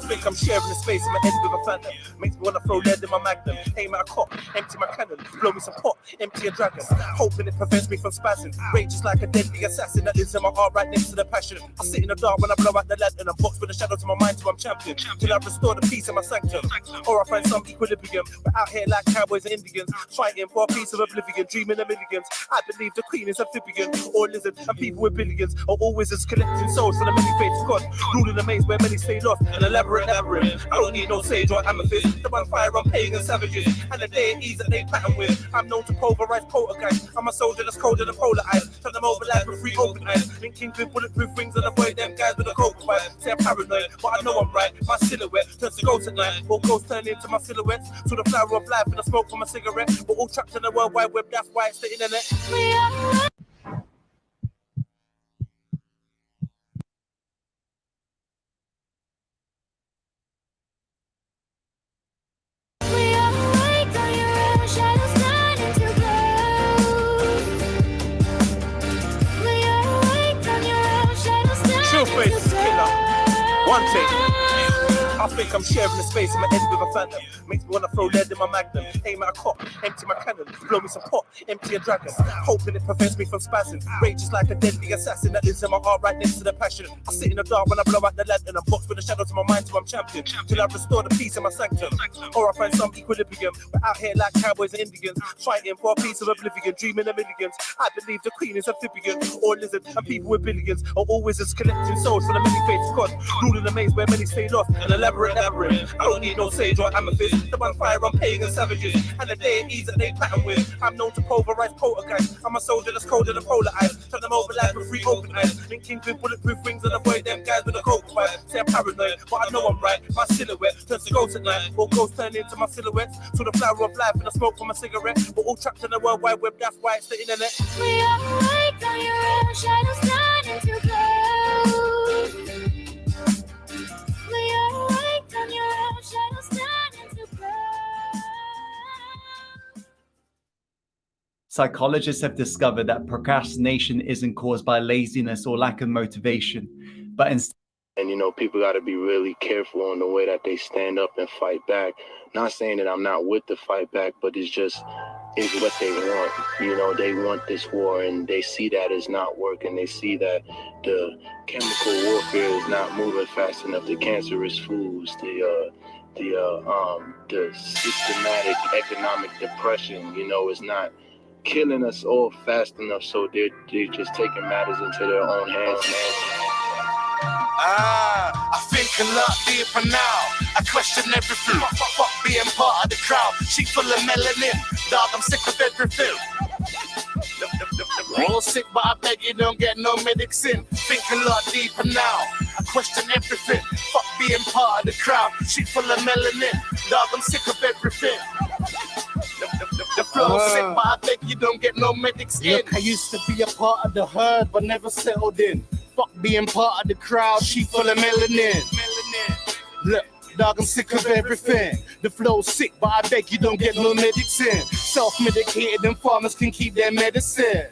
think I'm sharing the space in my head with a phantom. Makes me wanna throw lead in my magnum. Aim at a cop, empty my cannon. Blow me some pot, empty a dragon. Hoping it prevents me from spazzing. Rage is like a deadly assassin that lives in my heart right next to the passion. I sit in the dark when I blow out the lantern and box with the shadows in my mind till I'm champion. Till I restore the peace in my sanctum. Or I find some equilibrium. But out here like cowboys and Indians, fighting for a piece of oblivion, dreaming of millions. I believe the queen is amphibian or lizard, and people with billions are always as collecting souls for the many fates of God. Ruling the maze where many stay lost, an elaborate labyrinth. I don't need no sage or amethyst. The one fire on pagan savages and the deities that they pattern with. I'm known to pulverize poltergeist. I'm a soldier that's colder than polar ice. Turn them over like with free open eyes. Linking with bulletproof wings and avoid them guys with a coke fight. Say I'm paranoid, but I know I'm right. My silhouette turns to ghosts at night, or ghosts turn into my silhouettes. So the flower of life and the smoke from a cigarette. We're all trapped in the World Wide Web, that's why it's the internet. Face killer. One take. I think I'm sharing the space in my head with a phantom. Makes me wanna throw lead in my magnum. Aim at a cop, empty my cannon. Blow me some pot, empty a dragon. Hoping it prevents me from spazzing. Rage is like a deadly assassin that lives in my heart right next to the passion. I sit in the dark when I blow out the lantern and box with the shadows in my mind till I'm champion. Till I restore the peace in my sanctum. Or I find some equilibrium. But out here like cowboys and Indians, fighting for a piece of oblivion, dreaming of millions. I believe the queen is amphibian or lizard, and people with billions are always as collecting souls for the many fates of God. Ruling the maze where many stay lost, an elaborate labyrinth. I don't need no sage or amethyst. The one fire on pagan savages and the deities that they pattern with. I'm known to pulverize poltergeist. I'm a soldier that's colder than polar ice. Turn them over like with free open eyes. Linking with bulletproof wings and avoid them guys with a coke fight. Say I'm paranoid, but I know I'm right. My silhouette turns to ghosts at night, or ghosts turn into my silhouettes. So the flower of life and the smoke from a cigarette. We're all trapped in the World Wide Web, that's why it's the internet. We are awake on your own, shadows turning to ghosts. We are awake on your own, shadows turning to ghosts. Psychologists have discovered that procrastination isn't caused by laziness or lack of motivation, but instead. And, you know, people got to be really careful on the way that they stand up and fight back. Not saying that I'm not with the fight back, but it's what they want. You know, they want this war, and they see that it's not working. They see that the chemical warfare is not moving fast enough. The cancerous foods, the systematic economic depression, you know, is not killing us all fast enough. So they're just taking matters into their own hands. I think a lot deeper now. I question everything. Fuck being part of the crowd. She full of melanin. Dog, I'm sick of everything. All sick, but I beg you don't get no medics in. Think a lot deeper now. I question everything. Fuck being part of the crowd. She full of melanin. Dog, I'm sick of everything. The flow sick, but I beg you don't get no medics in. Look, I used to be a part of the herd, but never settled in. Fuck being part of the crowd, she full of melanin. Look, dog, I'm sick of everything. The flow's sick, but I beg you don't get no medics in. Self-medicated and farmers can keep their medicine.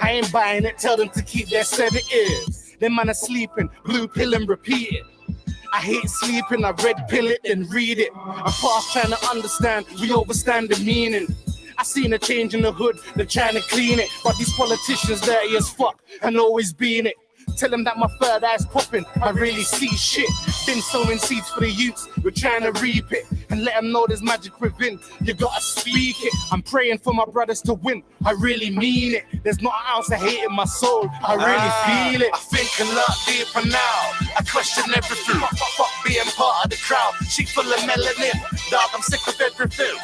I ain't buying it, tell them to keep their sedatives. Them man are sleeping, blue pill and repeat it. I hate sleeping, I red pill it and read it. I'm past trying to understand, we overstand the meaning. I seen a change in the hood, they're trying to clean it. But these politicians dirty as fuck and always being it. Tell them that my third eye's popping, I really see shit. Been sowing seeds for the youths, we're trying to reap it. And let them know there's magic within, you gotta speak it. I'm praying for my brothers to win, I really mean it. There's not an ounce of hate in my soul, I really feel it. I think a lot deeper now, I question everything. Fuck being part of the crowd, she full of melanin. Dog, I'm sick of everything.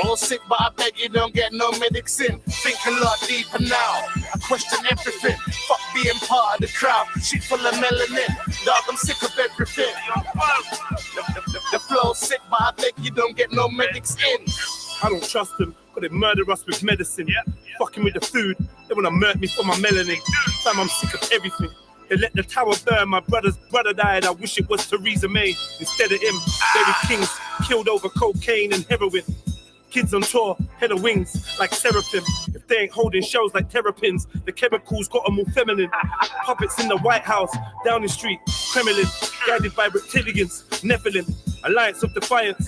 All sick, but I beg you don't get no medics in. Think a lot deeper now. I question everything. Fuck being part of the crowd. She full of melanin. Dog, I'm sick of everything. The flow's sick, but I beg you don't get no medics in. I don't trust them, cause they murder us with medicine. Fucking with the food, they wanna murder me for my melanin. Fam, I'm sick of everything. They let the tower burn, my brother's brother died. I wish it was Theresa May instead of him. Derry Kings killed over cocaine and heroin. Kids on tour, head of wings like seraphim. If They ain't holding shells like terrapins. The chemicals got them all feminine. Puppets in the White House, Downing Street, Kremlin, guided by reptilians, Nephilim, Alliance of Defiance.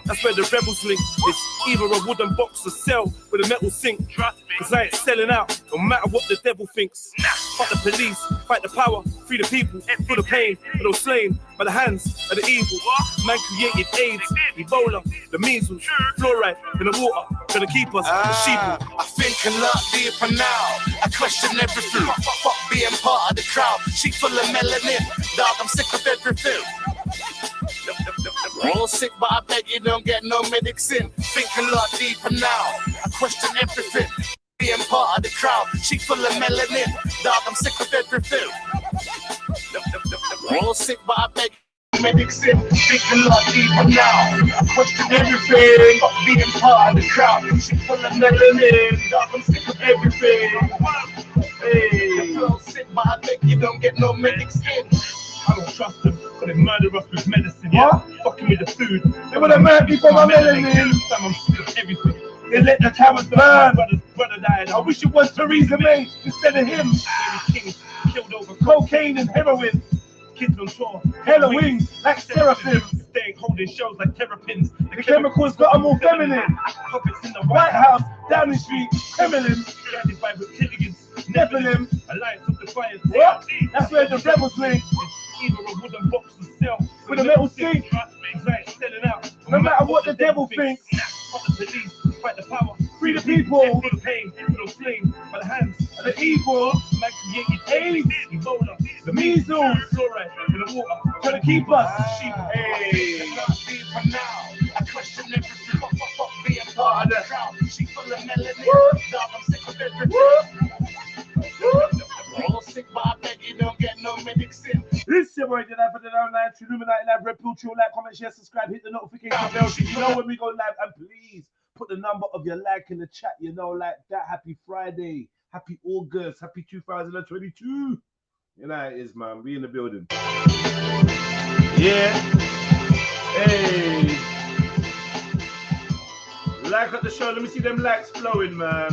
That's where the rebels link. It's either a wooden box or cell with a metal sink. Cause I ain't selling out, no matter what the devil thinks. Fuck the police, fight the power, free the people, feel the pain, but those slain by the hands of the evil. Man created AIDS, Ebola, the measles, fluoride in the water, gonna keep us the sheep. I think a lot deeper now. I question everything. Fuck being part of the crowd. She full of melanin. Dog, I'm sick of everything. We're all sick, but I beg you don't get no medics in. Think a lot deeper now. I question everything. Being part of the crowd. She full of melanin. Dog, I'm sick of everything. We're all sick, but I beg you medics in. Think a lot deeper now. I question everything. Fuck being part of the crowd. She full of melanin. Dog, I'm sick of everything. Hey, we're all sick, but I beg you don't get no medics in. I don't trust them, cause they murder us with medicine, yeah? What? Fucking with the food. They wanna murder me for my melanin. I'm sick of everything. They let the towers burn. My brother died. I wish it was Theresa May instead of him. Kings killed over Cocaine and heroin, kids on tour. hella wings like seraphims. They ain't holding shells like terrapins. The chemicals got them all feminine. Puppets in the White House, Downing Street, Kremlin, guided by reptilians, Nephilim. Alliance of Defiance. What? That's where the rebels link. It's either a wooden box or cell With a metal sink. Cause I ain't selling out. No matter what the devil thinks. Fuck the police, fight the power, Free the people. feel the pain, feel those slain by the hands of The evil, man created AIDS, Ebola, the measles, fluoride in the water, trying to keep us. sheep. Hey. Deeper now. I question everything. Fuck being part of the crowd. She full of melanin. Dog, I'm sick of everything. We're all sick, but I beg you don't get no medics in. This your boy, the live for the online Trilluminati live. REDPILLTRILL, like, comment, share, subscribe, hit the notification bell so you know when we go live. And please put the number of your like in the chat. You know, like that. Happy Friday, happy August, happy 2022. You know how it is, man. We in the building. Yeah. Hey. Like up the show. Let me see them likes flowing, man.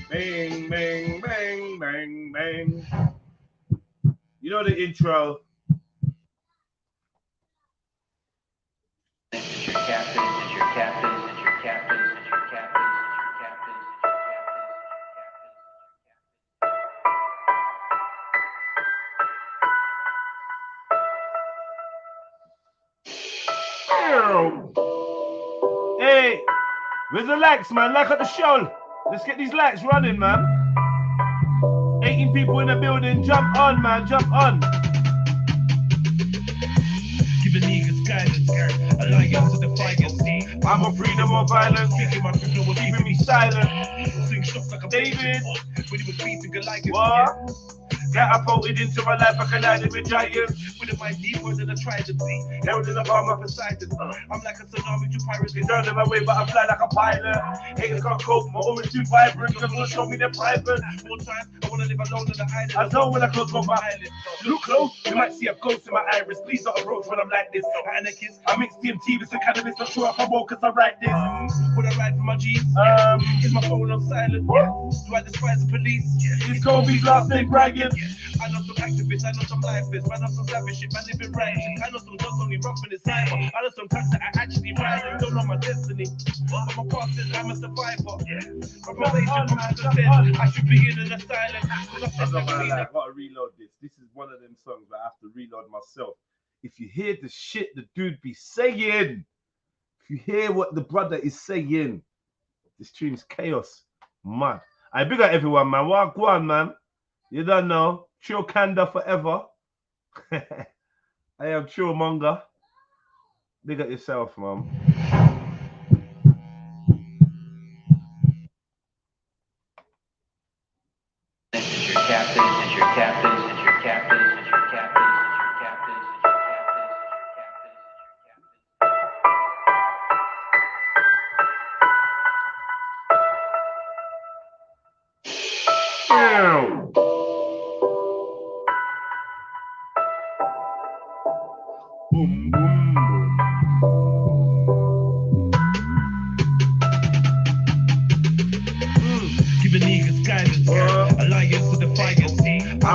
Bang, bang, bang, bang, bang. You know the intro. This is your captain, this is your captain, this is your captain, this is your captain, this is your captain, this is your Hey, where's the likes, man? Like up the show. Let's get these likes running, man. 18 people in the building. Jump on, man. Jump on. Giving niggas guidance, alliance of defiance. I'm a freedom of violence. Speaking my freedom was Keeping me silent. sing shots like a David. when he was beating Goliath. What? Catapulted into my life, I collided with giants. With a mind deeper than a trident sea. Held in the palm of Poseidon. I'm like a tsunami to pirates. They turn my way, but I fly like a pilot. Haters can't cope, my aura too vibrant. They won't show me their private. More time, I wanna live alone on the island. I know when I close my eyelid. Look close, you might see a ghost in my iris. Please don't approach when I'm like this. Anarchist, I mix DMT with some cannabis. Not sure if I woke cause I write this. would I ride for my G's? Is my phone on silent? Do I despise the police? It's Kobe's last name bragging. I know some activists, I know some lifers, man, I know some savage shit, man, living right shit. I know some just only rough in the cypher. I know some tracks that I actually ride and don't know my destiny. But my past is I'm a survivor. My reputation from the dead, I should be in an asylum. I gotta reload this. This is one of them songs where I have to reload myself. If you hear the shit the dude be saying, if you hear what the brother is saying, this tune's chaos, mad. I big up everyone, man. Walk one, man. You don't know. Chill Kanda forever. I am Chill Monger. Big up yourself, man. This is your captain, this is your captain, this is your captain, this is your captain, this is your captain, this is your captain, this is your captain, this is your Boom, boom, boom.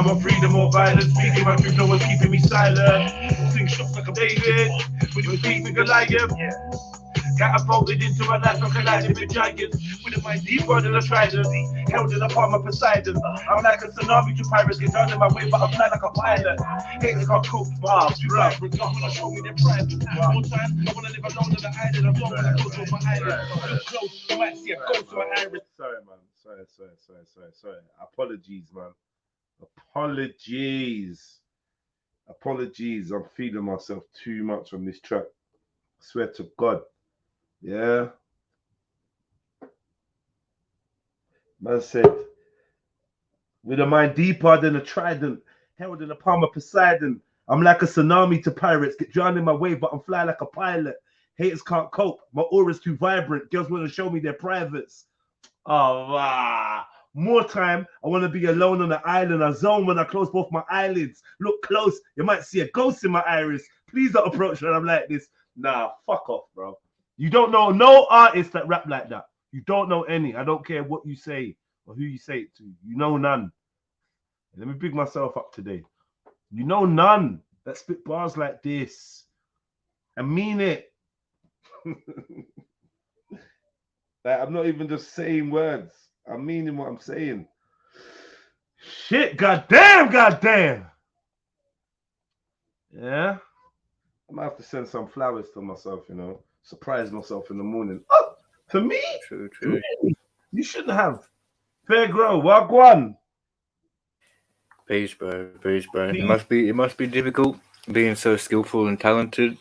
want freedom or violence. Speaking my truth, no one's keeping me silent. Sing shots like a David, when he was beating Goliath. Catapulted into a life of colliding with giants. With a mind deeper than a trident, held in the palm of Poseidon. I'm like a tsunami to pirates, get down in my way, but I fly like a pilot. Haters can't cope, bars, rough. When I show me their pride, more time, I wanna live alone on the island. I'm not gonna go to my island. Look close, you might see a ghost to my iris. Sorry, man. Sorry. Apologies, man. Apologies. I'm feeling myself too much on this track. I swear to God. Yeah. Man said, with a mind deeper than a trident, held in the palm of Poseidon. I'm like a tsunami to pirates, get drowned in my wave, but I'm fly like a pilot. Haters can't cope, my aura's too vibrant. Girls want to show me their privates. More time, I want to be alone on the island. I zone when I close both my eyelids. Look close, you might see a ghost in my iris. Please don't approach when I'm like this. Nah, fuck off, bro. You don't know no artist that rap like that. You don't know any. I don't care what you say or who you say it to. You know none. Let me big myself up today. You know none that spit bars like this. I mean it. Like, I'm not even just saying words. I'm meaning what I'm saying. Shit, goddamn. Yeah. I might have to send some flowers to myself, you know. Surprise myself in the morning. Oh, for me? True. You shouldn't have. Fair grow, wagwan. Peace, bro. It must be difficult being so skillful and talented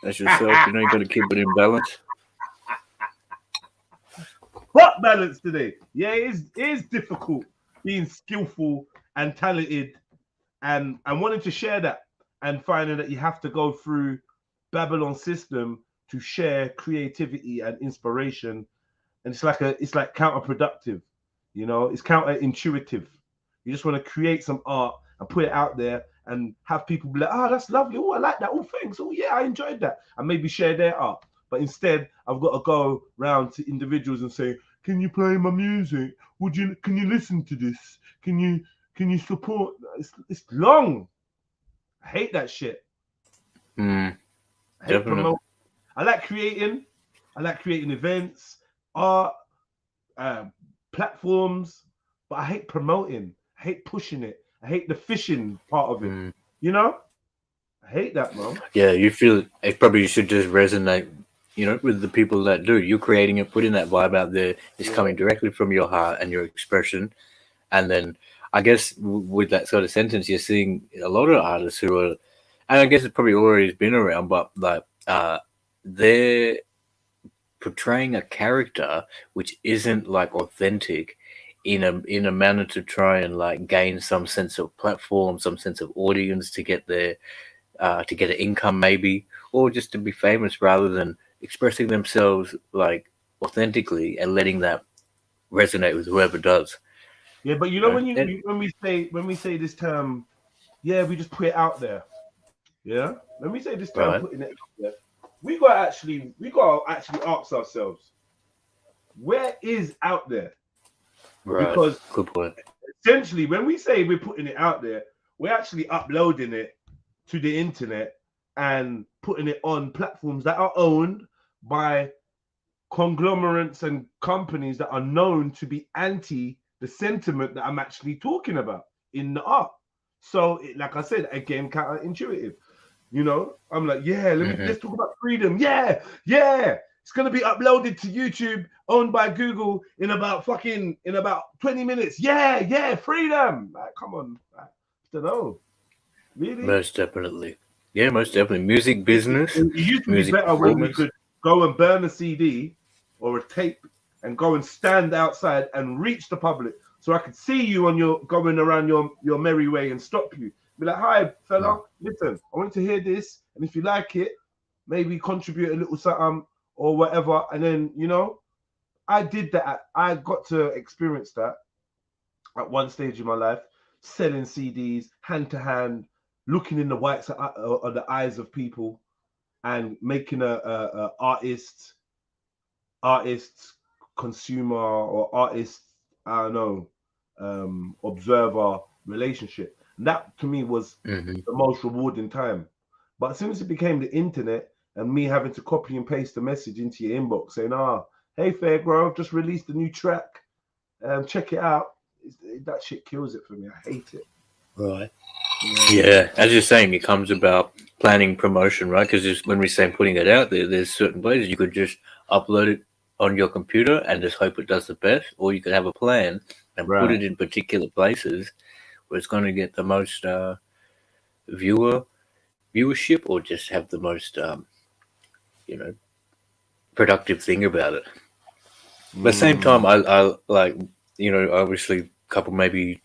as yourself. You know, you got to keep it in balance. What balance today? Yeah, it is difficult being skillful and talented and wanting to share that and finding that you have to go through Babylon system to share creativity and inspiration. And it's like counterproductive, you know, it's counterintuitive. You just want to create some art and put it out there and have people be like, oh, that's lovely. Oh, I like that. Oh, thanks. Oh, yeah, I enjoyed that. And maybe share their art. But instead, I've got to go round to individuals and say, can you play my music? Can you listen to this? Can you support? It's long. I hate that shit. I hate promoting. I like creating events, art, platforms, but I hate promoting. I hate pushing it. I hate the fishing part of it. You know? I hate that, bro. Yeah, you feel it probably should just resonate, you know, with the people that do. You creating it, putting that vibe out there is coming directly from your heart and your expression. And then I guess with that sort of sentence, you're seeing a lot of artists who are, and I guess it's probably always been around, but like they're portraying a character which isn't like authentic in a manner to try and like gain some sense of platform, some sense of audience to get their to get an income maybe, or just to be famous rather than expressing themselves like authentically and letting that resonate with whoever does. Yeah, but you know when we say this term, yeah, we just put it out there. Yeah, when we say this term, putting it out there, we got to actually ask ourselves, where is out there? Right. Because good point. Essentially, when we say we're putting it out there, we're actually uploading it to the internet and putting it on platforms that are owned by conglomerates and companies that are known to be anti the sentiment that I'm actually talking about in the art. So, like I said, again, counterintuitive. You know, I'm like, yeah, let's talk about freedom. Yeah. It's gonna be uploaded to YouTube, owned by Google, in about 20 minutes. Yeah, freedom. Like, come on, I don't know. Really? Most definitely. Yeah, most definitely. Music business. It used to be better when we could go and burn a CD or a tape and go and stand outside and reach the public, so I could see you on your going around your merry way and stop you. Be like, hi, fella, listen, I want to hear this, and if you like it, maybe contribute a little something or whatever. And then, you know, I did that. I got to experience that at one stage in my life, selling CDs hand to hand, looking in the whites of the eyes of people, and making a artist consumer or artist, I don't know, observer relationship. That to me was the most rewarding time. But since it became the internet and me having to copy and paste a message into your inbox saying, hey, Fairgrove, just released a new track. Check it out. That shit kills it for me. I hate it. Right. Yeah, as you're saying, it comes about planning promotion, right? Because when we say putting it out there, there's certain places you could just upload it on your computer and just hope it does the best, or you could have a plan and put it in particular places where it's going to get the most viewership, or just have the most productive thing about it. But at the same time, I like, obviously a couple, maybe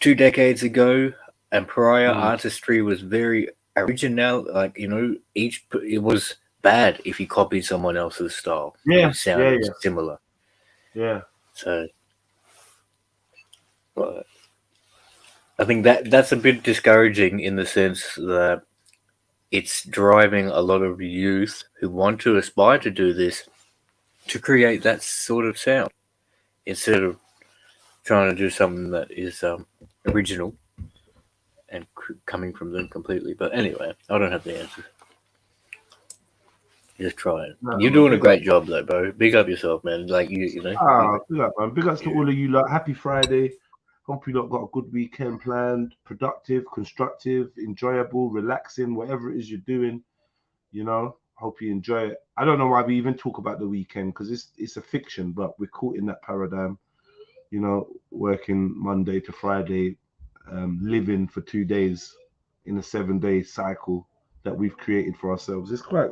2 decades ago and prior, artistry was very original. Like, it was bad if you copied someone else's style. It sounded similar. Yeah. So, but I think that's a bit discouraging in the sense that it's driving a lot of youth who want to aspire to do this to create that sort of sound instead of trying to do something that is original and coming from them completely. But anyway, I don't have the answer. Just try it. No, You're doing a great job, though, bro. Big up yourself, man. Like you know. Big up, man. Big ups to all of you. Like, happy Friday. Hope you lot got a good weekend planned, productive, constructive, enjoyable, relaxing, whatever it is you're doing. Hope you enjoy it. I don't know why we even talk about the weekend, because it's a fiction, but we're caught in that paradigm. Working Monday to Friday, living for 2 days in a 7-day cycle that we've created for ourselves. It's quite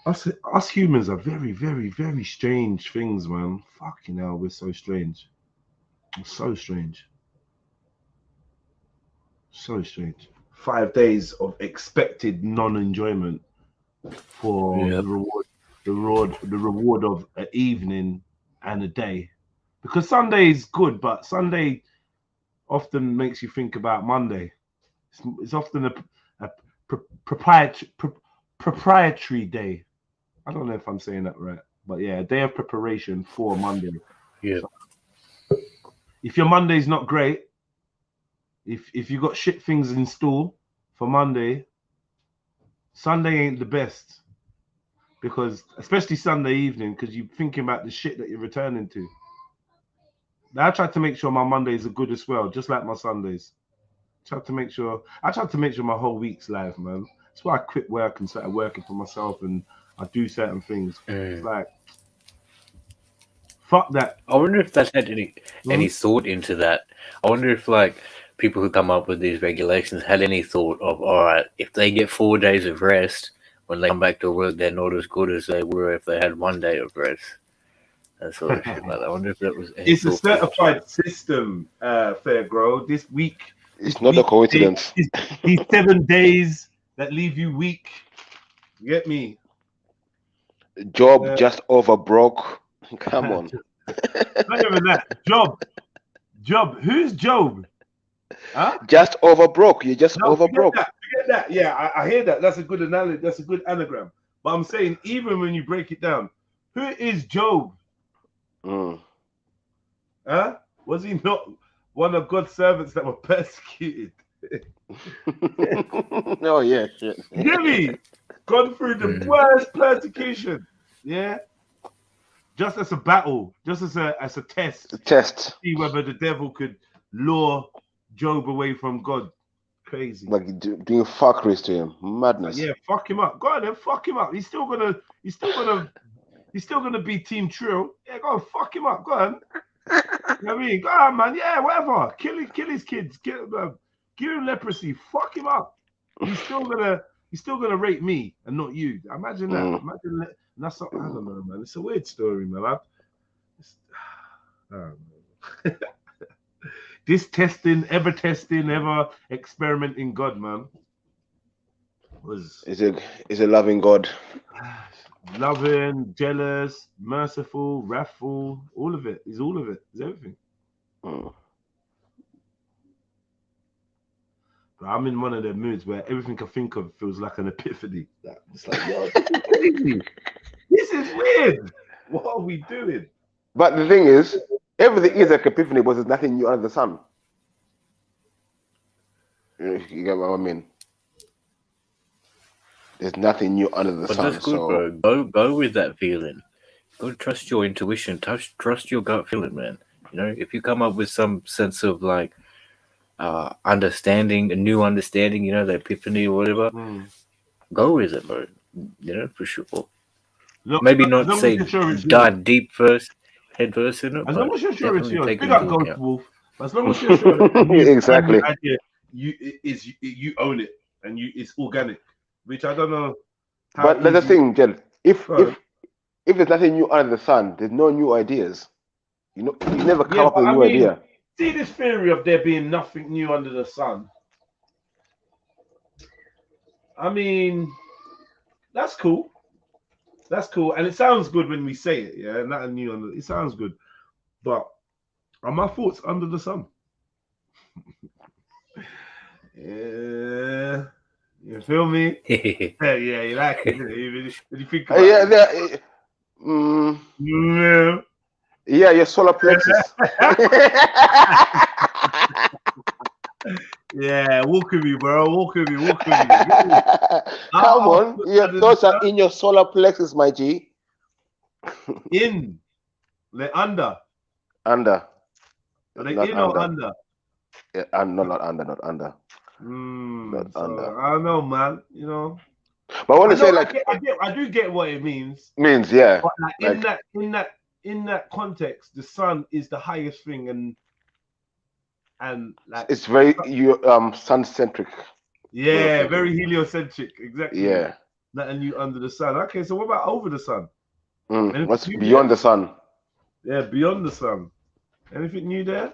us humans are very, very, very strange things, man. Fucking hell, we're so strange. So strange. So strange. 5 days of expected non-enjoyment for the reward of an evening and a day. Because Sunday is good, but Sunday often makes you think about Monday. It's often a proprietary day. I don't know if I'm saying that right, but yeah, a day of preparation for Monday. Yeah. So if your Monday's not great, if you got shit things in store for Monday, Sunday ain't the best. Because especially Sunday evening, because you're thinking about the shit that you're returning to. Now, I try to make sure my Mondays are good as well, just like my Sundays. I try to make sure my whole week's live, man. That's why I quit work and started working for myself, and I do certain things. It's like, fuck that. I wonder if that's had any thought into that. I wonder if people who come up with these regulations had any thought of, all right, if they get 4 days of rest, when they come back to work, they're not as good as they were if they had 1 day of rest. That sort of shit like that. I wonder if that was. It's a certified system, Fairgrow. This week, it's not a coincidence. These 7 days that leave you weak. You get me? Job just over broke. Come on. Not even that. Job. Who's Job? Huh? Just over broke. You're just over broke. Forget that. Yeah, I hear that. That's a good analogy. That's a good anagram. But I'm saying, even when you break it down, who is Job? Huh? Was he not one of God's servants that were persecuted? Oh yeah, shit. Get me? Gone through the worst persecution. Yeah. Just as a battle, just as a test. Test. See whether the devil could lure Job away from God. Crazy. Like doing fuckeries to him. Madness. Yeah, fuck him up. Go on then, fuck him up. He's still gonna be Team Trill. Yeah, go on, fuck him up. Go on. You know what I mean? Go on, man. Yeah, whatever. Kill his kids. Give him leprosy. Fuck him up. He's still gonna rate me and not you. Imagine that. Imagine that. And that's not, I don't know, man. It's a weird story, man. I don't know. This ever experimenting God, man, is a loving God. Loving, jealous, merciful, wrathful, all of it. He's all of it. He's everything. But I'm in one of the moods where everything I think of feels like an epiphany. It's like, yo, this is weird. What are we doing? But the thing is, everything is like epiphany, but there's nothing new under the sun. You get what I mean? There's nothing new under the But sun. that's good, So bro. Go with that feeling. Go trust your intuition. Trust your gut feeling, man. You know, if you come up with some sense of like understanding, a new understanding, you know, the epiphany or whatever, go with it, bro. You know, for sure. Look, Maybe as not long as say you're sure it's yours. dive deep first, head first in it, As long but as you're sure it's definitely yours. take it Big up into Ghost account. Wolf. But as long as you're sure that you exactly. idea, you own it and it's organic, which I don't know. How But that's the easy- thing, Jed. If Go on. if there's nothing new under the sun, there's no new ideas. You know, you never come Yeah, up with but a I new mean, idea. see this theory of there being nothing new under the sun. I mean, that's cool. That's cool, and it sounds good when we say it. Yeah, nothing new under. It sounds good, but are my thoughts under the sun? Yeah, you feel me? Yeah, you like it. When you think about it. Yeah. Yeah, your solar plexus. Yeah, walk with me, bro. Walk with me. Come on, your thoughts are in your solar plexus, my G. In. They're under. Under. Are they Not in under. or under? Yeah, not under. Not under. Not So under. I don't know, man. You know. But I want to say, I like, I do get what it means. yeah. But like, Like, in that context, the sun is the highest thing, and like it's very sun centric. yeah, very heliocentric. Exactly. Yeah. Nothing new under the sun. Okay, so what about over the sun? What's beyond the sun? Yeah, beyond the sun. Anything new there?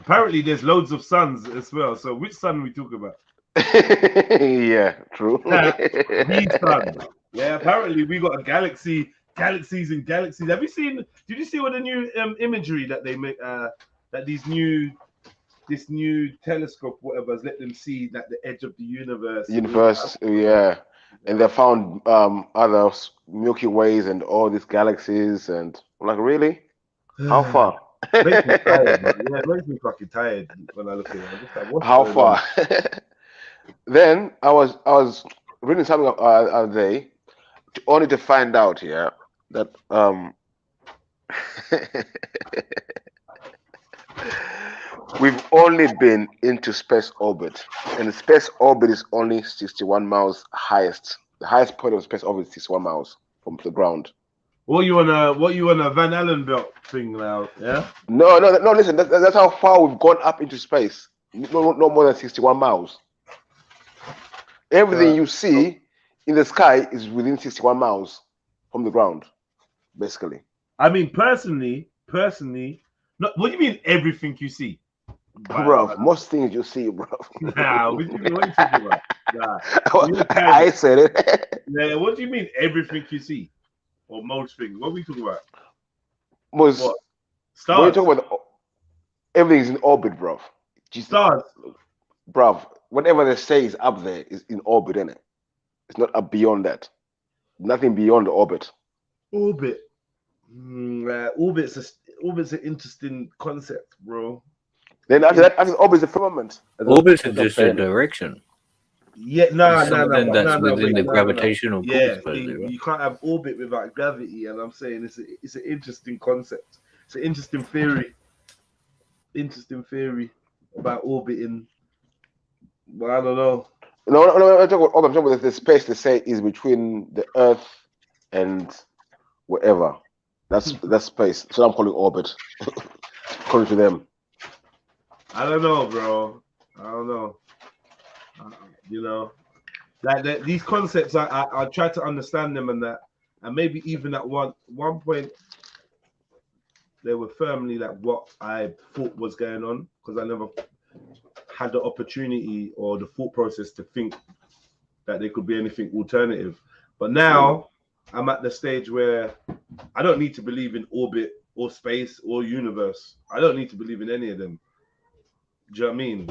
Apparently, there's loads of suns as well. So which sun we talk about? Yeah, true. The sun. Yeah, apparently we got a galaxies and galaxies. Have you seen? Did you see what the new imagery that they make? That this new telescope, whatever, has let them see that the edge of the universe. Yeah, and they found other Milky Ways and all these galaxies, and I'm like, really? How far? Makes me tired, man. Yeah, it makes me fucking tired when I look at it. I'm just like, what's How going far? on? Then I was reading something other day, only to find out here that we've only been into space orbit, and the space orbit is only 61 miles highest. The highest point of space orbit is 61 miles from the ground. What you on a Van Allen belt thing now? Yeah. No. Listen, that's how far we've gone up into space. No more than 61 miles. Everything you see in the sky is within 61 miles from the ground, basically. I mean, personally, no. What do you mean everything you see? Bro, most things you see, bro. Nah, what are you talking about? Nah. I said it. Yeah, what do you mean everything you see? Or most things? What are we talking about? What? Stars. When you talk about everything's in orbit, bro. Stars. Bro, whatever they say is up there is in orbit, isn't it? It's not up beyond that. Nothing beyond the orbit. Orbit. Orbit's an interesting concept, bro. Then after that, orbit is the firmament. Orbit is just a direction. Yeah, no. That's within the gravitational pull. Yeah, you can't have orbit without gravity, and I'm saying it's an interesting concept. It's an interesting theory. Interesting theory about orbiting. Well, I don't know. No, I'm talking about the space they say is between the Earth and wherever. That's space. So I'm calling orbit. According to them. I don't know, bro. I don't know. You know, like these concepts, I try to understand them and that, and maybe even at one point they were firmly like what I thought was going on, because I never had the opportunity or the thought process to think that there could be anything alternative. But now I'm at the stage where I don't need to believe in orbit or space or universe. I don't need to believe in any of them. Do you know what I mean?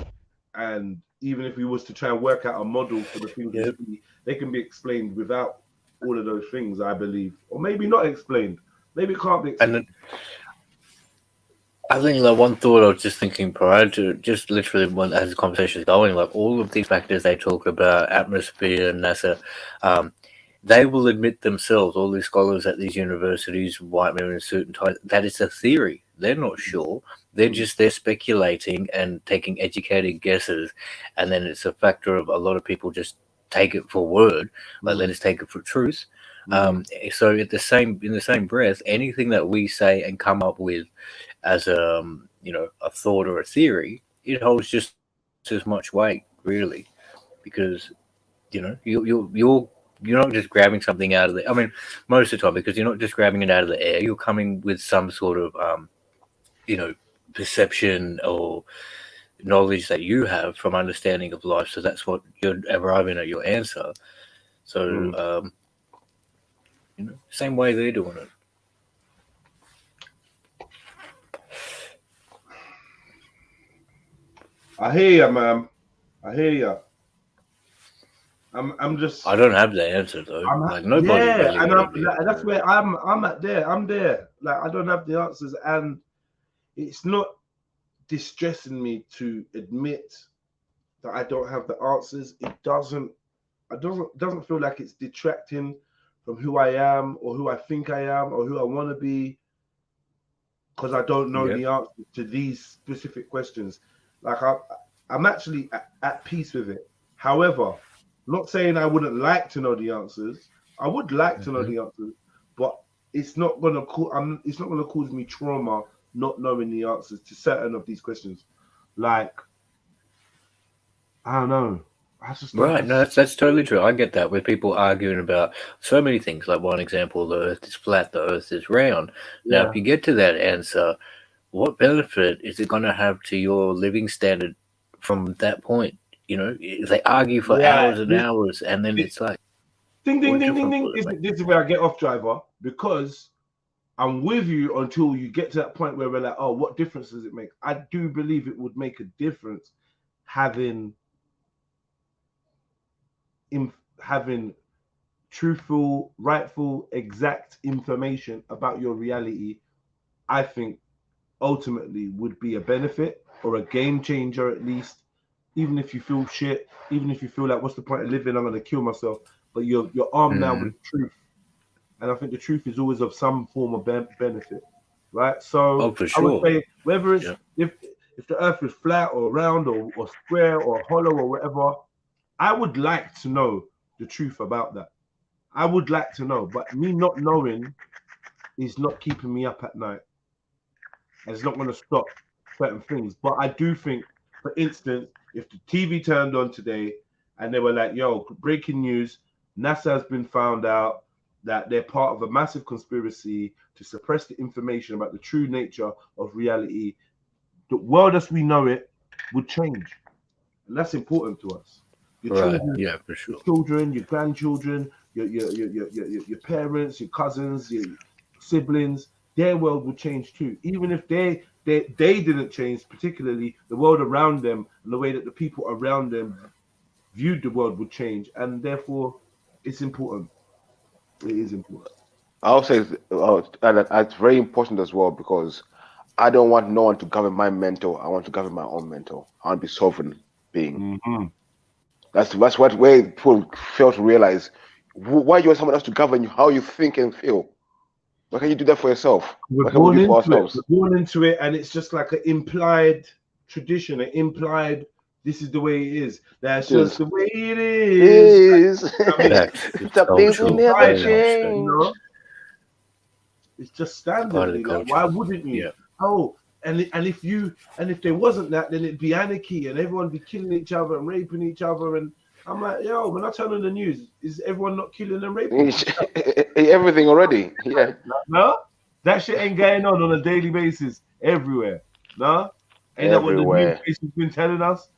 And even if we was to try and work out a model for the things we see, they can be explained without all of those things, I believe. Or maybe not explained. Maybe it can't be explained. I think like one thought I was just thinking prior to just literally when as the conversation is going, like all of these factors they talk about, atmosphere, NASA, they will admit themselves, all these scholars at these universities, white men in suit and tie, that it's a theory. They're not sure. They're speculating and taking educated guesses, and then it's a factor of a lot of people just take it for word, like let us take it for truth. So in the same breath, anything that we say and come up with as a a thought or a theory, it holds just as much weight, really, because you're not just grabbing something out of the. I mean, most of the time, because you're not just grabbing it out of the air. You're coming with some sort of perception or knowledge that you have from understanding of life. So that's what you're arriving at your answer. So same way they're doing it. I hear you, man. I hear you. I'm just. I don't have the answer though. Like nobody really. And that's where I'm at. There, I'm there. Like I don't have the answers, and it's not distressing me to admit that I don't have the answers. It doesn't feel like it's detracting from who I am or who I think I am or who I want to be, because I don't know the answer to these specific questions. Like I'm actually at peace with it. However, not saying I wouldn't like to know the answers. I would like to know the answers, but it's not gonna it's not gonna cause me trauma not knowing the answers to certain of these questions. Like I don't know. I just right. No, that's totally true. I get that with people arguing about so many things. Like one example, the Earth is flat, the Earth is round. Now, if you get to that answer, what benefit is it going to have to your living standard from that point? They argue for hours and hours, and then it's like, ding, ding, ding, ding, ding. This is where I get off, driver, because I'm with you until you get to that point where we're like, oh, what difference does it make? I do believe it would make a difference having truthful, rightful, exact information about your reality. I think ultimately would be a benefit or a game changer, at least. Even if you feel shit, even if you feel like, what's the point of living? I'm gonna kill myself. But you're armed now with truth, and I think the truth is always of some form of benefit, right? So for sure. I would say whether it's if the Earth is flat or round or square or hollow or whatever, I would like to know the truth about that. I would like to know, but me not knowing is not keeping me up at night. And it's not going to stop certain things. But I do think, for instance, if the TV turned on today and they were like, yo, breaking news, NASA has been found out that they're part of a massive conspiracy to suppress the information about the true nature of reality, the world as we know it would change. And that's important to us. Your children, for sure. Your children, your grandchildren, your parents, your cousins, your siblings, their world will change too. Even if they didn't change, particularly the world around them and the way that the people around them viewed the world would change, and therefore it's important. It is important. I'll say that's very important as well, because I don't want no one to govern my mental. I want to govern my own mental. I want to be sovereign being. That's what where people fail to realize. Why do you want someone else to govern you? How you think and feel? Why can't you do that for yourself? We're born into it, and it's just like an implied tradition, an implied. This is the way it is. That's just the way it is. Some things will never change. You know? It's just standard. Like, why wouldn't you? Yeah. Oh, and if there wasn't that, then it'd be anarchy, and everyone would be killing each other and raping each other. And I'm like, yo, when I turn on the news, is everyone not killing and raping? Everything already. Yeah. No, that shit ain't going on a daily basis everywhere. No, ain't that what the news has been telling us?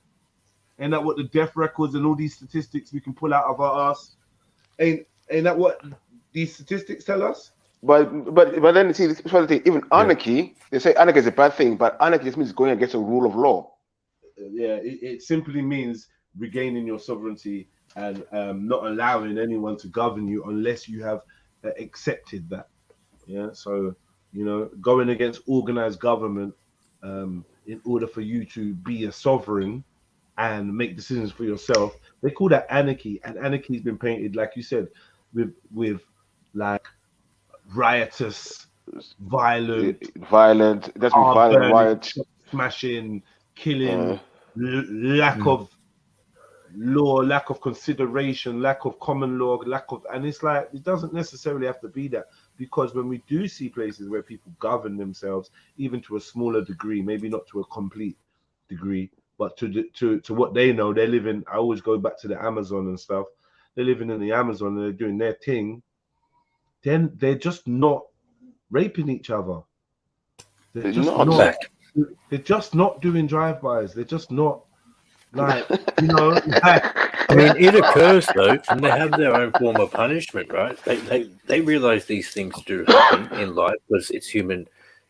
Ain't that what the death records and all these statistics we can pull out of our ass? Ain't that what these statistics tell us? But then see, this one thing, even anarchy, they say anarchy is a bad thing, but anarchy just means going against a rule of law. Yeah, it simply means regaining your sovereignty and not allowing anyone to govern you unless you have accepted that. Yeah, so going against organized government in order for you to be a sovereign and make decisions for yourself. They call that anarchy, and anarchy has been painted, like you said, with like riotous, violent, Violent. It doesn't be car violent burning, riots. smashing, killing, lack Mm. of law, lack of consideration, lack of common law, and it's like it doesn't necessarily have to be that, because when we do see places where people govern themselves, even to a smaller degree, maybe not to a complete degree, but to what they know, they're living. I always go back to the Amazon and stuff. They're living in the Amazon and they're doing their thing. Then they're just not raping each other. They're They're just not. not. They're just not doing drive-bys. They're just not like, you know, like, I mean, it occurs though, and they have their own form of punishment, right? They realize these things do happen in life because it's human.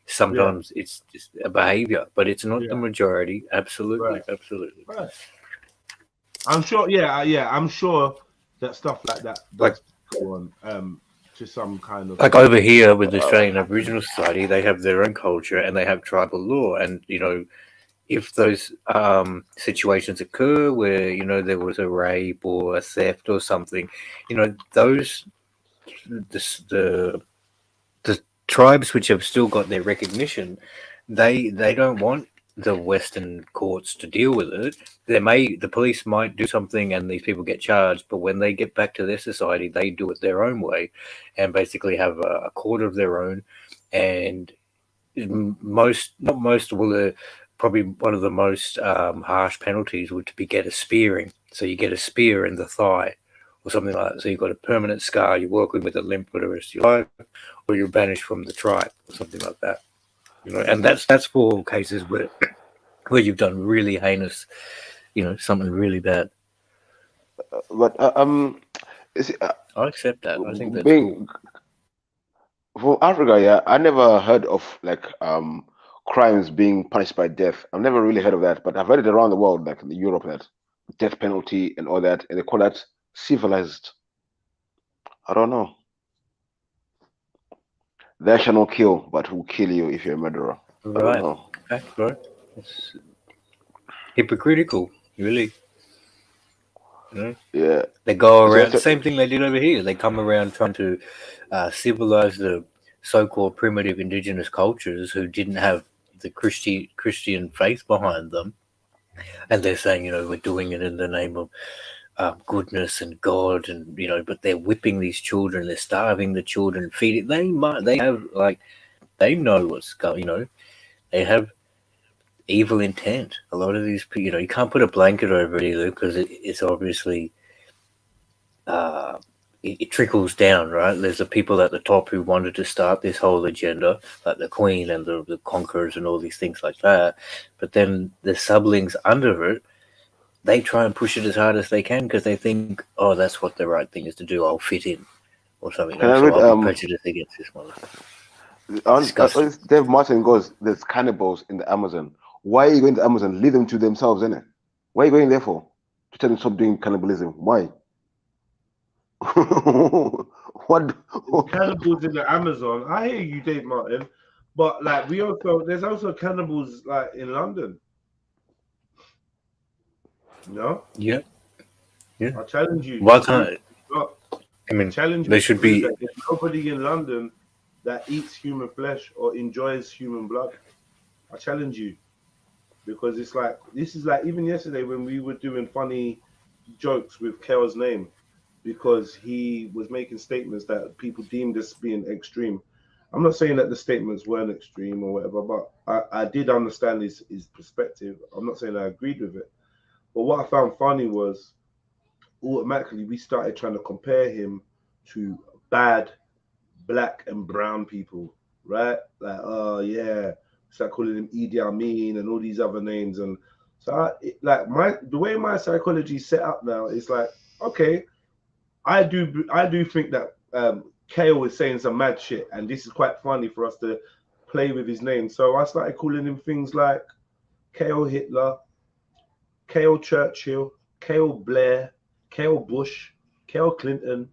Sometimes it's just a behavior, but it's not the majority. Absolutely, Right. absolutely. Right. I'm sure. I'm sure that stuff like that Like, does go on to some kind of like over here with the Australian Aboriginal Society, they have their own culture and they have tribal law, and you know, if those situations occur where you know there was a rape or a theft or something, you know, those the tribes which have still got their recognition, they don't want the Western courts to deal with it. The police might do something and these people get charged, but when they get back to their society, they do it their own way, and basically have a court of their own. And not most will probably one of the most harsh penalties would be get a spearing. So you get a spear in the thigh or something like that. So you've got a permanent scar. You walk with a limp for the rest of your life, or you're banished from the tribe or something like that. You know, and that's for cases where you've done really heinous, you know, something really bad. But is it, I accept that. I think that's being from Africa, yeah, I never heard of like crimes being punished by death. I've never really heard of that, but I've heard it around the world, like in Europe, that death penalty and all that, and they call that civilized. I don't know. They shall not kill, but who kill you if you're a murderer? cool. I don't Right. know. Okay, bro. It's hypocritical, really. You know? Yeah. They go It's around, just same thing they did over here. They come around trying to civilize the so-called primitive indigenous cultures who didn't have the Christian faith behind them, and they're saying, you know, we're doing it in the name of goodness and God, and you know, but they're whipping these children, they're starving the children, feeding. They have like they know what's going. You know, they have evil intent. A lot of these, you know, you can't put a blanket over it either because it's obviously. It trickles down, right? There's the people at the top who wanted to start this whole agenda, like the Queen and the conquerors and all these things like that. But then the sublings under it, they try and push it as hard as they can because they think, oh, that's what the right thing is to do. I'll fit in or something. can I So read I'll be prejudiced against this motherfucker. Disgusting. Dave Martin goes, there's cannibals in the Amazon. Why are you going to Amazon? Leave them to themselves, innit? Why are you going there for? To tell them to stop doing cannibalism. Why? What? cannibals in the Amazon. I hear you, Dave Martin, but like there's also cannibals like in London. No? Yeah. I challenge you. Why can't? I mean, Challenge there me should to prove be. that there's nobody in London that eats human flesh or enjoys human blood. I challenge you, because it's like this is like even yesterday when we were doing funny jokes with Kel's name, because he was making statements that people deemed as being extreme. I'm not saying that the statements weren't extreme or whatever, but I did understand his perspective. I'm not saying I agreed with it, but what I found funny was automatically we started trying to compare him to bad black and brown people, right? Like, oh yeah, start calling him Idi Amin and all these other names, and so the way my psychology is set up now is like, okay, I do think that Kale is saying some mad shit, and this is quite funny for us to play with his name. So I started calling him things like Kale Hitler, Kale Churchill, Kale Blair, Kale Bush, Kale Clinton,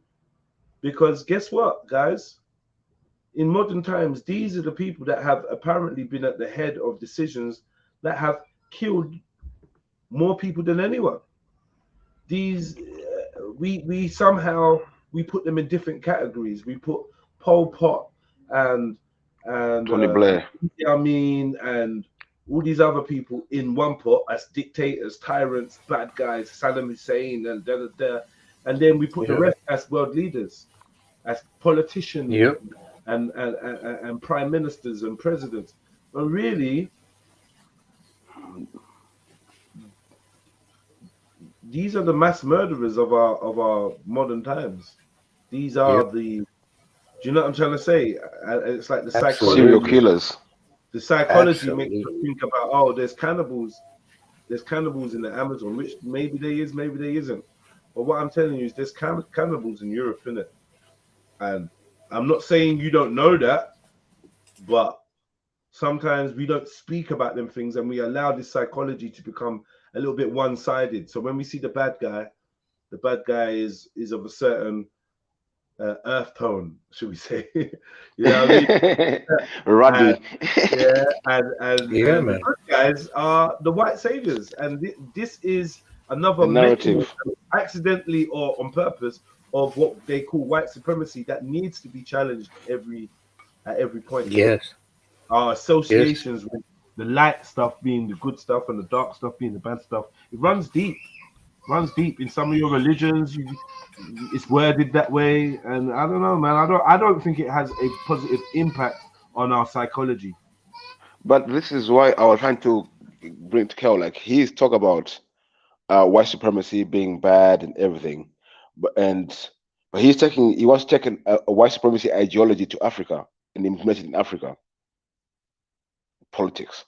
because guess what, guys? in modern times, these are the people that have apparently been at the head of decisions that have killed more people than anyone. These we somehow we put them in different categories. We put Pol Pot and Tony Blair. Idi Amin and all these other people in one pot as dictators, tyrants, bad guys, Saddam Hussein, and and then we put the rest as world leaders, as politicians, and prime ministers and presidents. But really, these are the mass murderers of our modern times. These are the. Do you know what I'm trying to say? It's like the psychology. Serial killers. The psychology makes you think about, oh, there's cannibals in the Amazon, which maybe there is, maybe there isn't. But what I'm telling you is there's cannibals in Europe, innit? And I'm not saying you don't know that, but sometimes we don't speak about them things and we allow this psychology to become a little bit one-sided. So when we see the bad guy is of a certain earth tone, should we say? You know what I mean? Ruddy. And the good guys are the white saviors, and this is another narrative, accidentally or on purpose, of what they call white supremacy that needs to be challenged at every point. Yes. Our associations with the light stuff being the good stuff and the dark stuff being the bad stuff, it runs deep. In some of your religions, it's worded that way, and I don't know, man. I don't think it has a positive impact on our psychology. But this is why I was trying to bring to Kel, like he's talk about white supremacy being bad and everything, but he wants to take a white supremacy ideology to Africa and implement it in Africa politics,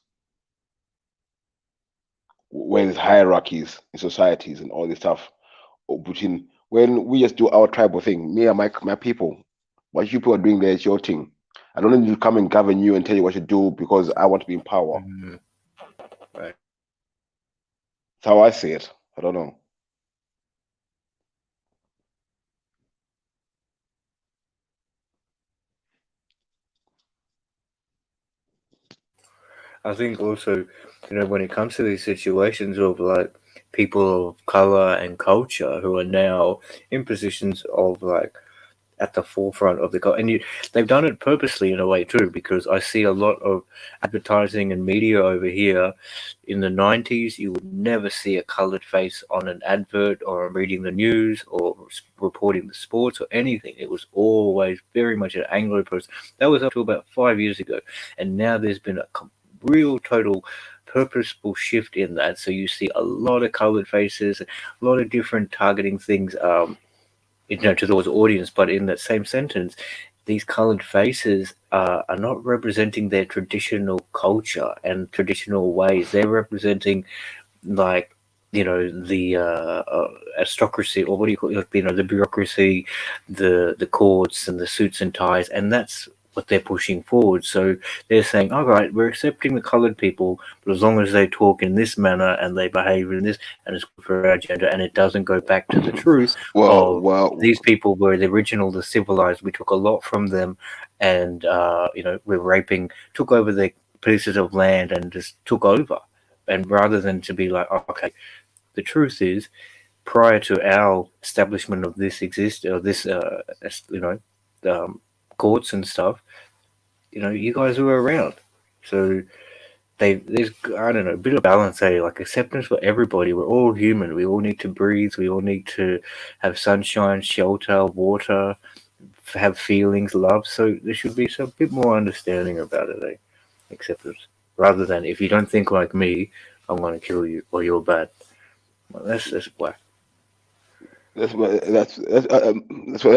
where there's hierarchies in societies and all this stuff. Between when we just do our tribal thing, me and my people, what you people are doing there is your thing. I don't need to come and govern you and tell you what to do because I want to be in power. Right. That's how I see it. I don't know. I think also, when it comes to these situations of like people of color and culture who are now in positions of like at the forefront of the and they've done it purposely in a way too, because I see a lot of advertising and media over here. In the 90s, you would never see a colored face on an advert or reading the news or reporting the sports or anything. It was always very much an Anglo person. That was up to about 5 years ago, and now there's been a real total purposeful shift in that. So you see a lot of colored faces, a lot of different targeting things towards the audience, but in that same sentence, these colored faces are not representing their traditional culture and traditional ways. They're representing like the aristocracy, or what do you call it, the bureaucracy, the courts and the suits and ties, and that's what they're pushing forward. So they're saying, all right, we're accepting the colored people, but as long as they talk in this manner and they behave in this, and it's good for our agenda, and it doesn't go back to the truth these people were the original, the civilized. We took a lot from them, and we're took over the pieces of land and just took over. And rather than to be like, okay, the truth is, prior to our establishment of this courts and stuff, you guys were around. So there's a bit of balance, like acceptance for everybody. We're all human. We all need to breathe. We all need to have sunshine, shelter, water, have feelings, love. So there should be some bit more understanding about it, acceptance, rather than if you don't think like me, I'm going to kill you or you're bad. Well, that's whack. That's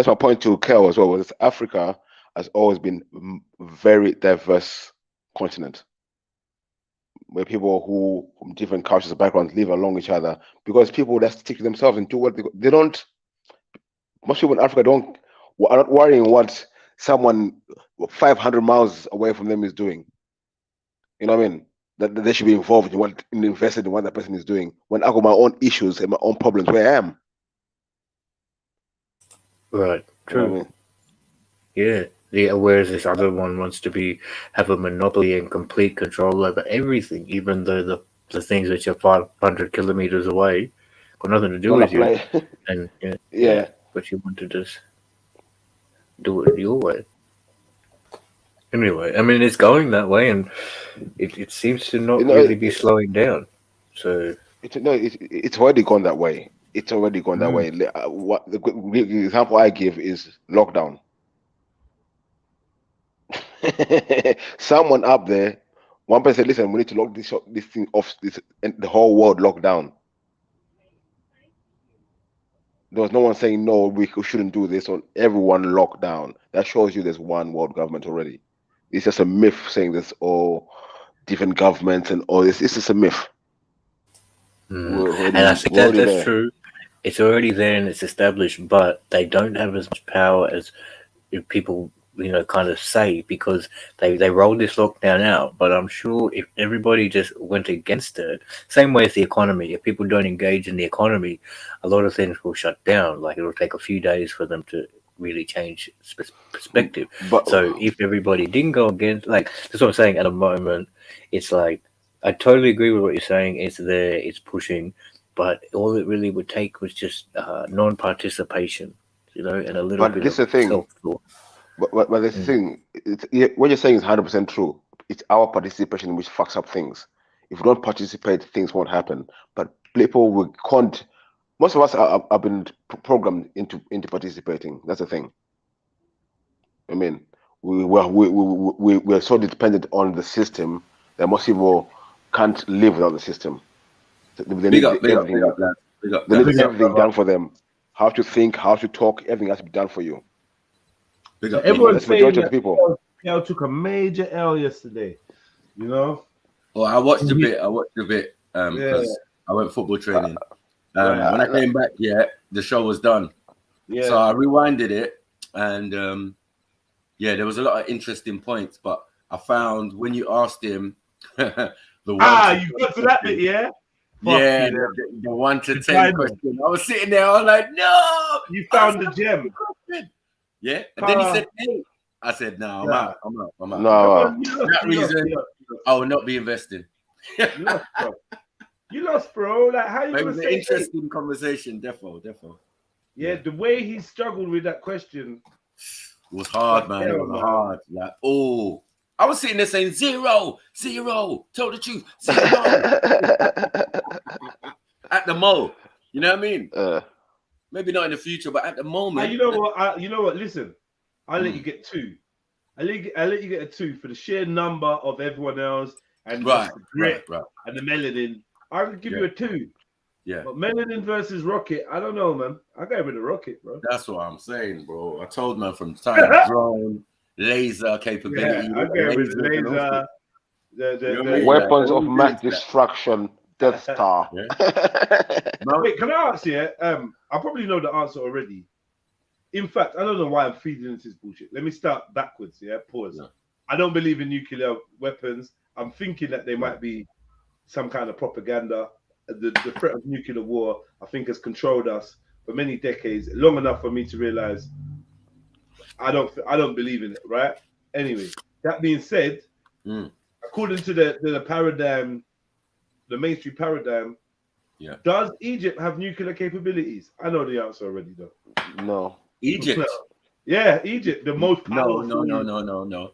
my point to Kel as well. Was Africa has always been a very diverse continent, where people who from different cultures and backgrounds live along each other, because people that stick to themselves and do what they don't. Most people in Africa are not worrying what someone 500 miles away from them is doing. You know what I mean? That they should be involved in invested in what that person is doing. When I got my own issues and my own problems where I am. Right. True. You know what I mean? Yeah. Whereas this other one wants to have a monopoly and complete control over everything, even though the things which are 500 kilometers away got nothing to do Don't with you. apply. And Yeah. but you want to just do it your way. Anyway, I mean, it's going that way, and it seems to not really be slowing down. So it's already gone that way. It's already gone that way. What the example I give is lockdown. Someone up there, one person said, "Listen, we need to lock this thing off. And the whole world locked down." There was no one saying no, we shouldn't do this. Or everyone locked down. That shows you there's one world government already. It's just a myth saying this all different governments and all this. It's just a myth. And I think that's true. It's already there and it's established, but they don't have as much power as people, kind of say, because they rolled this lockdown out. But I'm sure if everybody just went against it, same way as the economy, if people don't engage in the economy, a lot of things will shut down. Like it'll take a few days for them to really change perspective. So if everybody didn't go against, like that's what I'm saying. At the moment, it's like I totally agree with what you're saying. It's there, it's pushing, but all it really would take was just non-participation, and a little bit of self-thought. But the thing, what you're saying is 100% true. It's our participation which fucks up things. If we don't participate, things won't happen. But people can't. Most of us have been programmed into participating. That's the thing. I mean, we're so dependent on the system that most people can't live without the system. They need everything done for them. How to think, how to talk, everything has to be done for you. Everyone's saying that people took a major L yesterday. Well, I watched a bit. Because I went football training. When I came back, the show was done. So I rewinded it, and there was a lot of interesting points. But I found when you asked him, you got to that bit, yeah. The 1 to 10 question. I was sitting there, I was like, no, you found the gem. Yeah, and then he said, "Hey," I said, "No, I'm out. I'm out." No, for that reason, I will not be investing. You lost, bro. Like, how you gonna say? Interesting conversation, defo. Yeah, the way he struggled with that question was hard, man. It was hard. Like, I was sitting there saying 0, 0. Tell the truth, 0. At the mo, you know what I mean? Maybe not in the future, but at the moment. You know what? Listen, I'll let you get 2. I'll let you get a 2 for the sheer number of everyone else and the grit and the melanin. I would give you a 2. Yeah. But melanin versus rocket, I don't know, man. I go with the rocket, bro. That's what I'm saying, bro. I told man from the time drone, laser capability. Yeah, I go with the laser. The weapons of mass destruction. Death Star. Wait, can I ask you? I probably know the answer already. In fact, I don't know why I'm feeding into this bullshit. Let me start backwards. Pause. No. I don't believe in nuclear weapons. I'm thinking that they might be some kind of propaganda. The threat of nuclear war, I think, has controlled us for many decades, long enough for me to realize I don't believe in it. Right. Anyway, that being said, according to the paradigm. The mainstream paradigm. Yeah. Does Egypt have nuclear capabilities? I know the answer already, though. No. Egypt. Yeah, Egypt, the most powerful. No. No.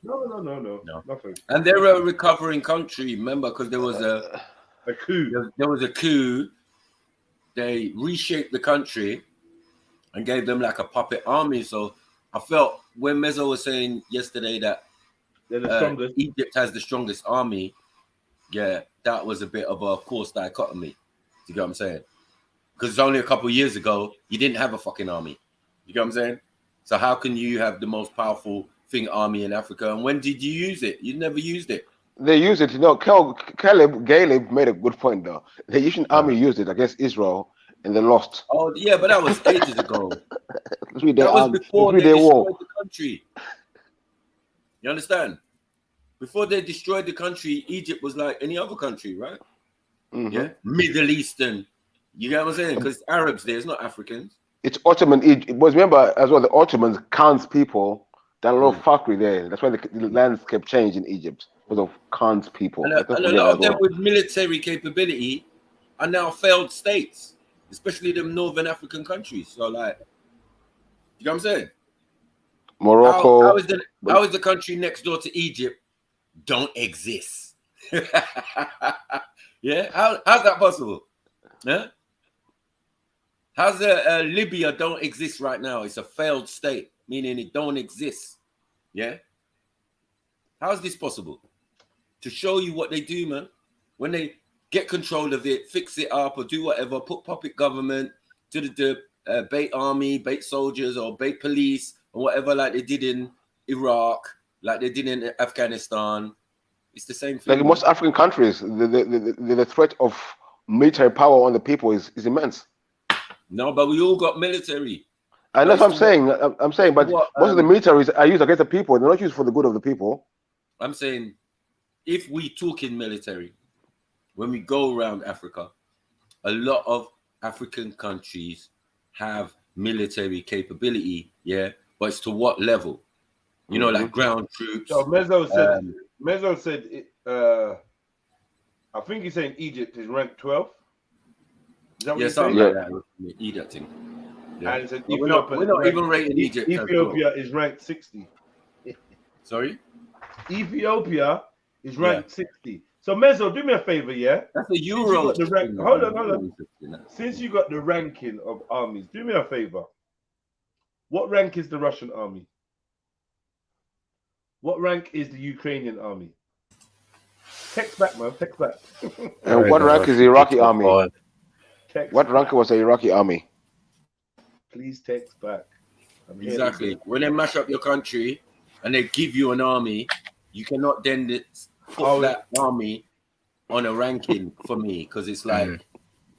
Nothing. And they're a recovering country, remember, because there was a coup. There was a coup. They reshaped the country and gave them like a puppet army. So I felt when Mezzo was saying yesterday that they're the strongest. Egypt has the strongest army. Yeah, that was a bit of a false dichotomy. You get what I'm saying? Because only a couple of years ago, you didn't have a fucking army. You get what I'm saying? So how can you have the most powerful army in Africa? And when did you use it? You never used it. They use it. Caleb made a good point, though. The Egyptian army used it against Israel, and they lost. Oh, yeah, but that was ages ago. That was before they destroyed the country. You understand? Before they destroyed the country, Egypt was like any other country, right? Mm-hmm. Yeah, Middle Eastern. You get what I'm saying? Because Arabs there, it's not Africans. It's Ottoman Egypt. But remember as well, the Ottomans counts people Done a lot of fuckery there. That's why the landscape changed in Egypt because of Khan's people. And, Let's not and a forget lot that of as them well. with military capability are now failed states, especially them northern African countries. So, like, you know what I'm saying? Morocco. How is the country next door to Egypt don't exist? Yeah, how's that possible? Yeah, how's Libya don't exist right now? It's a failed state, meaning it don't exist. Yeah, how is this possible? To show you what they do, man. When they get control of it, fix it up, or do whatever, put puppet government to the bait army, bait soldiers, or bait police, or whatever, like they did in Iraq, like they did in Afghanistan. It's the same thing. Like in most African countries, the threat of military power on the people is immense. No, but we all got military. And that's what I'm saying. I'm saying, but most of the militaries are used against the people. They're not used for the good of the people. I'm saying, if we talk in military, when we go around Africa, a lot of African countries have military capability, yeah, but it's to what level? You know, like ground troops. So Mezzo said, I think he's saying Egypt is ranked 12. Is that what Yeah, something like that. Egypt thing. Yeah. And said we're not even rating Egypt. Ethiopia is ranked 60. Sorry? Ethiopia is ranked 60. So Mezzo, do me a favor, yeah? That's a Euro. Hold on. Since you got the ranking of armies, do me a favor. What rank is the Russian army? What rank is the Ukrainian army? Text back, man. Text back. And what rank is the Iraqi army? What rank was the Iraqi army? Please text back. Exactly. When they mash up your country and they give you an army, you cannot then put that army on a ranking for me, because it's like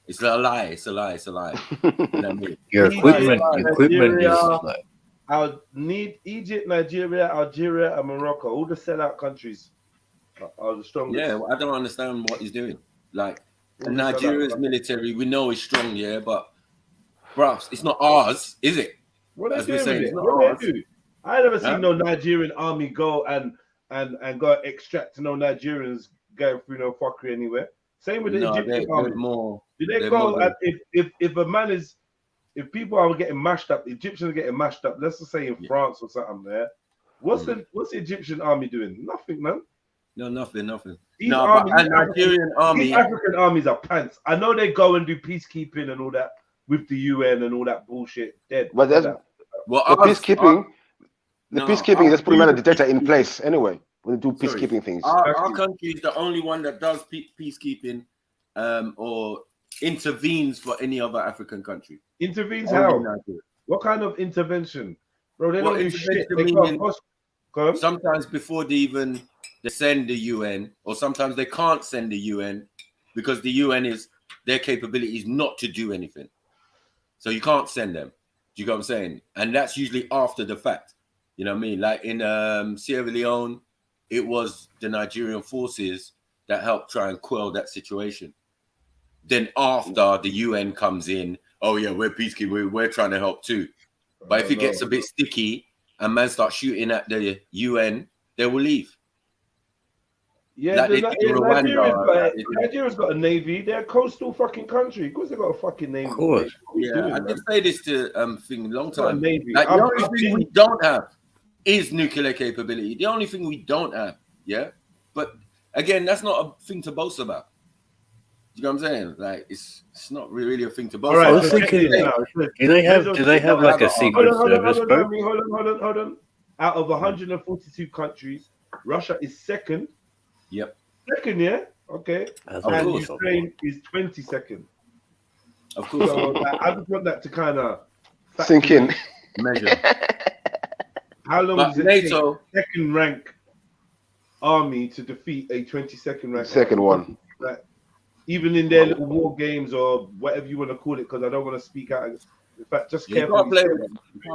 it's a lie. It's a lie. It's a lie. You know what I mean? Your equipment is like. I need Egypt, Nigeria, Algeria, and Morocco. All the sellout countries are the strongest. Yeah, I don't understand what he's doing. Like, Nigeria's military, we know is strong, yeah, but bruv, it's not ours, is it? What are they doing? What they do? I never seen no Nigerian army go and go extract no Nigerians going through no fuckery anywhere. Same with the Egyptian army. Do they go and if a man is, if people are getting mashed up, Egyptians are getting mashed up, let's just say in France or something there, what's the Egyptian army doing? Nothing, man. No, nothing. These Nigerian army. These African armies are pants. I know they go and do peacekeeping and all that with the UN and all that bullshit. Dead. But that's peacekeeping. Peacekeeping is just putting a detector in place anyway. When they do peacekeeping things. Our country is the only one that does peacekeeping or intervenes for any other African country. Intervenes how? What kind of intervention? Bro, they don't do shit. Sometimes before they send the UN, or sometimes they can't send the UN because the UN is their capability is not to do anything. So you can't send them. Do you get what I'm saying? And that's usually after the fact. You know what I mean? Like in Sierra Leone, it was the Nigerian forces that helped try and quell that situation. Then after the UN comes in, oh yeah, we're peacekeeping, we're trying to help too. But if it gets a bit sticky and man starts shooting at the UN, they will leave. Yeah, Nigeria's got a navy. They're a coastal fucking country. Of course, they got a fucking navy. Of course. Yeah, I did say this to thing a long time. Navy. Like, the only thing we don't have is nuclear capability. The only thing we don't have, yeah. But again, that's not a thing to boast about. You know what I'm saying? Like, it's not really a thing to boast about. I was thinking, do they have like a secret service, bro? Hold on. Out of 142 countries, Russia is second. Yep. Second, yeah? Okay. And Ukraine is 22nd. Of course. So I just want that to kind of sink in. Measure. How long does it take second rank army to defeat a 22nd rank? Second one. Like, even in their little war games or whatever you want to call it, because I don't want to speak out. In fact, just carefully.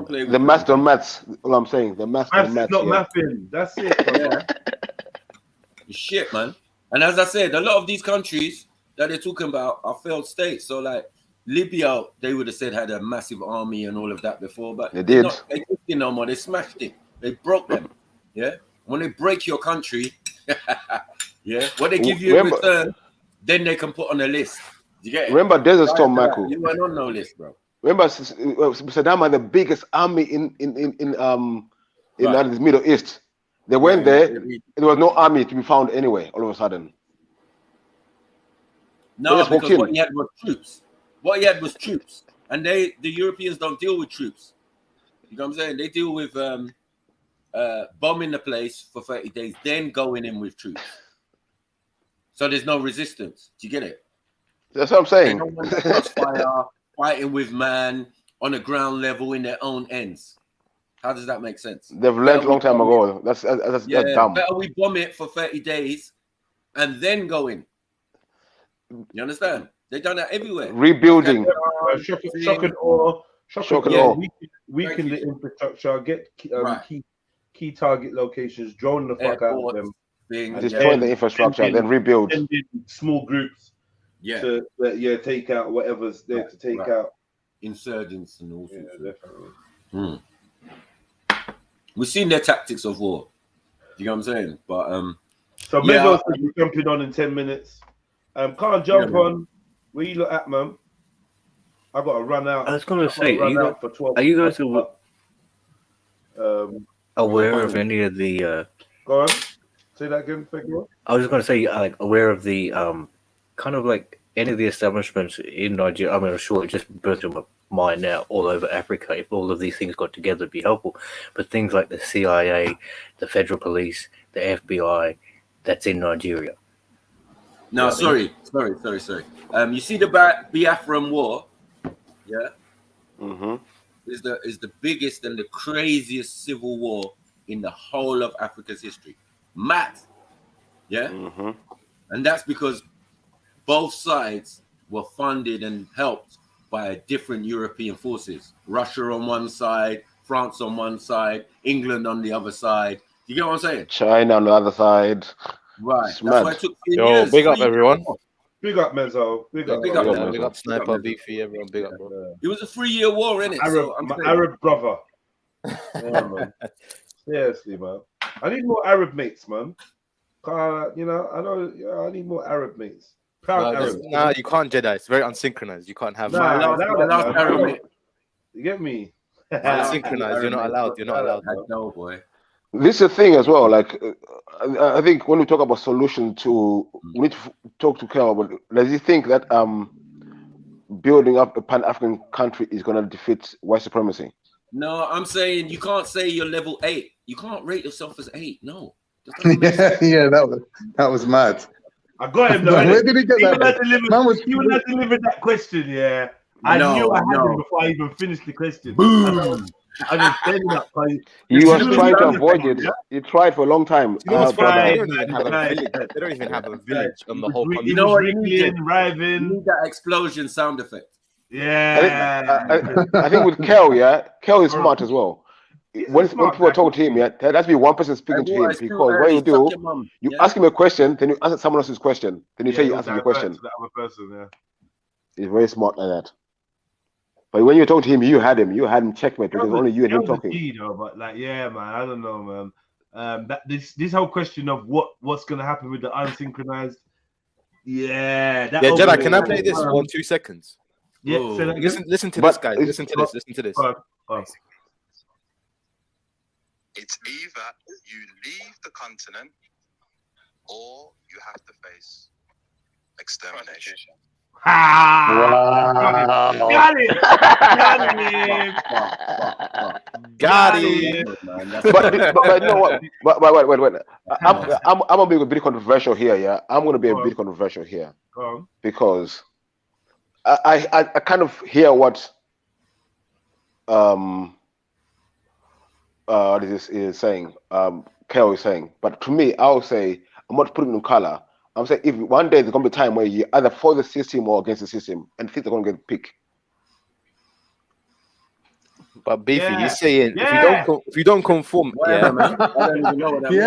The math on maths. All I'm saying, the math on maths. Not mathing. That's it. Yeah. Shit, man. And as I said, a lot of these countries that they're talking about are failed states. So, like Libya, they would have said had a massive army and all of that before, but they did. They didn't no more. They smashed it. They broke them. Yeah. When they break your country, yeah, what they give you in return, then they can put on a list. You get it? Remember Desert Storm, Michael. You weren't on no list, bro. Remember Saddam had the biggest army in the Middle East. They went there. There was no army to be found anyway. All of a sudden. No, because what he had was troops. What he had was troops, and the Europeans don't deal with troops. You know what I'm saying? They deal with bombing the place for 30 days, then going in with troops. So there's no resistance. Do you get it? That's what I'm saying. They don't want crossfire, fighting with man on the ground level in their own ends. How does that make sense? They've learned a long time ago. That's dumb. Better we bomb it for 30 days and then go in. You understand? They've done that everywhere. Rebuilding. Shock and awe. Weaken the infrastructure. Get key target locations. Drone the fuck out of them. Destroy the infrastructure. Then rebuild. Small groups. Yeah. To take out whatever's there to take out. Insurgents and all sorts. Yeah, definitely. We've seen their tactics of war. You know what I'm saying? But so maybe we're jumping on in 10 minutes. Can't jump on. Where you look at, man? I got to run out. I was going to say, are you guys aware of any of the? Go on. Say that again, Figure. I was going to say, like, aware of the kind of like any of the establishments in Nigeria. I mean, I'm sure it just burst in my mind now all over Africa. If all of these things got together, it'd be helpful. But things like the CIA, the Federal Police, the FBI, that's in Nigeria. No, sorry. You see the Biafran War, yeah? Mm-hmm. Is the biggest and the craziest civil war in the whole of Africa's history. Mad, yeah? Mm-hmm. And that's because both sides were funded and helped by different European forces. Russia on one side, France on one side, England on the other side. You get what I'm saying? China on the other side. Right. It's That's why it took 10 years. Big up everyone. Big up Mezzo. Big up Sniper, Beefy, everyone. Big up, bro. It was a 3-year war, innit? Arab brother. Yeah, man. Seriously, man. I need more Arab mates, man. I need more Arab mates. Proud Arab. Nah, you can't JEDI. It's very unsynchronized. You can't have. Arab mate. You get me? Unsynchronized. You're not allowed. You're not allowed. No, boy. This is the thing as well. Like, I think when we talk about solution we need to talk to Kel. But does he think that building up a Pan-African country is going to defeat white supremacy? No, I'm saying you can't say you're level 8. You can't rate yourself as 8. No. That was mad. I got him though. Where did he get that? He would have delivered that question. Yeah, I knew I had him before I even finised the question. Boom. He was trying to avoid it. He tried for a long time. They don't even have a village on the whole country. You know what? You need that explosion sound effect. Yeah. I think with Kel, Kel is smart as well. When people talk to him, there has to be one person speaking to him, because what you do, you ask him a question, then you answer someone else's question, then you say you answer your question. The other person, He's very smart like that. But when you talk to him, you had him checkmate, because only you and him talking. But like, yeah, man, I don't know, man. This whole question of what's gonna happen with the unsynchronized, JEDI, can I play this for 2 seconds? Yeah, listen to this, guys. Listen to this. It's either you leave the continent or you have to face extermination. Got it. But you know what? Wait. I'm gonna be a bit controversial here. Yeah, I'm gonna be a bit controversial here because I kind of hear what this is saying, Kel is saying, but to me, I'll say, I'm not putting it in color. I'm saying if one day there's gonna be a time where you either for the system or against the system, and things are gonna get picked. But Beefy, you're saying if you don't conform, man. I don't even know what that means.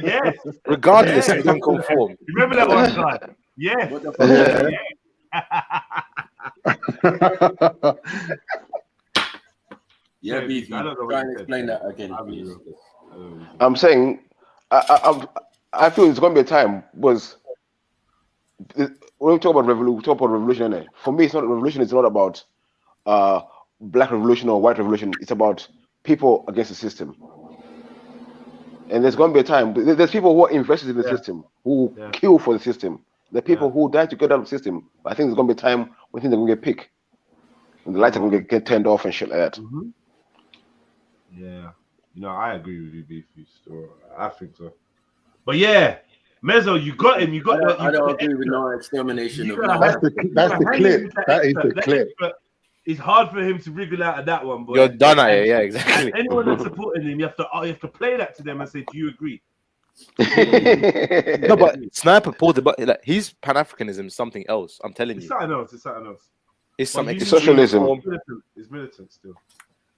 Yeah. Regardless, if you don't conform. Remember that one time? Yeah. What the fuck? Yeah, Beefy. I don't know Try what and you said. explain that again, I'll be please. real. I'm saying, I feel it's going to be a time was when we talk about revolution. Innit? For me, it's not revolution. It's not about black revolution or white revolution. It's about people against the system. And there's going to be a time. There's people who are invested in the system, who kill for the system. The people who die to get out of the system. I think there's going to be a time when things are going to get picked. And the lights are going to get turned off and shit like that. Mm-hmm. Yeah. I agree with you, Beefy. So I think so. But yeah, Mezzo, you got him. I don't agree with no extermination of no. That's the clip. That is the clip. It's hard for him to wriggle out of that one. But You're done at it, yeah, exactly. And anyone that's supporting him, you have to play that to them and say, "Do you agree?" No, but Sniper pulled the button. Like, he's Pan-Africanism, something else. I'm telling you. It's something else. It's something else. It's something. It's socialism. It's militant still.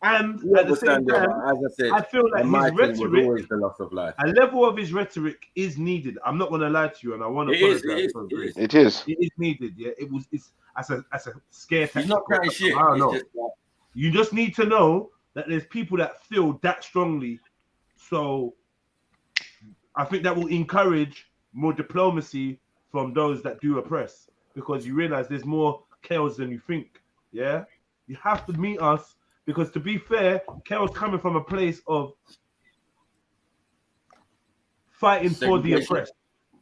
And You at the same understand, time, as I said, I feel like my his thing was rhetoric, always the loss of life. a level of his rhetoric is needed. I'm not going to lie to you, and I want to apologize. It is. It is needed. Yeah, it's as a scare tactic. He's not crying shit. I don't It's know. just like, You just need to know that there's people that feel that strongly. So I think that will encourage more diplomacy from those that do oppress, because you realize there's more chaos than you think. Yeah, you have to meet us, because to be fair, chaos coming from a place of fighting for the oppressed,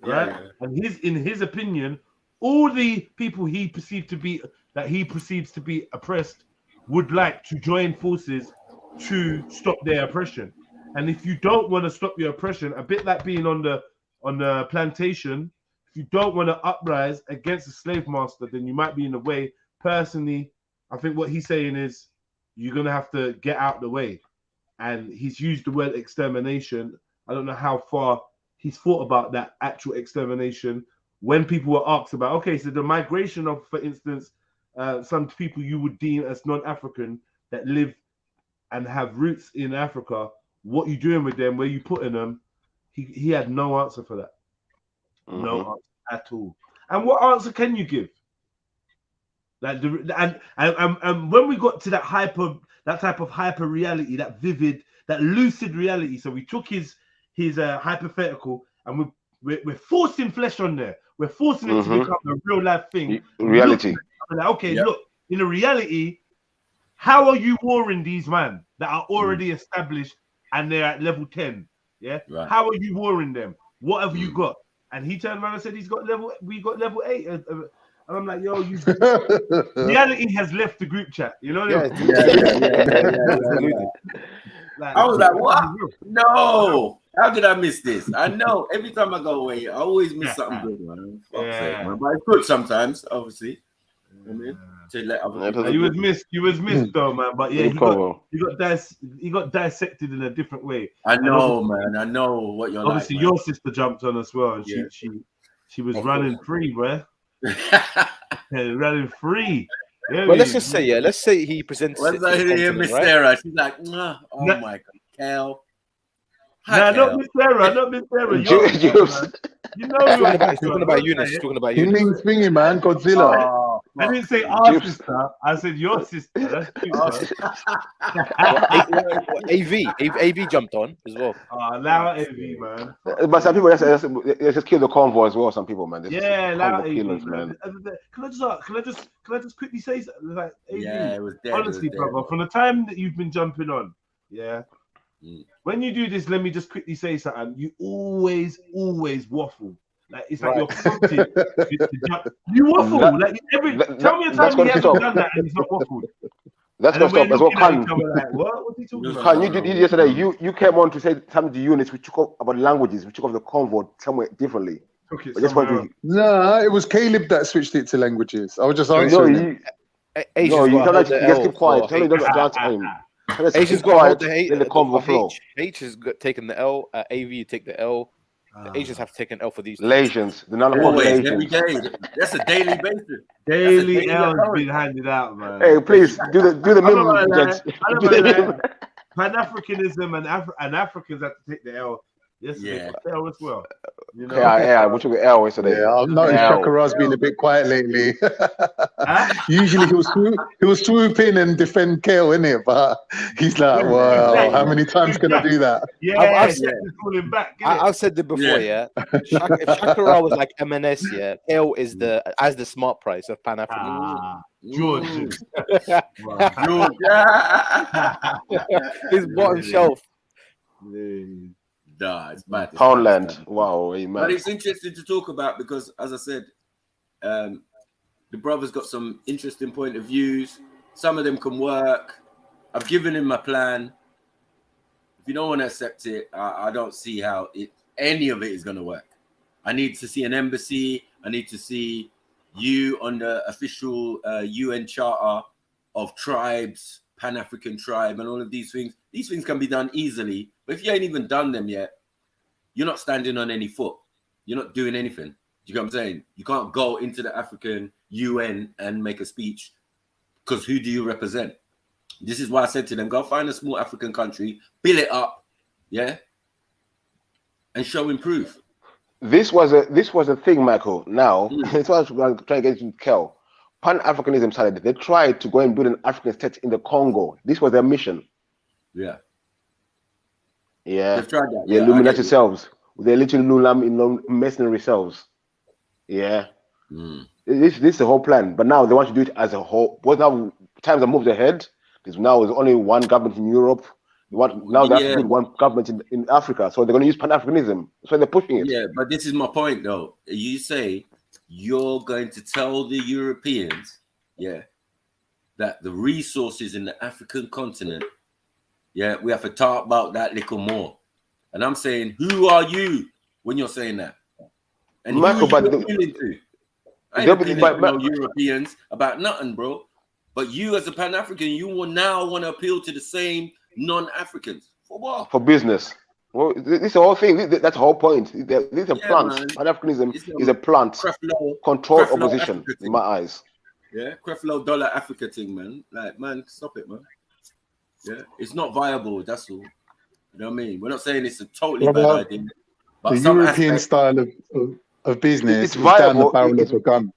right? Yeah. And in his opinion, all the people he perceived to be oppressed would like to join forces to stop their oppression. And if you don't want to stop your oppression, a bit like being on the plantation, if you don't want to uprise against the slave master, then you might be in the way. Personally, I think what he's saying is you're going to have to get out the way. And he's used the word extermination. I don't know how far he's thought about that actual extermination. When people were asked about, okay, so the migration of, for instance, some people you would deem as non-African that live and have roots in Africa, what you doing with them, where you putting them? He had no answer for that. No answer at all. And what answer can you give? Like and when we got to that type of hyper reality, that vivid, that lucid reality, so we took his hypothetical and we're forcing flesh on there. We're forcing it to become a real life thing. Reality. Like, okay, look, in a reality, how are you warring these men that are already established and they're at level 10? Yeah. Right. How are you warring them? What have you got? And he turned around and said we got level 8. And I'm like, yo, reality has left the group chat. You know what I mean? Like, I was like, what? No. How did I miss this? I know every time I go away, I always miss something good, man. But it's good sometimes, obviously. I mean, to let other people. You was missed though, man. But yeah, he got dissected in a different way. I know, man. I know what you're obviously like. Your sister jumped on as well, and she was running free, bro. Running free. Yeah, well, let's just say, let's say he presents. Once I hear Miss Sarah, she's like, oh my God, Cal. Nah, not Miss Sarah, not Miss Sarah. You know, he's talking about Eunice. He's talking about Eunice. Thingy, thingy, man, Godzilla. I didn't say our sister. I said your sister. That's cute. AV jumped on as well. Allow AV, man. But some people just kill the convoy as well. Some people, man. Allow AV, man. Can I just quickly say something? Like, AV, it was dead. Honestly, brother, from the time that you've been jumping on, when you do this, let me just quickly say something. You always waffle. Like it's like you're prompted to jump. You waffle. Tell me a time he hasn't done that and he's not waffled. That's not stop. That's what Khan. Like, what's he talking about? Khan, you did yesterday. You came on to say something to units. We took up about languages. We took off the convoy somewhere differently. No, it was Caleb that switched it to languages. I was just answering. No, you don't. Just keep quiet. Tell him don't answer him. Asians got the convo flow. H has taken the L. AV, you take the L. The Asians have to take an L for these. Asians. The non-Asians. Every day. That's a daily basis. Daily L has been handed out, man. Hey, please do the minimum. Pan-Africanism and Africans have to take the L yesterday for Kel as well. You know? Yeah, we took an L yesterday. Yeah, I've noticed L. Chakara's been a bit quiet lately. Usually he'll swoop in and defend Kale, innit? But he's like, wow, how many times can I do that? Yeah, I've pulling back. I've said it before, yeah. If Shakira was like MNS, yeah, Kale is the smart price of Pan African. George. His bottom shelf. Nah, it's mad. Poundland. Wow, man. But it's interesting to talk about because, as I said, the brother's got some interesting point of views. Some of them can work. I've given him my plan. If you don't want to accept it, I don't see how any of it is going to work. I need to see an embassy. I need to see you on the official UN Charter of Tribes, Pan-African Tribe, and all of these things. These things can be done easily. But if you ain't even done them yet, you're not standing on any foot. You're not doing anything. You know what I'm saying? You can't go into the African UN and make a speech because who do you represent? This is why I said to them, go find a small African country, build it up, yeah, and show improve. This was a thing, Michael. Now, that's why I'm trying to get you to Kel. Pan-Africanism started. They tried to go and build an African state in the Congo. This was their mission. Yeah. Yeah. They've tried that. The Illuminati selves. Their little mercenary selves. Yeah. This is the whole plan. But now they want to do it as a whole. But now times have moved ahead. Because now there's only one government in Europe. Now they have to build one government in Africa. So they're going to use Pan-Africanism. So they're pushing it. Yeah, but this is my point, though. You say you're going to tell the Europeans, yeah, that the resources in the African continent, yeah, we have to talk about that little more. And I'm saying, who are you when you're saying that? And Michael, who are you appealing to? I ain't appealing to no Europeans about nothing, bro. But you as a Pan-African, you will now want to appeal to the same non-Africans. For what? For business. Well, this is the whole thing. That's the whole point. These are plants. Pan-Africanism is a plant. Controlled opposition, in my eyes. Yeah, Creflo Dollar Africa thing, man. Like, man, stop it, man. Yeah, it's not viable, that's all. You know what I mean? We're not saying it's a totally bad idea. But the European style of business it's is viable. down the barrel of a gun.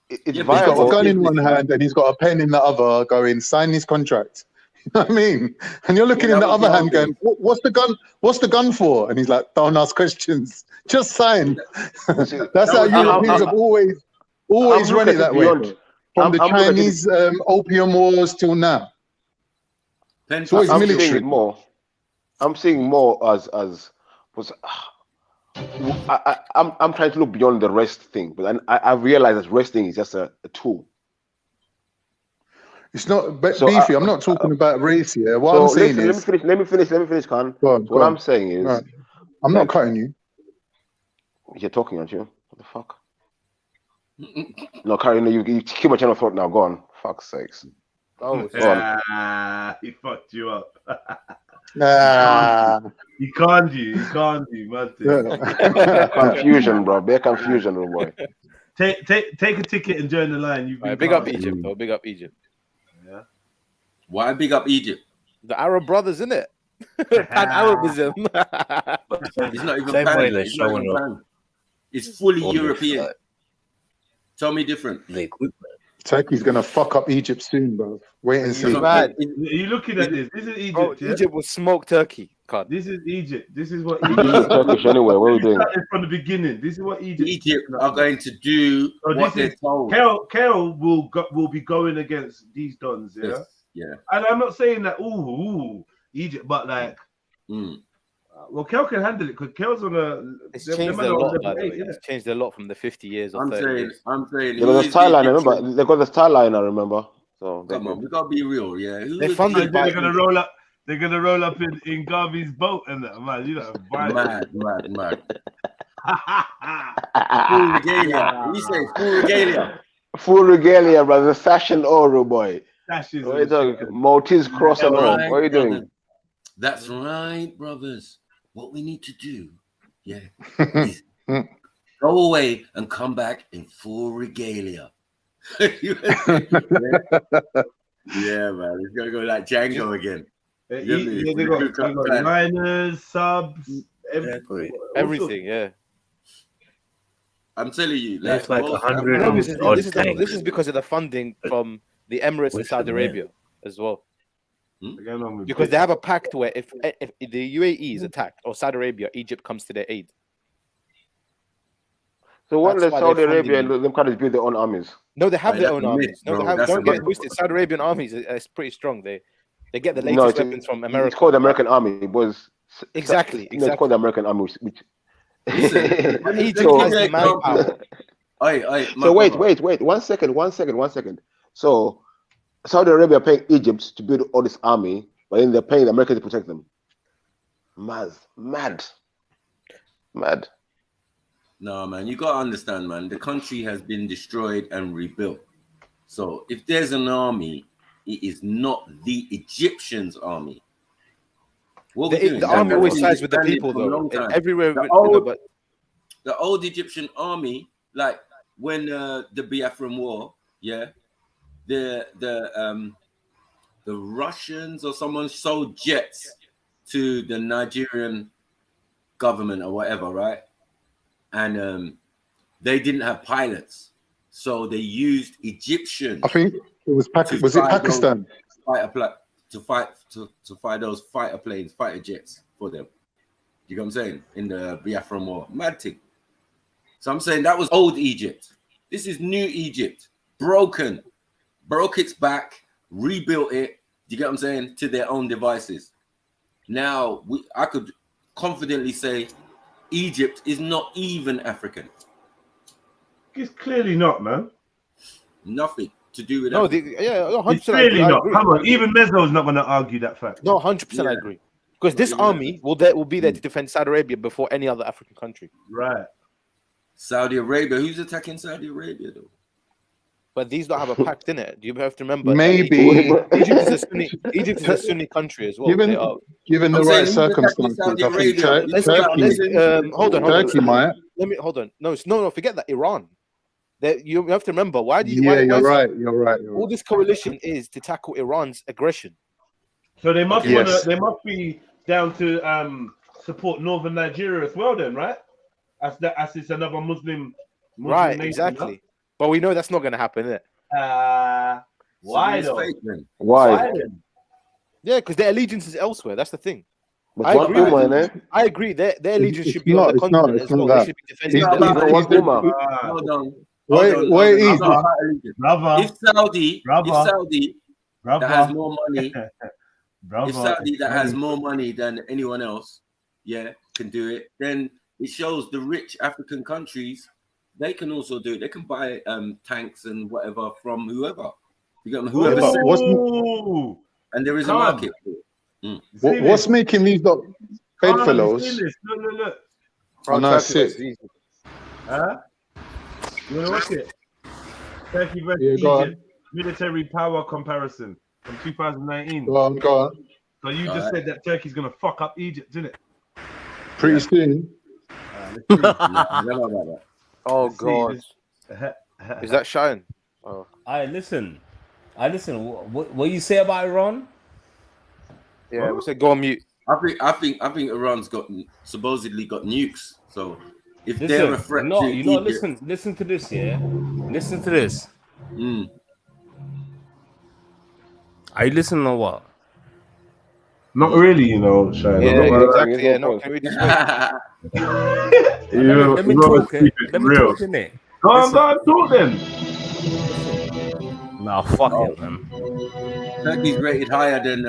It's He's got viable. a gun in one hand and he's got a pen in the other going, sign this contract. You know what I mean? And you're looking in the other hand going, what's the gun? What's the gun for? And he's like, don't ask questions. Just sign. That's how Europeans have always run it that way. From the Chinese opium wars till now. It's always military. I'm seeing more as I'm trying to look beyond the rest thing, but I realize that resting is just a tool. It's not beefy. I'm not talking about race here. What I'm saying is, let me finish, Khan. What I'm saying is, right. I'm not cutting you. You're talking, aren't you? What the fuck? No, Karen, you keep my channel thought now. Go on. Fuck's sakes. Oh, he fucked you up. You can't do, man. Confusion, bro. Bare confusion, little boy. Take a ticket and join the line. Big up Egypt, though. Big up Egypt. Yeah. Why big up Egypt? The Arab brothers, innit? Pan-Arabism. It's not even Pan. It's fully European. Tell me different. Turkey's gonna fuck up Egypt soon, bro. Wait and see. Are you looking at this? This is Egypt. Bro, Egypt will smoke Turkey. God. This is Egypt. This is what Egypt is Turkish anyway. What are we doing? From the beginning. This is what Egypt are going to do. What they're told. Kel will be going against these dons. Yeah. Yeah. And I'm not saying that Egypt, but like. Well, Kel can handle it because Kel's on a. It's changed a lot. It's changed a lot from the 50 years or 30 years. I'm saying. They got the style line. Remember, they got the style line. I remember. So come on, we gotta be real. Yeah. They're funded by. They're gonna roll up. They're gonna roll up in Garvey's boat and that, man. You know, mad. Full regalia. We say full regalia. Full regalia, brother. Fashion Oro boy. What are you talking? Maltese cross and all. What are you doing? That's right, brothers. What we need to do, is go away and come back in full regalia. Yeah, man. It's gonna go like Django again. They got liners, subs, Exactly. Everything, yeah. I'm telling you, like, It's like most 100 No, African- odd this tanks. is because of the funding from the Emirates and Listen, Saudi man. Arabia as well. Going on with Because bits. they have a pact where if the UAE is attacked or Saudi Arabia, Egypt comes to their aid. So why That's let why Saudi they're Arabia funding and them countries build their own armies? No, they have Like, their that's own a myth, armies. No, they bro. have. That's a Don't get myth. it twisted. Saudi Arabian armies is pretty strong. They get the No, latest it's, weapons from it's America. called the American Army. It was Exactly, No, it's called the American Army. Which Listen, let me Egypt give has you the an example. manpower. My so wait, brother. wait. 1 second. 1 second. 1 second. So Saudi Arabia paying Egypt to build all this army, but then they're paying the Americans to protect them. Mad. No, man, you gotta understand, man. The country has been destroyed and rebuilt. So if there's an army, it is not the Egyptians' army. What we're doing, The that army always been sides with the disbanded people, for a though. long time. Everywhere, The old Egyptian army, like when the Biafran War, yeah, the Russians or someone sold jets to the Nigerian government or whatever, right? And they didn't have pilots, so they used Egyptians. I think it was was it Pakistan? To fight those fighter planes, fighter jets for them. You know what I'm saying? In the Biafran War, mad thing. So I'm saying that was old Egypt. This is new Egypt, broke its back, rebuilt it. You get what I'm saying? To their own devices. Now I could confidently say Egypt is not even African. It's clearly not, man. Nothing to do with no, that. yeah, 100%. It's clearly I not. agree. Come on, even Mezzo's not going to argue that fact. No, 100%. I agree. Because this army will be there to defend Saudi Arabia before any other African country. Right. Saudi Arabia. Who's attacking Saudi Arabia though? But these don't have a pact in it. You have to remember. Maybe Egypt is a Sunni country as well. Given the right circumstances, I think Turkey. Hold on. Turkey might. Hold on. No. Forget that. Iran. You have to remember. Why do you? Yeah, you're right. All this coalition is to tackle Iran's aggression. So they must they must be down to support northern Nigeria as well, then, right? As it's another Muslim right, nation, exactly. No? But we know that's not going to happen, is it? Why though? Why? Yeah, because their allegiance is elsewhere. That's the thing. But I agree. Their allegiance should be on the continent as well. They should be defending Hold on. Wait, brother. If Saudi that has more money, if Saudi that has more money than anyone else, can do it, then it shows the rich African countries they can also do it. They can buy tanks and whatever from whoever. You got whoever. And there is a market for it. What's making these bedfellows? Look. Oh, no, it's sick. Huh? You want to watch it? Turkey versus Egypt military power comparison from 2019. Go on. So you just said that Turkey's gonna fuck up Egypt, didn't it? Pretty soon. Oh God! Is that Shine? Oh. I listen. What you say about Iran? Yeah, we said go on mute. I think Iran's supposedly got nukes. So if they're a threat to Egypt, listen to this, yeah. Listen to this. Are you listening or what? Not really, you know, Shine. Yeah, exactly. Yeah, no, can we just let me talk, innit? Go on, talk then. Nah, fuck it, man. Turkey's rated higher than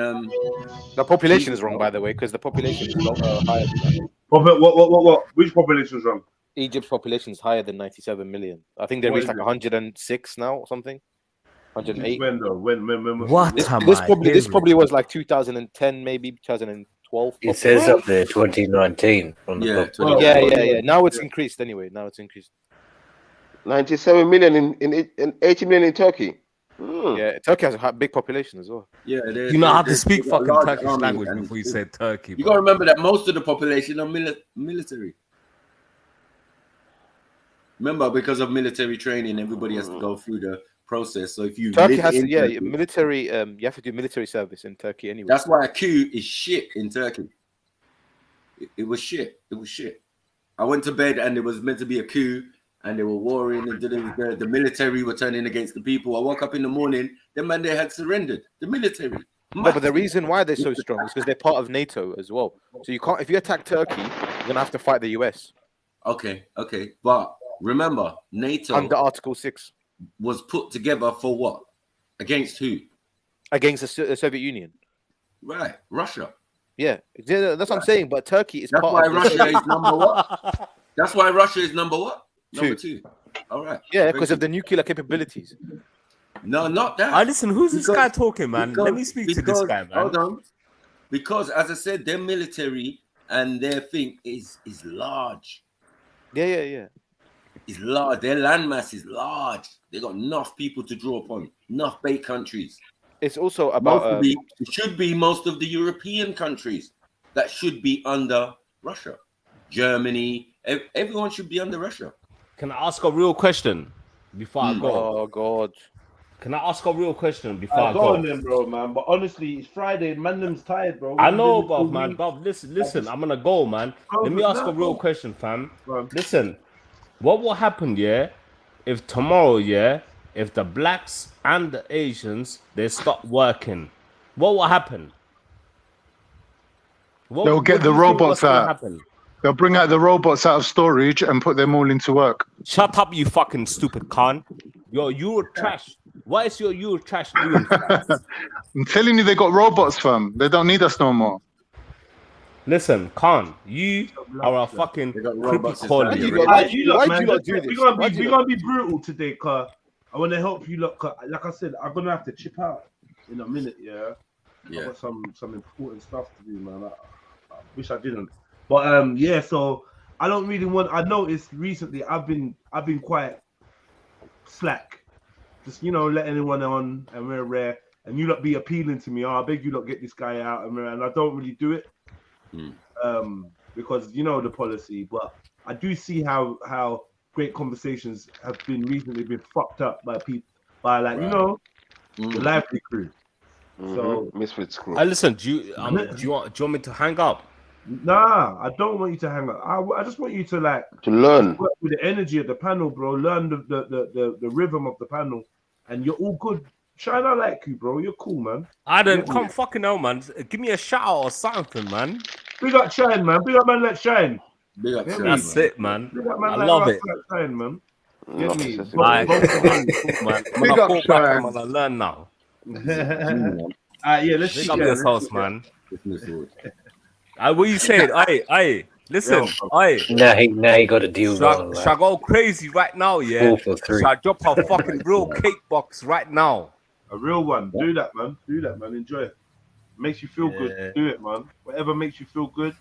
the population is wrong, by the way, because the population is higher than that. What? Which population is wrong? Egypt's population is higher than 97 million. I think they reached like 106 now or something. 108. When though? When? What? This probably was like 2010, maybe 2012. It says up there 2019 from the yeah. Now it's increased anyway. 97 million in 80 million in Turkey. Yeah, Turkey has a big population as well. Yeah, you know how to speak fucking Turkish language before you said Turkey. You got to remember that most of the population are military. Remember, because of military training, everybody has to go through the process. So if you Turkey has military, you have to do military service in Turkey anyway. That's why a Q is shit in Turkey. It was shit. It was shit. I went to bed and it was meant to be a coup, and they were warring, and the military were turning against the people. I woke up in the morning, the man they had surrendered. The military. No, but the reason why they're so strong is because they're part of NATO as well. So you can't, if you attack Turkey, you're gonna have to fight the US. Okay, but remember, NATO under Article 6 was put together for what? Against who? Against the Soviet Union. Right, Russia. Yeah, that's what I'm saying. But Turkey is That's part why of Russia is number what? That's why Russia is number what? Number two. All right. Yeah, because of the nuclear capabilities. No, not that. Listen, who's this guy talking, man? Let me speak to this guy, man. Hold on. Because as I said, their military and their thing is large. Yeah. It's large. Their landmass is large. They got enough people to draw upon. Enough big countries. It's also about it should be most of the European countries that should be under Russia. Germany, everyone should be under Russia. Can I ask a real question before I go? Oh God. Can I ask a real question before I Go go? on then, bro, man. But honestly, it's Friday. Man, them's tired, bro. I know, bruv, man. Bruv, listen, I'm gonna go, man. Let me ask a real question, fam. Listen, what will happen, if tomorrow, if the blacks and the Asians, they stop working? What will happen? They'll get the robots out. They'll bring out the robots out of storage and put them all into work. Shut up, you fucking stupid con. Your Euro trash. What is your Euro trash doing? I'm telling you, they got robots, fam. They don't need us no more. Listen, Khan, you are a fucking creepy collie. Why do you not do this? We're gonna be brutal today, cause I want to help you. Look, like I said, I'm gonna have to chip out in a minute. Yeah. I've got some important stuff to do, man. I wish I didn't, but yeah. So I don't really want. I noticed recently I've been quite slack, just letting anyone on, and we're rare, and you lot be appealing to me. Oh, I beg you lot get this guy out, and I don't really do it. Because the policy, but I do see how great conversations have been recently been fucked up by people, by the lively crew. So Misfits crew. Listen, do you want me to hang up? Nah, I don't want you to hang up. I just want you to learn work with the energy of the panel, bro. Learn the rhythm of the panel, and you're all good. Shine, I like you, bro. You're cool, man. I don't come fucking hell, man. Give me a shout out or something, man. Big up Shine, man. Big up man like Shine. Big up Shine. That's it, man. Big up man I like love it. Shine, man. Get me. Big up Shine. I learn now. Yeah, let's big up this house, man. What you saying? Aye. Listen, Now he got a deal going. Shall I go crazy right now? Yeah. 4 for 3. Shall I drop a fucking real cake box right now? A real one. Do that, man. Enjoy it. Makes you feel good. Do it, man. Whatever makes you feel good.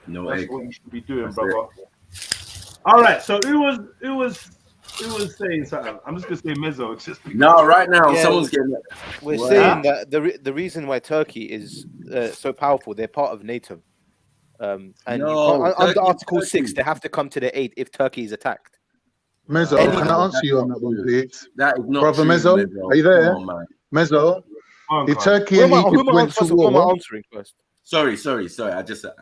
That's what you should be doing, brother. All right. So who was saying something? I'm just gonna say Mezzo. No, right now someone's getting it. We're saying that the reason why Turkey is so powerful, they're part of NATO. And under Article 6, they have to come to the aid if Turkey is attacked. Mezzo, can I answer you on that one, please? That is not Brother true, Mezzo, are you there? On, Mezzo, if Turkey and Egypt went to war... Who am I answering first? Sorry. I just... sorry,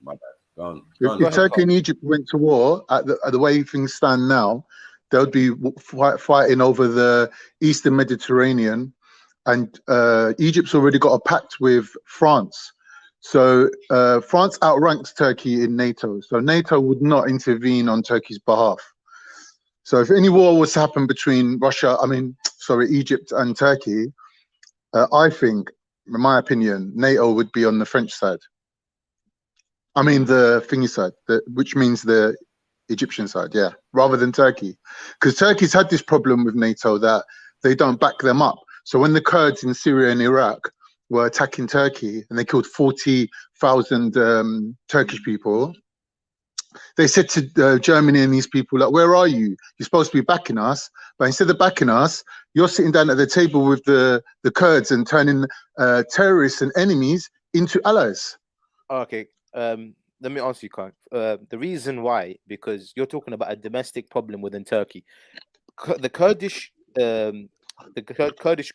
my bad. Go on. If Turkey and Egypt went to war, at the way things stand now, they would be fighting over the Eastern Mediterranean, and Egypt's already got a pact with France. So France outranks Turkey in NATO. So NATO would not intervene on Turkey's behalf. So if any war was to happen between Egypt and Turkey, I think, in my opinion, NATO would be on the French side. I mean the thingy side, which means the Egyptian side, rather than Turkey. Because Turkey's had this problem with NATO that they don't back them up. So when the Kurds in Syria and Iraq were attacking Turkey and they killed 40,000 Turkish people, they said to Germany and these people, like, where are you? You're supposed to be backing us. But instead of backing us, you're sitting down at the table with the Kurds and turning terrorists and enemies into allies. Okay. Let me answer you, Khan. The reason why, because you're talking about a domestic problem within Turkey. The Kurdish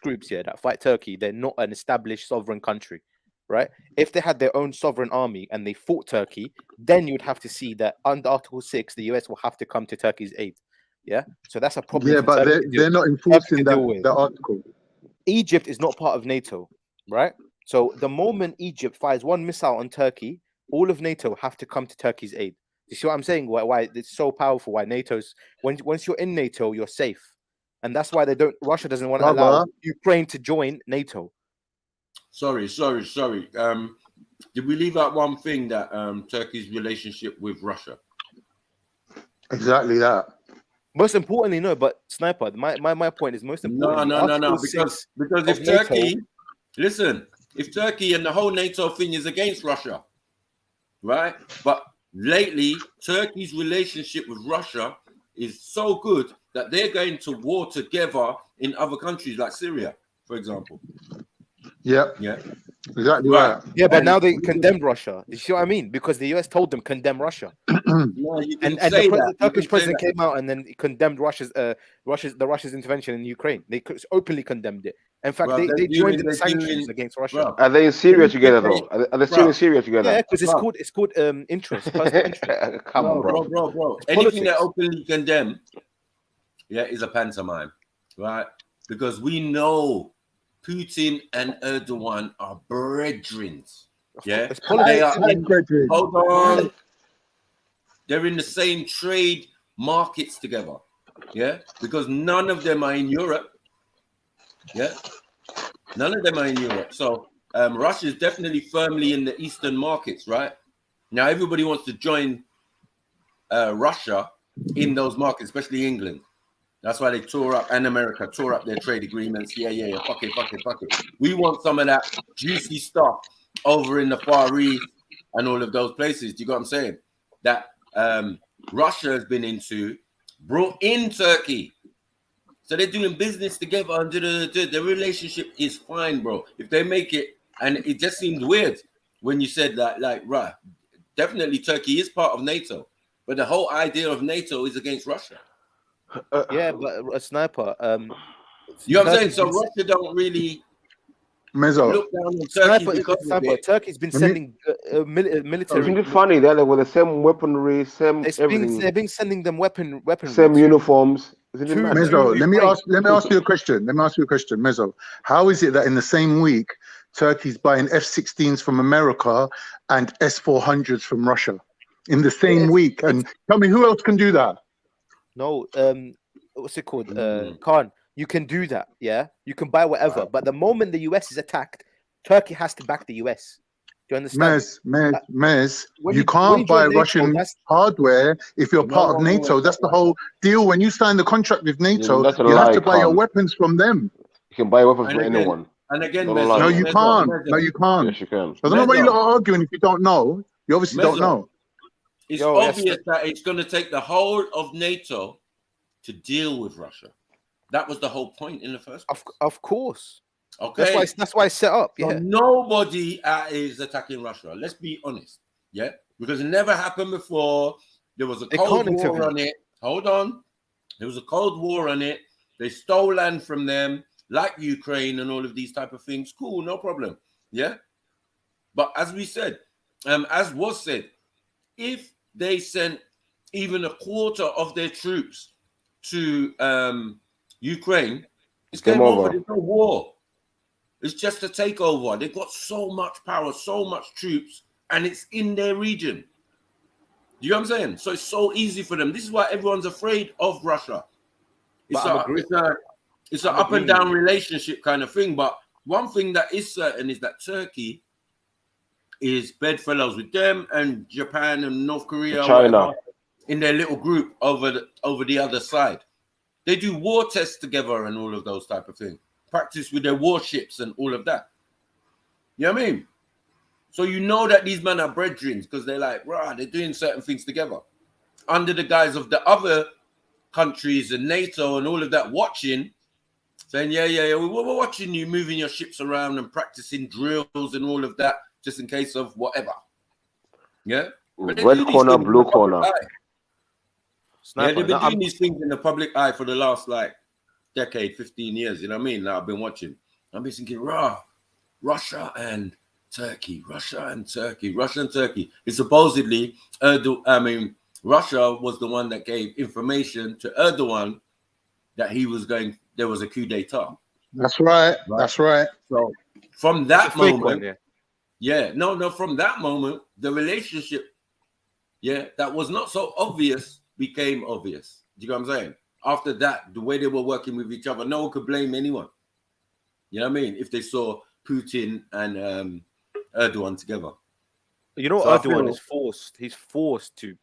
groups that fight Turkey, they're not an established sovereign country. right? If they had their own sovereign army and they fought Turkey, then you'd have to see that under Article 6, the US will have to come to Turkey's aid. Yeah, so that's a problem. Yeah, but they're not enforcing that article. Egypt is not part of NATO, right? So the moment Egypt fires one missile on Turkey, all of NATO have to come to Turkey's aid. You see what I'm saying? Why it's so powerful? Why NATO's once you're in NATO, you're safe, and that's why Russia doesn't want to allow Ukraine to join NATO. Sorry. Did we leave out one thing that Turkey's relationship with Russia? Exactly that. Most importantly, no, but Sniper, my point is most important. No. Because if Turkey, listen, if Turkey and the whole NATO thing is against Russia, right? But lately, Turkey's relationship with Russia is so good that they're going to war together in other countries like Syria, for example. Yeah. Exactly right. Yeah, but now they condemned Russia. You see what I mean? Because the US told them condemn Russia. No, you didn't and say the Turkish that. president came out and then condemned Russia's intervention in Ukraine. They openly condemned it. In fact, they joined in the sanctions against Russia. Are they in Syria together though? Are they still in Syria together? Yeah, because it's called interest. Come on, bro. Anything that openly condemn, is a pantomime, right? Because we know Putin and Erdogan are brethren. Yeah, they are hold on. They're in the same trade markets together. Yeah, because none of them are in Europe. Yeah, none of them are in Europe. So Russia is definitely firmly in the Eastern markets, right? Now everybody wants to join Russia in those markets, especially England. That's why they tore up, and America tore up their trade agreements. Yeah. Fuck it. We want some of that juicy stuff over in the Far East and all of those places. Do you get what I'm saying? That Russia has been brought in Turkey. So they're doing business together, and the relationship is fine, bro. If they make it, and it just seems weird when you said that, right, definitely Turkey is part of NATO, but the whole idea of NATO is against Russia. Yeah, but a Sniper. You know what I'm saying? So Russia don't really look down on Turkey because of it. Turkey's been sending military. Isn't it funny that with the same weaponry, everything? They've been sending them weapons, same uniforms. Mezzo, let me ask you a question. Mezzo, how is it that in the same week Turkey's buying F-16s from America and S-400s from Russia in the same week? And tell me, who else can do that? No, what's it called? Khan, you can do that, yeah? You can buy whatever, but the moment the US is attacked, Turkey has to back the US. Do you understand? Mez, you can't buy Russian hardware if you're part of NATO. That's the whole deal. When you sign the contract with NATO, you have to buy your weapons from them. You can buy weapons from anyone. And again, no, you can't. No, you can't. Yes, you can. I don't know why you're arguing if you don't know. You obviously don't know. It's obvious that it's going to take the whole of NATO to deal with Russia. That was the whole point in the first place. Of course. Okay. That's why it's set up. Yeah. So nobody is attacking Russia. Let's be honest. Yeah. Because it never happened before. There was a Cold War on it. Hold on. There was a Cold War on it. They stole land from them, like Ukraine and all of these type of things. Cool, no problem. Yeah. But as we said, as was said, if they sent even a quarter of their troops to Ukraine, it's game over. There's no war. It's just a takeover. They've got so much power, so much troops, and it's in their region. Do you know what I'm saying? So it's so easy for them. This is why everyone's afraid of Russia. It's an up and down relationship kind of thing. But one thing that is certain is that Turkey is bedfellows with them, and Japan and North Korea, China, in their little group over the other side. They do war tests together and all of those type of things. Practice with their warships and all of that. You know what I mean? So you know that these men are brethren because they're like, they're doing certain things together under the guise of the other countries and NATO and all of that watching, saying, we're watching you moving your ships around and practicing drills and all of that just in case of whatever. Yeah? Red corner, blue corner. Yeah, they've been doing these things in the public eye for the last decade, 15 years. You know what I mean? Now I've been watching. I've been thinking, Russia and Turkey, Russia and Turkey. It's supposedly Russia was the one that gave information to Erdogan that there was a coup d'etat. That's right. That's right. So from that It's a fake moment, one, from that moment, the relationship, that was not so obvious became obvious. Do you know what I'm saying? After that, the way they were working with each other, no one could blame anyone. You know what I mean? If they saw Putin and Erdogan together. You know, So Erdogan is forced. He's forced to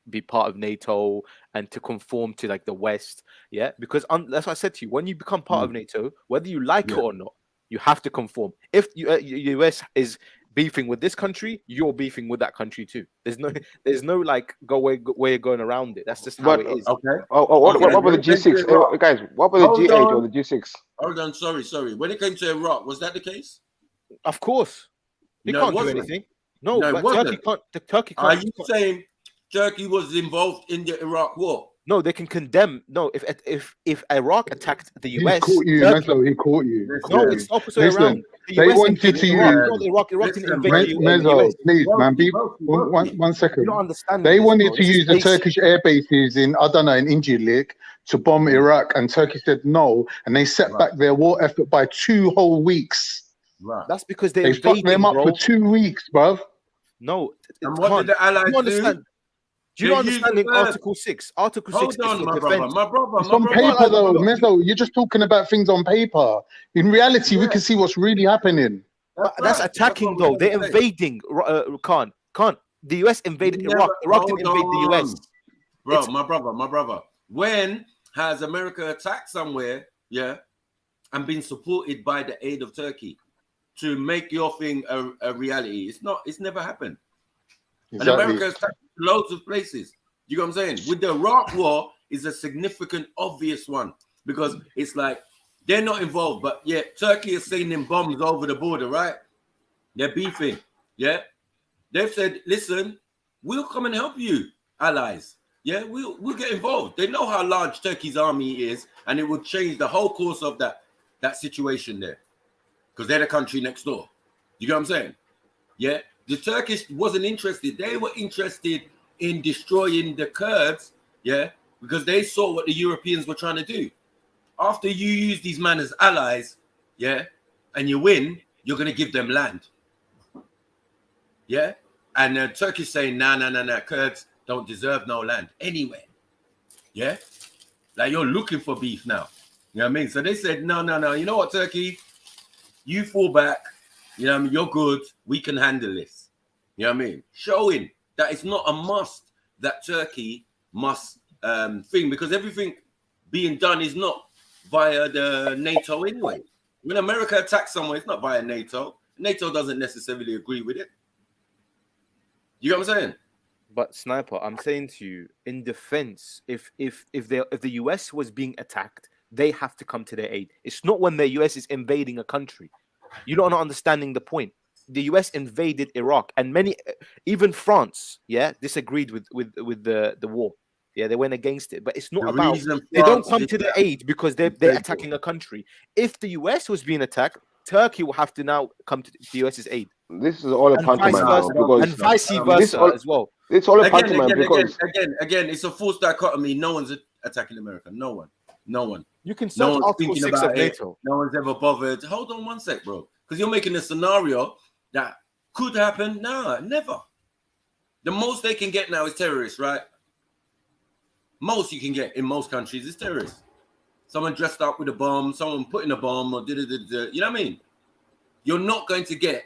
be part of NATO and to conform to like the West. Yeah, because that's what I said to you. When you become part of NATO, whether you like it or not, you have to conform. If US is beefing with this country, you're beefing with that country too. There's no like way you're going around it. That's just how it is. Okay. What about the G6, guys? What about the G8 or the G6? Hold on, sorry. When it came to Iraq, was that the case? Of course, he can't do anything. No, but Turkey can't. Turkey can't. Are you saying Turkey was involved in the Iraq war? No, they can condemn. No, if Iraq attacked the US, he caught you, Mezzo. He caught you. No, it's the opposite around. They wanted to use Iraq didn't invade the Mezzo. US. Please, man, one second. You don't understand. They wanted to use the Turkish air bases in Adana and Incirlik to bomb Iraq, and Turkey said no, and they set back their war effort by 2 whole weeks. Right. That's because they fucked them up for 2 weeks, bruv. No, and what did the Allies do? Do you not understand Article 6? Article 6 is for defense. My brother. It's on paper, though, Mezzo. You're just talking about things on paper. In reality, we can see what's really happening. That's attacking, though. They're invading. Khan. The US invaded Iraq. Iraq didn't invade the US. Bro, my brother. When has America attacked somewhere, and been supported by the aid of Turkey to make your thing a reality? It's never happened. Exactly. And America has attacked loads of places. You know what I'm saying? With the Iraq war is a significant, obvious one, because it's like they're not involved, but Turkey is sending bombs over the border, right? They're beefing. Yeah. They've said, listen, we'll come and help you, allies. Yeah, we'll get involved. They know how large Turkey's army is, and it would change the whole course of that situation there. Because they're the country next door. You know what I'm saying? Yeah. The Turkish wasn't interested. They were interested in destroying the Kurds, because they saw what the Europeans were trying to do. After you use these men as allies, and you win, you're going to give them land. Yeah? And Turkey's saying, nah, Kurds don't deserve no land anywhere. Yeah? Like you're looking for beef now. You know what I mean? So they said, no. You know what, Turkey? You fall back. You know what I mean? You're good. We can handle this. You know what I mean? Showing that it's not a must that Turkey must thing, because everything being done is not via the NATO anyway. When America attacks someone, it's not via NATO. NATO doesn't necessarily agree with it. You know what I'm saying? But Sniper, I'm saying to you, in defense, if the US was being attacked, they have to come to their aid. It's not when the US is invading a country. You're not understanding the point. The US invaded Iraq, and even France, disagreed with the war. Yeah, they went against it, but it's not about. They don't come to their aid because they're attacking a country. If the US was being attacked, Turkey will have to now come to the US's aid. This is all a pantomime, and vice versa as well. It's all a pantomime because again, it's a false dichotomy. No one's attacking America. No one. You can search Article 6 of NATO. No one's ever bothered. Hold on one sec, bro, because you're making a scenario that could happen. No, never. The most they can get now is terrorists, right? Most you can get in most countries is terrorists. Someone dressed up with a bomb, someone putting a bomb, or you know what I mean? You're not going to get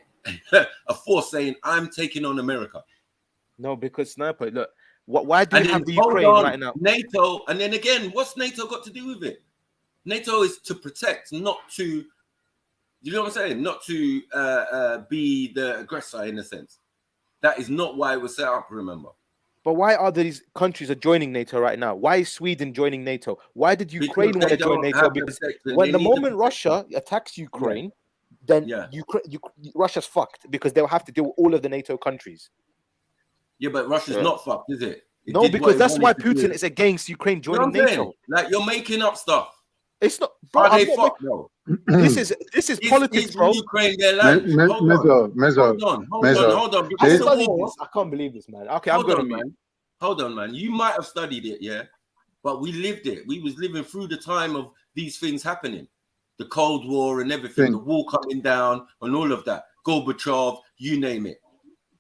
a force saying, I'm taking on America. No, because Sniper, look, why do you have the Ukraine right now? NATO, and then again, what's NATO got to do with it? NATO is to protect, not to, you know what I'm saying? Not to be the aggressor in a sense. That is not why it was set up, remember? But why are these countries joining NATO right now? Why is Sweden joining NATO? Why did Ukraine want to join NATO? Because when the moment Russia attacks Ukraine, then Russia's fucked because they'll have to deal with all of the NATO countries. Yeah, but Russia's not fucked, is it? No, because that's why Putin is against Ukraine joining NATO. Like, you're making up stuff. It's not, bro. Are I'm they not fucked, bro? This is politics, Is bro. Ukraine their land? Hold on. Because I the studied war, this. I can't believe this, man. Okay, I'm hold going to on, mute. man. Hold on, man. You might have studied it, yeah, but we lived it. We was living through the time of these things happening, the Cold War and everything, the wall coming down and all of that. Gorbachev, you name it.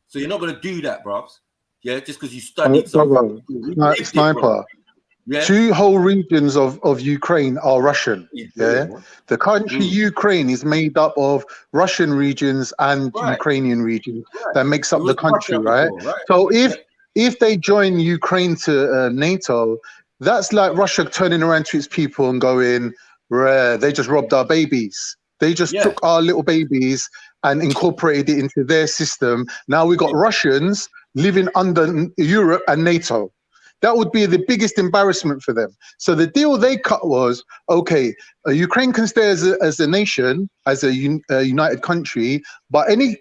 So you're not gonna do that, bros. Yeah, just because you studied something. Sniper. Yeah. 2 whole regions of Ukraine are Russian. Yeah, the country Ukraine is made up of Russian regions and Ukrainian regions. That makes up the country, right? So if they join Ukraine to NATO, that's like Russia turning around to its people and going, they just robbed our babies. They just took our little babies and incorporated it into their system. Now we got Russians living under Europe and NATO. That would be the biggest embarrassment for them. So the deal they cut was, okay, Ukraine can stay as a nation, as a united country, but any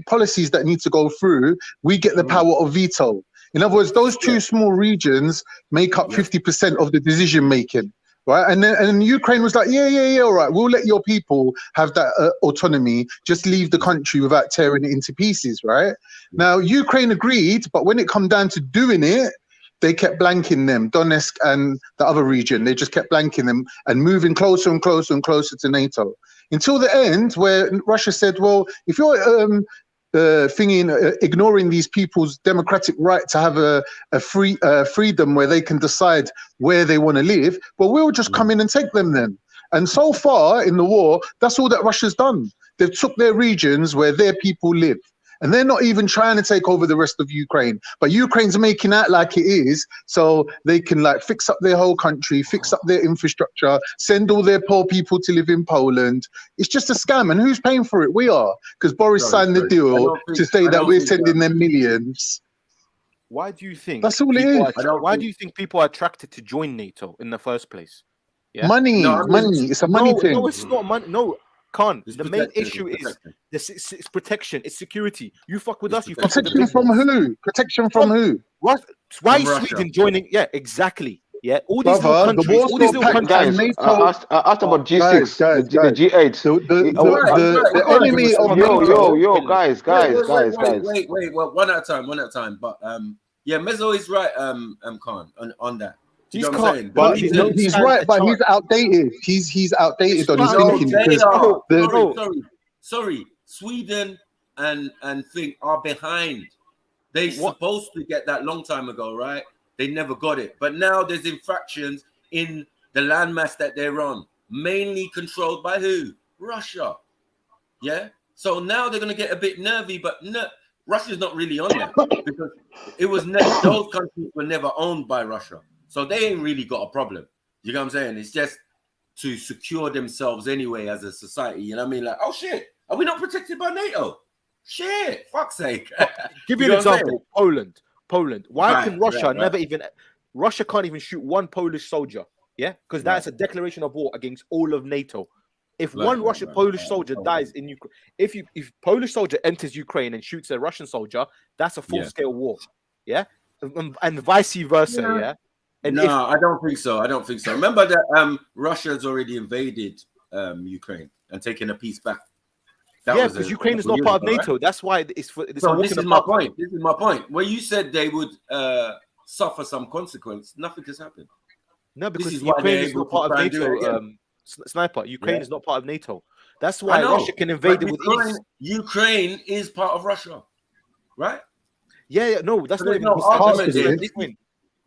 policies that need to go through, we get the power of veto. In other words, those 2 small regions make up 50% of the decision making. Right, and Ukraine was like, yeah, all right, we'll let your people have that autonomy. Just leave the country without tearing it into pieces, right? Now, Ukraine agreed, but when it come down to doing it, they kept blanking them, Donetsk and the other region. They just kept blanking them and moving closer and closer and closer to NATO. Until the end, where Russia said, well, if you're ignoring these people's democratic right to have a freedom where they can decide where they want to live, but we'll just come in and take them then. And so far in the war, that's all that Russia's done. They've took their regions where their people live. And they're not even trying to take over the rest of Ukraine. But Ukraine's making out like it is, so they can like fix up their whole country, fix up their infrastructure, send all their poor people to live in Poland. It's just a scam. And who's paying for it? We are. Because Boris signed the deal to say that we're sending them millions. Why do you think that's all it is? Why do you think people are attracted to join NATO in the first place? Yeah? Money. It's a money thing. No, it's not money. No. The main issue is it's protection, it's security. You fuck with us, you fuck with the protection from who? Protection from who? Why is Sweden joining? Yeah, exactly. Yeah, all these little countries, all these little countries. I asked about G6, the G8. The enemy of guys. Wait, one at a time. But yeah, Mezzo is right, Khan, on that. He's right, but he's outdated. He's outdated on his thinking. Sorry. Sweden and Think are behind. They supposed to get that long time ago, right? They never got it. But now there's infractions in the landmass that they're on, mainly controlled by who? Russia. Yeah. So now they're gonna get a bit nervy, but no, Russia's not really on that because it was those countries were never owned by Russia. So they ain't really got a problem. You know what I'm saying? It's just to secure themselves anyway as a society. You know what I mean? Like, oh shit, are we not protected by NATO? Shit, fuck's sake. Give you an example. Poland. Why can Russia never even... Russia can't even shoot one Polish soldier. Yeah? Because that's a declaration of war against all of NATO. If one Polish soldier dies in Ukraine... If Polish soldier enters Ukraine and shoots a Russian soldier, that's a full-scale war. Yeah? And vice versa, yeah? And I don't think so. Remember that Russia's already invaded Ukraine and taken a piece back. Because Ukraine is not part of NATO. Right? That's why it's for. So this is my point. This is my point. Where you said they would suffer some consequence, nothing has happened. No, because Ukraine is not part of NATO. Sniper. Ukraine is not part of NATO. That's why Russia can invade it with ease. Ukraine is part of Russia, right? Yeah. No, that's not even argument.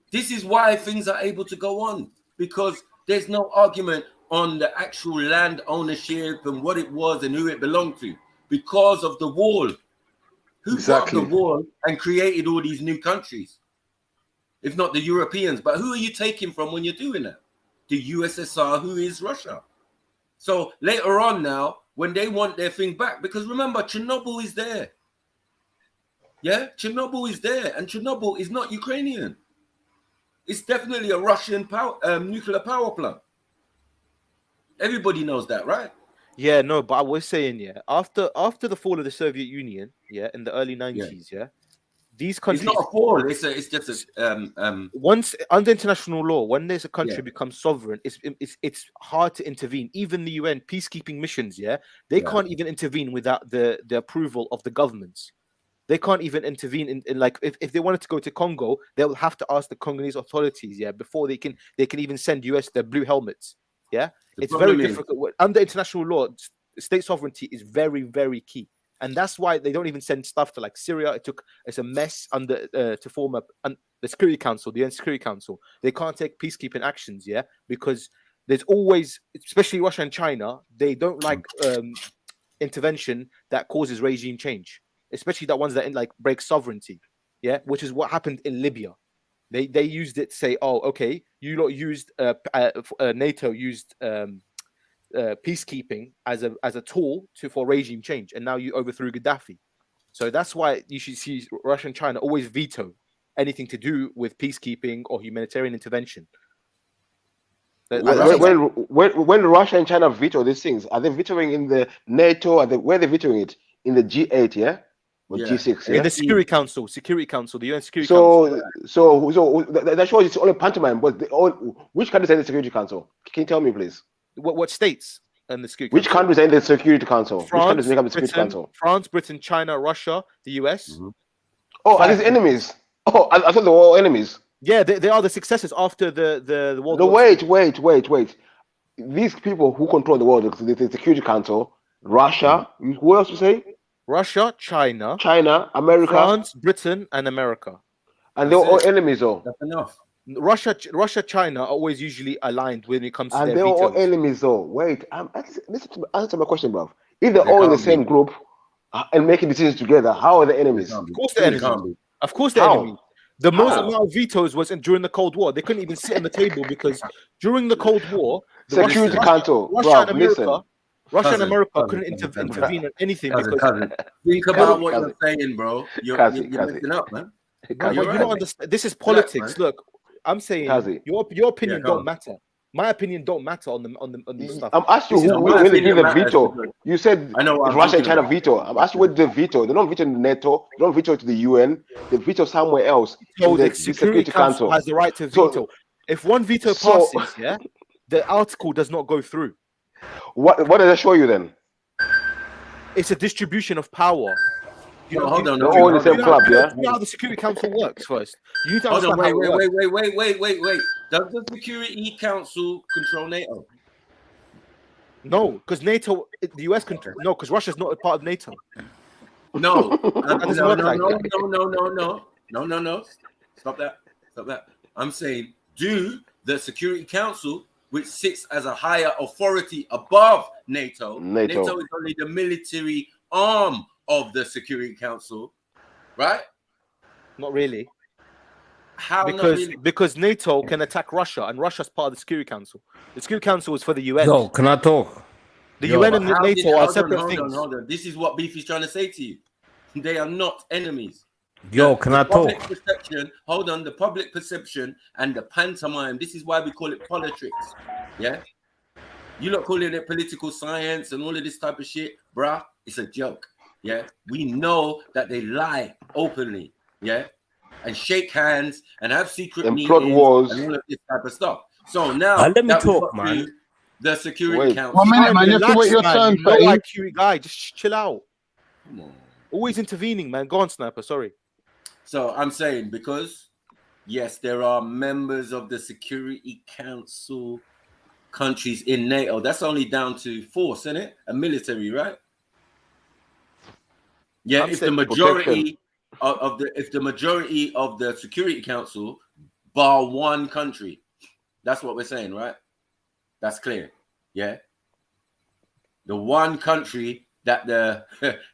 This is why things are able to go on, because there's no argument on the actual land ownership and what it was and who it belonged to, because of the wall. Who put up the wall and created all these new countries? If not the Europeans, but who are you taking from when you're doing that? The USSR, who is Russia. So later on now, when they want their thing back, because remember, Chernobyl is there. Yeah, Chernobyl is there, and Chernobyl is not Ukrainian. It's definitely a Russian nuclear power plant. Everybody knows that, right? Yeah, no, but I was saying, after the fall of the Soviet Union, in the early 90s, these countries. It's not a fall. It's just once under international law, when there's a country Yeah. becomes sovereign, it's hard to intervene. Even the UN peacekeeping missions, they can't even intervene without the approval of the governments. They can't even intervene in like if they wanted to go to Congo, they'll have to ask the Congolese authorities, before they can even send US their blue helmets. It's very problem is- difficult. Under international law, state sovereignty is very, very key. And that's why they don't even send stuff to like Syria. It's a mess under to form the Security Council, the UN Security Council. They can't take peacekeeping actions, because there's always, especially Russia and China, they don't like intervention that causes regime change, especially that ones that like break sovereignty, which is what happened in Libya. They used it to say, oh, okay, you lot used NATO used peacekeeping as a tool for regime change, and now you overthrew Gaddafi. So that's why you should see Russia and China always veto anything to do with peacekeeping or humanitarian intervention. When Russia and China veto these things, are they vetoing in the NATO? Where are they vetoing it? In the G8, or G6? In the Security Council, the UN Security Council. So that shows it's only pantomime. But which countries are in the Security Council? Can you tell me, please? What states in the Security Which Council? countries are in the Security Council? Which countries make up the Security Britain, Council? France, Britain, China, Russia, the US. Oh, are these enemies? Oh, I thought they were all enemies. Yeah, they are the successors after the World No, War II. wait. These people who control the world, the Security Council, Russia, who else you say? Russia, China, America, France, Britain, and America. And they're all enemies, though. That's enough. Russia, China are always usually aligned when it comes to And their they're all vetoes. enemies, though. Wait, answer my question, bro. If they're all in the same group and making decisions together, how are they enemies? Of course they're enemies. Of course they're enemies. The most amount of vetoes was during the Cold War. They couldn't even sit on the table because during the Cold War, the Security Council, Russia and bro, America, listen. Russia and Cousin, America cousin, couldn't cousin, intervene on anything Cousin. Think about what you're saying, bro. You're messing up, man. But you don't understand. This is politics. man. Look, I'm saying your opinion don't matter. My opinion don't matter on the stuff. I'm asking you who really did the veto. You said I know what it's I'm Russia and talking China about. veto. I'm asking what the veto. They don't veto in NATO. They don't veto to the UN. They veto somewhere else. So in the Security Council has the right to So- veto. If one veto so- passes, the article does not go through. What does that show you then? It's a distribution of power. Hold on. They're all in the same club, yeah? You know how the Security Council works first. You need to Hold on, understand how it works. wait. Does the Security Council control NATO? No, because NATO, the US control. No, because Russia's not a part of NATO. No. That doesn't work like that. No. Stop that. I'm saying, do the Security Council, which sits as a higher authority above NATO is only the military arm of the Security Council, right? Not really. How? Because NATO can attack Russia, and Russia's part of the Security Council. The Security Council is for the UN. Yo, can I talk? The UN and the NATO are separate hold things. on. This is what Beef is trying to say to you. They are not enemies. Yo, can I talk? The public perception and the pantomime. This is why we call it politics. Yeah? You lot calling it political science and all of this type of shit, bruh, it's a joke. Yeah? We know that they lie openly. Yeah? And shake hands and have secret And meetings plot wars. and all of this type of stuff. So now Let me that we've talk, got man. to the Security Council. 1 minute, man. You have to wait your turn, No Fatty. IQ guy, just chill out. Come on. Always intervening, man. Go on, Sniper. Sorry. So I'm saying because, yes, there are members of the Security Council countries in NATO. That's only down to force, isn't it? A military, right? Yeah, I'm if the saying majority if the majority of the Security Council bar one country, that's what we're saying, right? That's clear. Yeah. The one country that the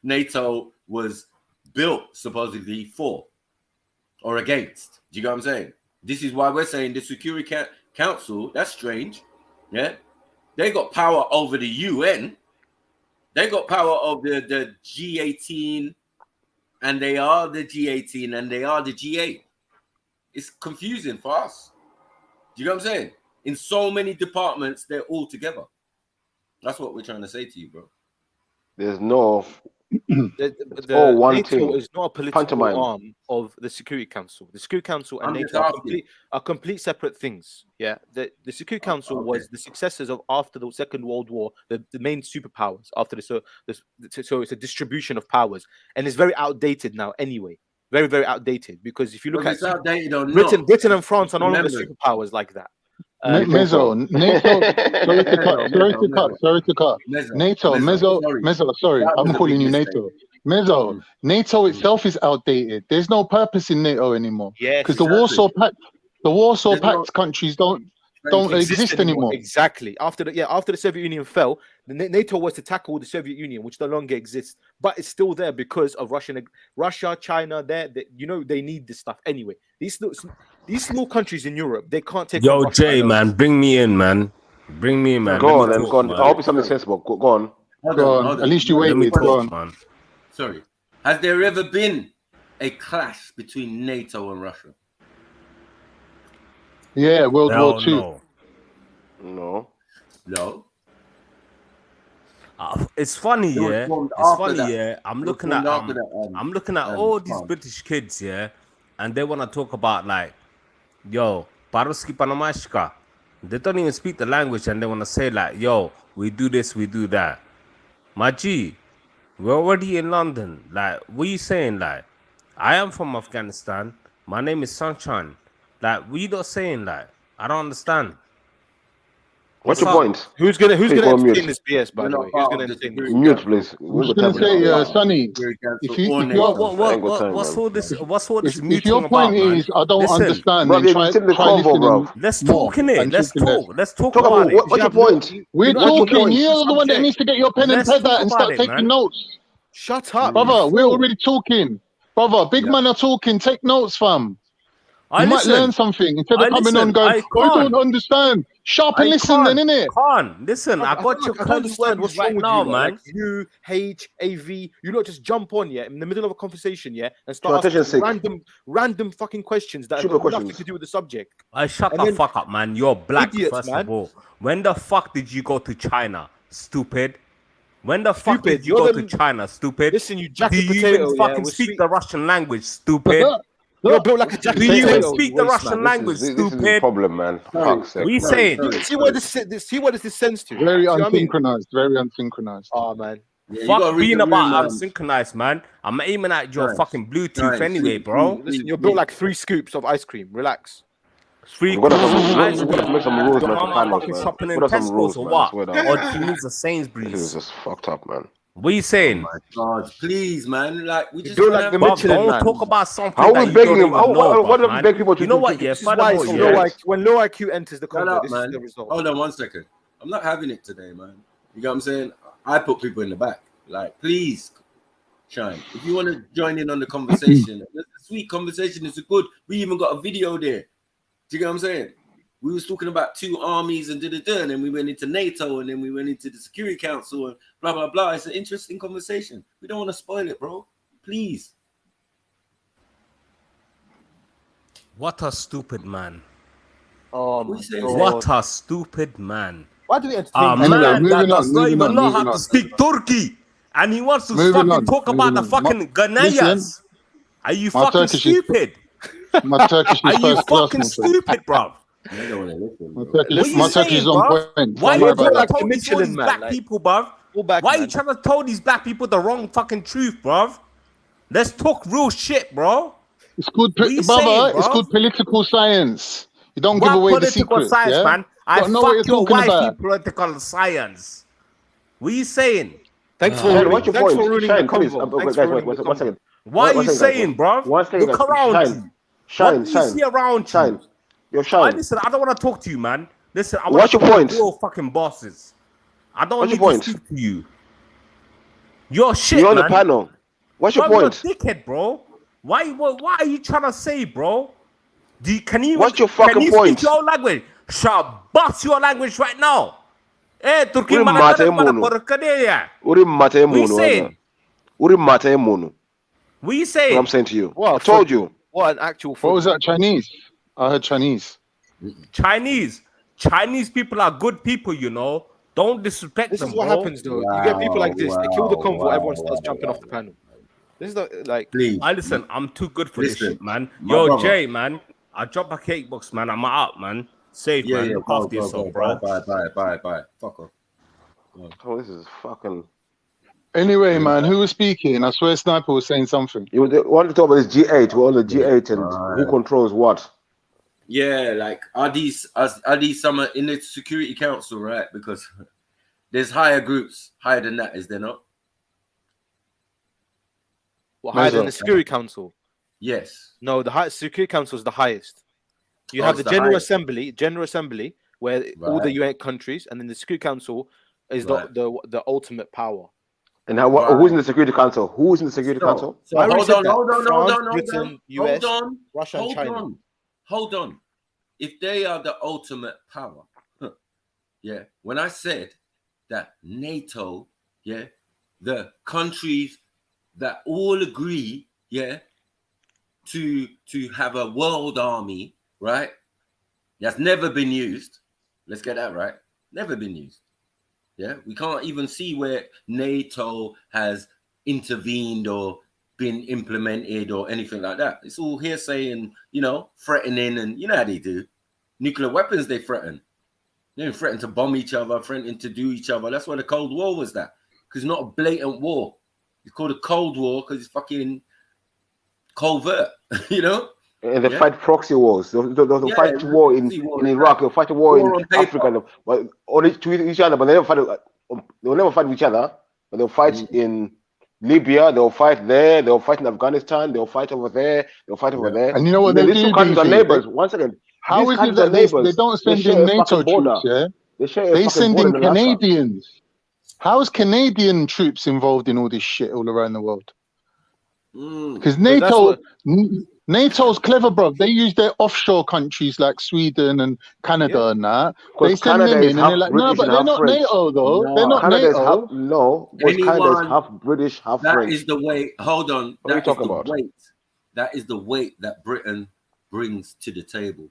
NATO was built supposedly for or against. Do you get what I'm saying? This is why we're saying the Security Council, that's strange. Yeah. They got power over the UN. They got power over the G18, and they are the G18, and they are the G8. It's confusing for us. Do you know what I'm saying? In so many departments, they're all together. That's what we're trying to say to you, bro. There's no all one NATO thing. is not a political Pantomime. arm of the Security Council. The Security Council and I'm just NATO asking. are complete separate things. Yeah, the Security Council was the successors of after the Second World War, the main superpowers after so it's a distribution of powers, and it's very outdated now anyway. Very, very outdated, because if you look Whether at it's outdated or Britain and France are no longer Remember. superpowers like that. Mezzo, NATO, sorry to cut. NATO, Mezzo, sorry, That was I'm a calling big you mistake. NATO. Mezzo, NATO itself is outdated. There's no purpose in NATO anymore. Yes, because exactly. the Warsaw Pact countries don't exist anymore. Exactly. After the Soviet Union fell, the NATO was to tackle the Soviet Union, which no longer exists, but it's still there because of Russia, China. They need this stuff anyway. These small countries in Europe, they can't take. Yo, Jay, man, bring me in, man. Bring me in, man. Go Let on, me then, talk, go on. man. I hope it's something sensible. Go on. Go on. At least you Let me waited. Go talk, on. man. Sorry. Has there ever been a clash between NATO and Russia? Yeah, World War II. No. It's funny, It was yeah. formed It's after funny, that. yeah. I'm It was looking formed at after that, I'm looking at all these time. British kids, yeah, and they want to talk about like, yo, Paruski Panamashka. They don't even speak the language, and they want to say like, yo, we do this, we do that. My G, we're already in London. Like, what are you saying? Like, I am from Afghanistan. My name is Sunshine. Like, what you not saying? Like, I don't understand. What's your up? point? Who's gonna Please go on entertain mute. this BS? By the way, who's gonna entertain this? Mute, please. I was going to say, Sonny, What's all this if muting your point about, man? is I don't Listen, understand, bro, then you're try in the convo, listening bro. Let's more talk in it. and Let's talking less. talk. Let's talk Talk about it. what's your point? We're What's your talking. point? You're the one that needs to get your pen and Let's pad talk out and about start it, taking man. notes. Shut up, Brother, we're already talking. Brother, big man are talking. Take notes, fam. You might learn something instead of coming on going, oh, I don't understand. Shut up and listen then, innit? Listen, I got your I don't curly understand what's words wrong right with now, you, man. like U, H, A, V. You not just jump on, in the middle of a conversation, and start attention asking random fucking questions that have Stupid got nothing questions. to do with the subject. Shut And the then- fuck up, man. You're black, Idiots, first man. of all. When the fuck did you go to China, stupid? When the fuck Stupid, did you you're go the- to China, stupid? Listen, you Do jacket you potato, even fucking with speak sweet- the Russian language, stupid? You're built like a jacket Do you even potato. speak you the waste, Russian man. language, This is the stupid? problem, man. Fuck's sake. We saying? See what this sends to? Very See what I mean? unsynchronized. Very unsynchronized. Oh man. Yeah, Fuck being about unsynchronized, man. I'm aiming at your Nice. fucking Bluetooth Nice. anyway, bro. Listen, you're built like 3 scoops of ice cream. Relax. Three We've got quarters of to ice cream. make some rules, Your man, for mama panels, fucking man. shopping in Put up some Tesco's rules, or man. I what? swear down, Or man. do you need a This is Sainsbury's? just fucked up, man. What are you saying? God, please, man. Like we just built wanna like the have- Michelin Don't man. talk about something How that we you begging don't him? even How- know what about, do we man. beg people to You know do? what? This Yeah, This is why furthermore, it's yeah. when low IQ enters the Shut convo, up, this man. is the result. Hold on 1 second. I'm not having it today, man. You get what I'm saying? I put people in the back. Like, please, Shine. If you want to join in on the conversation, it's a sweet conversation. It's a good. We even got a video there. Do you get what I'm saying? We was talking about 2 armies and and then we went into NATO and then we went into the Security Council and blah blah blah. It's an interesting conversation. We don't want to spoil it, bro. Please. What a stupid man. Oh my What you saying? God. What a stupid man. Why do we entertain A this? Anyway, man moving that on, does not moving even on, know moving how to on. speak Turkey. And he wants to Moving fucking on, talk moving about the on. fucking Listen, Ghanaians. Are you my fucking Turkish is- stupid? My Turkish Are is you first class, fucking my friend. stupid, bro? I don't want to listen, My bro. What Turkish, you my Turkish saying, is on bruv? point. Why Don't you worry trying about to like that. the tell these all Michelin these man, black like- people, bruv? Pull back, Why man. you trying to tell these black people the wrong fucking truth, bruv? Let's talk real shit, bro. It's good, What you brother. saying, It's bruv? good political science. You don't give What away the political secrets, science, yeah? man? I Don't know what fuck you're your talking wifey about. political science. What you saying? Thanks for Shine, ruining, what's your thanks point? for ruining Shine, the please. convo. Thanks Guys, for wait, ruining the one convo. second. What are One you second, saying, guys. bruv? One second, Look guys. around Shine, you. What Shine, do you see around you? Shine. You're I Shine. listen, I don't want to talk to you, man. Listen, I want What's to your talk point? to real fucking bosses. I don't What's need your to point? speak to you. You're shit, You're on man. the panel. What's your Bro, you're a point? dickhead, bro. What are you trying to say, bro? Can you What's your can fucking you point? speak your own language? Shall bust your language right now. Turkey Uri mana mate kada mana munu. porcaria. Uri mate What you munu. saying? Uri mate munu. What you That's what saying? I'm saying to you. What I told you. What an actual What was that, Chinese? I heard Chinese. Chinese people are good people, you know. Don't disrespect This them, is what bro. happens, though. You get people like this. They kill the convo. Everyone starts jumping off the panel. This is not like. Please. I listen. I'm too good for this shit, man. my Yo, brother. Jay, man. I drop a cake box, man. I'm out, man. Safe, man. Look after yourself, bro. Bye. Fuck off. Oh, this is fucking. Anyway, man, who was speaking? I swear Sniper was saying something. You want to talk about this G8, all the G8 and who controls what? Yeah, like are these some in the Security Council, right? Because there's higher groups, higher than that, is there not? Well, higher than the Security Council? Yes. No, the Security Council is the highest. You Oh, have it's the the General highest. Assembly, where all the Right. UN countries, and then the Security Council is Right. the ultimate power. And who's in the Security Council? Who's in the Security Council? So I already hold said on, that. hold on, France, hold on, Britain, US, hold on, Russia, and hold China. on, hold on. If they are the ultimate power, yeah. When I said that NATO, yeah, the countries that all agree, yeah, to have a world army, right? That's never been used. Let's get that right. Never been used. Yeah, we can't even see where NATO has intervened or been implemented or anything like that. It's all hearsay and, threatening, and you know how they do. Nuclear weapons, they threaten. They threaten to bomb each other, threatening to do each other. That's why the Cold War was that. Because it's not a blatant war. It's called a Cold War because it's fucking covert, And they fight proxy wars. They'll fight war in Iraq. They'll fight a war in Africa. But only to each other, but they never fight. They'll never fight with each other. But they'll fight in Libya. They'll fight there. They'll fight in Afghanistan. They'll fight over there. They'll fight over there. And you know what they these do? two countries are DZ? neighbors. Once again, How these is it countries that are neighbors. they don't They send share in a NATO fucking border. troops? Yeah, They share a they fucking send border in in Alaska. Canadians. How is Canadian troops involved in all this shit all around the world? Because NATO's clever, bro. They use their offshore countries like Sweden and Canada and that. They send Canada them is in, and half they're like, British no, but and they're half not French. NATO though. They're not Canada is NATO. Canada is half British, half That French. is the way. Hold on. What are you That is talking the about? weight. That is the weight that Britain brings to the table.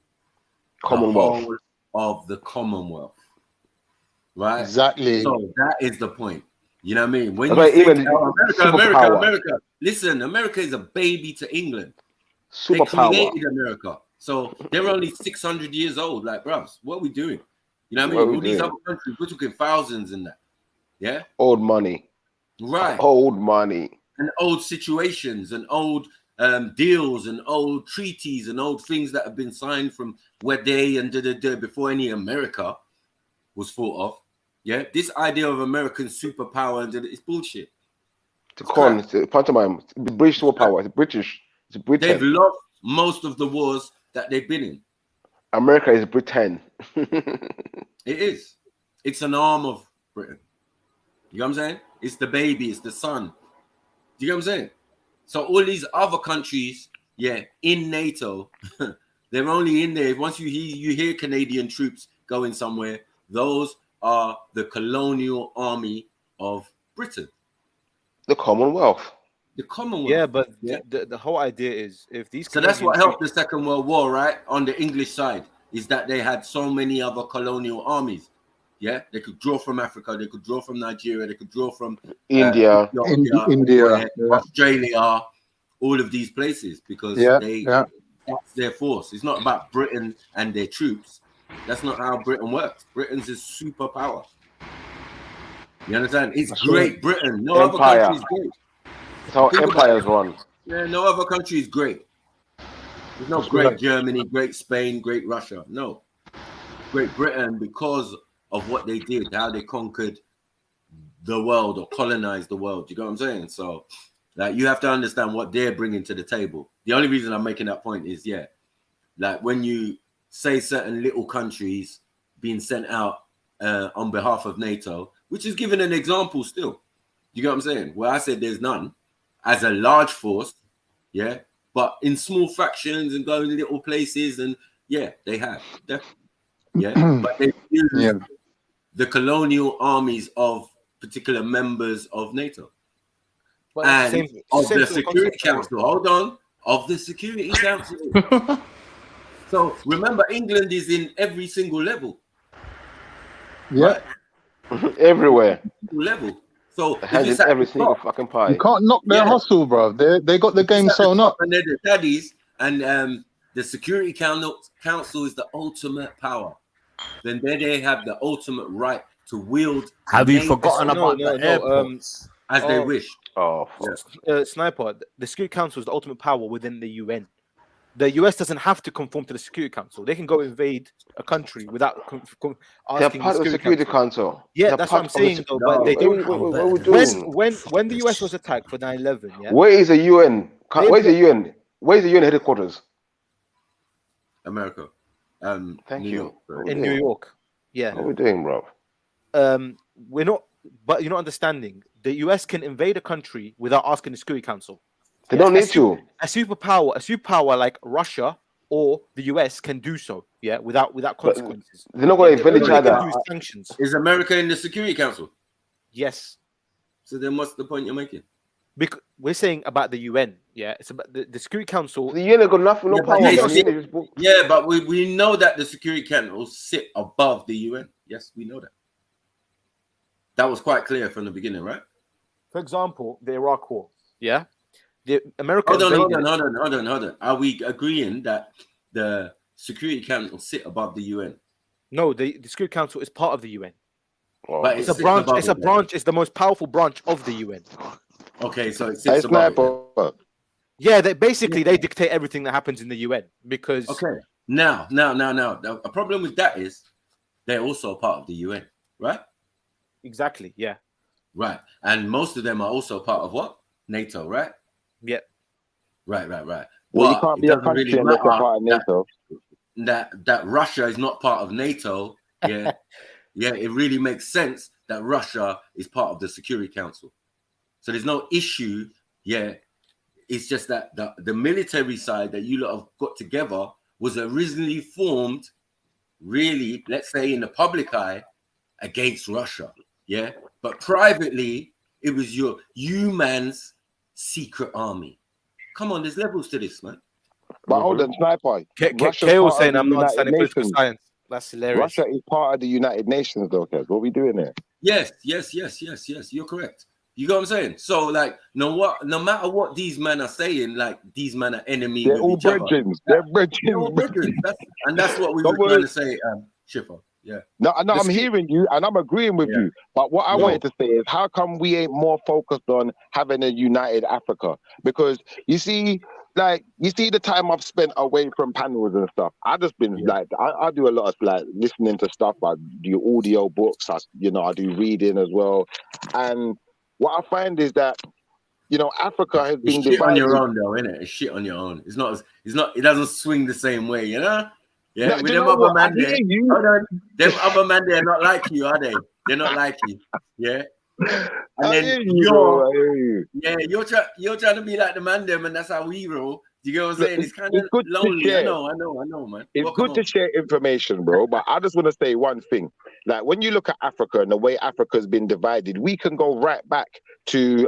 Commonwealth. The whole of the Commonwealth. Right? Exactly. So that is the point. You know what I mean? When That's you why think, even America. Listen, America is a baby to England. They Superpower. created America. So they're only 600 years old. Like, bruv, what are we doing? You know what I What mean? are we All these doing? other countries, we're talking thousands in that. Yeah? Old money. Right. Old money. And old situations and old deals and old treaties and old things that have been signed from where they and before any America was thought of. Yeah, this idea of American superpower and it's bullshit. It's a con. It's a pantomime. It's the British superpower. It's British. It's Britain. They've lost most of the wars that they've been in. America is Britain. It is. It's an arm of Britain. You know what I'm saying? It's the baby. It's the son. Do you know what I'm saying? So all these other countries, in NATO, they're only in there. Once you hear Canadian troops going somewhere, those are the colonial army of Britain. The Commonwealth. The Commonwealth. Yeah, but the whole idea is if these. So that's what Canadian helped the Second World War, right? On the English side, is that they had so many other colonial armies. Yeah, they could draw from Africa, they could draw from Nigeria, they could draw from India, India, Australia, all of these places because that's their force. It's not about Britain and their troops. That's not how Britain works. Britain's a superpower. You understand? It's Great Britain. No other country is great. That's how empires run. Yeah, no other country is great. There's no great Germany, great Spain, great Russia. No. Great Britain, because of what they did, how they conquered the world or colonized the world. You know what I'm saying? So, like, you have to understand what they're bringing to the table. The only reason I'm making that point is, like when you say certain little countries being sent out on behalf of NATO, which is given an example still. You know what I'm saying? Where I said there's none as a large force, but in small fractions and going to little places, and they have. But they use the colonial armies of particular members of NATO. But And of the Security Council. Hold on. Of the Security Council. So remember, England is in every single level. Yeah. Everywhere. Level. So if Has it's in at every the single top, fucking You pie. can't knock their hustle, bro. They got the game it's at the sewn top up. and they're the daddies, and the Security Council is the ultimate power. Then they have the ultimate right to wield. Have you NATO forgotten about the airports? as they wish? Oh, Sniper, the Security Council is the ultimate power within the UN. The US doesn't have to conform to the Security Council. They can go invade a country without They're asking part of the Security Council. Yeah, They're that's what I'm part of the saying, though. But they don't. What are we doing? When the US was attacked for 9/11, yeah. Where is the UN? Where's the UN? Where's the UN headquarters? America. Thank New you. York, sorry. In New York. Yeah. What are we doing, bro? We're not. But you're not understanding. The US can invade a country without asking the Security Council. They don't need to. A superpower like Russia or the US can do so. Yeah, without consequences. They're not going to invade each other. Sanctions. Is America in the Security Council? Yes. So then, what's the point you're making? Because we're saying about the UN. Yeah, it's about the Security Council. The UN has got nothing, no power. Yeah, but we know that the Security Council sit above the UN. Yes, we know that. That was quite clear from the beginning, right? For example, the Iraq War. Yeah, the America. Hold on. Are we agreeing that the Security Council sit above the UN? No, the Security Council is part of the UN. But it's a branch. It's a branch. It's the most powerful branch of the UN. Okay, so it sits above it. Yeah, they dictate everything that happens in the UN because. Okay, now. A problem with that is they're also part of the UN, right? Exactly. Yeah. Right, and most of them are also part of what? NATO, right? Yeah. Right. Well, But you can't it be a doesn't country really unless you're matter part of NATO. that Russia is not part of NATO. Yeah, yeah. It really makes sense that Russia is part of the Security Council. So there's no issue. Yeah, it's just that the military side that you lot have got together was originally formed, really, let's say in the public eye, against Russia. Yeah, but privately, it was you man's secret army. Come on, there's levels to this, man. But hold on, Sniper. Kale saying I'm not understanding political science. That's hilarious. Russia is part of the United Nations, though, Kev. What are we doing here? Yes. You're correct. You know what I'm saying? So, like, no matter what these men are saying, like, these men are enemies. They're all brethren. They're brethren. And that's what we were trying to say, Schiffer. Yeah. No, I'm hearing you and I'm agreeing with you. But what I wanted to say is, how come we ain't more focused on having a united Africa? Because you see the time I've spent away from panels and stuff. I just been I do a lot of like listening to stuff. I do audio books. I do reading as well. And what I find is that Africa has been shit divided. on your own, though, isn't it? It's shit on your own. It's not. It doesn't swing the same way, you know. Yeah, No, with do you them know other what? man I there. hear you. Hold on. Them other man there are not like you, are they? They're not like you. Yeah. And I then hear you, bro. I hear you. you're trying to be like the man them, and that's how we roll. You get what I'm saying? It's kind of good to lonely. share. I know, man. It's Welcome good to home. share information, bro. But I just want to say one thing. Like when you look at Africa and the way Africa's been divided, we can go right back to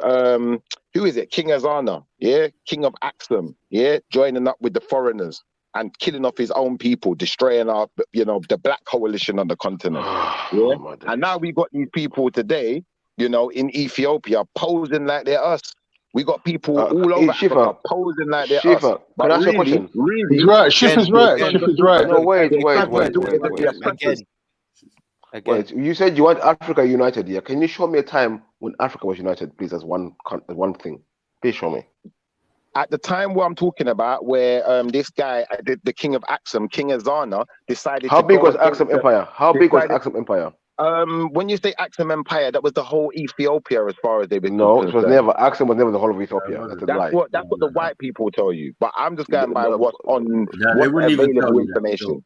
who is it? King Azana, yeah, King of Axum, yeah, joining up with the foreigners and killing off his own people, destroying our, the black coalition on the continent. Yeah, and now we got these people today, in Ethiopia posing like they're us. We got people all over Africa posing like they're us. Can But I ask you a really, question? He's right. Schiffer's right. Schiffer's right. No, wait. Wait, you said you want Africa united, yeah? Can you show me a time when Africa was united, please, as one thing? Please show me. At the time where I'm talking about, where this guy, the king of Axum, King Azana, decided. How big was Axum Empire? How big was Axum Empire? When you say Axum Empire, that was the whole Ethiopia, as far as they were. No, it was never. Axum was never the whole of Ethiopia. That's a lie. That's what the white people tell you. But I'm just going by what's on what's available information.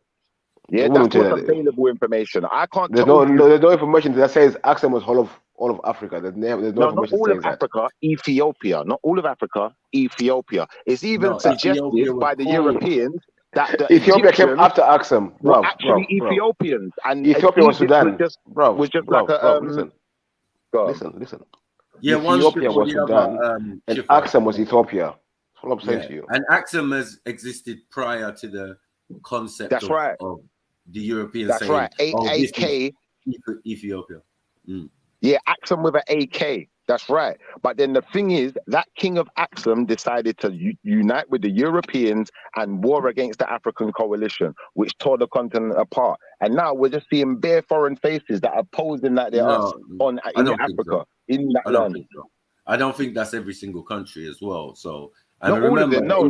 Yeah, that's what's available information. I can't. There's no information that says Axum was whole of Africa. There's no information not all of Africa, Ethiopia. Not all of Africa, Ethiopia. It's even suggested by the Europeans that the Ethiopia came after Axum. Bro, actually Ethiopians, and Ethiopia was Sudan. Was just like a listen. Yeah, Ethiopia was Sudan, and Axum was Ethiopia. That's what I'm saying to you. And Axum has existed prior to the concept of the Europeans saying, right. AK Ethiopia. Yeah, Axum with an AK. That's right. But then the thing is, that king of Axum decided to unite with the Europeans and war against the African coalition, which tore the continent apart. And now we're just seeing bare foreign faces that are posing like they're us in Africa, in that land. Think so. I don't think that's every single country as well. So, and Not all of them. No.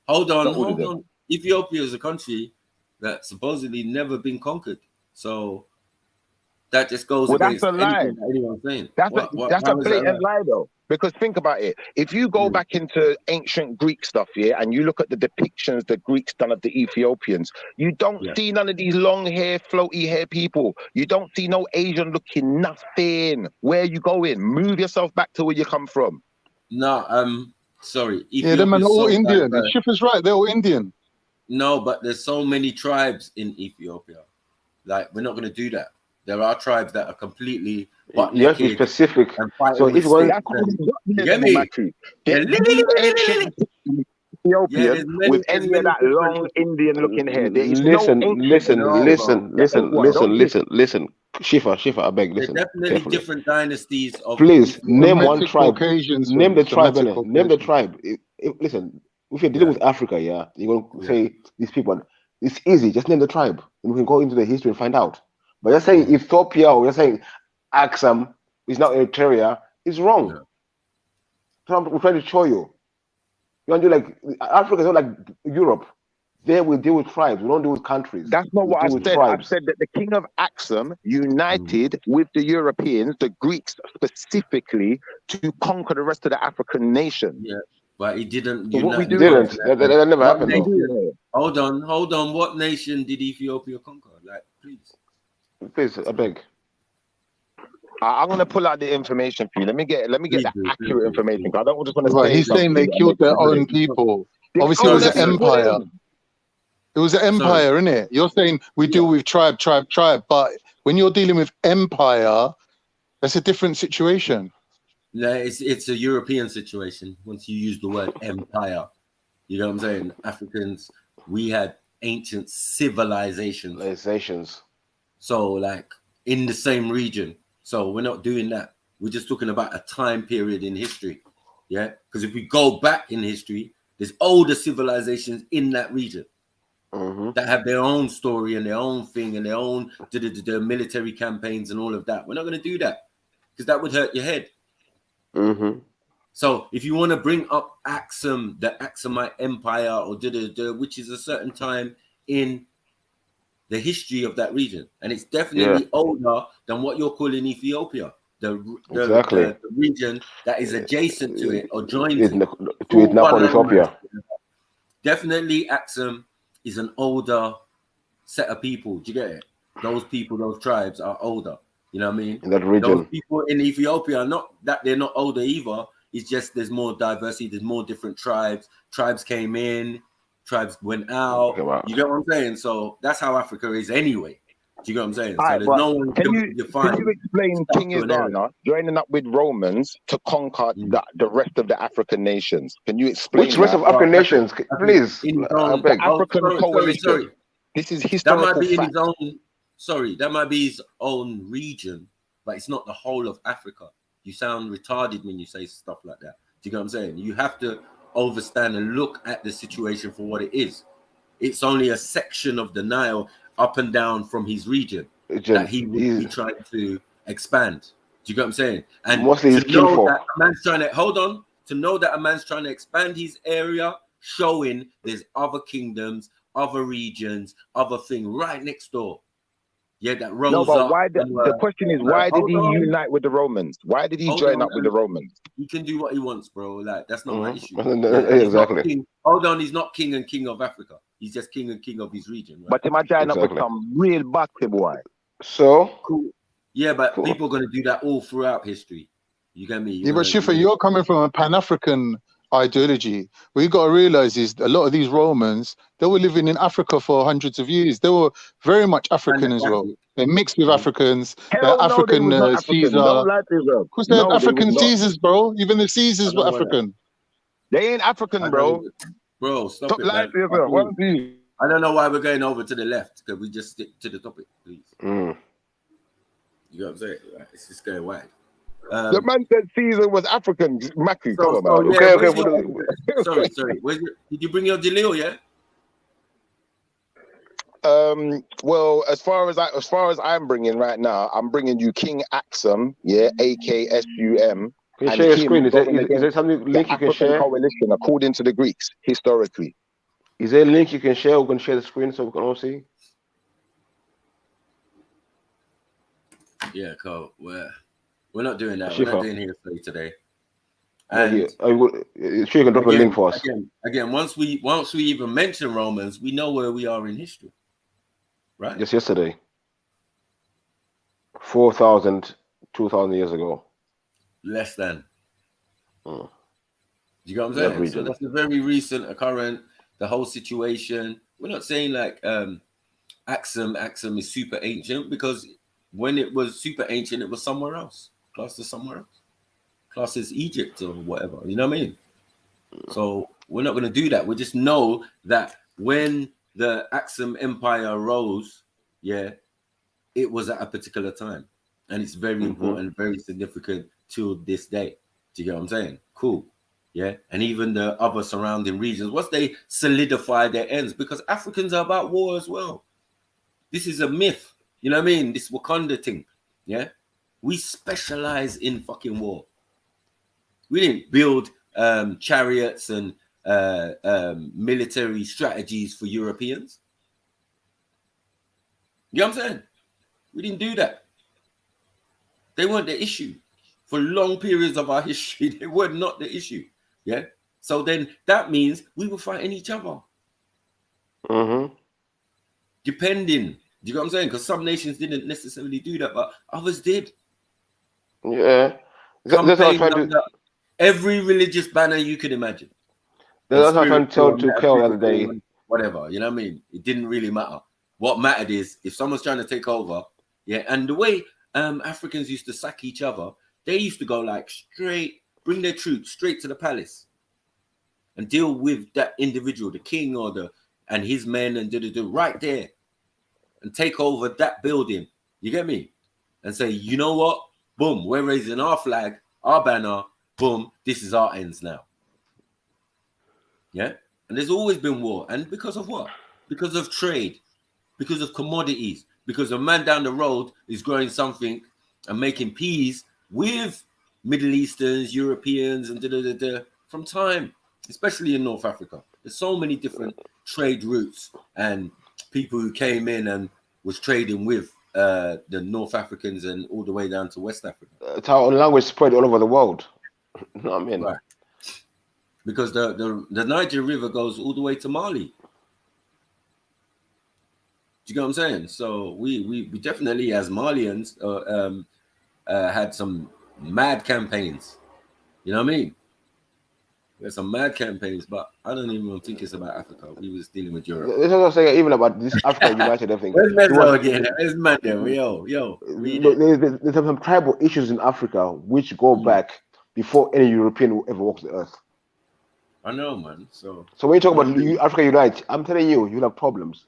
Hold on. Ethiopia is a country that's supposedly never been conquered. So that just goes against that's a lie. anything that anyone's saying. That's a blatant lie, though. Because think about it. If you go back into ancient Greek stuff, and you look at the depictions the Greeks done of the Ethiopians, you don't see none of these long hair, floaty hair people. You don't see no Asian looking nothing. Where are you going? Move yourself back to where you come from. No, sorry. Yeah, them are all Indian. The Schiffer's right. They're all Indian. No, but there's so many tribes in Ethiopia. Like, we're not going to do that. There are tribes that are completely. You have to be specific. So if you want, you get me? Ethiopian with any of that long Indian-looking hair. There is listen. Shifa, I beg, listen. There's definitely carefully. Different dynasties of. Please name Semitic one tribe. Caucasians, Name the tribe. Semitic Name the tribe. Listen, if you're dealing with Africa, you're going to say these people. It's easy. Just name the tribe, and we can go into the history and find out. But you're saying Ethiopia or you're saying Axum is not Eritrea is wrong. So we're trying to show you. You want to do like Africa is not like Europe. There we deal with tribes. We don't deal with countries. That's not what I said. I said that the king of Axum united with the Europeans, the Greeks specifically, to conquer the rest of the African nation. Yeah, but he didn't. So what we do that never happened. Hold on. What nation did Ethiopia conquer? Like, please, I beg. I'm gonna pull out the information for you. Let me get the accurate information. I don't just want to say. He's saying they killed their own people. Obviously, it was an empire. It was an empire, isn't it? You're saying we deal with tribe, but when you're dealing with empire, that's a different situation. No, it's a European situation. Once you use the word empire, you know what I'm saying? Africans, we had ancient civilizations. So, like, in the same region. So we're not doing that. We're just talking about a time period in history. Yeah. Because if we go back in history, there's older civilizations in that region that have their own story and their own thing and their own military campaigns and all of that. We're not going to do that because that would hurt your head. So if you want to bring up Axum, the Axumite Empire, or which is a certain time in the history of that region, and it's definitely older than what you're calling Ethiopia, the region that is adjacent to it or joins it to it now called Ethiopia. Definitely, Axum is an older set of people. Do you get it? Those people, those tribes are older. You know what I mean? In that region, those people in Ethiopia are not that they're not older either. It's just there's more diversity. There's more different tribes. Tribes came in. Tribes went out. You get what I'm saying? So that's how Africa is anyway. Do you get what I'm saying? So there's no one can you explain King Izana joining up with Romans to conquer the rest of the African nations? Can you explain which rest of African nations? Please, I beg. African coalition. Sorry. This is historical. That might be in his own. Sorry, that might be his own region, but it's not the whole of Africa. You sound retarded when you say stuff like that. Do you get what I'm saying? You have to overstand and look at the situation for what it is. It's only a section of the Nile up and down from his region that he would be trying to expand. Do you get what I'm saying? And mostly to know that a man's trying to to know that a man's trying to expand his area, showing there's other kingdoms, other regions, other thing right next door. Yeah, that rose up. No, but why? The question is, why did he unite with the Romans? Why did he join up with the Romans? He can do what he wants, bro. Like, that's not my issue. Exactly. Hold on, he's not king and king of Africa. He's just king and king of his region. Right? But imagine up with some real batty boy. So cool. Yeah, but people are going to do that all throughout history. You get me? Yeah, but Shifa, you're coming from a Pan-African ideology. What you got to realize is a lot of these Romans, they were living in Africa for hundreds of years. They were very much African as well. They mixed with Africans. They're African Caesar. Of course, they're African Caesars, bro. Even the Caesars were African. They ain't African, bro. Bro, stop it. I don't know why we're going over to the left. Can we just stick to the topic, please? You know what I'm saying? Like, it's just going wide. The man said Caesar was African. Mackie, come on, man. Yeah, Okay. sorry. Did you bring your Jalil? Yeah. Well, as far as I'm bringing right now, I'm bringing you King Axum, yeah, AKSUM. Can you share your screen? Is there something link you can African share? coalition, according to the Greeks, historically. Is there a link you can share? We can share the screen so we can all see. Yeah, cool. We're not doing that. Shifa. We're not doing hearsay today. And And sure, you can drop a link for us. Again, once we even mention Romans, we know where we are in history, right? Just yesterday, 4,000, 2,000 years ago. Less than. Mm. You know what I'm That saying? region. So that's a very recent occurrence. The whole situation. We're not saying like Axum is super ancient, because when it was super ancient, it was somewhere else. Classed as somewhere else. Classed as Egypt or whatever. You know what I mean? So we're not going to do that. We just know that when the Axum Empire rose, yeah, it was at a particular time. And it's very important, very significant to this day. Do you get what I'm saying? Cool. Yeah. And even the other surrounding regions, once they solidify their ends, because Africans are about war as well. This is a myth. You know what I mean? This Wakanda thing. Yeah. We specialize in fucking war. We didn't build chariots and military strategies for Europeans. You know what I'm saying? We didn't do that. They weren't the issue. For long periods of our history, they were not the issue. Yeah. So then that means we were fighting each other. Depending. Do you know what I'm saying? Because some nations didn't necessarily do that, but others did. Yeah. That's what I'm trying to. Every religious banner you could imagine. That's what I'm trying to tell the other day. Whatever, you know what I mean? It didn't really matter. What mattered is if someone's trying to take over, yeah. And the way Africans used to sack each other, they used to go like straight, bring their troops straight to the palace and deal with that individual, the king and his men, and right there, and take over that building. You get me? And say, you know what? Boom, we're raising our flag, our banner. Boom, this is our ends now. Yeah? And there's always been war. And because of what? Because of trade, because of commodities, because a man down the road is growing something and making peas with Middle Easterns, Europeans, and from time, especially in North Africa. There's so many different trade routes and people who came in and was trading with the North Africans and all the way down to West Africa. It's how language spread all over the world. You know what I mean? Right. Because the Niger River goes all the way to Mali. Do you get what I'm saying? So we definitely, as Malians, had some mad campaigns. You know what I mean? We had some mad campaigns, but I don't even think it's about Africa. We was dealing with Europe. That's what I'm saying, even about this Africa United everything. Where's Mezzo again? Where's Mezzo? Yo. There's some tribal issues in Africa which go back before any European ever walked the earth. I know, man. So when you talk about Africa Unite, I'm telling you, you'll have problems.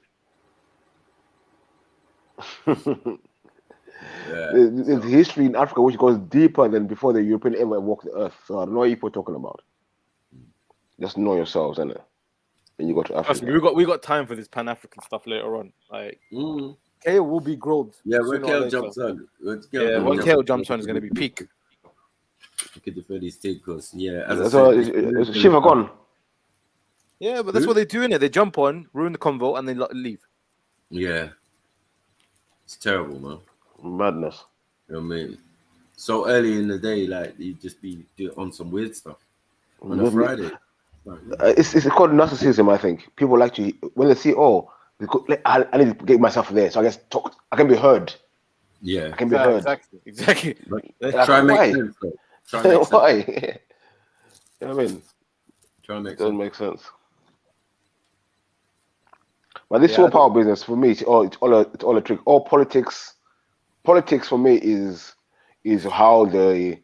There's history in Africa which goes deeper than before the European ever walked the earth. So I don't know what you're talking about. Just know yourselves, innit? When you go to Africa. We got time for this Pan-African stuff later on. Like KO will be grilled. Yeah, when KO jumps on. When KO jumps on is gonna be peak. You could defend his take because Shiva gone. Yeah, but that's what they do in it. They jump on, ruin the convo, and then leave. Yeah. It's terrible, man. Madness. You know what I mean? So early in the day, like you just be on some weird stuff on a Friday. It's called narcissism, I think. People like to, when they see, I need to get myself there, so I guess I can be heard. Yeah, I can be heard. Exactly. Try and make sense, though. Why? You know what I mean? Try and make sense. Doesn't make sense. But this whole power business for me, it's all a trick. All politics for me is how the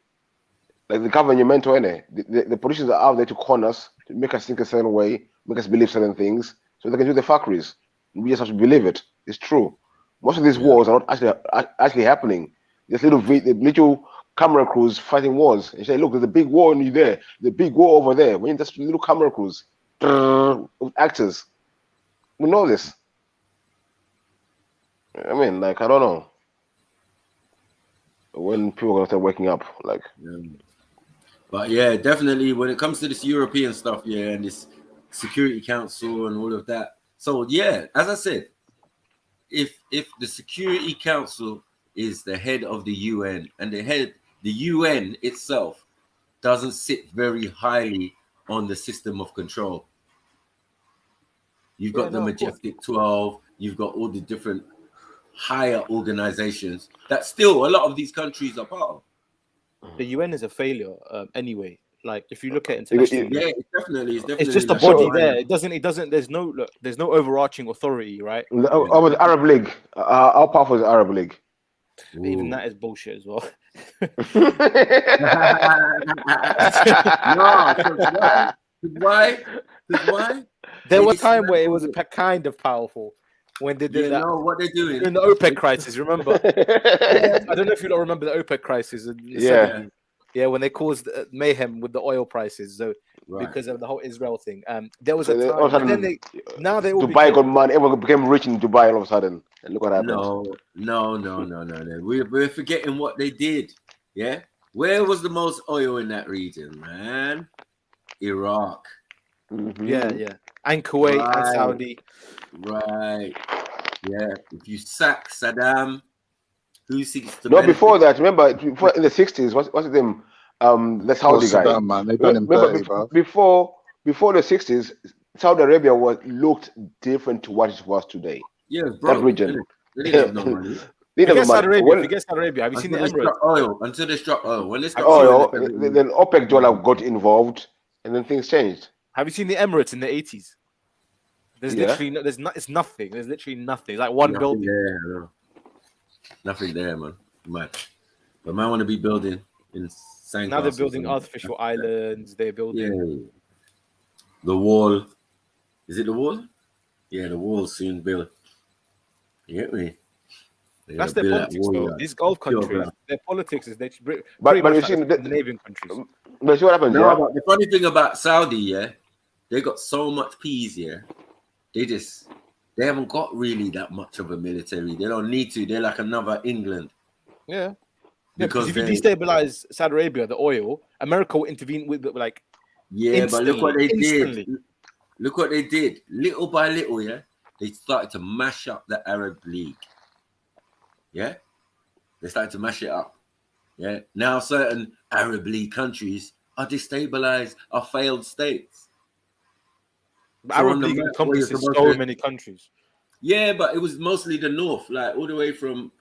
governmental, innit? The politicians are out there to con us, to make us think a certain way, make us believe certain things, so they can do the fuckeries. We just have to believe it. It's true. Most of these wars are not actually happening. This little camera crews fighting wars. And say, look, there's a big war in you there, the big war over there. When just little camera crews with actors, we know this. I mean, like, I don't know when people are gonna start waking up, like. But yeah, definitely when it comes to this European stuff, yeah, and this Security Council and all of that. So yeah, as I said, if the Security Council is the head of the UN, and the UN itself doesn't sit very highly on the system of control. You've got the Majestic 12, you've got all the different higher organizations that still a lot of these countries are part of. The UN is a failure anyway. Like if you look at international, yeah, it's definitely it's just a body there. It doesn't. There's no overarching authority, right? Over the Arab League, how powerful is the Arab League? Even that is bullshit as well. Why? There was a time where it was kind of powerful when they did that. No, what they're doing in the OPEC crisis. Remember? I don't know if you don't remember the OPEC crisis in the 70s. Yeah, when they caused mayhem with the oil prices, so because of the whole Israel thing. There was a time. Then they all Dubai got money. Everyone became rich in Dubai all of a sudden. And look what happened. No. We're forgetting what they did. Yeah, where was the most oil in that region, man? Iraq. Yeah, and Kuwait and Saudi. Right. Yeah. If you sack Saddam, who seeks to before that, remember in the 60s, what's his name? The Saudi guy. Saddam, man. They done him dirty, bro. Before the 60s, Saudi Arabia looked different to what it was today. Yeah, bro. That region. They didn't have no money. Forget Saudi Arabia. Have you seen the Emirates? Until they struck oil. When they struck oil, then OPEC dollar got involved, and then things changed. Have you seen the Emirates in the 80s? There's literally it's nothing. There's literally nothing. It's like one building. There, nothing there, man. But man want to be building in sand. Now they're building artificial islands. They're building the wall. Is it the wall? Yeah, the wall soon built. You get me? That's their politics, though. These Gulf countries, their politics is but you've seen the neighboring countries. But see what happens? But the funny thing about Saudi, they got so much peas, they haven't got really that much of a military. They don't need to. They're like another England. Yeah. Because if you destabilize Saudi Arabia, the oil, America will intervene with like. Yeah, but look what they did. Look what they did. Little by little, they started to mash up the Arab League. Yeah, they started to mash it up. Yeah, now certain Arab League countries are destabilized, are failed states. So Arab League encompasses so many countries. Yeah, but it was mostly the north, like all the way from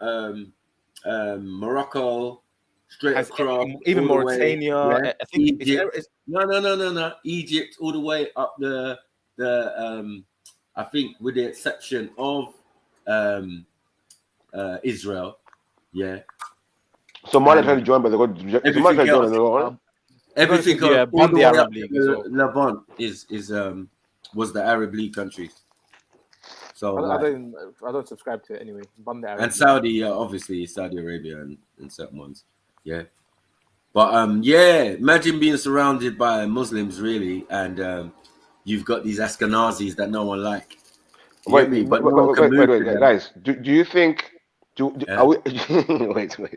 Morocco, straight across, even Mauritania. I think Egypt. No. Egypt, all the way up the I think with the exception of Israel, Somalia tried to join, but they got everything else. Everything all the Arab League as well. Levant was the Arab League countries. So I don't subscribe to it anyway. And Saudi, obviously Saudi Arabia and certain ones, But imagine being surrounded by Muslims, really, and you've got these Ashkenazis that no one like. Wait, guys. Do you think? Are we, wait. And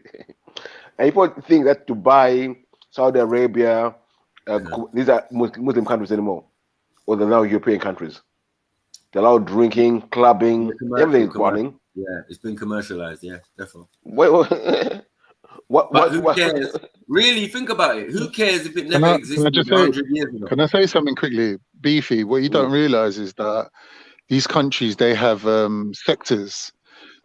people think that Dubai, Saudi Arabia, these are Muslim countries anymore, or they're now European countries. They allow drinking, clubbing, everything is running. Yeah, it's been commercialized. Yeah, definitely. Who cares? Really, think about it. Who cares if it never existed 100 years ago? Can I say something quickly? Beefy, what you don't realize is that these countries, they have sectors.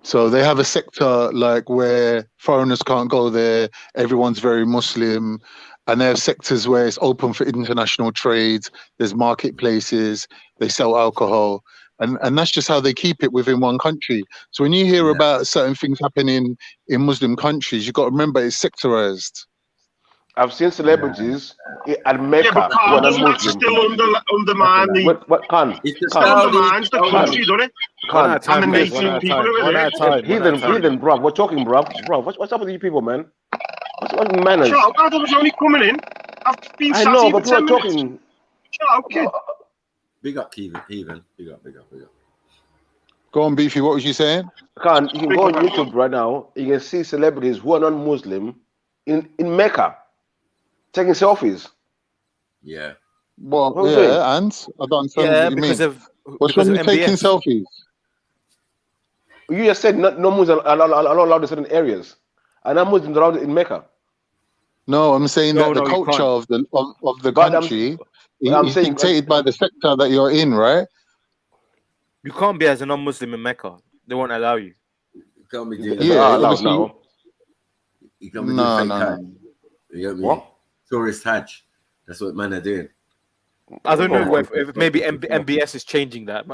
So they have a sector like where foreigners can't go there. Everyone's very Muslim. And they have sectors where it's open for international trade. There's marketplaces. They sell alcohol. And that's just how they keep it within one country. So when you hear about certain things happening in Muslim countries, you've got to remember it's sectorized. I've seen celebrities at Mecca. Yeah, but who are Khan, doesn't that non-Muslim. still undermine the... What Khan? Still undermines the country, doesn't it? Khan. And the nation people who are there. Heathen, bruv. We're talking, bruv. What's up with you people, man? What's with manners? Shut up, I was only coming in. I've been I sat know, here but for 10 people are minutes. talking. Shut up, kid. Big up, Heathen. Big up. Go on, Beefy. What was you saying? Khan, you can go on YouTube right now. You can see celebrities who are non-Muslim in Mecca taking selfies. Yeah. Well, What was yeah, and I don't understand Yeah, what you because mean. of What's because wrong of with taking MBS. selfies? You just said no Muslims are not allowed in certain areas, and non-Muslims are allowed in Mecca. No, I'm saying No, that the no, you culture can't. of the But country I'm is saying dictated by the sector that you're in, right? You can't be as a non-Muslim in Mecca. They won't allow you. You can't be doing they are allowed obviously. now. You can't be No, doing no, fake Hajj. no. You get me? What? Tourist Hajj. That's what men are doing. I don't know Oh, if maybe MBS is changing that.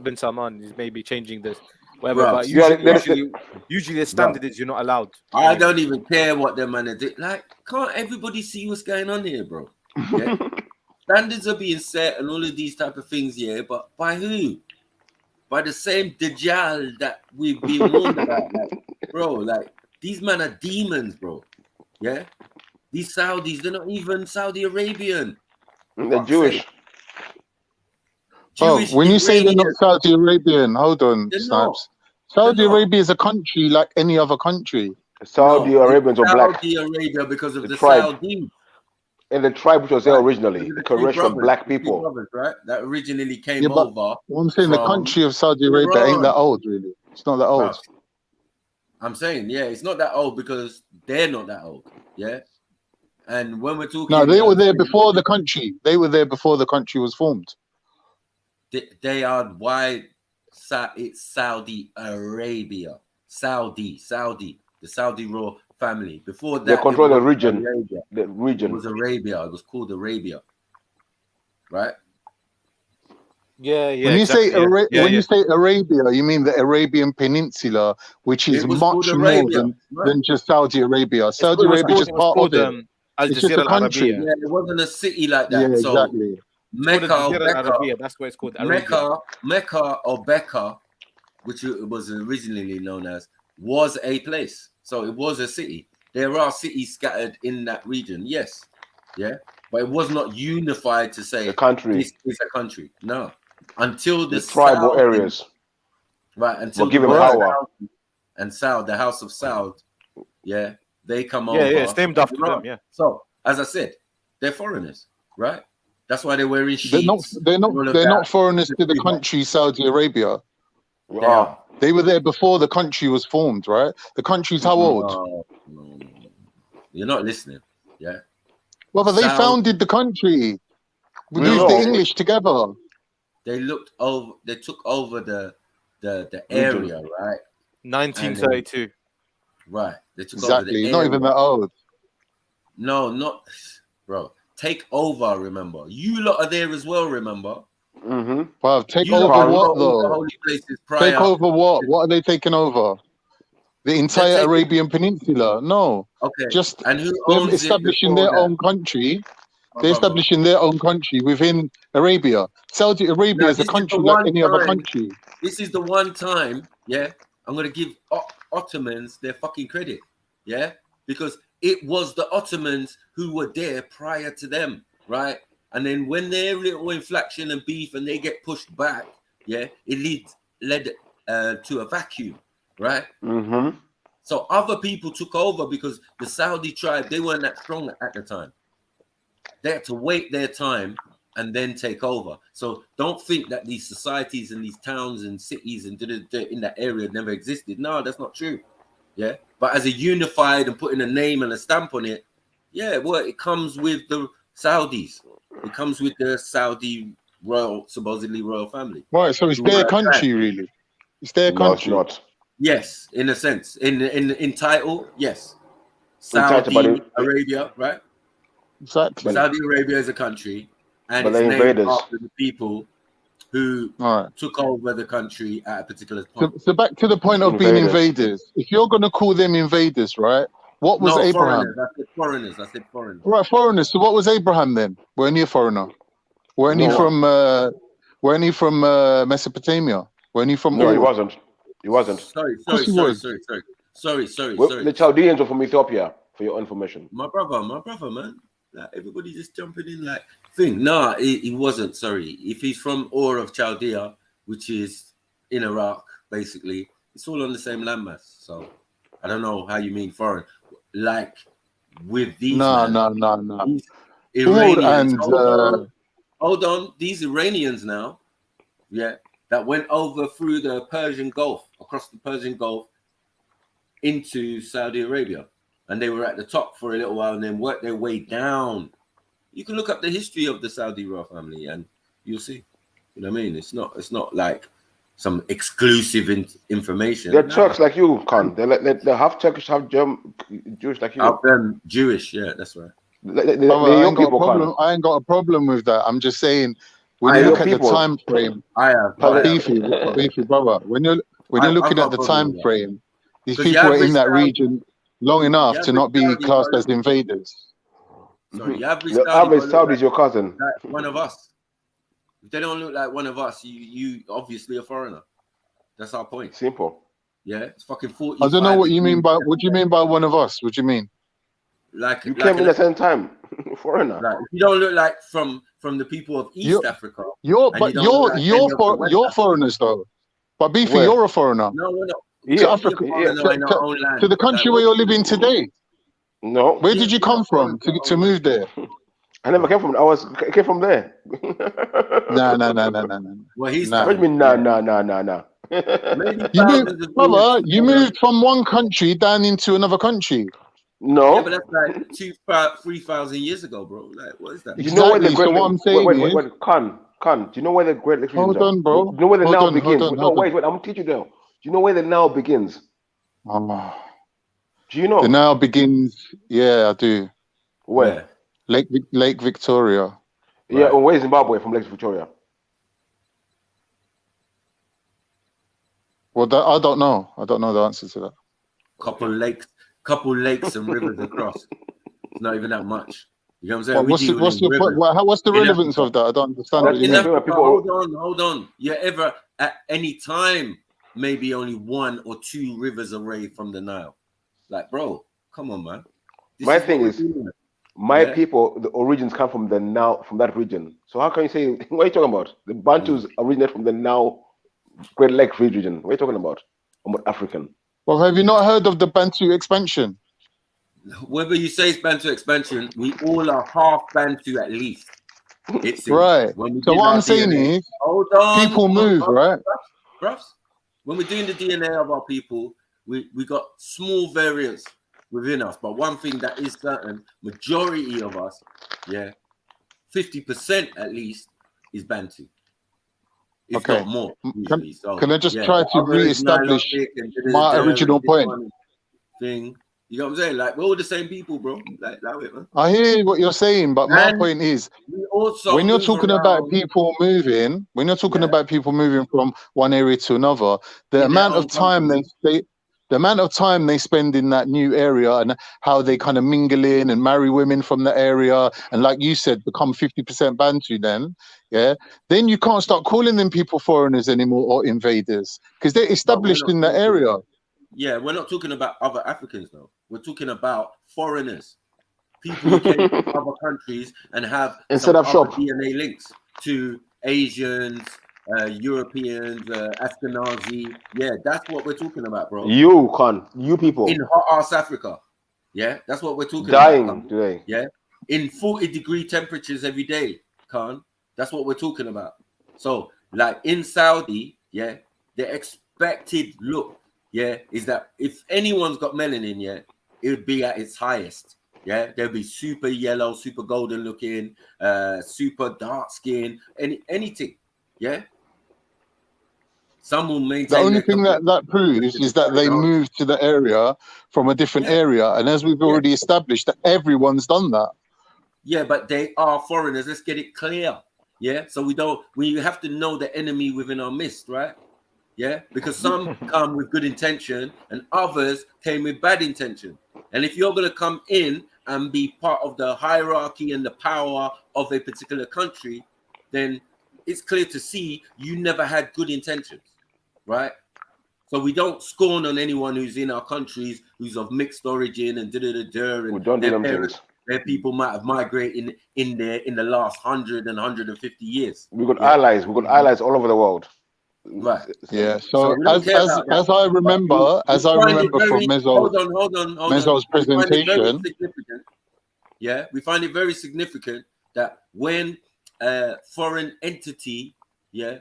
Bin Salman is maybe changing this, whatever. Bruv, But usually the standard is you're not allowed. I don't even care what them men are doing. Like, can't everybody see what's going on here, bro? Yeah. Standards are being set and all of these type of things, yeah. But by who? By the same Dajjal that we've been warned about, like, bro. Like, these men are demons, bro. Yeah. These Saudis, they're not even Saudi Arabian. They're Jewish. Oh, when you say they're not Iranian. Saudi Arabian, hold on, They're Snipes. not. Saudi They're not. Arabia is a country like any other country. Saudi No, Arabians it's are black. Saudi Arabia because of The the tribe. Saudi. And the tribe which was there originally, Because of the the two Quraysh were brothers, black the two people. brothers, right? That originally came Yeah, but over what I'm saying, the from country of Saudi Arabia ain't that Iran. old, really. It's not that old. Bruv, I'm saying, yeah, it's not that old because they're not that old. Yeah. And when we're talking, No, they were there before the country. They were there before the country was formed. they are why it's Saudi Arabia. Saudi, the Saudi royal family. Before that, They control the region. Arabia. The region. It was Arabia. It was called Arabia. Right? Yeah, yeah. When you exactly, say yeah. when you say Arabia, you mean the Arabian Peninsula, which is It was much called more Arabia. than just Saudi Arabia. Saudi Arabia is just part of it. Al It's just a Jazeera Al country. Arabiya. Yeah, it wasn't a city like that. Yeah, So exactly. Mecca, Al Jazeera Al Becca, Arabiya. That's what it's called. Arabia. Mecca or Becca, which it was originally known as, was a place. So it was a city. There are cities scattered in that region, yes, yeah, but it was not unified to say a country. This is a country. No, until the tribal areas, right? Until given power and Saud, the House of Saud, yeah, they come over. Yeah, it's named after them. Yeah. So as I said, they're foreigners, right? That's why they're wearing sheets. They're not foreigners to the country Saudi Arabia. Wow. They were there before the country was formed, right? The country's how old? No. You're not listening, yeah. Well, but they founded the country with the English together. They looked over. They took over the area, right? 1932. Right. They took over the area. Not even that old. No, not bro. Take over. Remember, you lot are there as well. Remember. Mm-hmm. Wow, take over what though? Take over what? What are they taking over? The entire Arabian Peninsula? No. Okay. Just and who them establishing their own country. They're establishing their own country within Arabia. Saudi Arabia is a country like any other country. This is the one time, yeah, I'm going to give Ottomans their fucking credit, yeah? Because it was the Ottomans who were there prior to them, right? And then when their little inflection and beef and they get pushed back, yeah, it led to a vacuum, right? Mm-hmm. So other people took over because the Saudi tribe, they weren't that strong at the time. They had to wait their time and then take over. So don't think that these societies and these towns and cities and in that area never existed. No, that's not true. Yeah. But as a unified and putting a name and a stamp on it, yeah, well, it comes with the Saudis. It comes with the Saudi supposedly royal family. Right, so it's their country, really. It's their country. No, it's not. Yes, in a sense. In title, yes. Saudi Arabia, right? Exactly. Saudi Arabia is a country, and But it's they're named invaders. after the people who took over the country at a particular point. So back to the point of being invaders. If you're going to call them invaders, right? What was No, Abraham? foreigners. I said foreigners. I said foreigners. Right, foreigners. So what was Abraham then? Weren't he a foreigner? Weren't he No. from? Weren't he from Mesopotamia? Weren't he from? No, he Ur? wasn't. He wasn't. Sorry. Well, The Chaldeans are from Ethiopia, for your information. My brother, man. Like everybody just jumping in like thing. Nah, he wasn't. Sorry. If he's from Ur of Chaldea, which is in Iraq, basically, it's all on the same landmass. So I don't know how you mean foreign. Like with these. No. These Iranians. And Hold on. These Iranians now, yeah, that went over through the Persian Gulf, across the Persian Gulf, into Saudi Arabia. And they were at the top for a little while and then worked their way down. You can look up the history of the Saudi royal family and you'll see. You know what I mean? It's not like some exclusive information. They're Turks like you, Khan. They're half Turkish, half German, Jewish like you. Half them Jewish, yeah, that's right. They're young people, Khan. I ain't got a problem with that. I'm just saying, when you look at the time frame, Beefy, brother, when you're looking at the time frame, these people are in that region long enough to not be classed as invaders. Sorry, the average Saudi is your cousin. Like one of us. If they don't look like one of us, you obviously a foreigner. That's our point. Simple. Yeah, it's fucking 40. I don't know what you mean by what do you mean by one of us? What do you mean? Like you came in at the same time, foreigner. Like if you don't look like from the people of East Africa. You're foreigners though. But Beefy, you're a foreigner. No, we're not. To Africa, to the country where you're living today. No. Where did you come from to move there? I never came from. I came from there. No. Well, he's. What do you mean? No. You moved from one country down into another country. No. Yeah, but that's like 3,000 years ago, bro. Like, what is that? You know where the Great what I'm saying wait, Khan, do you know where the Great Lakes region is? Hold on, bro. Do you know where the Nile begins? Wait, I'm gonna teach you now. Do you know where the Nile begins? Do you know? The Nile begins. Yeah, I do. Where? Lake Victoria. Yeah, well, where's Zimbabwe from Lake Victoria? Well, I don't know. I don't know the answer to that. Couple lakes and rivers across. It's not even that much. You know what I'm saying? Well, what's the relevance of that? I don't understand. Hold on. You're ever at any time maybe only 1 or 2 rivers away from the Nile. Like, bro, come on, man. My thing is, my people, the origins come from the Nile, from that region. So how can you say, what are you talking about? The Bantus originate from the Nile Great Lake region. What are you talking about? I'm not African. Well, have you not heard of the Bantu expansion? Whether you say it's Bantu expansion, we all are half Bantu at least. It's right. So what I'm saying is, people move, right? Bruv, when we're doing the DNA of our people, we got small variants within us. But one thing that is certain, majority of us, 50% at least, is Bantu. If not more. Can I just try to re-establish my original point? Thing. You know what I'm saying? Like, we're all the same people, bro. Like it, man. I hear what you're saying, but my point is, when you're talking about people moving, from one area to another, the amount of time they spend in that new area and how they kind of mingle in and marry women from the area, and like you said, become 50% Bantu then you can't start calling them people foreigners anymore or invaders because they're established in the area. Yeah, we're not talking about other Africans though. We're talking about foreigners, people who came from other countries and have instead of shop DNA links to Asians, Europeans, Ashkenazi. Yeah, that's what we're talking about, bro. You people in hot ass Africa. Yeah, that's what we're talking dying about. Today. Yeah, in 40-degree temperatures every day, Khan. That's what we're talking about. So, like in Saudi, the expected look. Is that if anyone's got melanin, it would be at its highest. They'll be super yellow, super golden looking, super dark skin, anything. Some will maintain. The only thing that proves is that they moved to the area from a different area, and as we've already established, that everyone's done that. Yeah, but they are foreigners. Let's get it clear. So we have to know the enemy within our midst, right? Because some come with good intention and others came with bad intention. And if you're going to come in and be part of the hierarchy and the power of a particular country, then it's clear to see you never had good intentions, right? So we don't scorn on anyone who's in our countries who's of mixed origin and and we don't do them parents, things. their people might have migrated in there in the last 100 and 150 years. We got allies. We got allies all over the world. Right. Yeah. So we don't care about that. as I remember, We as I find it remember from very, Mezzo's hold on. Mezzo's We find it very presentation, significant. Yeah, we find it very significant that when a foreign entity, yeah,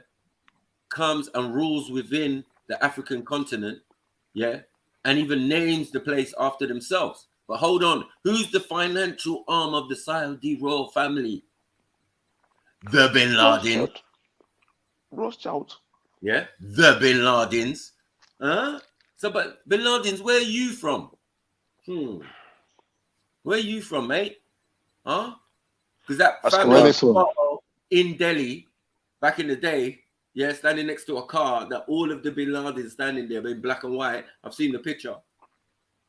comes and rules within the African continent, yeah, and even names the place after themselves. But hold on, who's the financial arm of the Saudi royal family? The Bin Laden. Rothschild. Yeah, the Bin Ladens. Huh? So, but Bin Ladens, where are you from? Where are you from, mate? Huh? Because that family photo in Delhi back in the day, yeah, standing next to a car that all of the Bin Ladens standing there in black and white. I've seen the picture.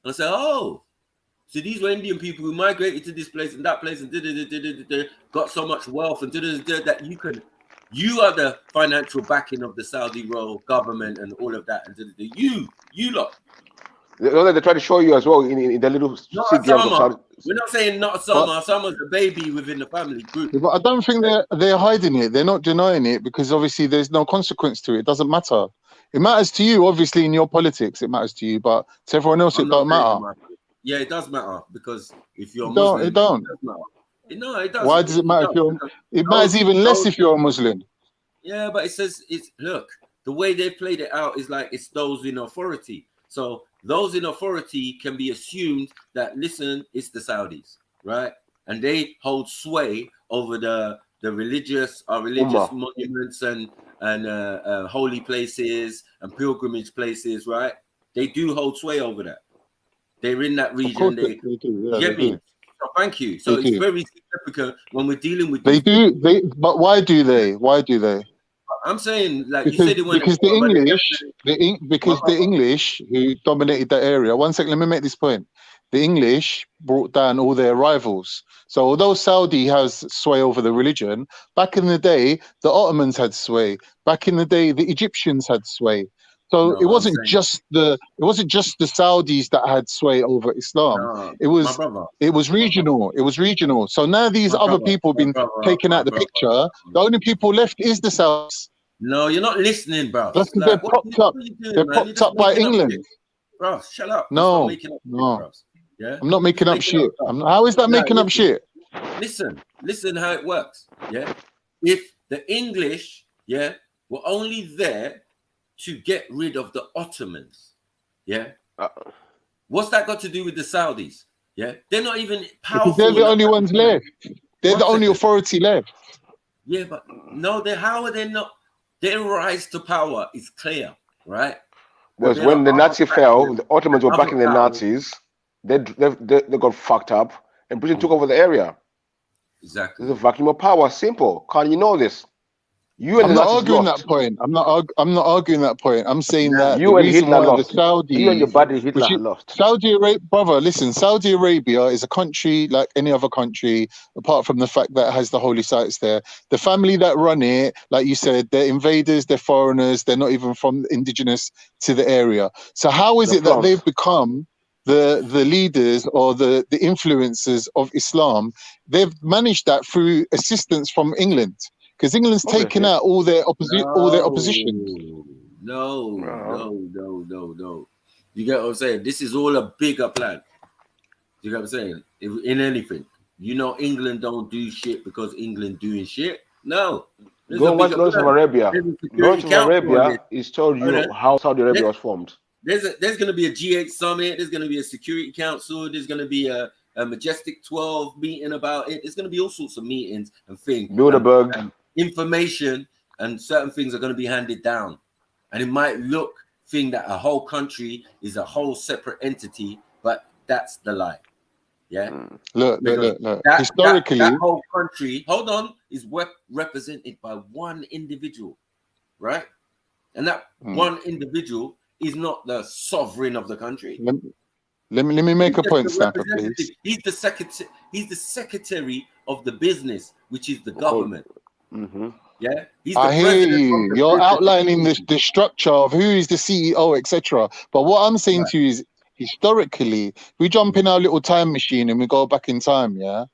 And I said, oh, so these were Indian people who migrated to this place and that place and got so much wealth and that you are the financial backing of the Saudi royal government and all of that. And you lot. They try to show you as well in the little not seed games of Saudi. We're not saying not Osama. Osama's a baby within the family group. but I don't think they're hiding it. They're not denying it because obviously there's no consequence to it. It doesn't matter. It matters to you, obviously, in your politics. It matters to you, but to everyone else, it don't matter. Yeah, it does matter because if you're Muslim, it don't. No, it does. Why does it matter if you're? It matters even less if you're a Muslim. Yeah, but it says look, the way they played it out is like it's those in authority. So those in authority can be assumed that listen, it's the Saudis, right? And they hold sway over the religious monuments and holy places and pilgrimage places, right? They do hold sway over that. They're in that region. They do. Yeah, get me? So thank you. So it's very significant when we're dealing with. They do. But why do they? Why do they? I'm saying, like because, you said, because the English who dominated that area. One second, let me make this point. The English brought down all their rivals. So although Saudi has sway over the religion, back in the day the Ottomans had sway. Back in the day the Egyptians had sway. So it wasn't just the Saudis that had sway over Islam. It was regional. It was regional. So now these other people have been taken out the picture. The only people left is the Saudis. No, you're not listening, bro. That's because they're propped up. They're propped up by England. Bro, shut up. No. Yeah? I'm not making up shit. How is that making up shit? Listen how it works. Yeah. If the English, yeah, were only there to get rid of the Ottomans, yeah. What's that got to do with the Saudis? Yeah, they're not even powerful. Because they're the only ones left. They're the only authority left. Yeah, but no, how are they not? Their rise to power is clear, right? Because when the Nazi fell, the Ottomans were backing the Nazis. They got fucked up, and Britain took over the area. Exactly. There's a vacuum of power. Simple. Can't you know this? I'm not arguing that point. I'm not arguing that point. I'm saying that you and Hitler lost. You and your buddy Hitler lost. Saudi Arabia, brother, listen. Saudi Arabia is a country like any other country, apart from the fact that it has the holy sites there. The family that run it, like you said, they're invaders, they're foreigners, they're not even from indigenous to the area. So how is it that they've become the leaders or the influencers of Islam? They've managed that through assistance from England. Because England's taken out all their opposition. No. You get what I'm saying? This is all a bigger plan. You get what I'm saying? In anything, England don't do shit because England doing shit. No. Go and watch Lawrence of Arabia. Lawrence of Arabia is told you how Saudi Arabia was formed. There's going to be a G8 summit. There's going to be a Security Council. There's going to be a Majestic 12 meeting about it. There's going to be all sorts of meetings and things. Bilderberg. Information and certain things are going to be handed down, and it might think that a whole country is a whole separate entity, but that's the lie. Yeah. Look. Historically, that whole country, is represented by one individual, right? And that one individual is not the sovereign of the country. Let me make a He's point, just the Stamper, representative. please. He's the secretary. He's the secretary of the business, which is the government. Yeah, he's the I hear president of you. the You're business. outlining the structure of who is the CEO, etc. But what I'm saying to you is, historically, we jump in our little time machine and we go back in time, yeah,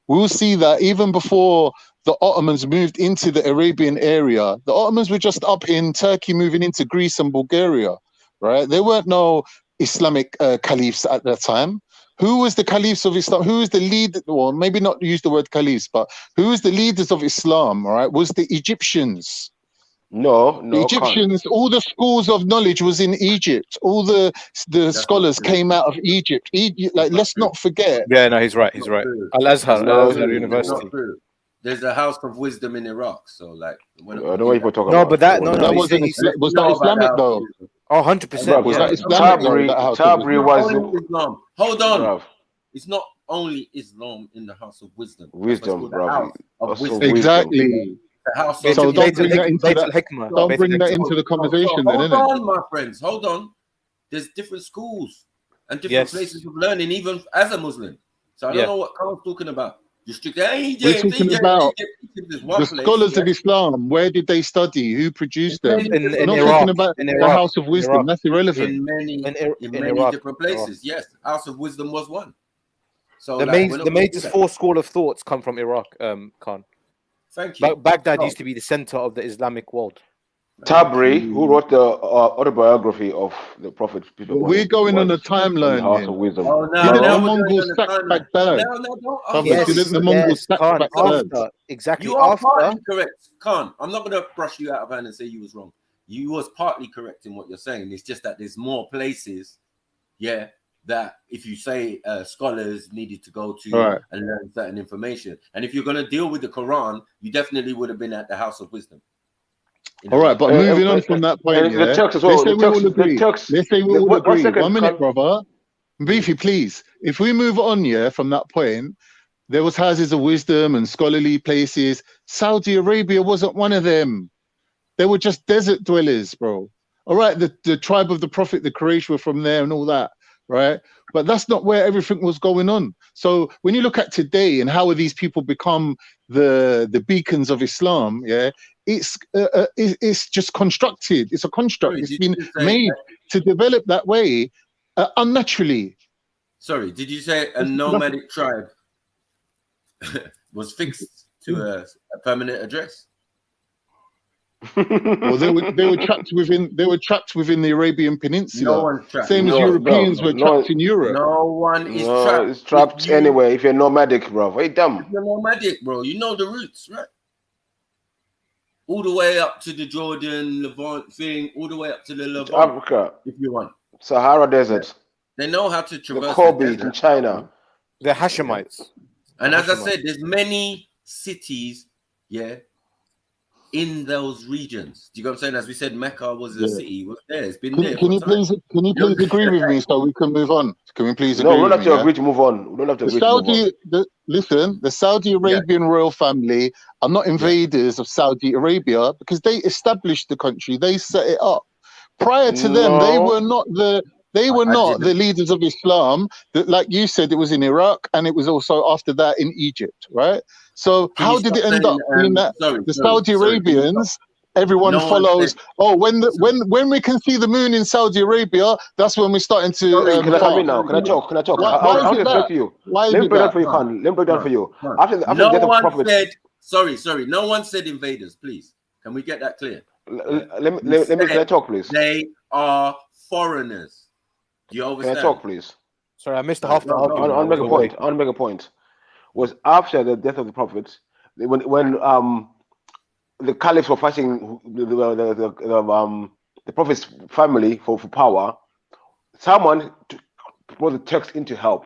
we'll see that even before the Ottomans moved into the Arabian area, the Ottomans were just up in Turkey, moving into Greece and Bulgaria, right? There weren't no Islamic caliphs at that time. Who was the caliphs of Islam? Who was the lead? Well, maybe not use the word caliphs, but who was the leaders of Islam? All right, was the Egyptians. No, The Egyptians, all the schools of knowledge was in Egypt. All the scholars came out of Egypt. Like, let's not forget. Yeah, no, he's right. He's right. Al-Azhar, Al-Azhar University. There's a house of wisdom in Iraq. So, like, I know what you're talking No, about. but that no, That no. wasn't was that Islamic though? Oh, 100%. Was that Yeah. Islamic though? That house of Tabri wisdom? was Islam. Hold on. Bruv. It's not only Islam in the house of wisdom. Wisdom, the house bro. of wisdom. Exactly. The house So of don't bring that into Beit that. al-Hikmah. Don't Beit bring that al-Hikmah. into the conversation, hold then, innit? on, my friends. Hold on. There's different schools and different Yes. places of learning, even as a Muslim. So I don't Yeah. know what Carl's talking about. You're strict. We're talking about the scholars of Islam. Where did they study? Who produced them? In We're not Iraq. talking about In the Iraq. House of Wisdom. Iraq. That's irrelevant. in many In Iraq. different places. Yes, House of Wisdom was one. So The like, main, we're not the gonna major do that. four school of thoughts come from Iraq, Khan. Thank you. Baghdad So, used to be the center of the Islamic world. Tabri, who wrote the autobiography of the Prophet. We're going on a timeline House here. of Wisdom. Oh, now Didn't the we're going Mongols on a sack timeline. Baghdad? Don't Brother, didn't the Mongols sack Khan, Baghdad? after, exactly You are after. partly correct, Khan. I'm not going to brush you out of hand and say you was wrong. You was partly correct in what you're saying. It's just that there's more places, yeah, that if you say scholars needed to go to Right. and learn certain information. And if you're going to deal with the Quran, you definitely would have been at the House of Wisdom. All right, but moving on from that point, and the yeah, Turks as well. let's say The we Turks, all the agree. Turks. Let's say we all One agree. second, 1 minute, Khan. brother. Beefy, please. If we move on, yeah, from that point, there was houses of wisdom and scholarly places. Saudi Arabia wasn't one of them. They were just desert dwellers, bro. All right, the tribe of the Prophet, the Quraysh were from there and all that, right? But that's not where everything was going on. So when you look at today and how have these people become the beacons of Islam, yeah, it's just constructed. It's a construct. Sorry, It's did been you say made to develop that way unnaturally. Sorry, did you say a nomadic tribe was fixed to a permanent address? Well, they were trapped within the Arabian Peninsula. No one's trapped. Same as Europeans were trapped in Europe. No one is No, trapped. it's trapped If you- anyway. If you're nomadic, bro, wait, dumb. You're nomadic, bro. You know the roots, right? All the way up to the Jordan, Levant thing, all the way up to the Levant, Africa, if you want. Sahara Desert, They know how to the traverse Kobe the in desert. China. The Hashemites. And as I said, there's many cities, yeah, in those regions. Do you know what I'm saying? As we said, Mecca was a city, was there. It's been there. Can you please agree with me so we can move on? Can we please agree? No, we don't with have me, to yeah? agree to move on. We don't have to agree to move on. Listen, the Saudi Arabian royal family are not invaders of Saudi Arabia because they established the country. They set it up. Prior to them, they were not the leaders of Islam. That, like you said, it was in Iraq and it was also after that in Egypt, right? So Can how you did stop it end saying, up being that the Saudi Arabians? Everyone No one follows. said- When we can see the moon in Saudi Arabia, that's when we're starting to. Can I come in now? Can I talk? Can I talk? Why I'll is it explain that? to you. Why is Let me it break down that? for you, Khan. Let me break down for you. After the No death of one Prophet, said, sorry, no one said invaders, please. Can we get that clear? let me can I talk, please? They are foreigners. Do you Can understand? I talk, please? Sorry, I missed the half the argument. I'll make a point. I'll make a point. Was after the death of the Prophet, when the caliphs were fighting the Prophet's family for power, someone brought the Turks in to help,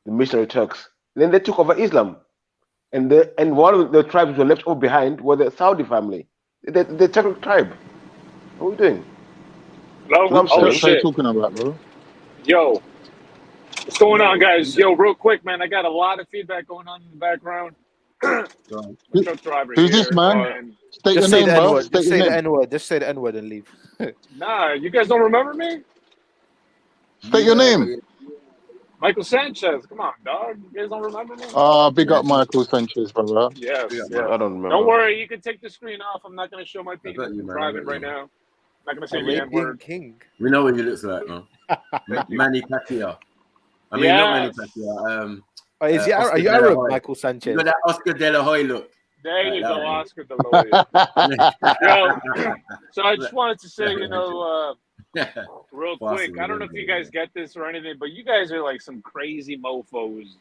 the missionary Turks. Then they took over Islam, and one of the tribes were left over behind were the Saudi family, the Turkic tribe. What are we doing? No, What oh are you shit. talking about, bro? Yo, what's going on, guys? Yo, real quick, man, I got a lot of feedback going on in the background. Truck driver Who's here. this, man? And State your Just say name, the bro. N-word. State Just your say the name. N-word. Just say the N-word and leave. nah, you guys don't remember me? State your name. Michael Sanchez. Come on, dog. You guys don't remember me? Big up Michael Sanchez, brother. Yes. I don't remember. Don't worry. You can take the screen off. I'm not going to show my penis. got you, I'm man. driving right now. I'm not going to say the Arabian N-word. King. We know what he looks like, man. Manny Pacquiao. I mean, not Manny Pacquiao. Is he, Oscar are you De La Arab, Hoya. Michael Sanchez? You got that Oscar De La Hoya look. There you that go, one. Oscar De La Hoya. Yo, so I just wanted to say, real quick, I don't know if you guys get this or anything, but you guys are like some crazy mofos.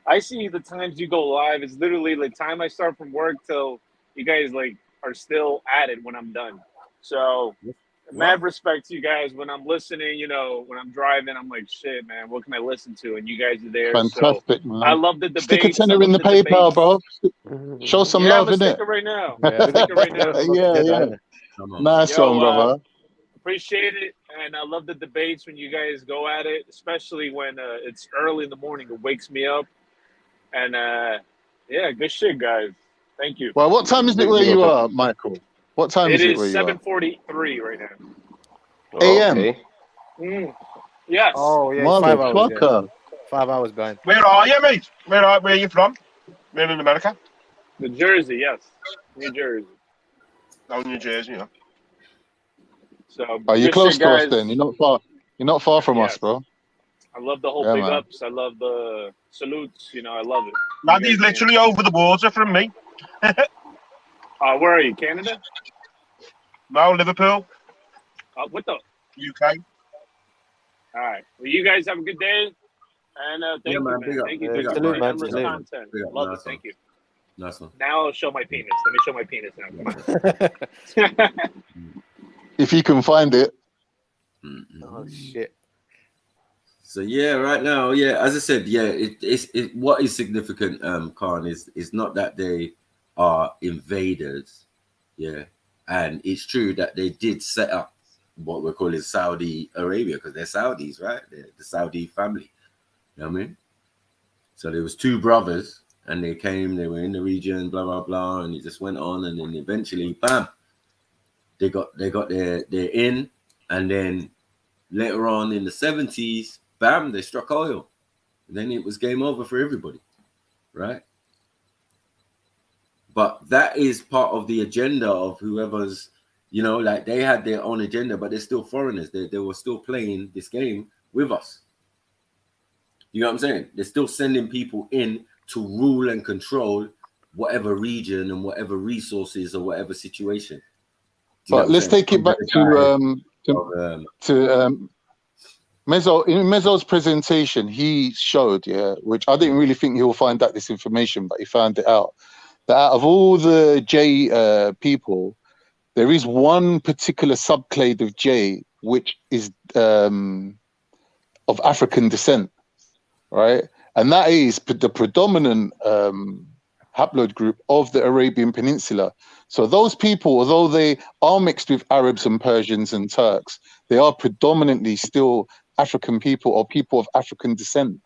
I see the times you go live, it's literally like time I start from work till you guys like are still at it when I'm done. So mad respect to you guys. When I'm listening, when I'm driving, I'm like, shit, man, what can I listen to? And you guys are there. Fantastic, so man. I love the debates. Stick a tenner in the PayPal, bro. Show some love, I'm innit? stick it right now. Stick it right now. Yeah. Nice one, brother. Appreciate it, and I love the debates when you guys go at it, especially when it's early in the morning. It wakes me up, and good shit, guys. Thank you. Well, what time is it where you are, Michael? What time is it where It is you are? 7:43 right now. AM. Yes. Oh yeah, 5 hours. Motherfucker. 5 hours behind. Where are you, mate? Where are you from? Where in America? New Jersey, yes. New Jersey. Oh, New Jersey, yeah. So Are you good close shit, to us guys. then? You're not far. You're not far from us, bro. I love the whole Yeah, big man. ups. I love the salutes. I love it. Lad, he's literally over the water from me. Where are you? Canada? No, Liverpool. What the? UK. All right. Well, you guys have a good day. And thank you, man. Thank you. Thank you for endless content. Love it. Thank you. Nice one. Now I'll show my penis. Let me show my penis now. Come on. If you can find it. Oh shit. So right now, as I said, it what is significant, Khan, is not that they are invaders, and it's true that they did set up what we're calling Saudi Arabia because they're Saudis, right? They're the Saudi family. You know what I mean? So there was two brothers, and they were in the region, blah blah blah, and it just went on, and then eventually, bam, they got their in, and then later on in the 70s, bam, they struck oil. And then it was game over for everybody, right? But that is part of the agenda of whoever's, like they had their own agenda, but they're still foreigners. They were still playing this game with us. You know what I'm saying? They're still sending people in to rule and control whatever region and whatever resources or whatever situation. But let's take it back to Mezzo. In Mezzo's presentation, he showed, which I didn't really think he'll find out this information, but he found it out, that out of all the J people, there is one particular subclade of J which is of African descent, right? And that is the predominant haploid group of the Arabian Peninsula. So those people, although they are mixed with Arabs and Persians and Turks, they are predominantly still African people or people of African descent.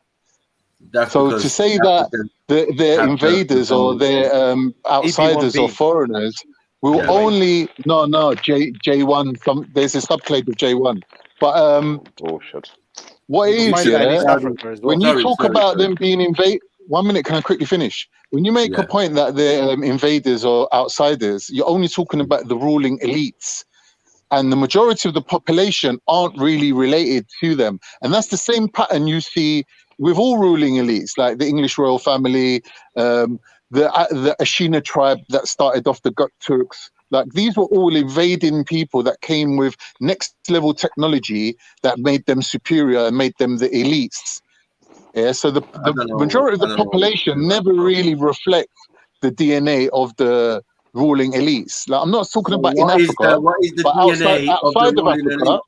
So to say that they're invaders or they're outsiders or foreigners will only J1. There's a subclade of J1, but bullshit. What is when you talk about them being invaded? 1 minute, can I quickly finish? When you make a point that they're invaders or outsiders, you're only talking about the ruling elites. And the majority of the population aren't really related to them. And that's the same pattern you see with all ruling elites, like the English royal family, the Ashina tribe that started off the Turks. Like these were all invading people that came with next level technology that made them superior and made them the elites. Yeah, so the majority of the population never really reflects the DNA of the ruling elites. Like I'm not talking about in Africa, but outside of Africa.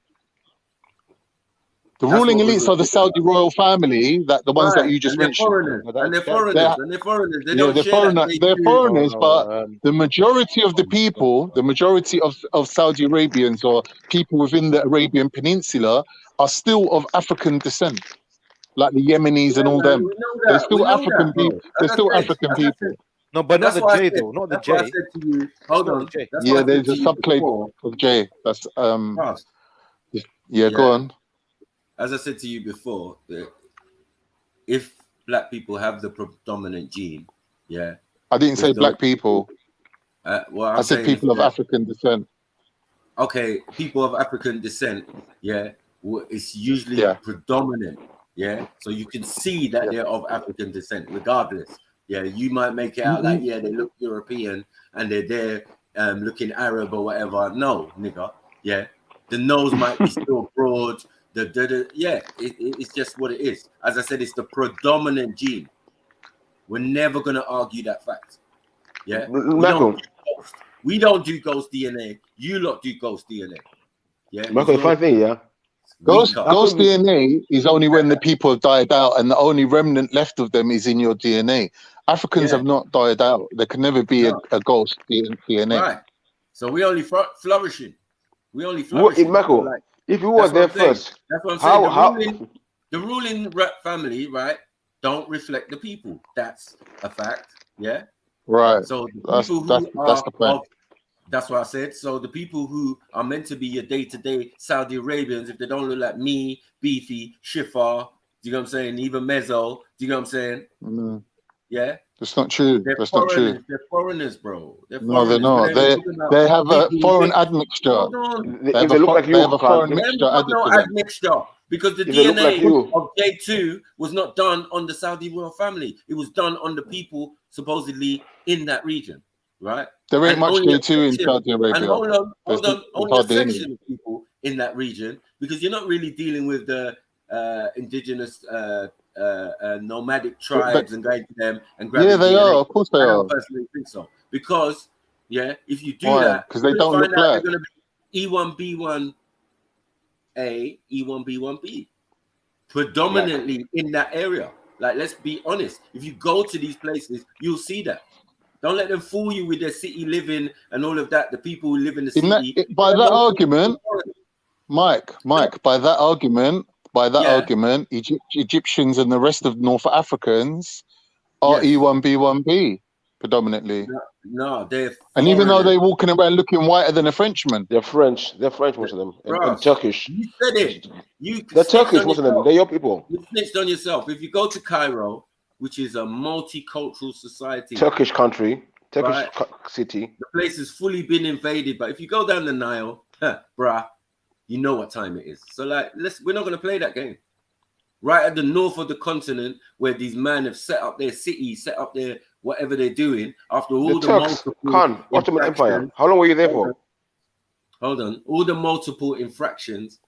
The ruling elites are the Saudi royal family, the ones that you just mentioned. And they're foreigners. They don't share that. They're foreigners, but the majority of the people, the majority of Saudi Arabians or people within the Arabian Peninsula are still of African descent, like the Yemenis and all them. They're still African people. They're still African people. No, but not the J though. Not the J. I said to you, hold on. Yeah, there's a subclade of J. That's go on. as I said to you before, if black people have the predominant gene, yeah. I didn't say black people. Well, I said people of African descent. Okay, people of African descent, yeah, it's usually predominant, yeah. So you can see that they're of African descent, regardless. Yeah, you might make it out like, yeah, they look European and they're there looking Arab or whatever. No, nigga, yeah. The nose might be still broad. It's just what it is. As I said, it's the predominant gene. We're never gonna argue that fact. Yeah, we don't do ghost DNA. You lot do ghost DNA. Yeah, Michael, the funny thing, yeah. Ghost DNA is only when the people have died out, and the only remnant left of them is in your DNA. Africans have not died out. There can never be a ghost DNA. Right. So we only flourishing. We only flourishing. Michael, like, if you were there first, that's what I'm saying. The ruling family, right, don't reflect the people. That's a fact. Yeah. Right. So that's the point. That's what I said. So the people who are meant to be your day-to-day Saudi Arabians, if they don't look like me, Beefy, Shifar, do you know what I'm saying? Even Mezzo, do you know what I'm saying? Mm. Yeah. That's not true. That's not true. They're foreigners, bro. No, they're not. They have a foreign admixture. They have a foreign mixture admixture. Because the DNA of J2 was not done on the Saudi royal family. It was done on the people supposedly in that region, right? There ain't much J2 in Saudi Arabia. And hold on. Only a section of people in that region, because you're not really dealing with the indigenous nomadic tribes and going to them and grabbing DNA. They are. Of course they are. I don't personally think so. Because, if you do that, because they don't look they're black. going to be E1B1A, E1B1B, predominantly in that area. Like, let's be honest. If you go to these places, you'll see that. Don't let them fool you with their city living and all of that. The people who live in the city. By that argument, Mike, by that argument, Egyptians and the rest of North Africans are E1B1B predominantly. No, they're. And even though they're walking around looking whiter than a Frenchman, they're French. They're French, most of them, and Turkish. You said it. They're Turkish, most of them. They're your people. You snitched on yourself. If you go to Cairo, which is a multicultural society, Turkish country, Turkish city, the place has fully been invaded. But if you go down the Nile, bruh, you know what time it is. So like, we're not gonna play that game. Right at the north of the continent, where these men have set up their city, set up their whatever they're doing, after all the multiple Ottoman Empire. How long were you there for? Hold on, all the multiple infractions,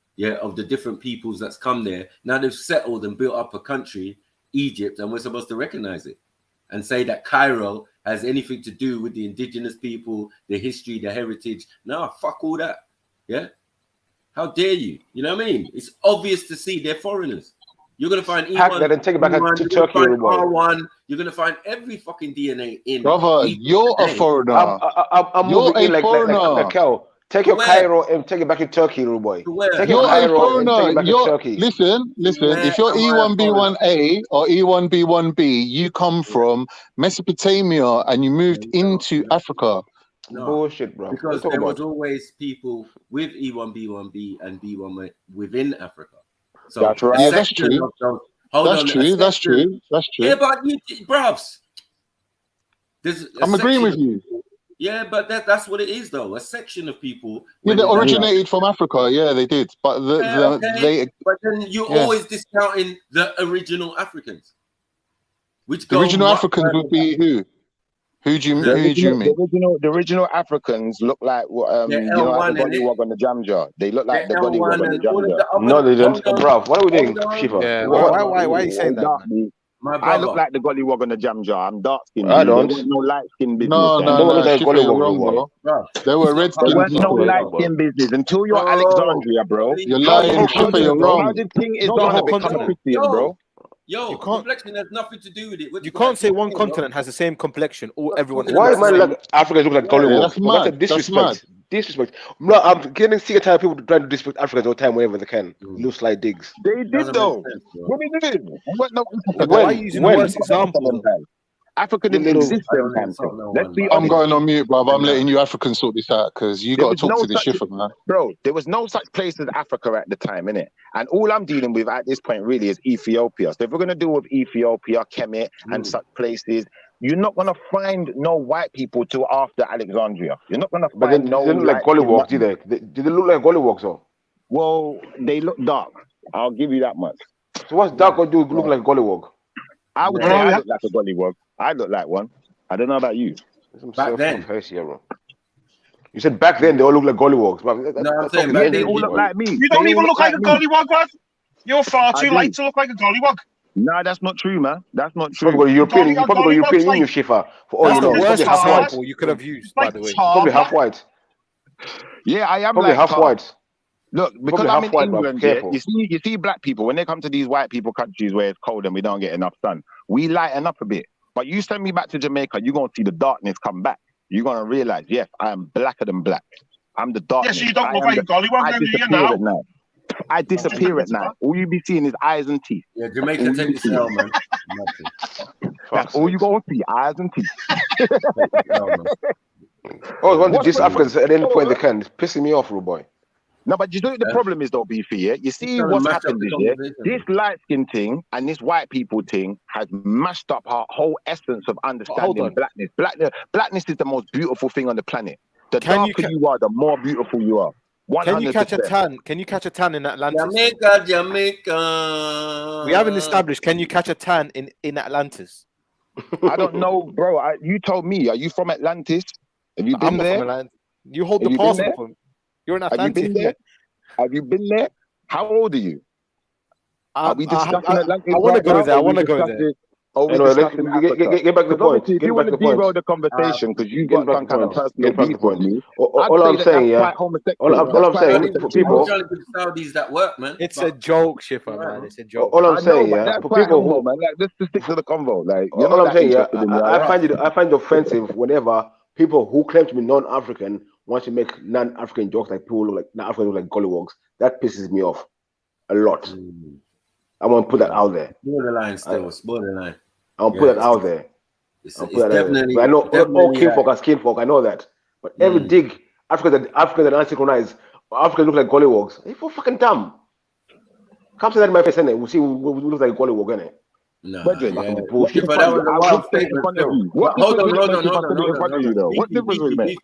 of the different peoples that's come there. Now they've settled and built up a country, Egypt, and we're supposed to recognize it and say that Cairo has anything to do with the indigenous people, the history, the heritage. No, fuck all that. Yeah. How dare you? You know what I mean? It's obvious to see they're foreigners. You're gonna find E1, that and take it back to Turkey. R1. You're gonna find every fucking DNA in. Brother, you're a foreigner. I'm you're moving in like a cow. Take your Cairo and take it back to Turkey, little boy. Take your Cairo and take it back to Turkey. Listen. If you're E1B1A or E1B1B, you come from Mesopotamia and you moved into Africa. No, bullshit, bro. Because there was always people with E1B1B and B1 within Africa. So that's right. Yeah, that's true. That's true. Yeah, but bruvs, I'm agreeing with you. Yeah, but that's what it is, though. A section of people. Yeah, they originated from Africa. Yeah, they did. But but then you're always discounting the original Africans. The original Africans would be who? Who do you mean? The original Africans look like like the gollywog on the jam jar. They look like the gollywog on the jam jar. No, they don't. Bro, what are we doing, Shiva? Yeah, why are you saying that? I look like the gollywog on the jam jar. I'm dark skinned. I don't. There was no light skin business. No, you're wrong, bro. There were red skin. There was no light skin business until you're Alexandria, bro. You're lying, Shiva. You're wrong. The thing is gonna become Christian, bro. Yo, complexion has nothing to do with it. You can't say one continent has the same complexion. Everyone. Why man like Africans look like Gollywog? That's mad. That's a disrespect. Disrespect. No, I'm getting sick and tired of people trying to disrespect Africans all the time whenever they can. Little slight digs. They did though. What they did? Why are you using the worst example? Africa didn't exist then, man. Let's be I'm honest. going on mute, bruv. I'm letting you Africans sort this out because you got to talk to the shiffer, man. Bro, there was no such place as Africa at the time, innit? And all I'm dealing with at this point really is Ethiopia. So if we're going to deal with Ethiopia, Kemet, and such places, you're not going to find no white people till after Alexandria. You're not going to But find then no they look like gollywogs, did they? Did they look like gollywogs, though? Well, they look dark. I'll give you that much. So what's dark got to do with look like gollywog? I would say I look like a gollywog. I look like one. I don't know about you. Back then. You said back then they all look like gollywogs. No, I'm saying back then they all look like me. You don't even look like a gollywog, bruv. You're far too light to look like a gollywog. No, that's not true, man. That's not true. Probably got European. You probably got European Union shifter. For all That's you the know, worst half white. example you could have used, by the way. Probably half white. Yeah, I am Probably like half Carl. white. Look, because Probably I'm half in white, but England, yeah, careful. you see black people, when they come to these white people countries where it's cold and we don't get enough sun, we lighten up a bit. But you send me back to Jamaica, you're going to see the darkness come back. You're going to realize, yes, I am blacker than black. I'm the darkness. Yes, you don't look like a gollywog, then, do you now? At night. I disappear at night. All you be seeing is eyes and teeth. Yeah, Jamaica take this hell, man. That's all you going to see, eyes and teeth. Oh, want to diss Africans at any point they can. It's pissing me off, rude boy. No, but you know the problem is though, Beefy, yeah? You see what's happened is, yeah? This light skin thing and this white people thing has mashed up our whole essence of understanding blackness. Blackness is the most beautiful thing on the planet. The darker you are, the more beautiful you are. 100%. Can you catch a tan? Can you catch a tan in Atlantis? Jamaica. We haven't established. Can you catch a tan in Atlantis? I don't know, bro. You told me. Are you from Atlantis? Have you been there? You hold the passport for me. You're an Atlantis. Have you been there? Have you been there? How old are you? Are we discussing Atlantis? I want to go there. I want to go there. Get back to the point. If you want to derail the conversation because you got some kind of personal beef with me, all I'm saying, yeah. All I'm saying for people. Saudis that work, man. It's a joke, Shiffer, man. It's a joke. All I'm saying, yeah. For people who, man, like let's just stick to the convo. Like, all I'm saying, yeah. I find it offensive whenever people who claim to be non-African want to make non-African jokes like people look like non-African look like gollywogs. That pisses me off a lot. I want to put that out there. Borderline still, borderline. I'll put that out there. It's definitely. I know all kinfolk are skinfolk. I know that. But every dig, Africans that aren't synchronized, Africans look like gollywogs. You're for fucking dumb. Come say that in my face, innit? We'll see who looks like a gollywog, innit? No, bullshit. But that was a wild statement. Hold on. What difference does it make?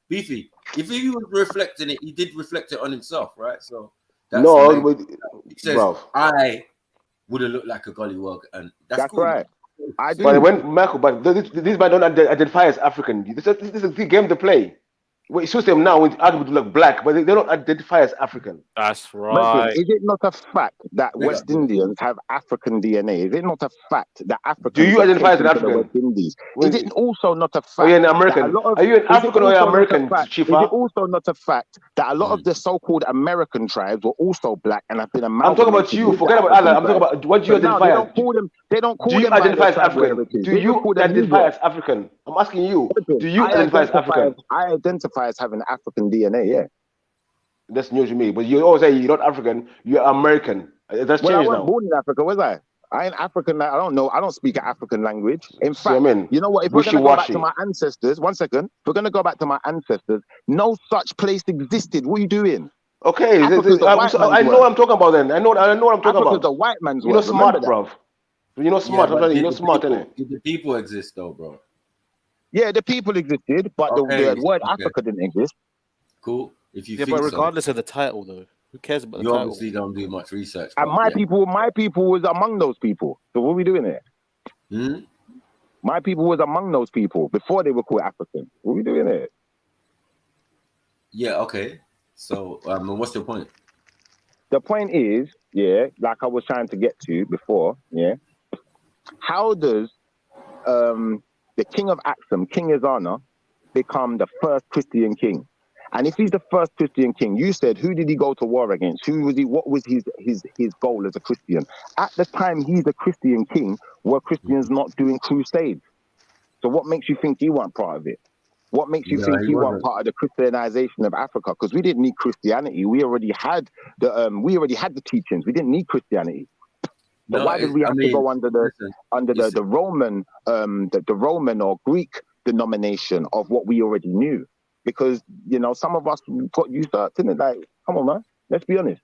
Beefy, if he was reflecting it, he did reflect it on himself, right? So that's he says, I would have looked like a gollywog, and that's cool. Right. I do. But this man don't identify as African. This is a game to play. Well, it suits them now when arguably look black, but they don't identify as African. That's right. Listen, is it not a fact that West Indians have African DNA? Is it not a fact that Africans? Do you identify as an African? West Indies? Is it also not a fact? Are you an American? Are you an African or an American, Chifa? Is it also not a fact that a lot of the so-called American tribes were also black and have been I'm talking about you. Forget about Allah. I'm talking about what you identify as. They don't call them. Do you identify as African? Do you identify as African? I'm asking you. Do you identify as African? I identify as having African DNA, yeah. That's new to me. But you always say you're not African, you're American. That's changed now. I wasn't born in Africa, was I? I ain't African. I don't know. I don't speak an African language. In fact, you know what? If we're going to go back to my ancestors, 1 second. If we're going to go back to my ancestors, no such place existed. What are you doing? Okay, I know what I'm talking about then. I know what I'm talking about. The white man's You're not smart, bruv. You're not smart. I'm telling you, you're not smart, innit? Did the people exist though, bro? Yeah, the people existed, but the word Africa didn't exist. Cool. If you but regardless of the title, though, who cares about the title? You obviously don't do much research. And my people was among those people. So what are we doing here? My people was among those people before they were called African. What are we doing here? Yeah. Okay. So, what's the point? The point is, yeah, like I was trying to get to before, yeah. How does the king of Axum, King Ezana, become the first Christian king? And if he's the first Christian king, you said, who did he go to war against? Who was he? What was his goal as a Christian? At the time he's a Christian king, were Christians not doing crusades? So what makes you think he wasn't part of it? What makes you think he wasn't part of the Christianization of Africa? Because we didn't need Christianity. We already had the teachings. We didn't need Christianity. But No, why did we have to go under the Roman the Roman or Greek denomination of what we already knew? Because some of us got used to it, didn't it? Like, come on, man. Let's be honest.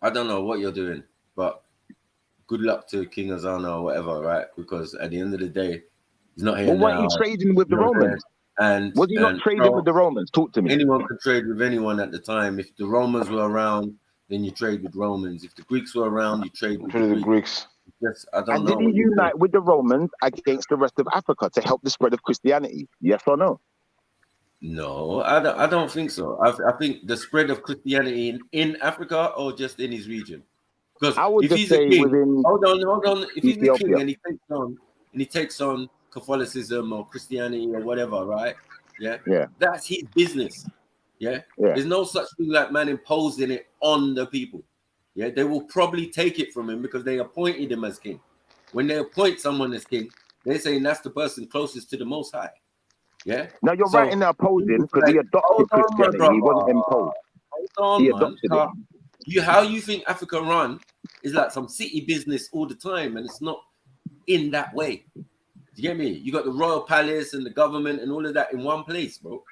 I don't know what you're doing, but good luck to King Azana or whatever, right? Because at the end of the day, he's not here Well, now. weren't you trading with the Romans? And was he not trading with the Romans? Talk to me. Anyone could trade with anyone at the time. If the Romans were around, then you trade with Romans. If the Greeks were around, you trade with the Greeks. Yes, I don't And know. did he unite with the Romans against the rest of Africa to help the spread of Christianity? Yes or no? No, I don't think so. I think the spread of Christianity in Africa or just in his region. Because if he's a king, hold on. If he's a king and he takes on Catholicism or Christianity or whatever, right? Yeah. That's his business. Yeah. There's no such thing like man imposing it on the people. Yeah. They will probably take it from him because they appointed him as king. When they appoint someone as king, they're saying that's the person closest to the Most High. Yeah. Now you're right in the opposing because he adopted Christianity. He wasn't imposed. He adopted it. How you think Africa run is like some city business all the time, and it's not in that way. Do you get me? You got the royal palace and the government and all of that in one place, bro.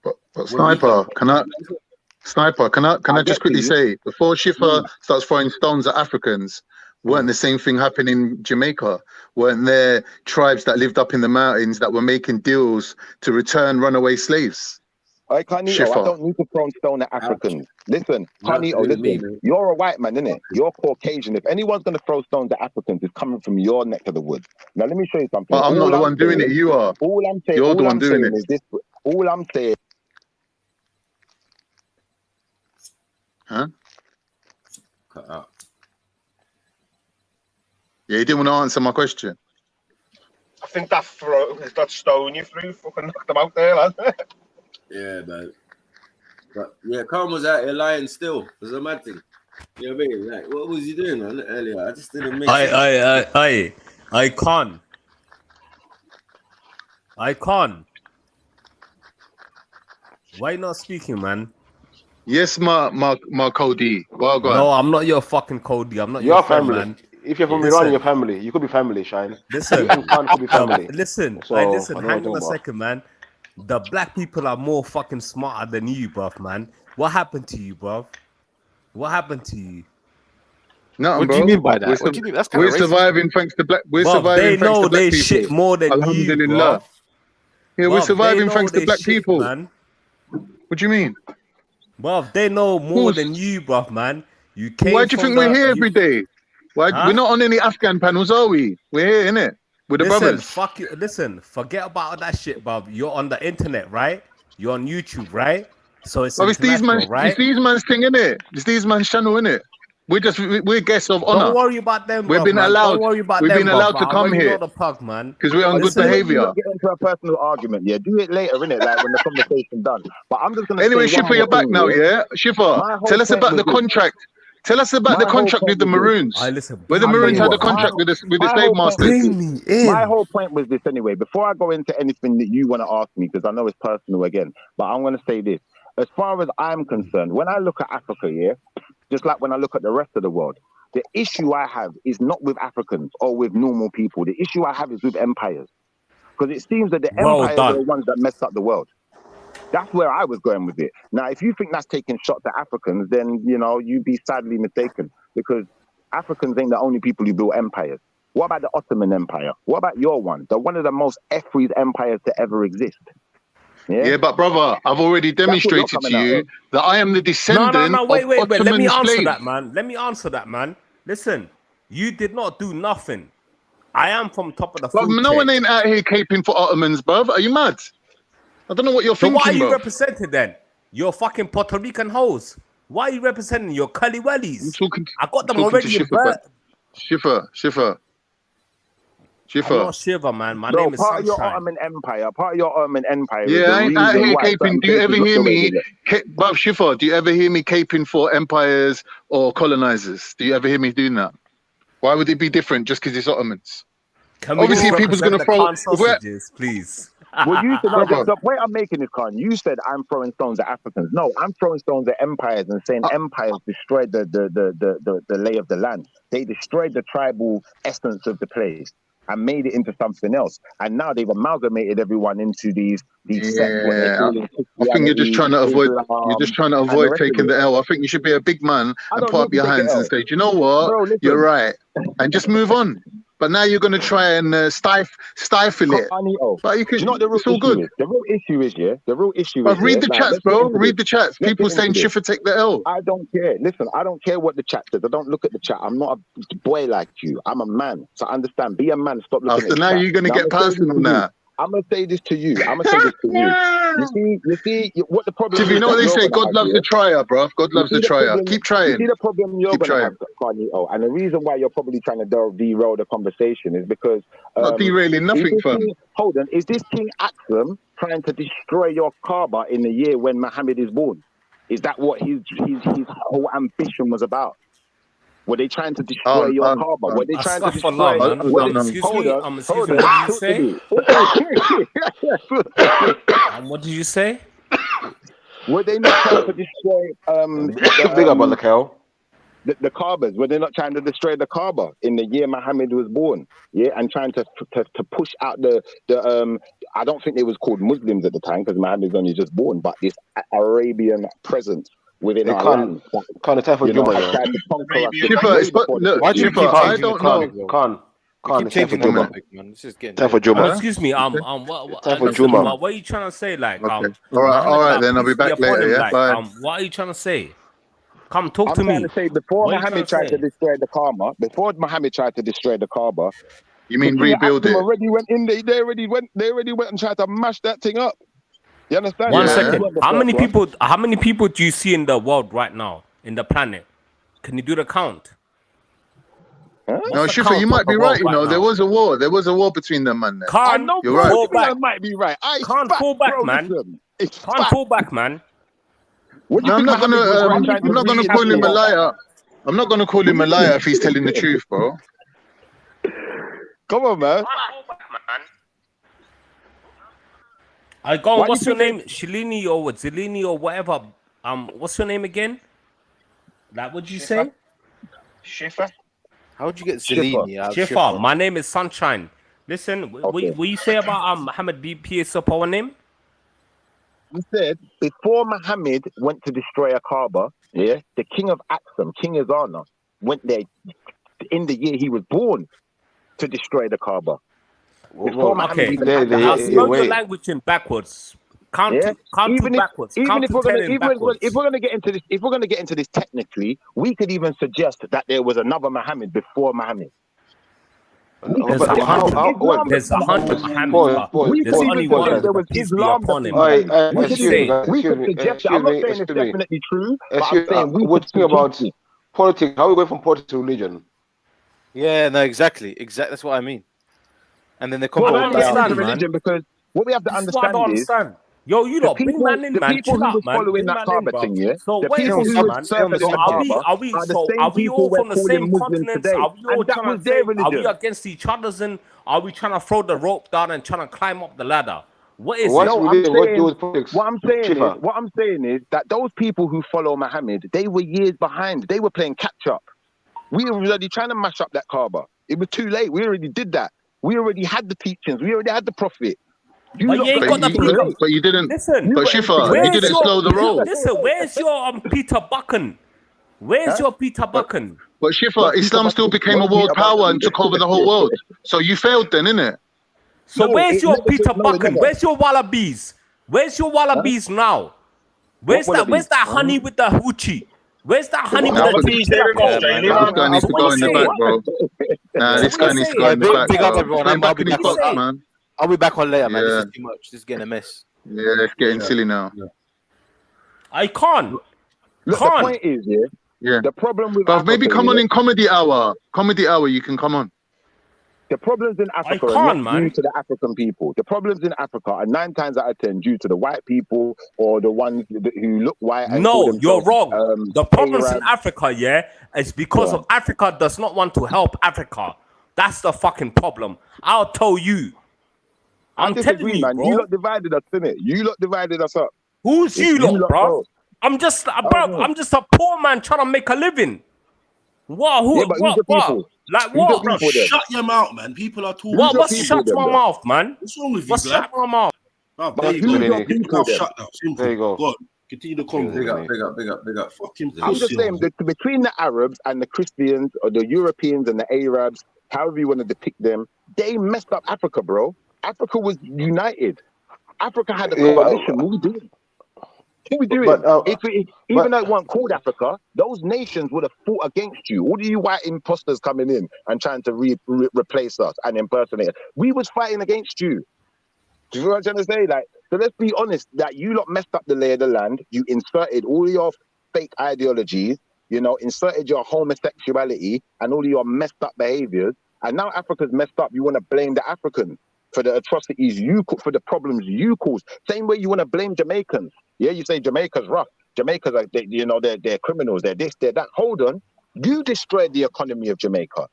But Sniper, can I just quickly say, before Schiffer starts throwing stones at Africans, weren't the same thing happening in Jamaica? Weren't there tribes that lived up in the mountains that were making deals to return runaway slaves? Carnito, I don't need to throw stone at Africans. Listen, Carnito, listen. You're a white man, innit? You're Caucasian. If anyone's going to throw stones at Africans, it's coming from your neck of the woods. Now, let me show you something. But I'm not the one doing it. You are. All I'm saying, you're the one doing it. Is this. All I'm saying. Huh? Cut out. Yeah, he didn't want to answer my question. I think that stone you threw fucking knocked him out there, lad. Yeah, man. But yeah, Khan was out here lying still. It was a mad thing. You know what I mean? Like, what was he doing, man, earlier? I just didn't make sense. I can't. Why you not speaking, man? Yes, my Cody. Well, go no, on. I'm not your fucking Cody. I'm not your your friend, family. Man. If you're from Iran, your family. You could be family, Shine. Listen, you can't be family. Listen, so, hang on a second, man. The black people are more fucking smarter than you, bruv, man. What happened to you, bruv? What happened to you? No, what bro. do you mean by that? What do you mean? That's we're surviving thanks to black. We're surviving thanks to black people. Shit more than you, bruv. Yeah, we're surviving thanks to black people. Man. What do you mean? Bruv, they know more than you, bruv, man. You came. Why do you think we're here every day? Why we're not on any Afghan panels, are we? We're here, innit? With the brothers. Fuck you. Listen, forget about that shit, bruv. You're on the internet, right? You're on YouTube, right? So it's these man, right? It's these man's thing, innit? It's these man's channel, innit? We're guests of honor. Don't worry about them. We've been allowed. Don't worry about we've them, been allowed to come here because we're on good behavior. Get into a personal argument, yeah. Do it later, innit? Like when the conversation's done. But I'm just gonna. Anyway, Schiffer, you're back now, yeah. Schiffer, tell us about the contract. Tell us about the contract with the Maroons. Where the Maroons had a contract with the slave masters. My whole point was this anyway. Before I go into anything that you want to ask me, because I know it's personal again, but I'm going to say this. As far as I'm concerned, when I look at Africa, yeah, just like when I look at the rest of the world, the issue I have is not with Africans or with normal people. The issue I have is with empires. Because it seems that the empires are the ones that messed up the world. That's where I was going with it. Now, if you think that's taking shots at Africans, then, you know, you'd be sadly mistaken. Because Africans ain't the only people who built empires. What about the Ottoman Empire? What about your one? They're one of the most F-freed empires to ever exist. Yeah, but brother, I've already demonstrated to you that I am the descendant No, wait. of Ottoman Let me answer slaves. that, man. Let me answer that, man. Listen, you did not do nothing. I am from top of the food No chain. one ain't out here caping for Ottomans, bruv. Are you mad? I don't know what you're thinking, So why are you bruv. representing then? You're fucking Puerto Rican hoes. Why are you representing your Cully Wellies? I got them already in birth. Schiffer. I'm not Shiva, man. My name is part of your Sunshine. Ottoman Empire. Yeah, I ain't out here caping. Do you ever hear me, bruv, Schiffer, do you ever hear me caping for empires or colonizers? Do you ever hear me doing that? Why would it be different just because it's Ottomans? Can we Obviously, all people's going to represent throw... the sausages, please? Well, you said, no, Brother. the point I'm making is, Khan, you said I'm throwing stones at Africans. No, I'm throwing stones at empires and saying empires destroyed the lay of the land. They destroyed the tribal essence of the place and made it into something else. And now they've amalgamated everyone into these sects, what they're Yeah, calling I think you're just trying to avoid. You're just trying to and the avoid rest of taking it. the L. I think you should be a big man I and don't put need up to your take the hands and L. say, "Do you know what? Bro, listen. You're right," and just move on. But now you're going to try and stifle it. But you Do you know what the real it's all issue good. is? The real issue is, yeah. The real issue But is, read yeah. the Like, chats, let's get bro. into Read this. the chats. Let's People get into saying this. Schiffer take the L. I don't care. Listen, I don't care what the chat says. I don't look at the chat. I'm not a boy like you. I'm a man. So understand. Be a man. Stop looking So at the now chat. you're going to Now, get personal now. I'm gonna say this to you. I'm gonna say this to you. You see, what the problem Tiffy, is you know what that they you're say? gonna God have loves here. a trier, bro. God You loves see a the trier. problem. Keep You trying. see the problem you're Keep gonna trying. have, Carnito, and the reason why you're probably trying to derail the conversation is because Not derailing nothing, fam. Is this King Axum trying to destroy your Kaaba in the year when Muhammad is born? Is that what his whole ambition was about? Were they trying to destroy your Kaaba? Were they trying to destroy? man. Excuse me. Excuse me. What did you say? What did you say? Were they not trying to destroy? Big up on the cow. The Kaabas, were they not trying to destroy the Kaaba in the year Muhammad was born? Yeah, and trying to push out the I don't think they was called Muslims at the time because Muhammad was only just born, but this Arabian presence within our land. Can't attack for Juma, had tried to conquer us Schiffer, Schiffer, I don't know. Can't changing the topic, man. This is getting time for Juma. Excuse me. Time for listen, Juma. what are you trying to say? Like, Okay. All right, then. I'll be back later, yeah? Like, Bye. what are you trying to say? Come talk I'm to trying me. to say before What are you Muhammad trying tried to destroy the Kaaba, You mean the King of rebuild Axum it? already went in there. They already went and tried to mash that thing up. You understand? One Yeah. second. Not the How many first one. people? How many people do you see in the world right now in the planet? Can you do the count? No, Schiffer, you might be right. You know, there was a war. There was a war between them, man. There. I know, You're bro. right. You think I might be right. Can't fall back, man. Can't fall back, man. No, I'm not gonna. I'm not gonna call him a liar. I'm not gonna call him a liar if he's telling the truth, bro. Come on, man. I go. Why What's do your you name? Shalini or Zilini or whatever. What's your name again? Like, what'd you say? Schiffer. How'd you get Zilini out of Schiffer. Schiffer? My name is Sunshine. Listen, what you say about Muhammad BPS up our name? He said before Muhammad went to destroy a Kaaba, yeah, the king of Axum, King Azana, went there in the year he was born to destroy the Kaaba. Before Muhammad Okay, even had the now idea. spell your language in backwards. Count Yeah? to backwards. Even Count if to we're 10 gonna in backwards. if we're gonna get into this technically, we could even suggest that there was another Muhammad before Muhammad. There's 100 Muhammad. There's only one. There was Peace be Islam upon him. we What could you say? suggest. I'm not saying it's definitely true, but I'm saying we We're could talking about suggest it. politics. How are we going from politics to religion? Yeah, no, exactly. That's what I mean. And then they come Well, back I don't understand, down, religion because what we have to This is what I don't understand is understand. Yo, you the lot, bring people, man in, the man. people Chill who out, was man. following Bring that man in, Kaaba bro. thing, yeah. So The what people is who this, was man? serving So the Kaaba are we are the so same are we people all we're from the calling same Muslims continents? today, Are we all and that trying was to their say, are we religion. against each other's and are we trying to throw the rope down and trying to climb up the ladder? What is it? No, what I'm saying is that those people who follow Muhammad, they were years behind. They were playing catch up. We were already trying to mash up that Kaaba. It was too late. We already did that. We already had the teachings. We already had the prophet. But you ain't got the Peter. But you didn't. Listen, But Schiffer, you didn't slow the roll. Listen, where's your Peter Bucken? Where's your Peter Bucken? But Schiffer, Islam still became a world power and took over the whole world. So you failed then, innit? So where's your Peter Bucken? Where's your wallabies? Where's your wallabies now? Where's that? Where's that honey with the hoochie? Where's that honey with the This guy needs to go in the back, bro. Nah, this guy needs to go in the back. Big up, bro. everyone. Play I'll back be in his back box, on. man. I'll be back on later, man. This Yeah. is too much. This is getting a mess. Yeah, it's getting silly now. I can't. Look, the point is, Yeah. the problem with But maybe Africa, come on yeah, in comedy hour. Comedy hour, you can come on. the problems in Africa can't, are not man. due to the African people. The problems in Africa are 9 times out of 10 due to the white people or the ones who look white. And call No, you're themselves, wrong. The problems in Arab. Africa, is because of Africa does not want to help Africa. That's the fucking problem. I'll tell you. I I'm disagree, telling you, man. bro. You lot divided us, innit? You lot divided us up. Who's It's you lot, lot, bro? bro. I'm just, Oh, bro. no. I'm just a poor man trying to make a living. What? Yeah, Who? but who's the What? people? Like Who's the what? Bro, people then? shut your mouth, man. People are talking. Who's the What's people shut then, my bro? mouth, man? What's wrong with you, What's blood? shut my mouth? Bro, But there you who's go. your Get your people mouth then? shut now. Simple. There you go. Go on. Continue the convo. Cheers, mate. Big up. Fucking I'm just pussy. saying that between the Arabs and the Christians or the Europeans and the Arabs, however you want to depict them, they messed up Africa, bro. Africa was united. Africa had a Yeah, coalition. What we doing? What we doing? Even though it weren't called Africa, those nations would have fought against you. All of you white imposters coming in and trying to replace us and impersonate us. We was fighting against you. Do you know what I'm trying to say? Like, so let's be honest, that you lot messed up the lay of the land. You inserted all your fake ideologies, you know, inserted your homosexuality and all your messed up behaviors. And now Africa's messed up. You want to blame the Africans for the atrocities for the problems you caused. Same way you want to blame Jamaicans. Yeah, you say Jamaica's rough. Jamaica's like, they're criminals. They're this, they're that. Hold on. You destroyed the economy of Jamaica.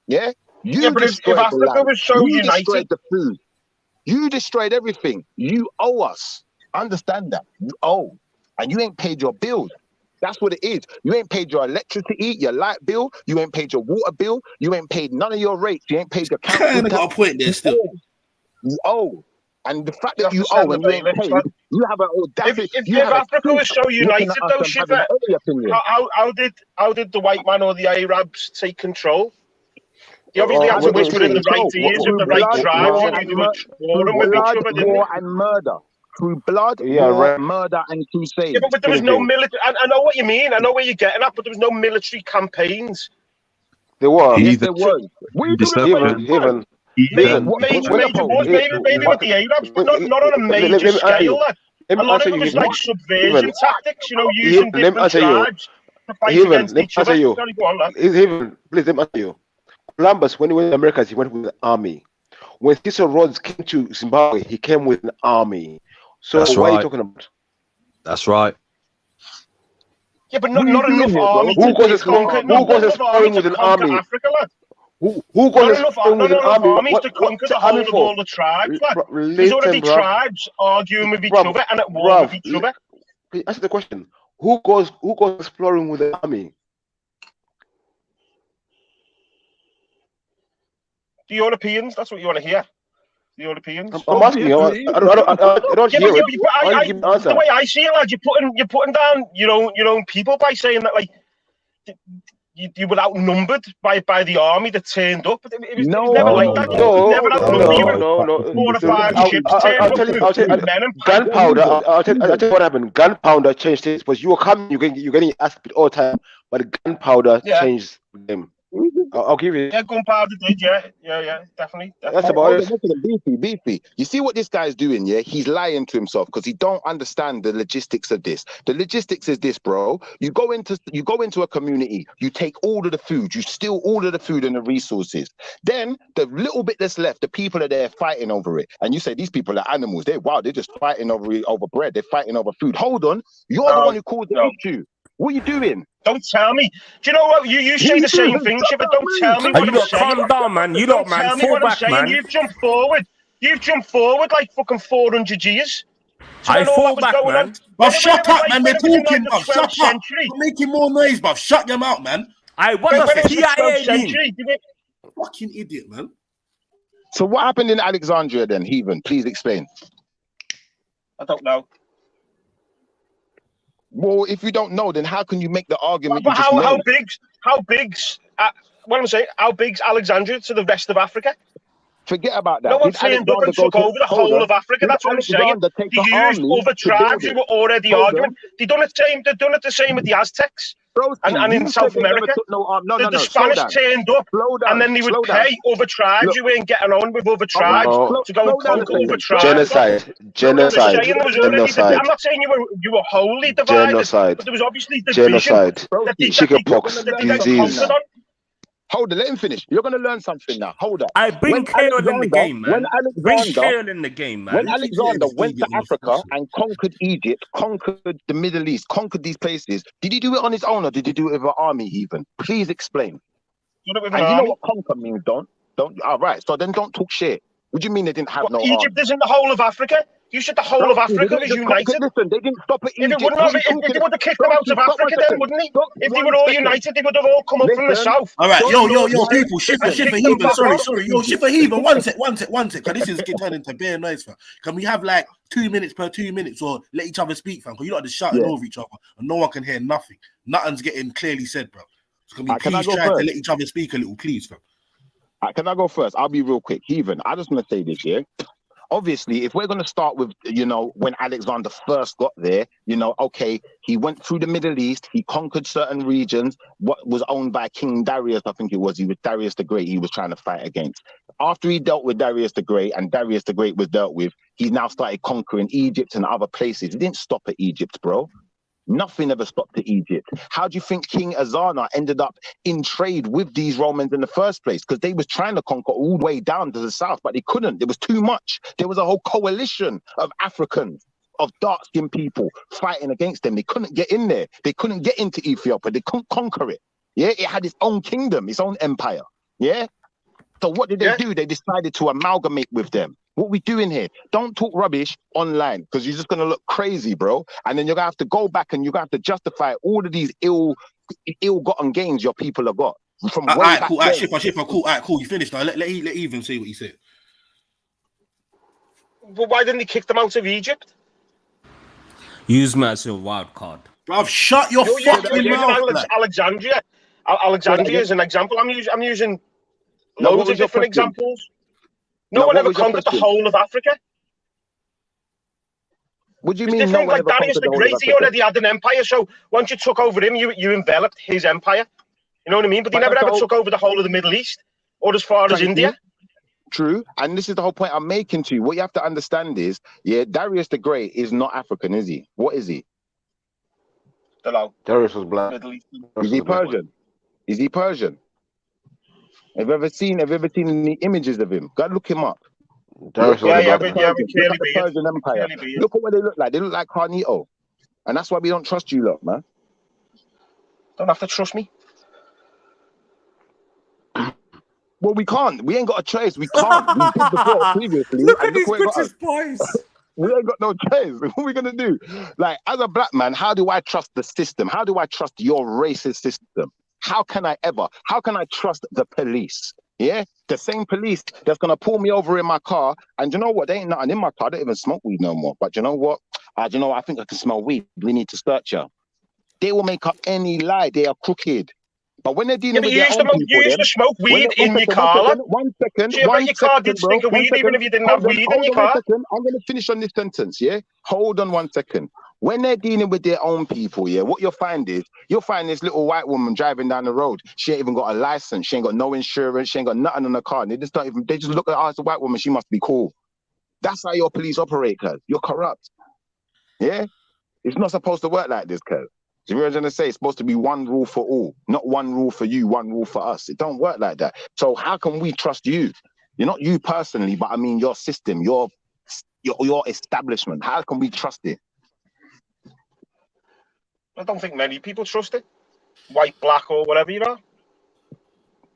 Yeah? You but if destroyed the Africa land. was so You united- destroyed the food. You destroyed everything. You owe us. Understand that. You owe. And you ain't paid your bills. That's what it is. You ain't paid your electricity, your light bill. You ain't paid your water bill. You ain't paid none of your rates. You ain't paid your council Kinda got tax. a point there still. You owe. And the fact that You you have to owe and send you the ain't bailiffs, paid, man. you have an audacity. If Africa was so united, though, Shiva, any opinion. how did the white man or the Arabs take control? They obviously had to whisper in the right ears of the right tribes. They were warring with each other, didn't war they? and murder. Through blood, Yeah, war, right. murder, and crusade. Yeah, but there was no military. I know what you mean. I know where you're getting at, but there was no military campaigns. There were. Yes, there was. What are you talking about? Major wars, maybe with the Arabs, but not on a major scale. A lot of it was like subversion tactics, you know, using different tribes to fight against each other. Sorry, go on, lad. Please, let me answer you. Columbus, when he went to America, he went with an army. When Cecil Rhodes came to Zimbabwe, he came with an army. So That's what are right. you talking about? That's right. Yeah, but not enough army to conquer. Not enough army to conquer Africa, lad. Who Not goes enough exploring with an army? armies to conquer the whole of all the tribes, lad. There's already tribes arguing with each other and at war with each other. Answer the question. Who goes exploring with an army? The Europeans, that's what you want to hear. The Europeans. I'm asking you. I don't hear it. I want you to give me an answer. The way I see it, lad, you're putting down your own people by saying that, like, you were outnumbered by the army that turned up. It was never like that. Never outnumbered. No. 4 or 5 ships turned up with men and gunpowder. I'll tell you what happened. Gunpowder changed things. Because you were coming, you're getting asked all the time, but gunpowder changed them. I'll give you. Yeah, gunpowder did. Yeah, definitely. That's about it. Beefy. You see what this guy's doing, yeah? He's lying to himself because he don't understand the logistics of this. The logistics is this, bro. You go into a community, you take all of the food, you steal all of the food and the resources. Then the little bit that's left, the people are there fighting over it. And you say these people are animals. They're just fighting over bread. They're fighting over food. Hold on. You're the one who caused the issue. What are you doing? Don't tell me. Do you know what? You say the same thing, but don't tell me what I'm saying. Calm down, man. You don't, man. Tell me Fall what I'm back, saying. man. You've jumped forward like fucking 400 years. I fall back, man. Bruv, shut up, man. They're talking, bruv. Shut up. You're making more noise, bruv. Shut your mouth, man. What does CIA mean? Fucking idiot, man. So what happened in Alexandria then, Heathen? Please explain. I don't know. Well, if you don't know, then how can you make the argument? But how big's what I'm saying? How big's Alexandria to the rest of Africa? Forget about that. No one turned up and took over the whole of Africa. That's what I'm saying. They used other tribes who were already arguing. They done it the same with the Aztecs. And in South America, the Spanish turned up, and then they would pay other tribes who weren't getting on with other tribes to go and conquer other tribes. Genocide. I'm not saying you were wholly divided, but there was obviously division. Chickenpox disease. Hold on, let him finish. You're going to learn something now. Hold on. I bring Kale in the game, man. Bring Kale in the game, man. When Alexander went to Africa and conquered Egypt, conquered the Middle East, conquered these places, did he do it on his own or did he do it with an army, Heathen? Please explain. And you know what conquer means, don't? All right, so then don't talk shit. What do you mean they didn't have no Egypt army? isn't the whole of Africa. You said the whole of Africa was united. Listen, they didn't stop at If Egypt. it wouldn't have, if they would have kicked them out of Africa, then wouldn't they? If they were all united, they would have all come up from the south. All right, yo, people, Kicked Shiffer them Heathen, back sorry, up. yo, Shiffer Heathen, one sec, because this is turning into bare noise, fam. Can we have like 2 minutes per 2 minutes, or let each other speak, fam? Because you lot are just shouting over each other, and no one can hear nothing. Nothing's getting clearly said, bro. So can we please try to let each other speak a little, please, fam? Can I go first? I'll be real quick. Heathen, I just want to say this, yeah? Obviously, if we're going to start with, when Alexander first got there, okay, he went through the Middle East, he conquered certain regions, what was owned by King Darius, I think it was. He was Darius the Great, he was trying to fight against. After he dealt with Darius the Great, and Darius the Great was dealt with, he now started conquering Egypt and other places. He didn't stop at Egypt, bro. Nothing ever stopped at Egypt. How do you think King Azana ended up in trade with these Romans in the first place? Because they was trying to conquer all the way down to the south, but they couldn't. There was too much. There was a whole coalition of Africans, of dark-skinned people fighting against them. They couldn't get in there. They couldn't get into Ethiopia. They couldn't conquer it. Yeah, it had its own kingdom, its own empire. Yeah. So what did they do? They decided to amalgamate with them. What we doing here? Don't talk rubbish online, because you're just going to look crazy, bro. And then you're going to have to go back and you're going to have to justify all of these ill-gotten gains your people have got. From way back Cool. then. Shiffer, cool. All right, cool. You finished now. Let Even say what he said. But why didn't they kick them out of Egypt? Use me as your wild card. Bruv, shut your fucking mouth. Alexandria. Alexandria is an example. I'm using No, loads of different examples. No one ever conquered the whole of Africa. What do you It's mean? different. No one Like ever Darius conquered the the whole Great, of he Africa? already had an empire. So once you took over him, you enveloped his empire. You know what I mean? But they But never that's ever all- took over the whole of the Middle East or as far as Thank you. India. True, and this is the whole point I'm making to you. What you have to understand is, Darius the Great is not African, is he? What is he? Darius was black. Is he Persian? Is he Persian? Have you ever seen any images of him? Go look him up. Darius was Yeah, a black but man. Look at the Persian Empire. Curly beard. Look at what they look like. They look like Carnito. And that's why we don't trust you lot, man. Don't have to trust me. Well, we can't. We ain't got a choice. We can't. We did before previously. Look and at these where it got British us. boys. We ain't got no choice. What are we gonna do? Like, as a black man, how do I trust the system? How do I trust your racist system? How can I trust the police? Yeah, the same police that's gonna pull me over in my car, and you know what? They ain't nothing in my car. I don't even smoke weed no more. But you know what? I think I can smell weed. We need to search you. They will make up any lie. They are crooked. But when they're dealing with their own people, You used to smoke weed in your car. One second, So you bet your car did stink of weed even if you didn't have weed in your car. I'm going to finish on this sentence, yeah? Hold on 1 second. When they're dealing with their own people, yeah, what you'll find this little white woman driving down the road. She ain't even got a license. She ain't got no insurance. She ain't got nothing on the car. They just look at her as a white woman. She must be cool. That's how your police operate, cuz. You're corrupt. Yeah? It's not supposed to work like this, cuz. Do you know what I'm trying to say? It's supposed to be one rule for all, not one rule for you, one rule for us. It don't work like that. So how can we trust you? You're not you personally, but I mean your system, your establishment. How can we trust it? I don't think many people trust it. White, black, or whatever, you know?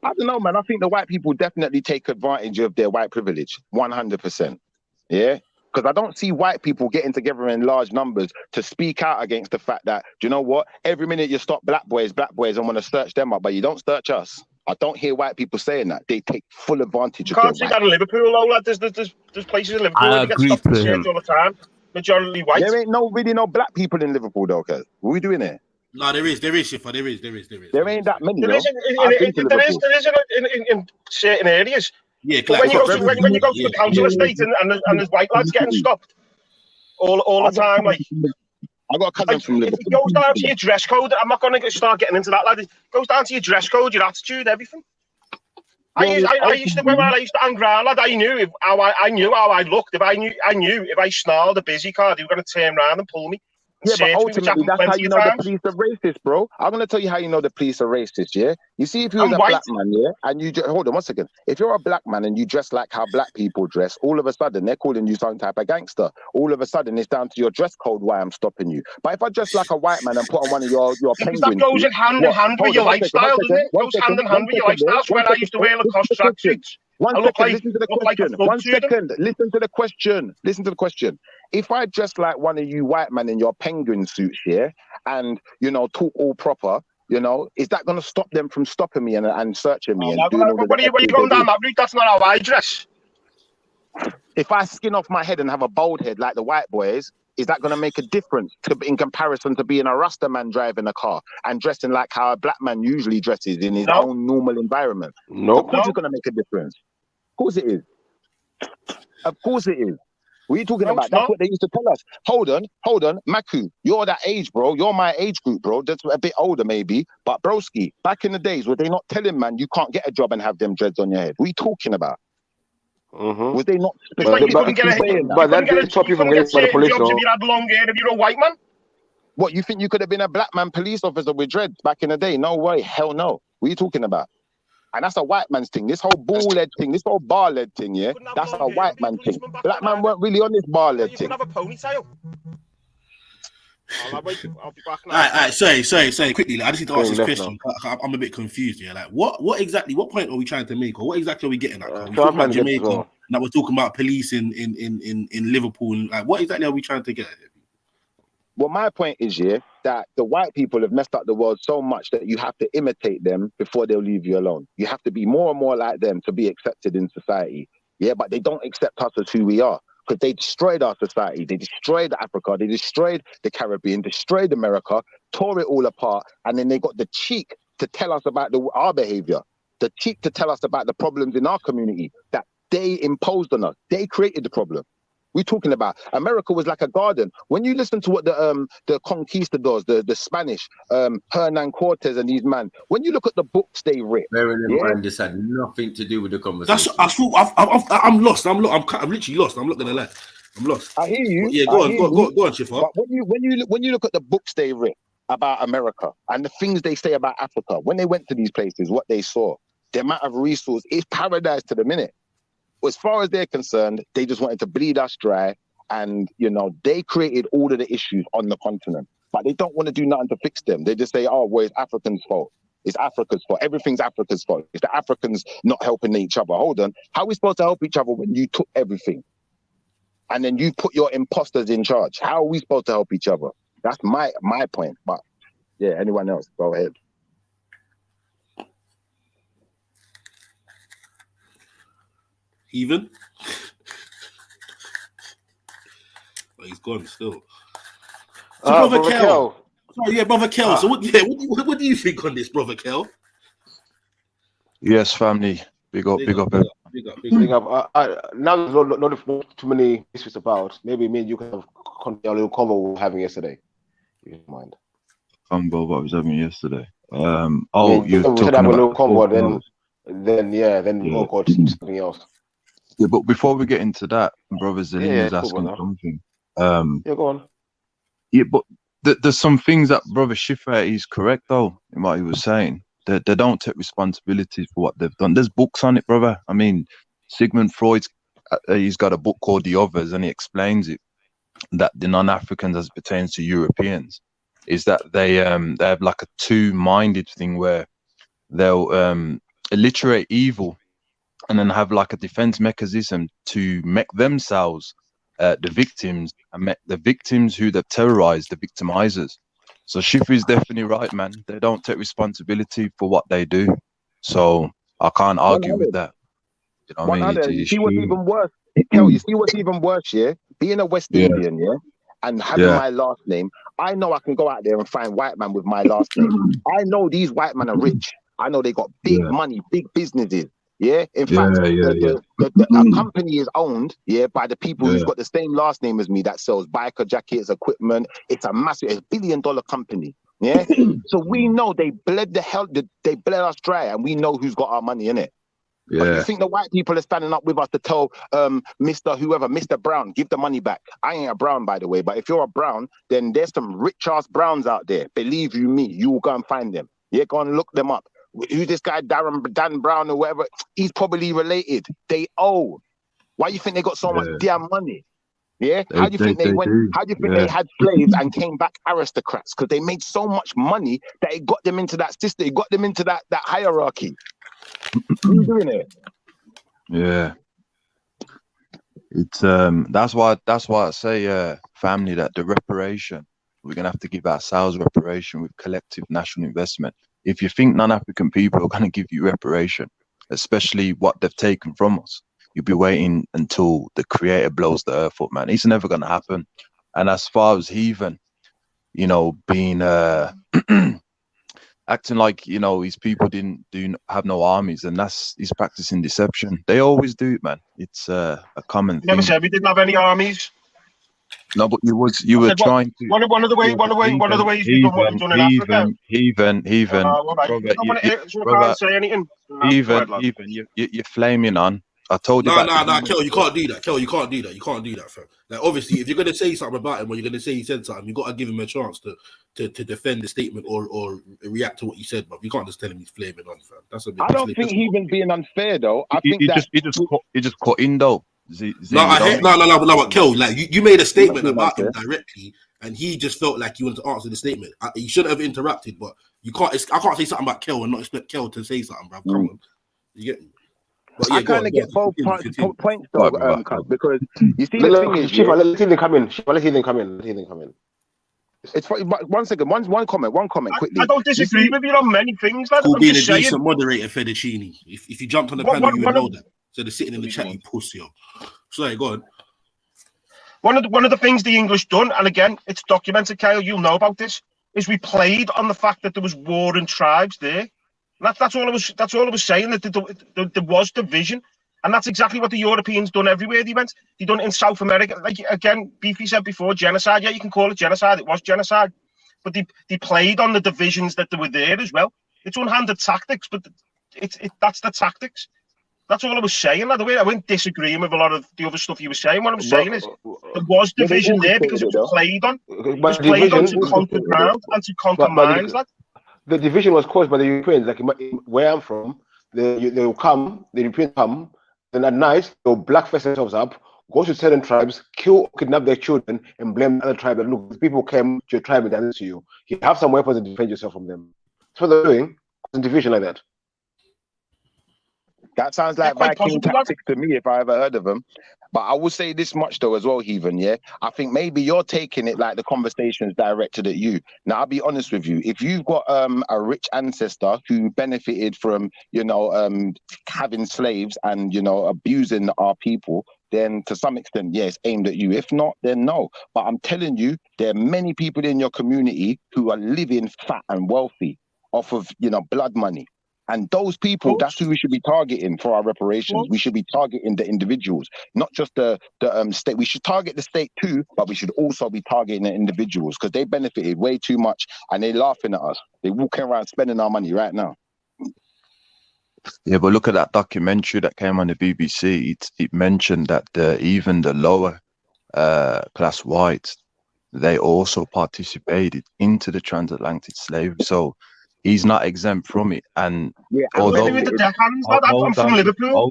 I don't know, man. I think the white people definitely take advantage of their white privilege, 100%. Yeah? Because I don't see white people getting together in large numbers to speak out against the fact that, do you know what? Every minute you stop black boys and want to search them up, but you don't search us. I don't hear white people saying that. They take full advantage of their Can't see that in Liverpool, though, lad. There's places in Liverpool where you get stopped and searched all the time. Majority white. There ain't really no black people in Liverpool, though, cuz. What are we doing here? No, there is, Shiffer. There is. There ain't that many, There is in certain areas. Yeah, but when you go to the council estate and there's white lads getting stopped all the time, like I got a cousin from Liverpool. If it goes down to your dress code, I'm not going to start getting into that, lad. It goes down to your dress code, your attitude, everything. I used to when I used to hang around, lad. I knew how I looked. If I knew if I snarled a busy car, they were going to turn around and pull me. Yeah, but ultimately, that's how you know the police are racist, bro. I'm going to tell you how you know the police are racist, yeah? You see, if you was a black man, yeah, and you... Hold on 1 second. If you're a black man and you dress like how black people dress, all of a sudden, they're calling you some type of gangster. All of a sudden, it's down to your dress code why I'm stopping you. But if I dress like a white man and put on one of your penguins... That goes hand in hand with your lifestyle, doesn't it? It goes hand in hand with your lifestyle. So when I used to wear Lacoste tracksuits, One I look second, like, listen to the look like a question. thug One to them. second, listen to the question. Listen to the question. If I dress like one of you white men in your penguin suits here and, you know, talk all proper, you know, is that going to stop them from stopping me and searching me and doing all the What are you going down that route? That's not how I dress. If I skin off my head and have a bald head like the white boys, is that going to make a difference in comparison to being a Rasta man driving a car and dressing like how a black man usually dresses in his own normal environment? Nope. Of course it's going to make a difference. Of course it is. Of course it is. What are you talking about? That's what they used to tell us. Hold on, Maku, you're that age, bro. You're my age group, bro. That's a bit older, maybe. But broski, back in the days, were they not telling man you can't get a job and have them dreads on your head? What are you talking about? Was they not? You couldn't get certain jobs if you had long hair if you're a white man. What, you think you could have been a black man police officer with dreads back in the day? No way, hell no. What are you talking about? And that's a white man's thing. This whole ball-head thing, this whole bar-led thing, yeah? That's a white man thing. Black man weren't really on this bar-led thing. You could have a ponytail. I'll be back now. All right, sorry, quickly. I just need to ask this question. I'm a bit confused here. Like, what point are we trying to make, or what exactly are we getting at? We're talking about Jamaica. Now we're talking about police in Liverpool. Like, what exactly are we trying to get at? Well, my point is, yeah, that the white people have messed up the world so much that you have to imitate them before they'll leave you alone. You have to be more and more like them to be accepted in society. Yeah, but they don't accept us as who we are because they destroyed our society. They destroyed Africa. They destroyed the Caribbean, destroyed America, tore it all apart. And then they got the cheek to tell us about our behavior, the cheek to tell us about the problems in our community that they imposed on us. They created the problem. We're talking about America was like a garden. When you listen to what the conquistadors, the Spanish, Hernan Cortez and these men, when you look at the books they wrote, bearing in mind this had nothing to do with the conversation. I'm lost. I'm literally lost. I'm not gonna lie. I'm lost. I hear you. But yeah, go on, Shifa. But when you look at the books they wrote about America and the things they say about Africa, when they went to these places, what they saw, the amount of resource is paradise to the minute. As far as they're concerned, they just wanted to bleed us dry, and you know they created all of the issues on the continent. But they don't want to do nothing to fix them. They just say, "Oh, well, it's Africans' fault. It's Africa's fault. Everything's Africa's fault. It's the Africans not helping each other." Hold on, how are we supposed to help each other when you took everything, and then you put your imposters in charge? How are we supposed to help each other? That's my point. But yeah, anyone else, go ahead. Even? But he's gone still. So Brother Kel. Oh, yeah, Brother Kel. So what do you think on this, Brother Kel? Yes, family. Big up. Big up. Now there's not too many issues about. Maybe me and you can have a little convo we were having yesterday. You don't mind. Convo what I was having yesterday. You should have a little convo, then we'll go to something else. Yeah, but before we get into that, Brother Zilin was asking something. Yeah, go on. Yeah, but there's some things that Brother Shifa is correct though in what he was saying. They don't take responsibility for what they've done. There's books on it, brother. I mean, Sigmund Freud's he's got a book called The Others, and he explains it that the non-Africans, as it pertains to Europeans, is that they have like a two-minded thing where they'll alliterate evil and then have like a defense mechanism to make themselves the victims and make the victims who they've terrorized the victimizers. So Shifa is definitely right, man. They don't take responsibility for what they do. So I can't argue with that. You know what I mean? You see what's even worse? You see what's even worse, yeah? Being a West Indian, yeah? And having my last name, I know I can go out there and find white man with my last name. I know these white men are rich. I know they got big money, big businesses. Yeah, in fact, a company is owned, by the people who've got the same last name as me that sells biker jackets, equipment. It's a massive, $1 billion company. Yeah, so we know they bled us dry, and we know who's got our money in it. But you think the white people are standing up with us to tell Mr. Brown, give the money back? I ain't a Brown, by the way, but if you're a Brown, then there's some rich ass Browns out there. Believe you me, you will go and find them. Yeah, go and look them up. Who's this guy, Dan Brown or whatever? He's probably related. They owe. Why do you think they got so much damn money? Yeah. How do you think they went? How do you think they had slaves and came back aristocrats? Because they made so much money that it got them into that system. It got them into that hierarchy. What are you doing it? Yeah. It's that's why I say family, that the reparation, we're gonna have to give ourselves reparation with collective national investment. If you think non-African people are gonna give you reparation, especially what they've taken from us, you'll be waiting until the creator blows the earth up, man. It's never gonna happen. And as far as heathen, you know, being acting like, you know, these people have no armies, and he's practicing deception. They always do it, man. It's a common Never thing. said we didn't have any armies. No, but you were Said, trying to. one of the ways we've done what we've done in Africa. Heathen, All right. brother, I don't want to brother, say anything. you're flaming on. I told you No, about no, Kel, you can't do that. Kel, you can't do that. You can't do that, fam. Like, obviously, if you're gonna say something about him, or you're gonna say he said something, you got to give him a chance to defend the statement or react to what you said. But you can't just tell him he's flaming on, fam. That's a bit. I don't think he's even being unfair though. I think that he just cut in though. No, Kel, like you made a statement about him directly, and he just felt like you wanted to answer the statement. He shouldn't have interrupted, but you can't. I can't say something about Kel and not expect Kel to say something, bro. Come on, you get me? But I kind of get both points though, because you see the thing is, Shiva, let him come in. Shiva, let him come in. It's funny, but 1 second, one comment quickly. I don't disagree with you on many things. Like, Cool I'm being a just saying. decent moderator, Fettuccine. If you jumped on the panel, you would know that. So they're sitting in the chat, you pussy. Yo. Sorry, go on. One of the things the English done, and again, it's documented, Kyle, you'll know about this, is we played on the fact that there was warring tribes there. And that's all I was saying, that there was division. And that's exactly what the Europeans done everywhere they went. They done it in South America. Like, again, Beefy said before, genocide. Yeah, you can call it genocide. It was genocide. But they played on the divisions that were there as well. It's unhanded tactics, but that's the tactics. That's all I was saying. By the way, I wasn't disagreeing with a lot of the other stuff you were saying. What I was saying is there was division there because it was played on. It was played on to conquer ground and to conquer minds. The division was caused by the Europeans. Like where I'm from, the Europeans come, then at night they'll blackface themselves up, go to certain tribes, kidnap their children, and blame the other tribe that, look, these people came to your tribe and done this to you. You have some weapons and defend yourself from them. That's what they're doing. It's a division like that. That sounds like Viking tactics to me if I ever heard of them. But I will say this much though as well, Heathen, yeah? I think maybe you're taking it like the conversation's directed at you. Now, I'll be honest with you. If you've got a rich ancestor who benefited from, having slaves and, abusing our people, then to some extent, yeah, it's aimed at you. If not, then no. But I'm telling you, there are many people in your community who are living fat and wealthy off of, blood money. And those people, that's who we should be targeting for our reparations. We should be targeting the individuals, not just the state. We should target the state too, but we should also be targeting the individuals because they benefited way too much and they're laughing at us. They're walking around spending our money right now. Yeah, but look at that documentary that came on the BBC. It mentioned that even the lower class whites, they also participated into the transatlantic slavery. So he's not exempt from it. And yeah, although I'm from Liverpool.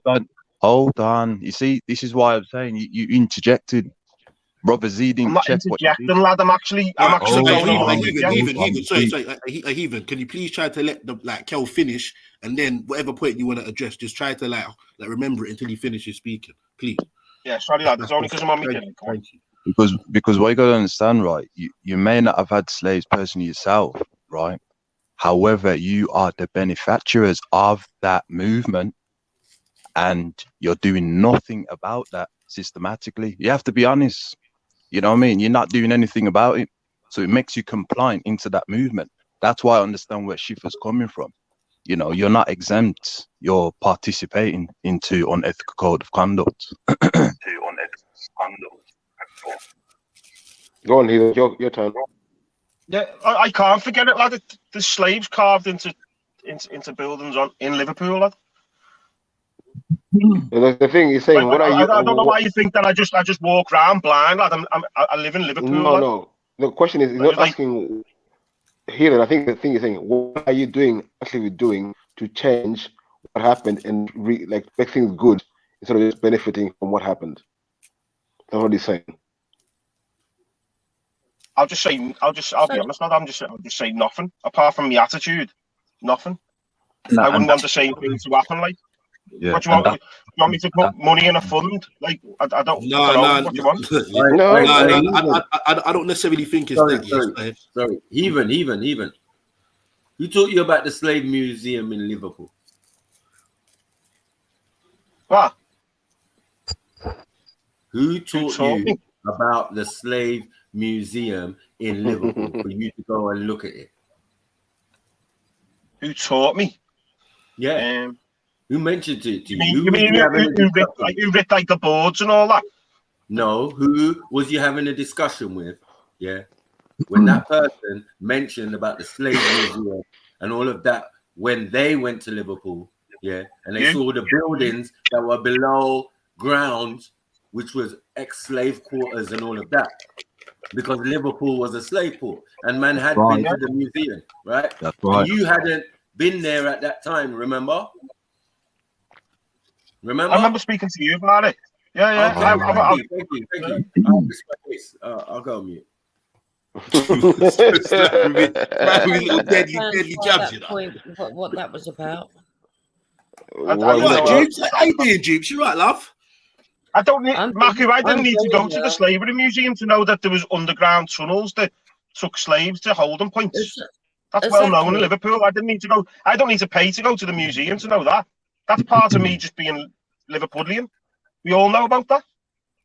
Hold on. You see, this is why I'm saying you interjected. Brother Z didn't check what you did. Lad. I'm actually going on. Heathen, can you please try to let Kel finish, and then whatever point you want to address, just try to like remember it until he finishes speaking, please. Yeah, sorry, lad. It's only because I'm on my game. Thank you. Because what you got to understand, right? You may not have had slaves personally yourself, right? However, you are the beneficiaries of that movement and you're doing nothing about that systematically. You have to be honest. You know what I mean? You're not doing anything about it. So it makes you compliant into that movement. That's why I understand where Shifa's coming from. You're not exempt. You're participating into unethical code of conduct. Go on, Heathen. Your turn. Yeah, I can't forget it, lad. The slaves carved into buildings in Liverpool, lad. The thing is saying, what are you? I don't know why you think that I just walk around blind, lad. I live in Liverpool. No. The question is not asking here. I think the thing is saying, what are you actually doing to change what happened and make things good instead of just benefiting from what happened? That's what he's saying. I'll be honest, lad. I'll just say nothing apart from the attitude. Nothing. I wouldn't want the same thing to happen, like. Yeah. What do you want? You want me to put money in a fund? Like I don't know what you want. I don't necessarily think it's that. Sorry. Even. Who taught you about the Slave Museum in Liverpool? What? Who taught you about the Slave Museum in Liverpool for you to go and look at it? Who taught me? Yeah. Who mentioned it to you? You mean who writ like the boards and all that? No. Who was you having a discussion with? Yeah. When that person mentioned about the Slave Museum and all of that, when they went to Liverpool, yeah, and they saw the buildings that were below ground, which was ex-slave quarters and all of that, because Liverpool was a slave port, and man had been to the museum, right? That's right. And you hadn't been there at that time, remember? I remember speaking to you about it. Yeah. Thank you. I'll go on mute. deadly jabs, you know. What that was about. Jupes, how you doing, Jupes? You right, love? I don't need, Matthew, I didn't need to go to the slavery museum to know that there was underground tunnels that took slaves to holding points. That's well known in Liverpool. I don't need to pay to go to the museum to know that. That's part of me just being Liverpudlian. We all know about that.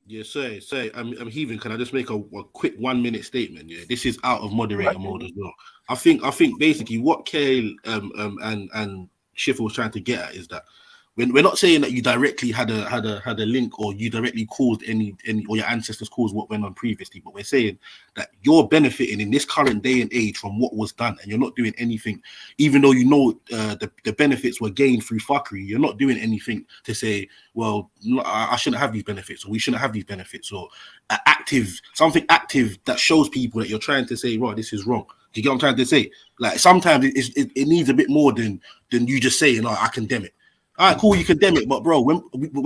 Yeah, say, I'm heaving. Can I just make a quick 1 minute statement? Yeah, this is out of moderator mode as well. I think basically what Kale and Schiffer was trying to get at is that when we're not saying that you directly had a link or you directly caused any or your ancestors caused what went on previously, but we're saying that you're benefiting in this current day and age from what was done, and you're not doing anything, even though you know the benefits were gained through fuckery. You're not doing anything to say, well, I shouldn't have these benefits, or we shouldn't have these benefits, or something active that shows people that you're trying to say, right, this is wrong. Do you get what I'm trying to say? Like sometimes it needs a bit more than you just saying, I condemn it. All right, cool, you condemn it, but bro, when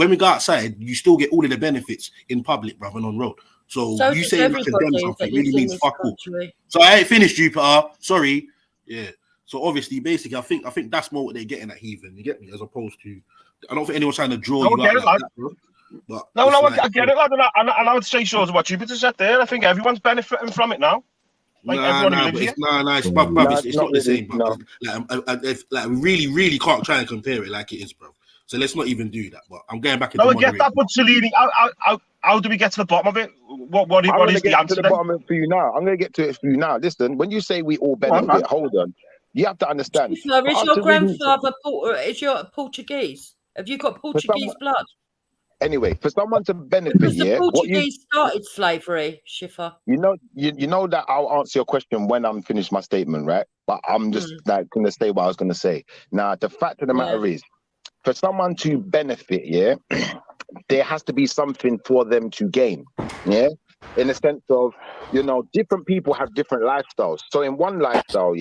we go outside, you still get all of the benefits in public, brother, and on road. So you saying you condemn something really means fuck all. So I ain't finished, Jupiter. Sorry. Yeah. So obviously, basically, I think that's more what they're getting at, heathen. You get me? As opposed to, I don't think anyone's trying to draw you out like that, bro. But I get it, lad, and I would say sort of what Jupiter said there. I think everyone's benefiting from it now. Like it's not the same. No. Like we really can't try and compare it like it is, bro. So let's not even do that. But I'm going back into I get that, but Salini, how do we get to the bottom of it? What is the answer? To the bottom of it for you now. I'm going to get to it for you now. Listen, when you say we all benefit, hold on. You have to understand. Is your grandfather is your Portuguese? Have you got Portuguese blood? Anyway, for someone to benefit, because the Portuguese started slavery, Schiffer. You know that I'll answer your question when I'm finished my statement, right? But I'm just like going to say what I was going to say. Now, the fact of the matter is, for someone to benefit, there has to be something for them to gain, in the sense of, different people have different lifestyles. So in one lifestyle,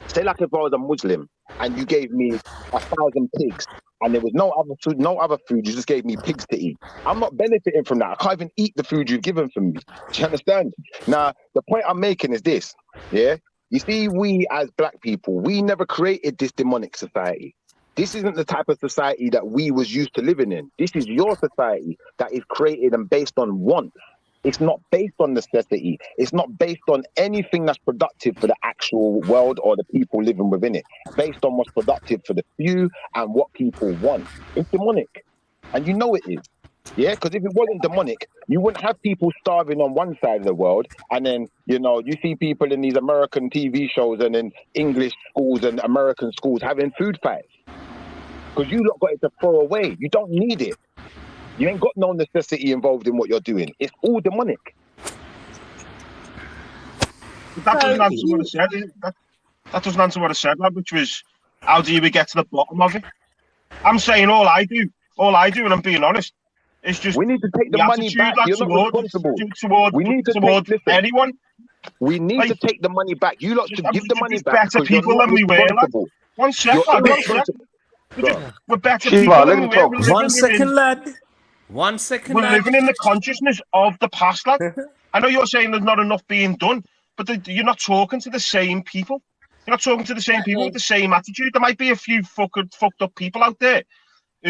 say like if I was a Muslim and you gave me 1,000 pigs, and there was no other food, you just gave me pigs to eat. I'm not benefiting from that. I can't even eat the food you've given for me. Do you understand? Now, the point I'm making is this, You see, we as black people, we never created this demonic society. This isn't the type of society that we was used to living in. This is your society that is created and based on want. It's not based on necessity. It's not based on anything that's productive for the actual world or the people living within it. Based on what's productive for the few and what people want. It's demonic. And you know it is. Yeah, because if it wasn't demonic, you wouldn't have people starving on one side of the world. And then, you see people in these American TV shows and in English schools and American schools having food fights. Because you lot got it to throw away. You don't need it. You ain't got no necessity involved in what you're doing. It's all demonic. That doesn't answer what I said. That doesn't answer what I said, which was, how do we get to the bottom of it? I'm saying all I do, and I'm being honest, is just we need to take the money back. You're not responsible. We need to take anyone. We need to take the money back. You lot should give the money back. Better people than we were. One second. We're better people than we were. 1 second, lad. 1 second. We're living in the consciousness of the past, lad. I know you're saying there's not enough being done, but you're not talking to the same people. You're not talking to the same people with the same attitude. There might be a few fucked up people out there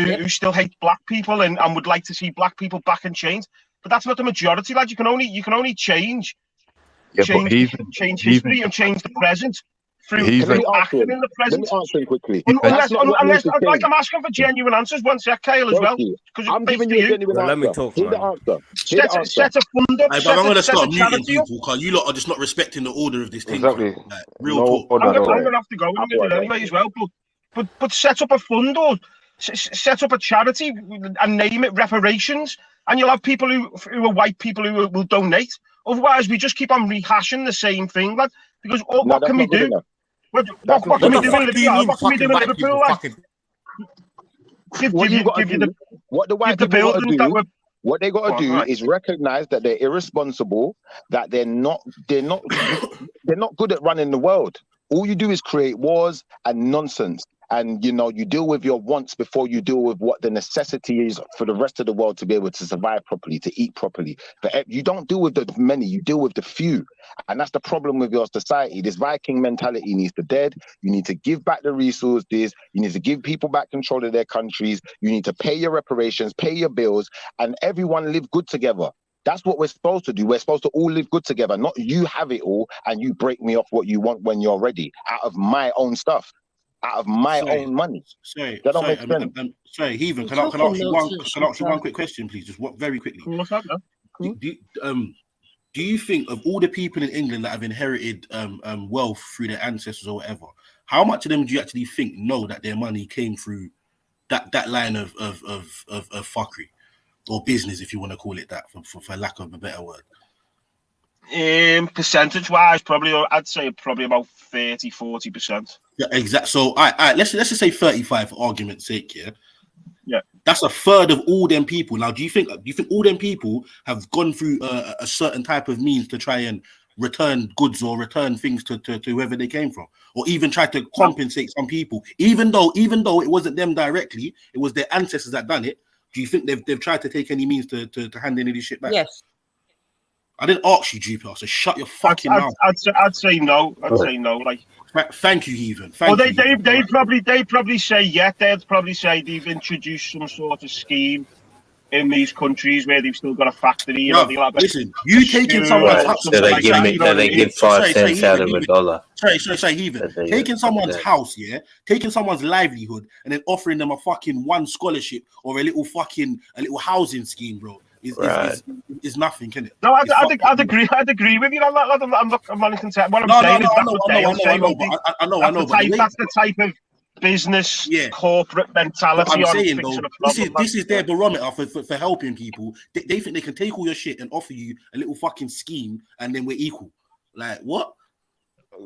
who still hate black people and would like to see black people back in chains. But that's not the majority, lad. You can only change history and change the present through acting in the present. Let me answer him quickly. Unless like I'm asking for genuine answers. One sec, Kyle, as well. I'm giving you a genuine answer. Let me talk, Here's the answer. Set a fund up. I'm going to start muting people because you lot are just not respecting the order of this thing. Exactly. Like, real talk. I'm going to have to go in a minute anyway as well. But set up a fund or set up a charity and name it reparations, and you'll have people who are white people who will donate. Otherwise, we just keep on rehashing the same thing, lad. Because what can we do? What can we do in Liverpool? What can we do in Liverpool? What the white people got to do, what they got to do is recognize that they're irresponsible, that they're not good at running the world. All you do is create wars and nonsense. And, you know, you deal with your wants before you deal with what the necessity is for the rest of the world to be able to survive properly, to eat properly. But you don't deal with the many, you deal with the few. And that's the problem with your society. This Viking mentality needs to dead. You need to give back the resources. You need to give people back control of their countries. You need to pay your reparations, pay your bills, and everyone live good together. That's what we're supposed to do. We're supposed to all live good together, not you have it all and you break me off what you want when you're ready, out of my own stuff. Out of my own money. Sorry, Heathen, can I ask you one quick question, please? Just very quickly. Do you think of all the people in England that have inherited wealth through their ancestors or whatever, how much of them do you actually think know that their money came through that line of fuckery or business, if you want to call it that, for lack of a better word? Percentage wise, probably I'd say probably about 30-40%. Yeah, exactly. So, all right, let's just say 35 for argument's sake. Yeah. That's a third of all them people. Now, do you think all them people have gone through a certain type of means to try and return goods or return things to whoever they came from, or even try to compensate some people, even though it wasn't them directly, it was their ancestors that done it? Do you think they've tried to take any means to hand any of this shit back? Yes. I didn't ask you, GPR, so shut your fucking mouth. I'd say no. I'd say no. Like, thank you, Heathen. They'd probably say yeah. They'd probably say they've introduced some sort of scheme in these countries where they've still got a factory. No, listen, you taking someone's house. So they give 5 cents out of $1. Sorry, Heathen. Taking someone's house, taking someone's livelihood, and then offering them a fucking one scholarship or a little housing scheme, bro. Is nothing, can it? No, I'd agree. I'd agree with you on that. I'm not content. What I'm saying is I know. That's the type of business corporate mentality. I'm saying though, this is their barometer for helping people. They think they can take all your shit and offer you a little fucking scheme, and then we're equal. Like what?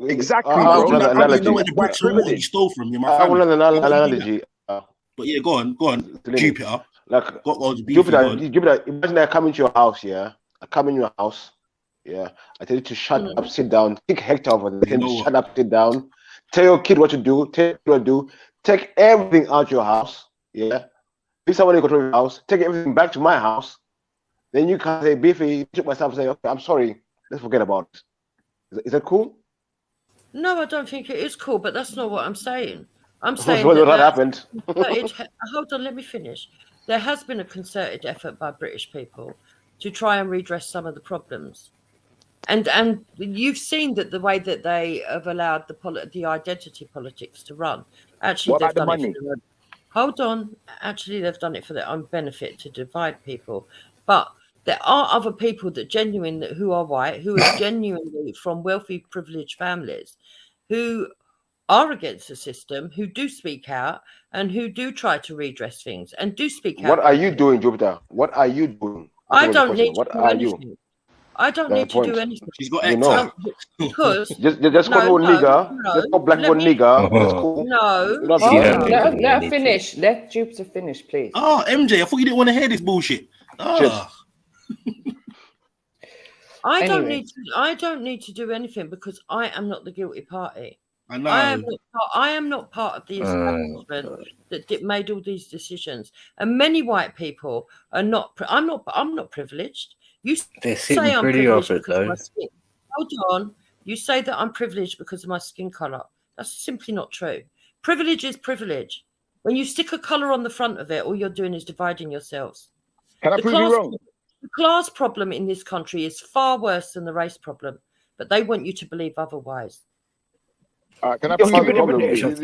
Exactly. I want you stole from you, my family. I want an analogy. But yeah, go on, Jupiter. Like Jupiter, imagine I come into your house, I come in your house, I tell you to shut up, sit down, take Hector over there, shut up, sit down, tell your kid what to do, take everything out your house, if somebody control your house, take everything back to my house, then you can say, Beefy, took myself and say, okay, I'm sorry, let's forget about it. Is that cool? No, I don't think it is cool, but that's not what I'm saying. I'm saying what happened. Hold on, let me finish. There has been a concerted effort by British people to try and redress some of the problems, and you've seen that the way that they have allowed the identity politics to run. Actually, what about the money? Hold on. Actually, they've done it for their own benefit to divide people, but there are other people who are white, who are genuinely from wealthy, privileged families, who are against the system, who do speak out and who do try to redress things and do speak out. What are you doing, Jupiter? What are you doing? I don't need to do anything. I don't need to do anything. She's got because just call one nigger. Just call black one nigger. That's cool. No. Let her finish. Let Jupiter finish, please. Oh, MJ, I thought you didn't want to hear this bullshit. I don't need to do anything because I am not the guilty party. I know. I am not part of the establishment that made all these decisions. And many white people are not. I'm not privileged. You say I'm privileged because of my skin. Hold on. You say that I'm privileged because of my skin color. That's simply not true. Privilege is privilege. When you stick a colour on the front of it, all you're doing is dividing yourselves. Can I prove you wrong? The class problem in this country is far worse than the race problem, but they want you to believe otherwise. Can I prove you wrong? Let me just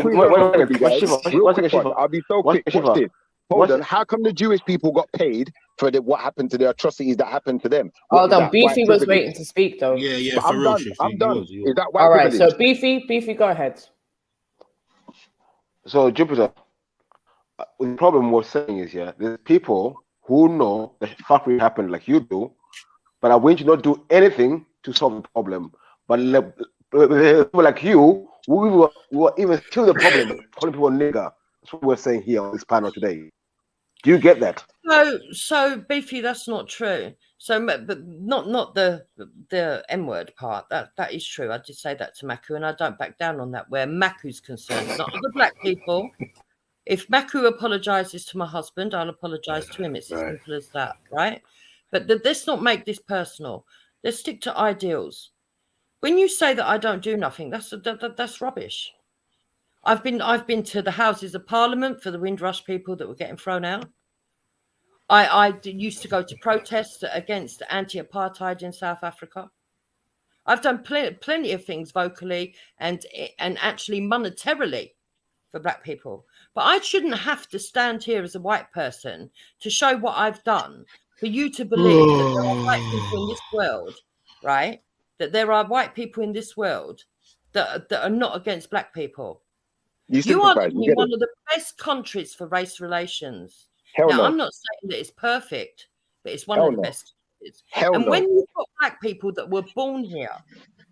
prove you guys. Real quick one. I'll be so quick. Watch this. Hold on. How come the Jewish people got paid for what happened to the atrocities that happened to them? Hold on, Beefy was waiting to speak though. Yeah, I'm done. I'm done. Is that white all right? privilege? So Beefy, go ahead. So Jupiter, the problem we're saying is, yeah, there's people who know that fuckery happened like you do, but are willing to not do anything to solve the problem. But people like you, we will even kill the problem, calling people nigger. That's what we're saying here on this panel today. Do you get that? So Beefy, that's not true. So, but not the N word part. That is true. I did say that to Maku, and I don't back down on that. Where Maku's concerned, not other black people. If Maku apologizes to my husband, I'll apologize to him. It's as simple as that, right? But let's not make this personal. Let's stick to ideals. When you say that I don't do nothing, that's rubbish. I've been to the Houses of Parliament for the Windrush people that were getting thrown out. I used to go to protests against anti-apartheid in South Africa. I've done plenty of things vocally and actually monetarily for black people. But I shouldn't have to stand here as a white person to show what I've done for you to believe that there are white people in this world, right? That there are white people in this world that are not against black people. You are in one of the best countries for race relations. Now, I'm not saying that it's perfect, but it's one of the best countries. And when you've got black people that were born here,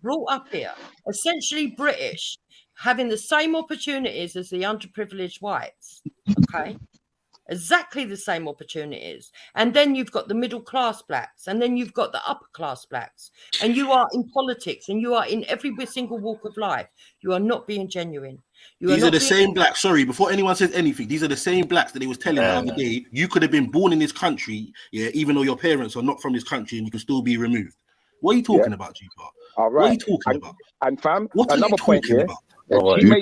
brought up here, essentially British, having the same opportunities as the underprivileged whites, okay? Exactly the same opportunities. And then you've got the middle class blacks, and then you've got the upper class blacks, and you are in politics, and you are in every single walk of life. You are not being genuine. These are the same blacks. Sorry, before anyone says anything, these are the same blacks that they was telling the other day. You could have been born in this country, yeah, even though your parents are not from this country, and you can still be removed. What are you talking about, G-Part? All right. What are you talking about? And fam, what are another you point talking here. about?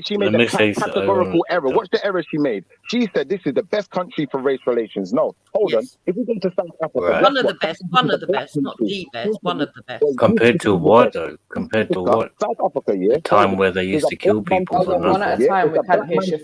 She made a categorical error. What's the error she made? She said this is the best country for race relations. No, hold on. If we go to South Africa, one of the best, not the best, one of the best. Compared to what, though? Compared to what? South Africa, yeah. The time where they used to kill people for one at a time. We can't hear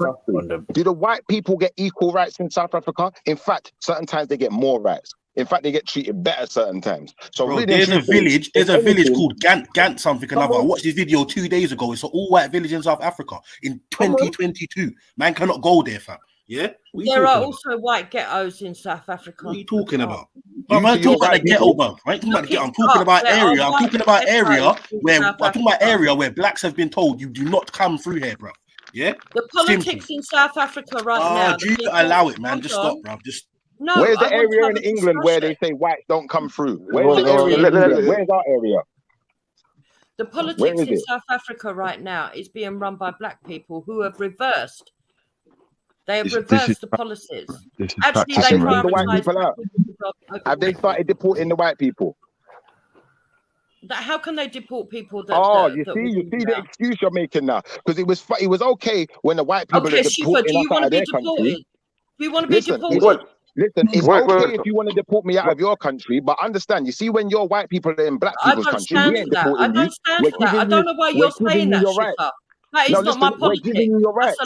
Do the white people get equal rights in South Africa? In fact, certain times they get more rights. In fact, they get treated better certain times. So bro, really there's a village called Gant something another. I watched this video 2 days ago. It's an all-white village in South Africa in 2022. Man cannot go there, fam. Yeah? There are also white ghettos in South Africa. What are you talking about? I'm not talking about the ghetto, bro. I ain't talking about the ghetto. I'm talking about area. I'm talking about area where blacks have been told you do not come through here, bro. Yeah? The politics in South Africa now. Do you allow it, man? Just stop, bro. Just no. Where's the area in England where they say whites don't come through? Where's the area in England? Where's our area? The politics in South Africa right now is being run by black people who have reversed. They have reversed the policies. Actually, they prioritize the white people out. Have they started deporting the white people? How can they deport people? You see the excuse you're making now, because it was okay when the white people are deporting us out of their country. Do you want to be deported? Listen, it's okay if you want to deport me out of your country, but understand, you see, when your white people are in black people's country, we ain't deporting you. I don't know why you're saying that, Shifa. That is not my politics. That's a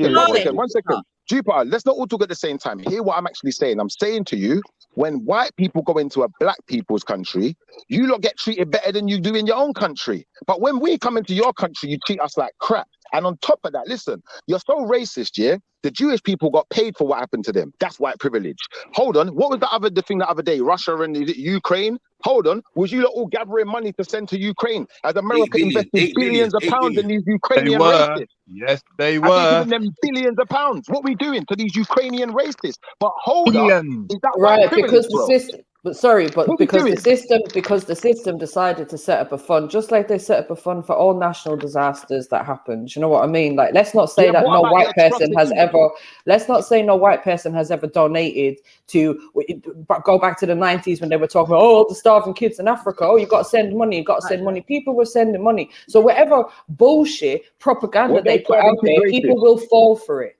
lie. One second. Jupiter, let's not all talk at the same time. Hear what I'm actually saying. I'm saying to you, when white people go into a black people's country, you lot get treated better than you do in your own country. But when we come into your country, you treat us like crap. And on top of that, listen, you're so racist, yeah? The Jewish people got paid for what happened to them. That's white privilege. Hold on. What was the thing the other day? Russia and Ukraine? Hold on. Was you lot all gathering money to send to Ukraine as America invested billions of pounds in these Ukrainian racists? Yes, they Are were. they giving them billions of pounds? What are we doing to these Ukrainian racists? But hold on. Is that white right? privilege, Because bro? But sorry, but because the system decided to set up a fund, just like they set up a fund for all national disasters that happened. You know what I mean? Like, let's not say that no white person has ever. Let's not say no white person has ever donated to go back to the 90s when they were talking about all the starving kids in Africa. Oh, you got to send money. You got to send money. People were sending money. So whatever bullshit propaganda they put out there, people will fall for it.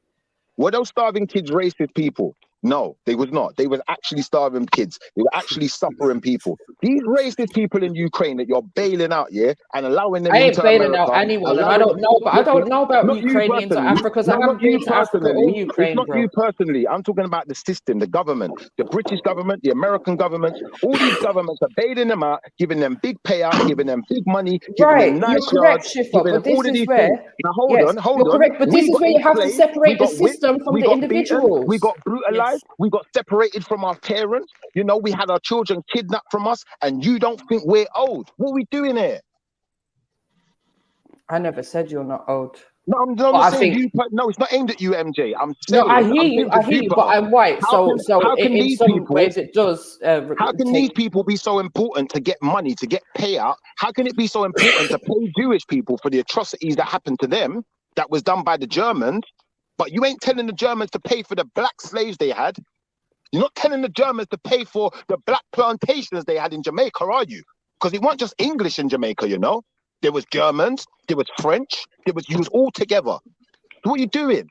Were those starving kids racist people? No, they was not. They were actually starving kids. They were actually suffering people. These racist people in Ukraine that you're bailing out, yeah, and allowing them I ain't into bailing America, out anyone, and I don't know, but I don't know about Ukrainians or Africans. I haven't been to Africa or Ukraine, It's not you personally. I'm talking about the system, the government, the British government, the American government. All these governments are bailing them out, giving them big payout, giving them big money, giving them nice you're correct, yards, Schiffer, giving but them all this of is these where things. Now hold on. you're correct, but this is where you have to separate the system from the individuals. We got brutalized. We got separated from our parents. You know, we had our children kidnapped from us, and you don't think we're old. What are we doing here? I never said you're not old. No, I'm not saying you. No, it's not aimed at you, MJ. I'm saying. No, I hear you, but I'm white. So in some ways it does. How can these people be so important to get money, to get payout? How can it be so important to pay Jewish people for the atrocities that happened to them, that was done by the Germans? But you ain't telling the Germans to pay for the black slaves they had. You're not telling the Germans to pay for the black plantations they had in Jamaica, are you? Because it wasn't just English in Jamaica, you know. There was Germans, there was French, you was all together. So what are you doing?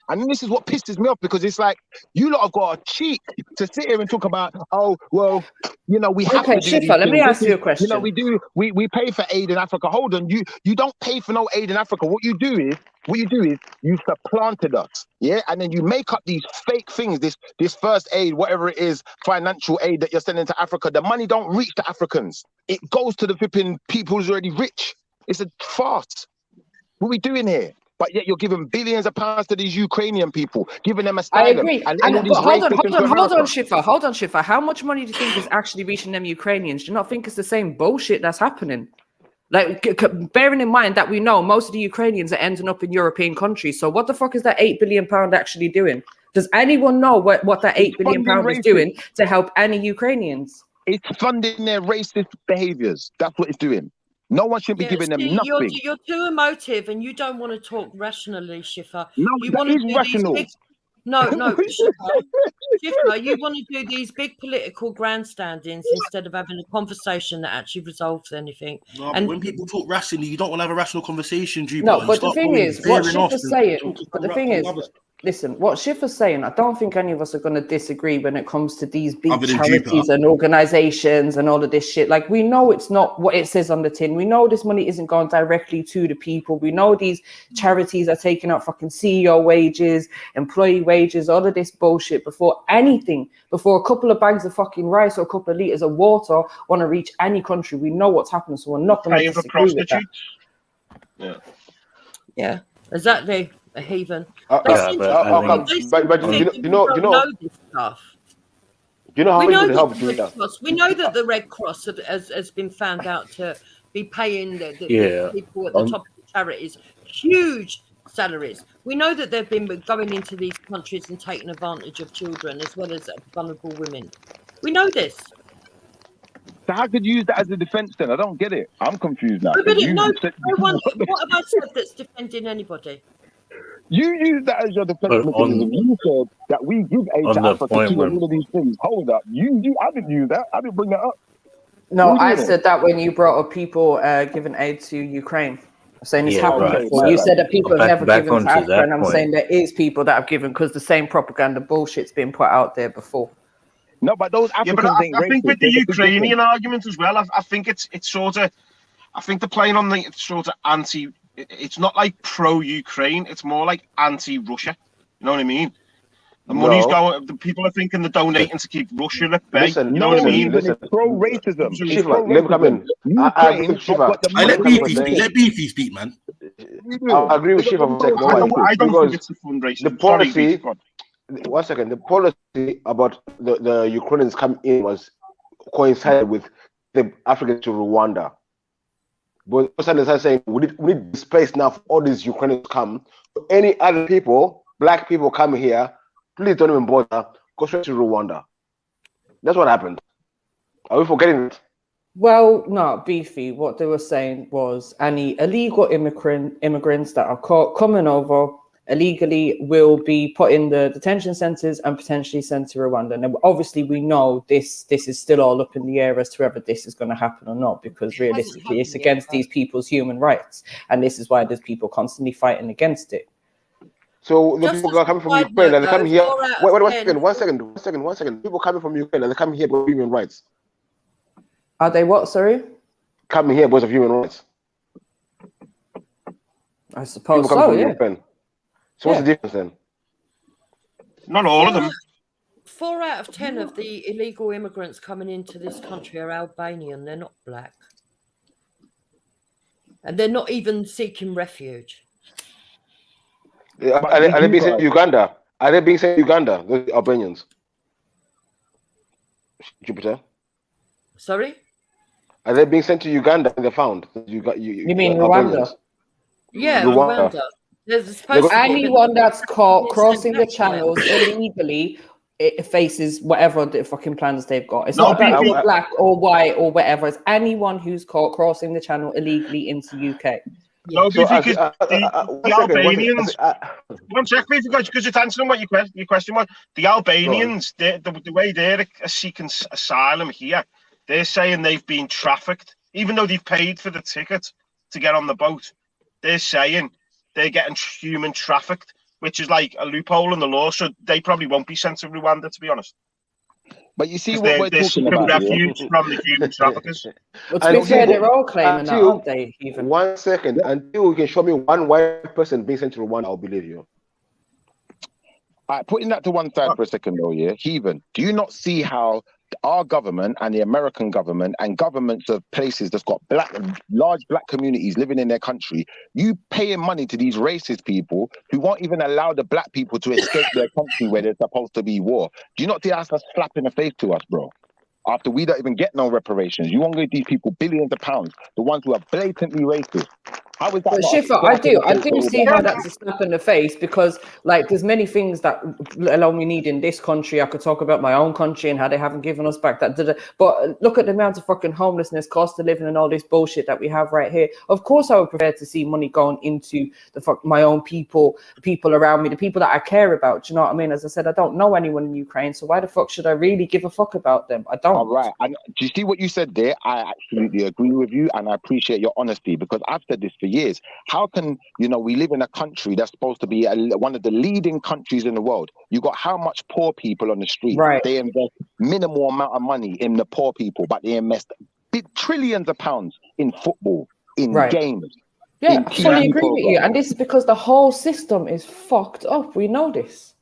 And this is what pisses me off, because it's like, you lot have got a cheek to sit here and talk about, oh, well, you know, we have to do Schiffer, these let things. me ask you a question. You know, we pay for aid in Africa. Hold on, you don't pay for no aid in Africa. What you do is you supplanted us, yeah? And then you make up these fake things, this first aid, whatever it is, financial aid that you're sending to Africa. The money don't reach the Africans. It goes to the flipping people who's already rich. It's a farce. What are we doing here? But yet you're giving billions of pounds to these Ukrainian people, giving them asylum. I agree. And But hold on, Schiffer. How much money do you think is actually reaching them Ukrainians? Do you not think it's the same bullshit that's happening? Like, bearing in mind that we know most of the Ukrainians are ending up in European countries. So what the fuck is that £8 billion actually doing? Does anyone know what that £8 billion is doing to help any Ukrainians? It's funding their racist behaviors. That's what it's doing. No one should be giving them nothing. You're too emotive, and you don't want to talk rationally, Schiffer. No, you that is rational. No, Schiffer, you want to do these big political grandstandings instead of having a conversation that actually resolves anything. No, and when people talk rationally, you don't want to have a rational conversation, Drew. No, but the thing is, what Schiffer's saying, listen, what Schiffer's saying, I don't think any of us are going to disagree when it comes to these big charities and organizations and all of this shit. Like, we know it's not what it says on the tin. We know this money isn't going directly to the people. We know these charities are taking out fucking CEO wages, employee wages, all of this bullshit before a couple of bags of fucking rice or a couple of liters of water want to reach any country. We know what's happening, so we're not going to disagree with that. Yeah, exactly. A heathen. But you know this stuff. Do you know how we would help do that? We know that the Red Cross has been found out to be paying the people at the top of the charities huge salaries. We know that they've been going into these countries and taking advantage of children as well as vulnerable women. We know this. So how could you use that as a defense then? I don't get it. I'm confused now. What have I said that's defending anybody? You use that as your defense mechanism. You said that we give aid to Africa to all of these things. Hold up. I didn't use that. I didn't bring that up. No, I said that when you brought up people giving aid to Ukraine. I'm saying it's happened before. You said that people have never given to Africa, and I'm saying there is people that have given because the same propaganda bullshit's been put out there before. No, but those Africans ain't I think with the Ukrainian argument as well, I think it's sort of, I think they're playing on the sort of anti. It's not like pro-Ukraine. It's more like anti-Russia. You know what I mean? The money's going. The people are thinking they're donating to keep Russia at bay. Listen, you know what I mean? It's pro-racism. Let me come in. Let Beefy speak, man. I agree with Shiva for a second. I don't think it's the fundraising. The policy. One second. The policy about the Ukrainians coming in was coincided with the Africans to Rwanda. But Sanders is saying we need space now for all these Ukrainians to come. Any other people, black people coming here, please don't even bother. Go straight to Rwanda. That's what happened. Are we forgetting it? Well, no, Beefy. What they were saying was any illegal immigrants that are caught coming over illegally will be put in the detention centers and potentially sent to Rwanda. And obviously, we know this is still all up in the air as to whether this is going to happen or not, because realistically, it's against these people's human rights, and this is why there's people constantly fighting against it. So the people are coming from Ukraine and they come here. Wait, one second. People coming from Ukraine and they come here because of human rights. Are they what? Sorry, coming here because of human rights. I suppose so. Yeah. Ukraine. So what's the difference then? Not all of them. 4 out of 10 of the illegal immigrants coming into this country are Albanian. They're not black. And they're not even seeking refuge. Are they being sent to Uganda? Are they being sent to Uganda, those Albanians? Jupiter? Sorry? Are they being sent to Uganda and they found? You mean Rwanda? Yeah, Rwanda. Anyone that's caught crossing the channels illegally, it faces whatever the fucking plans they've got. It's not about being black or white or whatever. It's anyone who's caught crossing the channel illegally into UK. No, because the Albanians. One second, because you're answering what your question was. The Albanians, the way they're seeking asylum here, they're saying they've been trafficked, even though they've paid for the ticket to get on the boat. They're saying they're getting human trafficked, which is like a loophole in the law. So they probably won't be sent to Rwanda, to be honest. But you see what we're talking about. Refuge from the human traffickers. Well, to be fair, they're all claiming that, aren't they? Even 1 second, until you can show me one white person being sent to Rwanda, I'll believe you. All right, putting that to one side for a second, though, yeah, Heathen, do you not see how our government and the American government and governments of places that's got large black communities living in their country, you paying money to these racist people who won't even allow the black people to escape their country where there's supposed to be war? Do you not think that's a slap in the face to us, bro? After we don't even get no reparations, you want to give these people billions of pounds, the ones who are blatantly racist. How is that? But Shifa, I do see how that's a slap in the face, because like there's many things that alone we need in this country. I could talk about my own country and how they haven't given us back that. But look at the amount of fucking homelessness, cost of living, and all this bullshit that we have right here. Of course, I would prefer to see money going into my own people, the people around me, the people that I care about. Do you know what I mean? As I said, I don't know anyone in Ukraine, so why the fuck should I really give a fuck about them? I don't. All right. And do you see what you said there? I absolutely agree with you, and I appreciate your honesty, because I've said this for years. How can, we live in a country that's supposed to be one of the leading countries in the world? You got how much poor people on the street? Right. They invest minimal amount of money in the poor people, but they invest trillions of pounds in football, in games. Yeah, I fully agree with you. And this is because the whole system is fucked up. We know this.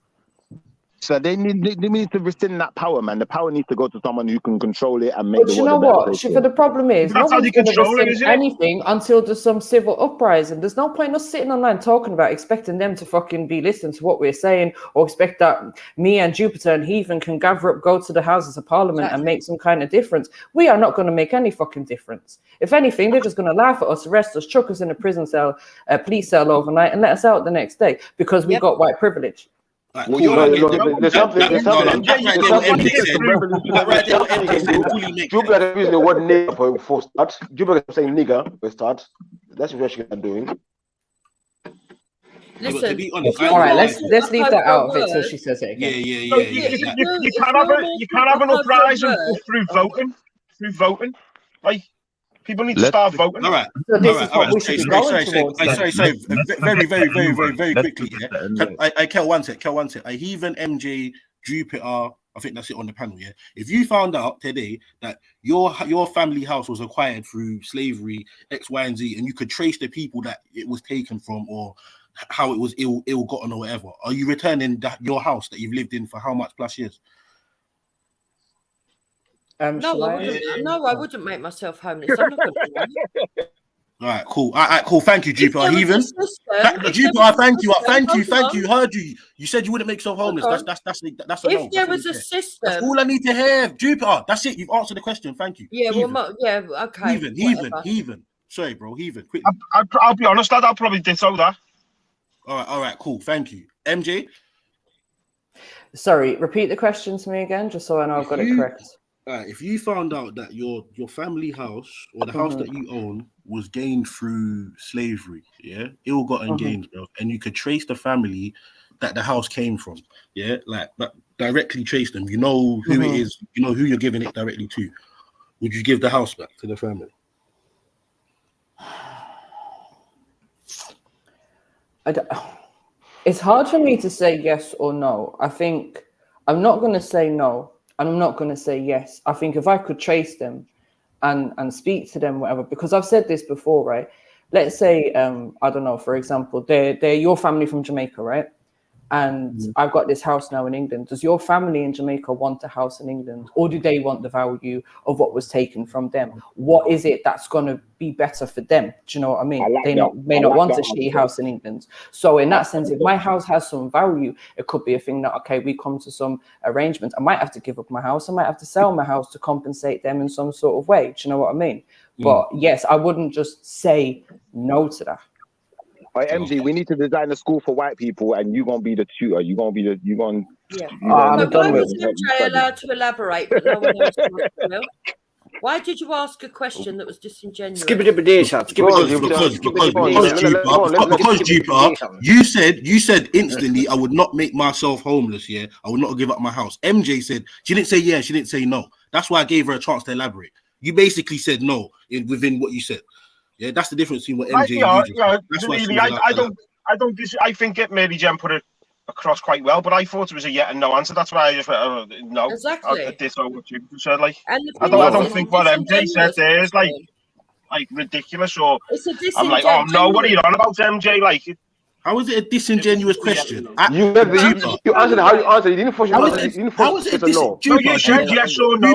So they need to rescind that power, man. The power needs to go to someone who can control it and make But you know what? Shifa, the problem is no one's going to rescind anything until there's some civil uprising. There's no point in us sitting online talking about expecting them to fucking be listening to what we're saying, or expect that me and Jupiter and Heathen can gather up, go to the Houses of Parliament and make some kind of difference. We are not going to make any fucking difference. If anything, they're just going to laugh at us, arrest us, chuck us in a prison cell, police cell overnight, and let us out the next day because we got white privilege. There's something. Using the word nigger for start. Jupiter saying nigger for start. That's what she's doing. Listen, all right, let's leave that out of it till she says it again. You can't have an uprising through voting. Like, people need to start voting. All right. Sorry. Very quickly. I Kel one sec. I Heathen, MJ, Jupiter. I think that's it on the panel. Yeah. If you found out today that your family house was acquired through slavery, X, Y, and Z, and you could trace the people that it was taken from, or how it was ill-gotten or whatever, are you returning your house that you've lived in for how much plus years? No, I wouldn't make myself homeless. I'm not going to do that. All right, cool. Thank you, Jupiter. Heathen. Jupiter, thank you. Heard you. You said you wouldn't make yourself homeless. Okay. That's a no. If there was a system, that's all I need to hear, Jupiter. That's it. You've answered the question. Thank you. Yeah, okay. Heathen. Sorry, bro. Heathen. Quick. I'll be honest, lad. I'll probably ditto that. All right, cool. Thank you, MJ. Sorry, repeat the question to me again, just so I know I've got it correct. if you found out that your family house or the house that you own was gained through slavery, yeah, ill-gotten gains, bro, and you could trace the family that the house came from, yeah, like but directly trace them. You know who it is. You know who you're giving it directly to. Would you give the house back to the family? It's hard for me to say yes or no. I think I'm not going to say no, and I'm not going to say yes. I think if I could trace them and speak to them, whatever, because I've said this before, right? Let's say, I don't know, for example, they're your family from Jamaica, right? And I've got this house now in England. Does your family in Jamaica want a house in England, or do they want the value of what was taken from them? What is it that's going to be better for them? Do you know what I mean? They may not want a shitty house in England. So in that sense, if my house has some value, it could be a thing that, okay, we come to some arrangement. I might have to give up my house. I might have to sell my house to compensate them in some sort of way. Do you know what I mean? But yes, I wouldn't just say no to that. MG, we need to design a school for white people, and you're gonna be the tutor. You're gonna be the. You're gonna. Yeah. Why was MJ allowed to elaborate, but no one else was? Why did you ask a question that was disingenuous? Because Jupiter, you said instantly, I would not make myself homeless. Yeah, I would not give up my house. MJ said she didn't say yeah, she didn't say no. That's why I gave her a chance to elaborate. You basically said no within what you said. Yeah, that's the difference between what MJ I think Mary Jen put it across quite well, but I thought it was a yeah and no answer. That's why I just went, no. Exactly. I ditto what you said. Like, I don't think what MJ said there is like ridiculous, or I'm like, oh no, what are you on about, MJ? Like, how is it a disingenuous question? You answered how you answered. You didn't force your answer. How is it a no? No, you said yes or no.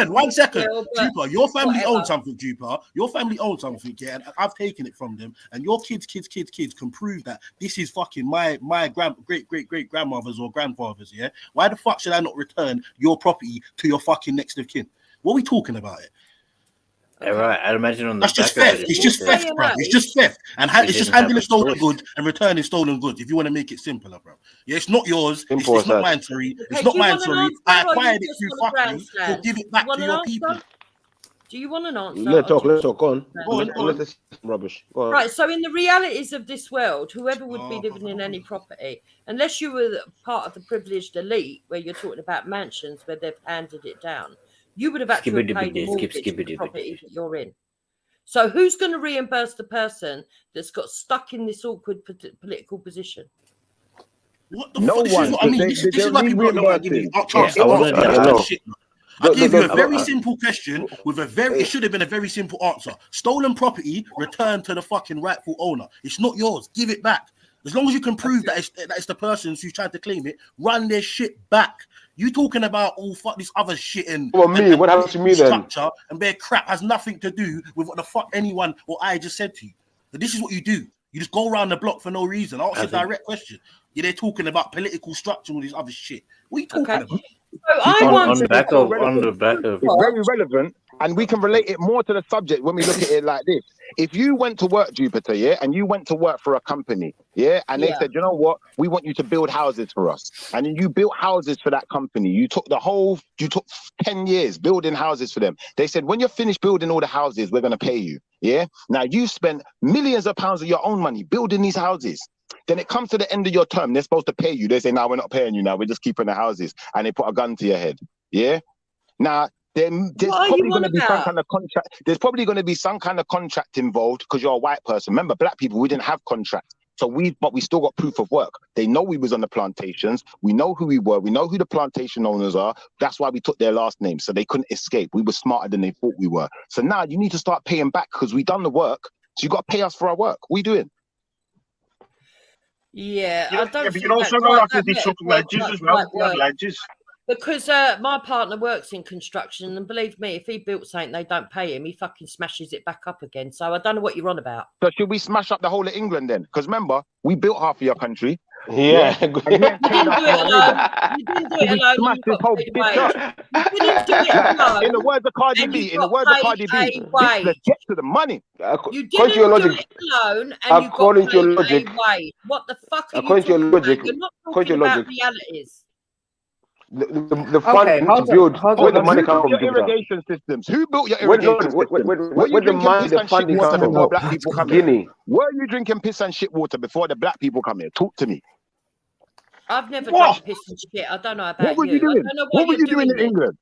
One second. Jupiter, your family owns something, Jupiter. Your family owns something, yeah, and I've taken it from them. And your kids can prove that this is fucking my great grandmothers or grandfathers, yeah? Why the fuck should I not return your property to your fucking next of kin? What are we talking about it? Yeah, right. I'd imagine on the that's just theft. It's just theft, bro. It's just theft, and it's just handling stolen goods and returning stolen goods. If you want to make it simpler, bro. Yeah, it's not yours. It's not mine. Sorry, it's not mine. Sorry, I acquired it through fucking. So give it back to your people. Do you want an answer? Let's talk. Go on. Rubbish. Go on. Right. So in the realities of this world, whoever would be living in any property, unless you were part of the privileged elite, where you're talking about mansions where they've handed it down. You would have actually paid the mortgage for the property that you're in. So who's going to reimburse the person that's got stuck in this awkward political position? What the fuck? This is what I mean. This is why people don't want to give you a chance. I gave you a very simple question with it should have been a very simple answer. Stolen property, returned to the fucking rightful owner. It's not yours. Give it back. As long as you can prove that it's the person who's trying to claim it, run their shit back. You talking about fuck this other shit and what happened to me then? Structure and bare crap has nothing to do with what the fuck anyone or I just said to you. But this is what you do. You just go around the block for no reason. I'll ask a direct question. Yeah, they're talking about political structure and all this other shit. What are you talking about? So on the back of it's very relevant, and we can relate it more to the subject when we look at it like this. If you went to work, Jupiter, yeah, and you went to work for a company, yeah, and they said, you know what, we want you to build houses for us, and then you built houses for that company. You took 10 years building houses for them. They said, when you're finished building all the houses, we're going to pay you, yeah. Now you spent millions of pounds of your own money building these houses. Then it comes to the end of your term, they're supposed to pay you. They say, no, we're not paying you now. We're just keeping the houses. And they put a gun to your head. Yeah. Now, there's probably going to be some kind of contract. There's probably going to be some kind of contract involved because you're a white person. Remember, black people, we didn't have contracts. But we still got proof of work. They know we was on the plantations. We know who we were. We know who the plantation owners are. That's why we took their last name. So they couldn't escape. We were smarter than they thought we were. So now you need to start paying back because we done the work. So you got to pay us for our work. What are you doing? Yeah, I don't. Yeah, but you also go after these sort of ledges as well. Ledges. Because my partner works in construction, and believe me, if he built something they don't pay him, he fucking smashes it back up again. So I don't know what you're on about. So should we smash up the whole of England then? Because remember, we built half of your country. Yeah. You didn't do it alone. You didn't do it alone. Smash this whole bitch up. You didn't do it alone. In the words of Cardi B, let's get to the money. You didn't do it alone, and you got paid a wage. What the fuck are you talking about? You're not talking about realities. The fund to build, where the money comes from, your Jupiter? irrigation systems? Who built your Where irrigation systems? where the money, the funding comes from? before black people come here? Guinea. Were you drinking piss and shit water before the black people come here? Talk to me. I've never drank piss and shit. I don't know about What were you I doing? don't know What were you doing in there. England?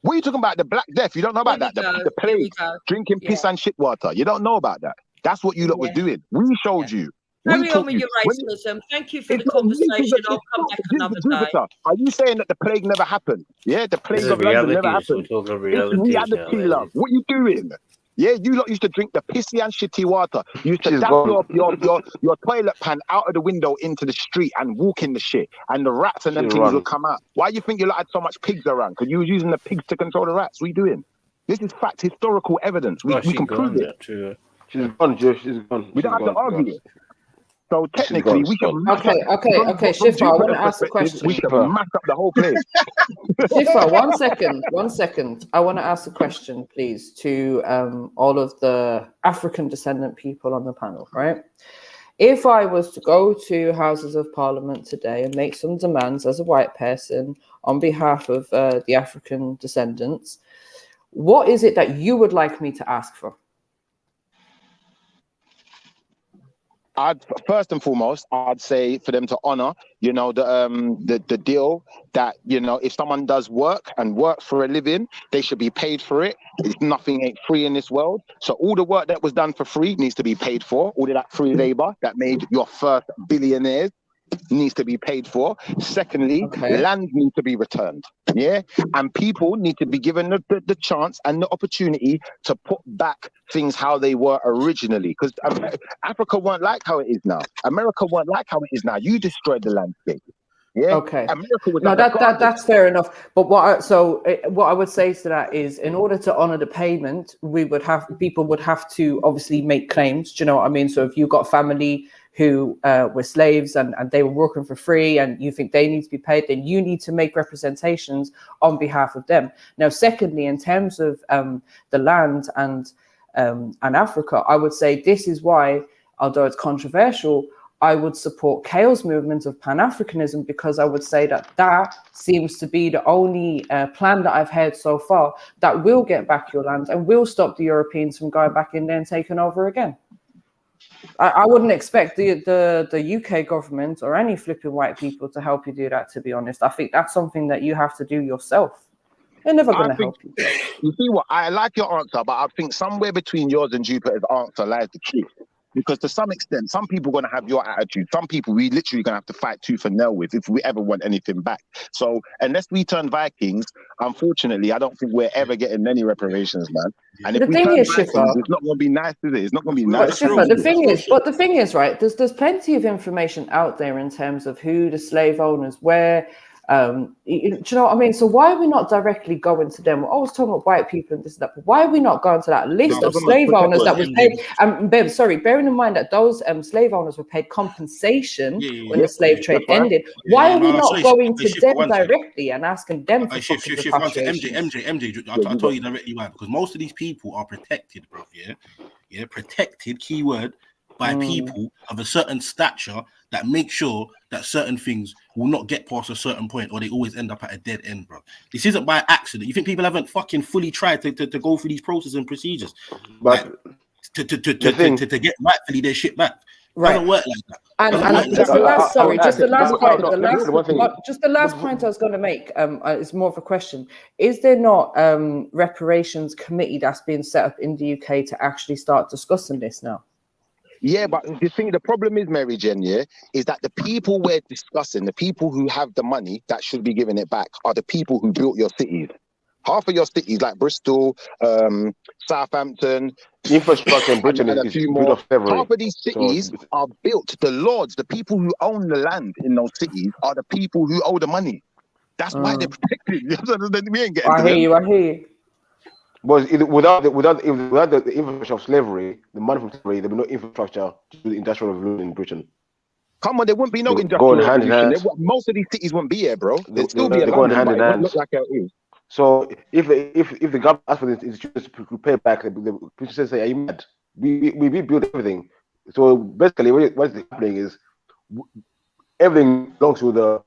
What are you talking about? The Black Death? You don't know about that? The plague, drinking piss and shit water. You don't know about that. That's what you lot was doing. We showed you. Carry on with your racism. Thank you for the conversation. I'll come back another day. Are you saying that the plague never happened? Yeah, the plague of London never happened. It's reality, love. What are you doing? Yeah, you lot used to drink the pissy and shitty water. You used to dab your toilet pan out of the window into the street and walk in the shit, and the rats and them things would come out. Why do you think you lot had so much pigs around? Because you was using the pigs to control the rats. What are you doing? This is fact, historical evidence. We can prove it. She's gone, Joe. She's gone. We don't have to argue it. So technically, we can. Okay, Shifa, I want to ask a question. We can mash up the whole place. Shifa, 1 second. I want to ask a question, please, to all of the African descendant people on the panel, right? If I was to go to Houses of Parliament today and make some demands as a white person on behalf of the African descendants, what is it that you would like me to ask for? First and foremost, I'd say for them to honor, the deal that, if someone does work and works for a living, they should be paid for it. Nothing ain't free in this world. So all the work that was done for free needs to be paid for. All of that free labor that made your first billionaires needs to be paid for. Secondly, land needs to be returned. Yeah, and people need to be given the chance and the opportunity to put back things how they were originally. Because Africa weren't like how it is now. America weren't like how it is now. You destroyed the landscape. Yeah. Okay. America was that's fair enough. But what I would say to that is, in order to honor the payment, people would have to obviously make claims. Do you know what I mean? So if you got family who were slaves and they were working for free and you think they need to be paid, then you need to make representations on behalf of them. Now, secondly, in terms of the land and Africa, I would say this is why, although it's controversial, I would support Kale's movement of Pan-Africanism, because I would say that seems to be the only plan that I've heard so far that will get back your land and will stop the Europeans from going back in there and taking over again. I wouldn't expect the UK government or any flipping white people to help you do that, to be honest. I think that's something that you have to do yourself. They're never going to help you. You see what? I like your answer, but I think somewhere between yours and Jupiter's answer lies the truth. Because to some extent, some people are going to have your attitude. Some people we literally going to have to fight tooth and nail with if we ever want anything back. So unless we turn Vikings, unfortunately, I don't think we're ever getting any reparations, man. And if the thing is, Shifa, it's not going to be nice, is it? It's not going to be nice. Shifa, the thing is, right, there's plenty of information out there in terms of who the slave owners were. Do you know what I mean? So why are we not directly going to them? We're always talking about white people and this and that, but why are we not going to that list of slave owners that was paid? Bearing in mind that those slave owners were paid compensation when the slave trade ended. Why are we not going to them directly and asking them for MJ, I'll tell you directly why. Because most of these people are protected, bro. Yeah, protected, keyword, by people of a certain stature that make sure that certain things will not get past a certain point, or they always end up at a dead end, bro. This isn't by accident. You think people haven't fucking fully tried to go through these processes and procedures, but to get rightfully their shit back? Right. It doesn't work like that. And just the last point I was going to make is more of a question. Is there not reparations committee that's being set up in the UK to actually start discussing this now? Yeah, but the problem is, Mary Jen, is that the people we're discussing, the people who have the money that should be giving it back, are the people who built your cities. Half of your cities, like Bristol, Southampton, infrastructure in Britain is built off slavery. Half of these cities are built. The lords, the people who own the land in those cities, are the people who owe the money. That's why they're protected. We ain't getting. I hear you. But without the infrastructure of slavery, the money from slavery, there would be no infrastructure to do the industrial revolution in Britain. Come on, there wouldn't be no industrial revolution. Most of these cities wouldn't be here, bro. There'd still be a going hand in hand. Look like it is. So if the government asks for this institutions to pay back, the people say, "Are you mad? We rebuilt everything." So basically, what's happening is everything belongs to the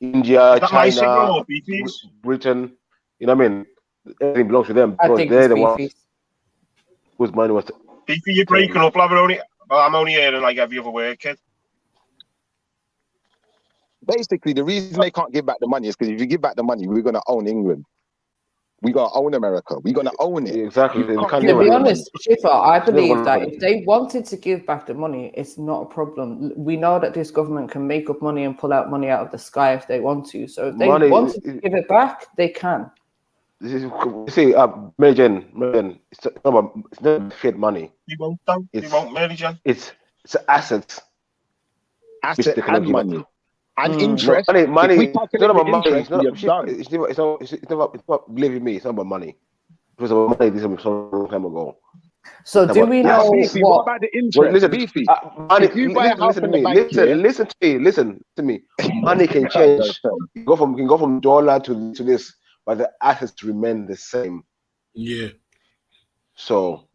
India, that my signal China, or Beefy's? Britain. You know what I mean? Everything belongs to them. I because think they're it's the ones Beefy's. whose money was. Beefy, you're breaking up, love. I'm only hearing like every other word, kid. Basically, the reason they can't give back the money is because if you give back the money, we're gonna own England. We're gonna own America. We're gonna own it. Exactly. You can't To give be back the honest, Shifa, I believe gonna that happen. if they wanted to give back the money, it's not a problem. We know that this government can make up money and pull out money out of the sky if they want to. So if they wanted to give it back, they can. See, Mary Jane, it's not fiat money. You won't, though. You won't, Mary Jane. It's assets. Asset and money. And interest. No, money. If we It's not calculate about the money. interest, you're done. It's not. Believe me, it's not about money. It was about money. This was a long time ago. So do we know Beefy, what about the interest? Well, listen, Beefy, money. if you buy a house Listen to in the me. bank, Listen to me. Money can change. You can go from dollar to this, but the assets remain the same. Yeah. So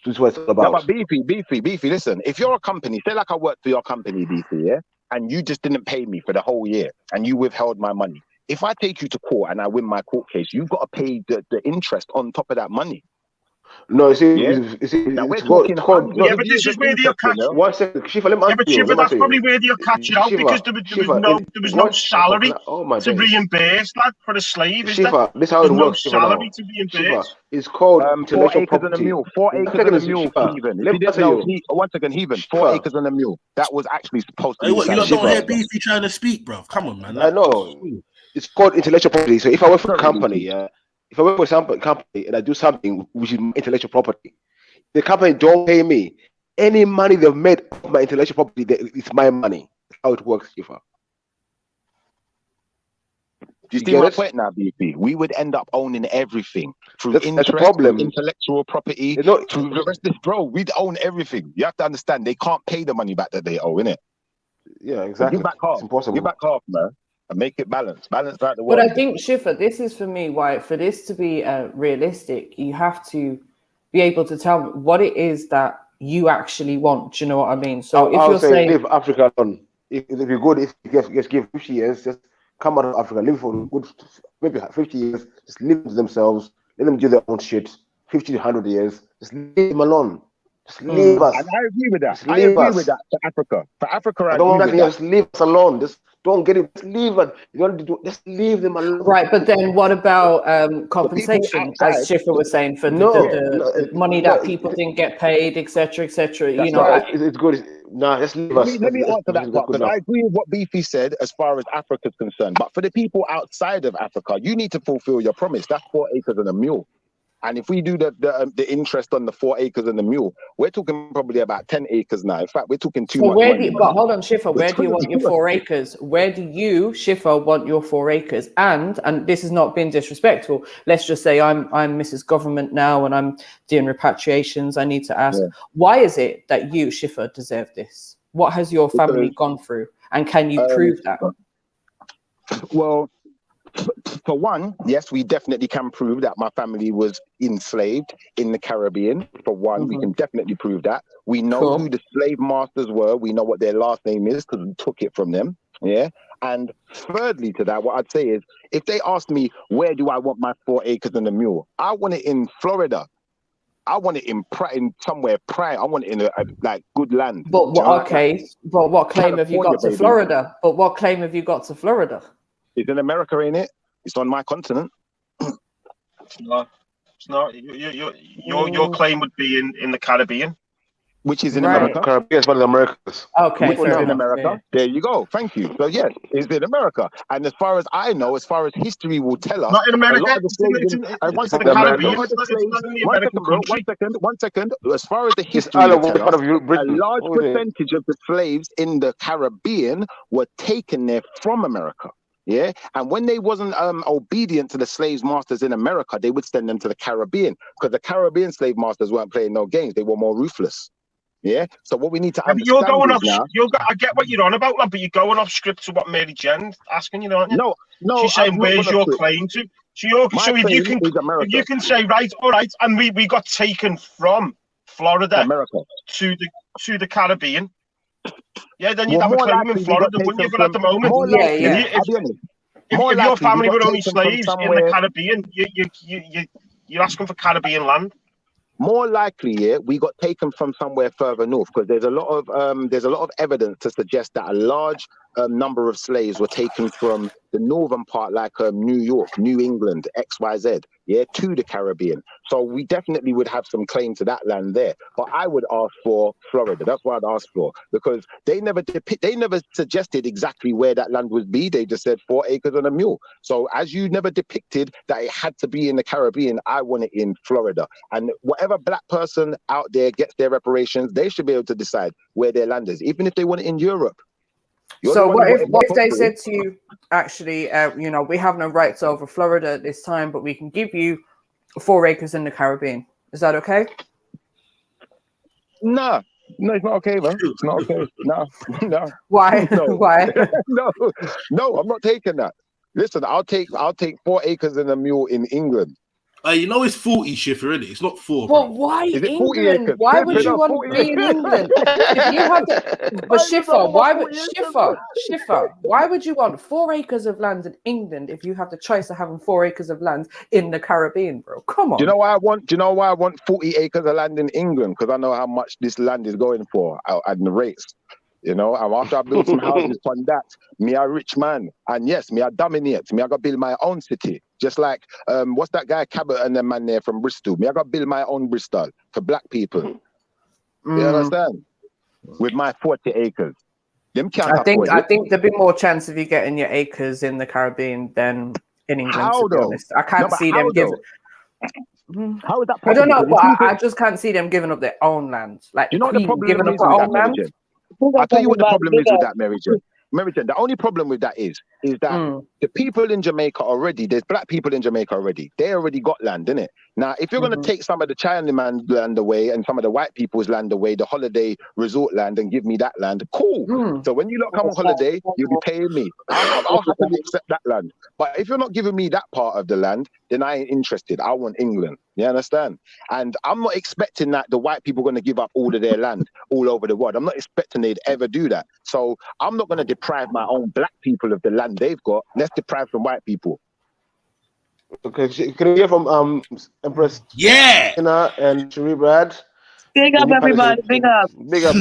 this is what it's all about. No, but Beefy, listen, if you're a company, say like I work for your company, Beefy, yeah, and you just didn't pay me for the whole year and you withheld my money. If I take you to court and I win my court case, you've got to pay the interest on top of that money. No, you see, now we're it's talking called yeah, but this is where they'll catch. 1 second, Shifa, let me Yeah, but answer you. Shiva, that's probably where they'll catch it out because there was no salary to reimburse that for a slave. Is Shifa, there? this is how There's it no works. salary to Shifa, reimburse. it's called 4 intellectual acres property. and a mule. 4 acres and a mule, Heathen. If you didn't know, once again, Heathen, 4 acres and a mule. That was actually supposed to Hey, be. what, you lot don't hear Beefy trying to speak, bro? Come on, man. I know. It's called intellectual property. So if I work for a company, if I work for some company and I do something which is intellectual property, the company don't pay me any money they've made off my intellectual property. It's my money. That's how it works, Shifa. Do you see my point now, BP? We would end up owning everything through interest, problem. Intellectual property, through the rest of this. Bro, we'd own everything. You have to understand, they can't pay the money back that they owe, innit? Yeah, exactly. Give back half. It's impossible. Give back half, man, and make it balance. Balance out the But world. I think, Shifa, this is for me why, for this to be realistic, you have to be able to tell me what it is that you actually want. Do you know what I mean? So if you're saying leave Africa alone, if you're good, if you just give 50 years, just come out of Africa, live for good, maybe 50 years, just live to themselves, let them do their own shit. 50 to 100 years, just leave them alone. Just leave us. And I agree with that. Just I agree with that for Africa. For Africa, I don't want agree nothing with else. Leave us alone. Just don't get it. Just leave it. You don't do. Just leave them alone. right, but then what about compensation, as Shifa was saying, for the money that people didn't get paid, etc., etc. You know, it's good. Nah, just leave us. Let me answer that part, because I agree with what Beefy said as far as Africa is concerned. But for the people outside of Africa, you need to fulfill your promise. That's 4 acres and a mule. And if we do the interest on the 4 acres and the mule, we're talking probably about 10 acres now. In fact, we're talking too much money. But hold on, Shifa, where do you want your 4 acres? Where do you, Shifa, want your 4 acres? And this has not been disrespectful. Let's just say I'm Mrs. Government now and I'm doing repatriations. I need to ask, why is it that you, Shifa, deserve this? What has your family gone through? And can you prove that? Well, for one, yes, we definitely can prove that my family was enslaved in the Caribbean. For one, we can definitely prove that. We know who the slave masters were. We know what their last name is because we took it from them. Yeah. And thirdly to that, what I'd say is, if they asked me, where do I want my 4 acres and a mule? I want it in Florida. I want it in somewhere prime. I want it in like good land. But what claim have you got to Florida? But what claim have you got to Florida? It's in America, ain't it? It's on my continent. No, it's not. Your claim would be in the Caribbean, which is in America. Caribbean is one of the Americas. Okay, which is in America. There you go. Thank you. So yes, it's in America. And as far as I know, as far as history will tell us, not in America. One second. As far as the history will tell us, a large percentage of the slaves in the Caribbean were taken there from America. Yeah, and when they wasn't obedient to the slave masters in America, they would send them to the Caribbean because the Caribbean slave masters weren't playing no games; they were more ruthless. Yeah. So what we need to understand you're going off. now, I get what you're on about, lad, but you're going off script to what Mary Jen asking you, aren't you? No. She's saying, "Where's your claim to?" So if you can say, right, all right, and we got taken from Florida America to the Caribbean. Yeah, then you'd have a claim in Florida, wouldn't you? But at the moment, more likely, I'll be honest. if your family were only slaves in the Caribbean, you're asking for Caribbean land. More likely, yeah, we got taken from somewhere further north because there's a lot of evidence to suggest that a large number of slaves were taken from the northern part, like New York, New England, XYZ, yeah, to the Caribbean. So we definitely would have some claim to that land there. But I would ask for Florida. That's what I'd ask for, because they never suggested exactly where that land would be. They just said 4 acres and a mule. So as you never depicted that it had to be in the Caribbean, I want it in Florida. And whatever black person out there gets their reparations, they should be able to decide where their land is, even if they want it in Europe. So what if they said to you, actually, you know, we have no rights over Florida at this time, but we can give you 4 acres in the Caribbean? Is that okay? No, it's not okay, man. It's not okay. No. Why? No. Why? No, I'm not taking that. Listen, I'll take 4 acres and a mule in England. You know it's 40 Schiffer, isn't it? It's not 4. But why England? Why would you want to be in England? If you have to, but Schiffer, why would you want 4 acres of land in England if you have the choice of having 4 acres of land in the Caribbean, bro? Come on. Do you know why I want 40 acres of land in England? Because I know how much this land is going for at the rates. You know, and after I build some houses on that, me a rich man. And yes, me a dominate. Me I got build my own city. Just like, what's that guy, Cabot and the man there from Bristol? Me I got build my own Bristol for black people. You understand? With my 40 acres. Them can't I think there'd be more chance of you getting your acres in the Caribbean than in England, How to be honest. I can't see them giving... How is that possible? I don't know, but I just can't see them giving up their own land. Like, you know what the problem giving up is their with own that, land? Mary Jane? I'll tell you what the problem is with that, Mary Jane. Mary Jane, the only problem with that is that the people in Jamaica already, there's black people in Jamaica already. They already got land, innit? Now, if you're going to take some of the Chinaman land away and some of the white people's land away, the holiday resort land, and give me that land, cool. So when you lot come on holiday, you'll be paying me. I'll happily accept that land. But if you're not giving me that part of the land, then I ain't interested. I want England. You understand? And I'm not expecting that the white people are going to give up all of their land all over the world. I'm not expecting they'd ever do that. So I'm not going to deprive my own black people of the land they've got. Let's deprive from white people. Okay, can we hear from Empress? Yeah. And Cherie Brad? Big up, everybody. Big up. Big up.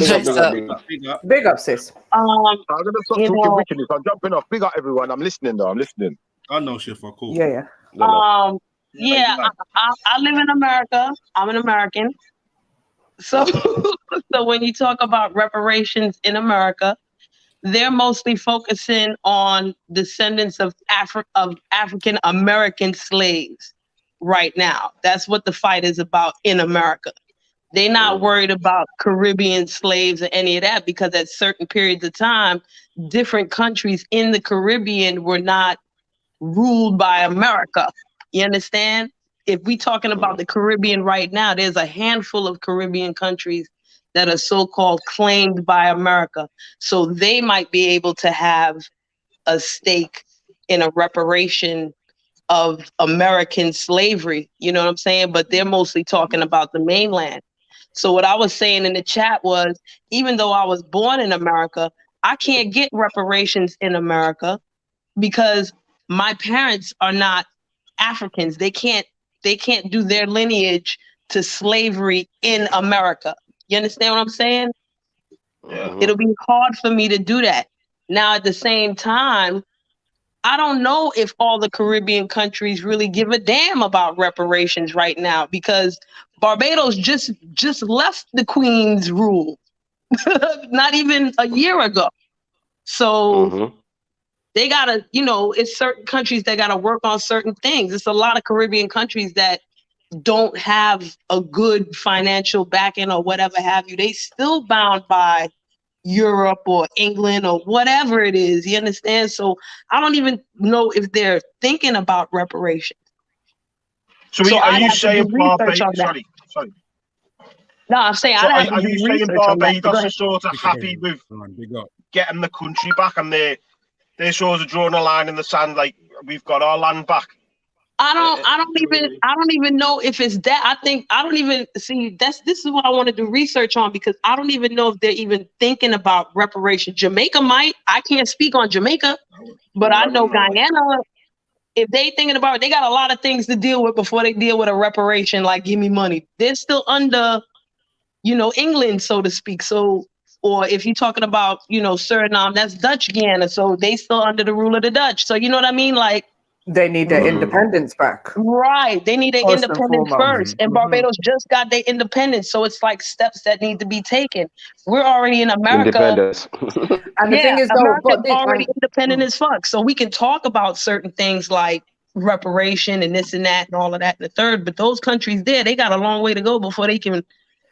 Big up, sis. I'm going to stop talking wickedness. I'm jumping off. Big up, everyone. I'm listening, though. I'm listening. I know, Schiffer. Cool. Yeah. Yeah, I live in America. I'm an American. So, so when you talk about reparations in America, they're mostly focusing on descendants of African American slaves right now. That's what the fight is about in America. They're not worried about Caribbean slaves or any of that, because at certain periods of time, different countries in the Caribbean were not ruled by America. You understand? If we're talking about the Caribbean right now, there's a handful of Caribbean countries that are so-called claimed by America. So they might be able to have a stake in a reparation of American slavery. You know what I'm saying? But they're mostly talking about the mainland. So what I was saying in the chat was, even though I was born in America, I can't get reparations in America because my parents are not Africans. They can't do their lineage to slavery in America. You understand what I'm saying? Yeah. It'll be hard for me to do that. Now, at the same time, I don't know if all the Caribbean countries really give a damn about reparations right now, because Barbados just left the Queen's rule not even a year ago. So they gotta, it's certain countries that gotta work on certain things. It's a lot of Caribbean countries that don't have a good financial backing or whatever have you. They still bound by Europe or England or whatever it is. You understand? So I don't even know if they're thinking about reparations. So are you saying Barbados? Sorry. No, I'm saying so are you saying Barbados are sort of happy with getting the country back, and they're sort of drawing a line in the sand, like we've got our land back? I don't even know if it's that. I think I don't even see this is what I want to do research on, because I don't even know if they're even thinking about reparation. Jamaica might. I can't speak on Jamaica, but I know Guyana, if they thinking about it, they got a lot of things to deal with before they deal with a reparation, like give me money. They're still under, England, so to speak. So, or if you're talking about, Suriname, that's Dutch Guyana. So they still under the rule of the Dutch. So you know what I mean? Like, they need their independence back. Right. They need their independence first. And Barbados just got their independence. So it's like steps that need to be taken. We're already in America. Independence. And the thing is, though, America's already independent as fuck. So we can talk about certain things like reparation and this and that and all of that and the third. But those countries there, they got a long way to go before they can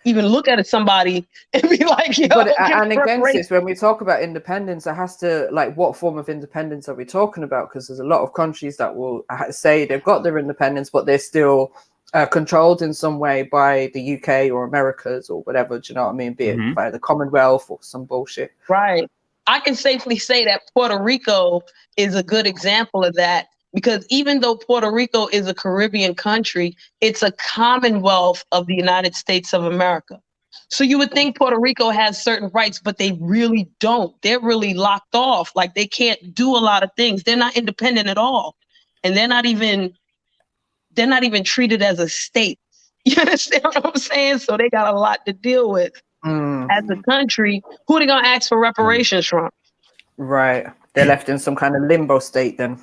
even look at somebody and be like, yo, and against this, when we talk about independence, it has to, like, what form of independence are we talking about? Because there's a lot of countries that will say they've got their independence, but they're still controlled in some way by the UK or Americas or whatever, do you know what I mean? Be it by the Commonwealth or some bullshit. Right. I can safely say that Puerto Rico is a good example of that. Because even though Puerto Rico is a Caribbean country, it's a commonwealth of the United States of America. So you would think Puerto Rico has certain rights, but they really don't. They're really locked off. Like, they can't do a lot of things. They're not independent at all. And they're not even treated as a state. You understand what I'm saying? So they got a lot to deal with as a country. Who are they gonna ask for reparations from? Right. They're left in some kind of limbo state then.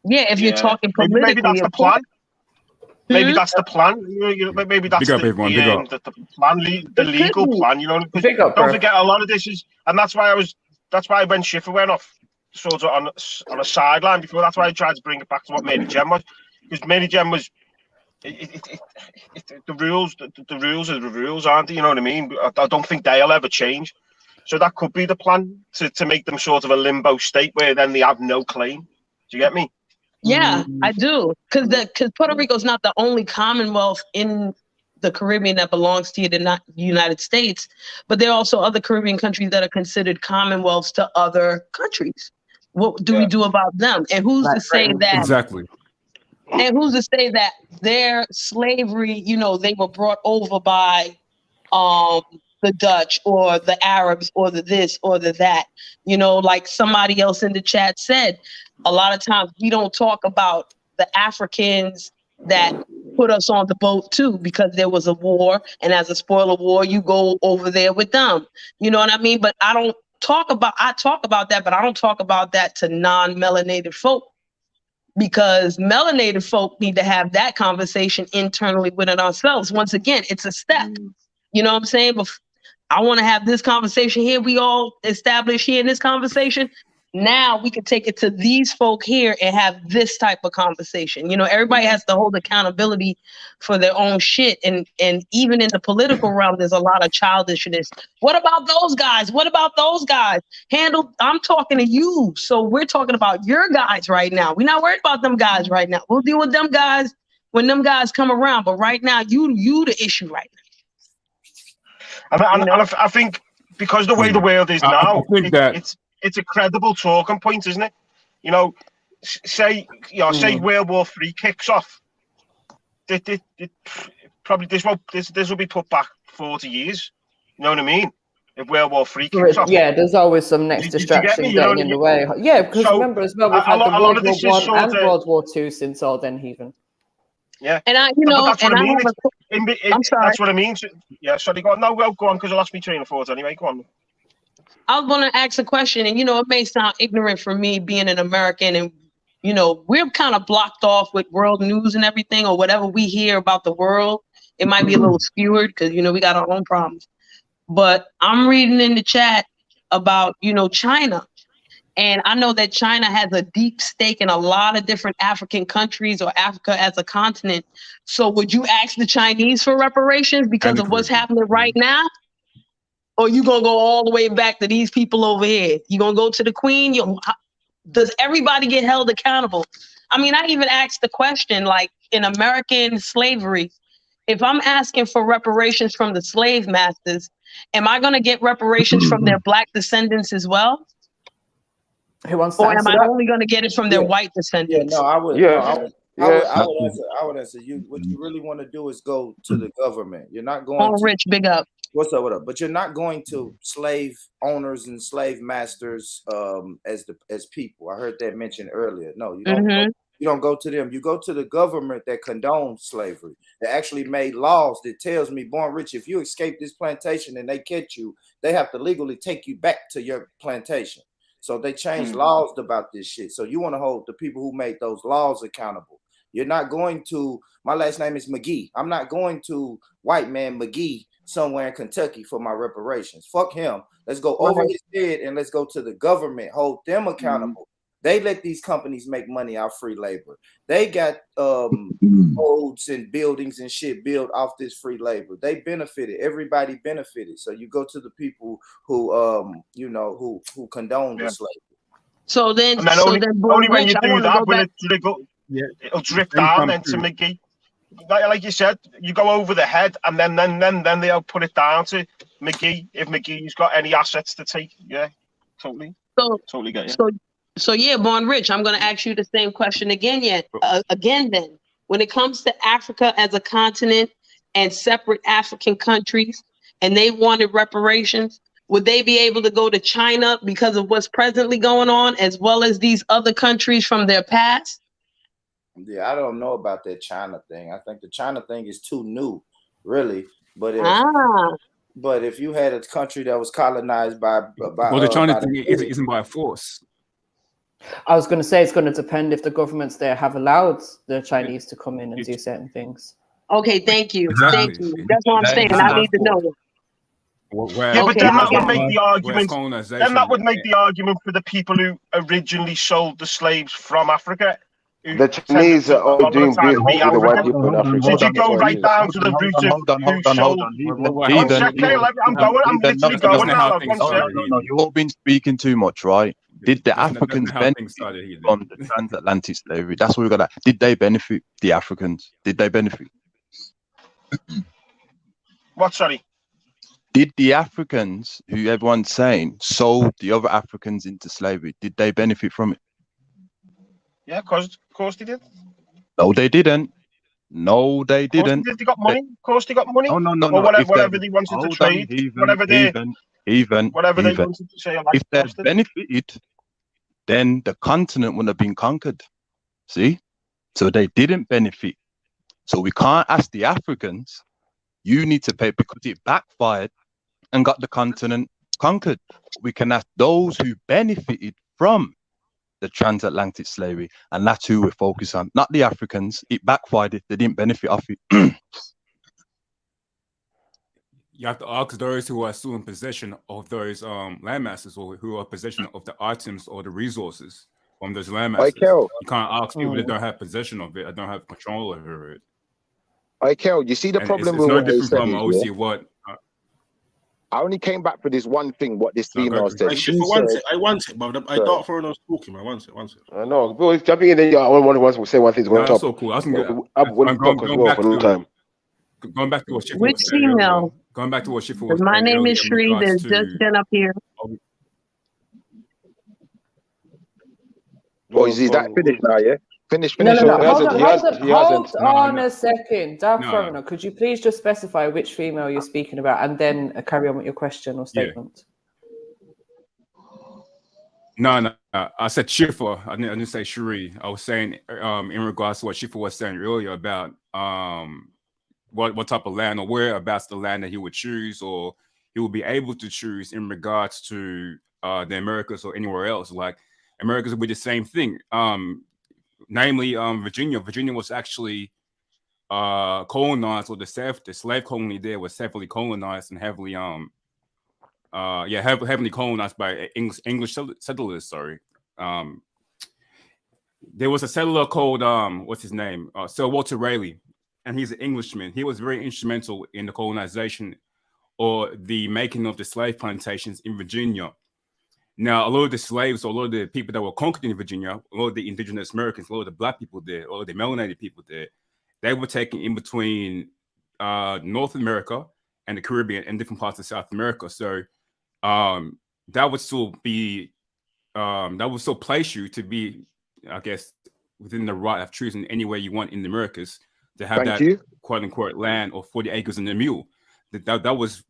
Yeah, if you're talking politically, maybe that's the plan. Maybe that's the plan. Maybe that's the plan, the legal plan. Don't forget, a lot of this is, and that's why when Schiffer went off, sort of on a sideline before. That's why I tried to bring it back to what Mary Jem was, because Mary Jem was. The rules are the rules, aren't they? You know what I mean? I don't think they'll ever change. So that could be the plan, to make them sort of a limbo state where then they have no claim. Do you get me? Yeah, I do. Because Puerto Rico is not the only commonwealth in the Caribbean that belongs to the United States, but there are also other Caribbean countries that are considered commonwealths to other countries. What do we do about them? And who's to say that? Exactly. And who's to say that their slavery, they were brought over by the Dutch or the Arabs or the this or the that? Like somebody else in the chat said, a lot of times we don't talk about the Africans that put us on the boat too, because there was a war, and as a spoil of war, you go over there with them. You know what I mean? But I talk about that, but I don't talk about that to non-melanated folk, because melanated folk need to have that conversation internally within ourselves. Once again, it's a step. You know what I'm saying? But I want to have this conversation here. We all establish here in this conversation. Now we can take it to these folk here and have this type of conversation. Everybody has to hold accountability for their own shit. And even in the political realm, there's a lot of childishness. What about those guys? What about those guys? I'm talking to you. So we're talking about your guys right now. We're not worried about them guys right now. We'll deal with them guys when them guys come around. But right now, you the issue right now. And I think because the way the world is now, it's a credible talking point, isn't it? Say World War III kicks off. Probably this will be put back 40 years. You know what I mean? If World War III kicks off. Yeah, there's always some next distraction getting in the way. Yeah, because remember as well, we've had the World War I and World War II since all then even. Yeah, and that's what I mean. I'm sorry. That's what I mean. Yeah, sorry, go on. No, go on, because I lost my train of thought anyway. Go on. I was going to ask a question, and it may sound ignorant for me being an American, and we're kind of blocked off with world news and everything, or whatever we hear about the world. It might be a little skewered because we got our own problems. But I'm reading in the chat about China, and I know that China has a deep stake in a lot of different African countries, or Africa as a continent. So would you ask the Chinese for reparations because of what's happening right now? Or you gonna go all the way back to these people over here? You gonna go to the Queen? Does everybody get held accountable? I mean, I even asked the question, like in American slavery, if I'm asking for reparations from the slave masters, am I gonna get reparations from their black descendants as well? Who wants to or am answer I that? only gonna get it from their white descendants? Yeah, no, I would. Yeah. No, Yeah, I would answer you. What you really want to do is go to the government. You're not going All to rich, big up. What's up? What up? But you're not going to slave owners and slave masters as people. I heard that mentioned earlier. No, you don't. You don't go to them. You go to the government that condones slavery. That actually made laws that tells me, Born Rich, if you escape this plantation and they catch you, they have to legally take you back to your plantation. So they changed laws about this shit. So you want to hold the people who made those laws accountable. You're not going to. My last name is McGee. I'm not going to white man McGee somewhere in Kentucky for my reparations. Fuck him. Let's go over his head and let's go to the government, hold them accountable. They let these companies make money out free labor. They got roads and buildings and shit built off this free labor. They benefited. Everybody benefited. So you go to the people who who condone the slavery. So then, only when you do that will it'll drip down into McGee. Like you said, you go over the head, and then they'll put it down to McGee if McGee's got any assets to take. Yeah, totally. Totally get you. So yeah, Born Rich, I'm going to ask you the same question again. Then, when it comes to Africa as a continent and separate African countries, and they wanted reparations, would they be able to go to China because of what's presently going on, as well as these other countries from their past? Yeah, I don't know about that China thing. I think the China thing is too new, really. But if you had a country that was colonized by the China thing isn't by force. I was going to say it's going to depend if the governments there have allowed the Chinese to come in and do certain things. Okay, thank you. Thank you. That's what I'm saying. I need to know. But then that would make the argument. Then that would make the argument for the people who originally sold the slaves from Africa. The Chinese are all doing business with the white people in Africa. Did you go right down to the root of who sold? I'm literally going now. No, you've all been speaking too much, right? Did the Africans benefit from the transatlantic slavery? That's what we got at. Did they benefit, the Africans? Did they benefit? What, sorry? Did the Africans, who everyone's saying, sold the other Africans into slavery, did they benefit from it? Yeah, of course they did. No, they didn't. No, they didn't. They got money. Of course they got money. No. Or whatever they wanted to trade. Whatever they wanted to say. If they benefited, then the continent wouldn't have been conquered. See? So they didn't benefit. So we can't ask the Africans, you need to pay because it backfired and got the continent conquered. We can ask those who benefited from the transatlantic slavery, and that's who we're focused on, not the Africans. It backfired if they didn't benefit off it. You have to ask those who are still in possession of those landmasses, or who are in possession of the items or the resources from those landmasses. You can't ask people that don't have possession of it, or don't have control over it. Kel, you see the problem it's with no what different from is, obviously what. I only came back for this one thing, what this female said. I want it, but I thought for us talking, I want it. I know, but it's jumping in there. I want to say one thing. That's so cool. I was going back to what Shifu Which female? Going back to what Shifu was saying. My name is Shree. There's just been up here. Oh, is that finished now? Yeah, finish. No. Hold on a second, Dark Foreigner. Could you please just specify which female you're speaking about, and then carry on with your question or statement? No. I said Shifu. I didn't say Shree. I was saying in regards to what Shifu was saying earlier about what type of land or whereabouts the land that he would choose, or he would be able to choose in regards to the Americas or anywhere else. Like Americas would be the same thing. Namely, Virginia. Virginia was actually colonized, or the slave colony there was heavily colonized and heavily heavily colonized by English settlers. Sorry. There was a settler called what's his name? Sir Walter Raleigh, and he's an Englishman. He was very instrumental in the colonization or the making of the slave plantations in Virginia. Now, a lot of the slaves, or a lot of the people that were conquered in Virginia, a lot of the indigenous Americans, a lot of the black people there, a lot of the melanated people there, they were taken in between North America and the Caribbean and different parts of South America. So that would still be, that would still place you to be, I guess, within the right of choosing anywhere you want in the Americas to have Thank that you. quote unquote land or 40 acres and a mule. That was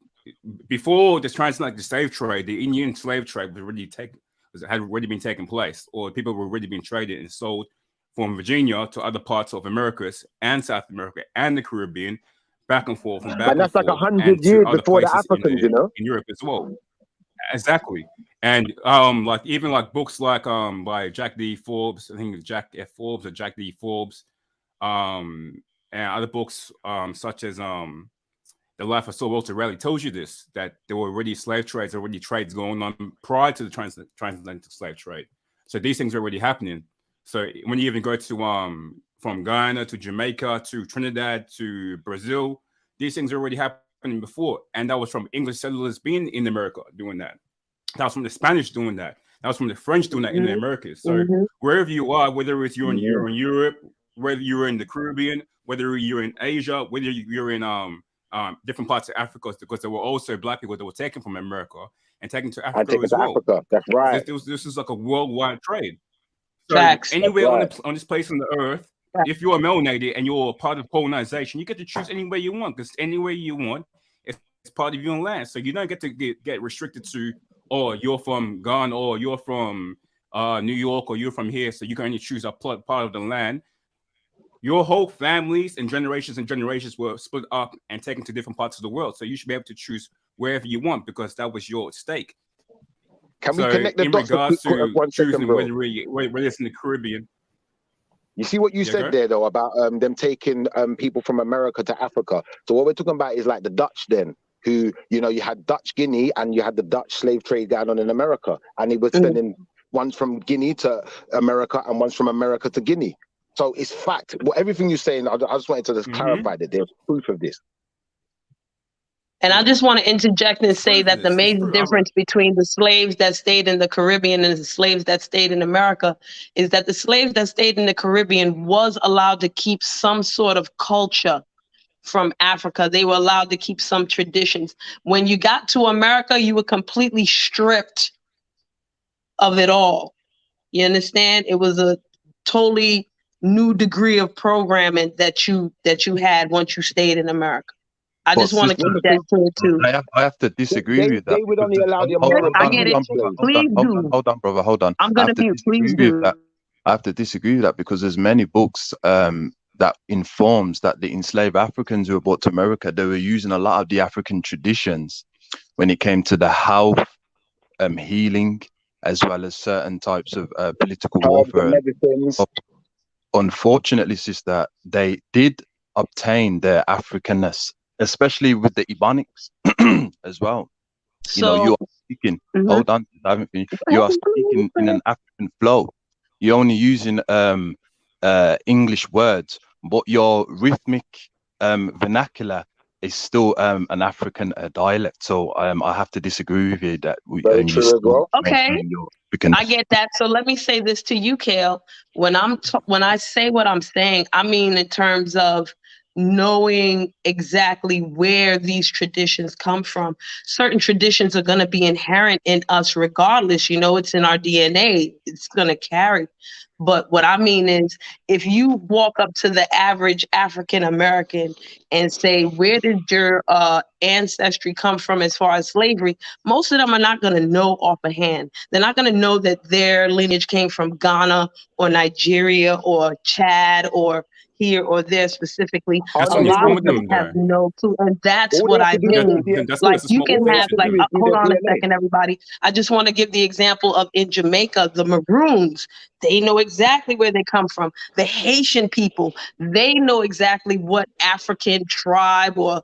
before the transatlantic slave trade. The Indian slave trade had already been taking place, or people were already being traded and sold from Virginia to other parts of Americas and South America and the Caribbean, back and forth and back And that's and like forth, 100 and to years other before the places Africans, you know. in Europe as well. Exactly. And like even like books like by Jack D. Forbes, I think it's Jack F. Forbes or Jack D. Forbes, and other books such as The Life of Sir Walter Raleigh tells you this, that there were already slave trades, already trades going on prior to the transatlantic slave trade. So these things are already happening. So when you even go to from Guyana to Jamaica to Trinidad to Brazil, these things are already happening before. And that was from English settlers being in America doing that. That was from the Spanish doing that. That was from the French doing that in the Americas. So wherever you are, whether it's you're in Europe, whether you're in the Caribbean, whether you're in Asia, whether you're in different parts of Africa, because there were also Black people that were taken from America and taken to Africa as well. That's right. This is like a worldwide trade. So Facts. anywhere Right. on this place on the earth, if you're melanated and you're part of colonization, you get to choose anywhere you want, because anywhere you want, it's part of your own land. So you don't get to get restricted to, oh, you're from Ghana, or you're from New York, or you're from here, so you can only choose a part of the land. Your whole families and generations were split up and taken to different parts of the world. So you should be able to choose wherever you want, because that was your stake. Can we connect the in dots? regards to One choosing second, bro. whether it's in the Caribbean. You see what you said there, though, about them taking people from America to Africa. So what we're talking about is like the Dutch then, who, you know, you had Dutch Guinea and you had the Dutch slave trade going on in America. And he was sending ones from Guinea to America and ones from America to Guinea. So it's fact. Well, everything you're saying, I just wanted to just clarify that there's proof of this. And I just want to interject and say that the major difference between the slaves that stayed in the Caribbean and the slaves that stayed in America is that the slaves that stayed in the Caribbean was allowed to keep some sort of culture from Africa. They were allowed to keep some traditions. When you got to America, you were completely stripped of it all. You understand? It was a totally new degree of programming that you had once you stayed in America. I just want to keep that to it too. I have to disagree with that. They would only allow the I get it. Please do. Hold on, brother. Hold on. I'm gonna mute. Please do. I have to disagree with that, because there's many books that informs that the enslaved Africans who were brought to America, they were using a lot of the African traditions when it came to the health, healing, as well as certain types of political warfare. Unfortunately, sister, they did obtain their Africanness, especially with the Ebonics as well. You know, you are speaking, hold on, I haven't finished. You are speaking in an African flow. You're only using English words, but your rhythmic vernacular is still an African dialect. So I have to disagree with you that okay, I get that. So let me say this to you, Kale. When I say what I'm saying, I mean in terms of knowing exactly where these traditions come from. Certain traditions are going to be inherent in us regardless. You know, it's in our DNA. It's going to carry. But what I mean is, if you walk up to the average African American and say, where did your ancestry come from as far as slavery? Most of them are not going to know offhand. They're not going to know that their lineage came from Ghana or Nigeria or Chad or here or there specifically. A lot of them have no clue, and that's what I mean. Like you can have, like, hold on a second, everybody. I just want to give the example of in Jamaica, the Maroons. They know exactly where they come from. The Haitian people, they know exactly what African tribe or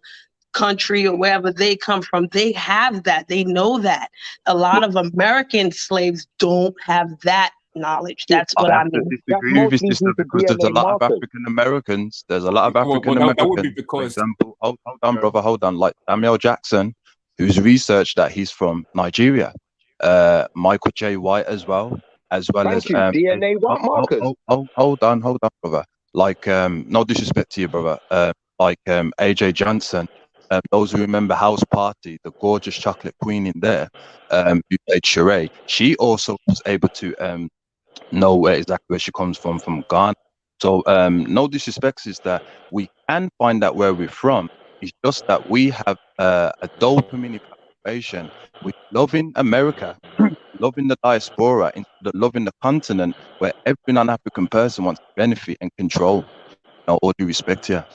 country or wherever they come from. They have that. They know that. A lot of American slaves don't have that knowledge. That's what I mean. Disagree with this, because there's a lot of African Americans. There's a lot of African Americans. For example, hold on, brother, hold on. Like Samuel Jackson, who's researched that he's from Nigeria. Michael J. White as well as DNA white markers. Hold on, brother. Like no disrespect to you, brother. Like AJ Johnson. Those who remember House Party, the gorgeous chocolate queen in there, who played Sheree, she also was able to know where exactly where she comes from Ghana. So no disrespect is that we can find out where we're from. It's just that we have a dopamine evaluation with loving America, loving the diaspora, instead of loving the continent where every non-African person wants to benefit and control. No, all due respect here.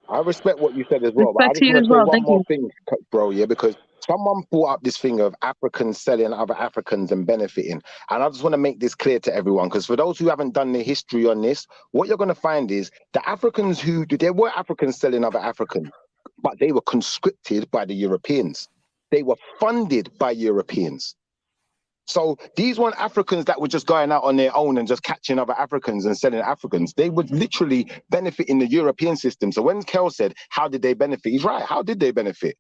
I respect what you said as well, but I Respect to just you want as to say well. one Thank more you. thing, bro, yeah, because someone brought up this thing of Africans selling other Africans and benefiting. And I just want to make this clear to everyone, because for those who haven't done the history on this, what you're going to find is the Africans there were Africans selling other Africans, but they were conscripted by the Europeans. They were funded by Europeans. So these weren't Africans that were just going out on their own and just catching other Africans and selling Africans. They would literally benefit in the European system. So when Kel said, how did they benefit? He's right. How did they benefit?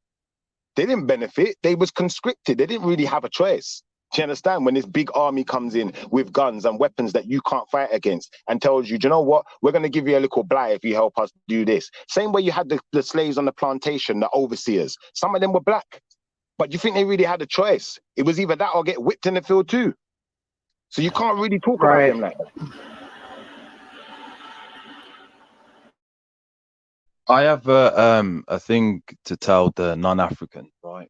They didn't benefit. They was conscripted. They didn't really have a choice. Do you understand? When this big army comes in with guns and weapons that you can't fight against and tells you, do you know what? We're going to give you a little blight if you help us do this. Same way you had the slaves on the plantation, the overseers. Some of them were black. But you think they really had a choice? It was either that or get whipped in the field too. So you can't really talk about them like that. I have a thing to tell the non-African, right?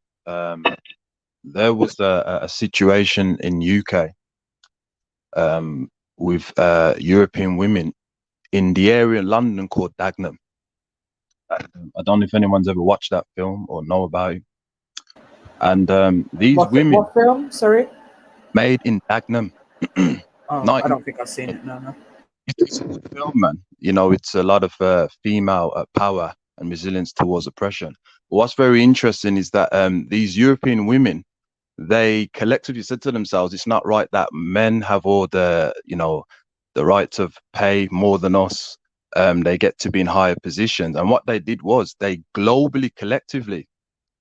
There was a situation in UK with European women in the area in London called Dagenham. I don't know if anyone's ever watched that film or know about it. And these women. What film? Sorry. Made in Dagenham. I don't think I've seen it. No. It's a good film, man. You know, it's a lot of female power and resilience towards oppression. But what's very interesting is that these European women, they collectively said to themselves, it's not right that men have all the, the right to pay more than us. They get to be in higher positions. And what they did was they globally, collectively,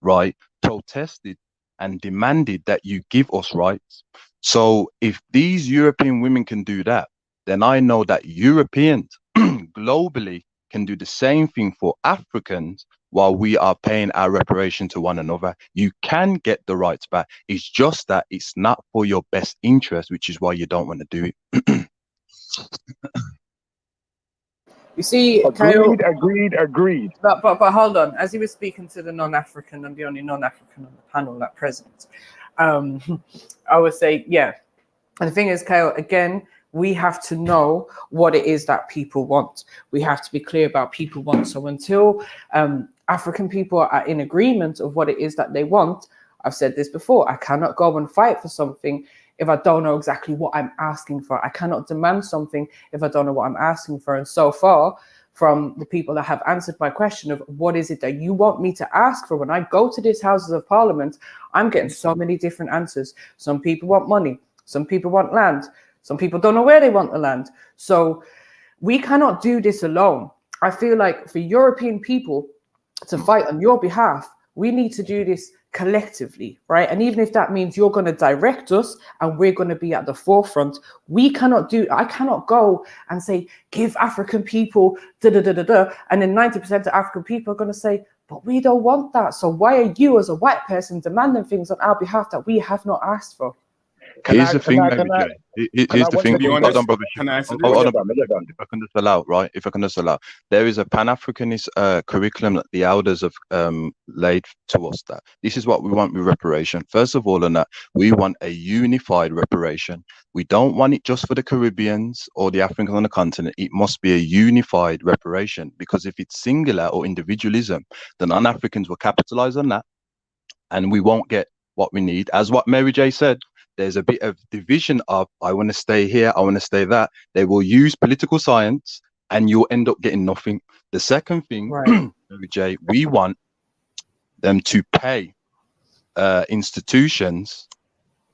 right, protested and demanded that you give us rights. So if these European women can do that, then I know that Europeans globally can do the same thing for Africans while we are paying our reparation to one another. You can get the rights back. It's just that it's not for your best interest, which is why you don't want to do it. You see, agreed. But hold on. As he was speaking to the non-African, I'm the only non-African on the panel at present. I would say, yeah. And the thing is, Kyle, again, we have to know what it is that people want. We have to be clear about people want. So until African people are in agreement of what it is that they want, I've said this before, I cannot go and fight for something if I don't know exactly what I'm asking for. I cannot demand something if I don't know what I'm asking for. And so far, from the people that have answered my question of what is it that you want me to ask for, when I go to these Houses of Parliament, I'm getting so many different answers. Some people want money. Some people want land. Some people don't know where they want the land. So we cannot do this alone. I feel like for European people to fight on your behalf, we need to do this collectively, right? And even if that means you're going to direct us and we're going to be at the forefront, I cannot go and say, give African people and then 90% of African people are going to say, but we don't want that. So why are you as a white person demanding things on our behalf that we have not asked for? Here's the thing, Mary J. Here's the thing. Hold on, brother. Hold on, if I can just allow, right? If I can just allow, there is a Pan-Africanist curriculum that the elders have laid to us. That this is what we want with reparation. First of all, we want a unified reparation. We don't want it just for the Caribbeans or the Africans on the continent. It must be a unified reparation, because if it's singular or individualism, the non-Africans will capitalize on that, and we won't get what we need. As what Mary J said, there's a bit of division of, I want to stay here, I want to stay that. They will use political science and you'll end up getting nothing. The second thing, right. Mary J, we want them to pay institutions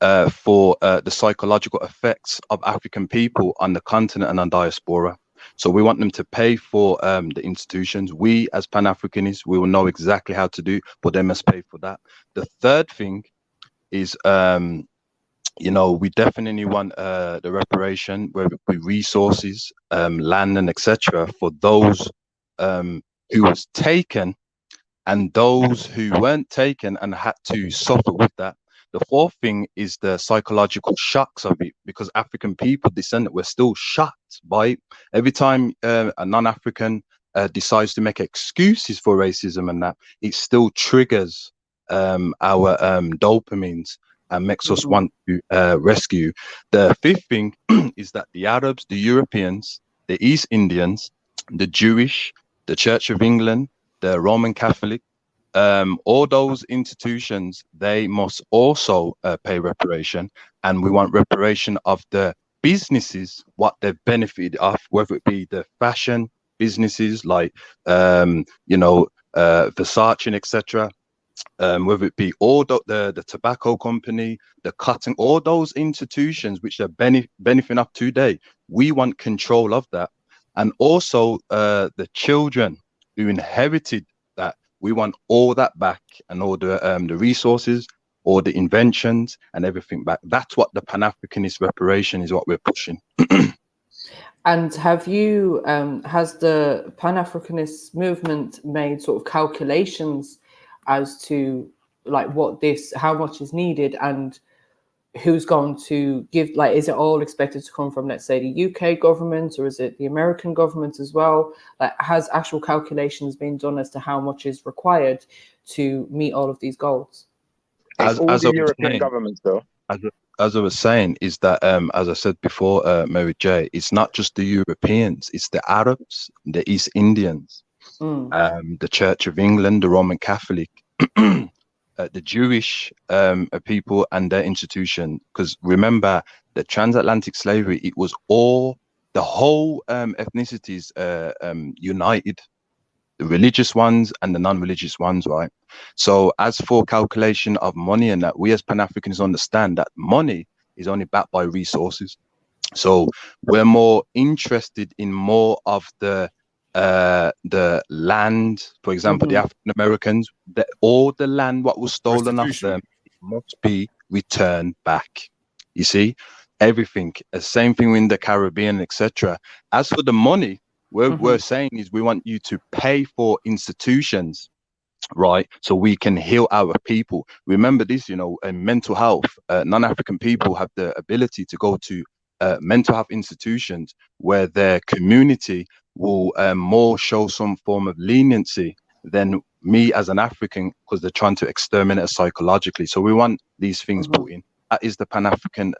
for the psychological effects of African people on the continent and on diaspora. So we want them to pay for the institutions. We as Pan-Africanists, we will know exactly how to do, but they must pay for that. The third thing is, we definitely want the reparation with resources, land and etc. for those who was taken and those who weren't taken and had to suffer with that. The fourth thing is the psychological shocks of it, because African people descendant, we're still shocked by it. Every time a non-African decides to make excuses for racism and that, it still triggers our dopamines and makes us want to rescue. The fifth thing is that the Arabs, the Europeans, the East Indians, the Jewish, the Church of England, the Roman Catholic, all those institutions, they must also pay reparation, and we want reparation of the businesses, what they've benefited of, whether it be the fashion businesses like Versace, etc., whether it be all the tobacco company, the cotton, all those institutions which are benefiting up today. We want control of that, and also the children who inherited that. We want all that back, and all the resources, all the inventions, and everything back. That's what the Pan-Africanist reparation is, what we're pushing. And have you, has the Pan-Africanist movement made sort of calculations as to like how much is needed, and who's going to give, like, is it all expected to come from, let's say, the UK government, or is it the American government as well? Like, has actual calculations been done as to how much is required to meet all of these goals? As the European governments, though. As I was saying, is that as I said before, Mary J, it's not just the Europeans, it's the Arabs, the East Indians, the Church of England, the Roman Catholic, the Jewish people and their institution. Because remember, the transatlantic slavery, it was the whole ethnicities united, the religious ones and the non-religious ones, right? So as for calculation of money and that, we as Pan-Africans understand that money is only backed by resources. So we're more interested in more of the land, for example, the African Americans, all the land what was stolen off them must be returned back. You see, everything. Same thing in the Caribbean, etc. As for the money, we're saying is we want you to pay for institutions, right? So we can heal our people. Remember this, in mental health, non-African people have the ability to go to mental health institutions where their community will more show some form of leniency than me as an African, because they're trying to exterminate us psychologically. So we want these things put in. That is the Pan-African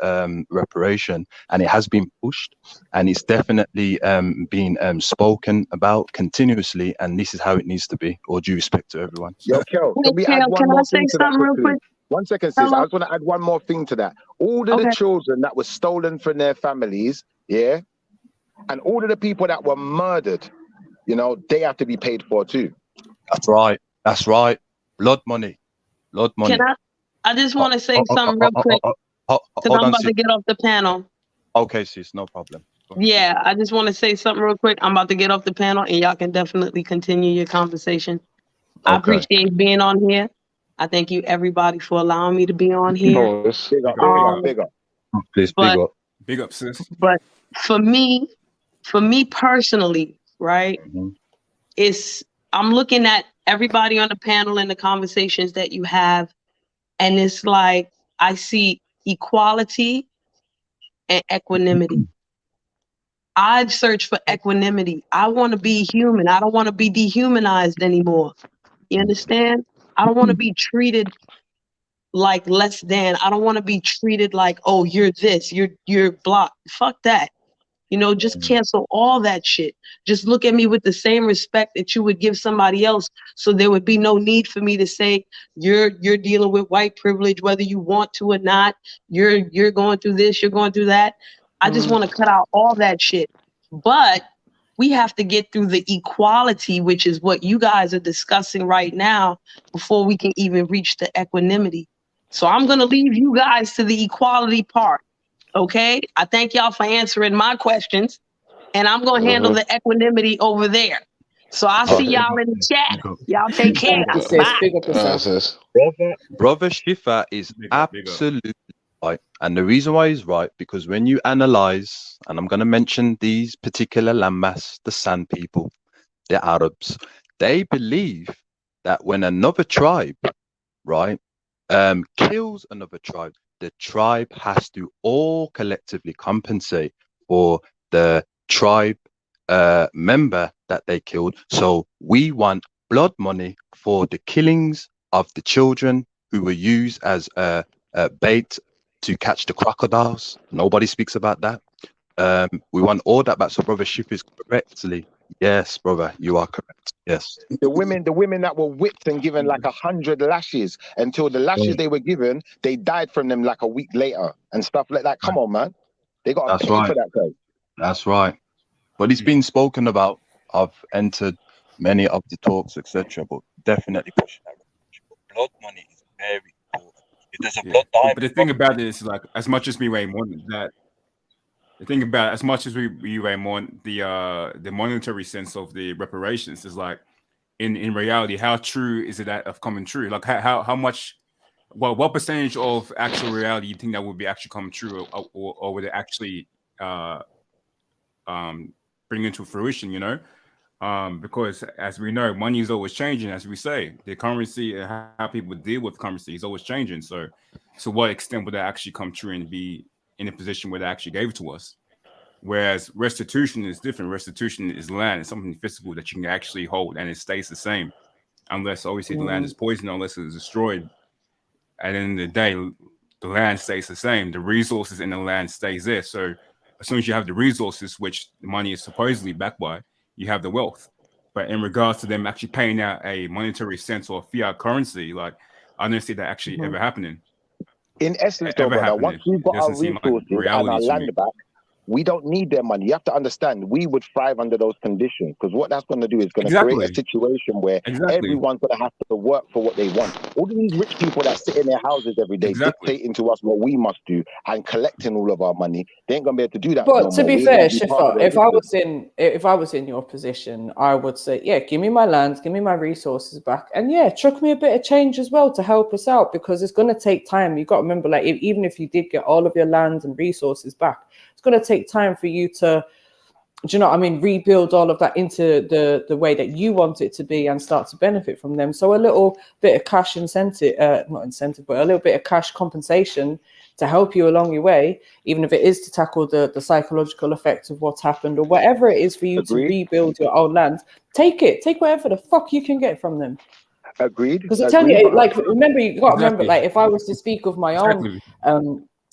reparation, and it has been pushed, and it's definitely been spoken about continuously, and this is how it needs to be. All due respect to everyone. Yo, Kel, can we add one more thing to that quickly? 1 second, sis. I just want to add one more thing to that. All of the children that were stolen from their families, yeah, and all of the people that were murdered, they have to be paid for too. That's right. That's right. Blood money. Blood money. I just want to say something real quick, because I'm about to get off the panel. Okay, sis, no problem. Yeah, I just want to say something real quick. I'm about to get off the panel, and y'all can definitely continue your conversation. I appreciate being on here. I thank you, everybody, for allowing me to be on here. Big up. Please, big up. Big up, sis. But for me personally, right, I'm looking at everybody on the panel and the conversations that you have, and it's like I see equality and equanimity. I search for equanimity. I want to be human. I don't want to be dehumanized anymore. You understand? I don't want to be treated like less than. I don't want to be treated like, oh, you're this, you're blah. Fuck that. Just cancel all that shit. Just look at me with the same respect that you would give somebody else. So there would be no need for me to say, you're dealing with white privilege, whether you want to or not. You're going through this, you're going through that. I just want to cut out all that shit. But we have to get through the equality, which is what you guys are discussing right now, before we can even reach the equanimity. So I'm going to leave you guys to the equality part. Okay, I thank y'all for answering my questions, and I'm gonna handle the equanimity over there. So I'll see y'all in the chat. Y'all take care. Brother Shifa is absolutely right, and the reason why he's right, because when you analyze, and I'm gonna mention these particular landmass, the San people, the Arabs, they believe that when another tribe, right, kills another tribe, the tribe has to all collectively compensate for the tribe member that they killed. So we want blood money for the killings of the children who were used as bait to catch the crocodiles. Nobody speaks about that. We want all that back. So brother Ship is correctly. Yes, brother, you are correct. Yes. The women that were whipped and given like 100 lashes until the lashes they were given, they died from them like a week later and stuff like that. Come on, man. They got to That's pay right. for that, guys. That's right. But it's been spoken about. I've entered many of the talks, etc. But definitely pushing that. Blood money is very important. If there's a blood diamond, but the thing about it is, like, as much as we weigh more than that, the thing about as much as we weigh more the monetary sense of the reparations is like, in reality, how true is it of coming true? Like how much, what percentage of actual reality you think that would be actually come true, or would it actually bring into fruition? You know, because as we know, money is always changing. As we say, the currency and how people deal with currency is always changing. So what extent would that actually come true and be in a position where they actually gave it to us? Whereas restitution is different. Restitution is land. It's something physical that you can actually hold, and it stays the same, unless obviously the land is poisoned, unless it is destroyed. At the end of the day, the land stays the same. The resources in the land stays there. So as soon as you have the resources, which the money is supposedly backed by, you have the wealth. But in regards to them actually paying out a monetary sense or fiat currency, like, I don't see that actually ever happening. In essence, though, brother, once we've got our resources and our land back, we don't need their money. You have to understand, we would thrive under those conditions, because what that's going to do is going to create a situation where everyone's going to have to work for what they want. All of these rich people that sit in their houses every day dictating to us what we must do and collecting all of our money, they ain't going to be able to do that. But to be fair, Shifa, if I was in your position, I would say, yeah, give me my land, give me my resources back, and yeah, chuck me a bit of change as well to help us out, because it's going to take time. You've got to remember, like, even if you did get all of your land and resources back, it's going to take time for you to, do you know what I mean, rebuild all of that into the way that you want it to be and start to benefit from them. So a little bit of cash incentive, not incentive, but a little bit of cash compensation to help you along your way, even if it is to tackle the psychological effects of what's happened, or whatever it is for you to rebuild your own land. Take whatever the fuck you can get from them. Agreed. Because I tell you, like, remember, you got to remember, like, if I was to speak of my own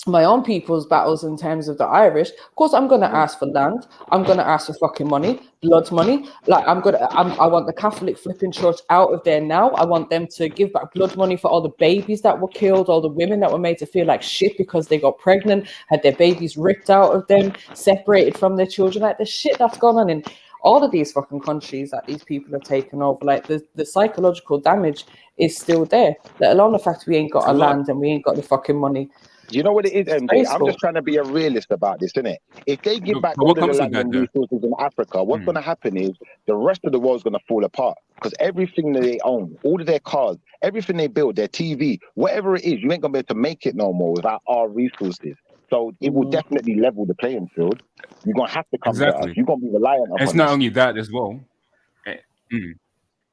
my own people's battles in terms of the Irish, of course I'm going to ask for land, I'm going to ask for fucking money, blood money. Like, I want the Catholic flipping church out of there now. I want them to give back blood money for all the babies that were killed, all the women that were made to feel like shit because they got pregnant, had their babies ripped out of them, separated from their children. Like, the shit that's gone on in all of these fucking countries that these people have taken over, like, the psychological damage is still there, let alone the fact we ain't got a land and we ain't got the fucking money. You know what it is, MJ? I'm just trying to be a realist about this, innit? If they give back all of the land and resources in Africa, what's going to happen is the rest of the world's going to fall apart, because everything that they own, all of their cars, everything they build, their TV, whatever it is, you ain't going to be able to make it no more without our resources. So it will definitely level the playing field. You're going to have to come to us. You're going to be reliant on us. It's not only that as well.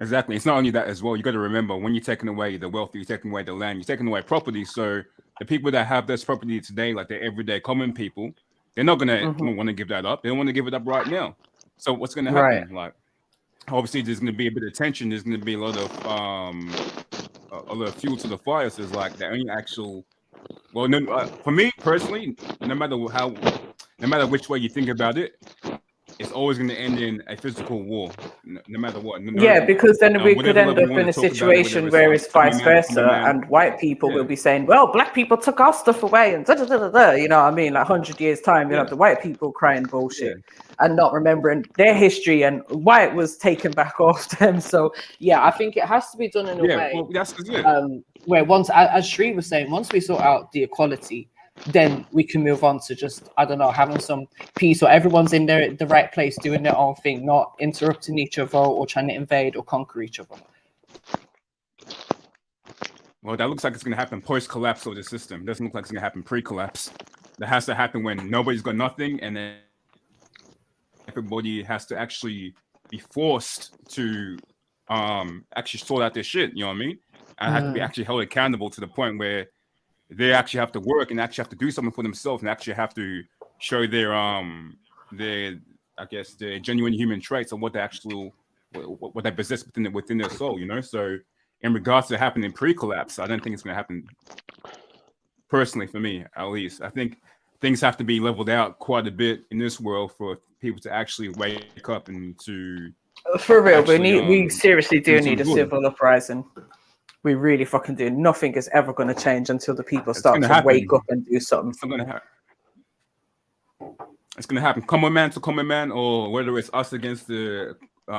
Exactly. It's not only that as well. You got to remember, when you're taking away the wealth, you're taking away the land, you're taking away property. So the people that have this property today, like the everyday common people, they're not gonna want to give that up. They don't want to give it up right now. So what's going to happen? Like, obviously, there's going to be a bit of tension. There's going to be a lot of fuel to the fire. So it's like the only actual. Well, for me personally, no matter which way you think about it, it's always going to end in a physical war, no matter what. Yeah, because then we could end up in a situation where it's vice versa, and white people will be saying, well, black people took our stuff away, and da-da-da-da-da. You know what I mean? Like, 100 years' time, you have the white people crying bullshit and not remembering their history and why it was taken back off them. So, yeah, I think it has to be done in a way where once, as Sri was saying, once we sort out the equality, then we can move on to just, I don't know, having some peace, or everyone's in the right place doing their own thing, not interrupting each other or trying to invade or conquer each other. Well, that looks like it's going to happen post-collapse of the system. It doesn't look like it's going to happen pre-collapse. That has to happen when nobody's got nothing, and then everybody has to actually be forced to actually sort out their shit, you know what I mean? and have to be actually held accountable to the point where they actually have to work and actually have to do something for themselves and actually have to show their I guess their genuine human traits and what they actually what they possess within their soul, you know. So in regards to happening pre-collapse, I don't think it's going to happen. Personally, for me, at least, I think things have to be leveled out quite a bit in this world for people to actually wake up and to. For real, we seriously do need a civil uprising. We really fucking do. Nothing is ever going to change until the people start to wake up and do something. It's going to happen. It's going to happen. Common man to common man, or whether it's us against the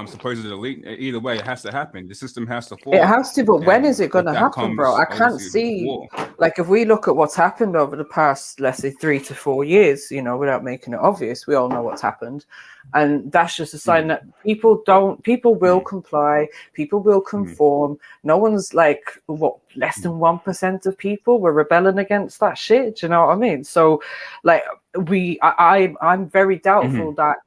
supposed elite. Either way, it has to happen. The system has to fall. It has to, but when is it going to happen, bro? I can't see. Like, if we look at what's happened over the past, let's say, 3 to 4 years, you know, without making it obvious, we all know what's happened, and that's just a sign that people will comply, people will conform. No one's like, what, less than 1% of people were rebelling against that shit. Do you know what I mean? So, like, I'm very doubtful that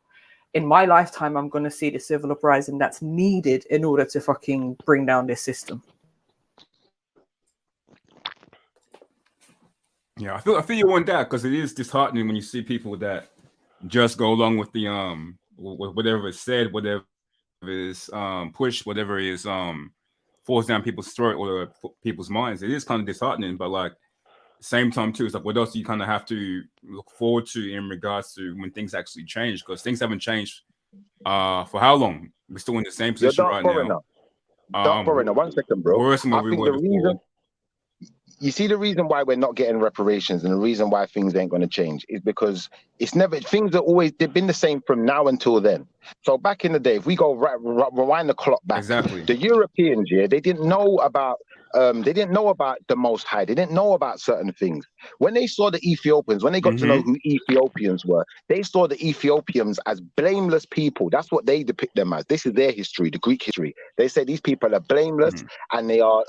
in my lifetime, I'm going to see the civil uprising that's needed in order to fucking bring down this system. Yeah, I feel you want that, because it is disheartening when you see people that just go along with the whatever is said, whatever is pushed, whatever is forced down people's throat or people's minds. It is kind of disheartening, but like same time too, it's like what else do you kind of have to look forward to in regards to when things actually change? Because things haven't changed for how long? We're still in the same position right now. Dark Foreigner, 1 second, bro. Worse than what we were before. You see, the reason why we're not getting reparations and the reason why things ain't going to change is because things are always, they've been the same from now until then. So back in the day, if we go rewind the clock back, the Europeans, they didn't know about the Most High. They didn't know about certain things. When they saw the Ethiopians, when they got to know who Ethiopians were, they saw the Ethiopians as blameless people. That's what they depict them as. This is their history, the Greek history. They say these people are blameless and they are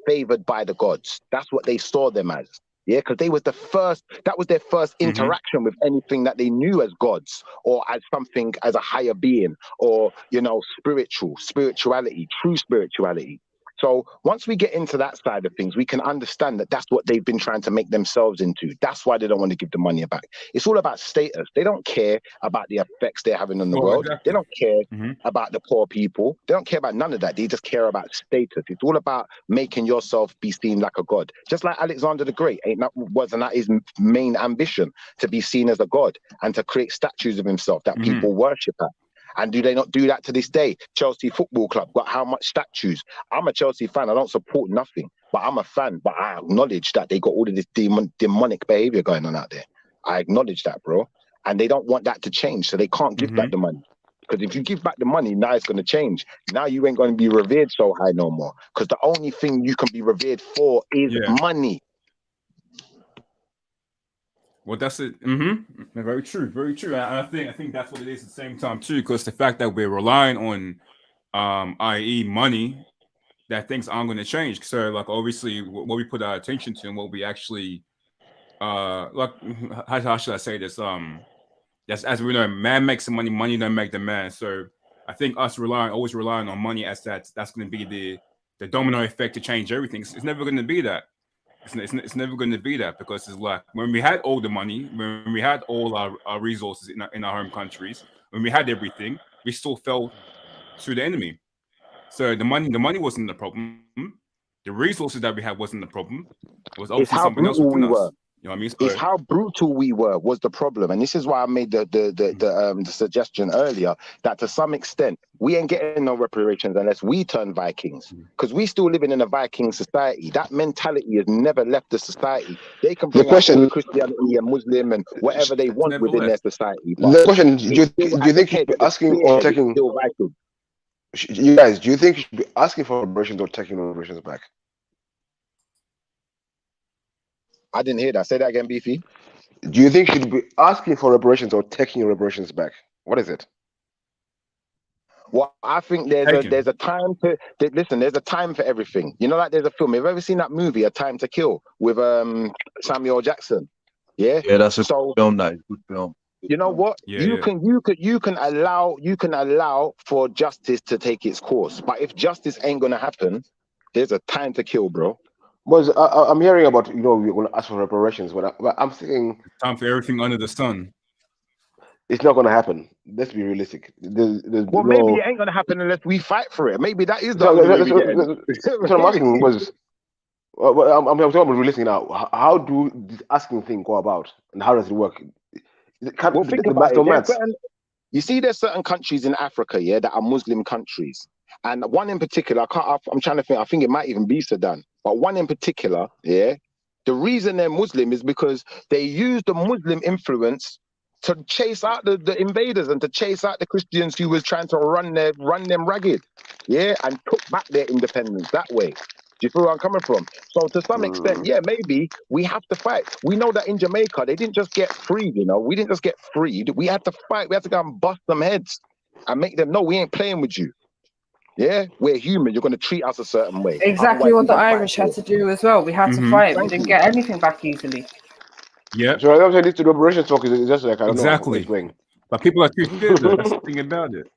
favored by the gods. That's what they saw them as. Yeah, because that was their first interaction with anything that they knew as gods or as something, as a higher being, or, you know, spirituality, true spirituality. So once we get into that side of things, we can understand that that's what they've been trying to make themselves into. That's why they don't want to give the money back. It's all about status. They don't care about the effects they're having on the world. Exactly. They don't care about the poor people. They don't care about none of that. They just care about status. It's all about making yourself be seen like a god. Just like Alexander the Great, wasn't that his main ambition, to be seen as a god and to create statues of himself that people worship at? And do they not do that to this day? Chelsea Football Club got how much statues? I'm a Chelsea fan. I don't support nothing, but I'm a fan. But I acknowledge that they got all of this demonic behavior going on out there. I acknowledge that, bro. And they don't want that to change, so they can't give back the money. Because if you give back the money, now it's going to change. Now you ain't going to be revered so high no more. Because the only thing you can be revered for is money. Well, that's it. Very true, very true. And I think that's what it is at the same time too, because the fact that we're relying on, i.e., money, that things aren't going to change. So, like, obviously, what we put our attention to and what we actually, like, how should I say this? As we know, man makes the money, money don't make the man. So, I think us always relying on money as that's going to be the domino effect to change everything. It's never going to be that. It's never going to be that, because it's like when we had all the money, when we had all our resources in our home countries, when we had everything, we still fell to the enemy. So the money wasn't the problem. The resources that we had wasn't the problem. It was obviously something else within us. You know what I mean? So, it's how brutal we were was the problem, and this is why I made the suggestion earlier that to some extent we ain't getting no reparations unless we turn Vikings, because we still living in a Viking society. That mentality has never left the society. They can bring out Christianity and Muslim and whatever they want within their society. The question: do you think you should be asking or taking? You guys, do you think you should be asking for reparations or taking reparations back? I didn't hear that. Say that again, Beefy. Do you think you should be asking for reparations or taking your reparations back? What is it? Well, I think there's a time to listen. There's a time for everything. You know, like there's a film. Have you ever seen that movie, A Time to Kill, with Samuel Jackson? Yeah. Yeah, that's a film. That is a good film. You know what? You can allow for justice to take its course, but if justice ain't gonna happen, There's a time to kill, bro. Was I'm hearing about, you know, we're going to ask for reparations, but I'm thinking time for everything under the sun. It's not going to happen. Let's be realistic. Well, maybe it ain't going to happen unless we fight for it. Maybe that is the only way we get it. That's what I'm asking was, I'm talking about realistic now. How do this asking thing go about, and how does it work? Well, think about it. You see, there's certain countries in Africa, yeah, that are Muslim countries, and one in particular, I'm trying to think. I think it might even be Sudan, but one in particular, yeah. The reason they're Muslim is because they use the Muslim influence to chase out the invaders and to chase out the Christians who was trying to run them ragged, yeah, and took back their independence that way. Do you feel where I'm coming from? So to some extent, yeah, maybe we have to fight. We know that in Jamaica, they didn't just get freed, you know. We didn't just get freed. We had to fight. We had to go and bust them heads and make them know we ain't playing with you. Yeah, we're human. You're going to treat us a certain way. Exactly what the Irish had to do as well. We had to fight. We didn't get anything back easily. Yeah. So I'm saying this to the operation talk is just like, I don't know. But people are too scared. That's the thing about it.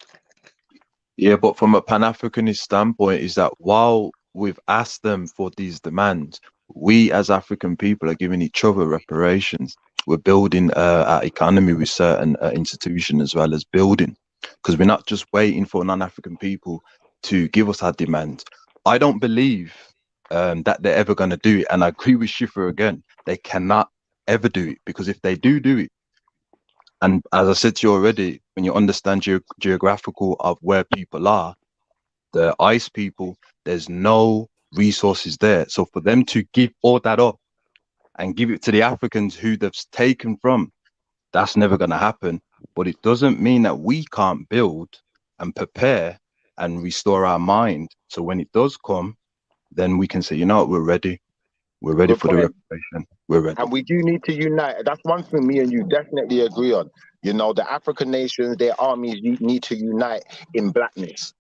Yeah, but from a Pan-Africanist standpoint, is that while we've asked them for these demands, we as African people are giving each other reparations. We're building our economy with certain institutions as well as building, because we're not just waiting for non-African people to give us our demands. I don't believe that they're ever going to do it, and I agree with Shifa again. They cannot ever do it, because if they do it, and as I said to you already, when you understand geographical of where people are, the ice people, there's no resources there. So for them to give all that up and give it to the Africans who they've taken from, that's never going to happen. But it doesn't mean that we can't build and prepare and restore our mind. So when it does come, then we can say, you know what, we're ready. We're ready for the reparation. We're ready. And we do need to unite. That's one thing me and you definitely agree on. You know, the African nations, their armies need to unite in blackness.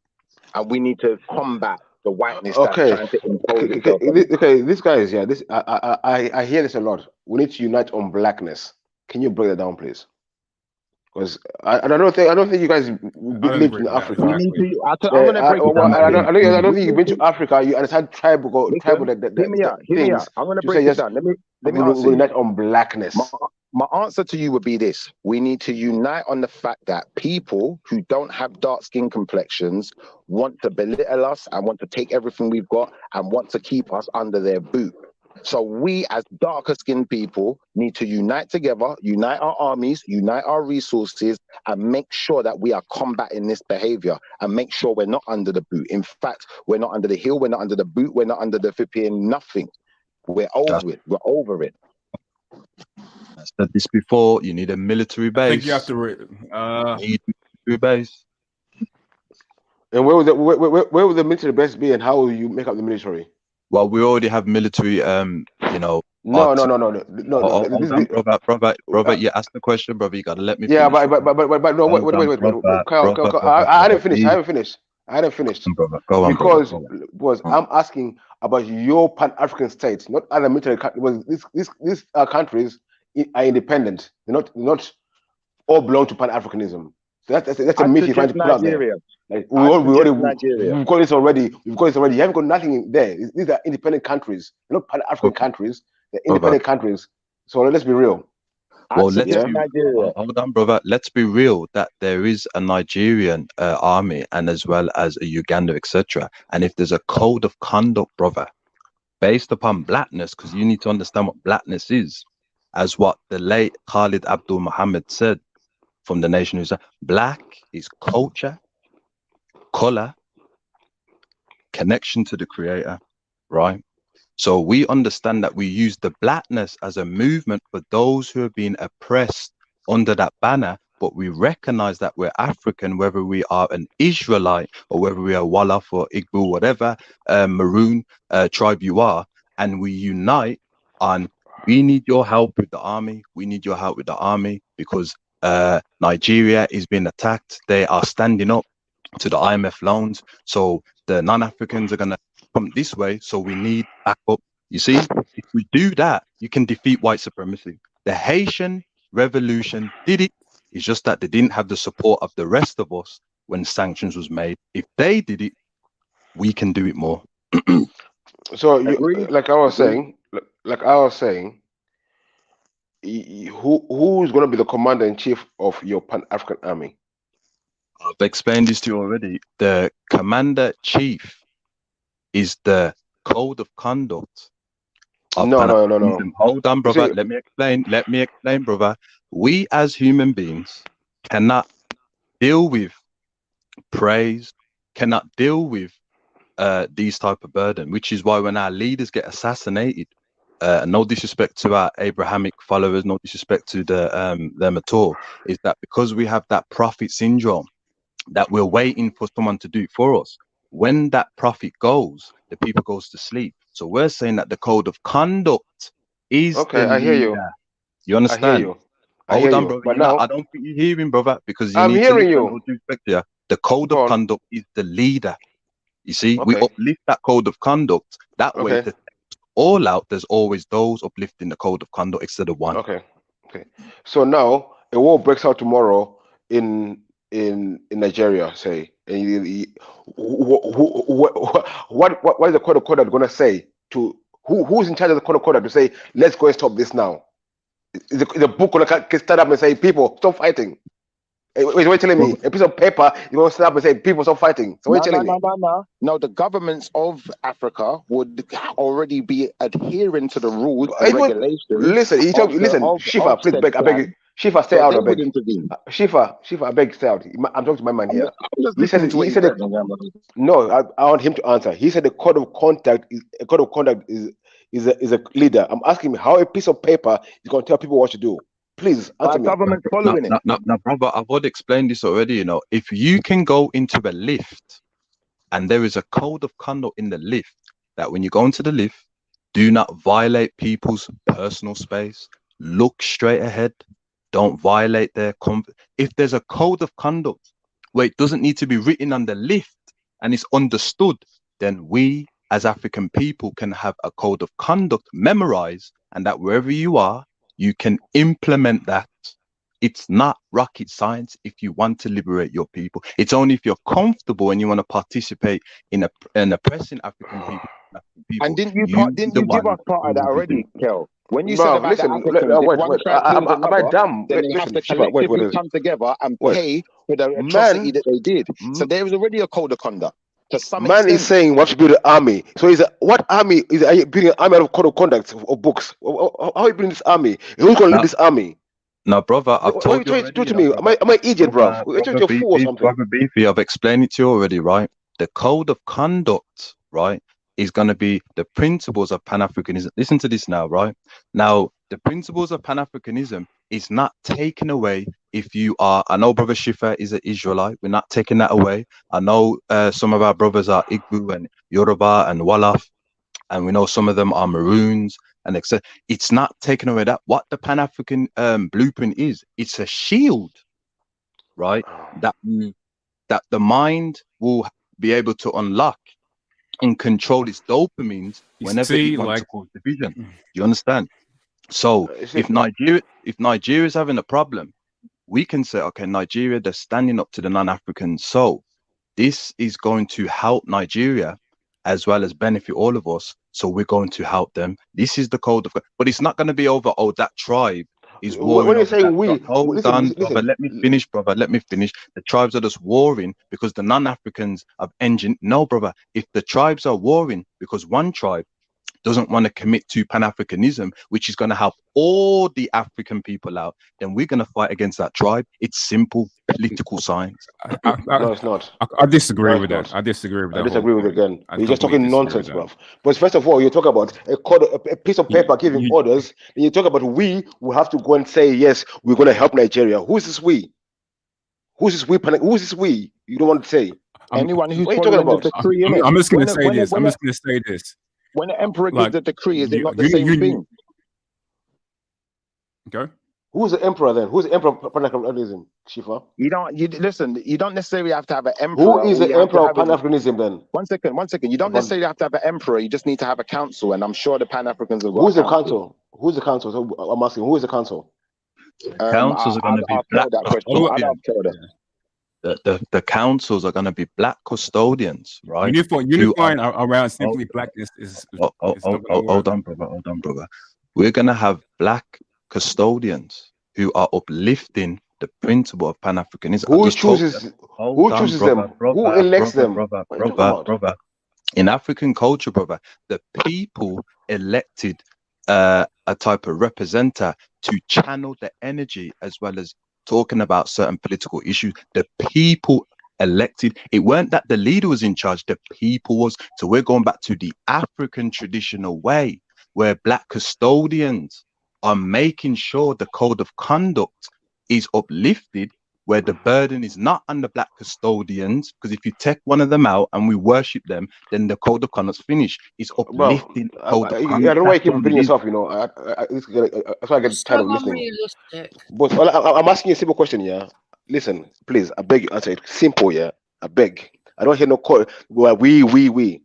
And we need to combat the whiteness that's trying to impose itself. Okay, this guy is, yeah, this I hear this a lot. We need to unite on blackness. Can you break that down, please? Because I don't think you guys lived in Africa. We need to, I'm gonna break it down. I don't think you've been to Africa. You understand tribal Hear me out. I'm gonna break it down. Let me answer unite on blackness. My answer to you would be this: we need to unite on the fact that people who don't have dark skin complexions want to belittle us and want to take everything we've got and want to keep us under their boot. So we as darker skinned people need to unite together, unite our armies, unite our resources, and make sure that we are combating this behavior and make sure we're not under the boot. In fact, we're not under the heel, we're not under the boot, we're not under the flipping nothing. We're over it. We're over it. I said this before, you need a military base. I think you have to you need a military base. And where would the military base be, and how will you make up the military? Well, we already have military, you know. No. Brother, you asked the question, brother. You gotta let me. Yeah, finish. but no, wait. I hadn't finished. I hadn't finished. Go on. Because I'm asking about your Pan-African states, not other military countries. These countries are independent. They're not all belong to Pan-Africanism. So that's a myth you're trying to put out there. Like we've got this already. You haven't got nothing in there. These are independent countries. They're not Pan-African countries. They're independent countries. So let's be real. Well, hold on, brother. Let's be real that there is a Nigerian army and as well as a Uganda, etc. And if there's a code of conduct, brother, based upon blackness, because you need to understand what blackness is, as what the late Khalid Abdul Muhammad said from the nation, who's black is culture, color, connection to the creator, right? So we understand that we use the blackness as a movement for those who are being oppressed under that banner, but we recognize that we're African, whether we are an Israelite or whether we are Wolof or Igbo, whatever maroon tribe you are, and we unite on, we need your help with the army, we need your help with the army, because Nigeria is being attacked. They are standing up to the IMF loans, so the non-Africans are going to come this way, so we need backup. You see, if we do that, you can defeat white supremacy. The Haitian revolution did it. It's just that they didn't have the support of the rest of us when sanctions was made. If they did it, we can do it more. So, like I was saying, who's going to be the commander in chief of your Pan-African army? I've explained this to you already. The commander chief is the code of conduct. No. Hold on, brother. Let me explain, brother. We as human beings cannot deal with praise, cannot deal with these type of burden, which is why when our leaders get assassinated, no disrespect to our Abrahamic followers, no disrespect to them at all, is that because we have that prophet syndrome, that we're waiting for someone to do it for us. When that prophet goes, the people goes to sleep. So we're saying that the code of conduct is okay. the I hear you. leader. You understand? I hear you. Hold on, brother. But now, I don't think you're hearing, brother, because you I'm need hearing to you. no respect here. The code of conduct is the leader. You see, we Okay. uplift that code of conduct. That way, Okay. to all out, there's always those uplifting the code of conduct instead of one. Okay. So now a war breaks out tomorrow in Nigeria, say, and what is the code of conduct going to say to who's in charge of the code of conduct to say, let's go and stop this now? Is the book going to stand up and say, people, stop fighting? Wait, you're telling me a piece of paper, you're going to stand up and say, people, stop fighting? So what are you telling me? No, the governments of Africa would already be adhering to the rules and regulations. Listen, Shifa, please beg, I beg you. Shifa, stay out, I beg. Shifa, I beg, stay out. I'm talking to my man here. He said no, I want him to answer. He said the code of conduct is a leader. I'm asking him how a piece of paper is going to tell people what to do. Please answer me. Government following it. No, brother, I've already explained this already. You know, if you can go into a lift and there is a code of conduct in the lift that when you go into the lift, do not violate people's personal space, look straight ahead, don't violate their comfort. If there's a code of conduct where it doesn't need to be written on the lift and it's understood, then we as African people can have a code of conduct memorized, and that wherever you are, you can implement that. It's not rocket science if you want to liberate your people. It's only if you're comfortable and you want to participate in oppressing African people. And didn't you give us part of that already, Kel? When you said about listen, the Africans, am I dumb? Then they have to collectively come together and pay for the atrocity that they did. So there is already a code of conduct. To some extent. Is saying what to build an army. So what army is? Are you building an army out of code of conduct or books? How are you building this army? Who's going to lead this army? No, brother, I've told you already. To me, am I an idiot, bro? You're a fool or something. Brother Beefy, I've explained it to you already, right? The code of conduct, right, is going to be the principles of Pan-Africanism. Listen to this now, right? Now, the principles of Pan-Africanism is not taken away if you are, I know Brother Shifa is an Israelite. We're not taking that away. I know some of our brothers are Igbo and Yoruba and Wolof, and we know some of them are Maroons and etc. It's not taking away that. What the Pan-African blueprint is, it's a shield, right? That the mind will be able to unlock and control its dopamines whenever it wants to cause division. Do you understand? So if Nigeria is having a problem, we can say, okay, Nigeria, they're standing up to the non-Africans. So this is going to help Nigeria as well as benefit all of us. So we're going to help them. This is the code of, but it's not going to be over, oh, that tribe is warring. When you say we, hold on, brother, let me finish, brother. Let me finish. The tribes are just warring because the non-Africans have engined. No, brother. If the tribes are warring because one tribe doesn't want to commit to Pan-Africanism, which is going to help all the African people out, then we're going to fight against that tribe. It's simple political science. No, it's not. I disagree with that. I disagree with that. I disagree with it again. You're just talking nonsense, bruv. But first of all, you talk about a piece of paper giving orders, and you talk about we have to go and say, yes, we're going to help Nigeria. Who is this we? Who's this we? Who is this we? You don't want to say. Anyone who's what are you talking about? I'm just going to say this. I'm just going to say this. When the emperor gives the decree, is it not the same thing? Okay. Who's the emperor then? Who's the emperor of Pan-Africanism, Shifa? You don't necessarily have to have an emperor. Who is the emperor of Pan-Africanism then? One second. You don't necessarily have to have an emperor. You just need to have a council, and I'm sure the Pan-Africans will go. Who's the council? Who's the council? So I'm asking, who is the council? Councils are going to be black. the councils are going to be black custodians, right? Unifying around simply blackness is hold on, brother. We're going to have black custodians who are uplifting the principle of Pan-Africanism. Who chooses them? Who elects them? Brother. In African culture, brother, the people elected a type of representative to channel the energy as well as talking about certain political issues. The people elected. It weren't that the leader was in charge, the people was. So we're going back to the African traditional way where black custodians are making sure the code of conduct is uplifted, where the burden is not on the black custodians, because if you take one of them out and we worship them, then the code of conduct's finished. It's uplifting the code of conduct. I don't know why you keep repeating yourself, you know. That's why I get tired of listening. But I'm asking you a simple question, yeah? Listen, please, I beg you, answer it. Simple, yeah? I beg. I don't hear no call. Well, we.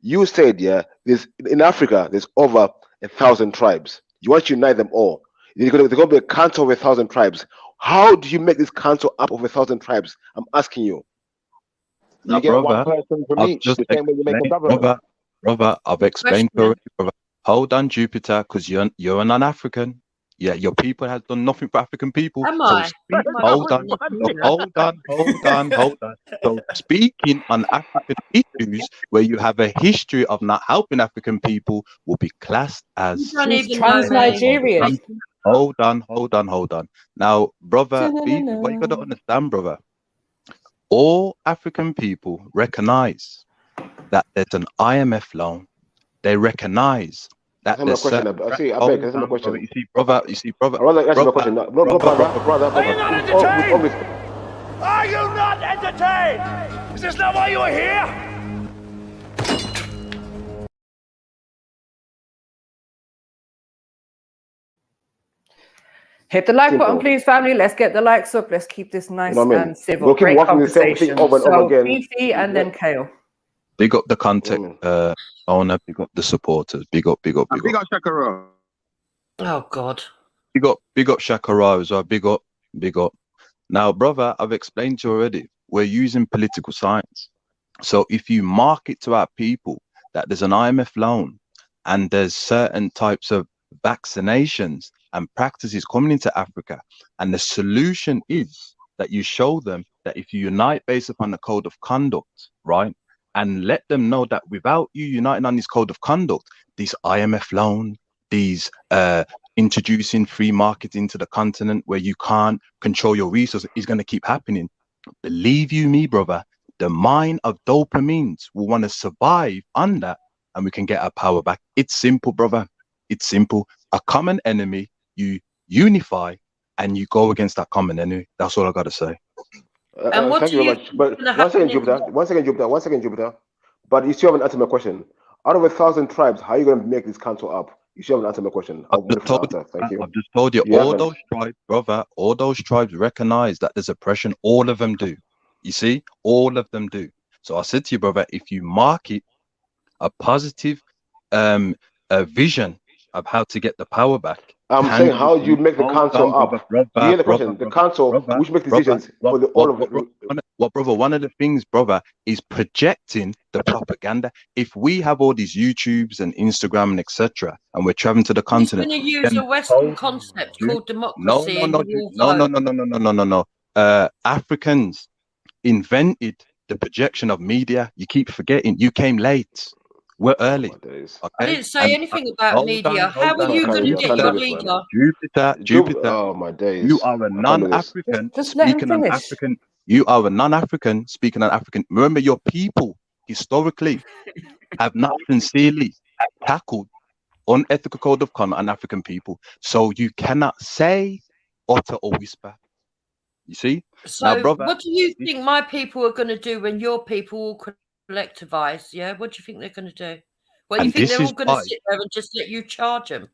You said, yeah, in Africa, there's over 1,000 tribes. You want to unite them all. There's going to be a council of 1,000 tribes. How do you make this council up of 1,000 tribes? I'm asking you. You get one person from each, the same way you make a government. Brother, I've explained already, brother. Hold on, Jupiter, because you're a non-African. Yeah, your people has done nothing for African people. Am I? Hold on. So speaking on African issues where you have a history of not helping African people will be classed as trans-Nigerian. Hold on. Now, brother, what you got to understand, brother, all African people recognize that there's an IMF loan. They recognize that there's question. I beg, that's my question. You see, brother. I rather answer my question. Brother. Are you not entertained? Are you not entertained? Is this not why you are here? Hit the like button, please, family. Let's get the likes up. Let's keep this nice and civil. We'll keep Great watching the same conversation. thing over and over again. Beefy and then Kale. Big up the content owner. Big up the supporters. Big up. Big up Shakara. Oh God. Big up Shakara as well. Big up. Now, brother, I've explained to you already. We're using political science. So if you market to our people that there's an IMF loan and there's certain types of vaccinations and practices coming into Africa, and the solution is that you show them that if you unite based upon the code of conduct, right, and let them know that without you uniting on this code of conduct, these IMF loan, these introducing free market into the continent where you can't control your resources is going to keep happening. Believe you me, brother, the mind of dopamines will want to survive on that, and we can get our power back. It's simple, brother. It's simple. A common enemy, you unify and you go against that common enemy. That's all I got to say. And what thank you very much. But one second, Jupiter. But you still haven't answered my question. Out of 1,000 tribes, how are you going to make this council up? You still haven't answered my question. I've just told you, all those tribes, brother, all those tribes recognize that there's oppression. All of them do. You see, all of them do. So I said to you, brother, if you market a positive vision of how to get the power back. I'm saying, how do you make the council up? Do you hear the question? The council, which make decisions for all of it. Well, brother, one of the things, brother, is projecting the propaganda. If we have all these YouTubes and Instagram and etc., and we're traveling to the continent, going to use a Western concept called democracy. No. Africans invented the projection of media. You keep forgetting. You came late. We're early. Okay? I didn't say anything about media. How are you going to get your leader? Jupiter. Oh my days. You are a non-African speaking on African. You are a non-African speaking on African. Remember, your people historically have not sincerely tackled unethical code of conduct on African people. So you cannot say, utter, or whisper. You see? So now, brother, what do you think my people are going to do when your people all collectivize? Yeah, what do you think they're going to do? Well, you think they're all going to sit there and just let you charge them?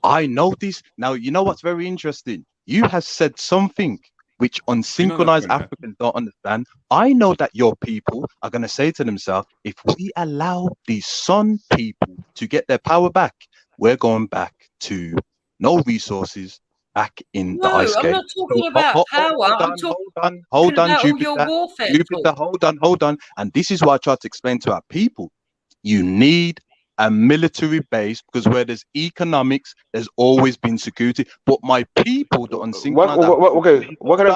I know this. Now, you know what's very interesting? You have said something which unsynchronized Africans don't understand. I know that your people are going to say to themselves, if we allow these Sun people to get their power back, we're going back to no resources back in the No, ice I'm skate. not talking about power. I'm talking Hold on, about all Jupiter. your warfare Jupiter, hold on. And this is what I tried to explain to our people. You need a military base because where there's economics, there's always been security. But my people, the unsynchronized what in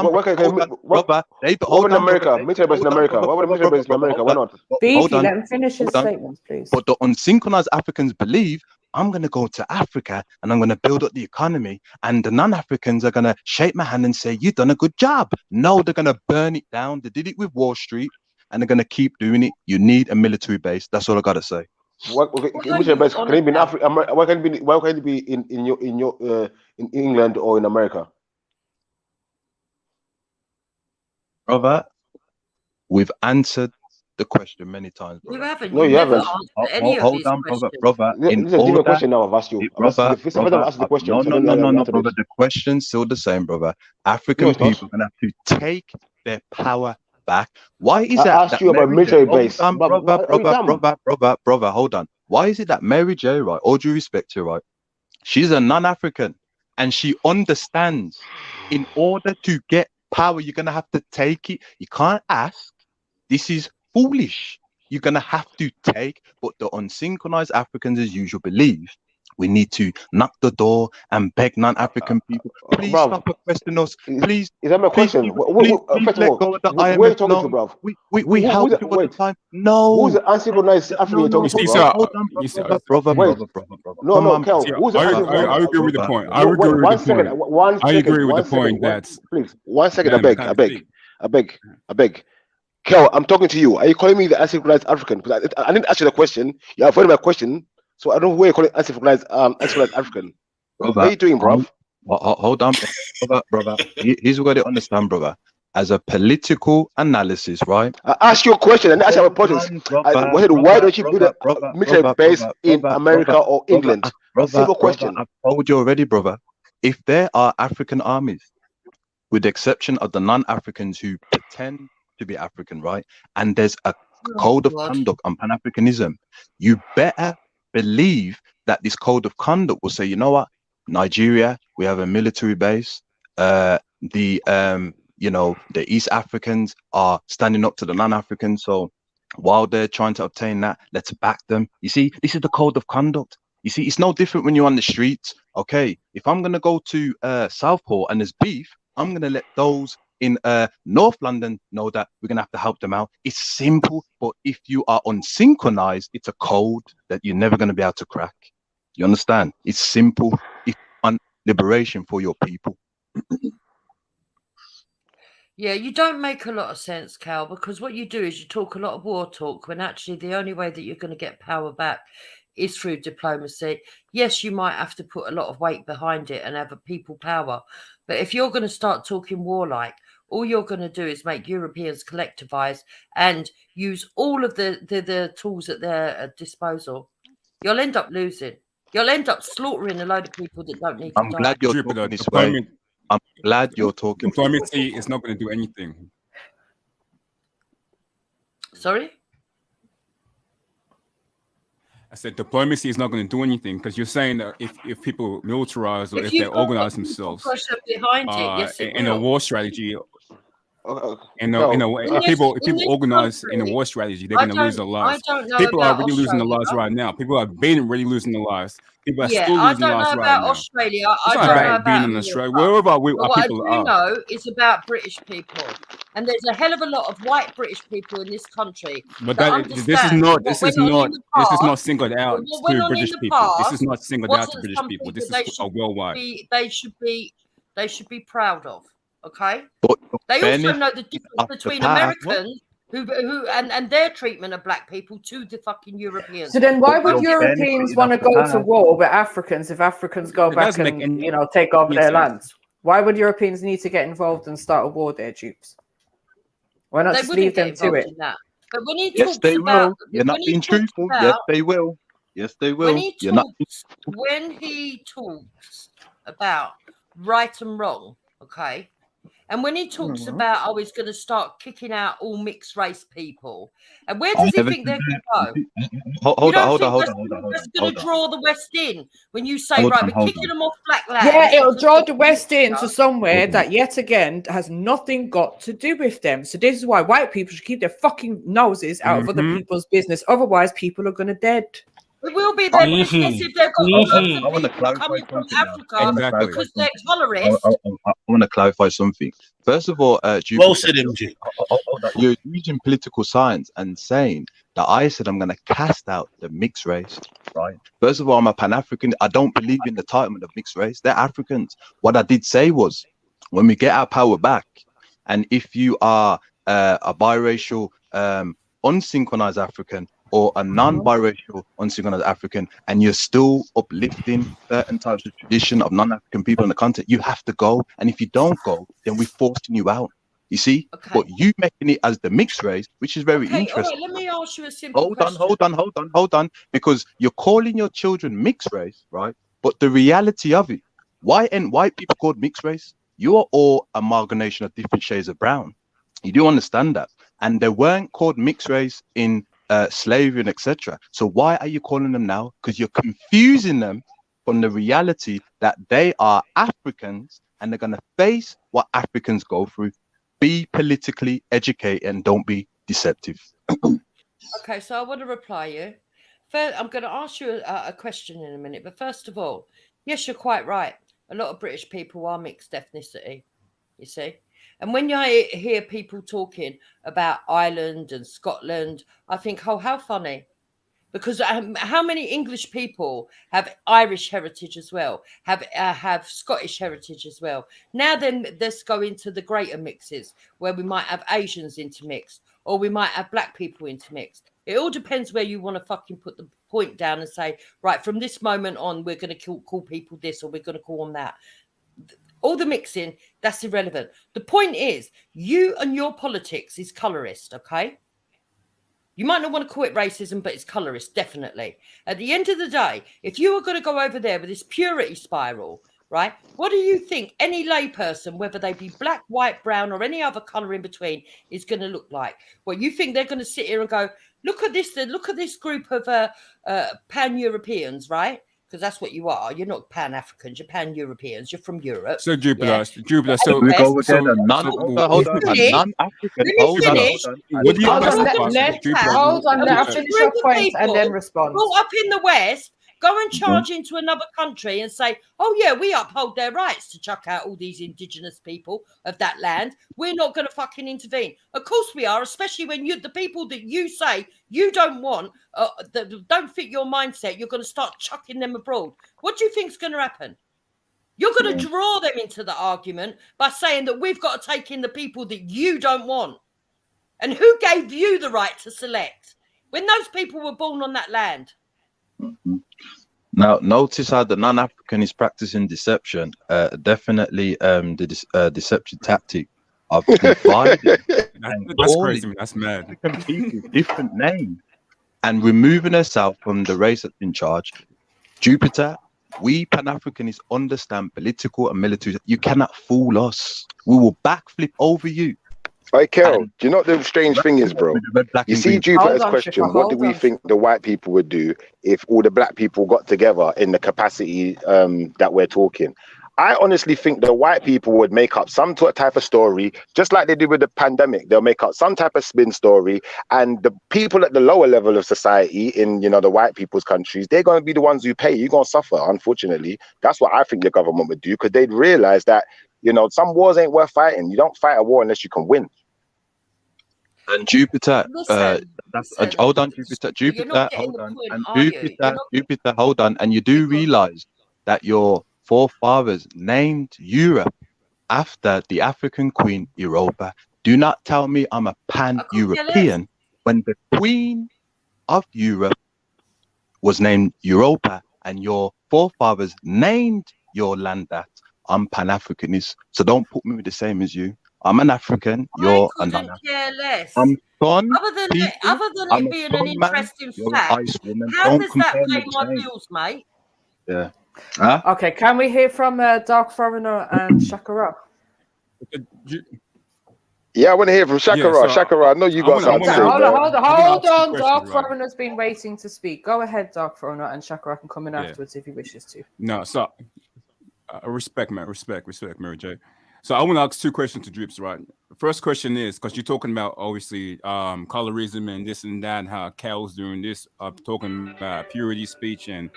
America? Military base in America. What would a military base in America? Why not? Beefy, let him finish his statements, please. But the unsynchronized Africans believe I'm going to go to Africa and I'm going to build up the economy, and the non-Africans are going to shake my hand and say, you've done a good job. No, they're going to burn it down. They did it with Wall Street and they're going to keep doing it. You need a military base. That's all I got to say. Military base can it be in Africa? Why can't it be in England or in America? Brother, we've answered the question many times. You haven't. No, you haven't. Hold on, brother. This is a different question now. I've asked you. Brother, the question. No, brother. The question's still the same, brother. African people are going to have to take their power back. Why is that? I asked you about military base. Brother, hold on. Why is it that Mary J, right, all due respect to her, right, she's a non-African and she understands in order to get power, you're going to have to take it. You can't ask. This is foolish. You're going to have to take, but the unsynchronized Africans, as usual, believe we need to knock the door and beg non-African people, please stop requesting us. Please. Is that my question? Please let go of the IMF. Where are you talking to, bro? We help you all the time. No. Who's the unsynchronized African you're talking to, bro? Hold on, brother. No, Kel. Who's the I agree with the point. I agree with the point. I agree with the point that. Please, 1 second. I beg. Kel, I'm talking to you. Are you calling me the unsynchronized African? Because I didn't ask you the question. You avoided my question. So I don't know where you're calling unsynchronized African. Brother, what are you doing, bro? Hold on, brother. Here's what you understand, brother. As a political analysis, right? I asked you a question and I asked you about politics. Why don't you build a military base in America or England? Simple question. I've told you already, brother. If there are African armies, with the exception of the non-Africans who pretend to be African, right? And there's a code of conduct on Pan-Africanism, you better believe that this code of conduct will say, you know what, Nigeria, we have a military base. The East Africans are standing up to the non-Africans. So while they're trying to obtain that, let's back them. You see, this is the code of conduct. You see, it's no different when you're on the streets. Okay, if I'm gonna go to Southport and there's beef, I'm gonna let those in North London know that we're gonna have to help them out. It's simple, but if you are unsynchronized, it's a code that you're never gonna be able to crack. You understand? It's simple. It's on liberation for your people. Yeah, you don't make a lot of sense, Cal, because what you do is you talk a lot of war talk when actually the only way that you're going to get power back is through diplomacy. Yes, you might have to put a lot of weight behind it and have a people power. But if you're going to start talking warlike, all you're going to do is make Europeans collectivize and use all of the tools at their disposal. You'll end up losing. You'll end up slaughtering a load of people that don't need to die. I'm glad you're talking this way. I'm glad you're talking. Diplomacy is not going to do anything. Sorry? I said diplomacy is not going to do anything because you're saying that if people militarize or if they organize themselves behind it, yes, in a war strategy, if people organize in a war strategy, they're going to lose their lives. People are really losing their lives right now. People have been really losing their lives. People are still losing their lives right now. Australia. It's not about being in Australia. Wherever our people are. What I do know is about British people, and there's a hell of a lot of white British people in this country. But this is not singled out to British people. This is not singled out to British people. This is worldwide. They should be proud of. Okay. But they also know the difference between Americans who and their treatment of black people to the fucking Europeans. So then why would Europeans want to go to war with Africans if Africans go back and take over their lands? Why would Europeans need to get involved and start a war there, dupes? Why not just leave them to it? But when he yes, they will. You're not being truthful. Yes, they will. Yes, they will. When he talks about right and wrong, okay, And when he talks about, oh, he's going to start kicking out all mixed race people, and where does he think they're going to go? Hold on. That's going to draw the West in when you say, right, we're kicking them off black land. Yeah, it'll draw the West into somewhere that yet again has nothing got to do with them. So this is why white people should keep their fucking noses out of other people's business. Otherwise, people are going to dead. It will be their business if they've got lots of people coming from Africa because they're colorist. I want to clarify something. First of all, well said, MG. You're using political science and saying that I said I'm going to cast out the mixed race, right? First of all, I'm a Pan-African. I don't believe in the title of mixed race. They're Africans. What I did say was, when we get our power back, and if you are a biracial, unsynchronized African, or a non-biracial, unsynchronized African, and you're still uplifting certain types of tradition of non-African people in the continent, you have to go. And if you don't go, then we're forcing you out. You see? Okay. But you making it as the mixed race, which is very interesting. All right, let me ask you a simple question. Hold on. Because you're calling your children mixed race, right? But the reality of it, why ain't white people called mixed race? You are all amalgamation of different shades of brown. You do understand that? And they weren't called mixed race in slavery and etc. So why are you calling them now? Because you're confusing them from the reality that they are Africans and they're going to face what Africans go through. Be politically educated and don't be deceptive. Okay, so I want to reply you. First, I'm going to ask you a question in a minute, but first of all, yes, you're quite right. A lot of British people are mixed ethnicity, you see. And when I hear people talking about Ireland and Scotland, I think, oh, how funny. Because how many English people have Irish heritage as well, have Scottish heritage as well? Now then, let's go into the greater mixes where we might have Asians intermixed or we might have black people intermixed. It all depends where you want to fucking put the point down and say, right, from this moment on, we're going to call people this or we're going to call them that. All the mixing, that's irrelevant. The point is, you and your politics is colorist, okay? You might not want to call it racism, but it's colorist, definitely. At the end of the day, if you are going to go over there with this purity spiral, right, what do you think any layperson, whether they be black, white, brown, or any other color in between, is going to look like? Well, you think they're going to sit here and go, look at this group of pan-Europeans, right? Because that's what you are. You're not Pan-Africans. You're Pan-Europeans. You're from Europe. So Jupiter. So we go again. Hold on. Non-African. Hold on. What do you hold on. Let us finish your point and then respond. Brought up in the West, go and charge into another country and say, oh yeah, we uphold their rights to chuck out all these indigenous people of that land. We're not going to fucking intervene. Of course we are, especially when the people that you say you don't want, that don't fit your mindset, you're going to start chucking them abroad. What do you think is going to happen? You're going to draw them into the argument by saying that we've got to take in the people that you don't want. And who gave you the right to select when those people were born on that land? Now, notice how the non-African is practicing deception. Definitely, the deception tactic of dividing and that's crazy. Man. That's mad. People different names and removing herself from the race that's in charge. Jupiter, we Pan-Africanists understand political and military. You cannot fool us. We will backflip over you. Hey, Kel, do you know what the strange thing is, bro? You see Jupiter's question, what do we think the white people would do if all the black people got together in the capacity that we're talking? I honestly think the white people would make up some type of story, just like they did with the pandemic. They'll make up some type of spin story, and the people at the lower level of society in, the white people's countries, they're going to be the ones who pay. You're going to suffer, unfortunately. That's what I think the government would do, because they'd realize that, some wars ain't worth fighting. You don't fight a war unless you can win. And Jupiter, hold on, Jupiter, hold on, and Jupiter, hold on, and you do realize that your forefathers named Europe after the African queen Europa. Do not tell me I'm a pan-European when the queen of Europe was named Europa and your forefathers named your land that. I'm Pan-Africanist, so don't put me with the same as you. I'm an African, you're a care less. I'm son. Other than it being an interesting fact, how does that pay my bills, mate? Yeah. Okay, can we hear from Dark Foreigner and Shakara? Yeah, I want to hear from Shakara. Shakara, I know you got something to say. Hold on. Dark Foreigner's been waiting to speak. Go ahead, Dark Foreigner, and Shakara can come in afterwards if he wishes to. No, so respect, man. Respect, Mary J. So I want to ask two questions to Drips, right? The first question is, because you're talking about, obviously, colorism and this and that, and how Cal's doing this, talking about purity speech, and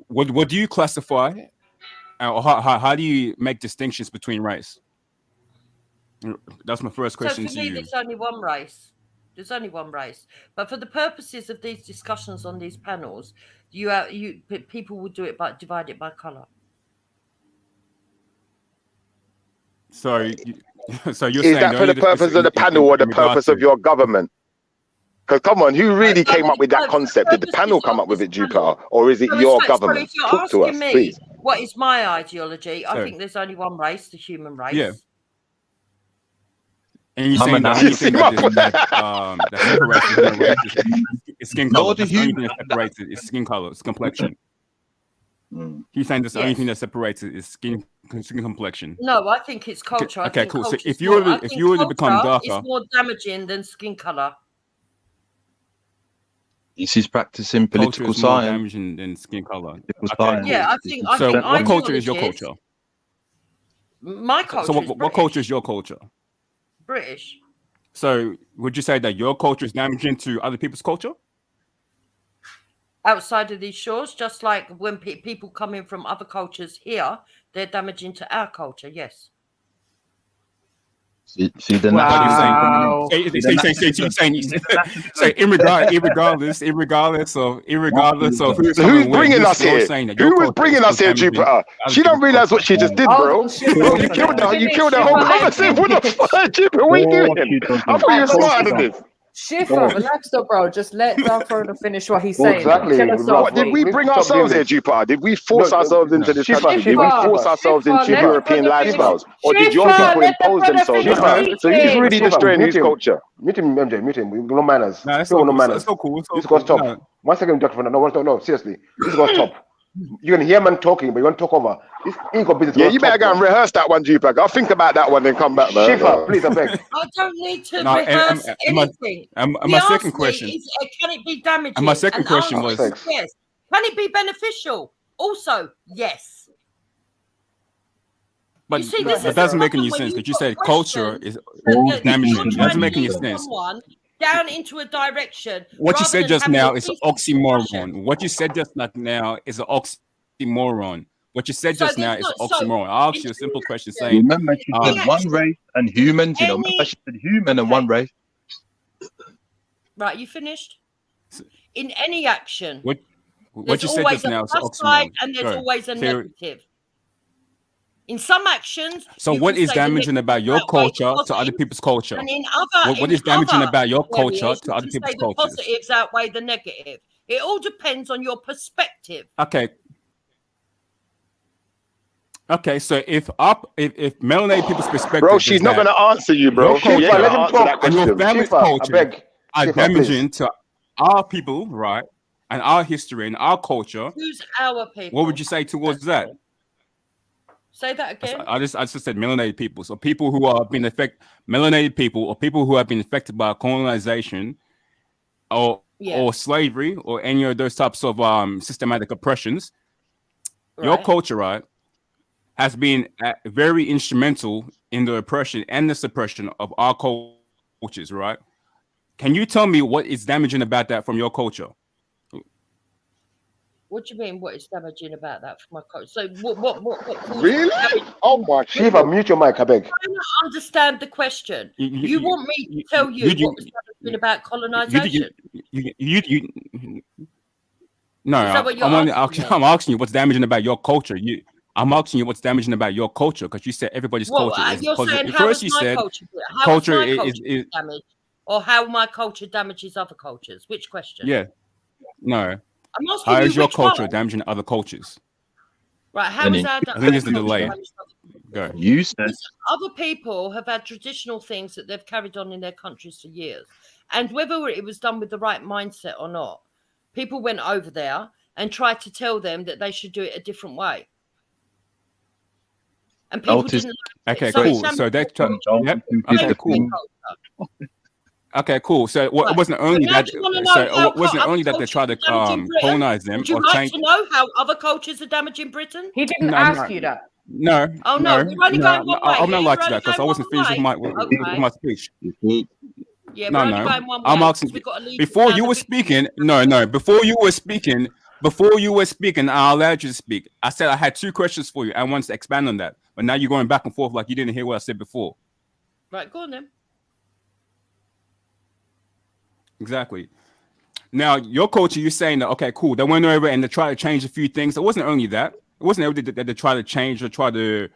what do you classify, or how do you make distinctions between race? That's my first question so for to me, you. there's only one race. There's only one race. But for the purposes of these discussions on these panels, people will do it by divide it by color. So you're is saying that for the purpose of the panel or the purpose of your government? Because come on, who really came up with that concept? Did the panel come up with it, Jupiter, or is it your government? If you're Talk to us, asking me, please. what is my ideology? I think there's only one race, the human race. Yeah. And you're saying the only thing that separates human race is skin color. That's the only thing that separates it is skin color, it's complexion. He's saying that's the only thing that separates it is skin complexion. No, I think it's culture. Okay, cool. So if you were to become darker, it's more damaging than skin color. He's practicing political science. More damaging than skin color. Okay. Yeah, I think. So what culture is your culture? My culture. So what culture is your culture? British. So would you say that your culture is damaging to other people's culture? Outside of these shores, just like when people come in from other cultures here, they're damaging to our culture. Yes. See, then wow. Say irregardless of who's bringing us here. Who was bringing us here, Jupiter? She don't realize what she just did, bro. You killed the whole conversation. What the fuck, Jupiter? What are you doing? I thought you were smarter than this. Shifa, relax though, bro. Just let Dark Foreigner finish what he's saying. Exactly. What, did we bring ourselves here, Jupiter? Did we force ourselves into this country? Did we force ourselves into European lifestyles? Or did your people impose themselves on us? So he's really destroying his culture. Mute him, MJ, mute him. No manners. No manners. It's so cool. This goes top. 1 second, Dr. No, seriously. This goes top. You can hear man talking, but you want to talk over. This ego business. Yeah, you better go and rehearse that one, Jupiter. I'll think about that one and come back, man. Shifa, please, I beg. I don't need to rehearse anything. My second question is, can it be damaging? And my second question was, yes. Can it be beneficial? Also, yes. But that doesn't make any sense because you said culture is damaging. It doesn't make any sense. Down into a direction. What you said just now is an oxymoron. What you said just now is an oxymoron. What you said just now is oxymoron. I'll ask you a simple question saying, remember she said one race and humans, you know, remember she said human and one race. Right, you finished? In any action, what you said just now is oxymoron. And there's always a negative. In some actions. So what is damaging about your culture to other people's culture? And in other, what is damaging about your culture to other people's cultures? The positives outweigh the negative. It all depends on your perspective. Okay. So if melanated people's perspective, bro, she's not going to answer you, bro. Your culture, let him talk. And your family's culture are damaging to our people, right? And our history and our culture. Who's our people? What would you say towards that? Say that again. I just said melanated people. So people who are being affected, melanated people, or people who have been affected by colonization, or slavery, or any of those types of systematic oppressions. Right. Your culture, right, has been very instrumental in the oppression and the suppression of our cultures, right? Can you tell me what is damaging about that from your culture? What do you mean? What is damaging about that for my culture? So what really? Oh my! Shiva, mute your mic, I beg. I don't understand the question. You want me to tell you what is damaging about colonization? No, I'm asking you what's damaging about your culture. I'm asking you what's damaging about your culture because you said everybody's culture is positive. First, you said culture is damaged, or how my culture damages other cultures. Which question? Yeah, no. How is your culture damaging other cultures? Right, how is our I think it's the delay. Go. You said other people have had traditional things that they've carried on in their countries for years, and whether it was done with the right mindset or not, people went over there and tried to tell them that they should do it a different way. And people Notice- didn't. Okay, Sorry, cool. Sam, So they Don't yep. confuse Okay, the cool. thing. Okay, cool. So Right. it wasn't only Now, that. do you want to So know how it wasn't other only that they cultures tried are to damaging Britain? colonize them Would you or like change. to know how other cultures are damaging Britain? He didn't No, ask you that. No, Oh no, no, you're only no, going one no, way. I'm Yeah, not you're like to only that because I going wasn't one finished with way. my speech. Yeah, No, we're only no. going one I'm way asking because we've got to leave. before down you the were big- speaking. No. Before you were speaking, I allowed you to speak. I said I had 2 questions for you. I wanted to expand on that, but now you're going back and forth like you didn't hear what I said before. Right, go on then. Exactly. Now, your culture, you're saying that, okay, cool. They went over and they tried to change a few things. It wasn't only that. It wasn't everything that they tried to change or try to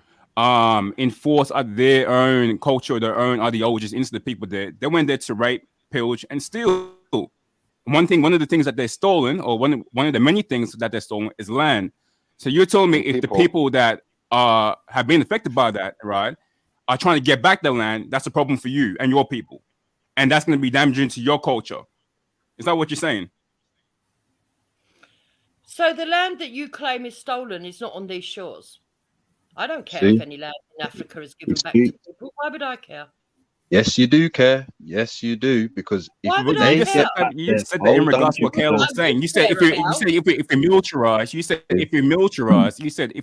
enforce their own culture, their own ideologies into the people there. They went there to rape, pillage, and steal. One of the things that they're stolen, or one of the many things that they're stolen, is land. So you're telling me if the people that have been affected by that, right, are trying to get back their land, that's a problem for you and your people. And that's going to be damaging to your culture. Is that what you're saying? So the land that you claim is stolen is not on these shores. I don't care See? if any land in Africa is given It's back key. to people. Why would I care? Yes, you do care. Yes, you do. Because if Why would they I You get care? back you their- said that in hold on, regards to what Kayla Jupiter. was saying. You said if care we about- militarize, you said if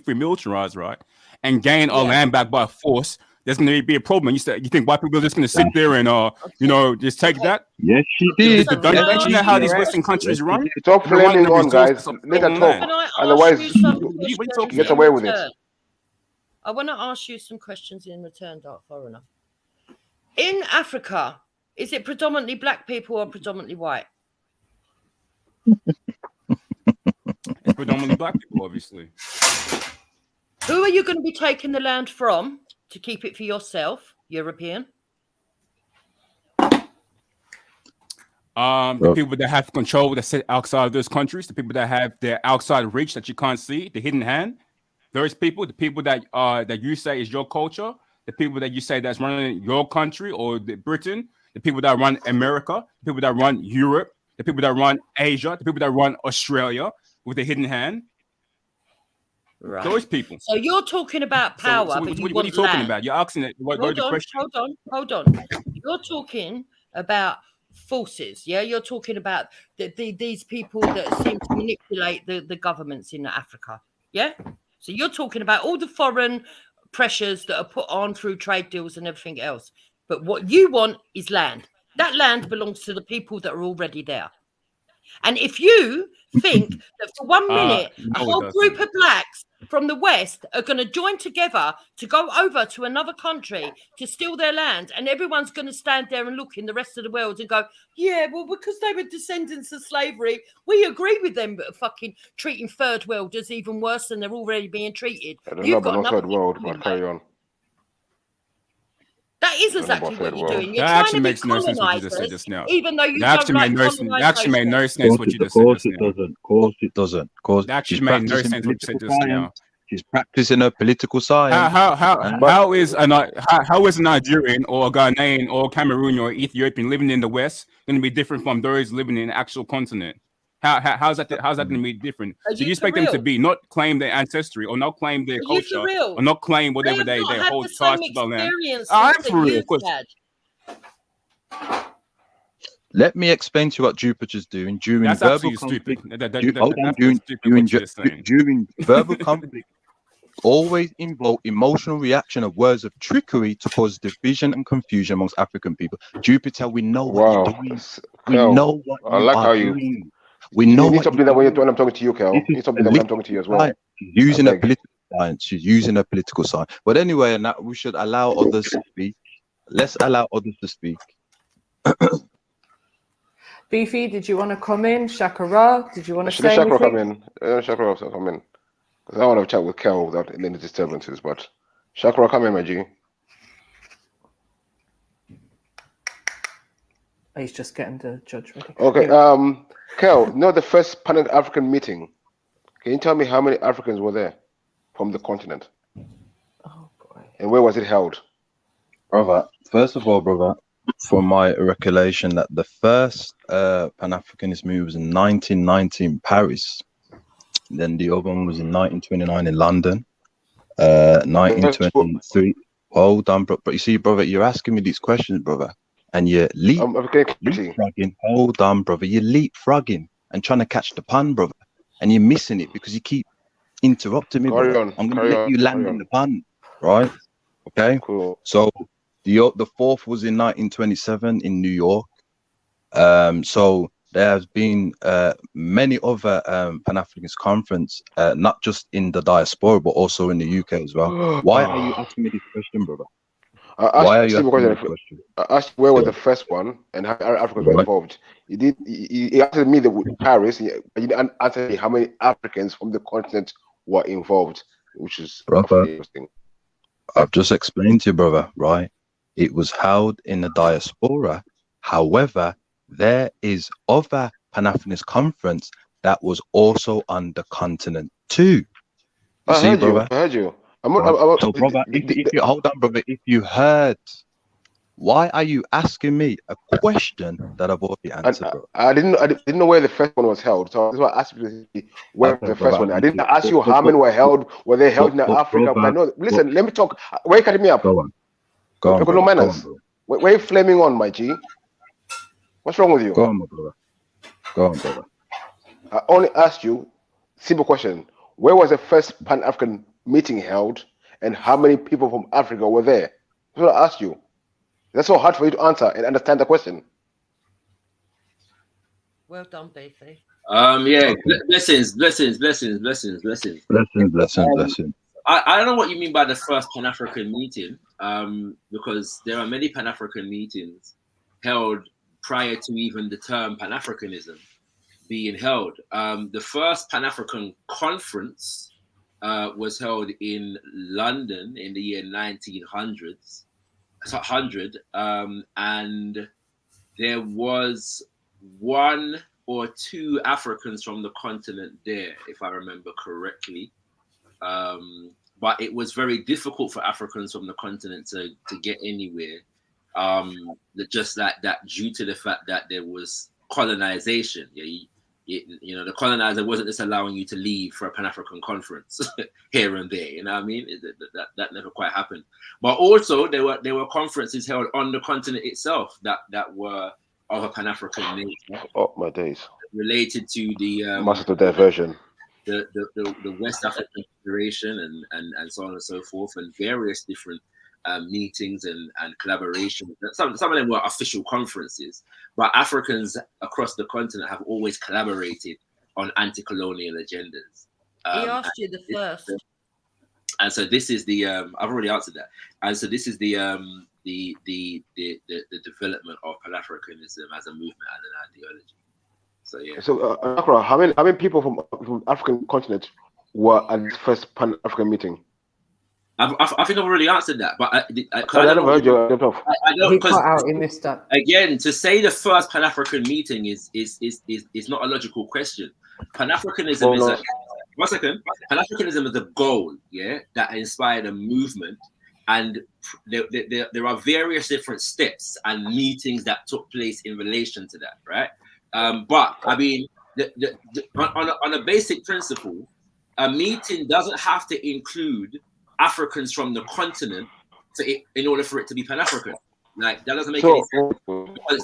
we militarize, right, and gain our land back by force, there's going to be a problem. You said you think white people are just going to sit there and just take that? Yes, she did. Don't you know how these Western countries run? Stop They run flaming the on, guys. resources of Let her stolen talk. land. Can I ask Otherwise, you some What are you questions talking get in away with it. return? I want to ask you some questions in return, Dark Foreigner. In Africa, is it predominantly black people or predominantly white? It's predominantly black people, obviously. Who are you going to be taking the land from to keep it for yourself, European? The people that have control that sit outside of those countries, the people that have their outside reach that you can't see, the hidden hand. Those people, the people that you say is your culture, the people that you say that's running your country or Britain, the people that run America, the people that run Europe, the people that run Asia, the people that run Australia with the hidden hand. Right. Those people. So you're talking about power, So but what you are want you talking land. about? You're asking it. What are the question? Hold on. You're talking about forces, yeah? You're talking about these people that seem to manipulate the governments in Africa, yeah? So you're talking about all the foreign pressures that are put on through trade deals and everything else. But what you want is land. That land belongs to the people that are already there. And if you think that for 1 minute a whole group of blacks from the West are going to join together to go over to another country to steal their land, and everyone's going to stand there and look in the rest of the world and go, yeah, well, because they were descendants of slavery, we agree with them fucking treating third worlders even worse than they're already being treated. I don't know about no third world, but carry on. That is exactly what you're doing. You're That trying actually to be makes no sense what you just said colonizers, just now. even though you That don't like actually made no sense what you Of just said course just it now. doesn't. Of course it doesn't. That actually made no sense what you said just now. She's practicing her political science. How is a Nigerian or a Ghanaian or Cameroonian or Ethiopian living in the West going to be different from those living in the actual continent? How's that going to be different? So you expect them to be not claim their ancestry or not claim their culture or not claim whatever they hold ties to the land? I'm for real, of course. Let me explain to you what Jupiter's doing during That's verbal absolutely conflict. stupid. During verbal conflict, always invoke emotional reaction of words of trickery to cause division and confusion amongst African people. Jupiter, we know what you're doing. We know what you are doing. We know you need to do that when I'm talking to you, Kel. You need to do that when I'm talking to you as well. Using a political science. She's using a political science. But anyway, and that we should allow others to speak. Let's allow others to speak. Beefy, did you want to come in? Shakara, did you want to say Shakara anything? come in. Shakara also come in. Because I want to chat with Kel without any disturbances. But Shakara, come in, my G. He's just getting the judge ready. Okay. Kel, the first Pan-African meeting. Can you tell me how many Africans were there from the continent? Oh boy. And where was it held? Brother, first of all, from my recollection, that the first Pan-Africanist move was in 1990 in Paris. Then the other one was in 1929 in London. 1923. Hold on, bro. But you see, brother, you're asking me these questions, brother, and you're leapfrogging. Hold on, brother. You're leapfrogging and trying to catch the pun, brother, and you're missing it because you keep interrupting me, brother. I'm going to let you land in the pun, right? Okay. Cool. So the fourth was in 1927 in New York. So there has been many other Pan-Africanist conference, not just in the diaspora, but also in the UK as well. Why are you asking me this question, brother? Why are you asking me this question? I asked where was the first one and how Africans were involved. He asked me the Paris, and you didn't answer me how many Africans from the continent were involved, which is interesting. I've just explained to you, brother, right? It was held in the diaspora. However, there is other Pan-Africanist conference that was also on the continent too. I heard you. So, brother, if you hold on, brother, if you heard, why are you asking me a question that I've already answered, bro? I didn't know where the first one was held, so that's why I asked you where the first one. I didn't ask you how many were held. Were they held in Africa? But I know. Listen, let me talk. Why are you cutting me up? Go on. Go on. No manners. Why are you flaming on, my G? What's wrong with you? Go on, my brother. Go on, brother. I only asked you simple question. Where was the first Pan-African meeting held, and how many people from Africa were there? That's what I asked you. That's so hard for you to answer and understand the question. Well done, BC. Yeah, blessings. I don't know what you mean by the first Pan-African meeting, because there are many Pan-African meetings held prior to even the term Pan-Africanism being held. The first Pan-African conference was held in London in the year 1900, and there was one or two Africans from the continent there, if I remember correctly. But it was very difficult for Africans from the continent to get anywhere. Just that due to the fact that there was colonization. You know, the colonizer wasn't just allowing you to leave for a Pan-African conference here and there. You know what I mean? That never quite happened. But also there were conferences held on the continent itself that were of a Pan-African nature. Oh my days! Related to the master diversion, the West African Federation and so on and so forth, and various different meetings and collaboration. Some of them were official conferences, but Africans across the continent have always collaborated on anti-colonial agendas. He asked you the first. And so this is the I've already answered that. And so this is the development of Pan-Africanism as a movement and an ideology. So yeah. So Akra, how many people from African continent were at this first Pan-African meeting? I think I've already answered that, but I never heard you. He cut out. He missed that. Again, to say the first Pan-African meeting is not a logical question. Pan-Africanism is a one second. Pan-Africanism is a goal, yeah, that inspired a movement, and there are various different steps and meetings that took place in relation to that, right? But I mean, on a basic principle, a meeting doesn't have to include Africans from the continent in order for it to be Pan-African. Like that doesn't make any sense.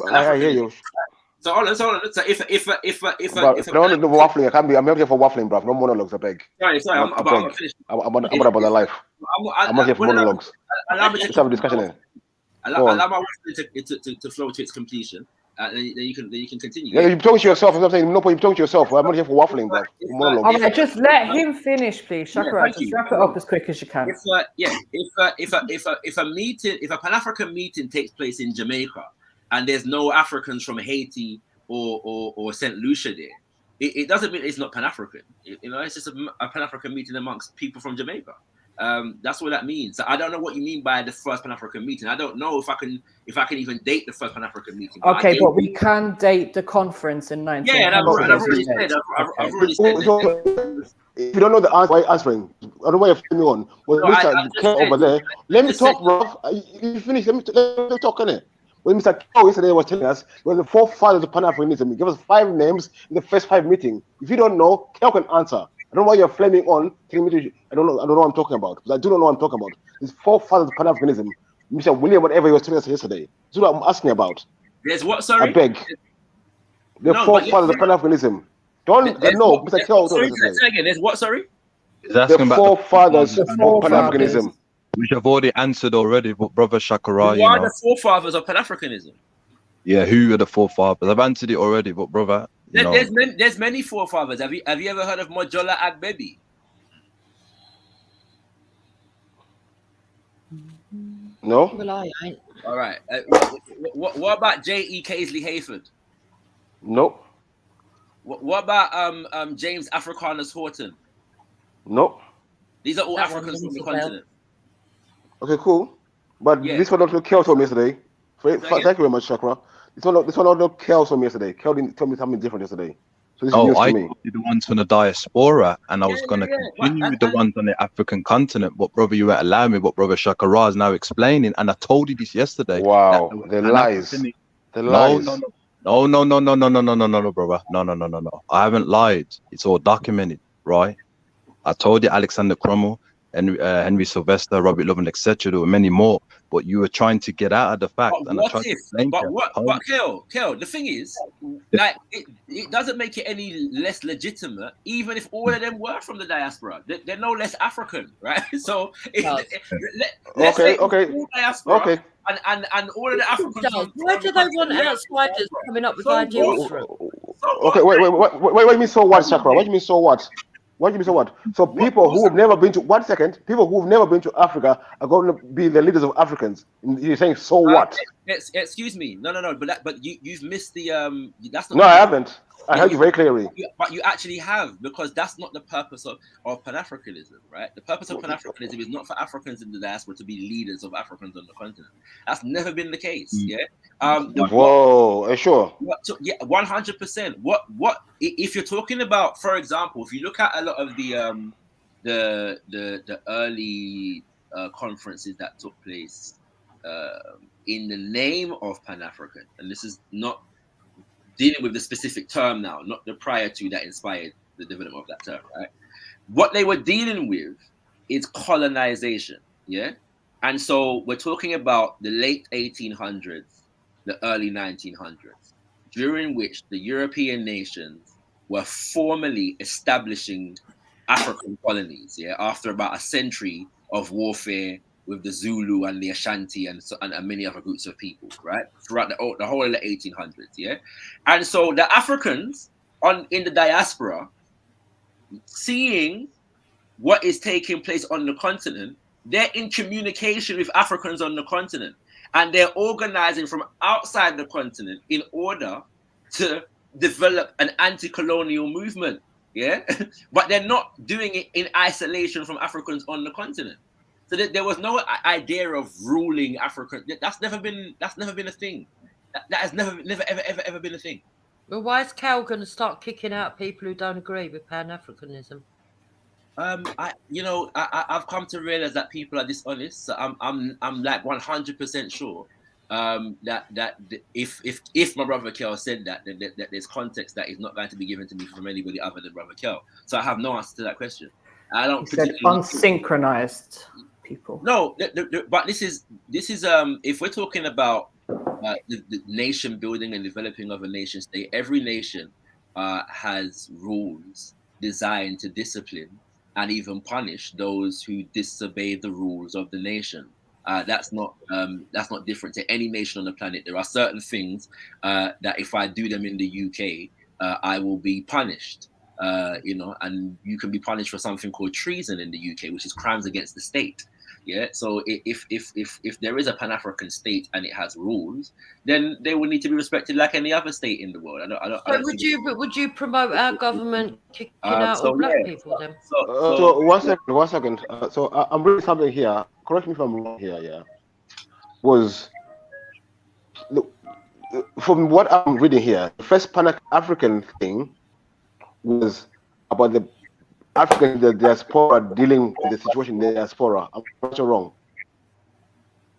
I hear you. So hold on. So if don't do waffling, I can't be. I'm not here for waffling, bro. No monologues, I beg. Sorry. I'm about the life. I'm not here for monologues. Let's have a discussion here. Allow my waffling to flow to its completion. Then you can continue. Yeah, you're talking to yourself. I'm saying no point. You're talking to yourself. I'm not here for waffling, bro. Monologues. Okay, just let him finish, please. Shakira, just wrap it up as quick as you can. If a Pan-African meeting takes place in Jamaica and there's no Africans from Haiti or St. Lucia there, it doesn't mean it's not Pan-African. You know, it's just a Pan-African meeting amongst people from Jamaica. That's what that means. So I don't know what you mean by the first Pan-African meeting. I don't know if I can even date the first Pan-African meeting. Okay, but we can date the conference in 1900. Yeah, and I've already said. I've already said. If you don't know the answer, why are you answering? I don't know why you're filming on. Well, Mr. over there. Let me talk, bro. You finish. Let me talk, innit? When Mr. Kyo yesterday was telling us, we're the forefathers of Pan-Africanism. He gave us 5 names in the first 5 meetings. If you don't know, Kyo can answer. I don't know why you're flaming on. Telling me I don't know what I'm talking about. Because I do not know what I'm talking about. There's forefathers of Pan-Africanism. Mr. William, whatever you were telling us yesterday. That's what I'm asking about. There's what? Sorry. I beg. The forefathers of Pan-Africanism. Don't no, Mr. Kel. Sorry, say again. There's what? Sorry. He's asking the about forefathers of Pan-Africanism. Which I've already answered already, but brother Shakara, Who are the forefathers of Pan-Africanism? Yeah, who are the forefathers? I've answered it already, but brother, there's many forefathers. Have you ever heard of Mojola Agbebi? No. Well, I ain't. All right. What about J.E. Caisley Hayford? Nope. What about James Africanus Horton? Nope. These are all Africans from the continent. Okay, cool. But this one not Kel told me yesterday. Thank you very much, Chakra. This one not Kel told me yesterday. Kel didn't tell me something different yesterday. So this is news to me. I the ones from the diaspora, and I was gonna continue with the ones on the African continent. But brother, you won't allow me. But brother Shakara is now explaining, and I told you this yesterday. Wow, the lies. The lies. No, brother. No. I haven't lied. It's all documented, right? I told you Alexander Cromwell and Henry Sylvester, Robert Lovin, etc. There were many more, but you were trying to get out of the fact. But Kel, the thing is, like, it doesn't make it any less legitimate, even if all of them were from the diaspora. They're no less African, right? So, let's say all diaspora, and all of the Africans. Why do they want outsiders coming up with ideas for it? Okay, wait. What do you mean so what, Chakra? What do you mean so what? What do you mean so what? So people who have never been to people who've never been to Africa are going to be the leaders of Africans. You're saying so what? Excuse me, no. But you've missed the That's not. No, I haven't. I heard you very clearly. But you actually have, because that's not the purpose of Pan-Africanism, right? The purpose of Pan-Africanism is not for Africans in the diaspora to be leaders of Africans on the continent. That's never been the case. Yeah. Whoa, sure. 100%. What if you're talking about, for example, if you look at a lot of the early conferences that took place in the name of Pan-African, and this is not dealing with the specific term now, not the prior to that inspired the development of that term, right? What they were dealing with is colonization, yeah? And so we're talking about the late 1800s, the early 1900s, during which the European nations were formally establishing African colonies, yeah? After about a century of warfare with the Zulu and the Ashanti and many other groups of people, right? Throughout the whole of the 1800s, yeah? And so the Africans in the diaspora, seeing what is taking place on the continent, they're in communication with Africans on the continent, and they're organizing from outside the continent in order to develop an anti-colonial movement, yeah? But they're not doing it in isolation from Africans on the continent. So there was no idea of ruling Africa. That's never been a thing. That has never ever been a thing. Well, why is Cal going to start kicking out people who don't agree with Pan-Africanism? I've come to realize that people are dishonest. So I'm like 100% sure that if my brother Kel said that there's context that is not going to be given to me from anybody other than brother Kel. So I have no answer to that question. I don't. He said unsynchronized people. No, but this is if we're talking about the nation building and developing of a nation state, every nation has rules designed to discipline and even punish those who disobey the rules of the nation. That's not different to any nation on the planet. There are certain things that if I do them in the UK, I will be punished. And you can be punished for something called treason in the UK, which is crimes against the state. Yeah. So if there is a Pan-African state and it has rules, then they will need to be respected like any other state in the world. Would you promote our government kicking out all black people then? So 1 second. So I'm reading something here. Correct me if I'm wrong here. Yeah. From what I'm reading here, the first Pan-African thing was about the African diaspora dealing with the situation in the diaspora. I'm not wrong.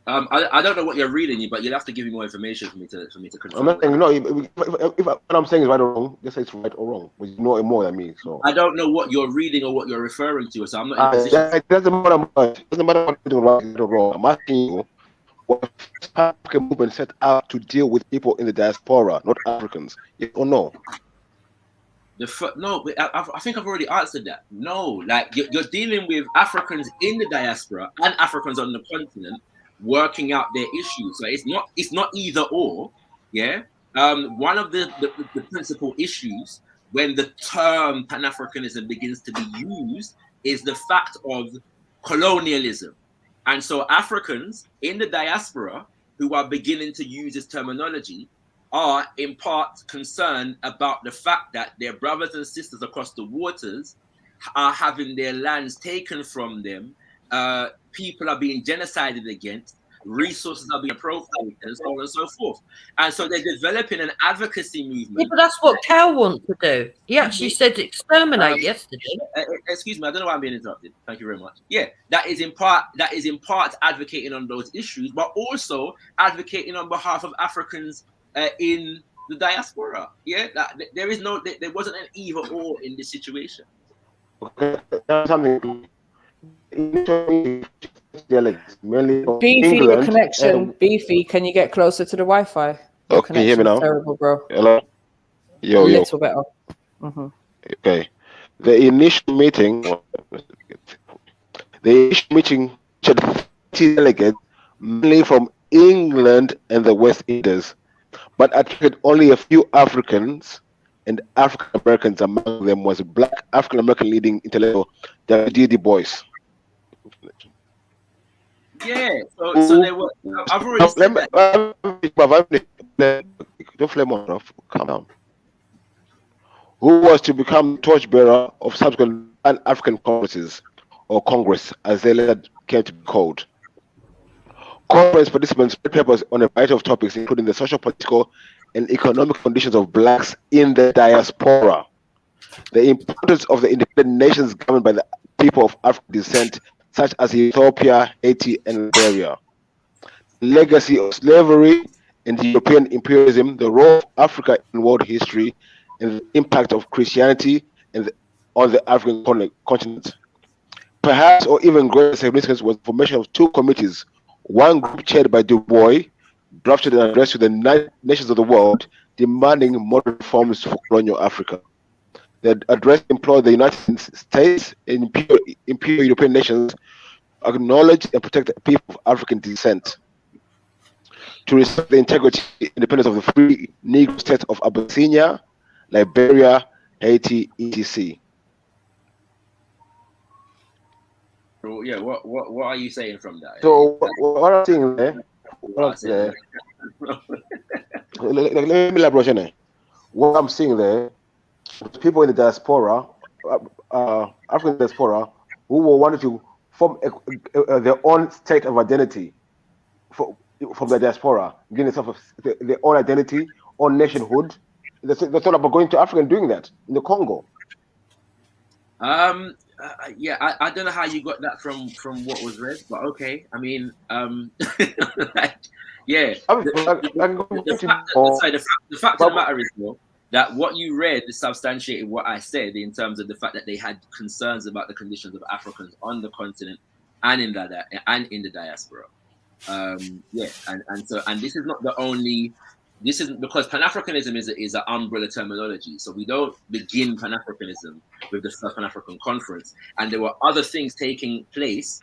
I don't know what you're reading, but you'll have to give me more information for me to confirm. I'm not saying no. If what I'm saying is right or wrong, just say it's right or wrong. But you know it more than me, so I don't know what you're reading or what you're referring to, so I'm not in a position. it doesn't matter much. It doesn't matter what you're doing right or wrong. I'm asking you what African movement set out to deal with people in the diaspora, not Africans. Yes or no? No, I think I've already answered that. No, like you're dealing with Africans in the diaspora and Africans on the continent working out their issues. So it's not either or. Yeah. One of the principal issues when the term Pan-Africanism begins to be used is the fact of colonialism. And so Africans in the diaspora who are beginning to use this terminology are in part concerned about the fact that their brothers and sisters across the waters are having their lands taken from them. People are being genocided against, resources are being appropriated, and so on and so forth. And so they're developing an advocacy movement. Yeah, but that's what Cal wants to do. He actually said exterminate yesterday. Excuse me, I don't know why I'm being interrupted. Thank you very much. Yeah, that is in part advocating on those issues, but also advocating on behalf of Africans in the diaspora. Yeah, there wasn't an either or in this situation. Something. Beefy, your connection. Beefy, can you get closer to the Wi-Fi? Your can you hear me now? Terrible, bro. Hello. A little better. Okay. The initial meeting had 30 delegates, mainly from England and the West Indies, but attracted only a few Africans and African Americans. Among them was a black African American leading intellectual, JEDI Boyce. Yeah, so they were. I've already said that. Don't flame on off. Calm down. Who was to become torchbearer of subsequent Pan-African congresses, or Congress, as they later came to be called. Conference participants spread papers on a variety of topics, including the social, political, and economic conditions of blacks in the diaspora, the importance of the independent nations governed by the people of African descent, such as Ethiopia, Haiti, and Liberia, legacy of slavery and European imperialism, the role of Africa in world history, and the impact of Christianity on the African continent. Perhaps, or even greater significance, was the formation of two committees. One group chaired by Du Bois drafted an address to the nations of the world demanding modern reforms for colonial Africa. The address implored the United States and imperial European nations to acknowledge and protect the people of African descent, to respect the integrity and independence of the free Negro states of Abyssinia, Liberia, Haiti, etc. So, yeah, what are you saying from that? So what I'm saying there, let me elaborate. What I'm seeing there, people in the diaspora, African diaspora, who wanted to form their own state of identity from the diaspora, giving themselves their own identity, own nationhood. That's all about going to Africa and doing that in the Congo. Yeah, I don't know how you got that from what was read, but okay. I mean, yeah. The fact of the matter is, though, that what you read substantiated what I said in terms of the fact that they had concerns about the conditions of Africans on the continent and in the diaspora. Yeah, and this is not the only. This is because Pan-Africanism is an umbrella terminology. So we don't begin Pan-Africanism with the first Pan-African Conference. And there were other things taking place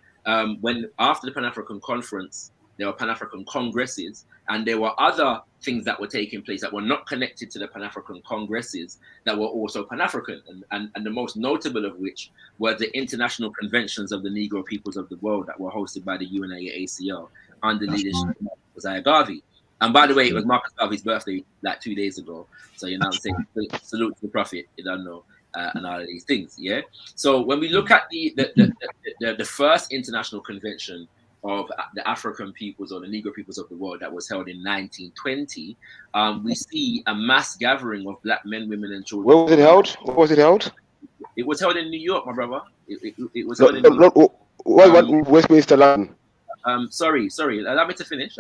when after the Pan-African Conference, there were Pan-African Congresses, and there were other things that were taking place that were not connected to the Pan-African Congresses that were also Pan-African. And the most notable of which were the international conventions of the Negro peoples of the world that were hosted by the UNAACL under leadership of Josiah Garvey. And by the way, it was Marcus Garvey's birthday like 2 days ago. So, you know what I'm saying? Salute to the prophet, you don't know, and all of these things, yeah? So when we look at the first international convention of the African peoples or the Negro peoples of the world that was held in 1920, we see a mass gathering of black men, women, and children. Where was it held? Where was it held? It was held in New York, my brother. It was held in New York. Westminster, London. Sorry. Allow me to finish.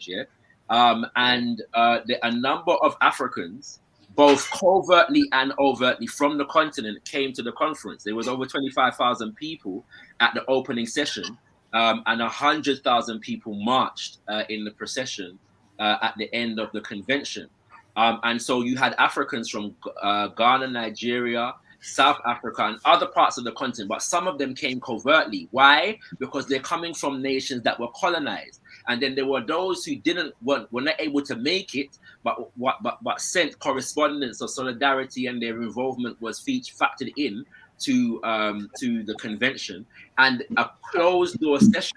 Yeah. And a number of Africans, both covertly and overtly from the continent, came to the conference. There was over 25,000 people at the opening session, and 100,000 people marched in the procession at the end of the convention. And so you had Africans from Ghana, Nigeria, South Africa, and other parts of the continent, but some of them came covertly. Why? Because they're coming from nations that were colonized. And then there were those who were not able to make it, but sent correspondence of solidarity, and their involvement was factored in to the convention. And a closed door session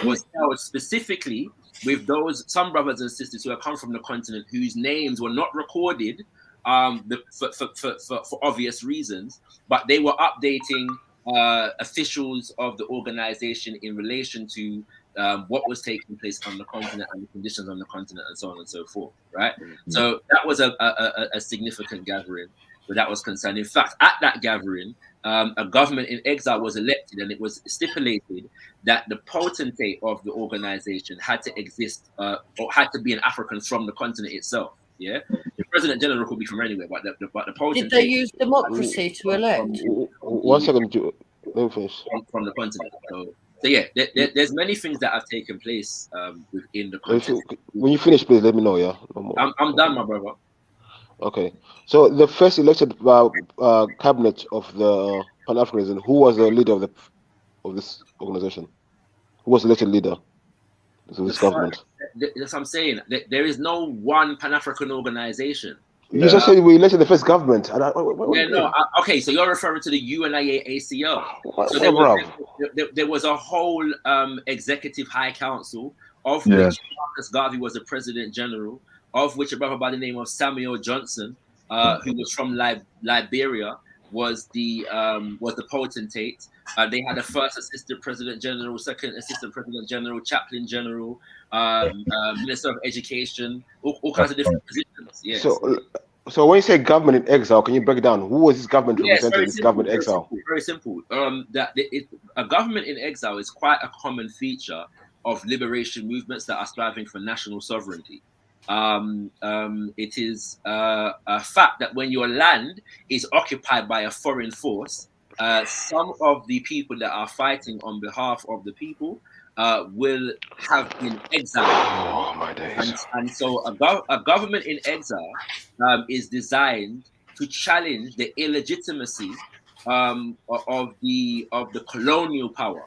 was held specifically with some brothers and sisters who have come from the continent whose names were not recorded for obvious reasons, but they were updating officials of the organization in relation to what was taking place on the continent and the conditions on the continent and so on and so forth, right? So that was a significant gathering where that was concerned. In fact, at that gathering, a government in exile was elected, and it was stipulated that the potentate of the organization had to exist or had to be an African from the continent itself. Yeah, the president general could be from anywhere, but the potentate. Did they use democracy to elect? 1 second, let me finish. From the continent. So yeah, there's many things that have taken place within the continent. When you finish, please let me know. Yeah, no more. I'm done, my brother. Okay, so the first elected cabinet of the Pan-Africanism, who was the leader of this organization? Who was the elected leader of this government? That's what I'm saying. There is no one Pan-African organization. You just said we elected the first government. Okay, so you're referring to the UNIA-ACL. So there was a whole executive high council, of which Marcus Garvey was the president general, of which a brother by the name of Samuel Johnson, who was from Liberia, was the potentate. They had a first assistant president general, second assistant president general, chaplain general, minister of education, all kinds of different positions. Yeah. So when you say government in exile, can you break it down? Who was this government representing? This government in exile. Very simple. A government in exile is quite a common feature of liberation movements that are striving for national sovereignty. It is a fact that when your land is occupied by a foreign force, some of the people that are fighting on behalf of the people will have been exiled. Oh my days! And so a government in exile is designed to challenge the illegitimacy of the colonial power,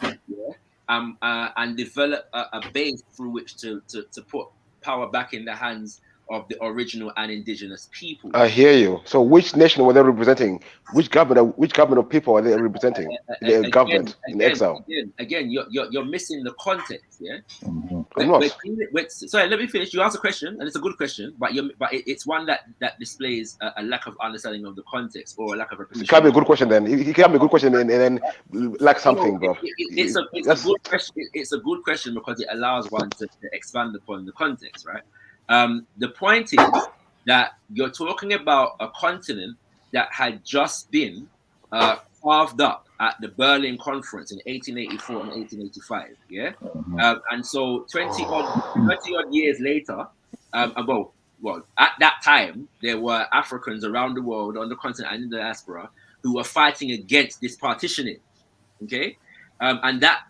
and develop a base through which to put power back in the hands of the original and indigenous people. I hear you. So which nation were they representing? Which government of people are they representing? The government in exile. Again, you're missing the context, yeah? I'm not. Sorry, let me finish. You asked a question, and it's a good question, but it's one that displays a lack of understanding of the context or a lack of representation. It can't be a good question then. It can't be a good question and then lack something, bro. It's a good question. It's a good question because it allows one to expand upon the context, right? The point is that you're talking about a continent that had just been carved up at the Berlin Conference in 1884 and 1885. Yeah, and so 20 odd years later, at that time there were Africans around the world, on the continent and in the diaspora, who were fighting against this partitioning. Okay, and that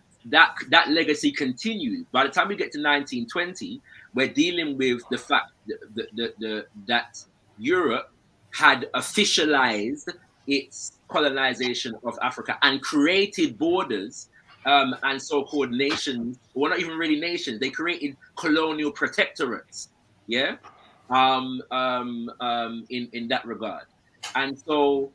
legacy continued. By the time we get to 1920, we're dealing with the fact that Europe had officialized its colonization of Africa and created borders and so-called nations, well, not even really nations. They created colonial protectorates, yeah, in that regard. And so,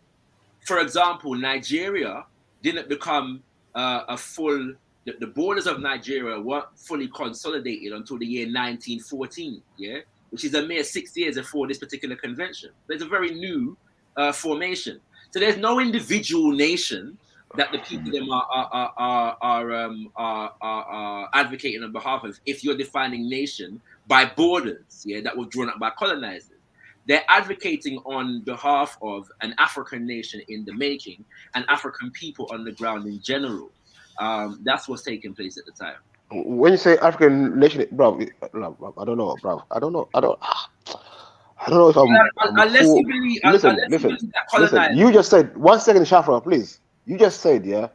for example, Nigeria didn't become a full. The borders of Nigeria weren't fully consolidated until the year 1914, yeah, which is a mere 6 years before this particular convention. There's a very new formation. So there's no individual nation that the people them are advocating on behalf of. If you're defining nation by borders, yeah, that were drawn up by colonizers, they're advocating on behalf of an African nation in the making and African people on the ground in general. That's what's taking place at the time. When you say African nation, bro, I don't know, bro. I don't know if I'm unless full. you believe, Listen. colonized. You just said 1 second, Shafra, please. You just said, yeah,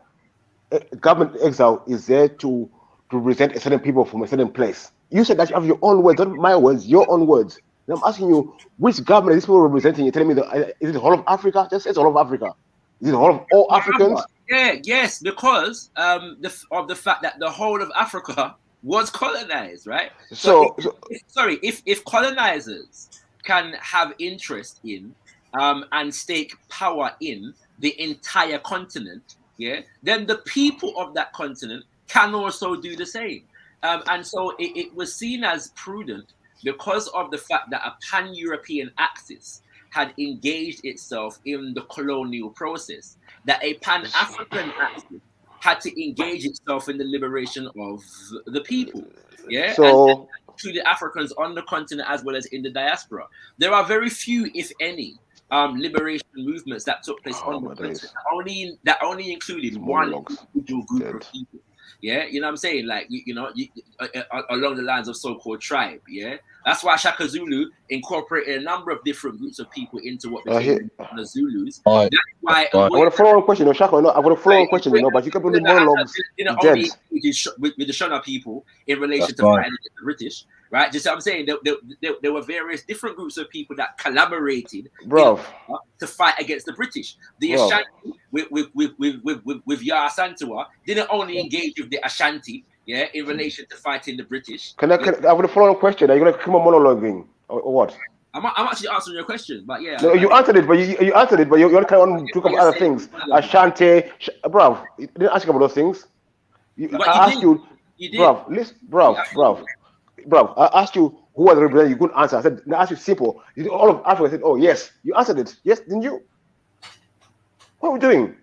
government exile is there to represent a certain people from a certain place. You said that you have your own words, not my words, your own words. And I'm asking you, which government is these people representing? You're telling me is it the whole of Africa? Just say it's all of Africa. Is it the whole of all Africans? Yeah, yes, because of the fact that the whole of Africa was colonized, right? If colonizers can have interest in and stake power in the entire continent, yeah, then the people of that continent can also do the same. And so it was seen as prudent because of the fact that a pan-European axis had engaged itself in the colonial process, that a pan-African axis had to engage itself in the liberation of the people. Yeah, so to the Africans on the continent as well as in the diaspora. There are very few, if any, liberation movements that took place on the continent that only included one individual group of people. Yeah, you know what I'm saying? Like, along the lines of so-called tribe, yeah? That's why Shaka Zulu incorporated a number of different groups of people into what became the Zulus. Right. That's why I want to follow on question, Shaka. No, I want to follow on question, but you can put the monologues. Only with the Shona people in relation to fighting against the British, right? Just what I'm saying, there were various different groups of people that collaborated to fight against the British. The Ashanti with Yara Santua didn't only engage with the Ashanti, yeah, in relation to fighting the British. I have a follow-on question. Are you going to come on monologuing or what? I'm actually answering your question, but yeah. No, you answered it, but you answered it, but you kind of want to talk about other things. Ashanti, bro, you didn't ask about those things. I asked you, bro, listen, bro. I asked you who was the representative. You couldn't answer. I said, I asked you simple. You did all of Africa. I said, oh yes, you answered it. Yes, didn't you? What are we doing?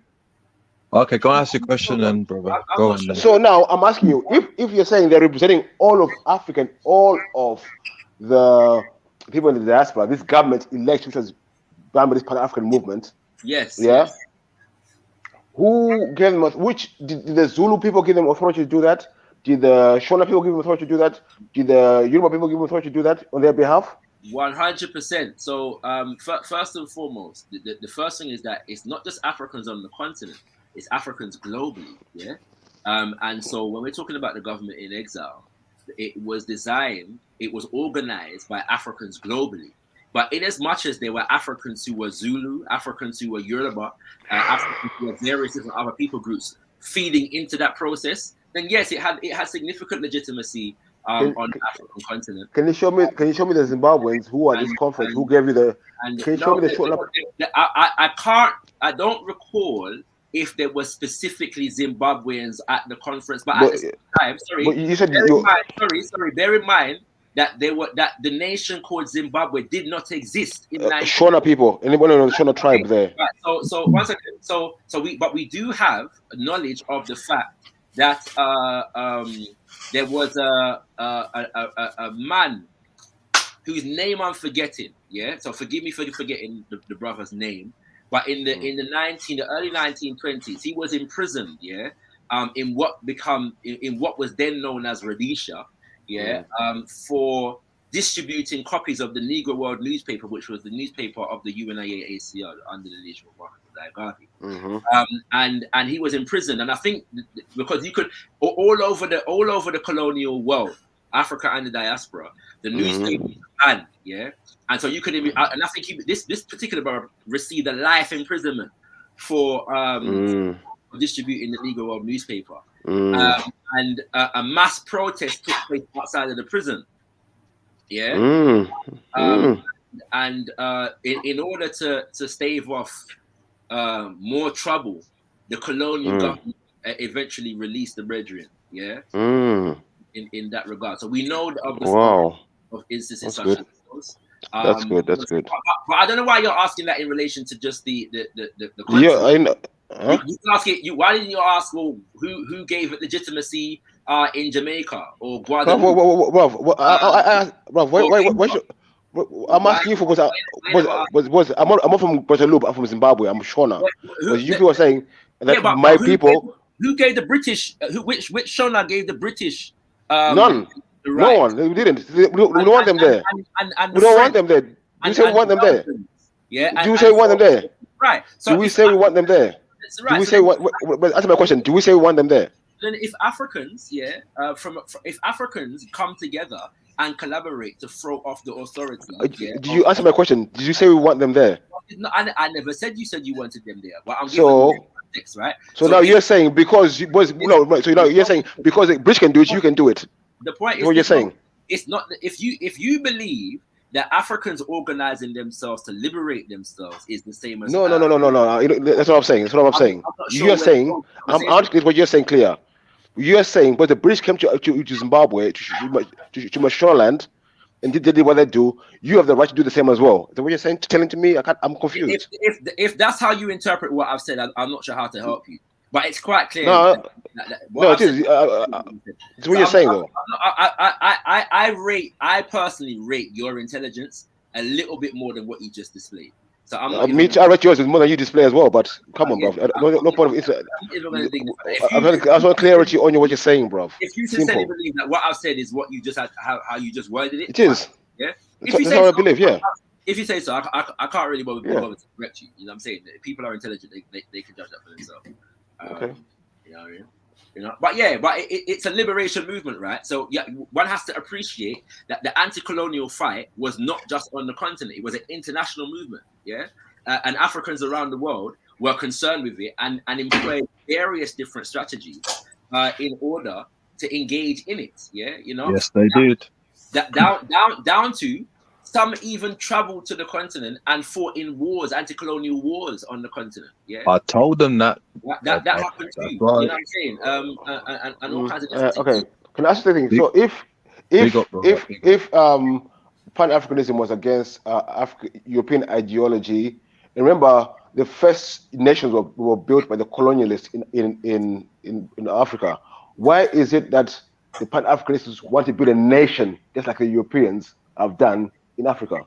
Okay, go and ask your question then, brother. Go on then. So now I'm asking you, if you're saying they're representing all of the people in the diaspora, this government elect which has done by this Pan-African movement. Yes. Yeah. Yes. Who gave them? Did the Zulu people give them authority to do that? Did the Shona people give them authority to do that? Did the Yoruba people give them authority to do that on their behalf? 100%. So first and foremost, the first thing is that it's not just Africans on the continent, it's Africans globally, yeah? And so when we're talking about the government in exile, it was organized by Africans globally. But in as much as there were Africans who were Zulu, Africans who were Yoruba, Africans who were various different other people groups feeding into that process, then yes, it had significant legitimacy on the African continent. Can you show me the Zimbabweans who are this conference? Who gave you the? Can you show me the short? I don't recall if there were specifically Zimbabweans at the conference, but at the same time, bear in mind that the nation called Zimbabwe did not exist in Shona people. Anybody on the Shona tribe there? Right. So one second. We do have knowledge of the fact that there was a man whose name I'm forgetting. Yeah, so forgive me for forgetting the brother's name. But in the early 1920s, he was imprisoned. Yeah, in what was then known as Rhodesia. Yeah, for distributing copies of the Negro World newspaper, which was the newspaper of the UNIA-ACL under the leadership of Garvey. And he was imprisoned, and I think because you could all over the colonial world, Africa and the diaspora, the newspaper was banned, yeah, and so you could and I think this particular brother received a life imprisonment for distributing the Negro World newspaper, and a mass protest took place outside of the prison, yeah, and in order to stave off more trouble, the colonial government eventually released the brethren, yeah, in that regard. So we know of the of instances such as those. That's good. But I don't know why you're asking that in relation to just the yeah, I know. Huh? You can ask it. Why didn't you ask? Well, who gave it legitimacy in Jamaica or Guadeloupe? I'm asking you for I'm from Guadeloupe. I'm from Zimbabwe. I'm Shona. You people are saying that my people. Who gave the British? Which Shona gave the British None. No one. We didn't. We don't want them there. We don't want them there. Do you say we want them there? Yeah. Do you say we want them there? Right. Do we say we want them there? Do we say what? Answer my question. Do we say we want them there? Then if Africans, if Africans come together and collaborate to throw off the authority. Did you answer my question? Did you say we want them there? No, I never said you said you wanted them there. But I'm giving So, you context, right? so now you're saying because you boys, no, right, so now you're saying because the British can do it, you can do it. The point is what you're saying. It's not if you believe that Africans organizing themselves to liberate themselves is the same as No. That's what I'm saying. That's what I'm saying. You're saying I'm asking what you're saying clear. You're saying, but the British came to Zimbabwe, to Mashonaland, and did what they do. You have the right to do the same as well. Is that what you're saying? Telling to me, I'm confused. If that's how you interpret what I've said, I'm not sure how to help you. But it's quite clear. No, it is. It's what you're saying, though. I personally rate your intelligence a little bit more than what you just displayed. So I'm not I rate yours more than you display as well. But come on, bro. No point of it. I just want clarity on what you're saying, bro. If you sincerely believe that what I've said is what you just had, how you just worded it, it is. Yeah. That's how I believe. Yeah. If you say so, I can't really bother to correct you. You know what I'm saying? If people are intelligent, they can judge that for themselves. Okay. You know what I mean? But it's a liberation movement, right? So yeah, one has to appreciate that the anti-colonial fight was not just on the continent; it was an international movement. Yeah, and Africans around the world were concerned with it and employed various different strategies in order to engage in it. Yeah, Yes, they did. That down to some even traveled to the continent and fought in wars, anti-colonial wars on the continent. Yeah, I told them that. That happened too. Right. You know what I'm saying? And all kinds of different Okay. things. Can I ask you the thing? So if Pan-Africanism was against European ideology, and remember the first nations were built by the colonialists in Africa. Why is it that the Pan-Africanists want to build a nation just like the Europeans have done in Africa?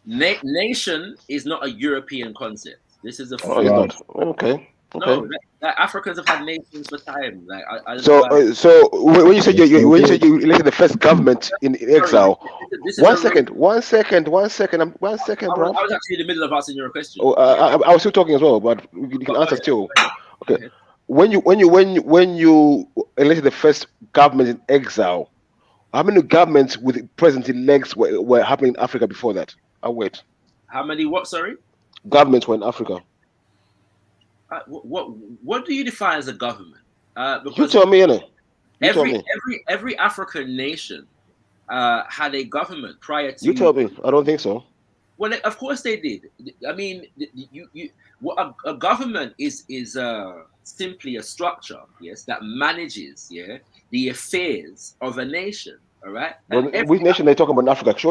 Nation is not a European concept. This is a it's not. Okay. No, Africans have had nations for time. So when you said you elected the first government in exile, one second, bro. I was actually in the middle of answering your question. Oh, I was still talking as well, but you can answer still. Okay. When you elected the first government in exile, how many governments with president-elects were happening in Africa before that? I'll wait. How many what? Sorry. Governments were in Africa. What do you define as a government? Because you tell me, innit? Every African nation had a government prior to. You tell me. I don't think so. Well, of course they did. I mean, a government is simply a structure, yes, that manages, the affairs of a nation. All right. Which nation they talking about in Africa? They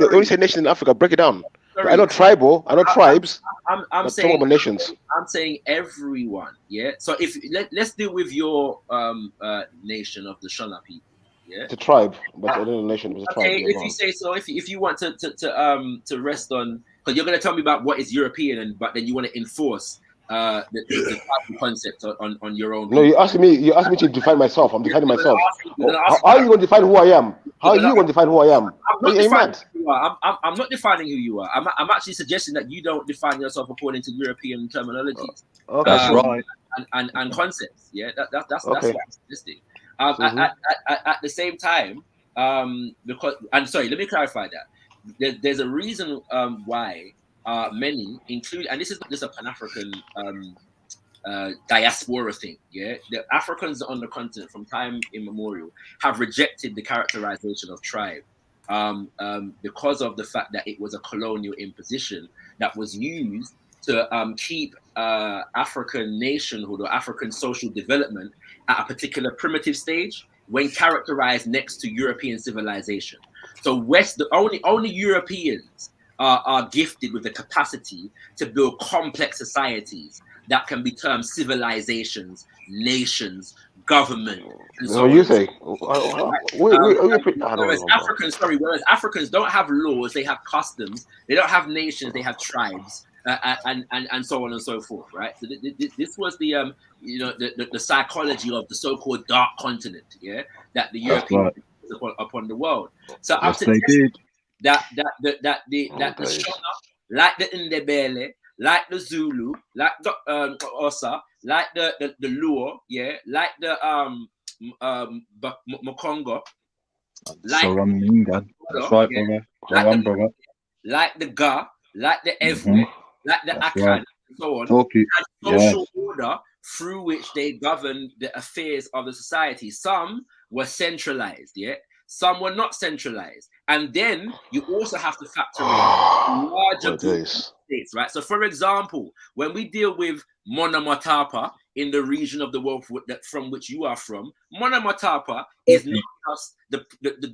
only say nation in Africa. Break it down. Sorry, I know tribal. I know tribes. I'm saying about nations. I'm saying everyone. Yeah. So if let's deal with your nation of the Shona people. Yeah. It's a tribe, but I don't know nation. It's a tribe. Okay. If you say so, if you want to rest on, because you're going to tell me about what is European, but then you want to enforce the concept on your own. No, you asked me to define myself. I'm defining myself. How are you going to define who I am? How are you going to define who I am? I'm not defining who you are. I'm actually suggesting that you don't define yourself according to European terminologies. Okay, that's right. And concepts. Yeah, that's okay. what I'm suggesting. At the same time, because sorry, let me clarify that. There's a reason why many, include, and this is not just a Pan-African diaspora thing. Yeah, the Africans on the continent from time immemorial have rejected the characterization of tribe because of the fact that it was a colonial imposition that was used to keep African nationhood or African social development at a particular primitive stage when characterized next to European civilization. So only Europeans are gifted with the capacity to build complex societies that can be termed civilizations, nations, government. And so you say? Whereas Africans don't have laws, they have customs. They don't have nations, they have tribes. And so on and so forth, right? So this was the the psychology of the so-called dark continent, that the Europeans upon the world. So yes, they did. That the Shona, like the Ndebele, like the Zulu, like the Osa, like the Luo, yeah, like the Mokongo, like that's right, brother. Like the Ga, like the Evu, like the Akan, and so on. Okay. Social order through which they govern the affairs of the society. Some were centralized, yeah. Some were not centralized. And then you also have to factor in larger groups of states, right? So, for example, when we deal with Monomotapa in the region of the world from which you are from, Monomotapa is not just the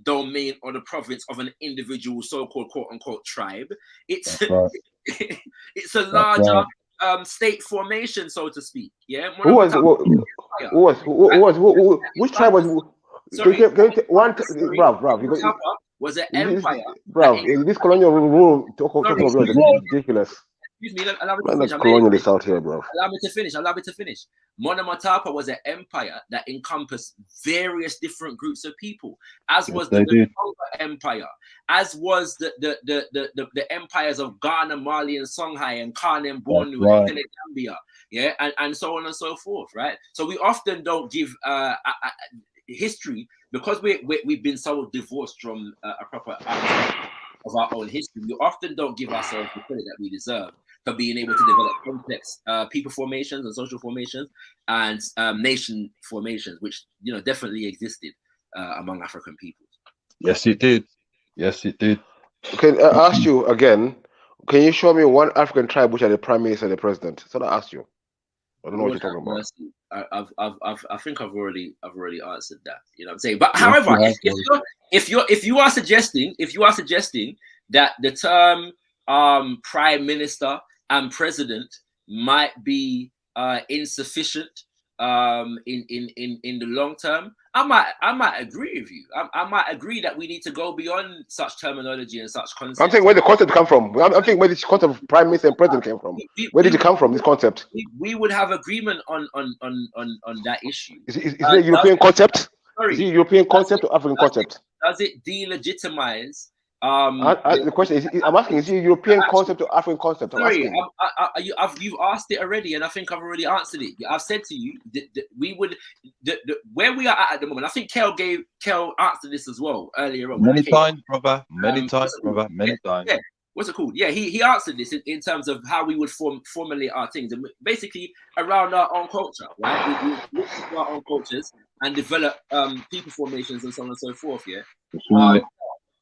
domain or the province of an individual so-called quote-unquote tribe. It's it's a larger state formation, so to speak. Yeah. Which tribe was? Was an empire. This colonial rule ridiculous. Excuse me, allow me to finish. Colonialists out here, bro. Allow me to finish. Monomotapa was an empire that encompassed various different groups of people, as was the Congo Empire, as was the empires of Ghana, Mali, and Songhai, and Kan and Bornu, and Senegambia, yeah, and so on and so forth, right? So we often don't give history, because we've been so divorced from a proper of our own history. We often don't give ourselves the credit that we deserve for being able to develop complex people formations and social formations and nation formations, which definitely existed among African peoples. Yes, it did. Yes, it did. Okay, I asked you again. Can you show me one African tribe which had a prime minister and a president? So I asked you. I don't know what you're talking about. I think I've already answered that. You know what I'm saying? But however, if you are suggesting that the term prime minister and president might be insufficient in the long term, I might agree with you. I might agree that we need to go beyond such terminology and such concepts. I'm thinking where the concept come from. I'm thinking where this concept of prime minister and president came from. Where did it come from? This concept. We would have agreement on that issue. Is it a European concept? Is it a European concept or African concept? Does it delegitimize? The question is, I'm asking, is it a European concept or African concept? You've asked it already, and I think I've already answered it. I've said to you that we would, where we are at the moment. I think Kel answered this as well earlier on. Many times, brother. Many times. Yeah. What's it called? Yeah, he answered this in terms of how we would formulate our things, and basically around our own culture, right? We look at our own cultures and develop people formations and so on and so forth. Yeah.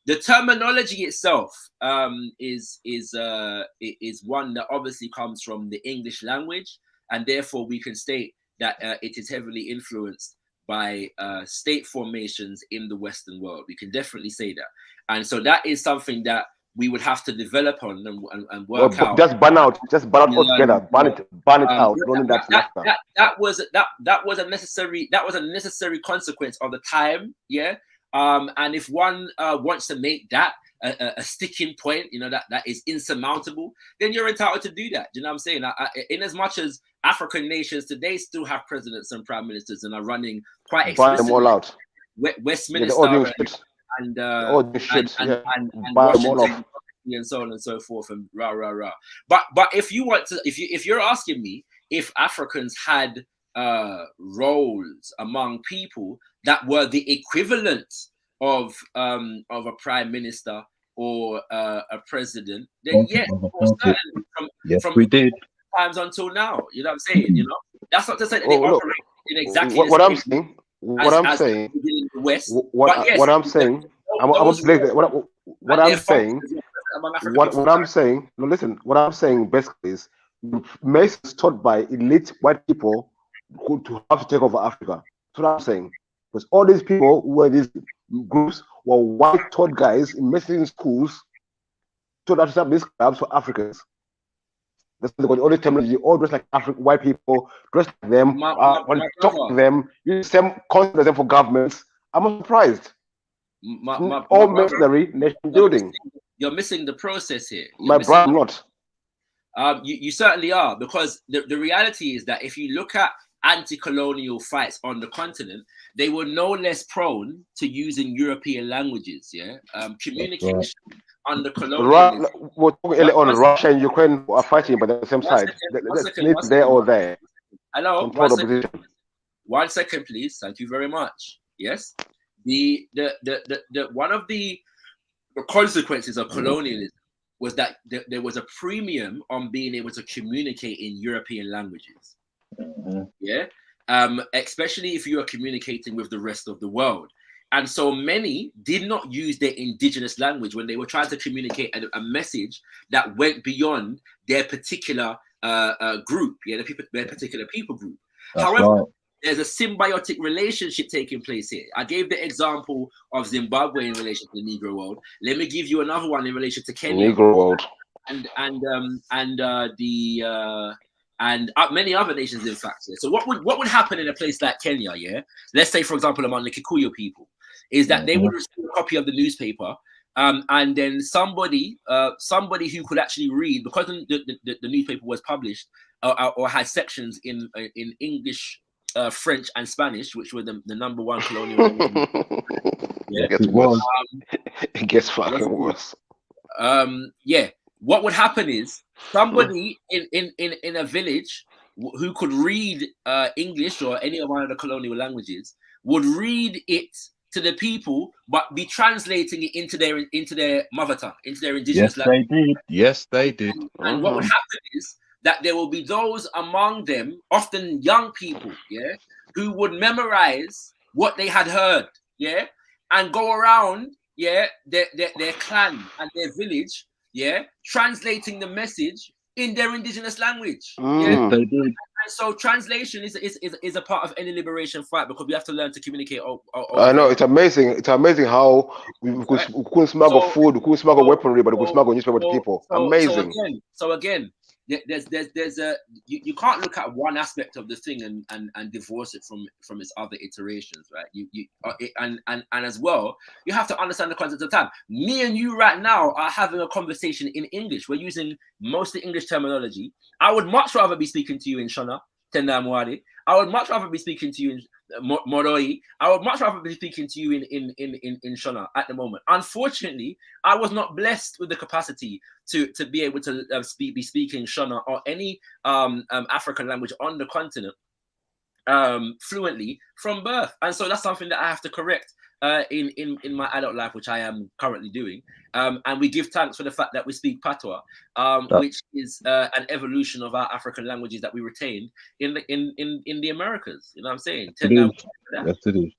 The terminology itself is one that obviously comes from the English language, and therefore we can state that it is heavily influenced by state formations in the Western world. We can definitely say that, and so that is something that we would have to develop on and work out. Just ban out altogether. Ban it out. That was a necessary consequence of the time. Yeah. And if one wants to make that a sticking point, that is insurmountable, then you're entitled to do that. Do you know what I'm saying? In as much as African nations today still have presidents and prime ministers and are running quite explicitly, them all out. Westminster and Washington and so on and so forth and rah. But if you're asking me if Africans had roles among people that were the equivalent of a prime minister or a president, then yes, from we did times until now. You know what I'm saying? That's not to say that they operate in exactly what I'm saying. What I'm saying basically is Masons taught by elite white people to have to take over Africa. That's what I'm saying. Because all these people who were these groups were white taught guys in Mason schools taught how to set up these clubs for Africans. That's the only terminology. All dressed like African white people, dressed like them, talk to them, use the same concept as them for governments. I'm surprised. All mercenary nation building. You're missing the process here. My brother, not. You certainly are, because the reality is that if you look at anti-colonial fights on the continent, they were no less prone to using European languages. Yeah, communication under colonialism. We're talking on Russia and Ukraine are fighting, but at the same side. There or there. Hello. One second, please. Thank you very much. Yes. The one of the consequences of colonialism was that there was a premium on being able to communicate in European languages. Yeah, especially if you are communicating with the rest of the world. And so many did not use their indigenous language when they were trying to communicate a message that went beyond their particular group, their particular people group. However, there's a symbiotic relationship taking place here. I gave the example of Zimbabwe in relation to the Negro world. Let me give you another one in relation to Kenya. Negro world. And many other nations, in fact. Yeah. So what would happen in a place like Kenya? Yeah, let's say, for example, among the Kikuyu people, is that they would receive a copy of the newspaper, and then somebody who could actually read, because the newspaper was published or had sections in English, French, and Spanish, which were the number one colonial language. Yeah. It gets fucking worse. Yeah. What would happen is somebody in a village who could read English or any of one of the colonial languages would read it to the people, but be translating it into their mother tongue, into their indigenous language. Yes, they did. And what would happen is that there will be those among them, often young people, yeah, who would memorize what they had heard, yeah, and go around, yeah, their clan and their village, yeah, translating the message in their indigenous language. Yeah? They did. And so translation is a part of any liberation fight, because we have to learn to communicate. I know, it's amazing. It's amazing how we couldn't smuggle food, we couldn't smuggle weaponry, but we could smuggle newspaper to people. Amazing. So again, there's a you can't look at one aspect of the thing and divorce it from its other iterations, right? And as well, you have to understand the concept of time. Me and you right now are having a conversation in English. We're using mostly English terminology. I would much rather be speaking to you in Shona, Tenda Mwari. I would much rather be speaking to you in Moroi. I would much rather be speaking to you in Shona at the moment. Unfortunately, I was not blessed with the capacity to be able to be speaking Shona or any African language on the continent fluently from birth, and so that's something that I have to correct in my adult life, which I am currently doing. And we give thanks for the fact that we speak Patois, which is an evolution of our African languages that we retained in the Americas. You know what I'm saying? Yes, it is.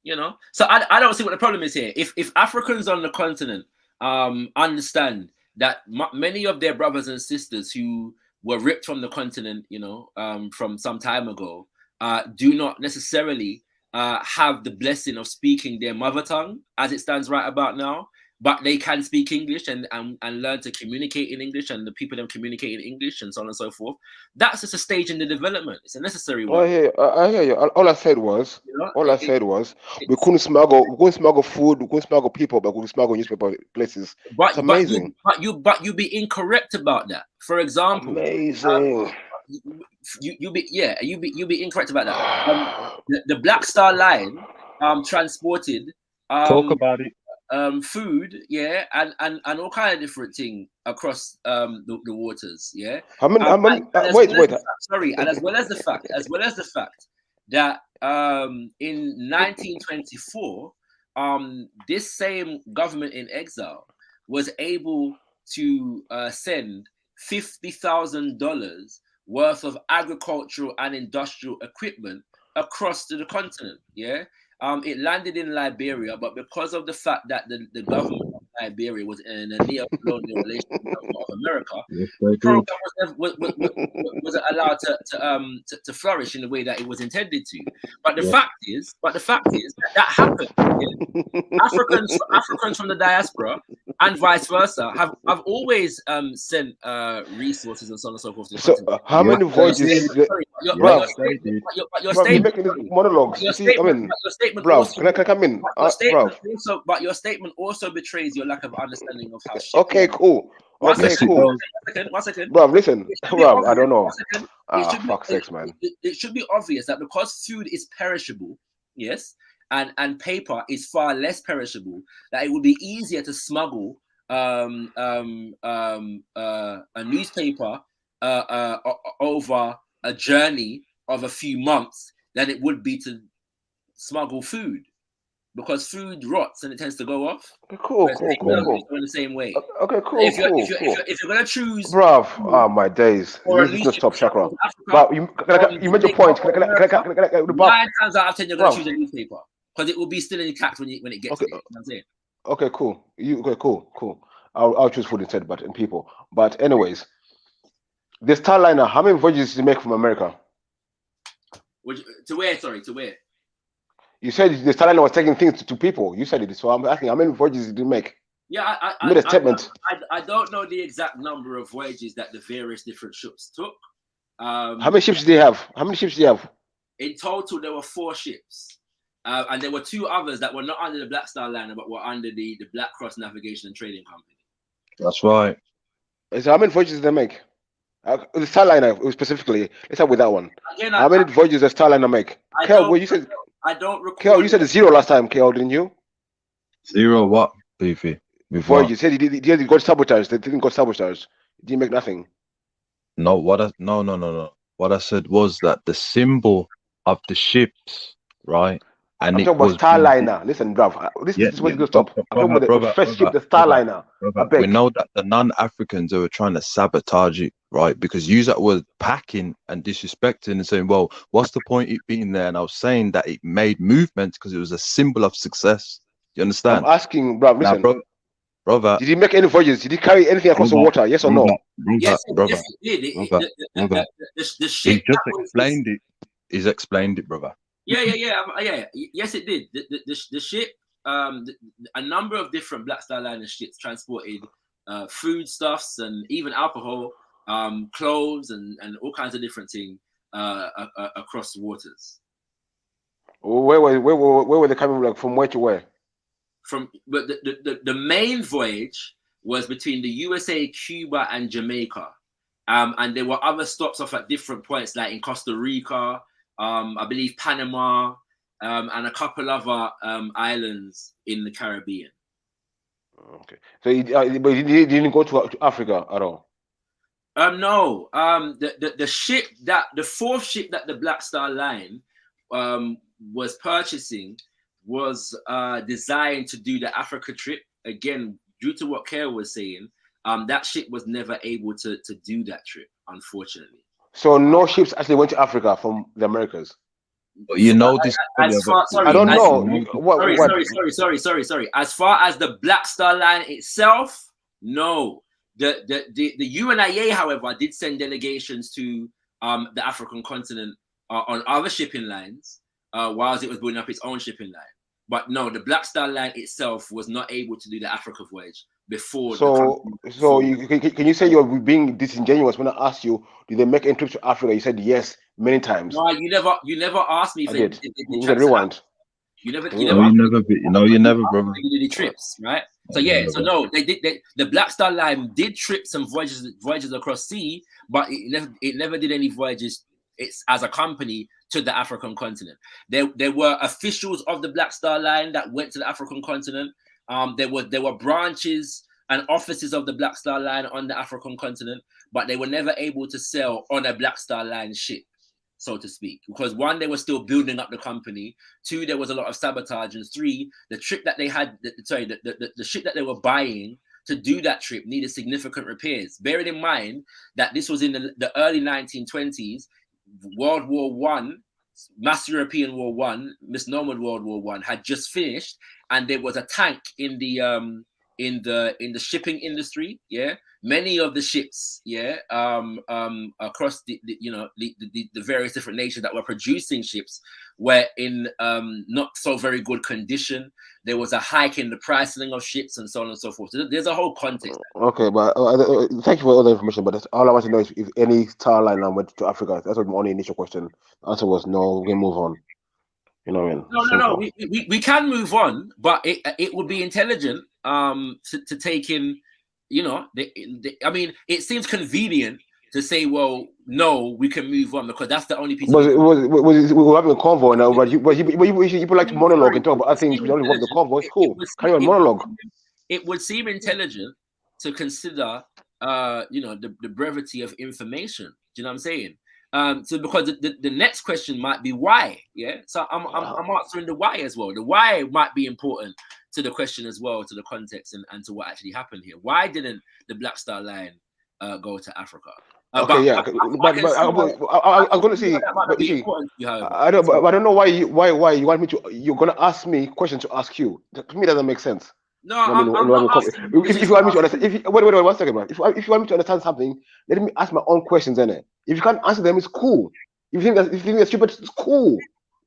You know, so I don't see what the problem is here. If Africans on the continent understand that many of their brothers and sisters who were ripped from the continent, you know, from some time ago, do not necessarily have the blessing of speaking their mother tongue as it stands right about now, but they can speak English and learn to communicate in English, and the people them communicate in English, and so on and so forth. That's just a stage in the development. It's a necessary one. I hear you. All I said was, we couldn't smuggle food, we couldn't smuggle people, but we could smuggle newspaper places. It's amazing. But you be incorrect about that. For example, amazing. You be incorrect about that. The Black Star Line transported talk about it. Food, yeah, and all kind of different thing across the waters, yeah. Sorry, and as well as the fact that in 1924, this same government in exile was able to send $50,000 worth of agricultural and industrial equipment across to the continent, yeah. It landed in Liberia, but because of the fact that the government of Liberia was in a neo-colonial relationship with America, the program wasn't allowed to flourish in the way that it was intended to. But the fact is that happened. Yeah? Africans from the diaspora and vice versa. I've always sent resources and so on and so forth. To the So continent. how many voyages, bro? You're making these monologues. You see, I mean, bro, can I come in, bro? But your statement also betrays your lack of understanding of how shit. Okay, cool. Okay, cool. One second. Bro, listen, bro, I don't know. Fuck sakes, man. It should be obvious that because food is perishable, yes, and paper is far less perishable, that it would be easier to smuggle a newspaper over a journey of a few months than it would be to smuggle food, because food rots and it tends to go off. Cool. In the same way. Okay, cool. If you're gonna choose, bro, oh my days, this is gonna stop chakra. But you made your point. Can I 9 times out of 10 you're gonna choose a newspaper because it will be still intact when it gets there. You know what I'm saying? Okay, cool. Cool. I'll choose food instead, but in people. But anyways, the Starliner, how many voyages did you make from America? To where? Sorry, to where? You said the Starliner was taking things to people. You said it, so I'm asking how many voyages did you make? Yeah, you made a statement. I don't know the exact number of voyages that the various different ships took. How many ships do they have? In total, there were 4 ships. And there were 2 others that were not under the Black Star Liner, but were under the Black Cross Navigation and Trading Company. That's right. So how many voyages did they make? The Starliner specifically. Let's start with that one. Again, how many voyages does Starliner make? Kel, you said. I don't recall. Kel, you said 0 last time, Kel, didn't you? 0 what, Beefy? Voyages. You said he got sabotaged. They didn't got sabotaged. He didn't make nothing. No. No. What I said was that the symbol of the ships, right? And I'm talking about Starliner. Listen, bruv. This is where you go stop. I'm talking about the first ship, the Starliner. We know that the non-Africans were trying to sabotage it, right? Because you that were packing and disrespecting and saying, well, what's the point it being there? And I was saying that it made movements because it was a symbol of success. You understand? I'm asking, bruv, listen. Now, brother, did he make any voyages? Did he carry anything across the water? Yes or no? Yes, brother. The ship just explained it. He's explained it, brother. Yeah. Yes, it did. The ship, a number of different Black Star Liner ships transported foodstuffs and even alcohol, clothes, and all kinds of different things across the waters. Where were they coming? Like from where to where? But the main voyage was between the USA, Cuba, and Jamaica, and there were other stops off at different points, like in Costa Rica. I believe Panama, and a couple other islands in the Caribbean. Okay, so but he didn't go to Africa at all. No. The 4th ship that the Black Star Line was purchasing was designed to do the Africa trip. Again, due to what Kale was saying, that ship was never able to do that trip, unfortunately. So no ships actually went to Africa from the Americas. But you know this. I don't know. Sorry. As far as the Black Star Line itself, no. The UNIA, however, did send delegations to the African continent on other shipping lines, whilst it was building up its own shipping line. But no, the Black Star Line itself was not able to do the Africa voyage before. Can you say you're being disingenuous when I asked you, did they make any trips to Africa? You said yes many times. No, you never asked me. I did. Rewind. You never, you never, brother. The trips, right? So yeah, so no, they did. The Black Star Line did trip some voyages across sea, but it never did any voyages. It's as a company to the African continent. There were officials of the Black Star Line that went to the African continent. There were branches and offices of the Black Star Line on the African continent, but they were never able to sail on a Black Star Line ship, so to speak, because 1, they were still building up the company. 2, there was a lot of sabotage, and 3, the trip that they had, the ship that they were buying to do that trip needed significant repairs. Bearing in mind that this was in the early 1920s, World War I, Mass European War I, misnomered World War I, had just finished, and there was a tank in the in the shipping industry. Yeah, many of the ships, yeah, across the various different nations that were producing ships were in not so very good condition. There was a hike in the pricing of ships and so on and so forth. So there's a whole context. Okay, but thank you for all the information. But that's all I want to know is if any star line went to Africa. That's my only initial question. The answer was no. We can move on. You know what I mean? No. We can move on, but it would be intelligent to take in, you know, I mean, it seems convenient to say, well, no, we can move on because that's the only piece. We were having a convoy now, but you like to monologue and talk about other things. We don't involve the convoy. It's cool. Carry on monologue. It would seem intelligent to consider, you know, the brevity of information. Do you know what I'm saying? So because the next question might be why, yeah. So I'm answering the why as well. The why might be important to the question as well, to the context and to what actually happened here. Why didn't the Black Star Line go to Africa? Okay, I'm going to see. I don't know why you want me to. You're going to ask me questions to ask you. To me, it doesn't make sense. No, if you want me to understand, wait, 1 second, man. If you want me to understand something, let me ask my own questions in it. If you can't answer them, it's cool. If you think that's stupid, it's cool.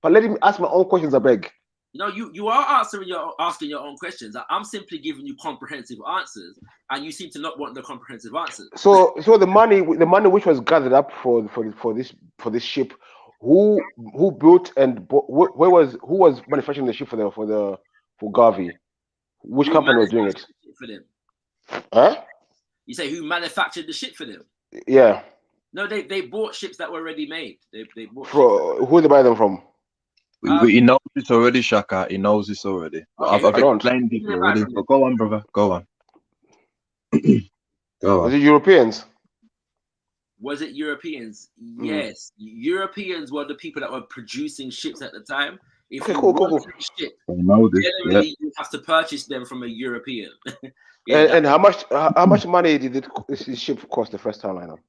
But let me ask my own questions, I beg. No, you are asking your own questions. I'm simply giving you comprehensive answers, and you seem to not want the comprehensive answers. So the money which was gathered up for this ship, who built and who was manufacturing the ship for Garvey? Which company was doing it? For them. Huh? You say who manufactured the ship for them? Yeah. No, they bought ships that were already made. They bought. Who did they buy them from? He knows this already, Shaka. He knows this already. Okay, I've explained this already. But go on, brother. Go on. Go on. Was it Europeans? Was it Europeans? Yes. Europeans were the people that were producing ships at the time. If you want a ship, generally you have to purchase them from a European. And how much money did this ship cost the first time, Lionel?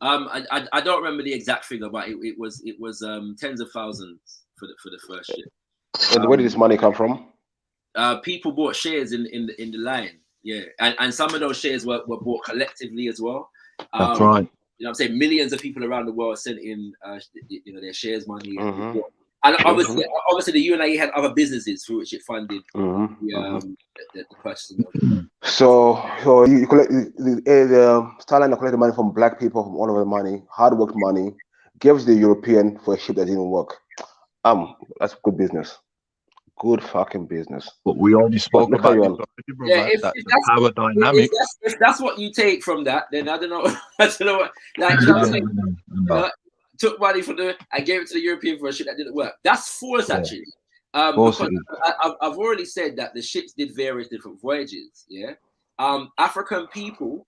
I don't remember the exact figure, but it was tens of thousands for the first ship. And where did this money come from? People bought shares in the line, yeah, and some of those shares were bought collectively as well. That's right. You know what I'm saying? Millions of people around the world sent in their shares money. And obviously the UNIA had other businesses through which it funded the purchasing of it. So you collect the Starliner collected money from black people, from all over the money, hard worked money, gives the European for a ship that didn't work. That's good business. Good fucking business. But we already spoke about this already, bro. Yeah, if power dynamic. If that's what you take from that, then I don't know. I don't know what. Like, you know what I'm saying? Took money I gave it to the European for a ship that didn't work. That's false, actually. Because I've already said that the ships did various different voyages. Yeah, African people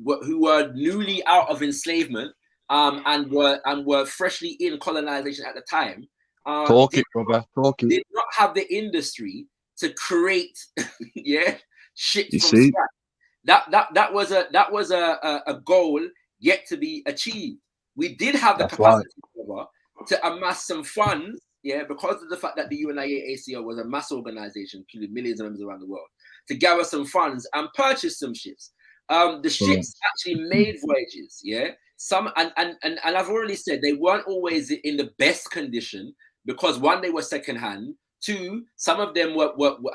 who were newly out of enslavement and were freshly in colonization at the time. Did not have the industry to create ships from scratch. That was a goal yet to be achieved. We did have the capacity to amass some funds, because of the fact that the UNIA-ACO was a mass organization, including millions of members around the world, to gather some funds and purchase some ships. The ships actually made voyages, Some and I've already said they weren't always in the best condition because one, they were secondhand. Two, some of them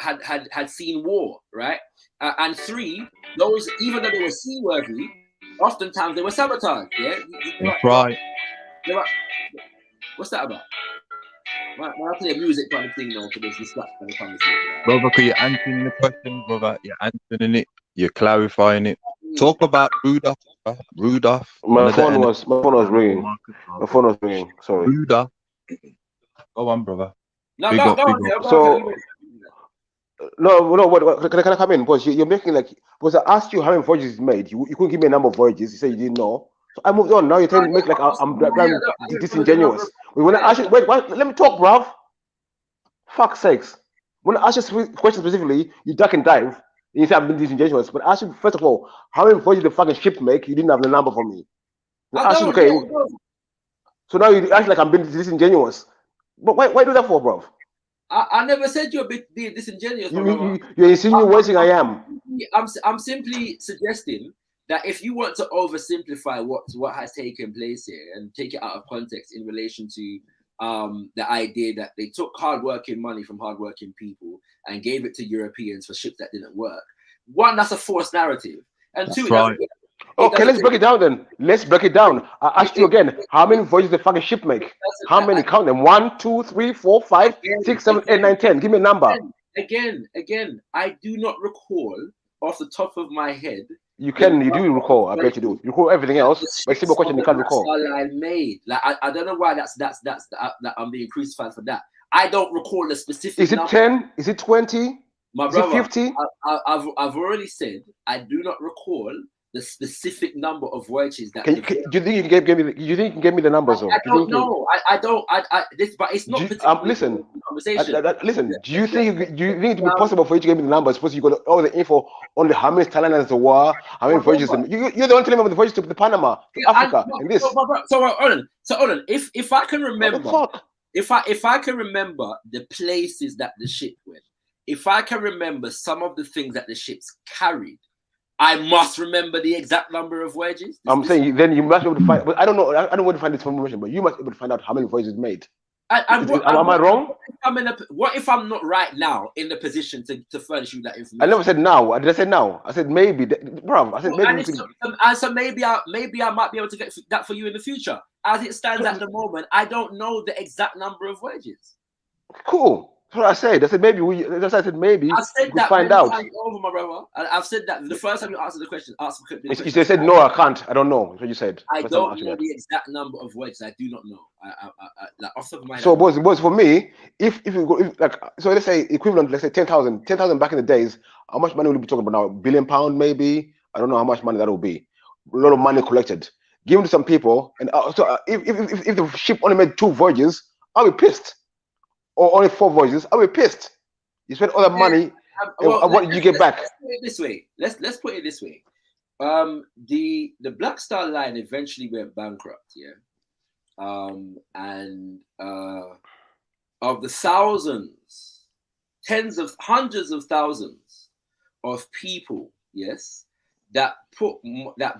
had seen war, right? And three, those, even though they were seaworthy, oftentimes they were sabotaged. That's right. What's that about? When I play a music kind of thing now for this distraction kind of conversation. Brother, you're answering the question, brother. You're answering it. You're clarifying it. Talk about Rudolph. My phone was ringing. My phone was ringing. Sorry. Rudolph. Go on, brother. What, can I come in? Because you're making because I asked you how many voyages you made. You couldn't give me a number of voyages. You said you didn't know. So I moved on. Now you're telling me to make I'm disingenuous. When I ask you, wait, let me talk, bruv. Fuck's sakes. When I ask you question specifically, you duck and dive. And you say I've been disingenuous. But I asked you, first of all, how many voyages the fucking ship make? You didn't have the number for me. So now you act like I'm being disingenuous. But why do that for, bruv? I never said you're being disingenuous. You're insinuating I am. I'm simply suggesting that if you want to oversimplify what has taken place here and take it out of context in relation to the idea that they took hardworking money from hardworking people and gave it to Europeans for ships that didn't work. One, that's a false narrative, and two, okay, let's break it down then. Let's break it down. I asked you again, how many voyages the fucking ship make? How many? Count them. 1, 2, 3, 4, 5, 6, 7, 8, 9, 10. Give me a number. Again, I do not recall off the top of my head. You do recall. I bet you do. You recall everything else, but simple question you can't recall. I made. Like I don't know why that's I'm being crucified for that. I don't recall the specific. Is it number. 10? Is it 20? My is brother, it 50? I've already said I do not recall the specific number of voyages that. Do you think you can give me? You think you can give me the numbers? I don't know. I don't. This, but it's not. Listen. Conversation. Listen. Do you think it would be possible for you to give me the numbers? Suppose you got all the info on the how many Thailanders there were, how many voyages. You're the one telling me about the voyages to Panama, to Africa, and this. So hold on. If I can remember, if I can remember the places that the ship went, if I can remember some of the things that the ships carried, I must remember the exact number of voyages. I'm saying then you must be able to find. But I don't know. I don't want to find this information, but you must be able to find out how many voyages made. Am I wrong? What if I'm not right now in the position to furnish you that information? I never said now. Did I say now? I said maybe, bro. I said maybe. So maybe I might be able to get that for you in the future. As it stands at the moment, I don't know the exact number of voyages. Cool. That's what I said. I said maybe we. That's what I said maybe. I said we that find out. Over, my brother. I've said that the first time you answered the question. You said no, I can't. I don't know. That's what you said. I don't know the exact number of voyages. I do not know. Like off the top of my head. So, boys, for me, if you go, like, so let's say equivalent, let's say 10,000 back in the days. How much money will we be talking about now? £1 billion, maybe. I don't know how much money that will be. A lot of money collected, given to some people, and if the ship only made 2 voyages, I'll be pissed. Or only 4 voyages, I'll be pissed. You spent all that money. What did you get back? Let's put it this way. Let's put it this way. The Black Star Line eventually went bankrupt. Yeah. And of the thousands, hundreds of thousands of people, yes, that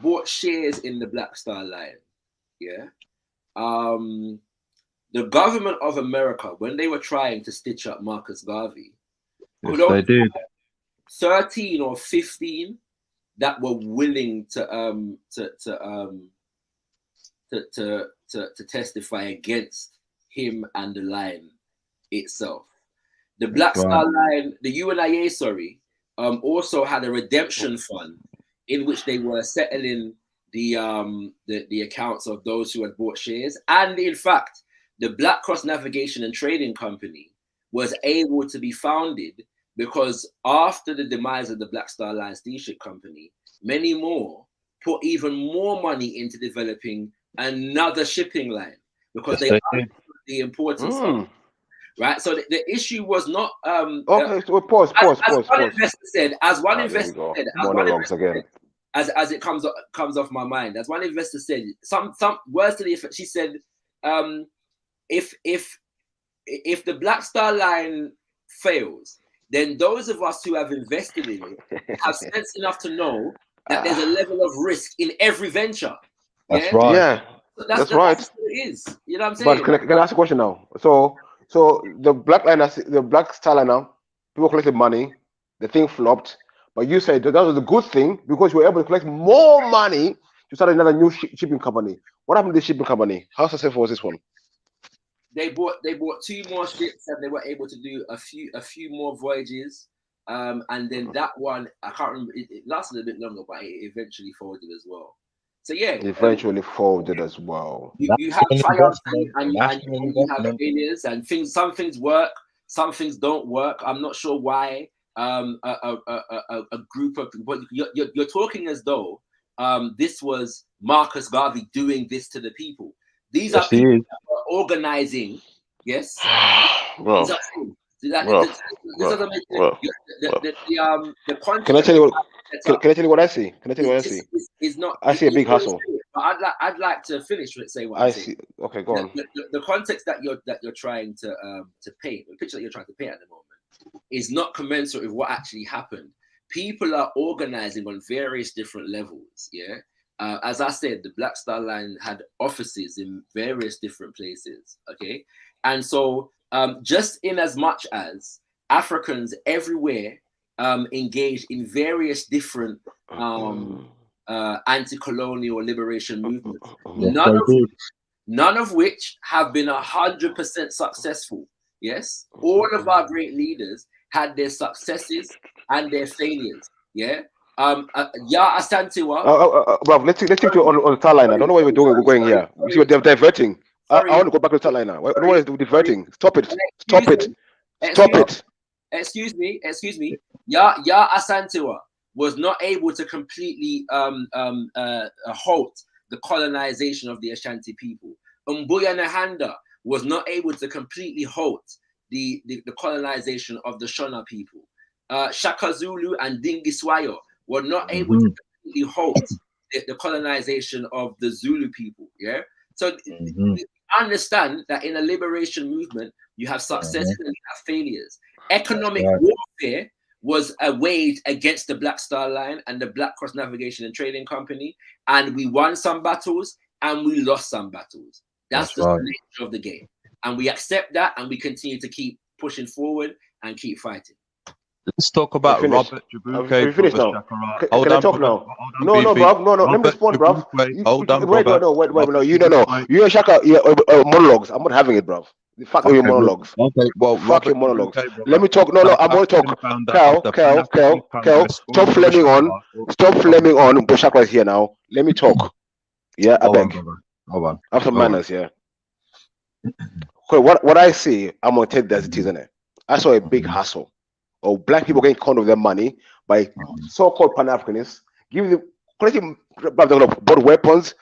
bought shares in the Black Star Line, yeah. The government of America, when they were trying to stitch up Marcus Garvey, they did. 13 or 15 that were willing to testify against him and the line itself. The Black Star Line, the UNIA, also had a redemption fund in which they were settling the accounts of those who had bought shares, and in fact, the Black Cross Navigation and Trading Company was able to be founded because after the demise of the Black Star Line Steamship Company, many more put even more money into developing another shipping line because they understood the importance of it. Right. So the issue was not okay, so pause. As one investor said, as it comes off my mind, as one investor said, some words to the effect, she said, if the Black Star Line fails, then those of us who have invested in it have sense enough to know that there's a level of risk in every venture. That's right. Yeah, that's right. That's what it is. You know what I'm saying? But can I ask a question now? So the Black Star Line, people collected money, the thing flopped, but you said that was a good thing because you were able to collect more money to start another new shipping company. What happened to the shipping company? How successful was this one? They bought 2 more ships and they were able to do a few more voyages. And then that one, I can't remember, it lasted a bit longer, but it eventually folded as well. So yeah, it eventually folded as well. You have triumphs and you have failures, and some things work, some things don't work. I'm not sure why a group of people, you're talking as though this was Marcus Garvey doing this to the people. These are people that are organizing, yes. Can I tell you what I see? Is not. I see a big hustle. But I'd like to finish with saying what I see. Okay, go on. The context that you're trying to paint, the picture that you're trying to paint at the moment, is not commensurate with what actually happened. people are organizing on various different levels. Yeah. As I said, the Black Star Line had offices in various different places. Okay. And so just in as much as Africans everywhere engaged in various different anti-colonial liberation movements, none of which have been 100% successful. Yes, all of our great leaders had their successes and their failures. Yeah. Asantewa. Rob, let's take you on the third line. I don't know what we're doing. We're going here. You see what they're diverting. I want to go back to the third line now. What is diverting? Stop it. Stop it. Stop it. Excuse me. Ya Asantewa was not able to completely halt the colonization of the Ashanti people. Mbuya Nahanda was not able to completely halt the colonization of the Shona people. Shaka Zulu and Dingiswayo were not able to completely halt the colonization of the Zulu people. Yeah. So understand that in a liberation movement, you have successes and you have failures. Economic warfare was waged against the Black Star Line and the Black Cross Navigation and Trading Company, and we won some battles and we lost some battles. That's the nature of the game, and we accept that, and we continue to keep pushing forward and keep fighting. Let's talk about Robert Jabuke. We finished now. Can I talk now? No, bro. No. Let me respond, bro. Hold on, wait. No. You don't know. You and Shaka, monologues. I'm not having it, bro. Fuck your monologues. Okay, well, fuck your monologues. Let me talk. No. I'm going to talk. Kel, stop flaming on. Stop flaming on. But Shaka is here now. Let me talk. Yeah, I beg. Hold on. Have some manners, yeah. Okay, what I see, I'm gonna take that as it is, innit? I saw a big hassle of black people getting conned of their money by so-called Pan-Africanists, collecting both weapons,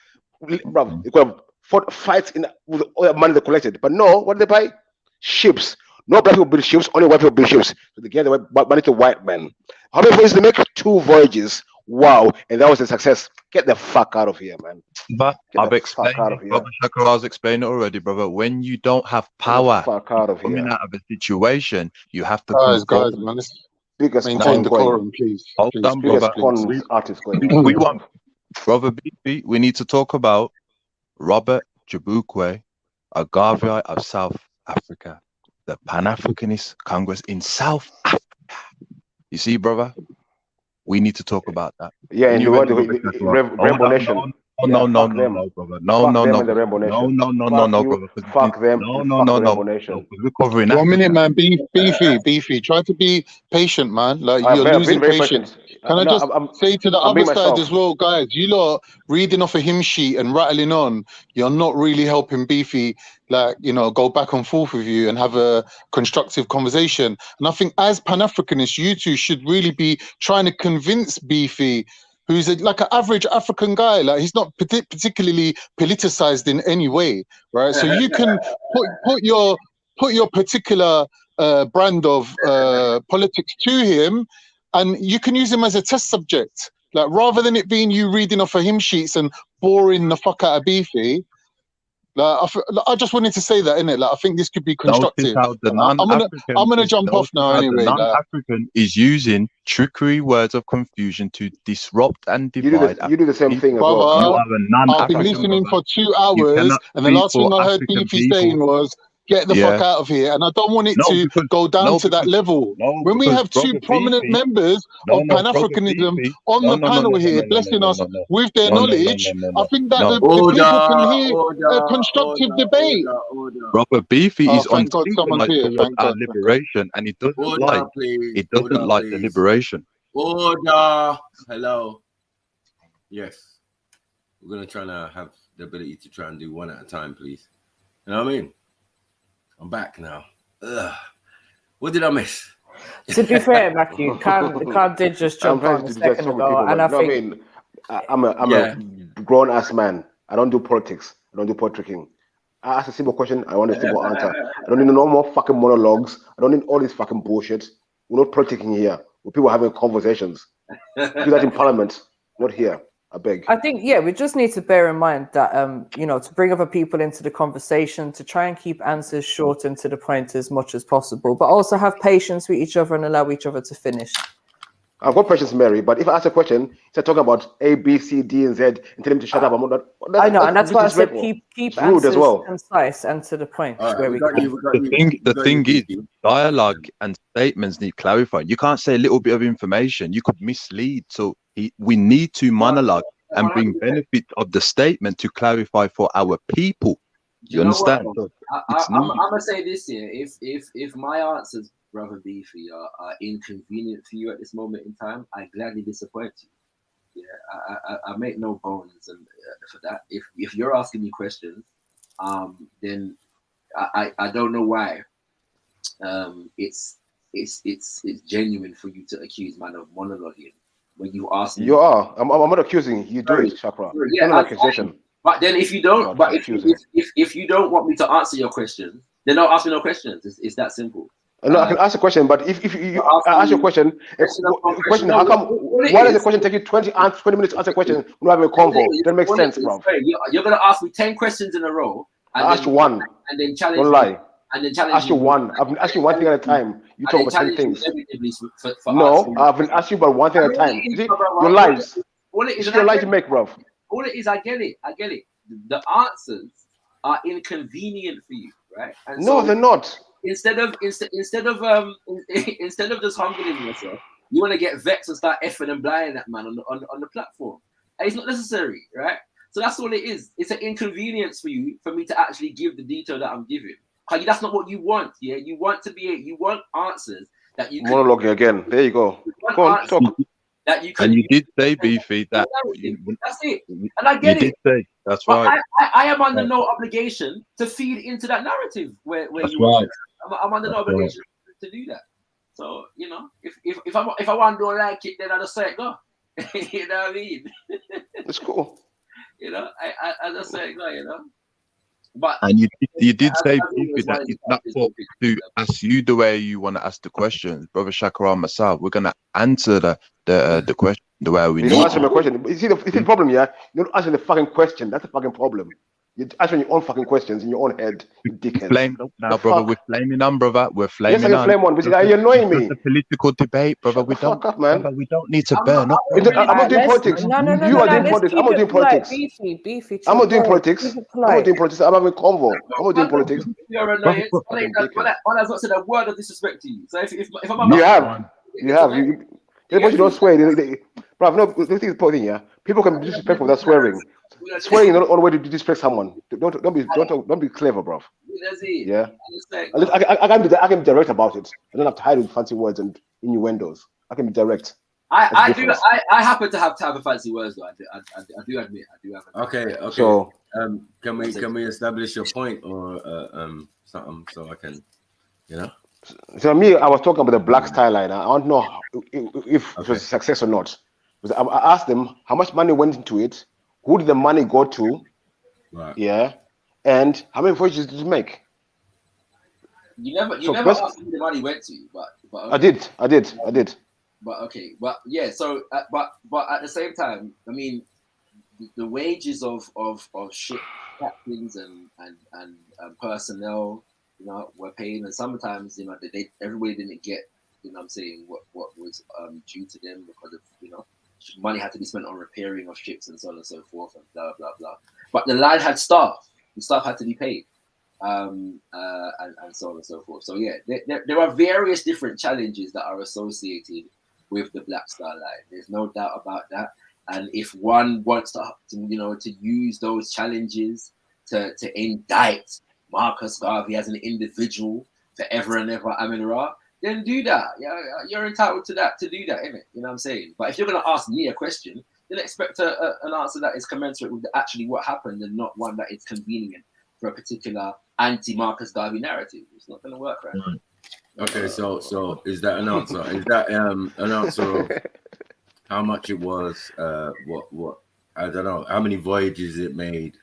fought fights with all the money they collected. But no, what did they buy? Ships. No black people build ships, only white people build ships. So they gave the money to white men. How many voyages they make? 2 voyages. Wow, and that was a success. Get the fuck out of here, man. But I've explained it, brother Shakara's explained it already, brother. When you don't have power coming out of a situation, you have to guys, man. Maintain decorum, please. Hold on, brother. We want, brother BP, we need to talk about Robert Jabuke, a Garvey of South Africa, the Pan-Africanist Congress in South Africa. You see, brother? We need to talk about that. Yeah, and Rainbow Nation. No, brother. No, brother. Fuck them. No. We're covering that. 1 minute, man. Beefy. Try to be patient, man. Like you're losing patience. Can I just say to the other side as well, guys, you lot reading off a hymn sheet and rattling on, you're not really helping Beefy, like, go back and forth with you and have a constructive conversation. And I think as Pan-Africanists, you two should really be trying to convince Beefy, who's like an average African guy, like he's not particularly politicized in any way, right? So you can put your particular brand of politics to him, and you can use him as a test subject. Like rather than it being you reading off of hymn sheets and boring the fuck out of Beefy. Like, I just wanted to say that, innit? Like I think this could be constructive. I'm gonna jump off now anyway. The non-African is using trickery, words of confusion to disrupt and divide. You do the same thing as well. I've been listening for 2 hours, and the last thing I heard Beefy saying was, get the fuck out of here. And I don't want it to go down to that level. When we have 2 prominent members of Pan-Africanism on the panel here, blessing us with their knowledge, I think that the people can hear a constructive debate. Robert Beefy is on liberation, and he doesn't like the liberation. Order. Hello. Yes. We're going to try to have the ability to try and do one at a time, please. You know what I mean? I'm back now. Ugh. What did I miss? To be fair, Matthew, Khan did just jump on a second ago, and I think I'm a grown ass man. I don't do politics. I don't do politicking. I ask a simple question. I want a simple answer. I don't need no more fucking monologues. I don't need all this fucking bullshit. We're not politicking here. We're people having conversations. Do that in Parliament, not here. I beg. I think, we just need to bear in mind that, to bring other people into the conversation, to try and keep answers short and to the point as much as possible, but also have patience with each other and allow each other to finish. I've got questions, Mary, but if I ask a question, instead talking about A, B, C, D, and Z, and tell him to shut up, I'm not. I know, and that's why I said disrespectful. keep It's rude as answers well. concise and to the point. Where we The thing is, dialogue and statements need clarifying. You can't say a little bit of information. You could mislead. So we need to monologue and bring benefit of the statement to clarify for our people. You understand? So I'm gonna say this here: if my answers, brother Beefy, are inconvenient for you at this moment in time, I gladly disappoint you. Yeah, I make no bones for that. If you're asking me questions, then I don't know why. It's genuine for you to accuse man of monologuing when you ask me. You are. I'm not accusing you. Do it, Chakra. Yeah, not an accusation. But then if you don't, but if you don't want me to answer your questions, then don't ask me no questions. It's that simple. No, I can ask a question, but if you ask your question, how come? Why does the question take you 20 minutes to answer a question when we have a convo? That makes sense, bro. You're gonna ask me 10 questions in a row. I asked you one. And then challenge. Don't lie. And then challenge. I asked you one. I've been asking one thing at a time. You talk about 10 things. No, I've been asking you about one thing at a time. Your lies. It's your lie to make, bro. All it is, I get it. The answers are inconvenient for you, right? And no, they're not. Instead of just humbling yourself, you want to get vexed and start effing and blinding that man on the platform. And it's not necessary, right? So that's all it is. It's an inconvenience for you for me to actually give the detail that I'm giving. Because that's not what you want. Yeah, you want answers that you can monologuing again. There you go. Go on, talk. That you can. And you did say, Beefy, that that's it. And I get it. You did say that's right. I am under no obligation to feed into that narrative where that's you right. I'm under no obligation to do that. So if I want to don't like it, then I just say it go. You know what I mean? It's cool. I just say it go. But and you did say, Beefy, that it's not for to ask you the way you want to ask the questions, brother Shakara and myself. We're gonna answer the question the way we need. You don't answer my question. You see the problem, yeah? You don't answer the fucking question. That's the fucking problem. You're answering your own fucking questions in your own head, you dickhead. Flame now, brother. We're flaming on, brother. We're flaming on. Yes, I can flame on, but you're annoying me. It's a political debate, brother. We don't, brother, we don't need to burn up. I'm not doing politics. You are doing politics. I'm not doing politics. Beefy, I'm not doing politics. I'm not doing politics. I'm having convo. I'm not doing politics. You're annoying. One has not said a word of disrespect to you. So if I'm you have. You don't swear. Bro, no, the thing is important, yeah. People can be disrespectful without swearing. Swearing is not the only way to disrespect someone. Don't be clever, bro. Yeah. I can be direct about it. I don't have to hide with fancy words and innuendos. I can be direct. I happen to have fancy words though. I do admit I do have. Okay. So can we establish your point or something so I can, So me, I was talking about the black style line. I don't know if it was a success or not. I asked them how much money went into it, who did the money go to, right? Yeah, and how many voyages did you make? You never asked who the money went to, but okay. I did. But okay, but yeah. So, but at the same time, I mean, the wages of ship captains and personnel, were paid, and sometimes everybody didn't get, what I'm saying, what was due to them because of money had to be spent on repairing of ships and so on and so forth and blah blah blah. But the line had staff. The staff had to be paid, and so on and so forth. So yeah, there are various different challenges that are associated with the Black Star Line. There's no doubt about that. And if one wants to use those challenges to indict Marcus Garvey as an individual forever and ever, Amin-Ra, then do that. Yeah, you're entitled to that, to do that, innit? You know what I'm saying? But if you're going to ask me a question, then expect an answer that is commensurate with actually what happened and not one that is convenient for a particular anti-Marcus Garvey narrative. It's not going to work, right? Okay, so is that an answer? Is that an answer of how much it was? What? I don't know. How many voyages it made?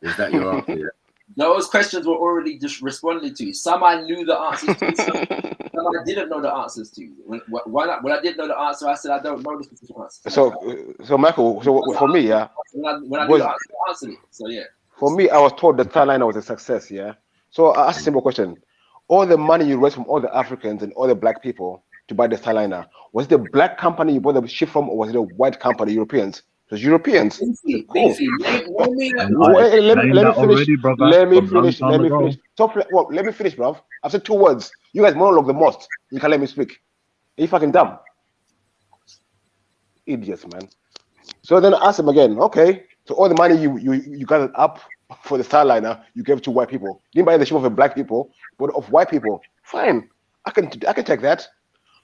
Is that your answer? Those questions were already just responded to. Some I knew the answers to, some I didn't know the answers to. When I didn't know the answer, I said I don't know the specific answer. So Michael, for me, yeah. When I knew the answer, I answered it. So yeah. For me, I was told the Star Line was a success, yeah. So I asked a simple question: all the money you raised from all the Africans and all the black people, to buy the Starliner? Was it a black company you bought the ship from, or was it a white company, Europeans? It was Europeans. Cool. Let me finish. Let me finish. Stop. Well, let me finish, bro. I've said 2 words. You guys monologue the most. You can let me speak. Are you fucking dumb? Idiots, man. So then I asked him again, okay, so all the money you gathered up for the Starliner, you gave to white people. You didn't buy the ship of the black people, but of white people. Fine. I can take that.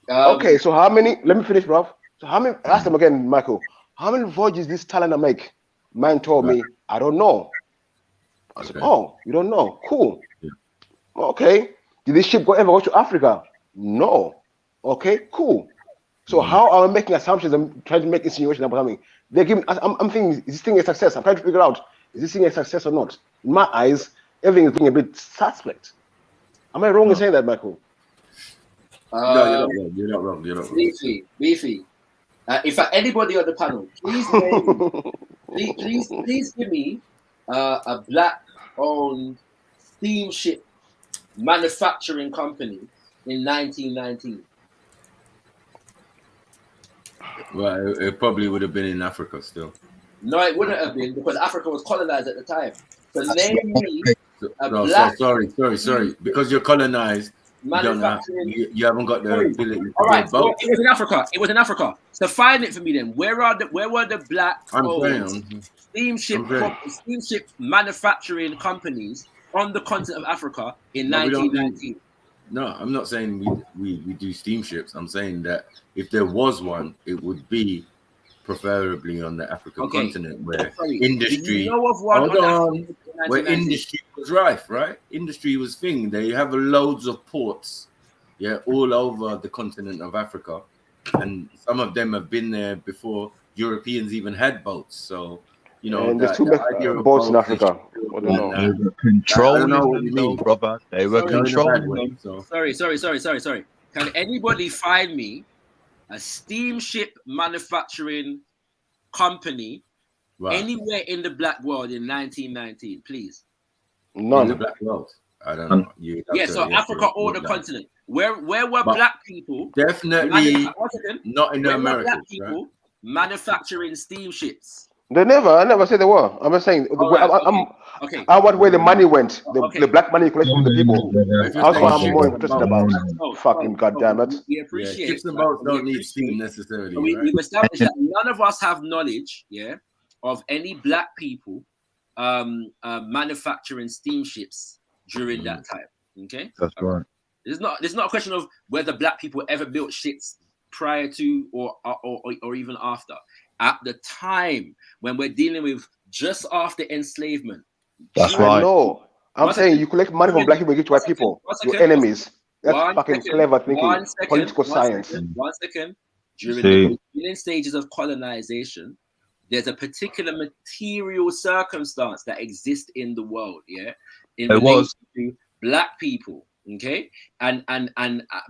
Okay, so how many, let me finish, bro. So how many, I asked him again, Michael, how many voyages this Starliner make? Man told me, I don't know. I said, oh, you don't know? Cool. Okay. Did this ship ever go to Africa? No. Okay, cool. So how are we making assumptions and trying to make insinuations about something? They're giving. I'm thinking, is this thing a success? I'm trying to figure out, is this thing a success or not? In my eyes, everything is being a bit suspect. Am I wrong in saying that, Michael? No, you're not wrong. You're not wrong. Beefy. In fact, anybody on the panel, please please give me a black-owned steamship manufacturing company in 1919. Well, it probably would have been in Africa still. No, it wouldn't have been, because Africa was colonized at the time. So name me a black. Sorry. Because you're colonized, you haven't got the ability to all right, boat. Well, it was in Africa. So find it for me then. Where were the black steamship manufacturing companies on the continent of Africa in 1919? No, I'm not saying we do steamships. I'm saying that if there was one, it would be preferably on the African continent where industry. Where industry was rife, right? Industry was thing. They have loads of ports, all over the continent of Africa, and some of them have been there before Europeans even had boats. So you know, and there's 2 boats in Africa. I don't know. They were controlling them, brother. They were controlling them. Sorry. Can anybody find me a steamship manufacturing company anywhere in the black world in 1919, please? None. In the black world. I don't know. So Africa or the continent. Where were black people? Definitely not in the Americas. Black people manufacturing steamships. I never said they were. I'm just saying. I want where the money went. The black money collected from the people. That's what I'm more interested about. Fucking goddammit. We appreciate ships and boats don't need steam necessarily. We've established that none of us have knowledge, of any black people manufacturing steamships during that time. Okay, that's right. It's not a question of whether black people ever built ships prior to or even after. At the time when we're dealing with just after enslavement. That's right. No, I'm saying you collect money from black people, you give to white people, your enemies. That's fucking clever thinking. Political science. One second. During the beginning stages of colonization, there's a particular material circumstance that exists in the world, in relation to black people, okay, and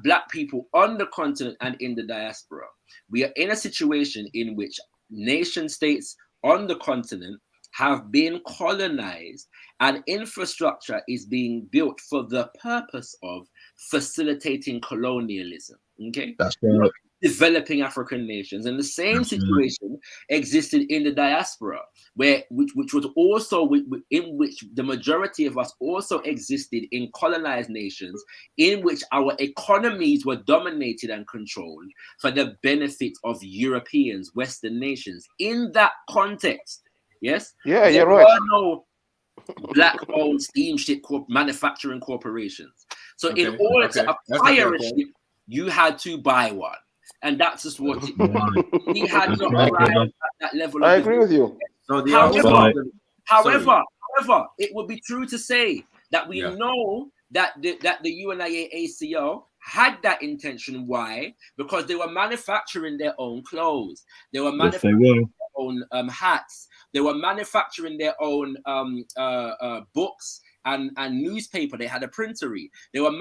black people on the continent and in the diaspora. We are in a situation in which nation states on the continent have been colonized, and infrastructure is being built for the purpose of facilitating colonialism. Okay, that's right. Developing African nations, and the same situation existed in the diaspora, which was also in which the majority of us also existed in colonized nations, in which our economies were dominated and controlled for the benefit of Europeans, Western nations. In that context, you're right. There were no black-owned steamship manufacturing corporations. So in order to acquire a ship, you had to buy one. And that's just what it was. He had not arrived at that level. I agree with you. However, it would be true to say that we know that the UNIA-ACO had that intention. Why? Because they were manufacturing their own clothes. They were manufacturing their own hats. They were manufacturing their own books and newspaper. They had a printery. They were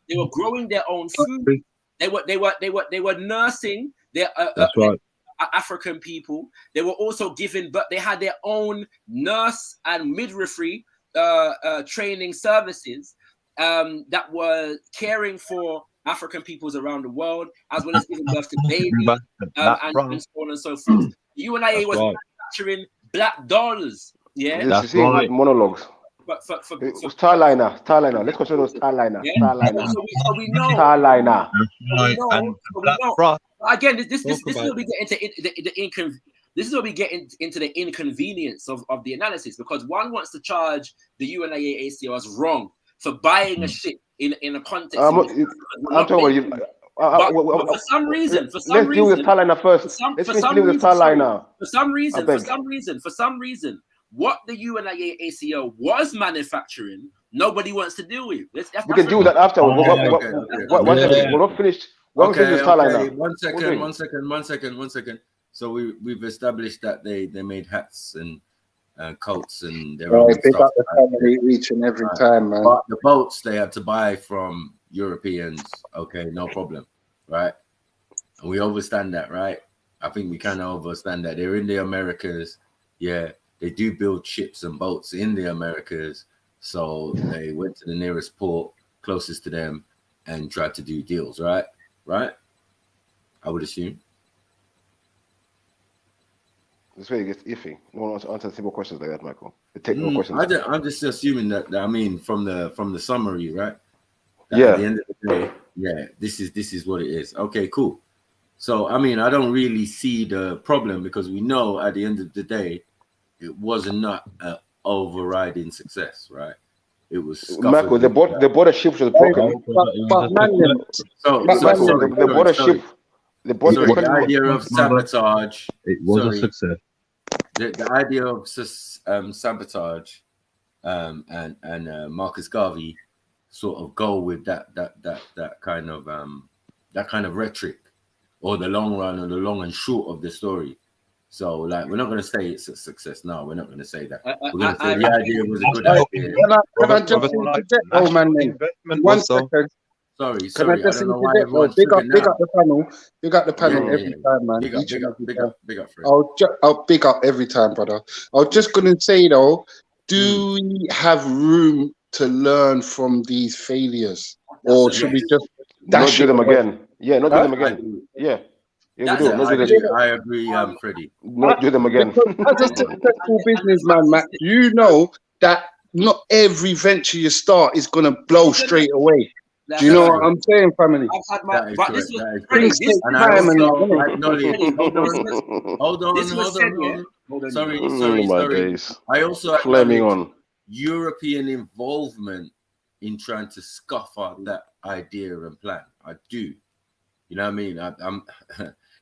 They were growing their own food. They were nursing their African people. They were also given, but they had their own nurse and midwifery training services that were caring for African peoples around the world, as well as giving birth to babies and so on and so forth. UNIA was manufacturing black dolls. Yeah, That's right. Monologues. But Starliner. Let's consider those Starliner. Yeah. Starliner. So we know. Starliner. Again, this is where we get into this is where we get into the inconvenience of the analysis, because one wants to charge the UNIA ACO as wrong for buying a ship in a context. I'm talking about you. But for some reason, let's deal with Starliner first. Let's deal with Starliner. For some reason, what the UNIA ACO was manufacturing, nobody wants to deal with. We can deal with that after. We're not finished. Okay. One second. So we've established that they made hats and coats and their own pick stuff. up the family each and every time, man. But the boats they had to buy from Europeans. Okay, no problem, right? And we understand that, right? I think we kind of understand that they're in the Americas. Yeah, they do build ships and boats in the Americas. So they went to the nearest port closest to them and tried to do deals, right? Right? I would assume. This way it gets iffy. No one wants to answer simple questions like that, Michael. The technical questions. I'm just assuming that I mean from the summary, right? That Yeah. At the end of the day, yeah, this is what it is. Okay, cool. So I mean, I don't really see the problem, because we know at the end of the day, it was not an overriding success, right? It was Michael, they bought a ship which was broken. They bought a ship. The idea of sabotage. It was a success. The idea of sabotage and Marcus Garvey sort of go with that kind of rhetoric, or the long run or the long and short of the story. So like, we're not going to say it's a success. No, we're not going to say that. We're going to say the idea was a good idea. Can I just interject? Oh man, 1 second. Sorry. Can I just interject? Big up the panel. Big up the panel every time, man. Big up, Fred. I'll big up every time, brother. I was just gonna say though, do we have room to learn from these failures, or should we just not do them again? Yeah, not do them again. Yeah. Yeah, we do. I agree, Freddie. Not do them again. As a successful businessman, Matt, you know that not every venture you start is gonna blow straight away. Do you know what I'm saying, family? Hold on. Sorry. I also flaming on European involvement in trying to scuff out that idea and plan. I do. You know what I mean? I'm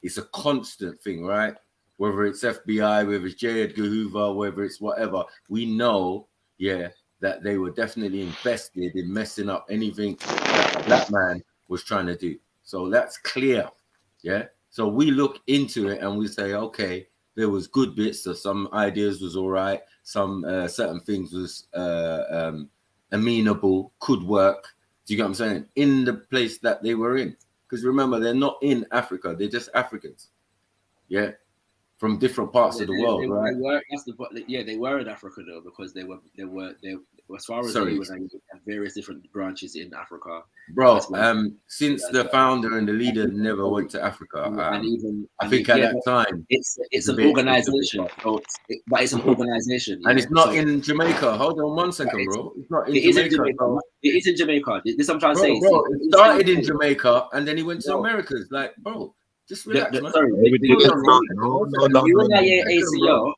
it's a constant thing, right? Whether it's FBI, whether it's J. Edgar Hoover, whether it's whatever, we know, that they were definitely invested in messing up anything that a black man was trying to do. So that's clear, yeah? So we look into it and we say, okay, there was good bits, so some ideas was all right, some certain things was amenable, could work. Do you get what I'm saying? In the place that they were in. Because remember, they're not in Africa, they're just Africans, yeah? From different parts of the world, right? They were in Africa though, because they were as far as they were, they had various different branches in Africa. Bro, since the founder and the leader never went to Africa, I think at that time it's an organization, but it's an organization, and it's not in Jamaica. Hold on 1 second, bro. It's not in Jamaica. It is in Jamaica. This is what I'm trying to say. Bro, it started in Jamaica and then he went to Americas. Like, bro. Just relax, man. Sorry, the UNIA ACO.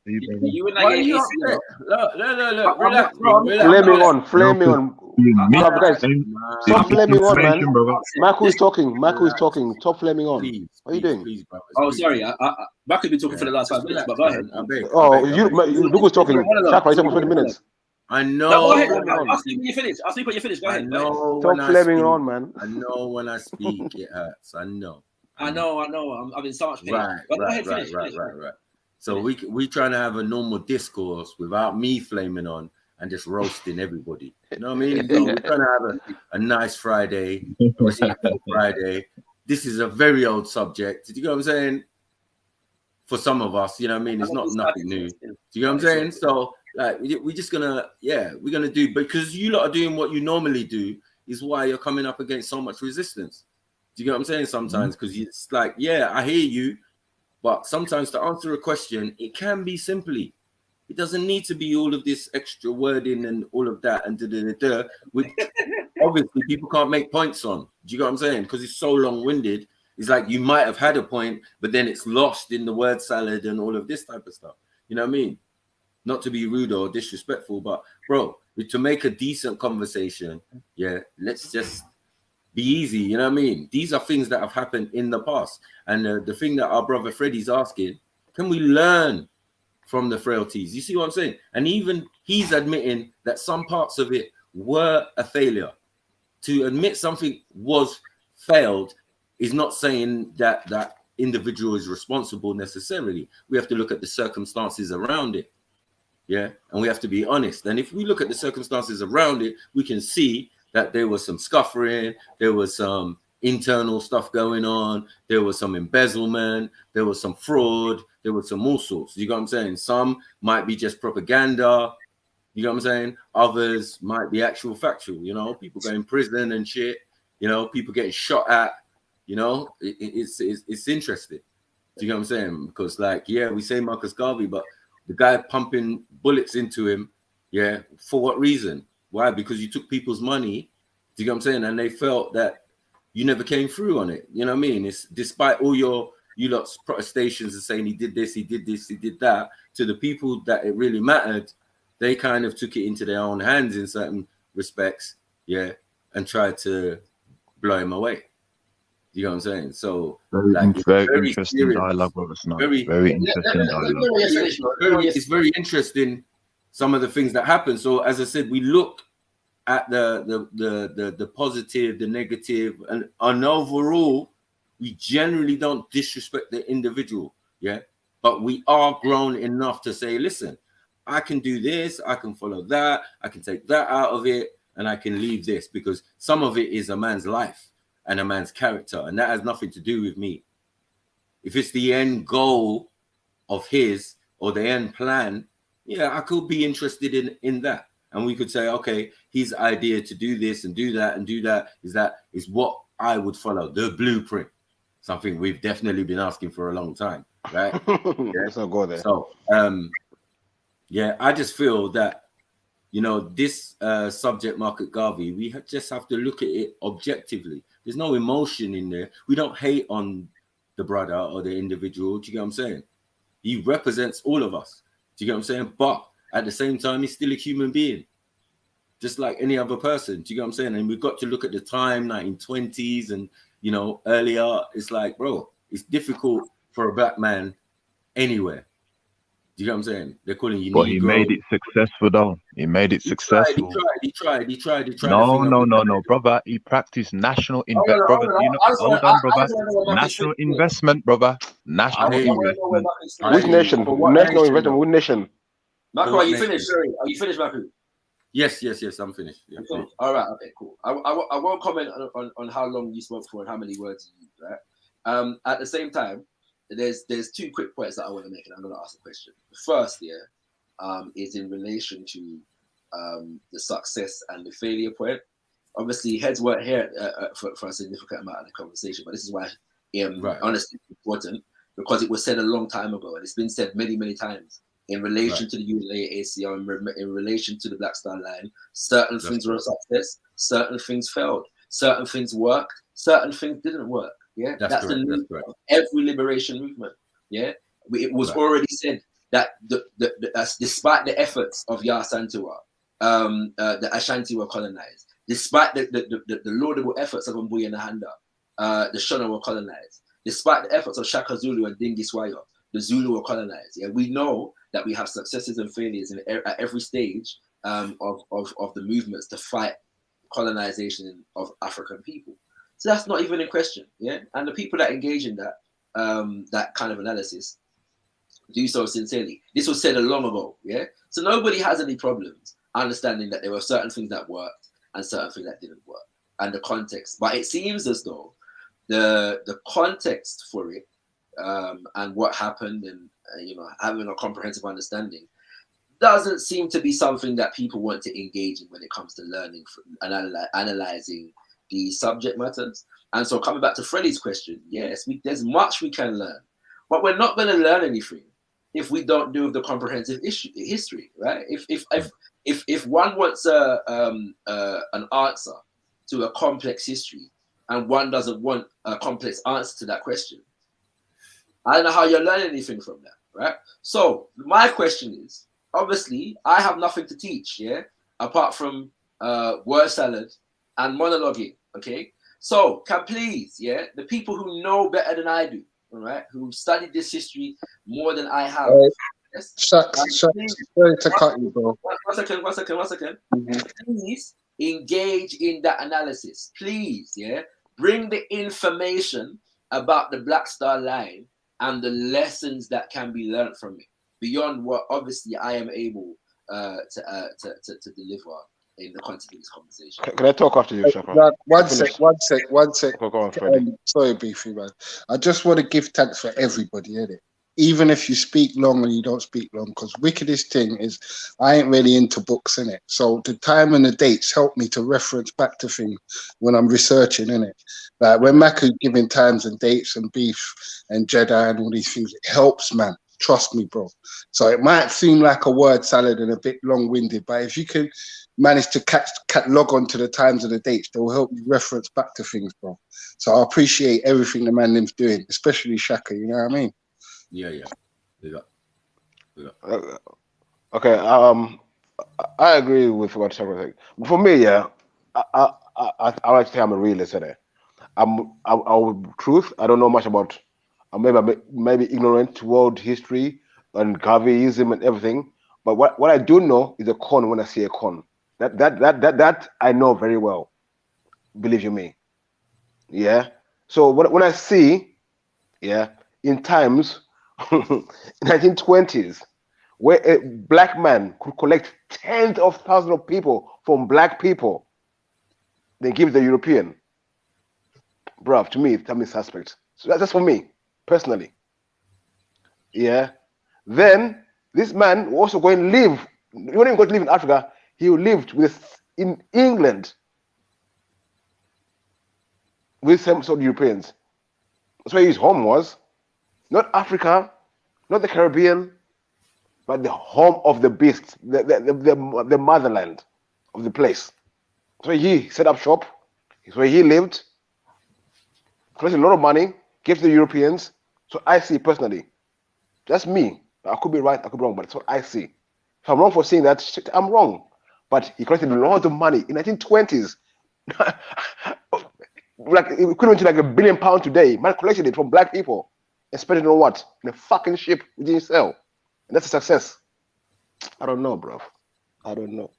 Look, relax, bro. Flaming on. Guys, stop flaming on, man. Marco is talking. Stop flaming on. What are you doing? Please, oh, sorry. Marco has been talking for the last 5 minutes, but go ahead. Lugo's talking. Chapa, he's talking for 20 minutes. I know. No, go ahead, man. I'll speak when you finish. Go ahead. Stop flaming on, man. I know when I speak, it hurts. I know. I'm in so much pain. Right. So we trying to have a normal discourse without me flaming on and just roasting everybody. You know what I mean? So we're trying to have a nice Friday, Friday. This is a very old subject. Do you know what I'm saying? For some of us, you know what I mean? It's not nothing new. Do you know what I'm saying? So like we're just gonna, we're gonna do, because you lot are doing what you normally do, is why you're coming up against so much resistance. Do you get what I'm saying? Sometimes, because it's like, yeah, I hear you, but sometimes to answer a question, it can be simply. It doesn't need to be all of this extra wording and all of that and which obviously people can't make points on. Do you get what I'm saying? Because it's so long-winded. It's like you might have had a point, but then it's lost in the word salad and all of this type of stuff. You know what I mean? Not to be rude or disrespectful, but bro, to make a decent conversation, yeah, let's just be easy. You know what I mean? These are things that have happened in the past. And the thing that our brother Freddie's asking, can we learn from the frailties? You see what I'm saying? And even he's admitting that some parts of it were a failure. To admit something was failed is not saying that that individual is responsible necessarily. We have to look at the circumstances around it. Yeah, and we have to be honest. And if we look at the circumstances around it, we can see that there was some scuffering, there was some internal stuff going on, there was some embezzlement, there was some fraud, there was some all sorts. You know what I'm saying? Some might be just propaganda. You know what I'm saying? Others might be actual factual. You know, people going in prison and shit. You know, people getting shot at. You know, it's interesting. Do you know what I'm saying? Because like, yeah, we say Marcus Garvey, but the guy pumping bullets into him, yeah, for what reason? Why? Because you took people's money. Do you know what I'm saying? And they felt that you never came through on it. You know what I mean? It's despite all you lot's protestations and saying he did this, he did this, he did that, to the people that it really mattered, they kind of took it into their own hands in certain respects, yeah, and tried to blow him away. You know what I'm saying? So very interesting dialogue with us now. Very interesting dialogue. It's very interesting, some of the things that happen. So as I said, we look at the positive, the negative, and overall, we generally don't disrespect the individual, yeah. But we are grown enough to say, listen, I can do this, I can follow that, I can take that out of it, and I can leave this, because some of it is a man's life and a man's character, and that has nothing to do with me. If it's the end goal of his or the end plan, yeah, I could be interested in that. And we could say, okay, his idea to do this and do that and do that is what I would follow, the blueprint. Something we've definitely been asking for a long time, right? Yeah. Let's not go there. So, yeah, I just feel that, you know, this subject, Marcus Garvey, we just have to look at it objectively. There's no emotion in there. We don't hate on the brother or the individual. Do you get what I'm saying? He represents all of us. Do you get what I'm saying? But at the same time, he's still a human being, just like any other person. Do you get what I'm saying? And we've got to look at the time, 1920s and, you know, earlier. It's like, bro, it's difficult for a black man anywhere. Do you know what I'm saying? They're calling you. But he made it successful, though. He made it successful. He tried. No, brother. He practiced national investment, brother. Hold on, brother. National investment, brother. National investment. Which nation? National investment. Which nation? Marco, are you finished? Sorry, are you finished, Marco? Yes, I'm finished. Yeah, finished. All right, okay, cool. I won't comment on how long you spoke for and how many words you used, right? At the same time, there's two quick points that I want to make, and I'm going to ask a question. The first, is in relation to the success and the failure point. Obviously, heads weren't here for a significant amount of the conversation, but this is why, honestly, it's important, because it was said a long time ago, and it's been said many, many times in relation to the ULA-ACR, in relation to the Black Star Line. Certain things were a success, certain things failed, certain things worked, certain things didn't work. Yeah, that's the need of every liberation movement. Yeah, it was already said that despite the efforts of Yah Santua, the Ashanti were colonized. Despite the laudable efforts of Mbuya Nahanda, the Shona were colonized. Despite the efforts of Shaka Zulu and Dingi Swayo, the Zulu were colonized. Yeah, we know that we have successes and failures at every stage of the movements to fight colonization of African people. So that's not even in question, yeah. And the people that engage in that that kind of analysis do so sincerely. This was said a long ago, yeah. So nobody has any problems understanding that there were certain things that worked and certain things that didn't work, and the context. But it seems as though the context for it and what happened, and you know, having a comprehensive understanding, doesn't seem to be something that people want to engage in when it comes to learning and analyzing the subject matters. And so coming back to Freddie's question, yes, there's much we can learn, but we're not going to learn anything if we don't do the comprehensive history, right? If one wants an answer to a complex history and one doesn't want a complex answer to that question, I don't know how you're learning anything from that, right? So my question is, obviously, I have nothing to teach, yeah, apart from word salad and monologuing, okay? So can please, yeah, the people who know better than I do, all right, who studied this history more than I have. Yes? Shucks, sorry to cut you, bro. One second. Please engage in that analysis. Please, yeah, bring the information about the Black Star Line and the lessons that can be learned from it, beyond what obviously I am able to deliver in the context of this conversation. Can I talk after you, Shaka? One sec. Go on, Freddie. Sorry, Beefy, man. I just want to give thanks for everybody, innit? Even if you speak long and you don't speak long, because wickedest thing is I ain't really into books, innit? So the time and the dates help me to reference back to things when I'm researching, innit? Like when Maku's giving times and dates and Beef and Jedi and all these things, it helps, man. Trust me, bro. So it might seem like a word salad and a bit long-winded, but if you can manage to log on to the times and the dates, they will help you reference back to things, bro. So I appreciate everything the man them's doing, especially Shaka, you know what I mean? Yeah. Okay, I agree with what Shaka said. For me, yeah, I like to say I'm a realist in it. Truth, I don't know much about. Maybe ignorant to world history and Garveyism and everything. But what I do know is a con when I see a con. That I know very well. Believe you me. Yeah. So when I see, yeah, in times, 1920s, where a black man could collect tens of thousands of people from black people, they give the European. Bruv, to me, tell me suspect. So that's for me. Personally, yeah. Then this man will also go and live. He won't even go to live in Africa. He lived in England with some sort of Europeans. That's where his home was. Not Africa, not the Caribbean, but the home of the beast, the motherland of the place. That's where he set up shop. It's where he lived. Collected a lot of money, gave to the Europeans. So I see personally, that's me. I could be right, I could be wrong, but it's what I see. If I'm wrong for saying that shit, I'm wrong. But he collected a lot of money in 1920s. Like equivalent to like £1 billion today. Man collected it from black people and spent it on what? In a fucking ship we didn't sell. And that's a success. I don't know, bro. I don't know.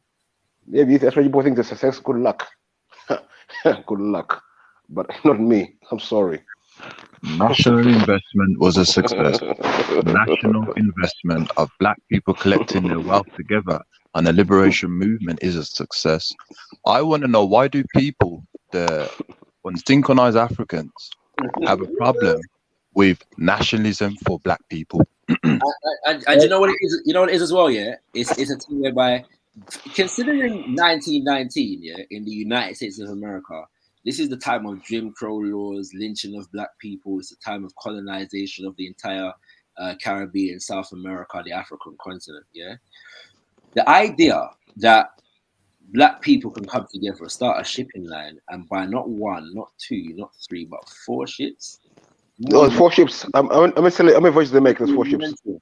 Maybe that's why people think the success. Good luck. Good luck. But not me. I'm sorry. National investment was a success. National investment of black people collecting their wealth together and the liberation movement is a success. I want to know, why do people, the unsynchronized Africans, have a problem with nationalism for black people? And you know what it is? You know what it is as well, yeah? It's a thing whereby, considering 1919, yeah, in the United States of America, this is the time of Jim Crow laws, lynching of black people. It's the time of colonization of the entire Caribbean, South America, the African continent, yeah? The idea that black people can come together, start a shipping line, and buy not one, not two, not three, but 4 ships. No, 4 ships. I'm voice they make. There's 4 ships. You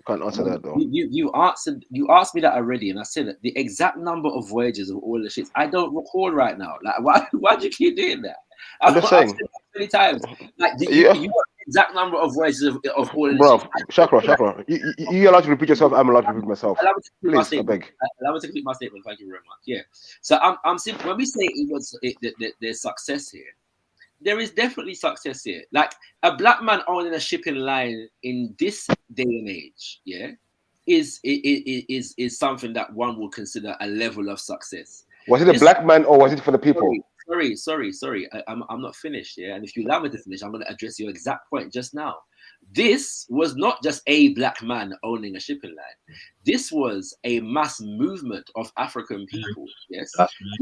can't answer that though. You asked me that already, and I said that the exact number of voyages of all the ships I don't recall right now. Like, why do you keep doing that? I'm just saying. Many times. Like, you want the exact number of voyages of all the ships. Chakra. You're allowed to repeat yourself. I'm allowed to repeat myself. Please, I beg. Allow me to complete my statement. Thank you very much. Yeah. So I'm simply, when we say there's success here, there is definitely success here. Like, a black man owning a shipping line in this day and age, yeah, is something that one would consider a level of success. Was it a black man or was it for the people? Sorry. I'm not finished, yeah. And if you allow me to finish, I'm going to address your exact point just now. This was not just a black man owning a shipping line. This was a mass movement of African people, yes,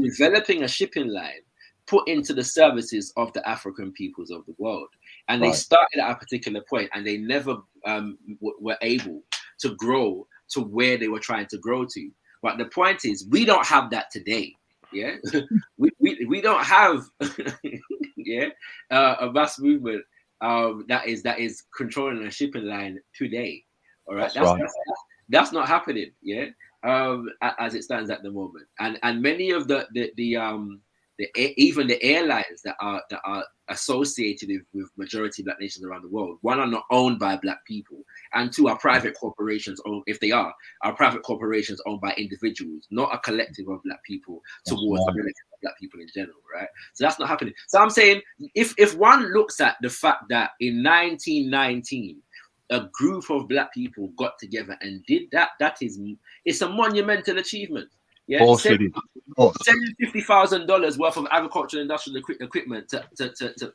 developing a shipping line, put into the services of the African peoples of the world. And they started at a particular point, and they never were able to grow to where they were trying to grow to. But the point is, we don't have that today. Yeah, we don't have a vast movement that is controlling a shipping line today. All right, that's not happening. Yeah, as it stands at the moment, and many of even the airlines that are associated with majority Black nations around the world, one, are not owned by Black people, and two, are private corporations owned. If they are private corporations owned by individuals, not a collective of Black people towards the benefit of Black people in general, right? So that's not happening. So I'm saying, if one looks at the fact that in 1919 a group of Black people got together and did that, it's a monumental achievement. Yeah, sending $50,000 worth of agricultural industrial equipment to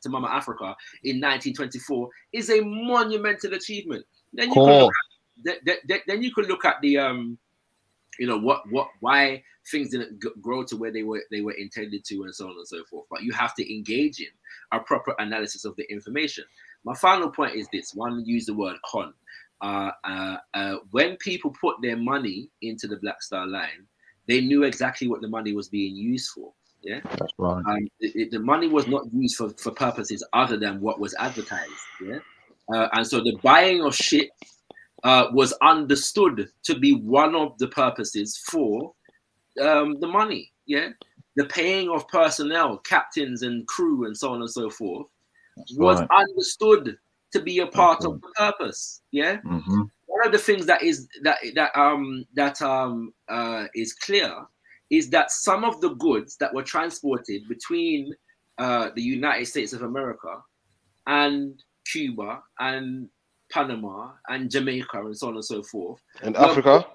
Mama Africa in 1924 is a monumental achievement. Then you can look at the why things didn't grow to where they were intended to, and so on and so forth. But you have to engage in a proper analysis of the information. My final point is this: one, use the word con. When people put their money into the Black Star Line, they knew exactly what the money was being used for. Yeah, that's right. The money was not used for purposes other than what was advertised. Yeah, and so the buying of shit was understood to be one of the purposes for the money. Yeah, the paying of personnel, captains and crew, and so on and so forth, was understood to be a part of the purpose. Yeah. Mm-hmm. One of the things that is clear is that some of the goods that were transported between the United States of America and Cuba and Panama and Jamaica and so on and so forth, and Africa,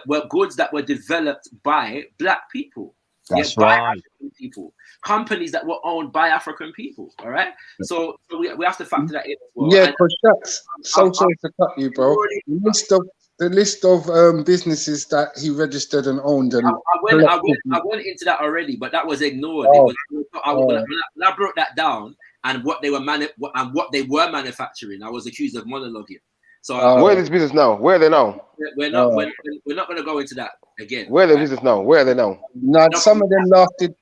were goods that were developed by Black people. That's by right. African people, companies that were owned by African people. All right, so we have to factor that in as well. Yeah, because that's sorry to cut you, bro. The list of businesses that he registered and owned, and I went into that already, but that was ignored. When I broke that down and what they were manufacturing, I was accused of monologuing. So where is this business now? Where are they now? We're not going to go into that again. Where are the business now? Where are they now? No, some of them lasted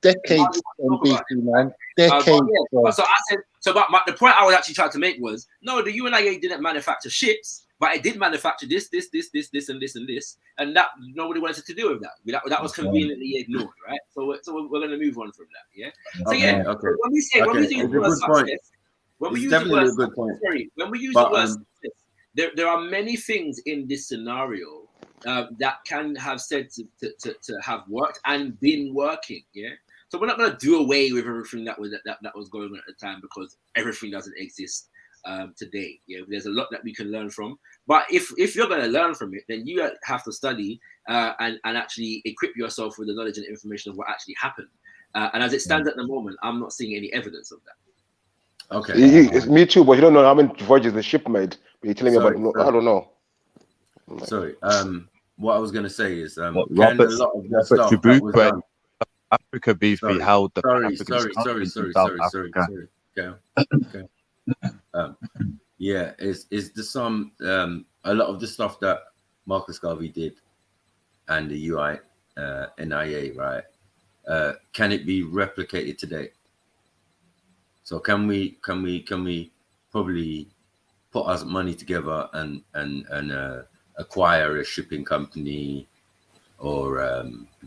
decades on BC, man. Decades. So I said, but the point I was actually trying to make was, no, the UNIA didn't manufacture ships, but it did manufacture this, and this, and that nobody wanted to do with that. That was conveniently ignored, right? So we're going to move on from that, yeah. So when we use the word success, when we use the word success, there are many things in this scenario that can have said to have worked and been working, yeah. So we're not going to do away with everything that was going on at the time, because everything doesn't exist today. Yeah, there's a lot that we can learn from. But if you're going to learn from it, then you have to study and actually equip yourself with the knowledge and information of what actually happened. And as it stands at the moment, I'm not seeing any evidence of that. Okay, it's me too, but you don't know how many voyages the ship made. But you're telling me about I don't know. Sorry. What I was going to say is, Robert Djibril, Africa briefly held the sorry. Okay. Yeah, is the some a lot of the stuff that Marcus Garvey did and the NIA, right? Can it be replicated today? So can we probably put our money together and acquire a shipping company or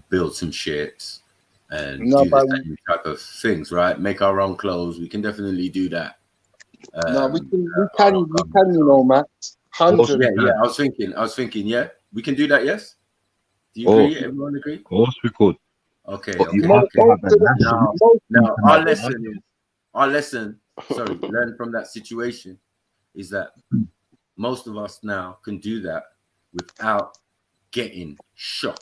build some ships and do the same type of things, right? Make our own clothes. We can definitely do that. We can, you know, Matt. 100. Yeah. I was thinking, yeah, we can do that. Yes. Do you agree? Everyone agree? Of course, we could. Okay. Now, our lesson. Sorry, learn from that situation is that most of us now can do that without getting shot,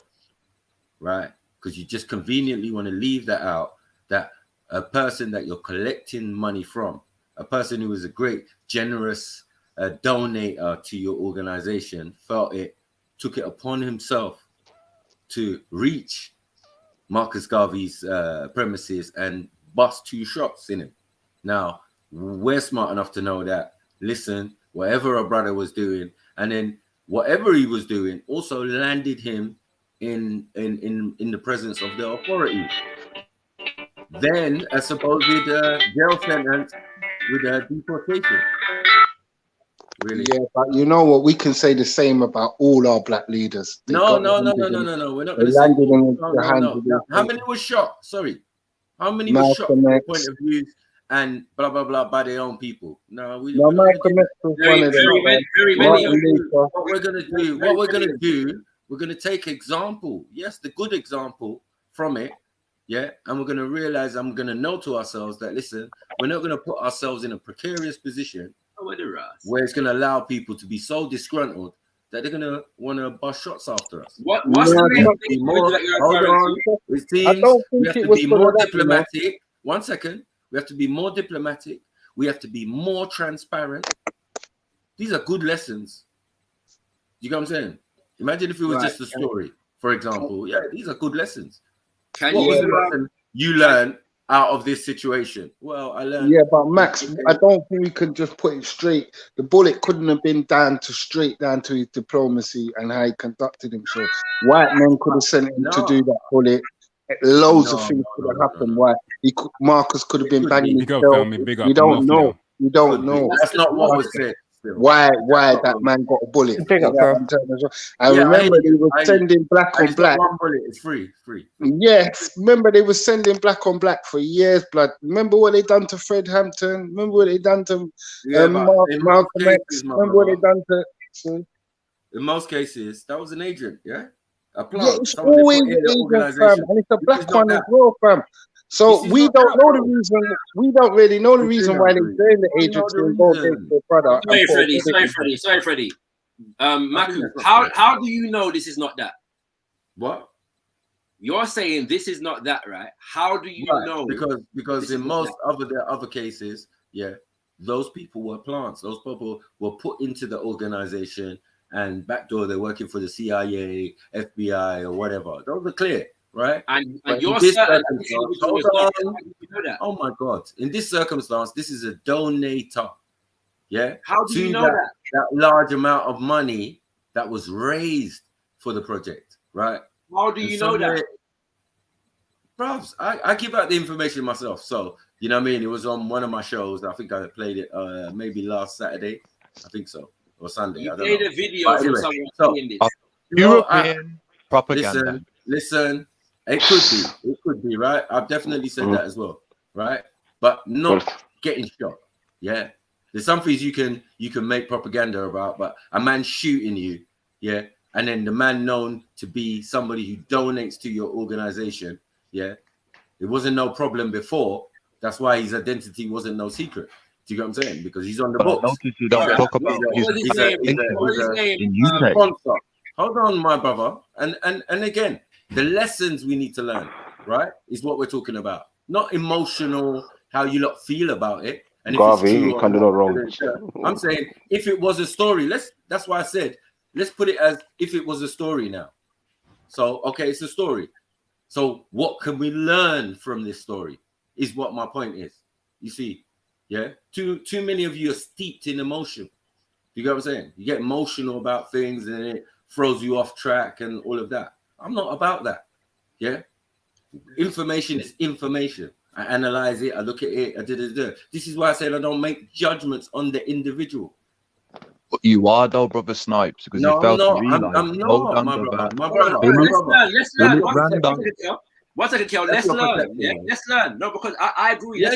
right? Because you just conveniently want to leave that out, that a person that you're collecting money from, a person who is a great, generous donator to your organization, took it upon himself to reach Marcus Garvey's premises and bust 2 shots in him. Now, we're smart enough to know that, listen, whatever a brother was doing, and then whatever he was doing also landed him in the presence of the authority. Then a supposed jail sentence with a deportation. Really? Yeah, but you know what? We can say the same about all our black leaders. No. We're not going to say. No. How many were shot? Sorry. How many were shot from the point of view and blah, blah, blah by their own people? No, Malcolm X was one of them. Very many. What we're going to do, we're going to take example. Yes, the good example from it. Yeah, and we're going to realize, I'm going to know to ourselves that, listen, we're not going to put ourselves in a precarious position where it's going to allow people to be so disgruntled that they're going to want to bust shots after us. What's the main thing that you're referring to? It seems we have to be more diplomatic. 1 second. We have to be more diplomatic. We have to be more transparent. These are good lessons. You know what I'm saying? Imagine if it was just a story, for example. Yeah, these are good lessons. What was the lesson you learn out of this situation? Well, I learned. Yeah, but Max, I don't think we could just put it straight. The bullet couldn't have been straight down to his diplomacy and how he conducted himself. White men could have sent him to do that bullet. Loads of things could have happened. Why Marcus could have been banging himself. You don't know. You don't know. That's not what was said. Why that man got a bullet? I remember they were sending black on black. One bullet is free. Yes, remember they were sending black on black for years. Blood. Remember what they done to Fred Hampton? Remember what they done to Malcolm X? Remember what they done to? In most cases, that was an agent. Yeah, a plant. Yeah, it's always an agent, fam, and it's a black one as well, fam. So we don't know the reason. We don't really know the reason why they're doing the agents to involve their brother. Sorry, Freddie. Maku, how do you know this is not that? What? You're saying this is not that, right? How do you know? Because in most other cases, yeah, those people were plants. Those people were put into the organization and backdoor they're working for the CIA, FBI, or whatever. Those are clear. Right, and you're certain oh my God! In this circumstance, this is a donator. Yeah. How do you know that large amount of money that was raised for the project? Right. How do you know that? Bros, I give out the information myself. So you know what I mean. It was on one of my shows. I think I played it maybe last Saturday. I think so, or Sunday. You I don't played know. a video from someone saying this. European propaganda. Listen. It could be, right? I've definitely said that as well, right? But not getting shot. Yeah, there's some things you can make propaganda about, but a man shooting you, yeah, and then the man known to be somebody who donates to your organization, yeah, it wasn't no problem before. That's why his identity wasn't no secret. Do you get what I'm saying? Because he's on the books. I noticed you don't talk about his sponsor. Hold on, my brother, and again. The lessons we need to learn, right, is what we're talking about. Not emotional, how you lot feel about it. And Garvey, you can't do no wrong. I'm saying if it was a story, that's why I said, let's put it as if it was a story now. So, okay, it's a story. So what can we learn from this story is what my point is. You see, yeah? Too many of you are steeped in emotion. You get what I'm saying? You get emotional about things and it throws you off track and all of that. I'm not about that. Yeah. Information is information. I analyze it. I look at it. This is why I said I don't make judgments on the individual. But you are though, brother Snipes, because you failed to realize. I'm not, my brother. Let's learn. One second, Kel. Let's learn. Yeah, let's learn. No, because I agree. Yeah.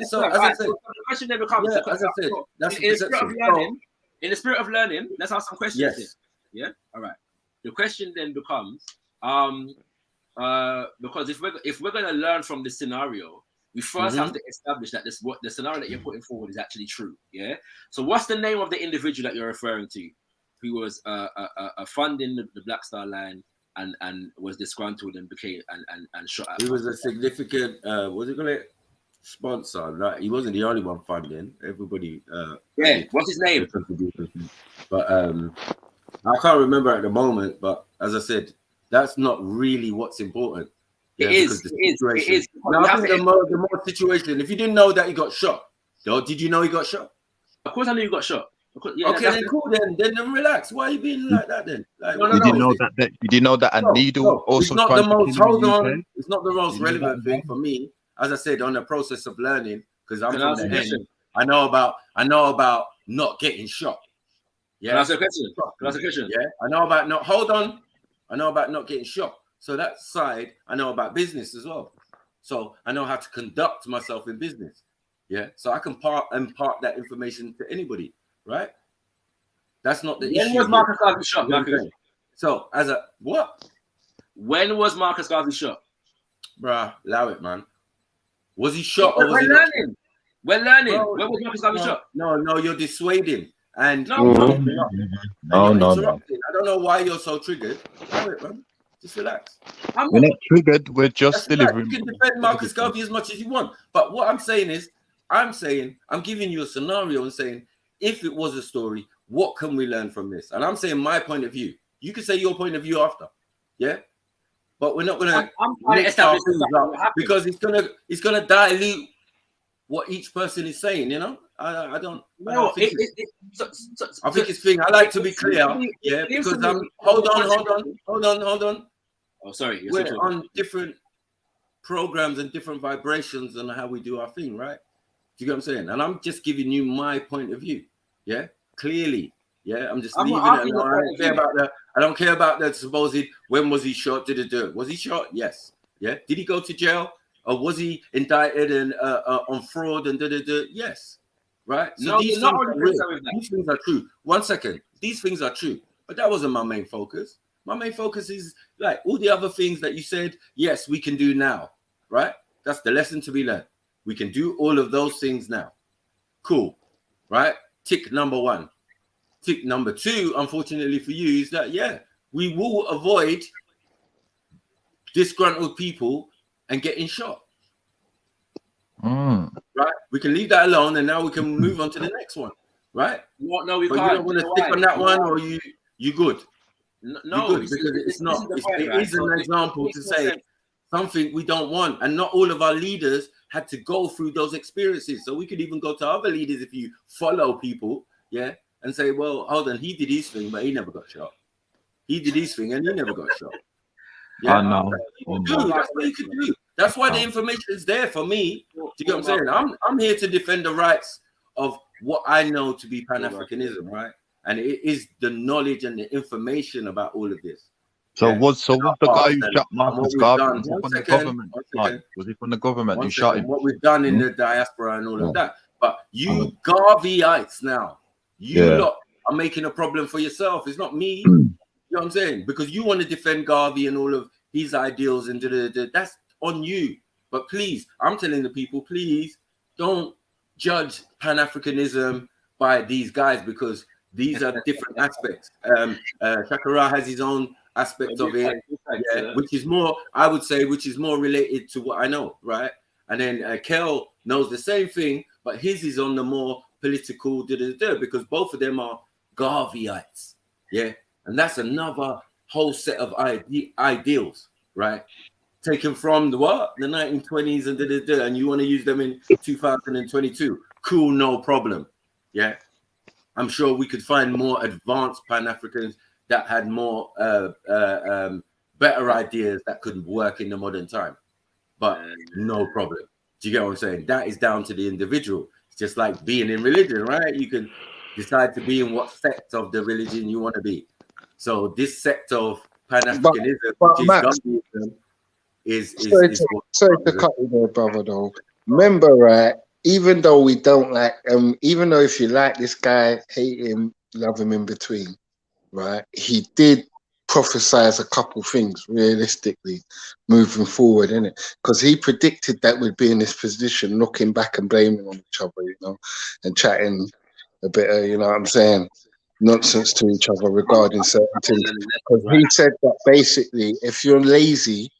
So as I said, the question never comes. Yeah, as I said, in the spirit of learning, let's ask some questions. Yes. Yeah. All right. The question then becomes, because if we're going to learn from this scenario, we first have to establish that what the scenario that you're putting forward is actually true. Yeah. So what's the name of the individual that you're referring to, who was funding the Black Star Line and was disgruntled and became and shot at? He was a significant what do you call it? Sponsor. Right? He wasn't the only one funding. Everybody. What's his name? But I can't remember at the moment, but as I said, That's not really what's important. Yeah, it is. It is. Now, I think the more situation. If you didn't know that he got shot, though, did you know he got shot? Of course, I knew he got shot. Yeah, okay, then cool. Then relax. Why are you being like that then? Like, did you know that a needle also? It's not the most. Hold on. It's not the most relevant thing for me. As I said, on the process of learning, because I'm from the end. I know about not getting shot. Yeah. Can I ask a question? Can I ask a question? Yeah. I know about not. Hold on. I know about not getting shot. So that side, I know about business as well. So I know how to conduct myself in business. Yeah. So I can impart that information to anybody, right? That's not the issue. When was Marcus Garvey shot, Marcus? So as a what? When was Marcus Garvey shot? Bruh, allow it, man. Was he shot or was We're he learning. We're learning. Bro, when was Marcus Garvey shot? No, you're dissuading. And No. I don't know why you're so triggered. Allow it, man. Just relax. We're not triggered. We're just delivering. You can defend Marcus Garvey as much as you want. But what I'm saying is, I'm giving you a scenario and saying, if it was a story, what can we learn from this? And I'm saying my point of view. You can say your point of view after. Yeah? But we're not gonna mix our things up because it's gonna dilute what each person is saying, you know? I don't think it's thing. I like to be clear, yeah, because hold on. Oh, sorry. We're on different programs and different vibrations on how we do our thing, right? Do you get what I'm saying? And I'm just giving you my point of view, yeah, clearly, yeah. I'm just leaving it alone. I don't care about that supposed when was he shot? Was he shot? Yes. Yeah. Did he go to jail? Or was he indicted and on fraud and Yes. Right? So no, these things are true. 1 second. These things are true. But that wasn't my main focus. My main focus is like all the other things that you said, yes, we can do now. Right? That's the lesson to be learned. We can do all of those things now. Cool. Right? Tick number 1. Tick number 2, unfortunately for you, is that, yeah, we will avoid disgruntled people and getting shot. Right? We can leave that alone and now we can move on to the next one. Right? No, we but can't. You don't want to stick on that one or you good? No, good because it's not. It is an example to say something we don't want. And not all of our leaders had to go through those experiences. So we could even go to other leaders if you follow people, yeah, and say, well, hold on, he did his thing, but he never got shot. He did his thing and he never got shot. Yeah, no. That's what you can do. That's why the information is there for me. Do you get what I'm saying? I'm here to defend the rights of what I know to be Pan-Africanism, right? And it is the knowledge and the information about all of this. So was the guy who shot Marcus Garvey from the government? Was he from the government who shot him? What we've done in the diaspora and all of that. But you Garveyites now, lot are making a problem for yourself. It's not me. You know what I'm saying? Because you want to defend Garvey and all of his ideals and that's on you. But please, I'm telling the people, please don't judge Pan-Africanism by these guys because these are different aspects. Shakara has his own aspect of it, which is more, I would say, which is more related to what I know, right? And then Kel knows the same thing, but his is on the more political, because both of them are Garveyites, yeah? And that's another whole set of ideals, right? Taken from the 1920s and you want to use them in 2022. Cool, no problem. Yeah. I'm sure we could find more advanced Pan-Africans that had more better ideas that could work in the modern time. But no problem. Do you get what I'm saying? That is down to the individual. It's just like being in religion, right? You can decide to be in what sect of the religion you want to be. So this sect of Pan-Africanism, sorry to cut you there, brother, though. Remember, right, even though we don't like even though if you like this guy, hate him, love him in between, right, he did prophesize a couple things realistically moving forward, innit? Because he predicted that we'd be in this position, looking back and blaming on each other, you know, and chatting a bit of, you know what I'm saying, nonsense to each other regarding certain things. Because he said that basically, if you're lazy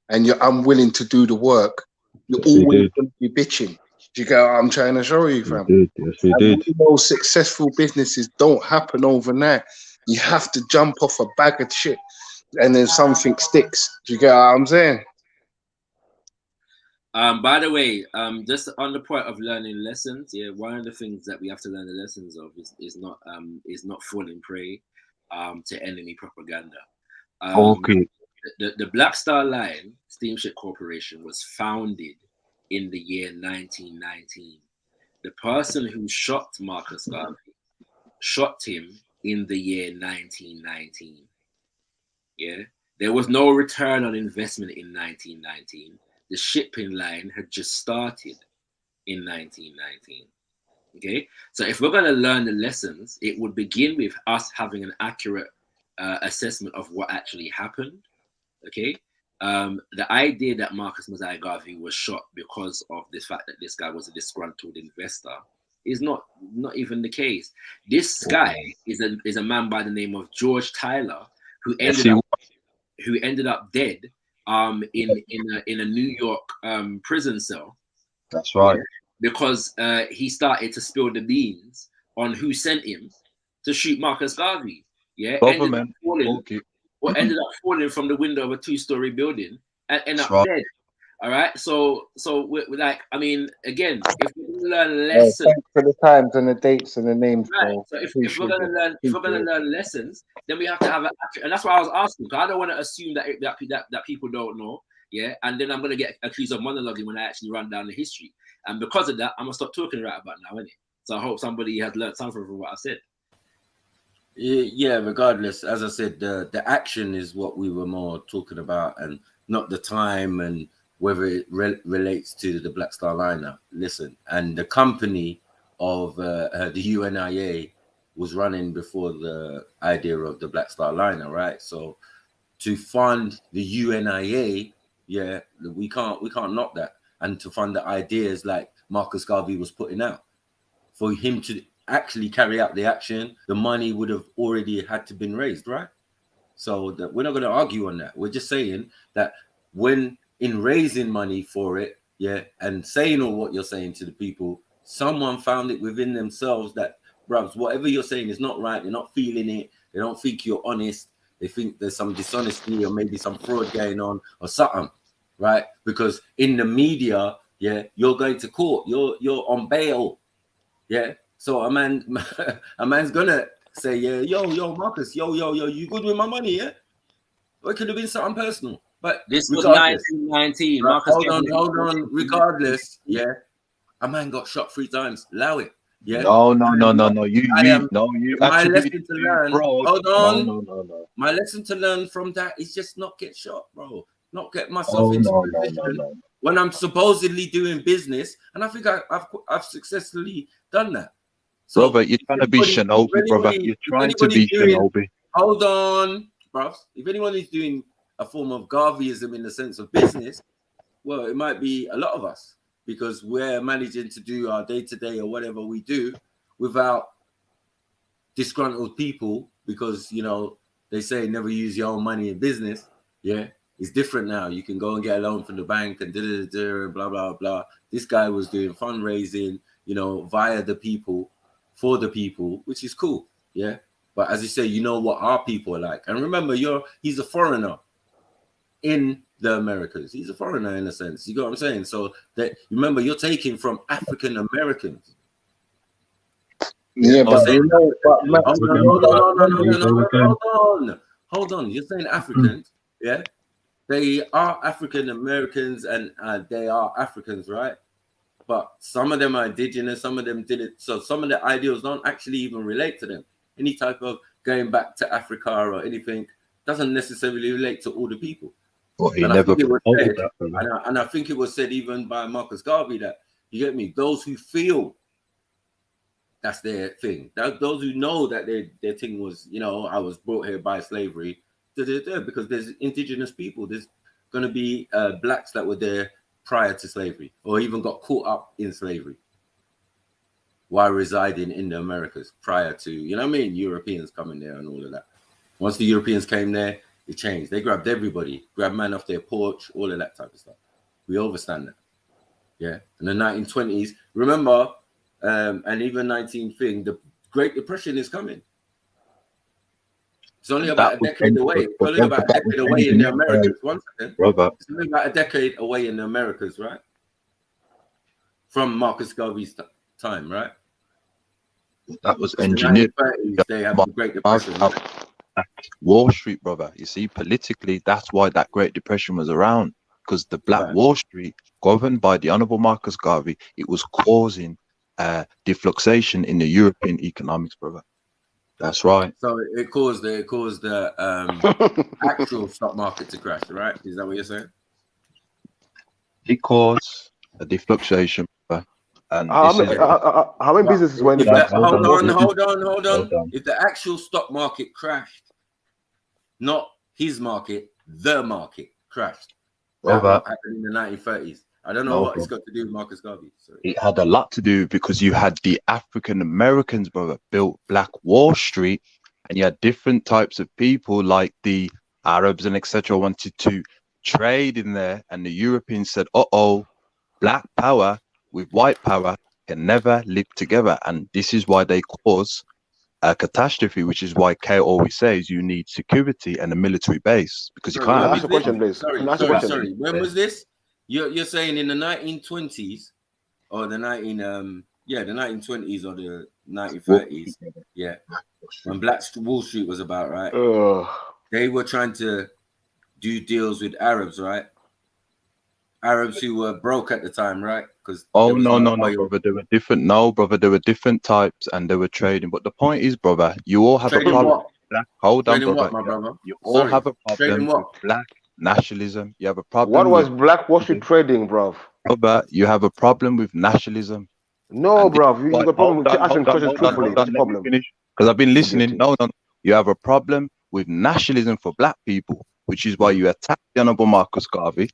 and you're unwilling to do the work, you're always going to be bitching. Do you get what I'm trying to show you, fam? Yes, he did. Most successful businesses don't happen overnight. You have to jump off a bag of shit. and then something sticks. Do you get what I'm saying? By the way, just on the point of learning lessons, yeah, one of the things that we have to learn the lessons of is not falling prey to enemy propaganda. Okay. The Black Star Line Steamship Corporation was founded in the year 1919. The person who shot Marcus Garvey shot him in the year 1919. Yeah, there was no return on investment in 1919. The shipping line had just started in 1919. Okay, so if we're going to learn the lessons, it would begin with us having an accurate assessment of what actually happened. Okay, the idea that Marcus Mosiah Garvey was shot because of this fact that this guy was a disgruntled investor is not even the case. This guy is a man by the name of George Tyler who ended up dead in a New York prison cell. That's right. Because he started to spill the beans on who sent him to shoot Marcus Garvey. Yeah, ended up falling from the window of a 2-story building and end up dead. All right, so we're like, I mean, again, if we learn lessons, thanks for the times and the dates and the names. right? So if we're gonna learn lessons, then we have to have and that's why I was asking, because I don't want to assume that people don't know, yeah, and then I'm gonna get accused of monologuing when I actually run down the history, and because of that, I'm gonna stop talking right about now, innit? So I hope somebody has learned something from what I said. Yeah, regardless, as I said, the action is what we were more talking about, and not the time and whether it relates to the Black Star Liner. Listen, and the company of the UNIA was running before the idea of the Black Star Liner, right? So to fund the UNIA, yeah, we can't knock that. And to fund the ideas like Marcus Garvey was putting out, for him to actually carry out the action, the money would have already had to been raised, right? So that we're not going to argue on that. We're just saying that when in raising money for it, yeah, and saying all what you're saying to the people, someone found it within themselves that, bruv, whatever you're saying is not right. They're not feeling it. They don't think you're honest. They think there's some dishonesty or maybe some fraud going on or something, right? Because in the media, yeah, you're going to court. You're on bail, yeah. So a man's gonna say, yeah, yo, Marcus, yo, you good with my money, yeah? Or it could have been something personal. But this was 1919. Right, Marcus, hold on. Regardless, yeah, a man got shot 3 times. Allow it. Yeah. No. You my lesson to learn. Bro. Hold on. No. My lesson to learn from that is just not get shot, bro. Not get myself into a position when I'm supposedly doing business, and I think I've successfully done that. So brother, you're trying to be Shinobi, brother. You're trying to be Shinobi. Hold on, bro. If anyone is doing a form of Garveyism in the sense of business, well, it might be a lot of us, because we're managing to do our day-to-day or whatever we do without disgruntled people, because, you know, they say never use your own money in business. Yeah, it's different now. You can go and get a loan from the bank and blah, blah, blah. This guy was doing fundraising, you know, via the people, for the people, which is cool. Yeah. But as you say, you know what our people are like. And remember, he's a foreigner in the Americas. He's a foreigner in a sense. You got what I'm saying? So that, remember, you're taking from African Americans. Yeah, but you know, hold on. You're saying Africans, yeah? They are African Americans and they are Africans, right? But some of them are indigenous, some of them did it. So some of the ideals don't actually even relate to them. Any type of going back to Africa or anything doesn't necessarily relate to all the people. Well, and I think it was said even by Marcus Garvey that, you get me, those who feel that's their thing, those who know that their thing was, you know, I was brought here by slavery, because there's indigenous people, there's going to be blacks that were there prior to slavery, or even got caught up in slavery while residing in the Americas prior to, you know what I mean, Europeans coming there and all of that. Once the Europeans came there, it changed. They grabbed everybody, grabbed man off their porch, all of that type of stuff. We overstand that. Yeah. In the 1920s, remember, and even 19 thing, the Great Depression is coming. It's only about a decade away. It's only about a decade away in the Americas. One second. Brother. It's only about a decade away in the Americas, right? From Marcus Garvey's time, right? That was engineered. They have the Great Depression. Wall Street, brother. You see, politically, that's why that Great Depression was around. Because the Black Wall Street, governed by the Honorable Marcus Garvey, it was causing defluxation in the European economics, brother. That's right. So it caused the actual stock market to crash, right? Is that what you're saying? It caused a defluxation, brother. And how many businesses went? Hold on. If the actual stock market crashed, not his market, the market crashed. That happened in the 1930s. I don't know what it's got to do with Marcus Garvey. Sorry. It had a lot to do because you had the African Americans, brother, built Black Wall Street, and you had different types of people like the Arabs and etc. wanted to trade in there, and the Europeans said, Black power with white power can never live together, and this is why they cause a catastrophe, which is why Kay always says you need security and a military base, because you can't. Ask a question, please. Sorry. When was this? You're saying in the 1920s or the 1920s or the 1930s, yeah, when Black Wall Street was about, right? They were trying to do deals with Arabs, right? Arabs who were broke at the time, right? Because no, brother, there were different. No, brother, there were different types, and they were trading. But the point is, brother, you all have a problem. Hold on, brother. My brother. You all have a problem with Black nationalism. You have a problem. What was Black Wall Street trading, bro? Brother, you have a problem with nationalism. No, bro, you got a problem with asking questions truthfully. That's the problem. Because I've been listening. No. You have a problem with nationalism for Black people, which is why you attack the Honorable Marcus Garvey.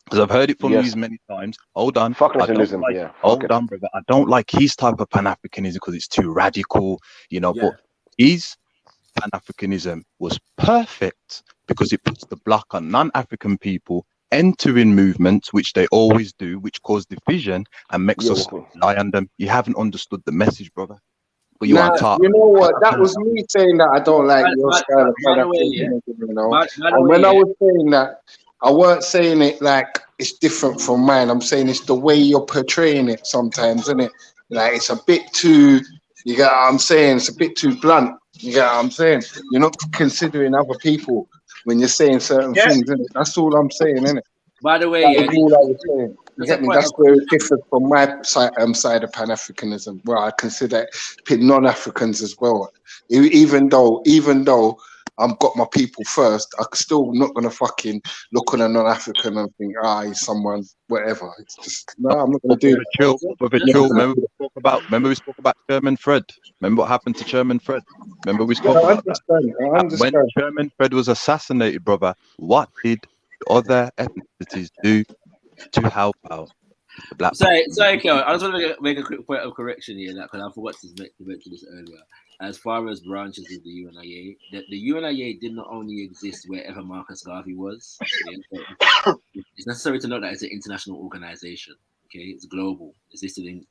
Because I've heard it from you many times. Hold on. Fuck nationalism, Hold on, brother. I don't like his type of Pan-Africanism because it's too radical, but his Pan-Africanism was perfect because it puts the block on non-African people entering movements, which they always do, which cause division and makes us rely on them. You haven't understood the message, brother. But you aren't taught. You know what? That was me saying that I don't like your style of Pan-Africanism, you know. And when I was saying that, I weren't saying it like it's different from mine. I'm saying it's the way you're portraying it sometimes, isn't it? Like it's a bit too, you get what I'm saying? It's a bit too blunt. You get what I'm saying? You're not considering other people when you're saying certain things, isn't it? That's all I'm saying, isn't it? By the way, that's all I was saying. You get me? That's where it differs from my side of Pan-Africanism, where I consider non-Africans as well. Even though I've got my people first, I'm still not gonna fucking look on a non-African and think, he's someone, whatever. It's just I'm not gonna do it. Remember we spoke about Chairman Fred. Remember what happened to Chairman Fred? Remember we spoke about that. When Chairman Fred was assassinated, brother, what did the other ethnicities do to help out the Black people? Sorry, Kel, I just want to make a quick point of correction here, because I forgot to mention this earlier. As far as branches of the UNIA, the UNIA did not only exist wherever Marcus Garvey was. It's necessary to note that it's an international organization. Okay, it's global. It's listed on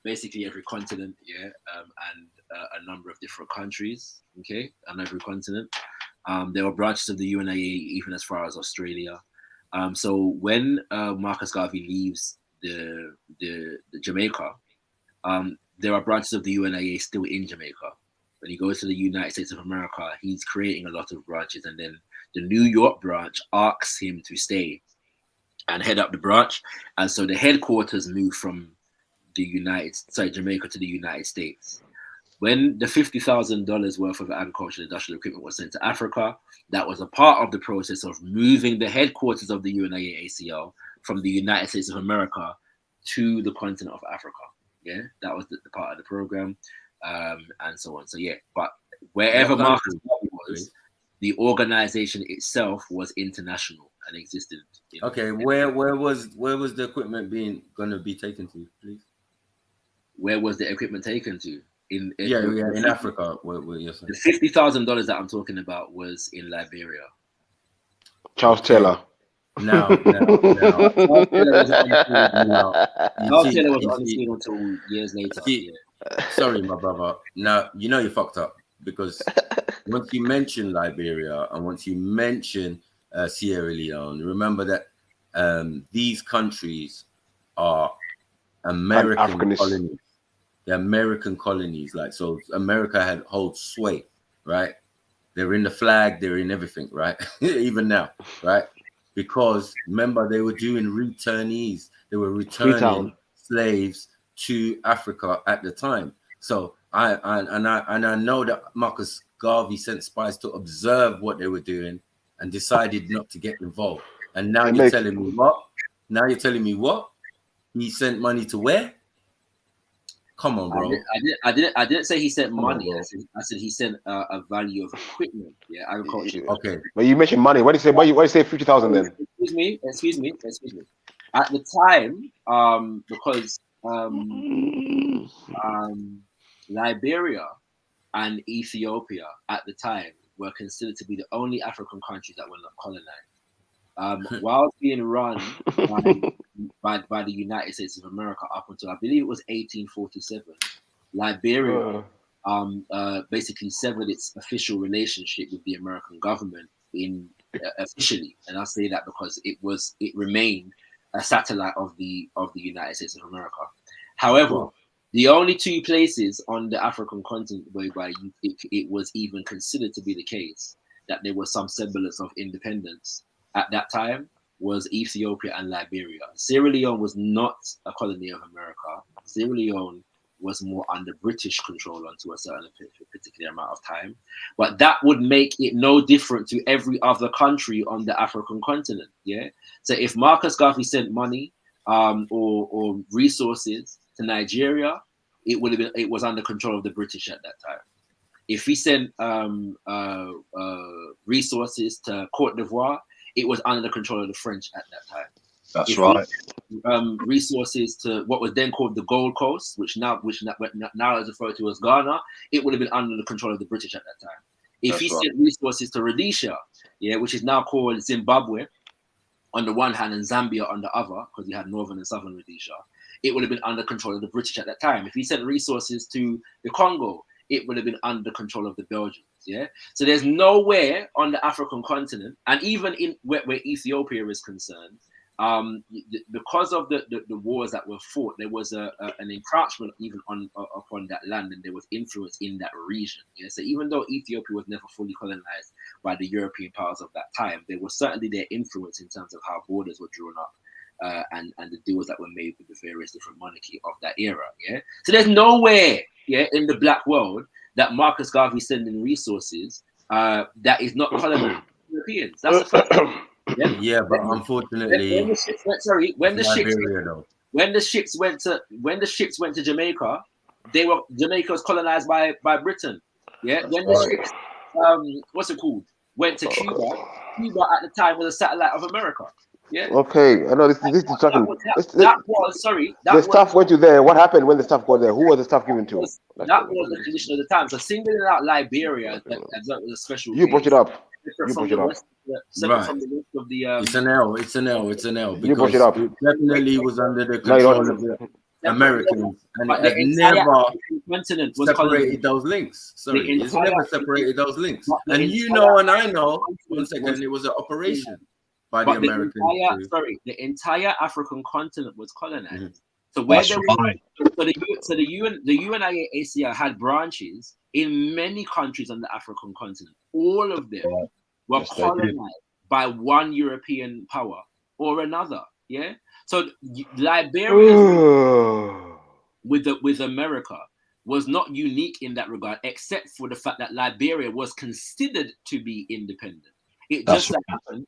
basically every continent, and a number of different countries. Okay, on every continent. There were branches of the UNIA even as far as Australia. So when Marcus Garvey leaves the Jamaica, there are branches of the UNIA still in Jamaica. When he goes to the United States of America, he's creating a lot of branches, and then the New York branch asks him to stay and head up the branch. And so the headquarters moved from Jamaica to the United States. When the $50,000 worth of agricultural industrial equipment was sent to Africa, that was a part of the process of moving the headquarters of the UNIA ACL from the United States of America to the continent of Africa. Yeah, that was the part of the program, and so on. So but wherever Marcus Garvey was, the organization itself was international and existed. Okay, where was the equipment going to be taken to, please? Where was the equipment taken to? In Africa. The $50,000 that I'm talking about was in Liberia. Charles Taylor. No. Charles Taylor was on the scene until years later. Sorry, my brother. Now you know you fucked up because once you mention Liberia and once you mention Sierra Leone, remember that these countries are American colonies. They're American colonies. Like, so America holds sway, right? They're in the flag, they're in everything, right? Even now, right? Because remember, they were doing returnees. They were returning slaves to Africa at the time. So I know that Marcus Garvey sent spies to observe what they were doing and decided not to get involved. And now you're telling me what? Now you're telling me what? He sent money to where? Come on, bro. I didn't say he sent money. I said he sent a value of equipment. Yeah, agriculture. Okay. But you mentioned money. What do you say 50,000 then? Excuse me. At the time, because Liberia and Ethiopia at the time were considered to be the only African countries that were not colonized. While being run by the United States of America up until I believe it was 1847, Liberia basically severed its official relationship with the American government officially, and I say that because it remained a satellite of the United States of America. However, the only two places on the African continent whereby it was even considered to be the case that there was some semblance of independence at that time was Ethiopia and Liberia. Sierra Leone was not a colony of America. Sierra Leone was more under British control unto a certain particular amount of time. But that would make it no different to every other country on the African continent. Yeah. So if Marcus Garvey sent money or resources to Nigeria, it was under control of the British at that time. If he sent resources to Cote d'Ivoire, it was under the control of the French at that time. That's right. Resources to what was then called the Gold Coast, which now is referred to as Ghana, it would have been under the control of the British at that time. If he sent resources to Rhodesia, which is now called Zimbabwe, on the one hand, and Zambia on the other, because you had northern and southern Rhodesia, it would have been under control of the British at that time. If he sent resources to the Congo, it would have been under control of the Belgians. Yeah. So there's nowhere on the African continent, and even in where Ethiopia is concerned, because of the wars that were fought, there was an encroachment even upon that land, and there was influence in that region. Yeah. So even though Ethiopia was never fully colonized by the European powers of that time, there was certainly their influence in terms of how borders were drawn up. And the deals that were made with the various different monarchy of that era. Yeah. So there's nowhere, in the black world that Marcus Garvey sending resources that is not colonized Europeans. That's the first thing. Yeah, but unfortunately, when the ships went to Jamaica, Jamaica was colonized by Britain. Yeah. When the ships went to Cuba at the time was a satellite of America. Yeah. Okay, I know this is talking. The staff went to there. What happened when the staff got there? Who was the staff given to? That was the condition of the time. So singling out Liberia as a special. You brought it up. From the rest of the. It's an L. It's an L. It's an L. You brought it up. It definitely was under the control of the Americans, and it had never separated those links. Sorry, it's never separated those links. And you know, and I know. 1 second, it was an operation. By the Americans. The entire African continent was colonized. So where the UNIACR had branches in many countries on the African continent. All of them were colonized by one European power or another. Yeah. So Liberia with America was not unique in that regard, except for the fact that Liberia was considered to be independent. It just happened.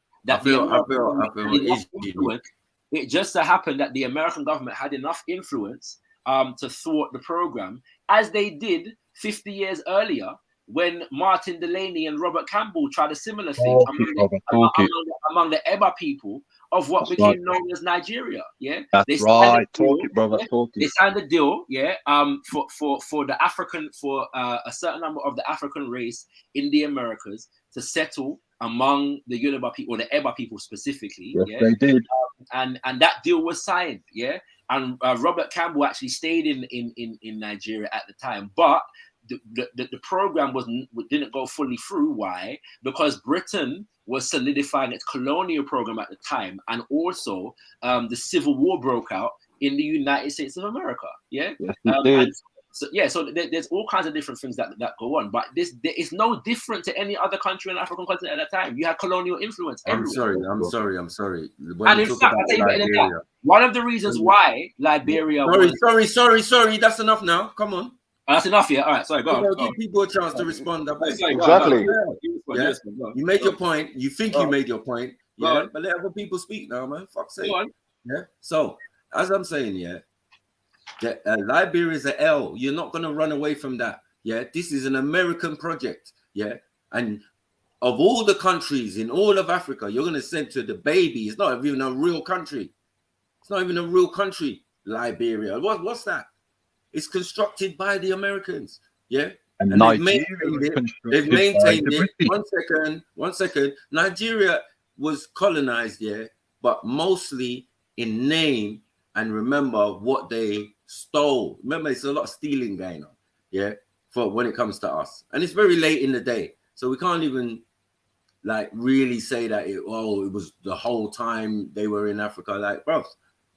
It just so happened that the American government had enough influence to thwart the program, as they did 50 years earlier when Martin Delaney and Robert Campbell tried a similar thing among the Eba people of what became known as Nigeria. Yeah, they signed a deal, for the African, for a certain number of the African race in the Americas to settle among the Yoruba people, or the Eba people specifically. Yes, they did. And that deal was signed. Yeah, and Robert Campbell actually stayed in Nigeria at the time, but the program didn't go fully through. Why? Because Britain was solidifying its colonial program at the time, and also the Civil War broke out in the United States of America. Yeah. Yes, so there's all kinds of different things that go on, but there is no different to any other country on the African continent at that time. You had colonial influence everywhere. I'm sorry. When And we in talk fact, about I'll tell you better than that. Liberia, One of the reasons why Liberia sorry. That's enough now. Come on. That's enough, yeah. All right, sorry, go on. Give people a chance to respond. Exactly. Yes. You make your point. You think you made your point. Yeah. But let other people speak now, man. Fuck's sake. Yeah. So, as I'm saying, yeah, Liberia is an L. You're not going to run away from that. Yeah. This is an American project. Yeah. And of all the countries in all of Africa, you're going to send to the baby. It's not even a real country. It's not even a real country, Liberia. What's that? It's constructed by the Americans, yeah, and they've maintained it. One second. Nigeria was colonized, yeah, but mostly in name and remember what they stole. Remember, it's a lot of stealing going on, yeah, for when it comes to us, and it's very late in the day, so we can't even like really say that it was the whole time they were in Africa. Like, bro,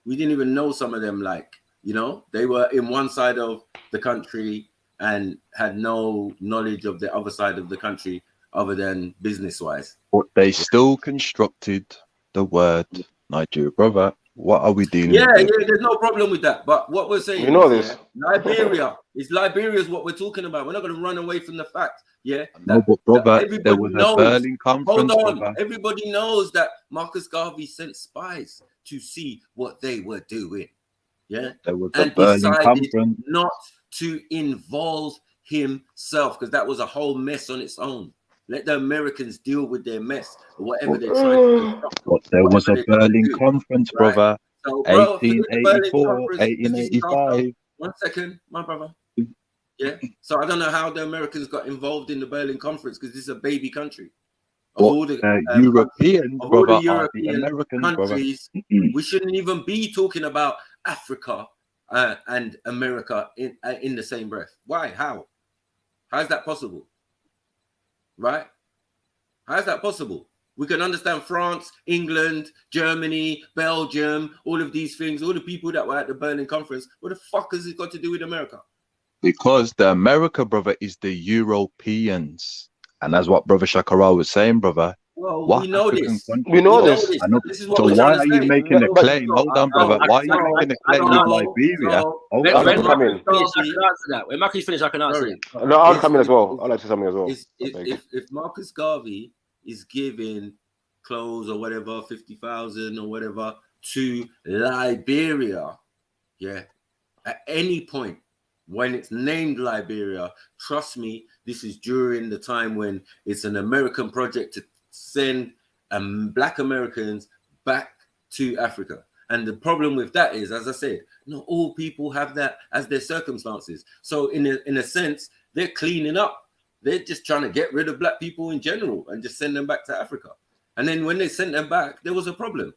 we didn't even know some of them, like. You know, they were in one side of the country and had no knowledge of the other side of the country other than business-wise. But they still constructed the word Nigeria, brother. What are we dealing with? Yeah, there's no problem with that. But what we're saying, you know this. Liberia is what we're talking about. We're not going to run away from the fact, yeah. No, but brother, there was a Berlin conference. Hold on, brother. Everybody knows that Marcus Garvey sent spies to see what they were doing. Yeah, there was a Berlin conference. Not to involve himself because that was a whole mess on its own. Let the Americans deal with their mess or whatever they're trying to do. But there was a Berlin conference, brother. So, 1884, 1885. 1 second, my brother. Yeah. So I don't know how the Americans got involved in the Berlin conference because this is a baby country. All the European, brother, European American countries, we shouldn't even be talking about Africa and America in the same breath. Why? How is that possible? Right? How is that possible? We can understand France, England, Germany, Belgium, all of these things, all the people that were at the Berlin conference. What the fuck has it got to do with America? Because the America, brother, is the Europeans. And that's what Brother Shakara was saying, brother. Well, we know this. We know this. So why are you making a claim? Hold on, brother. Why are you making a claim with Liberia? When Marcus finish, I can answer. No, I'll come in as well. I'll like to say something as well. If Marcus Garvey is giving clothes or whatever, 50,000 or whatever to Liberia, yeah, at any point when it's named Liberia, trust me, this is during the time when it's an American project to send Black Americans back to Africa. And the problem with that is, as I said, not all people have that as their circumstances. So in a sense, they're cleaning up. They're just trying to get rid of Black people in general and just send them back to Africa. And then when they sent them back, there was a problem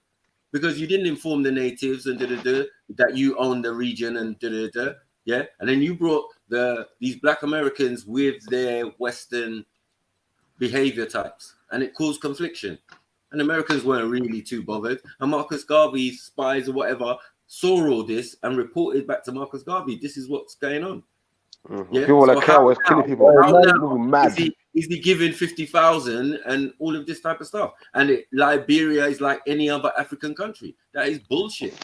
because you didn't inform the natives and that you own the region and yeah. And then you brought these Black Americans with their Western behavior types, and it caused confliction. And Americans weren't really too bothered. And Marcus Garvey's spies or whatever saw all this and reported back to Marcus Garvey, this is what's going on. Yeah? People like Cal was killing people. Mad. Is he giving 50,000 and all of this type of stuff? And Liberia is like any other African country. That is bullshit.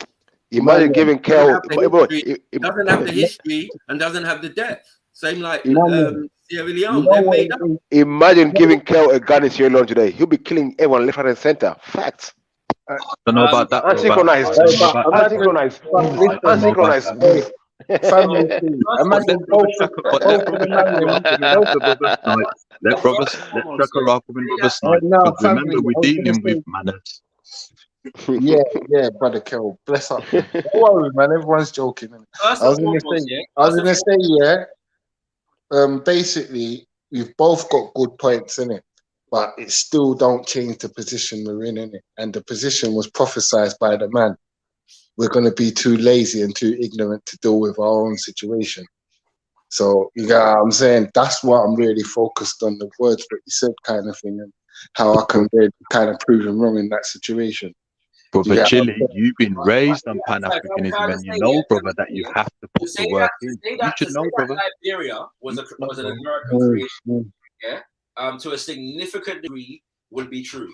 Imagine giving Cal. It doesn't have the history and doesn't have the depth. Same like Sierra Leone. They're made up. Imagine giving Cal a gun in Sierra Leone today. He'll be killing everyone left, right, and center. Facts. I don't know about that. Unsynchronized. Unsynchronized. Imagine let Shakara come in with a snipe. Remember, we're dealing with manners. Yeah, brother Kel, bless up. Don't worry, man. Everyone's joking. I was gonna say, basically, we've both got good points in it, but it still don't change the position we're in it. And the position was prophesied by the man. We're gonna be too lazy and too ignorant to deal with our own situation. So you know what I'm saying? That's what I'm really focused on, the words that you said kind of thing, and how I can really kind of prove him wrong in that situation. Brother Chili, you've been raised on Pan-Africanism, and you know, brother, that you have to put the work in. You should know, brother. Liberia was an American creation, to a significant degree would be true.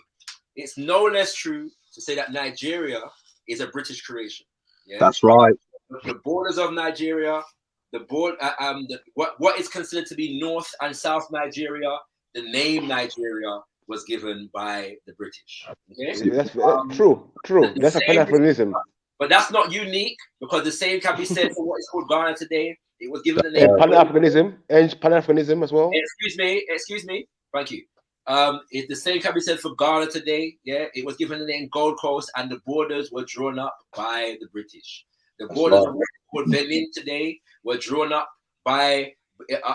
It's no less true to say that Nigeria is a British creation. Yeah? That's right. The borders of Nigeria, what is considered to be North and South Nigeria, the name Nigeria was given by the British. Okay? That's true. That's a Pan-Africanism. But that's not unique, because the same can be said for what is called Ghana today. It was given the name Pan-Africanism and Pan-Africanism as well. Excuse me. Thank you. The same can be said for Ghana today. Yeah, it was given the name Gold Coast, and the borders were drawn up by the British. The borders of called Benin today were drawn up by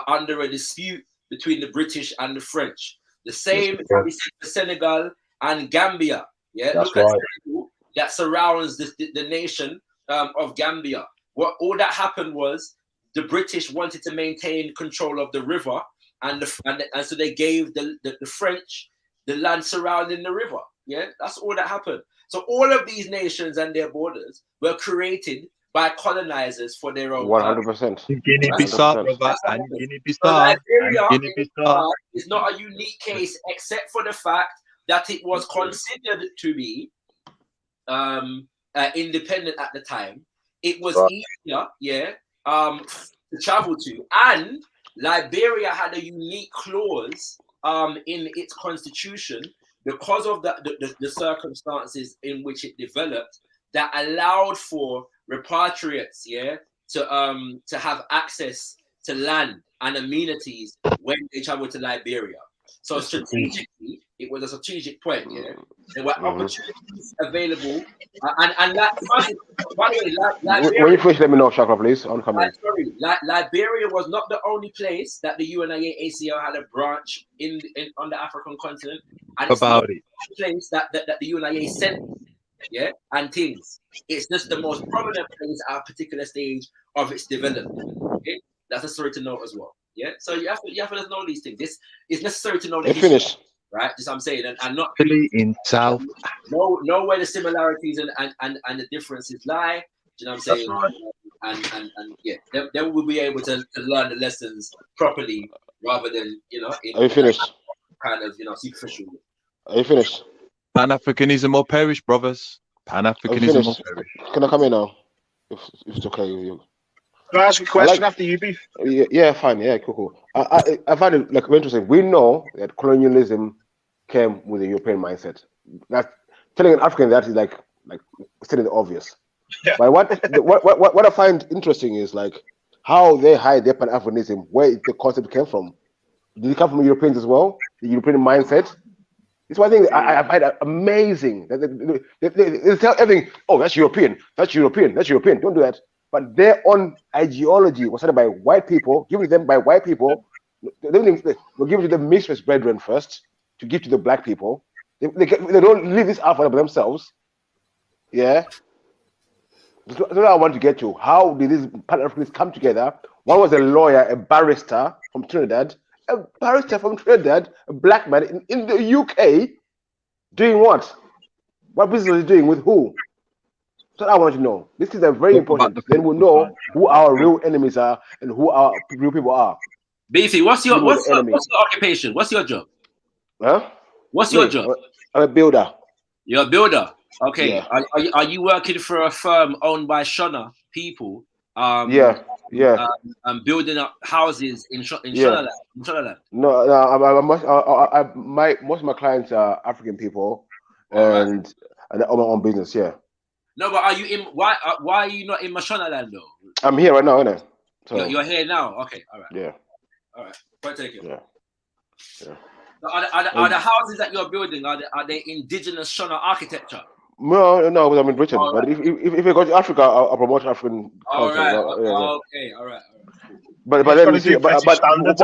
under a dispute between the British and the French. The same can be said for Senegal and Gambia. Yeah, that's look at right. Senegal, that surrounds the nation of Gambia. What all that happened was the British wanted to maintain control of the river, and so they gave the French the land surrounding the river. Yeah, that's all that happened. So all of these nations and their borders were created by colonizers for their own 100%. Guinea-Bissau, brother, and Guinea-Bissau. Liberia is not a unique case, except for the fact that it was considered to be independent at the time. It was easier, to travel to, and Liberia had a unique clause in its constitution because of the circumstances in which it developed that allowed for repatriates, to have access to land and amenities when they traveled to Liberia. So strategically, it was a strategic point. There were opportunities available, and that. By the way, Liberia, when you finish, let me know, Shaka, please. I'm coming. Sorry, Liberia was not the only place that the UNIA ACL had a branch on the African continent, and it's not the place that the UNIA sent. And things. It's just the most prominent place at a particular stage of its development. Okay, that's necessary to know as well. Yeah, so you have to know these things. This is necessary to know the history, finish. Right? Just I'm saying, and not in South. Know where the similarities and the differences lie. Do you know what I'm saying? Right. And then we'll be able to learn the lessons properly rather than Are you finished? Kind of superficial. Are you finished? Pan-Africanism or perish, brothers. Pan-Africanism or perish. Can I come in now? If it's okay with you. Can I ask a question after you, Beef? Yeah, fine. Yeah, cool. I find it interesting. We know that colonialism came with a European mindset. That's telling an African that is like stating the obvious. Yeah. But what I find interesting is how they hide their Pan-Africanism, where the concept came from. Did it come from Europeans as well? The European mindset? It's one thing I find amazing. They tell everything, oh, that's European. Don't do that. But their own ideology was started by white people, given to them by white people. They'll give it to the mixed brethren first, to give to the black people. They don't leave this out for themselves. Yeah. That's what I want to get to. How did these Pan-Africanists come together? One was a lawyer, a barrister from Trinidad. A black man in the UK, doing what? What business is he doing with who? That's what I want to know. This is a very important. Then we'll know who our real enemies are and who our real people are. Beefy, what's your occupation? What's your job? Huh? What's your job? I'm a builder. You're a builder. Okay. Yeah. Are you working for a firm owned by Shona people? Yeah. Building up houses in Shonaland. No, most of my clients are African people, and I own my own business. Yeah. No, but are you in? Why are you not in Mashonaland though? I'm here right now, innit? So you're here now. Okay, all right. Yeah. All right. Point taken. Yeah. So are the houses that you're building are they indigenous Shona architecture? No, because I'm in Britain. All but right. if I go to Africa, I'll promote African culture. All right. Okay. All right. But then you see, what I'm going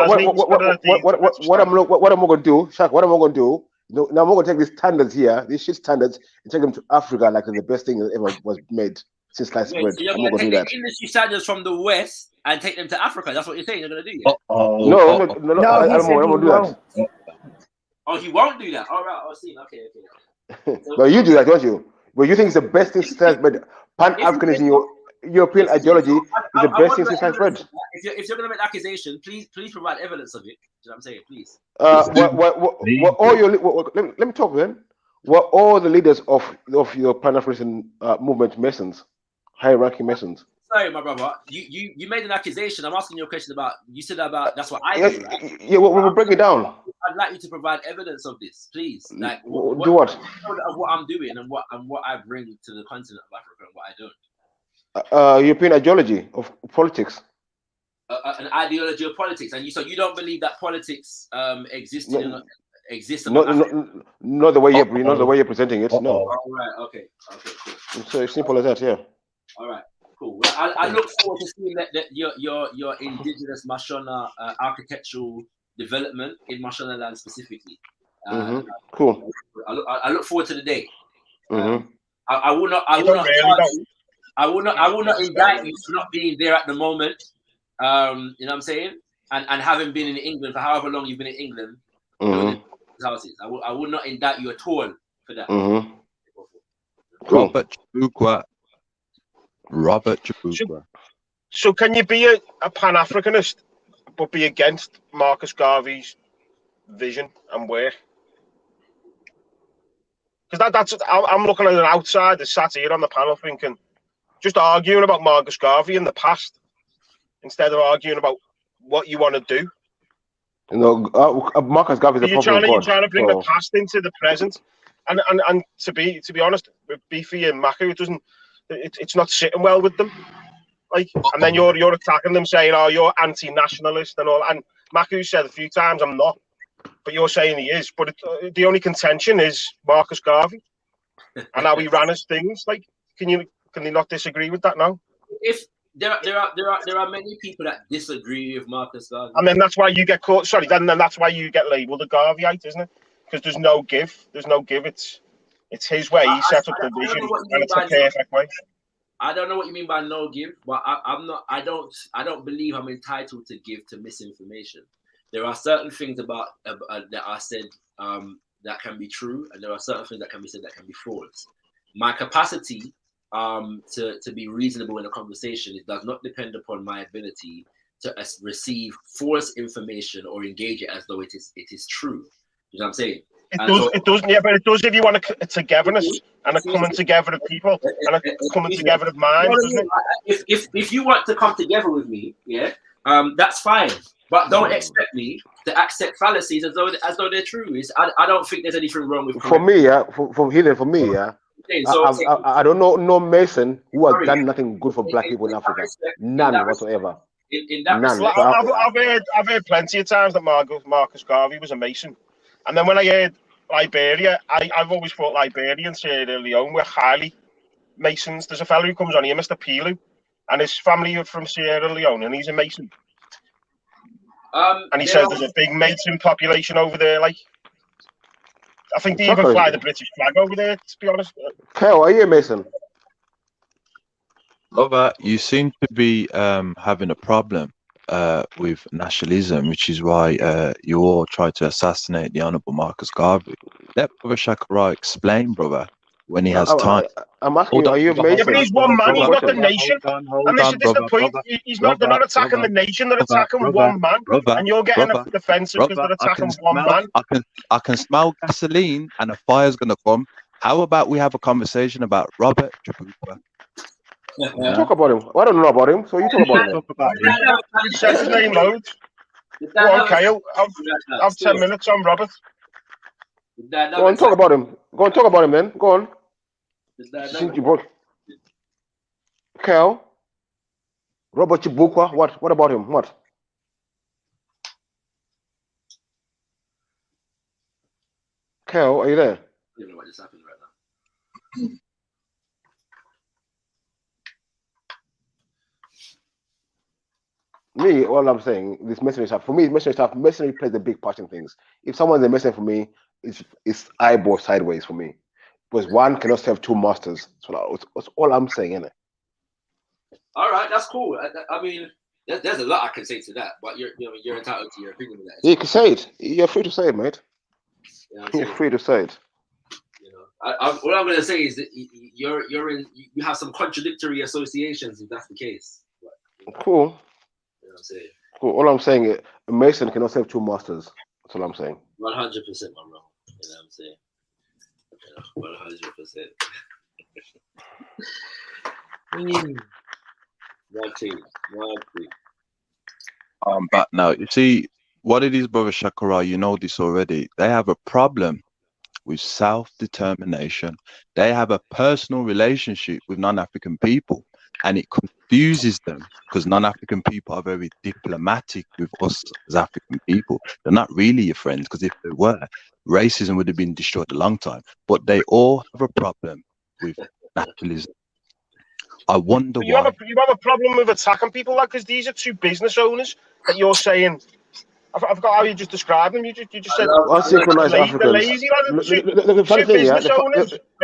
to do, Shaq? What am I going to do? Now I'm going to take these standards here, these shit standards, and take them to Africa like the best thing that ever was made. since sliced bread. So you're I'm not going to gonna do take that. the industry standards from the West and take them to Africa. That's what you're saying you're going to do, yeah? No, I don't want to do that. Oh, he won't do that. All right, I'll see. Okay. But you do that, don't you? But you think it's the best thing since sliced bread. Pan-Africanism, your European ideology is the best thing since sliced bread. If you're going to make an accusation, please provide evidence of it. You know what I'm saying? Please. Let me talk then. Were all the leaders of your Pan-Africanism movement Masons, high-ranking Masons? Sorry, my brother. You made an accusation. I'm asking you a question about. You said about that's what I do. Right? Yeah, we'll break it down. I'd like you to provide evidence of this, please. Like Do what? Of what I'm doing and what I bring to the continent of Africa and what I don't. European ideology of politics. An ideology of politics, and so you don't believe that politics exists. Not the way you're presenting it. No. All right. Okay. Cool. So it's simple as that. Yeah. All right. Cool. Well, I look forward to seeing that your indigenous Mashona architectural development in Mashona land specifically. Cool. I look forward to the day. I will not indict you for not being there at the moment. You know what I'm saying? And having been in England for however long you've been in England, houses. I will not indict you at all for that. Cool. Robert Jabuka. So can you be a Pan-Africanist but be against Marcus Garvey's vision and work? Because that's I'm looking at an outsider sat here on the panel thinking, just arguing about Marcus Garvey in the past instead of arguing about what you want to do. You know, Marcus Garvey is a problem. You're trying to bring the past into the present, and to be honest, with Beefy and Maku, it's not sitting well with them. Like, and then you're attacking them, saying, "Oh, you're anti-nationalist and all." And Maku said a few times, "I'm not," but you're saying he is. But the only contention is Marcus Garvey and how he ran his things. Like, can you not disagree with that now? If there are many people that disagree with Marcus Garvey, and then that's why you get caught. Sorry, then that's why you get labelled a Garveyite, isn't it? Because there's no give. There's no give. It's his way. He set up the vision, and it's a perfect way. I don't know what you mean by no give, but I don't believe I'm entitled to give to misinformation. There are certain things about that are said that can be true, and there are certain things that can be said that can be false. My capacity to be reasonable in a conversation, it does not depend upon my ability to receive false information or engage it as though it is true. You know what I'm saying? It does, yeah, but it does if you want a togetherness and a coming together of people and a coming together of minds, doesn't it? If you want to come together with me, yeah, that's fine. But don't expect me to accept fallacies as though they're true. I don't think there's anything wrong with. For me, yeah, for me, yeah. I don't know no Mason who has done nothing good for black people in Africa. None whatsoever. None. I've heard plenty of times that Marcus Garvey was a Mason. And then when I heard Liberia, I've always thought Liberia and Sierra Leone were highly Masons. There's a fellow who comes on here, Mr. Pilu, and his family are from Sierra Leone, and he's a Mason. And he says there's a big Mason population over there. Like, I think they even fly the British flag over there, to be honest. Kyle, are you a Mason? Lover, you seem to be having a problem with nationalism, which is why you all try to assassinate the Honourable Marcus Garvey. Let Brother Shakara explain, brother, when he has time. I'm asking you, are you a Mason? Yeah, but he's one man, he's not the nation. And this is the point. They're not attacking the nation, they're attacking one man. And you're getting defensive because they're attacking one man. I can smell gasoline and a fire's going to come. How about we have a conversation about Robert Jabuka? Talk about him. I don't know about him, so you talk about him. He said his name loads. Go on, Kyle. Have 10 minutes on Robert. Go on, talk about him. Go on, talk about him then. Go on. Kyle. Robert Chibukwa. What about him? What? Kyle, are you there? I don't know what just happened right now. Me, all I'm saying, this masonry stuff, for me, masonry plays a big part in things. If someone's a mason for me, it's eyeball sideways for me. Because one cannot serve two masters. So that's all I'm saying, innit? All right, that's cool. I mean, there's a lot I can say to that, but you're entitled to your opinion with that. You can say it. You're free to say it, mate. You're free to say it. What I'm going to say is that you have some contradictory associations if that's the case. Cool. You know what I'm saying? Cool. All I'm saying is a Mason cannot serve two masters. That's all I'm saying. 100%, my bro. You know what I'm saying? 100%. I'm back now. You see, what it is, brother Shakara, you know this already. They have a problem with self-determination. They have a personal relationship with non-African people, and it confuses them because non-African people are very diplomatic with us as African people. They're not really your friends, because if they were, racism would have been destroyed a long time. But they all have a problem with nationalism. I wonder why. You have a problem with attacking people, like, because these are two business owners that you're saying. I've got how you just described them. You just said unsynchronized Africans. They're lazy. The funny thing,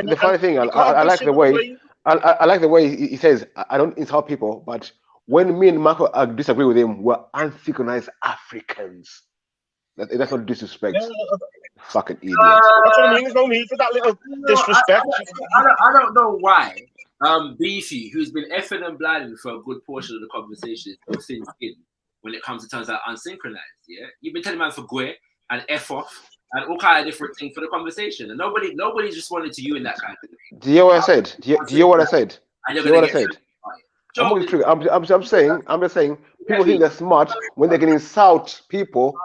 the funny thing, I like the way. I like the way he says, I don't insult people, but when me and Marco disagree with him, we're unsynchronized Africans. That's not disrespect. Fucking idiot. That's what I mean. There's no need for that little disrespect. I don't know why. Beefy, who's been effing and blinding for a good portion of the conversation, is thin skin when it comes to terms like unsynchronized. Yeah, you've been telling man for Gwe and F off and all kind of different things for the conversation, and nobody's responded to you in that kind of thing. Do you hear what I said? Do you hear what I said? Do you hear what I said? I'm just saying people think they're smart when they can insult people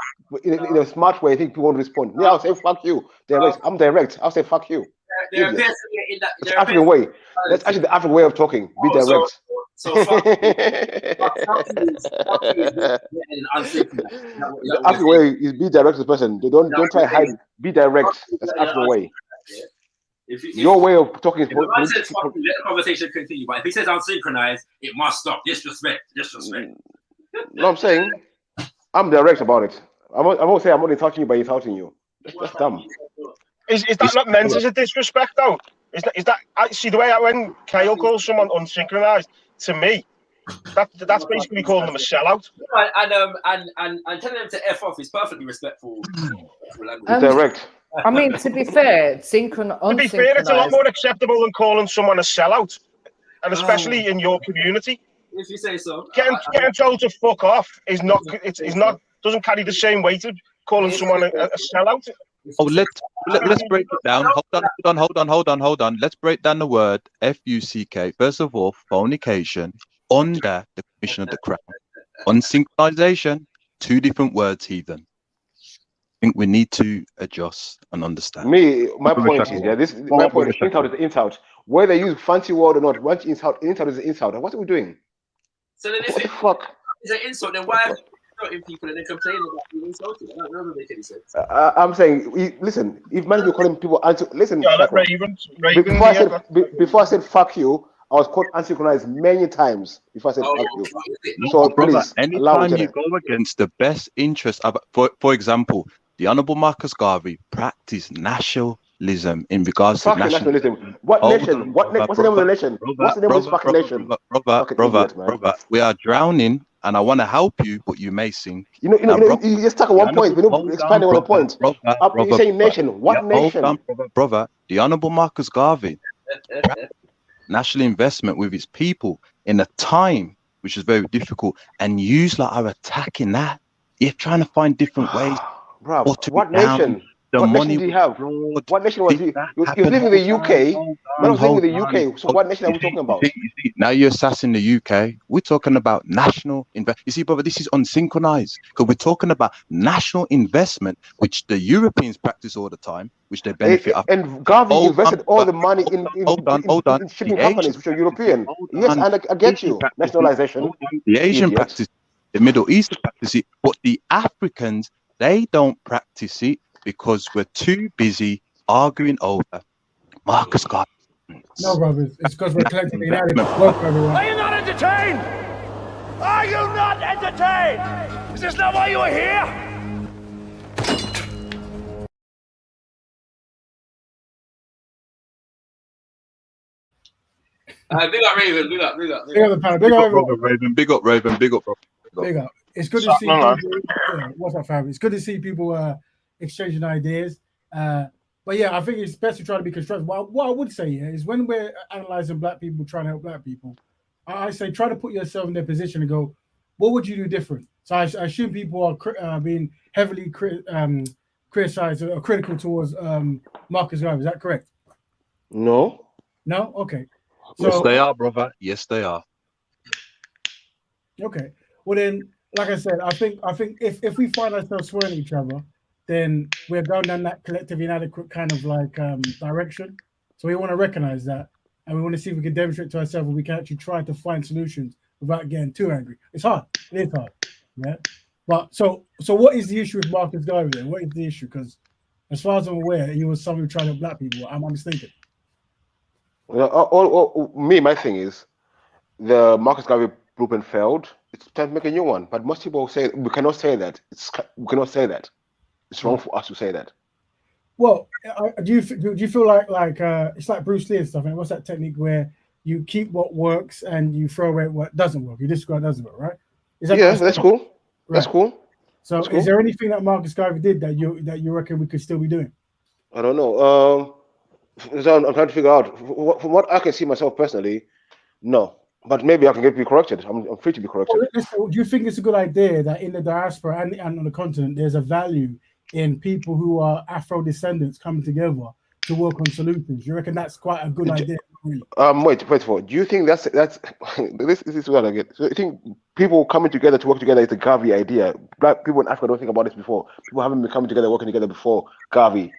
in a smart way. I think people won't respond. Yeah, I'll say fuck you. Direct. I'm direct. I'll say fuck you. It's the African way. That's actually the African way of talking. Be direct. The African way is be direct to the person. They don't try to hide. Be direct. That's the African way. Your way of talking is let the conversation continue, but if he says unsynchronized, it must stop. Disrespect. No, I'm saying I'm direct about it. I won't say I'm only touching you by insulting you. That's dumb. Is that not meant as a disrespect though? Is that I see the way when Kyle calls someone unsynchronized, to me, that's basically calling them a sellout. And telling them to F off is perfectly respectful. Direct. I mean, to be fair, to be fair, it's a lot more acceptable than calling someone a sellout, and especially in your community. If you say so. Getting told to fuck off is not. It's not. Doesn't carry the same weight of calling someone a sellout. Oh, let's break it down. Hold on. Let's break down the word FUCK. First of all, fornication under the Commission of the Crown. Unsynchronization, two different words, heathen. I think we need to adjust and understand. My point is, my point is insult is insult. Whether they use fancy word or not, once insult is an insult. What are we doing? So then if it's an insult, then why are you insulting people and then complaining about being insulted? I don't make any sense. I'm saying, listen, if man, you're calling people listen. Before I said fuck you, I was called unsynchronized many times before I said fuck you. So please, anytime you go against the best interest of, for example, the Honourable Marcus Garvey practiced nationalism in regards to nationalism. What nation? What's the name of the nation? What's the name of this fucking nation? Brother, we are drowning, and I want to help you, but you may sink. You just stuck at one point. We don't expand on the point. You're saying nation. What nation? Brother, the Honourable Marcus Garvey national investment with his people in a time which is very difficult, and you are attacking that. You're trying to find different ways. Bro, what nation? What nation do you have? What nation was he? You're living in the UK. Man was living in the UK. So what nation are we talking about? Now you're assessing the UK. We're talking about national investment. You see, brother, this is unsynchronized because we're talking about national investment, which the Europeans practice all the time, which they benefit. And Garvey invested all the money in shipping companies which are European. Yes, and I get you. Nationalization. The Asian practice, the Middle East practice it, but the Africans, they don't practice it because we're too busy arguing over Marcus Garvey. No, brother, it's because we're collectively united. Welcome, everyone. Are you not entertained? Are you not entertained? Is this not why you are here? Big up Raven, big up. Big up the panel. Big up everyone. Raven. Big up Raven. Big up, bro. Big up. It's good to see people. Yeah, what's up, family? It's good to see people exchanging ideas. But yeah, I think it's best to try to be constructive. What I would say is when we're analyzing black people, trying to help black people, I say try to put yourself in their position and go, what would you do different? So I assume people are being heavily criticized or critical towards Marcus Garvey. Is that correct? No. No? Okay. So, yes, they are, brother. Yes, they are. Okay. Well then, like I said, I think if we find ourselves swearing at each other, then we're going down that collective inadequate kind of like direction. So we want to recognize that, and we want to see if we can demonstrate to ourselves that we can actually try to find solutions without getting too angry. It's hard. It is hard. Yeah. But so what is the issue with Marcus Garvey then? What is the issue? Because as far as I'm aware, he was someone who tried to help black people. Am I mistaken? Well, my thing is the Marcus Garvey blueprint failed. It's time to make a new one. But most people say we cannot say that. We cannot say that. It's wrong for us to say that. Well, do you feel like it's like Bruce Lee and stuff? And what's that technique where you keep what works and you throw away what doesn't work? You discard what doesn't work, right? Is that that's cool. Right. That's cool. So, is there anything that Marcus Garvey did that you reckon we could still be doing? I don't know. So I'm trying to figure out from what I can see myself personally. No, but maybe I can be corrected. I'm free to be corrected. Well, do you think it's a good idea that in the diaspora and on the continent, there's a value in people who are Afro descendants coming together to work on solutions? You reckon that's quite a good idea? Wait. Do you think that's this is what I get? So you think people coming together to work together is the Garvey idea? Black people in Africa don't think about this before. People haven't been coming together, working together before Garvey.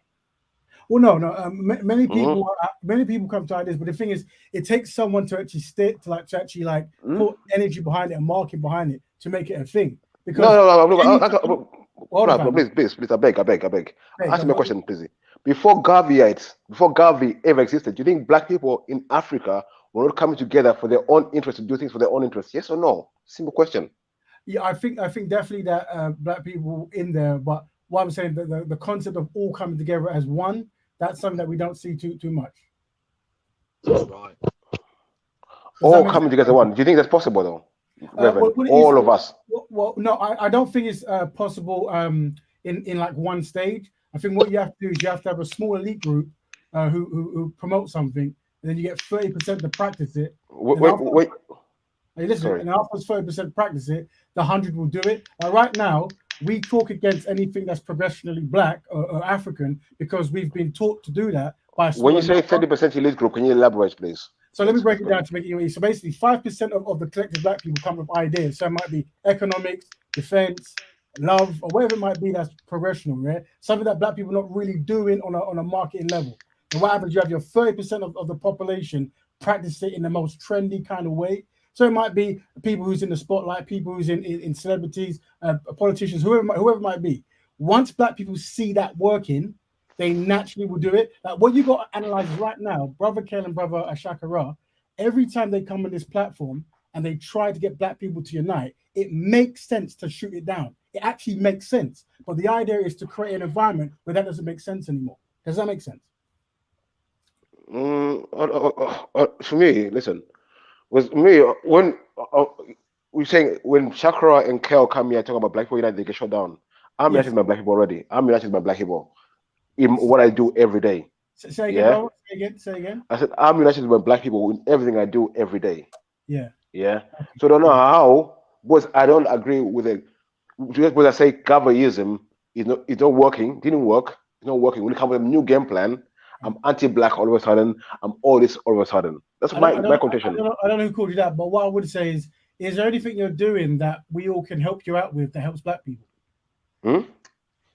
Well, no. Many people come to ideas, but the thing is, it takes someone to actually put energy behind it and market behind it to make it a thing. Because no, please, I beg. Ask me a question, please. Before Garvey ever existed, do you think black people in Africa were not coming together for their own interest to do things for their own interest? Yes or no? Simple question. Yeah, I think definitely that black people in there, but what I'm saying, the concept of all coming together as one, that's something that we don't see too much. Right. All coming together one. Do you think that's possible though? Reverend, all of us. Well, no, I don't think it's possible in like one stage. I think what you have to do is you have to have a small elite group who promote something, and then you get 30% to practice it. Wait. Hey, listen, sorry. And after 30% practice it, the 100 will do it. Right now, we talk against anything that's progressionally black or African because we've been taught to do that. When you say 30% elite group, can you elaborate, please? So let me break it down to make it easy. So basically, 5% of the collective black people come with ideas. So it might be economics, defense, love, or whatever it might be that's progressional, right? Something that black people are not really doing on a marketing level. And what happens, you have your 30% of the population practice it in the most trendy kind of way. So it might be people who's in the spotlight, people who's in celebrities, politicians, whoever it might be. Once black people see that working, they naturally will do it. Like what you got to analyze right now, Brother Kel and Brother Ashakara, every time they come on this platform and they try to get black people to unite, it makes sense to shoot it down. It actually makes sense. But the idea is to create an environment where that doesn't make sense anymore. Does that make sense? For me, listen, with me, when we're saying when Shakra and Kel come here talking about black people united, they get shut down. I'm united with my black people already. I'm united with my black people in what I do every day. Say again, bro. Say again. I said I'm united with my black people in everything I do every day. Yeah. Yeah. So I don't know how, because I don't agree with it. Just because I say Garveyism is not working, didn't work, it's not working. When you come with a new game plan, I'm anti-black all of a sudden, I'm all this all of a sudden. That's my contention. I don't know who called you that, but what I would say is there anything you're doing that we all can help you out with that helps black people?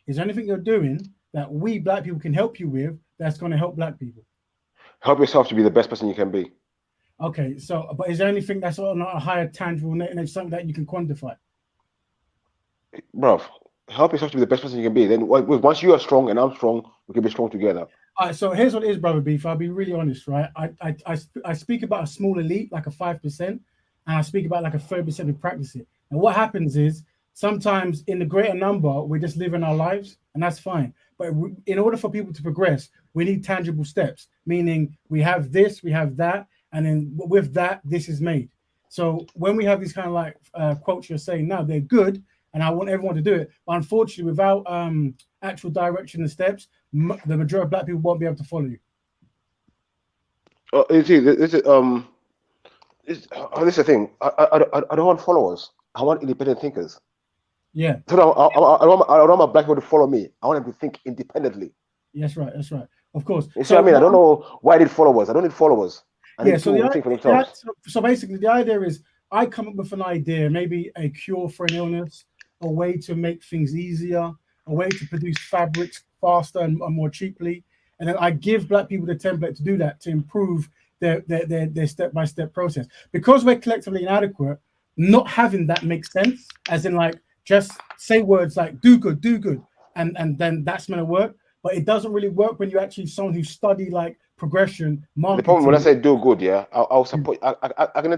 Is there anything you're doing that we black people can help you with that's going to help black people? Help yourself to be the best person you can be. Okay, so, but is there anything that's on a higher tangible net and something that you can quantify? Bro, help yourself to be the best person you can be. Then once you are strong and I'm strong, we can be strong together. All right, so here's what it is, Brother Beef. I'll be really honest, right? I speak about a small elite, like a 5%, and I speak about like a 30% who practice it. And what happens is sometimes in the greater number, we're just living our lives, and that's fine. But in order for people to progress, we need tangible steps, meaning we have this, we have that, and then with that, this is made. So when we have these kind of like quotes you're saying now, they're good, and I want everyone to do it. But unfortunately, without actual direction and steps, the majority of black people won't be able to follow you. You see, this is the thing. I don't want followers. I want independent thinkers. Yeah. So I don't want my black people to follow me. I want them to think independently. That's right. That's right. Of course. You see what I mean? I don't know why I need followers. I don't need followers. I need so people to think for themselves. So basically, the idea is I come up with an idea, maybe a cure for an illness, a way to make things easier, a way to produce fabrics faster and more cheaply, and then I give black people the template to do that, to improve their step-by-step process. Because we're collectively inadequate, not having that makes sense, as in like just say words like do good, and then that's gonna work. But it doesn't really work when you actually someone who study like progression marketing. The problem when I say do good, yeah, I'll support. I can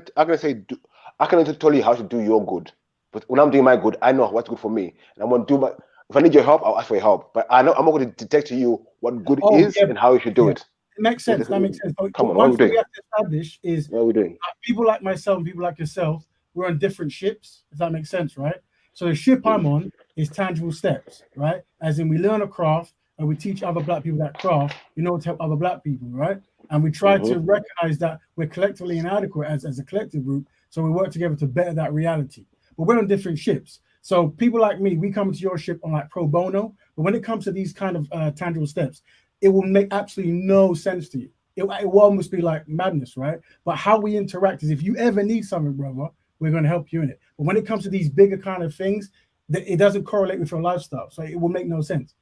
tell you how to do your good, but when I'm doing my good, I know what's good for me, and I'm gonna do my. If I need your help, I'll ask for your help. But I'm not going to detect to you what good is and how you should do it. It makes sense. That makes sense. Come on, one thing we have to establish is what are we doing? People like myself, people like yourself, we're on different ships. If that makes sense, right? So the ship I'm on is tangible steps, right? As in, we learn a craft and we teach other black people that craft in order to help other black people, right? And we try to recognize that we're collectively inadequate as a collective group, so we work together to better that reality. But we're on different ships. So people like me, we come to your ship on like pro bono, but when it comes to these kind of tangible steps, it will make absolutely no sense to you. It will almost be like madness, right? But how we interact is if you ever need something, brother, we're going to help you in it. But when it comes to these bigger kind of things, it doesn't correlate with your lifestyle, so it will make no sense.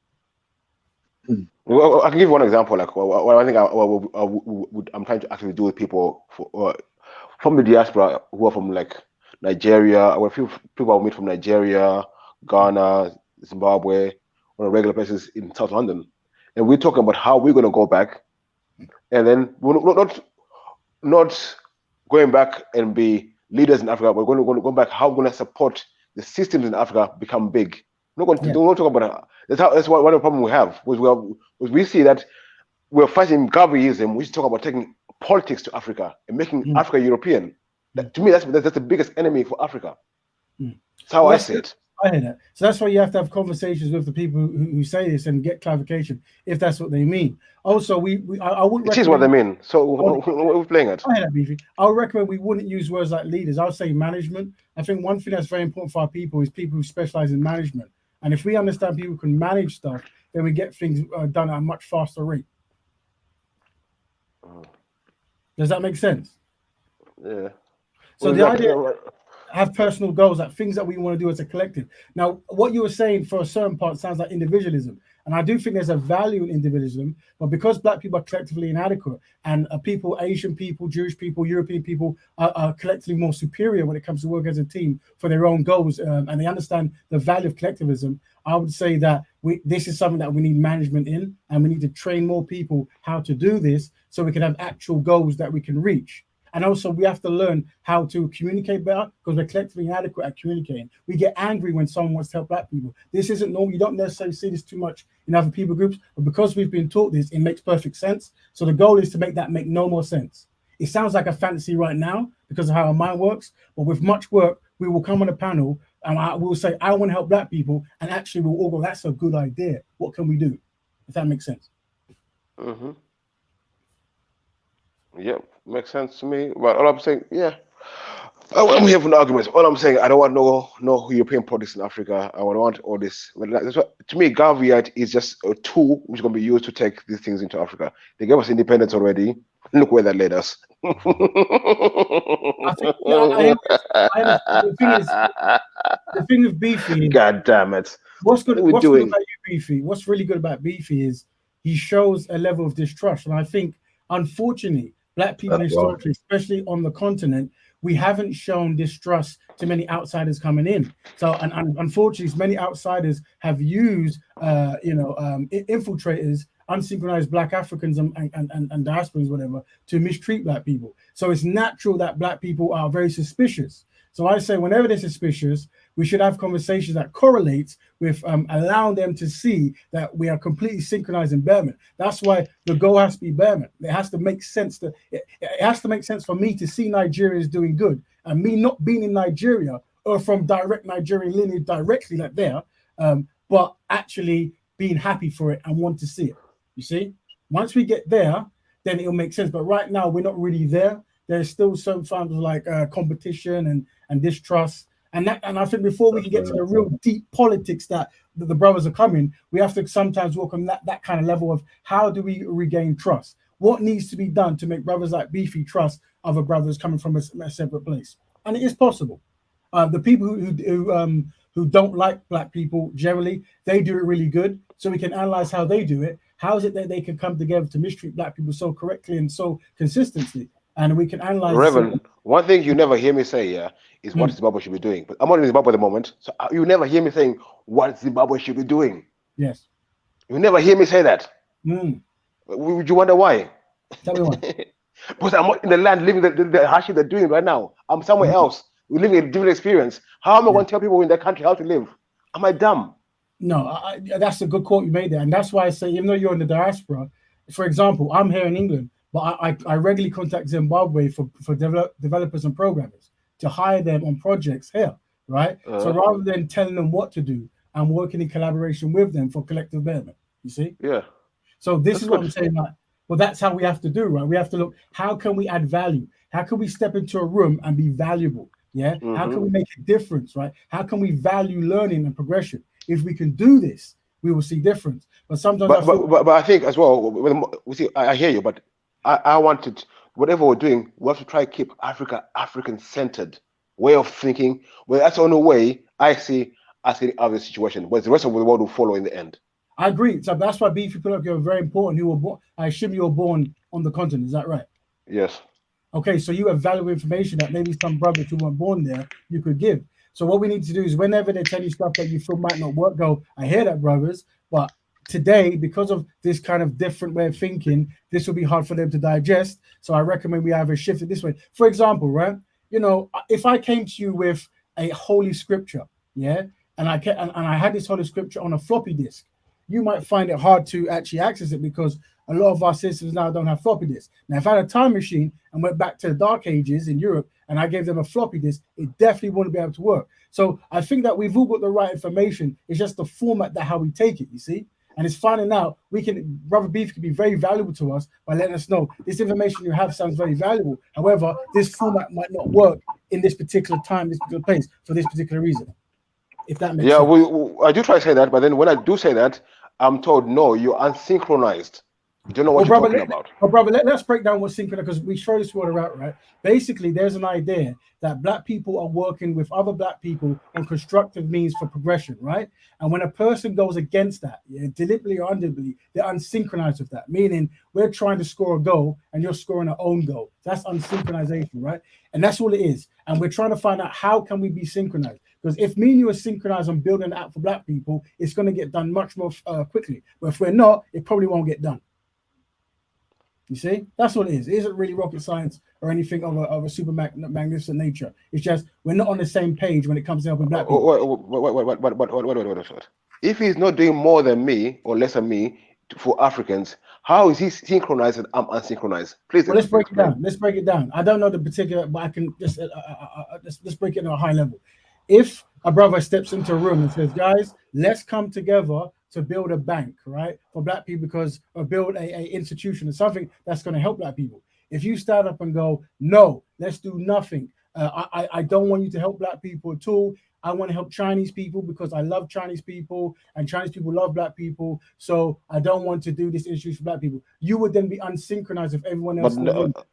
Well, I can give you one example. Like what I think I'm trying to actually do with people from the diaspora who are from like Nigeria. Or people I meet from Nigeria, Ghana, Zimbabwe, on a regular basis in South London, and we're talking about how we're going to go back, and then we're not going back and be leaders in Africa. We're going to go back. How we're going to support the systems in Africa become big. We're not going to don't talk about it. That's one of the problem we have. We see that we're fighting Gaviism. We should talk about taking politics to Africa and making Africa European. To me, that's the biggest enemy for Africa. That's how I see it. I hear that. So that's why you have to have conversations with the people who say this and get clarification if that's what they mean. Also, I wouldn't. It is what they mean. So we're playing it. I hear that, Beefy. I would recommend we wouldn't use words like leaders. I would say management. I think one thing that's very important for our people is people who specialize in management. And if we understand people can manage stuff, then we get things done at a much faster rate. Does that make sense? Yeah. So the idea, have personal goals, like things that we want to do as a collective. Now, what you were saying for a certain part sounds like individualism. And I do think there's a value in individualism, but because black people are collectively inadequate and people, Asian people, Jewish people, European people are collectively more superior when it comes to work as a team for their own goals, and they understand the value of collectivism, I would say that this is something that we need management in, and we need to train more people how to do this so we can have actual goals that we can reach. And also, we have to learn how to communicate better because we're collectively inadequate at communicating. We get angry when someone wants to help black people. This isn't normal. You don't necessarily see this too much in other people groups, but because we've been taught this, it makes perfect sense. So the goal is to make that make no more sense. It sounds like a fantasy right now because of how our mind works, but with much work, we will come on a panel and we'll say, I want to help black people. And actually, we'll all go, that's a good idea. What can we do? If that makes sense. Mm-hmm. Yeah, makes sense to me. But all I'm saying, yeah, I'm here for no arguments. All I'm saying, I don't want no European products in Africa. I want all this. That's what, to me, Gaviite is just a tool which is going to be used to take these things into Africa. They gave us independence already. Look where that led us. I think, the thing with Beefy. God damn it! What's good about you, Beefy? What's really good about Beefy is he shows a level of distrust, and I think, unfortunately, black people historically, especially on the continent, we haven't shown distrust to many outsiders coming in. So, and unfortunately, many outsiders have used, infiltrators, unsynchronized black Africans and diasporans, whatever, to mistreat black people. So it's natural that black people are very suspicious. So I say, whenever they're suspicious, We should have conversations that correlate with allowing them to see that we are completely synchronized in Behrman. That's why the goal has to be Behrman. It has to make sense. It has to make sense for me to see Nigerians doing good, and me not being in Nigeria or from direct Nigerian lineage directly like there, but actually being happy for it and want to see it. You see, once we get there, then it'll make sense. But right now, we're not really there. There's still some forms of like competition and distrust. And I think before we can get to the real deep politics that the brothers are coming, we have to sometimes work on that kind of level of how do we regain trust? What needs to be done to make brothers like Beefy trust other brothers coming from a separate place? And it is possible. The people who don't like black people generally, they do it really good. So we can analyze how they do it. How is it that they can come together to mistreat black people so correctly and so consistently? And we can analyze. Reverend, one thing you never hear me say, is what Zimbabwe should be doing. But I'm not in Zimbabwe at the moment, so you never hear me saying what Zimbabwe should be doing. Yes. You never hear me say that. Would you wonder why? Tell me why. Because I'm not in the land living the hardship they're doing right now. I'm somewhere else. We're living a different experience. How am I going to tell people in their country how to live? Am I dumb? No, that's a good quote you made there. And that's why I say, even though you're in the diaspora, for example, I'm here in England, but I regularly contact Zimbabwe for developers and programmers to hire them on projects here, right? So rather than telling them what to do, I'm working in collaboration with them for collective betterment, you see? Yeah. So this is what I'm saying, like, well, that's how we have to do, right? We have to look, how can we add value? How can we step into a room and be valuable? Yeah. How can we make a difference, right? How can we value learning and progression? If we can do this, we will see difference. But sometimes but I think as well, we see, I hear you, but I wanted, whatever we're doing, we have to try to keep African-centered way of thinking. Well, that's the only way I see us in other situation, where the rest of the world will follow in the end. I agree. So that's why Beefy put up, you're very important. You were born, I assume you were born on the continent, is that right? Yes. Okay, so you have valuable information that maybe some brothers who weren't born there, you could give. So what we need to do is whenever they tell you stuff that you feel might not work, go, I hear that, brothers, but today, because of this kind of different way of thinking, this will be hard for them to digest. So I recommend we either shift it this way. For example, right? You know, if I came to you with a holy scripture, yeah, and I had this holy scripture on a floppy disk, you might find it hard to actually access it because a lot of our systems now don't have floppy disks. Now, if I had a time machine and went back to the dark ages in Europe and I gave them a floppy disk, it definitely wouldn't be able to work. So I think that we've all got the right information. It's just the format that how we take it, you see? And it's finding out, Brother Beef can be very valuable to us by letting us know this information you have sounds very valuable. However, this format might not work in this particular time, this particular place, for this particular reason. If that makes sense. Yeah, I do try to say that, but then when I do say that, I'm told, no, you're unsynchronized. You don't know what you're talking about. Well, brother, let's break down what's synchronized, because we throw this water out, right? Basically, there's an idea that black people are working with other black people on constructive means for progression, right? And when a person goes against that, deliberately or undeliberately, they're unsynchronized with that, meaning we're trying to score a goal and you're scoring our own goal. That's unsynchronization, right? And that's all it is. And we're trying to find out how can we be synchronized? Because if me and you are synchronized on building an app for black people, it's going to get done much more quickly. But if we're not, it probably won't get done. You see, that's what it is. It isn't really rocket science or anything of a super magnificent nature. It's just we're not on the same page when it comes to helping black people. Wait. If he's not doing more than me or less than me for Africans, how is he synchronized and I'm unsynchronized? Please. Well, let's break it down. Let's break it down. I don't know the particular, but I can just let's break it at a high level. If a brother steps into a room and says, guys, let's come together to build a bank, right, for black people, or build a institution or something that's going to help black people. If you stand up and go, no, let's do nothing. I don't want you to help black people at all. I want to help Chinese people because I love Chinese people and Chinese people love black people. So I don't want to do this institution for black people. You would then be unsynchronized with everyone else.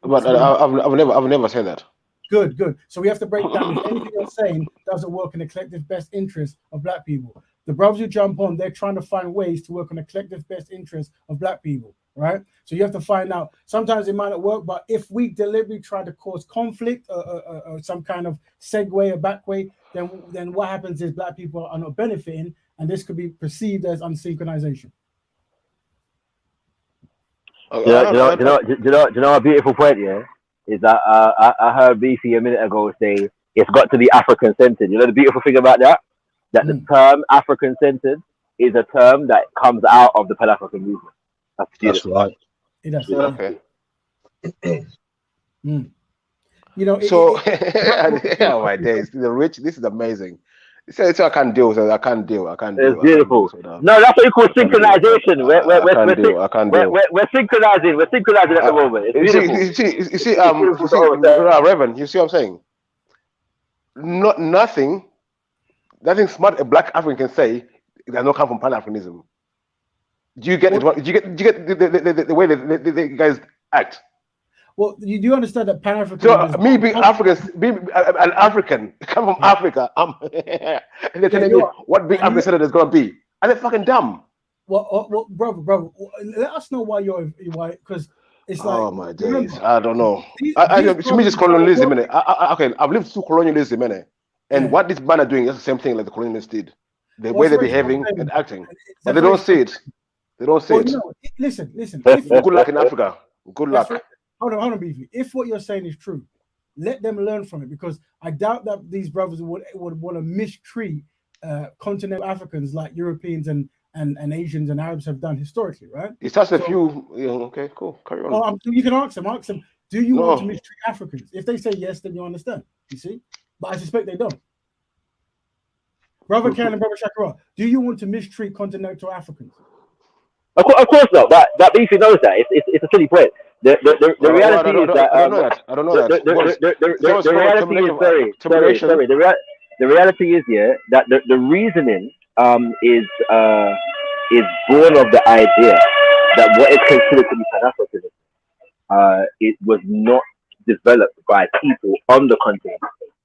But I've never said that. Good. So we have to break down if anything you're saying doesn't work in the collective best interest of black people. The brothers who jump on, they're trying to find ways to work on the collective best interest of black people, right? So you have to find out. Sometimes it might not work, but if we deliberately try to cause conflict or some kind of segue or back way, then what happens is black people are not benefiting, and this could be perceived as unsynchronization. Do you know a beautiful point, yeah? Is that I heard Beefy a minute ago say it's got to be African-centered. You know the beautiful thing about that? That the term African-centered is a term that comes out of the Pan-African movement. That's right. Okay. You know, so oh my days, the rich. This is amazing. So I can't deal with it. I can't deal. It's beautiful. No, that's what you call synchronization. We're synchronizing. We're synchronizing at the moment. It's beautiful. You see, Reverend, you see what I'm saying? Nothing smart a black African can say that not come from Pan-Africanism. Do you get it? Do you get the way the guys act? Well, you do understand that Pan-African. So me being African, being an African, come from Africa, and they're telling me what being African is gonna be, and they're fucking dumb. Well, brother, let us know why because it's like. Oh my days, I don't know. To me, just colonialism, innit? Okay, I've lived through colonialism, innit? And what this man are doing is the same thing like the colonialists did. The way they're behaving and acting, but they don't see it. They don't see it. No, listen. Good luck in Africa. Good luck. Hold on, Beefy. If what you're saying is true, let them learn from it, because I doubt that these brothers would want to mistreat continental Africans like Europeans and Asians and Arabs have done historically, right? It's just a few. Yeah, okay, cool. Carry on. Well, you can ask them. Do you want to mistreat Africans? If they say yes, then you understand. You see, but I suspect they don't. Brother Ken and Brother Shakira, do you want to mistreat continental Africans? Of course not. That Beefy knows that. It's a silly point. The reality is that I don't know that. The reality is sorry. The reality is that the reasoning is born of the idea that what is considered to be Pan-Africanism it was not developed by people on the continent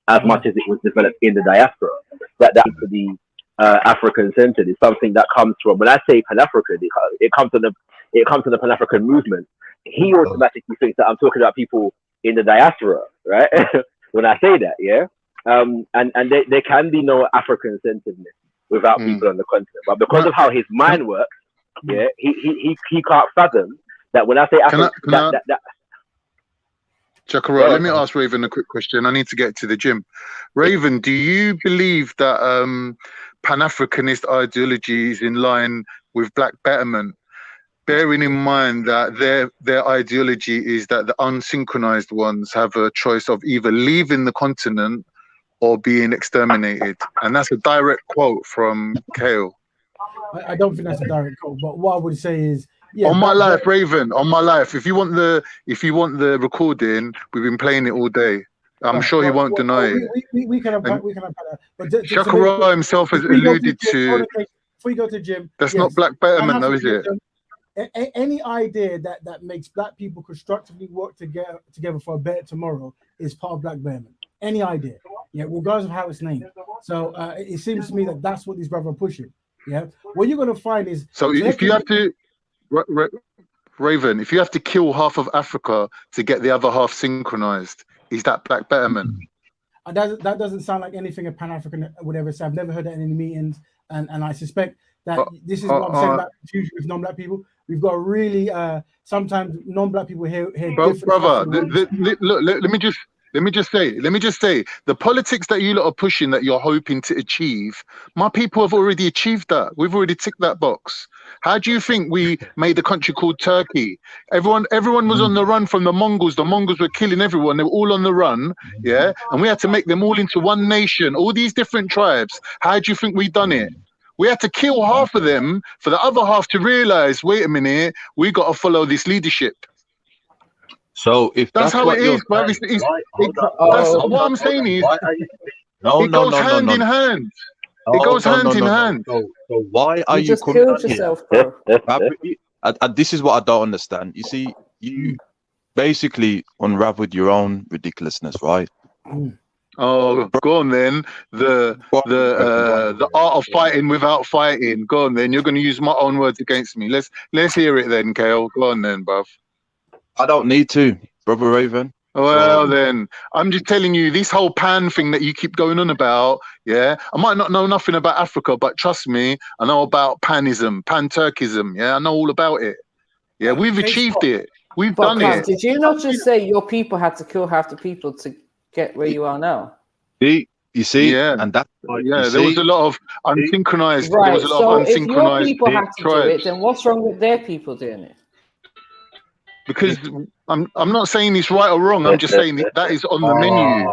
as much as it was developed in the diaspora. That to be African-centered is something that comes from, when I say Pan-African, it comes from the Pan-African movement. He automatically thinks that I'm talking about people in the diaspora, right? When I say that, yeah. And there can be no African-centeredness without people on the continent. But because of how his mind works, yeah, he can't fathom that when I say African, Chakra, let me ask Raven a quick question. I need to get to the gym. Raven, do you believe that Pan-Africanist ideology is in line with Black betterment, bearing in mind that their ideology is that the unsynchronized ones have a choice of either leaving the continent or being exterminated? And that's a direct quote from Kale. I don't think that's a direct quote, but what I would say is, yeah, on my life, Raven, on my life. If you want the recording, we've been playing it all day. I'm sure he won't deny it. We can have that. But Shakara himself has alluded to. Before you go to Jim, that's not Black betterment, though, is it? Any idea that makes Black people constructively work together for a better tomorrow is part of Black betterment. Any idea, yeah, regardless of how it's named. So it seems to me that that's what these brothers are pushing. Yeah, what you're going to find is, so if you have to. Raven, if you have to kill half of Africa to get the other half synchronized, is that Black betterment? That doesn't sound like anything a Pan-African would ever say. I've never heard that in any meetings, and I suspect that this is what I'm saying about confusion with non-Black people. We've got really sometimes non-Black people hear brother. Let me just say, the politics that you lot are pushing, that you're hoping to achieve, my people have already achieved that. We've already ticked that box. How do you think we made a country called Turkey? Everyone was on the run from the Mongols. The Mongols were killing everyone. They were all on the run, yeah? And we had to make them all into one nation, all these different tribes. How do you think we done it? We had to kill half of them for the other half to realize, wait a minute, we got to follow this leadership. So if that's how it is, but what I'm saying is, it goes hand in hand. It goes hand in hand. So why are you just killed yourself, bro? This is what I don't understand. You see, you basically unraveled your own ridiculousness, right? Oh, go on then. The art of fighting without fighting. Go on then. You're going to use my own words against me. Let's hear it then, Kale. Go on then, bruv. I don't need to, Brother Raven. Well, then, I'm just telling you, this whole pan thing that you keep going on about, yeah, I might not know nothing about Africa, but trust me, I know about panism, pan-Turkism, yeah, I know all about it. Yeah, we've achieved it. We've done it. Did you not just say your people had to kill half the people to get where you are now? You see, yeah, and that there was a lot of unsynchronized. There was Right. a lot So of if your unsynchronized people have to do tribes. it, then what's wrong with their people doing it? Because I'm not saying it's right or wrong. I'm just saying that is on the menu.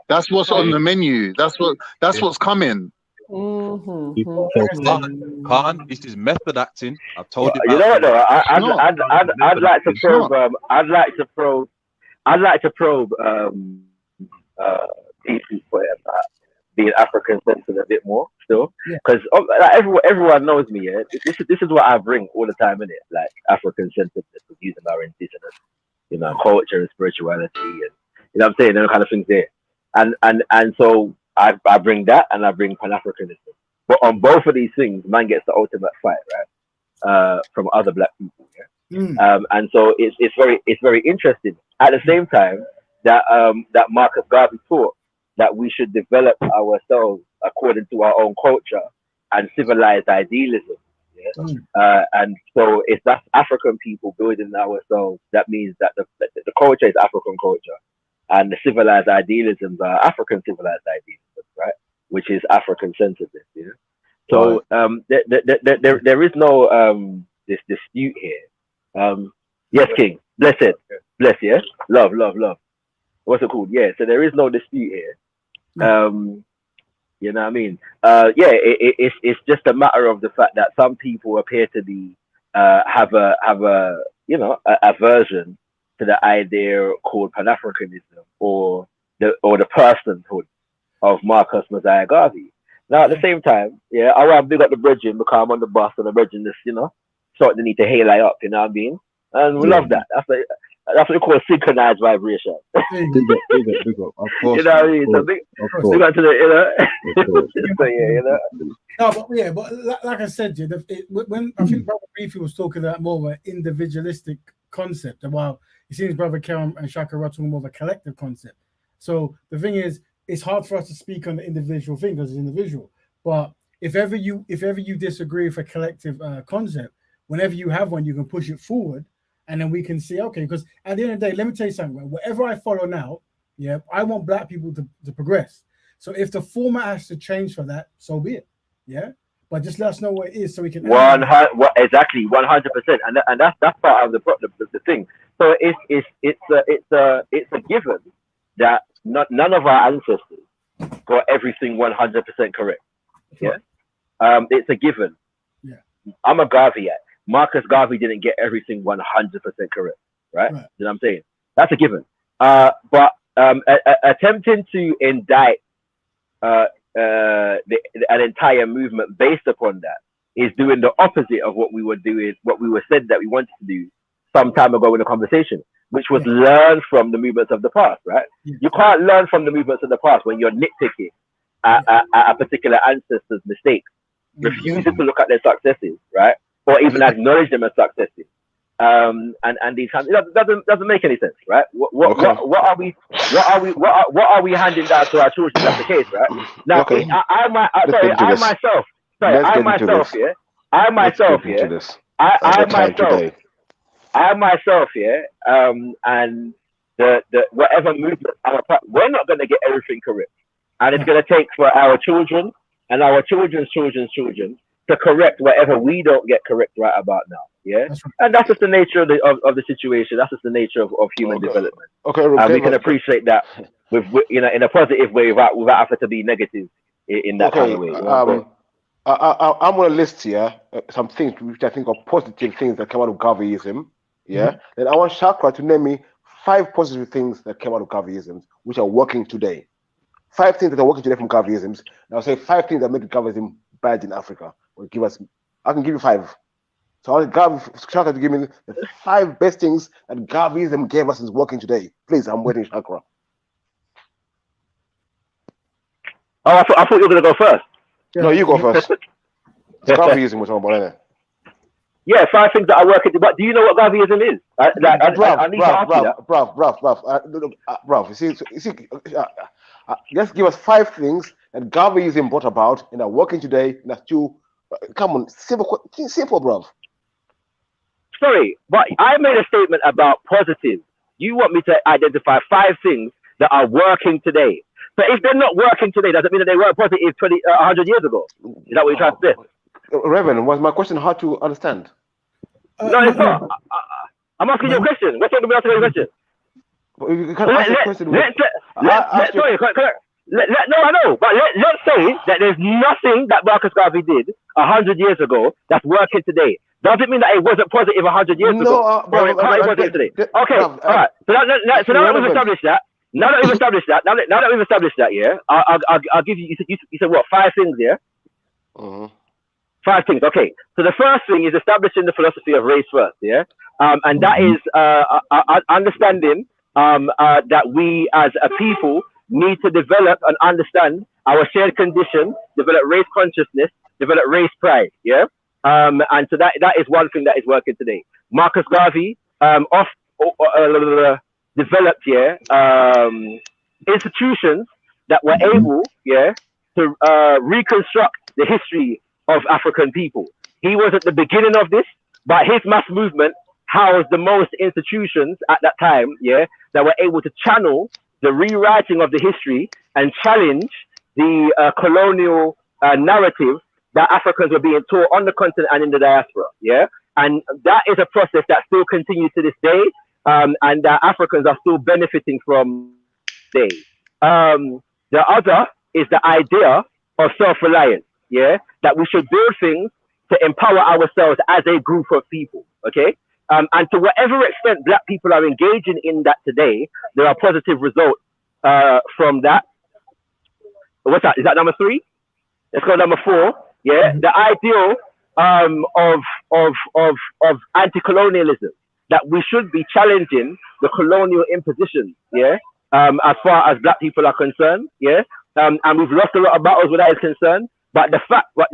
That's what's on the menu. That's what's coming. Khan, this is method acting. I've told you. You know what though? I'd like to probe. I'd like to probe. Pieces for being African centered a bit more still, because everyone knows me. Yeah, this is what I bring all the time in it, like African centeredness, using our indigenous, culture and spirituality, and what I'm saying, those kind of things there, and so I bring that, and I bring Pan-Africanism. But on both of these things, man gets the ultimate fight, right? From other black people, and so it's very interesting. At the same time, that Marcus Garvey taught that we should develop ourselves according to our own culture and civilized idealism. And so if that's African people building ourselves, that means that the culture is African culture, and the civilized idealisms are African civilized idealisms, right? Which is African centeredness. So there is no this dispute here. Yes, King. Bless, yeah. Love. What's it called? Yeah. So there is no dispute here. You know what I mean? It's just a matter of the fact that some people appear to be have a aversion to the idea called Pan-Africanism or the personhood of Marcus Mosiah Garvey. Now at the same time, I want to big up the bridging because I'm on the bus and the bridging this, sort of need to hail up, you know what I mean? And we love that. That's what we call synchronized vibration. Big up. Of course. You know what I mean? So big up to the, No, but like I said, when I think Brother Beefy was talking about more of an individualistic concept, while it seems Brother Kerem and Shaka are talking more of a collective concept. So the thing is, it's hard for us to speak on the individual thing because it's individual. But if ever you disagree with a collective concept, whenever you have one, you can push it forward. And then we can see, okay, because at the end of the day, let me tell you something. Whatever I follow now, I want black people to progress. So if the format has to change for that, so be it. Yeah, but just let us know what it is so we can. Exactly, 100%, and that's part of the thing. So it's a given that none of our ancestors got everything 100% correct. Yeah, it's a given. Yeah, I'm a Garveyite. Marcus Garvey didn't get everything 100% correct, right? You know what I'm saying? That's a given. But attempting to indict an entire movement based upon that is doing the opposite of what we were doing, what we were said that we wanted to do some time ago in the conversation, which was learn from the movements of the past, right? You can't learn from the movements of the past when you're nitpicking at a particular ancestor's mistakes, refusing to look at their successes, right? Or even acknowledge them as successes, and these doesn't make any sense, right? What are we handing down to our children? That's the case, right? Now, I myself, and the whatever movement we're not going to get everything correct, and it's going to take for our children and our children's children to correct whatever we don't get correct right about now, and that's just the nature of the situation. That's just the nature of human development. And we can appreciate that with in a positive way without having to be negative in that kind of way. I'm on a list here, some things which I think are positive things that came out of Garveyism. Then I want Chakra to name me 5 positive things that came out of Garveyism which are working today. 5 things that are working today from Garveyisms. And I'll say 5 things that made Garveyism bad in Africa. I can give you 5. So I want Chakra to give me the 5 best things that Garveyism gave us is working today. Please, I'm waiting, Chakra. Oh, I thought you were going to go first. No, you go first. Garveyism was on about it. Yeah, 5 things that are working. But do you know what Garveyism is? I need to ask you that. Bruv. You see, just give us 5 things that Garveyism brought about and are working today. And that's still, come on, simple, bruv. Sorry, but I made a statement about positive. You want me to identify 5 things that are working today. But if they're not working today, does it mean that they weren't positive 100 years ago? Is that what you're trying to say? Reverend, was my question hard to understand? No, it's not. I'm asking you a question. What's wrong with me asking you a question? You can't ask a question. No, I know, but let's say that there's nothing that Marcus Garvey did 100 years ago that's working today. Does it mean that it wasn't positive 100 years ago? Or it wasn't today? Okay, all right. So now that we've established that, now that we've established that, yeah, I'll give you. You said what? 5 things, yeah. 5 things. Okay. So the first thing is establishing the philosophy of race first, yeah, and that is understanding that we as a people need to develop and understand our shared condition, develop race consciousness, develop race pride, yeah. And so that is one thing that is working today. Marcus Garvey developed, yeah, institutions that were able, yeah, to reconstruct the history of African people. He was at the beginning of this, but his mass movement housed the most institutions at that time, yeah, that were able to channel the rewriting of the history and challenge the colonial narrative that Africans were being taught on the continent and in the diaspora, yeah? And that is a process that still continues to this day, and that Africans are still benefiting from today. The other is the idea of self-reliance, yeah? That we should build things to empower ourselves as a group of people, okay? And to whatever extent Black people are engaging in that today, there are positive results from that. What's that? Is that number 3? Let's go number 4. Yeah, the ideal of anti-colonialism, that we should be challenging the colonial imposition. Yeah, as far as Black people are concerned. Yeah, and we've lost a lot of battles where that is concerned. But the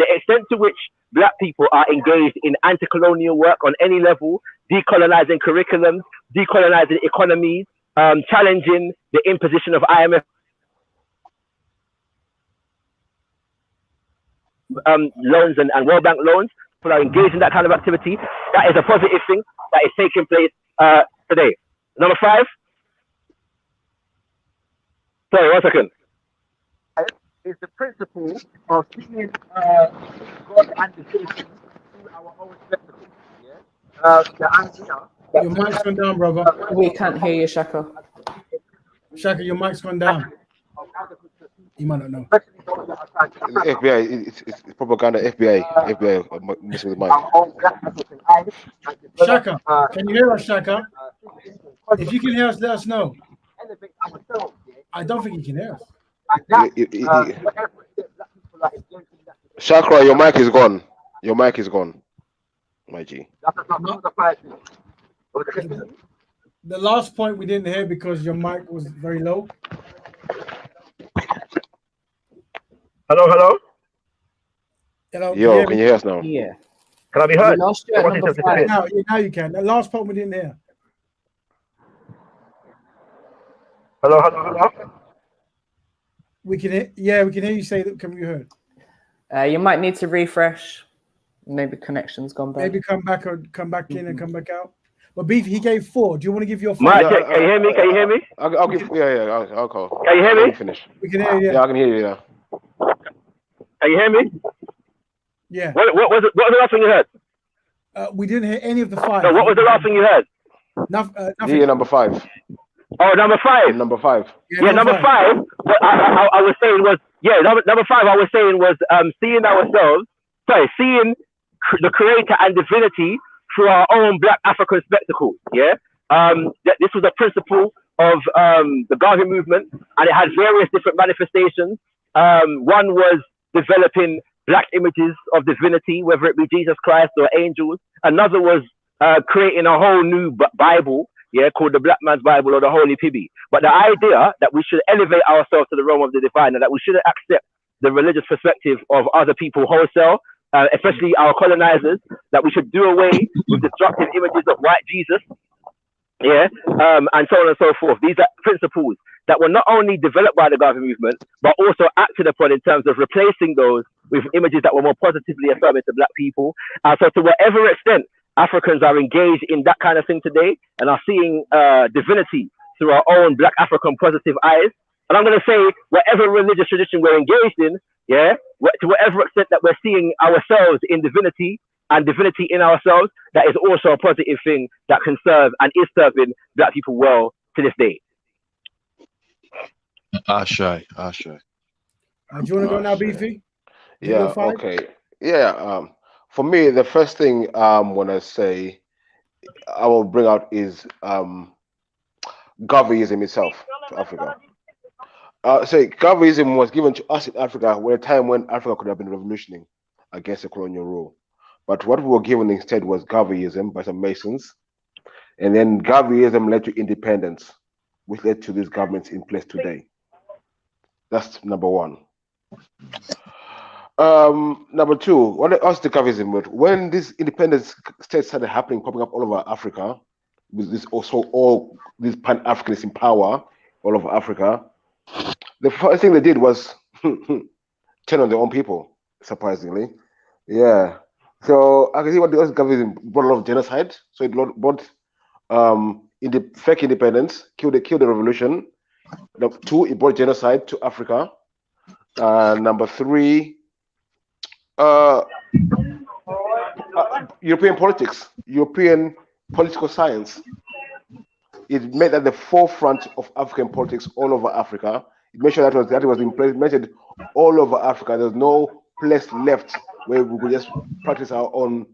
extent to which Black people are engaged in anti-colonial work on any level, decolonizing curriculums, decolonizing economies, challenging the imposition of IMF loans and World Bank loans, people are engaged in that kind of activity. That is a positive thing that is taking place today. Number 5. Sorry, 1 second. Is the principle of seeing God and the citizens through our own spectacle. Yeah? The idea. Your mic's gone down, brother. We can't hear you, Shaka. Shaka, your mic's gone down. You might not know. FBI, it's propaganda. FBI messing with the mic. Shaka, can you hear us, Shaka? If you can hear us, let us know. I don't think you can hear us. Chakra, your mic is gone. Your mic is gone, my G. The last point we didn't hear because your mic was very low. Hello? Hello? Yo, can you hear us now? Yeah. Can I be heard? Now you can. That last point we didn't hear. Hello? We can hear, yeah, we can hear you say that. Can we hear? You might need to refresh. Maybe connection's gone back. Maybe come back in and come back out. But Beef, he gave 4. Do you want to give your 5? Mike, can you hear me? Can you hear me? I'll give. Yeah. I'll call. Can you hear me? Finish. We can hear you. Yeah, I can hear you. Yeah. Can you hear me? Yeah. What was the last thing you heard? We didn't hear any of the 5. No, what was the last thing you heard? Nothing. Yeah, number 5. Oh, number 5. Number 5. Yeah, number 5. What I was saying was, number 5. I was saying was seeing the Creator and divinity through our own Black African spectacle. Yeah. This was a principle of the Garvey movement, and it had various different manifestations. One was developing Black images of divinity, whether it be Jesus Christ or angels. Another was creating a whole new Bible, called the Black Man's Bible or the Holy Pibby. But the idea that we should elevate ourselves to the realm of the divine, and that we shouldn't accept the religious perspective of other people wholesale, especially our colonizers, that we should do away with destructive images of white Jesus, and so on and so forth. These are principles that were not only developed by the Garvey movement, but also acted upon in terms of replacing those with images that were more positively affirming to Black people. So to whatever extent Africans are engaged in that kind of thing today and are seeing divinity through our own Black African positive eyes, And I'm going to say, whatever religious tradition we're engaged in, yeah, to whatever extent that we're seeing ourselves in divinity and divinity in ourselves, that is also a positive thing that can serve and is serving black people well to this day. Ashe. Do you want to go now, Beefy? Yeah, okay. Yeah, for me, the first thing when I say I will bring out is Garveyism itself to Africa. Garveyism was given to us in Africa at a time when Africa could have been revolutioning against the colonial rule. But what we were given instead was Garveyism by some Masons. And then Garveyism led to independence, which led to these governments in place today. That's number one. Number two, what else the Garveyism with? When these independent states started happening, popping up all over Africa, with this also all these Pan-Africanists in power all over Africa, the first thing they did was turn on their own people, surprisingly. Yeah. So I can see what the Garveyism brought a lot of genocide. So it brought fake independence, killed the revolution. Number two, it brought genocide to Africa. Number three, European politics, European political science. It made at the forefront of African politics all over Africa. It made sure that was implemented all over Africa. There's no place left where we could just practice our own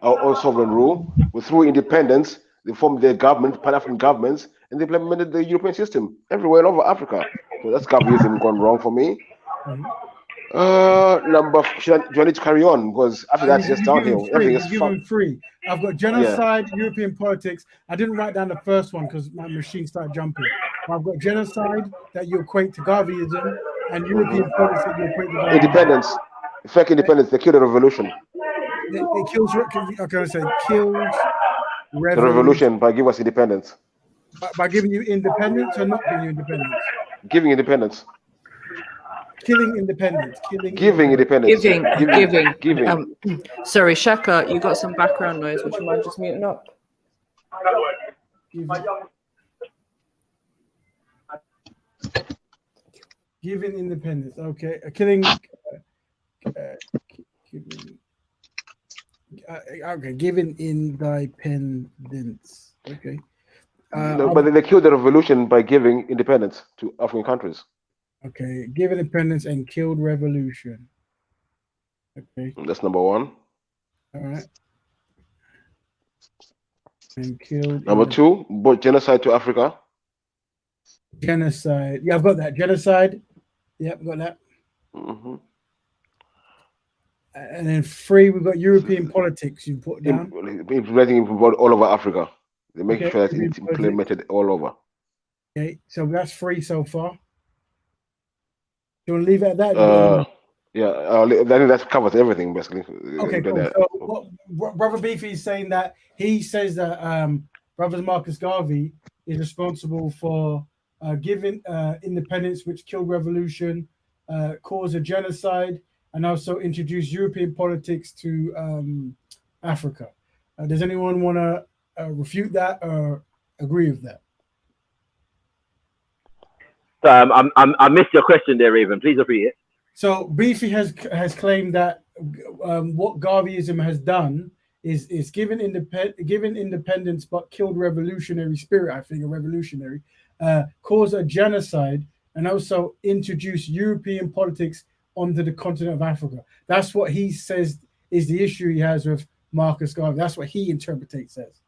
sovereign rule. Through independence, they formed their government, Pan-African governments, and they implemented the European system everywhere all over Africa. So that's Garveyism gone wrong for me. Do I need to carry on? Because after that's just downhill. Everything is given free. I've got genocide, European politics. I didn't write down the first one because my machine started jumping. I've got genocide that you equate to Garveyism, and European politics that you equate to Garveyism. Independence, fake independence. They killed the revolution. It kills. Kills the revolution by giving us independence. By giving you independence or not giving you independence? Giving independence. Killing independence. Giving independence. Giving. Sorry, Shaka, you got some background noise. Would you mind just muting up? Giving independence. Okay. Killing. Okay. Giving independence. Okay. But they killed the revolution by giving independence to African countries. Okay, give independence and killed revolution. Okay. That's number one. All right. And killed. Number two, brought genocide to Africa. Genocide. Yeah, I've got that. Genocide. Yep, got that. And then three, we've got European politics. You put down. Implementing all over Africa. They make sure that it's implemented all over. Okay, so that's three so far. You want to leave it at that? I think that covers everything basically. Okay, cool. So what Brother Beefy is saying that he says that Brother Marcus Garvey is responsible for giving independence, which killed revolution, caused a genocide, and also introduced European politics to Africa. Does anyone want to refute that or agree with that? I missed your question there, Raven. Please repeat it. So Beefy has claimed that what Garveyism has done is given independence but killed revolutionary spirit. I think a revolutionary caused a genocide and also introduced European politics onto the continent of Africa. That's what he says is the issue he has with Marcus Garvey. That's what he interprets as.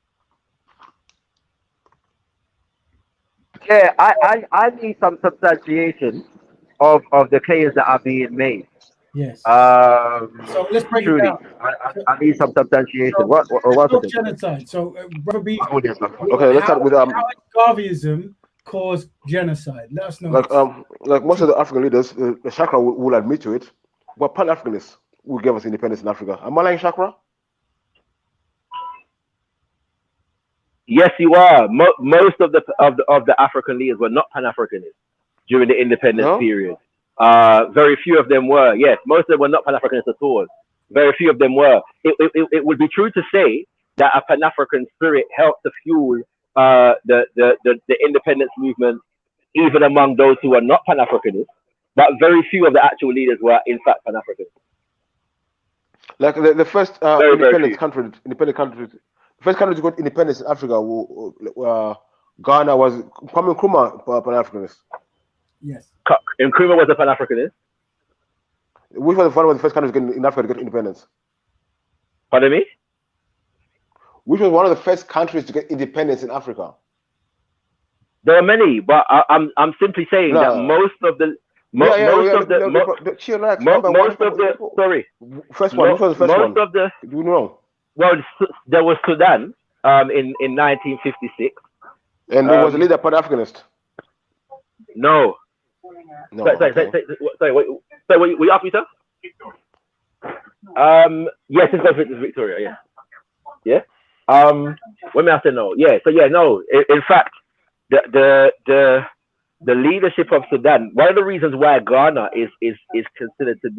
Yeah, I need some substantiation of the claims that are being made. Yes. So let's break it down. I need some substantiation. So, what genocide. So, Brother B, okay, let's start with how Garveyism caused genocide. Let us know. Like most of the African leaders, the Chakra will admit to it. But Pan-Africanists will give us independence in Africa. Am I lying, Chakra? Yes, you are. Most of the African leaders were not Pan-Africanists during the independence period. Very few of them were. Yes, most of them were not Pan-Africanists at all. Very few of them were. It would be true to say that a Pan-African spirit helped to fuel the independence movement even among those who are not Pan-Africanists, but very few of the actual leaders were in fact Pan-Africanists. Like the first independent country, the first country to got independence in Africa, Ghana was Kwame Nkrumah, Pan-Africanist. Yes. Nkrumah was a Pan-Africanist. Which was one of the first countries in Africa to get independence? Pardon me? Which was one of the first countries to get independence in Africa? There are many, but I'm simply saying that most of the sorry. First one. Which was the first one? Most of the. Do you know? Well, there was Sudan in 1956. And there was a leader Pan-Africanist. No. No. Sorry, wait, were you asking me, sir? Yes, it's Victoria. Yeah. When I say no, yeah. So yeah, no. In fact, the leadership of Sudan. One of the reasons why Ghana is considered to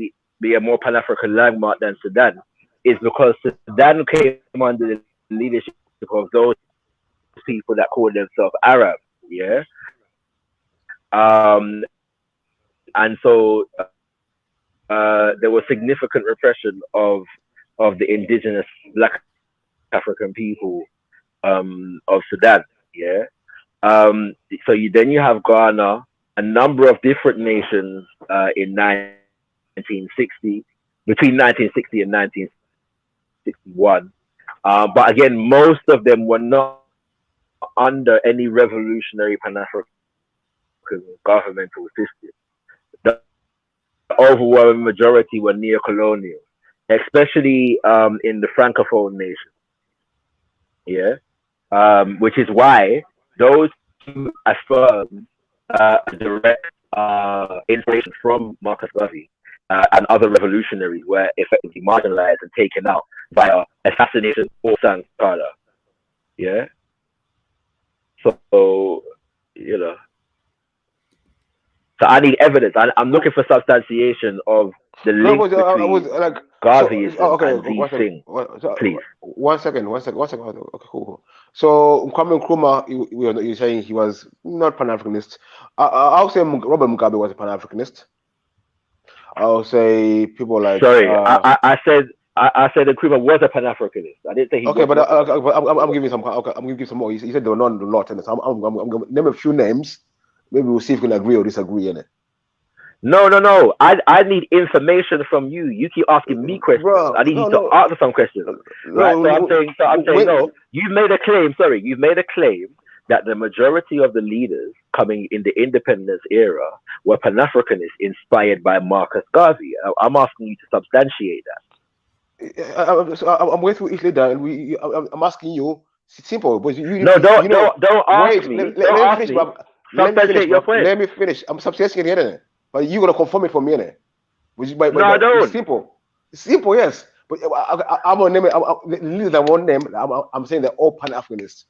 be a more Pan-African landmark than Sudan is because Sudan came under the leadership of those people that call themselves Arab. Yeah. And so there was significant repression of the indigenous Black African people of Sudan. Yeah. So then you have Ghana, a number of different nations in 1960, between 1960 and 1961. But again, most of them were not under any revolutionary Pan-African governmental system. The overwhelming majority were neo-colonial, especially in the Francophone nations. Yeah, which is why those who affirm direct inspiration from Marcus Garvey and other revolutionaries were effectively marginalized and taken out via assassination or Sankara. Yeah. So, you know. So I need evidence. I'm looking for substantiation of the link between Garvey and these things. Please. One second. Okay, cool. So Kwame Nkrumah, you're saying he was not Pan-Africanist. I'll say Robert Mugabe was a Pan-Africanist. I'll say people like. Sorry, I said Nkrumah was a Pan-Africanist. I didn't say he. Okay, but I'm giving some. Okay, I'm giving some more. He said there were not a lot, and so I'm going to name a few names. Maybe we'll see if we can agree or disagree in it. No. I need information from you. You keep asking me questions. Bro, I need you to answer some questions. Right? So I'm saying no. You've made a claim. Sorry, you've made a claim that the majority of the leaders coming in the independence era were Pan-Africanists inspired by Marcus Garvey. I'm asking you to substantiate that. I'm going through each leader, and I'm asking you. It's simple, but don't ask me. Let me finish. I'm substantiating it, but you're gonna confirm it for me, innit? I don't. It's simple. It's simple, yes. But I'm gonna name it. The leaders I won't name. I'm saying they're all Pan-Africanists,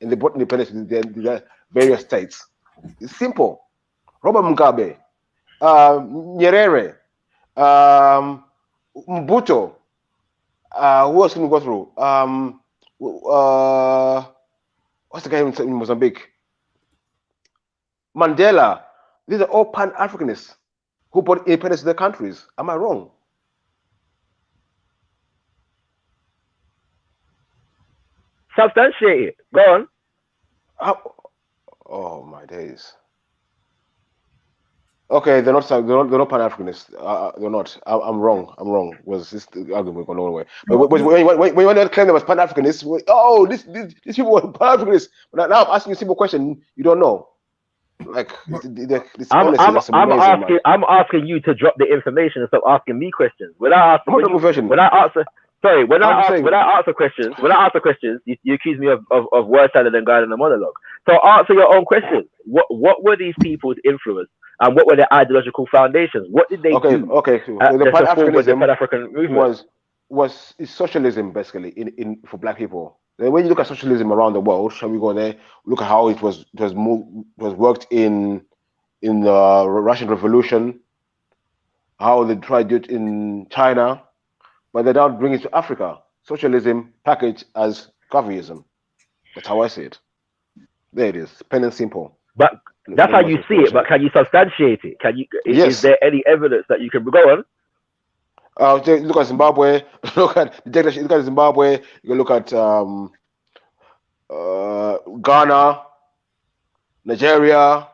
and they brought independence in their various states. It's simple. Robert Mugabe, Nyerere, Mbuto. Who else can we go through? What's the guy in Mozambique? Mandela. These are all Pan-Africanists who brought independence to their countries. Am I wrong? Substantiate it. Go on. Oh my days. Okay, they're not Pan-Africanists. They're not. I'm wrong. Was this the argument going away? But when you want to claim them as Pan-Africanists, these people were Pan-Africanists. But now I'm asking you a simple question. You don't know. Like I'm asking you to drop the information and stop asking me questions. When I answer questions, you accuse me of word salad and guiding a monologue. So answer your own questions. What were these people's influence and what were their ideological foundations? What did they do? The Pan-African movement was socialism basically in for Black people. When you look at socialism around the world, shall we go there? Look at how it was worked in the Russian Revolution, how they tried to do it in China, but they don't bring it to Africa. Socialism packaged as Garveyism. That's how I see it. There it is, plain and simple. But That's how you see it, but can you substantiate it? Can you? Is there any evidence that you can go on? Look at Zimbabwe. Look at Zimbabwe. You can look at Ghana, Nigeria.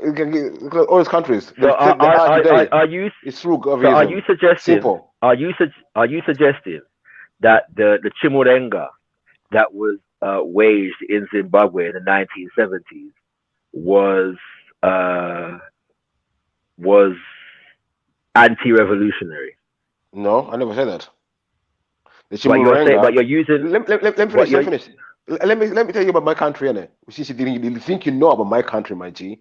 You can look at all these countries. So are you? It's through So are you suggesting? Simple. Are you suggesting that the Chimurenga that was waged in Zimbabwe in the 1970s was anti-revolutionary? No, I never said that. The Chimurenga, but you're using. Let me tell you about my country, innit? You think you know about my country, my G?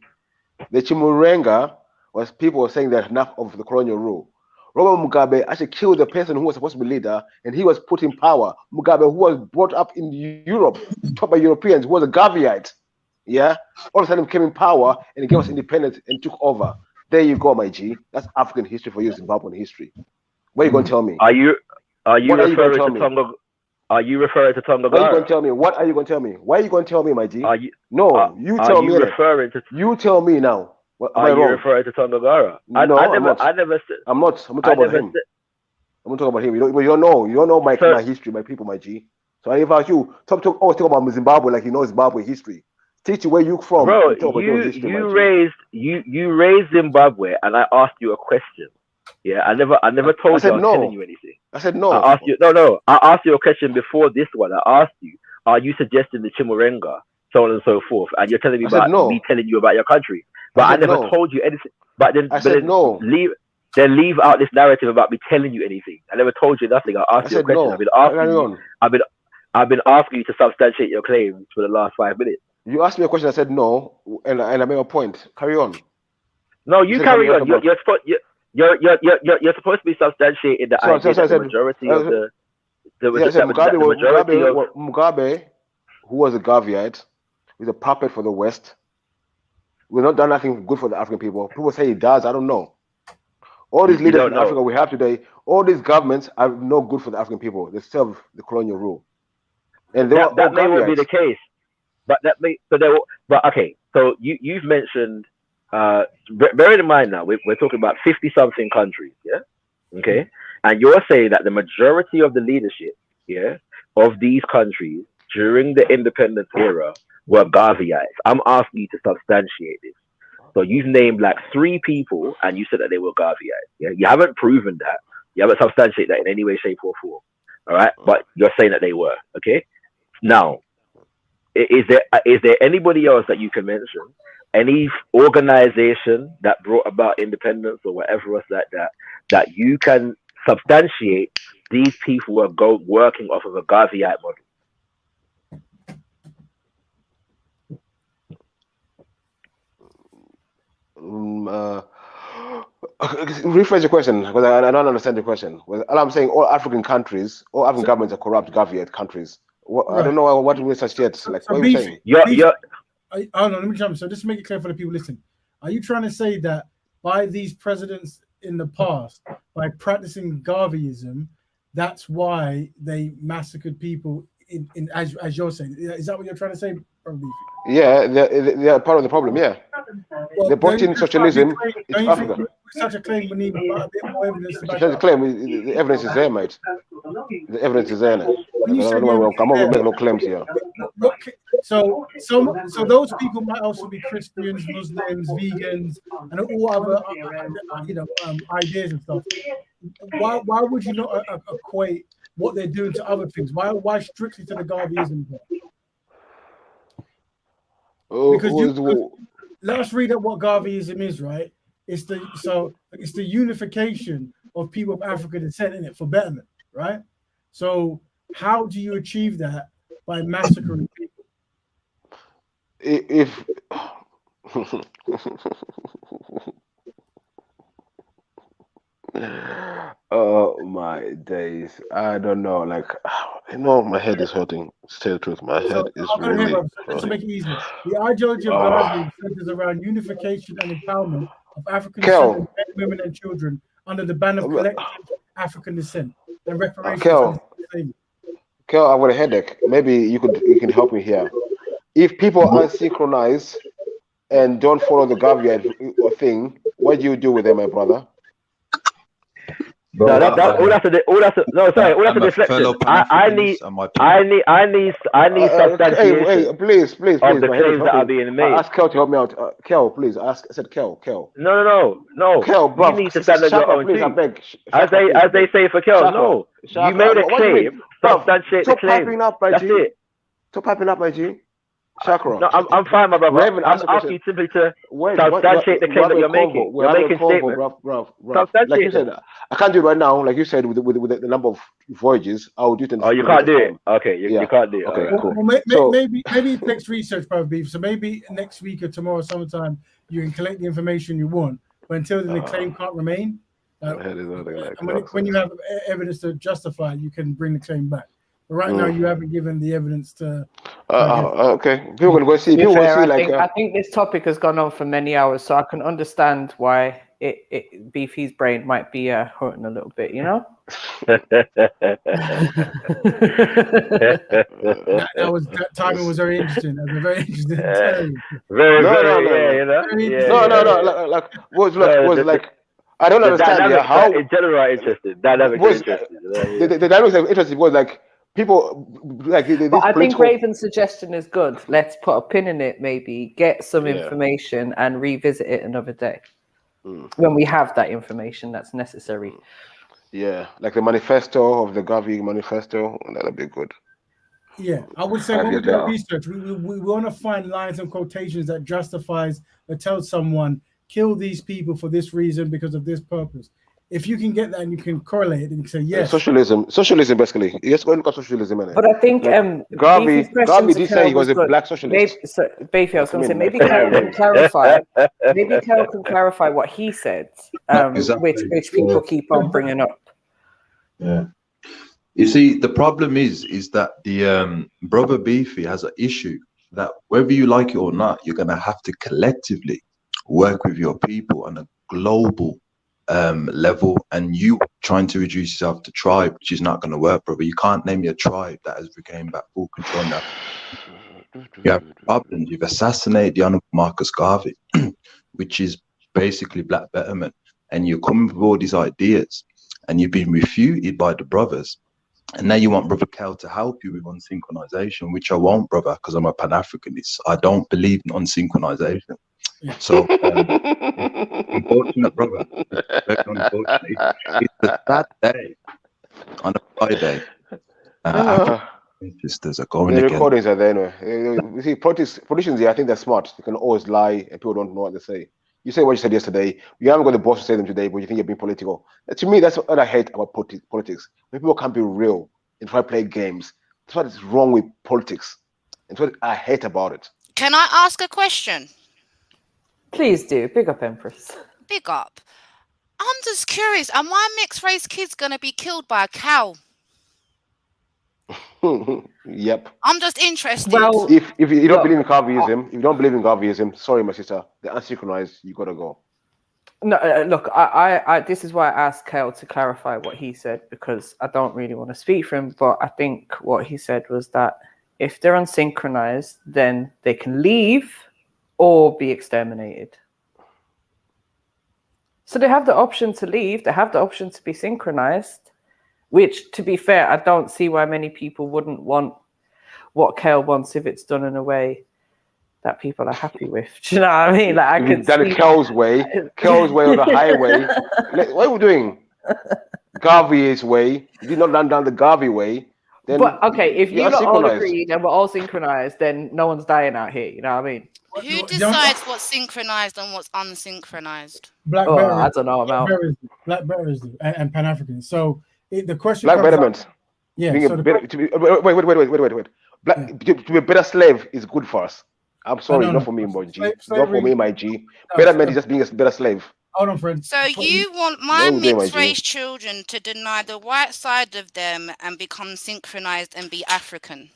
The Chimurenga was people were saying that enough of the colonial rule. Robert Mugabe actually killed the person who was supposed to be leader, and he was put in power. Mugabe, who was brought up in Europe, taught by Europeans, who was a Gaviite, yeah, all of a sudden came in power and he gave us independence and took over. There you go, my G. That's African history for you, Zimbabwean history. What are you going to tell me? Are you referring to Tonga? Are you referring to Tonga? What are you going to tell me? What are you going to tell me? Why are you going to tell me, my G? You tell me. You tell me now. Are you referring to Tonga? I never said. I'm not talking about him. I'm not talking about him. You don't know my history, my people, my G. So I invite you talk about Zimbabwe like you know Zimbabwe history. Teach you where you from. Bro, you raised Zimbabwe, and I asked you a question. Yeah, I never told you I was telling you anything. I said no. I asked you no. I asked you a question before this one. I asked you, are you suggesting the Chimurenga, so on and so forth? And you're telling me about me telling you about your country. But I never told you anything. But then no. Leave out this narrative about me telling you anything. I never told you nothing. I asked you a question. No. I've been asking you to substantiate your claims for the last 5 minutes. You asked me a question. I said no, and I made a point. Carry on. No, you carry on. You're supposed to be substantiating the idea that the majority of Mugabe, who was a Gaviite, is a puppet for the West. We've not done nothing good for the African people. People say he does. I don't know. All these leaders in Africa we have today, all these governments are no good for the African people. They serve the colonial rule, and that may well be the case. But okay. So you've mentioned. Bearing in mind now, we're talking about 50-something countries, yeah. Okay, and you're saying that the majority of the leadership, yeah, of these countries during the independence era were Gaviites. I'm asking you to substantiate this. So you've named like 3 people, and you said that they were Gaviites. Yeah, you haven't proven that. You haven't substantiated that in any way, shape, or form. All right, but you're saying that they were. Okay. Now, is there anybody else that you can mention? Any organization that brought about independence or whatever else like that you can substantiate these people were working off of a Gaviite model? Rephrase your question because I don't understand the question. All I'm saying, all African countries, all African governments are corrupt Gaviite countries. I don't know what we suggest. Like, what are you saying? Hold on, let me jump. So just to make it clear for the people listening, are you trying to say that by these presidents in the past, by practicing Garveyism, that's why they massacred people in as you're saying? Is that what you're trying to say? Yeah, they're part of the problem. Yeah, they brought in socialism into Africa. Such a claim, we need a bit more evidence. Such a claim, the evidence is there, mate. The evidence is there. I'm not making no claims here. So those people might also be Christians, Muslims, vegans, and all other ideas and stuff. Why would you not equate what they're doing to other things? Why strictly to the Garveyism? Because let us read up what Garveyism is, right? It's the unification of people of African descent in it for betterment, right? So how do you achieve that? By massacring people. If oh my days, I don't know. Like, my head is hurting. To tell the truth, my head is really hurting. To make it easy, the ideology of Garvey centers around unification and empowerment of African descent men, women, and children under the banner of collective African descent and reparations. Kel, I've got a headache. Maybe you can help me here. If people are synchronized, and don't follow the Gavi thing, what do you do with them, my brother? No, all that's a deflection. I need substantiation. Hey, please, of the claims that are being made. Ask Kel to help me out. Kel, please. I said Kel. No. Kel, bro. You need to stand on your own feet. As they say for Kel, no. You made a claim. Substantiate the claim. That's it. Stop piping up, my G. Chakra. No, I'm fine, my brother. I'm asking you simply to substantiate the claim that you're making. You're making statements. Like you said, I can't do it right now. Like you said, with the number of voyages, I will do it. Oh, you can't do it. Okay, you can't do it. Okay, cool. Well, maybe it takes research, brother Beef. So maybe next week or tomorrow, sometime, you can collect the information you want. But until then, the claim can't remain. When you have evidence to justify, you can bring the claim back. But right now, you haven't given the evidence to. Okay, people gonna go see. People want to see I think this topic has gone on for many hours, so I can understand why Beefy's brain might be hurting a little bit. You know. that timing was very interesting. That was very interesting. Like I don't understand how in general interesting. Dynamic interesting. The dynamics of interesting was like. People like I think Raven's suggestion is good. Let's put a pin in it, maybe get some information and revisit it another day when we have that information that's necessary. Yeah, like the manifesto of the Gavi manifesto, that'll be good. Yeah, I would say when we do research, we want to find lines and quotations that justifies or tells someone kill these people for this reason because of this purpose. If you can get that and you can correlate it and you can say yes. Socialism basically. Yes, go and call socialism. But I think Garvey did say he was a black socialist. Maybe I was going to say maybe Carol can clarify. Maybe Carol can clarify what he said, which people keep on bringing up. Yeah. You see, the problem is that the brother Beefy has an issue that whether you like it or not, you're going to have to collectively work with your people on a global level, and you trying to reduce yourself to tribe, which is not going to work, brother. You can't name your tribe that has regained back full control now. You have problems. You've assassinated the Honorable Marcus Garvey, which is basically black betterment, and you're coming with all these ideas, and you've been refuted by the brothers, and now you want Brother Kel to help you with unsynchronization, which I won't, brother, because I'm a Pan-Africanist. I don't believe in unsynchronization. So, unfortunate, brother. Very unfortunate. It's a sad day on a Friday. Sisters are going the again. recordings are there anyway. You see, politicians here, I think they're smart. They can always lie, and people don't know what they say. You say what you said yesterday. You haven't got the boss to say them today, but you think you're being political. To me, that's what I hate about politics. When people can't be real and try to play games. That's what is wrong with politics. That's what I hate about it. Can I ask a question? Please do. Big up, Empress. Big up. I'm just curious. Are my mixed race kids going to be killed by a cow? Yep. I'm just interested. Well, if you don't believe in Garveyism, if you don't believe in Garveyism, sorry, my sister, they're unsynchronized. You gotta go. No, look, I this is why I asked Kel to clarify what he said, because I don't really want to speak for him, but I think what he said was that if they're unsynchronized, then they can leave or be exterminated. So they have the option to leave. They have the option to be synchronized, which, to be fair, I don't see why many people wouldn't want what Kel wants if it's done in a way that people are happy with. Do you know what I mean? Like, I could that see... Kel's way on the highway. What are we doing? Garvey's way. You did not run down the Garvey way. Then but okay, if you lot all agreed and we're all synchronized, then no one's dying out here. You know what I mean? Who decides what's synchronized and what's unsynchronized? Black I don't know about Black Berets and Pan Africans. So the question. Black betterment. Yeah. Wait. To be a better slave is good for us. I'm sorry, not for me, my G. Not for me, my G. Betterment is just being a better slave. Hold on, friend. So you want my mixed race children to deny the white side of them and become synchronized and be African?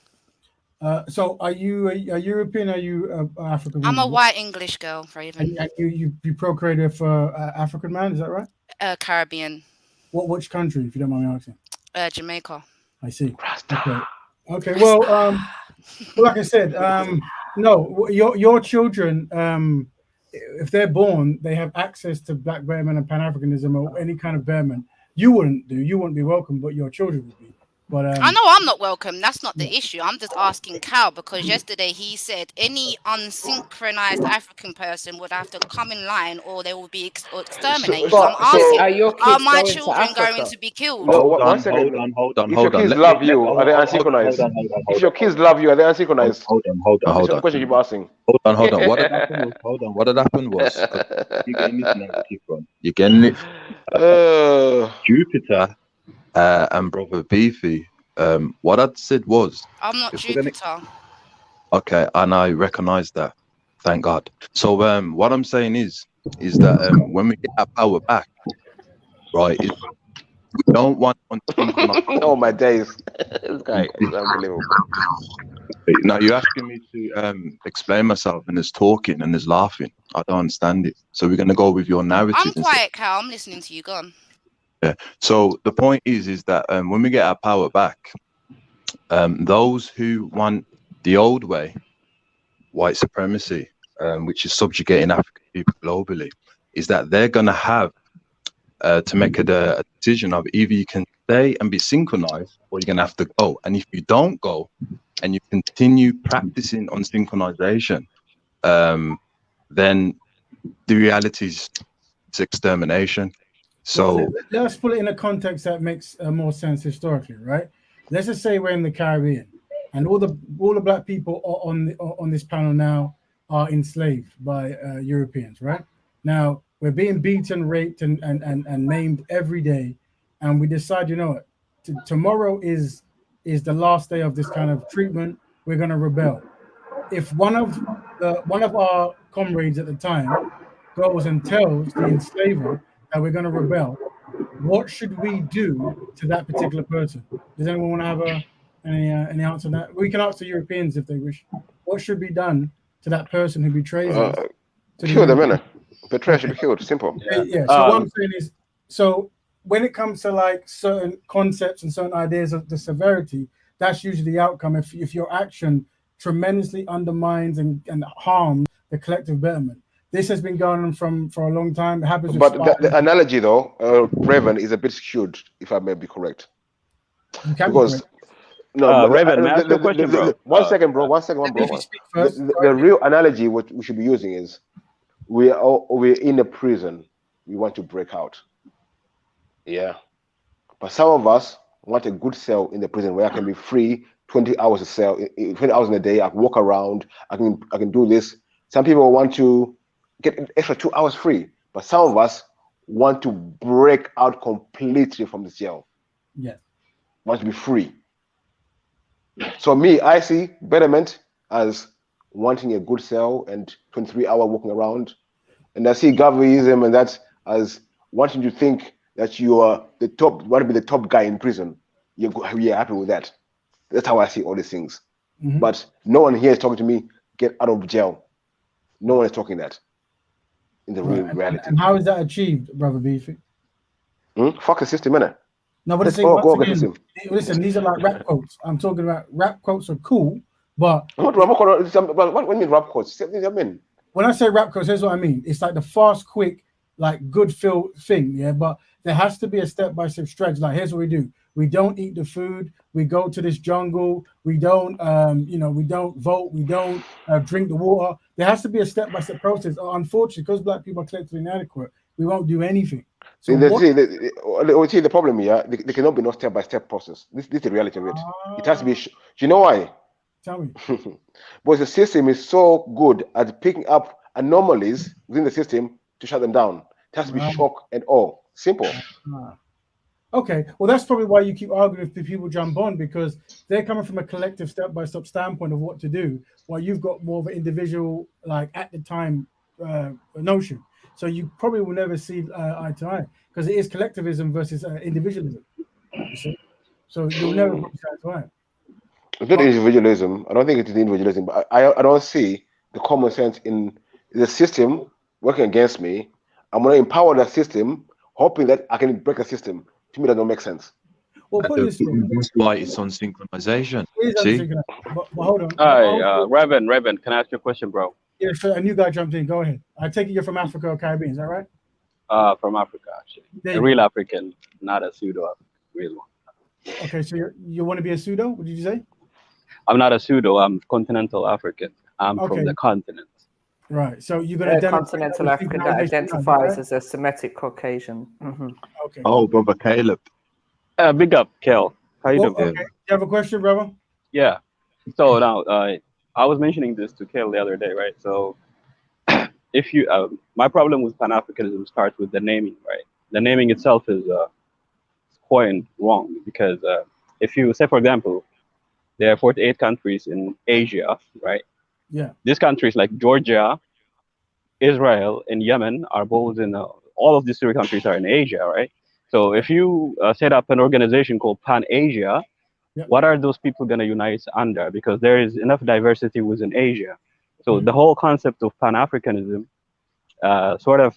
So are you a European? Are you African? I'm a white English girl, Raven. And you procreated for African man, is that right? Caribbean. Which country, if you don't mind me asking? Jamaica. I see. Okay. Well, like I said, No, your children, if they're born, they have access to Black Bearman and Pan Africanism or any kind of Bearman. You wouldn't be welcome, but your children would be. But I know I'm not welcome. That's not the issue. I'm just asking Cal because yesterday he said any unsynchronized African person would have to come in line or they will be exterminated. So I'm asking, are my children going to be killed? No, 1 second. If your kids love you, are they unsynchronized? If your kids love you, are they unsynchronized? Hold on. That's the question you're asking. Hold on. What had happened was, what had happened was, you're getting this narrative from. You're getting it. Jupiter and Brother Beefy. What I'd said was, I'm not Jupiter. Okay, and I recognize that. Thank God. So what I'm saying is that when we get our power back, right, we don't want oh my days. This guy is unbelievable. Now you're asking me to explain myself, and there's talking and there's laughing. I don't understand it. So we're gonna go with your narrative. I'm quiet, Cal. I'm listening to you. Go on. Yeah. So the point is that when we get our power back, those who want the old way, white supremacy, which is subjugating African people globally, is that they're going to have to make a decision of either you can stay and be synchronized or you're going to have to go. And if you don't go and you continue practicing on synchronization, then the reality is extermination. So let's put it in a context that makes more sense historically, right? Let's just say we're in the Caribbean, and all the Black people on this panel now are enslaved by Europeans, right? Now we're being beaten, raped, and maimed every day, and we decide, you know what? Tomorrow is the last day of this kind of treatment. We're going to rebel. If one of our comrades at the time goes and tells the enslaver that we're going to rebel, what should we do to that particular person? Does anyone want to have any answer on that? We can ask the Europeans if they wish. What should be done to that person who betrays us? Kill them, innit? Betrayal should be killed. Simple. Yeah. So what I'm saying is, so when it comes to like certain concepts and certain ideas of the severity, that's usually the outcome. If your action tremendously undermines and harms the collective betterment. This has been going on for a long time. It happens. But the analogy, though, Raven, is a bit skewed, if I may be correct. Because Raven, may I ask you a question, bro? 1 second, bro. 1 second, bro. The real analogy what we should be using is we're in a prison. We want to break out. Yeah. But some of us want a good cell in the prison where I can be free 20 hours a cell, 20 hours in a day. I can walk around. I can do this. Some people want to get an extra 2 hours free, but some of us want to break out completely from the jail. Yeah. Want to be free. So me, I see betterment as wanting a good cell and 23-hour walking around. And I see Gaviism and that as wanting to think that you are the top, want to be the top guy in prison. You're happy with that. That's how I see all these things. Mm-hmm. But no one here is talking to me, get out of jail. No one is talking that in the real reality. And how is that achieved, Brother Beefy? Fuck the system, innit? No, but listen, these are like rap quotes. I'm talking about rap quotes are cool, but what do you mean rap quotes? What do you mean? When I say rap quotes, here's what I mean. It's like the fast, quick, like good feel thing, yeah. But there has to be a step-by-step strategy. Like, here's what we do: we don't eat the food. We go to this jungle. We don't, we don't vote. We don't drink the water. There has to be a step-by-step process. Unfortunately, because Black people are collectively inadequate, we won't do anything. So the problem here, there cannot be no step-by-step process. This is the reality of it. It has to be. Do you know why? Tell me. Because the system is so good at picking up anomalies within the system to shut them down. It has to be shock and awe. Simple. Okay, well, that's probably why you keep arguing if people jump on, because they're coming from a collective step-by-step standpoint of what to do, while you've got more of an individual, like at the time notion. So you probably will never see eye to eye, because it is collectivism versus individualism. You see? So you'll never see eye to eye. It's not individualism. I don't think it is individualism, but I don't see the common sense in the system working against me. I'm going to empower that system, hoping that I can break the system. To me, that don't make sense. Well, put it this way. That's why it's on synchronization. It is See? unsynchronized, but hold on. Hi, Revan, can I ask you a question, bro? Yeah, sure. A new guy jumped in. Go ahead. I take it you're from Africa or Caribbean. Is that right? From Africa, actually. There A you real go. African, not a pseudo real one. Okay, so you want to be a pseudo? What did you say? I'm not a pseudo. I'm continental African. I'm Okay. from the continent. Right. So you're going to continental African that identifies as a Semitic Caucasian. Okay. Oh, brother Caleb. Big up, Kel. How you doing? Okay. You have a question, brother? Yeah. So now, I was mentioning this to Kel the other day, right? So, if you, my problem with Pan-Africanism starts with the naming, right? The naming itself is coined wrong because if you say, for example, there are 48 countries in Asia, right? Yeah. These countries like Georgia, Israel, and Yemen are both in all of these three countries are in Asia, right? So if you set up an organization called Pan-Asia, what are those people going to unite under? Because there is enough diversity within Asia. So the whole concept of Pan-Africanism sort of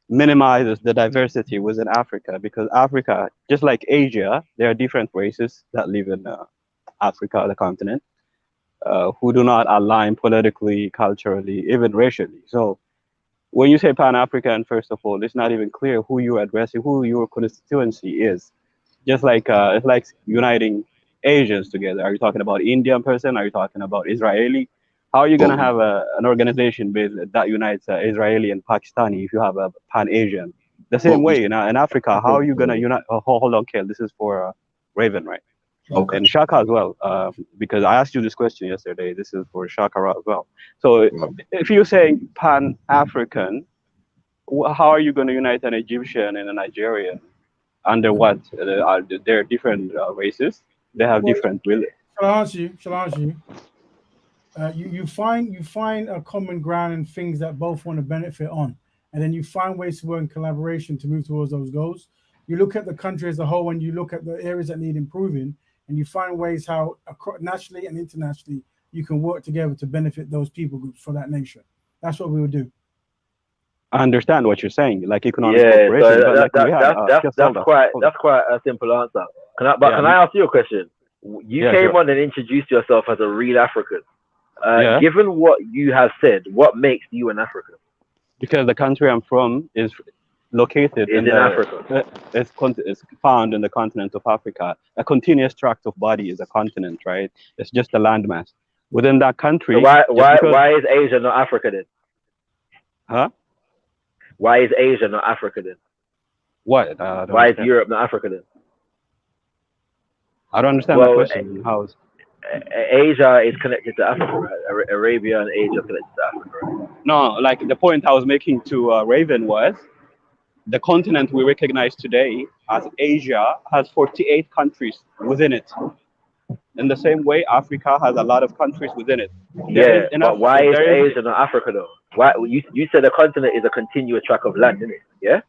minimizes the diversity within Africa, because Africa, just like Asia, there are different races that live in Africa, the continent, who do not align politically, culturally, even racially. So when you say Pan-African, first of all, it's not even clear who you're addressing, who your constituency is. Just like it's like uniting Asians together. Are you talking about Indian person? Are you talking about Israeli? How are you going to have an organization based that unites Israeli and Pakistani if you have a Pan-Asian? The same way, in Africa, how are you going to unite? Hold on, Kel. This is for Raven, right? Okay. And Shaka as well, because I asked you this question yesterday. This is for Shaka as well. So if you're saying Pan-African, how are you going to unite an Egyptian and a Nigerian? Under what? They're different races. They have different will. Shall I answer you? You find a common ground and things that both want to benefit on, and then you find ways to work in collaboration to move towards those goals. You look at the country as a whole, and you look at the areas that need improving, and you find ways how nationally and internationally you can work together to benefit those people groups for that nation. That's what we would do. I understand what you're saying, like economic cooperation. So but that's quite a simple answer. Can I ask you a question? You came on and introduced yourself as a real African. Given what you have said, what makes you an African? Because the country I'm from is located in Africa. It's found in the continent of Africa. A continuous tract of body is a continent, right? It's just a landmass within that country. So why is Asia not Africa then? Huh? Why is Asia not Africa then? What? Why is Europe not Africa then? I don't understand that question. How is Asia is connected to Africa, right? Arabia and Asia connected to Africa, right? No, like the point I was making to Raven was the continent we recognize today as Asia has 48 countries within it. In the same way, Africa has a lot of countries within it. But why is Asia not Africa though? Why you said the continent is a continuous tract of land, isn't it? Yeah.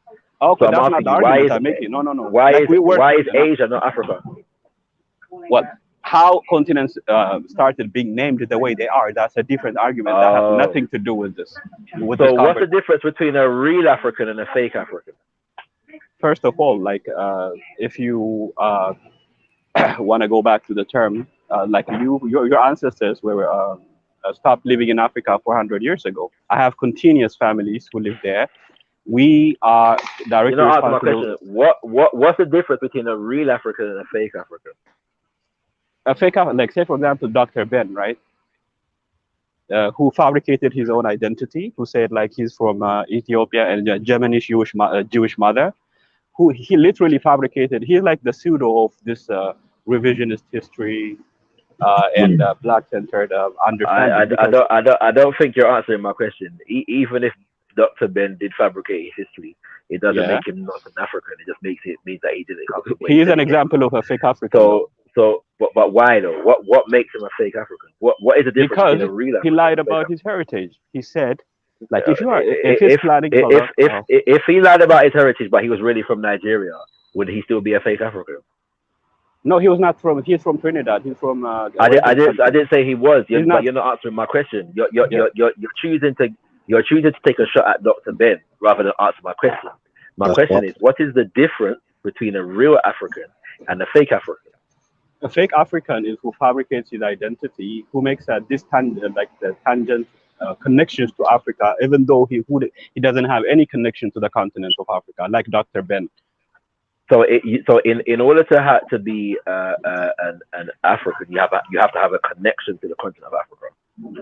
Okay, so that's not the argument I'm making. No. Why is Asia not Africa? What? How continents started being named the way they are, that's a different argument that has nothing to do with this. So what's the difference between a real African and a fake African? First of all, like if you want to go back to the term, like your ancestors were stopped living in Africa 400 years ago. I have continuous families who live there. We are directly responsible. What's the difference between a real African and a fake African? A fake, like say for example, Dr. Ben, right? Who fabricated his own identity, who said like he's from Ethiopia and a Germanish Jewish mother, who he literally fabricated. He's like the pseudo of this revisionist history and black-centered understanding. I don't think you're answering my question. Even if Dr. Ben did fabricate his history, it doesn't make him not an African. It just means that he didn't come. He is an example of a fake African. But why though? What makes him a fake African? What is the difference between a real African? He lied about his heritage. He said, like, if he lied about his heritage, but he was really from Nigeria, would he still be a fake African? No, he was not from. He's from Trinidad. He's from. I didn't say he was. You're not answering my question. You're choosing to take a shot at Dr. Ben rather than answer my question. My question is, what is the difference between a real African and a fake African? A fake African is who fabricates his identity, who makes the tangent connections to Africa, even though he doesn't have any connection to the continent of Africa, like Dr. Ben. So, in order to be an African, you have to have a connection to the continent of Africa.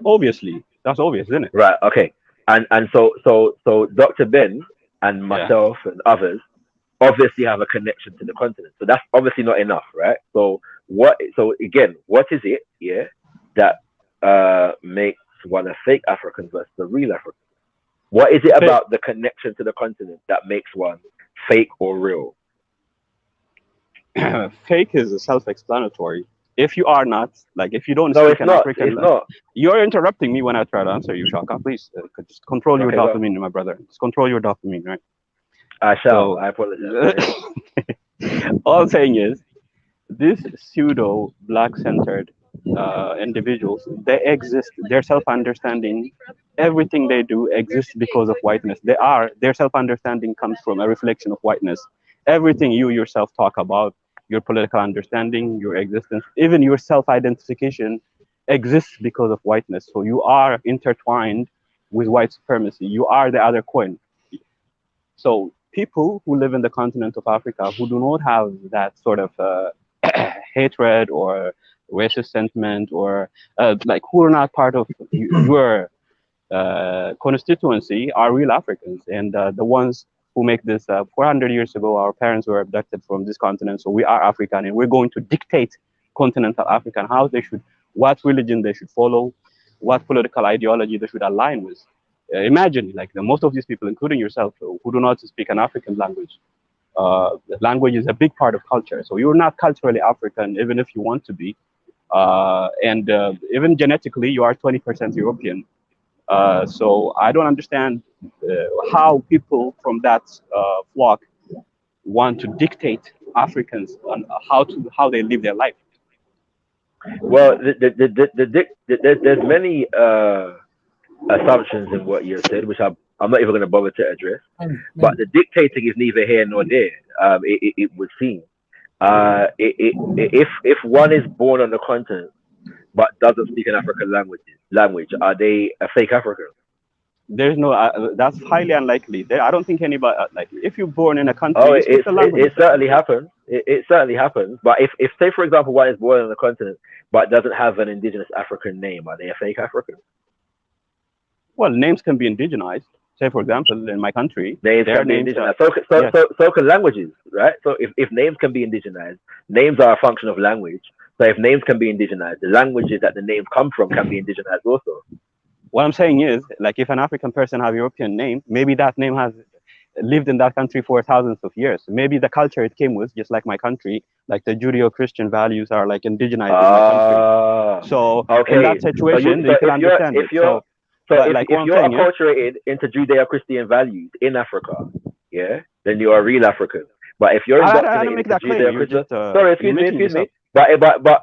Obviously, that's obvious, isn't it? Right. Okay. And so Dr. Ben and myself and others obviously have a connection to the continent. So that's obviously not enough, right? So again, what is it, that makes one a fake African versus a real African? What is it about the connection to the continent that makes one fake or real? Fake is self-explanatory. If you are not, like, if you don't speak an African, you're interrupting me when I try to answer you, Shaka. Please, just control your dopamine, my brother. Just control your dopamine, right? I shall. I apologize. All I'm saying is, these pseudo black-centered individuals, they exist. Their self-understanding, everything they do exists because of whiteness. Their self-understanding comes from a reflection of whiteness. Everything you yourself talk about, your political understanding, your existence, even your self-identification exists because of whiteness. So you are intertwined with white supremacy. You are the other coin. So people who live in the continent of Africa who do not have that sort of hatred or racist sentiment, or who are not part of your constituency, are real Africans. And the ones who make this 400 years ago, our parents were abducted from this continent, so we are African, and we're going to dictate continental African how they should, what religion they should follow, what political ideology they should align with. Imagine, like, most of these people, including yourself, who do not speak an African language. Language is a big part of culture, so you're not culturally African, even if you want to be. And even genetically, you are 20% European. So I don't understand how people from that flock want to dictate Africans on how they live their life. Well, there's many assumptions in what you said, which I'm not even going to bother to address. But the dictating is neither here nor there. It would seem. If one is born on the continent but doesn't speak an African language, are they a fake African? There's no. That's highly unlikely. I don't think anybody, like, if you're born in a country, it certainly happens. It certainly happens. But if say, for example, one is born on the continent but doesn't have an indigenous African name, are they a fake African? Well, names can be indigenized. Say, for example, in my country, names can be indigenized. So can languages, right? So if names can be indigenized, names are a function of language. So if names can be indigenized, the languages that the names come from can be indigenized also. What I'm saying is, like, if an African person has a European name, maybe that name has lived in that country for thousands of years. Maybe the culture it came with, just like my country, like the Judeo-Christian values are like indigenized in my country. So in that situation, you can understand it. So if you're acculturated into Judeo-Christian values in Africa, then you are a real African. But if you're indoctrinated into Judeo-Christian, excuse me. But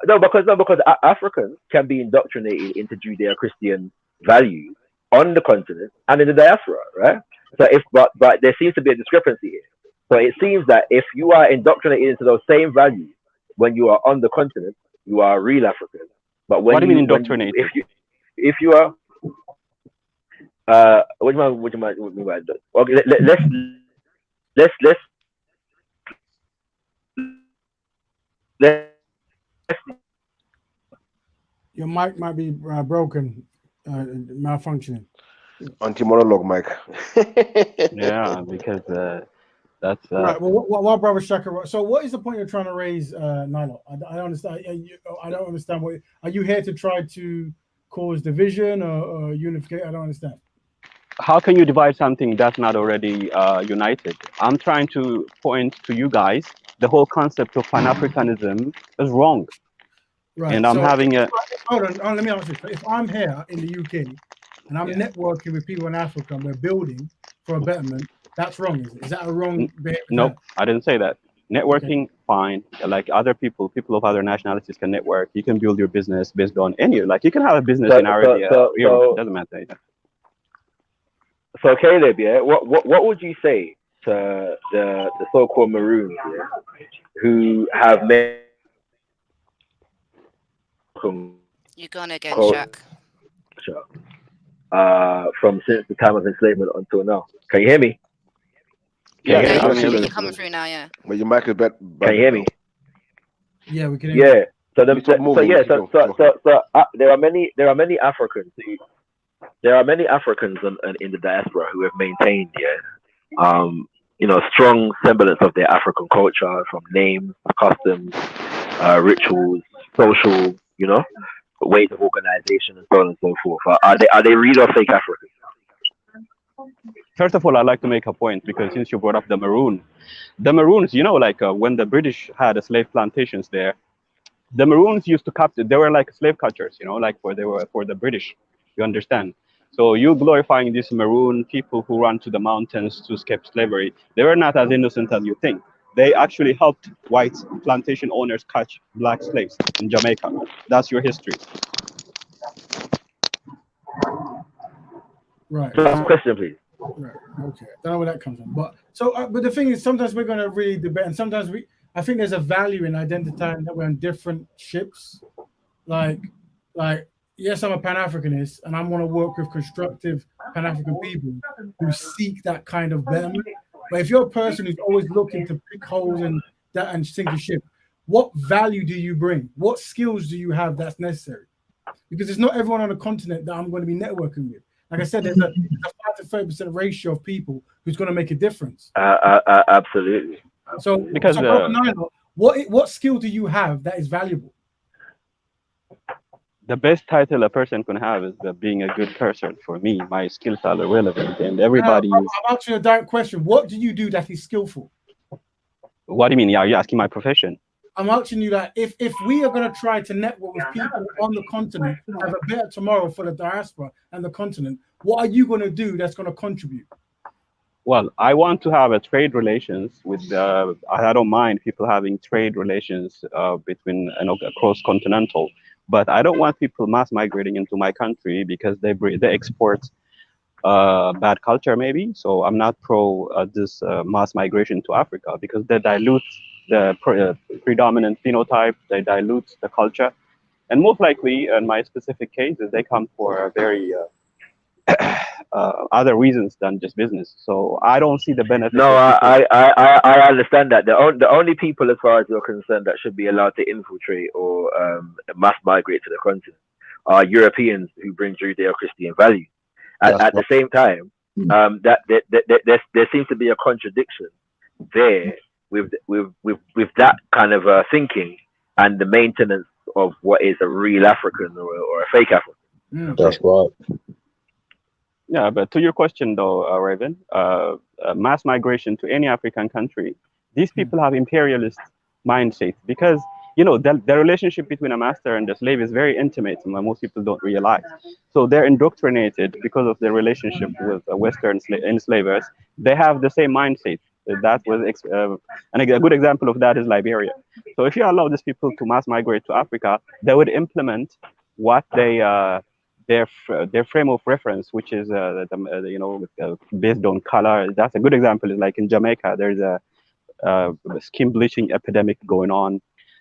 no, because Africans can be indoctrinated into Judeo-Christian values on the continent and in the diaspora, right? So but there seems to be a discrepancy here. So it seems that if you are indoctrinated into those same values when you are on the continent, you are a real African. But when what do you mean indoctrinated? If you are what do you mean by that? Okay, let's your mic might be broken, malfunctioning. Anti-monologue mic. Yeah, because that's right. Well, brother Shaka. So, what is the point you're trying to raise, Nilo? I don't understand. I don't understand. What are you here to try to cause division or unification? I don't understand. How can you divide something that's not already united? I'm trying to point to you guys. The whole concept of Pan-Africanism is wrong. Right. And I'm having a... Hold on, let me ask you. If I'm here in the UK and I'm networking with people in Africa and we're building for a betterment, that's wrong, is it? Is that a wrong behavior? No, I didn't say that. Networking, fine. Like other people of other nationalities can network. You can build your business based on any... Like, you can have a business in Arabia. It doesn't matter. So Caleb, what would you say the so-called Maroons, yeah, who have made You're gone again, Shaq. from since the time of enslavement until now. Can you hear me? Yeah, you're coming through now, yeah. But your mic is better. Can you hear me? Yeah, we can hear you. Yeah. So there are many Africans in the diaspora who have maintained, strong semblance of their African culture, from names, customs, rituals, social, ways of organization, and so on and so forth. Are they real or fake Africans? First of all, I'd like to make a point, because since you brought up the Maroons, when the British had slave plantations there, the Maroons used to capture. They were like slave catchers, for the British. You understand? So you glorifying these Maroon people who run to the mountains to escape slavery. They were not as innocent as you think. They actually helped white plantation owners catch black slaves in Jamaica. That's your history. Right. Question, please. Right. Okay. I don't know where that comes from, but the thing is, sometimes we're going to really debate, and sometimes I think there's a value in identifying that we're on different ships. Like, yes, I'm a Pan-Africanist, and I want to work with constructive Pan-African people who seek that kind of betterment. But if you're a person who's always looking to pick holes in that and sink a ship, what value do you bring? What skills do you have that's necessary? Because it's not everyone on the continent that I'm going to be networking with. Like I said, there's a 5 to 30% ratio of people who's going to make a difference. Absolutely. So, because what skill do you have that is valuable? The best title a person can have is being a good person. For me, my skills are irrelevant, and everybody. I'm asking you a direct question. What do you do that is skillful? What do you mean? Are you asking my profession? I'm asking you that if we are going to try to network with people on the continent, have a better tomorrow for the diaspora and the continent, what are you going to do that's going to contribute? Well, I want to have a trade relations with. I don't mind people having trade relations between cross continental, but I don't want people mass migrating into my country because they export bad culture, maybe. So I'm not pro this mass migration to Africa, because they dilute the predominant phenotype, they dilute the culture, and most likely, in my specific cases, they come for very other reasons than just business. So I don't see the benefit. No, I understand that. The only people, as far as you're concerned, that should be allowed to infiltrate or mass migrate to the continent are Europeans who bring Judeo-Christian values. At the same time, that there seems to be a contradiction there with that kind of thinking and the maintenance of what is a real African or a fake African. That's right. Yeah, but to your question though, Raven, mass migration to any African country, these people have imperialist mindset, because the relationship between a master and a slave is very intimate, and most people don't realize. So they're indoctrinated because of their relationship with Western enslavers. They have the same mindset. That was and a good example of that is Liberia. So if you allow these people to mass migrate to Africa, they would implement what their frame of reference, which is based on color. That's a good example. Is like in Jamaica, there's a skin bleaching epidemic going on,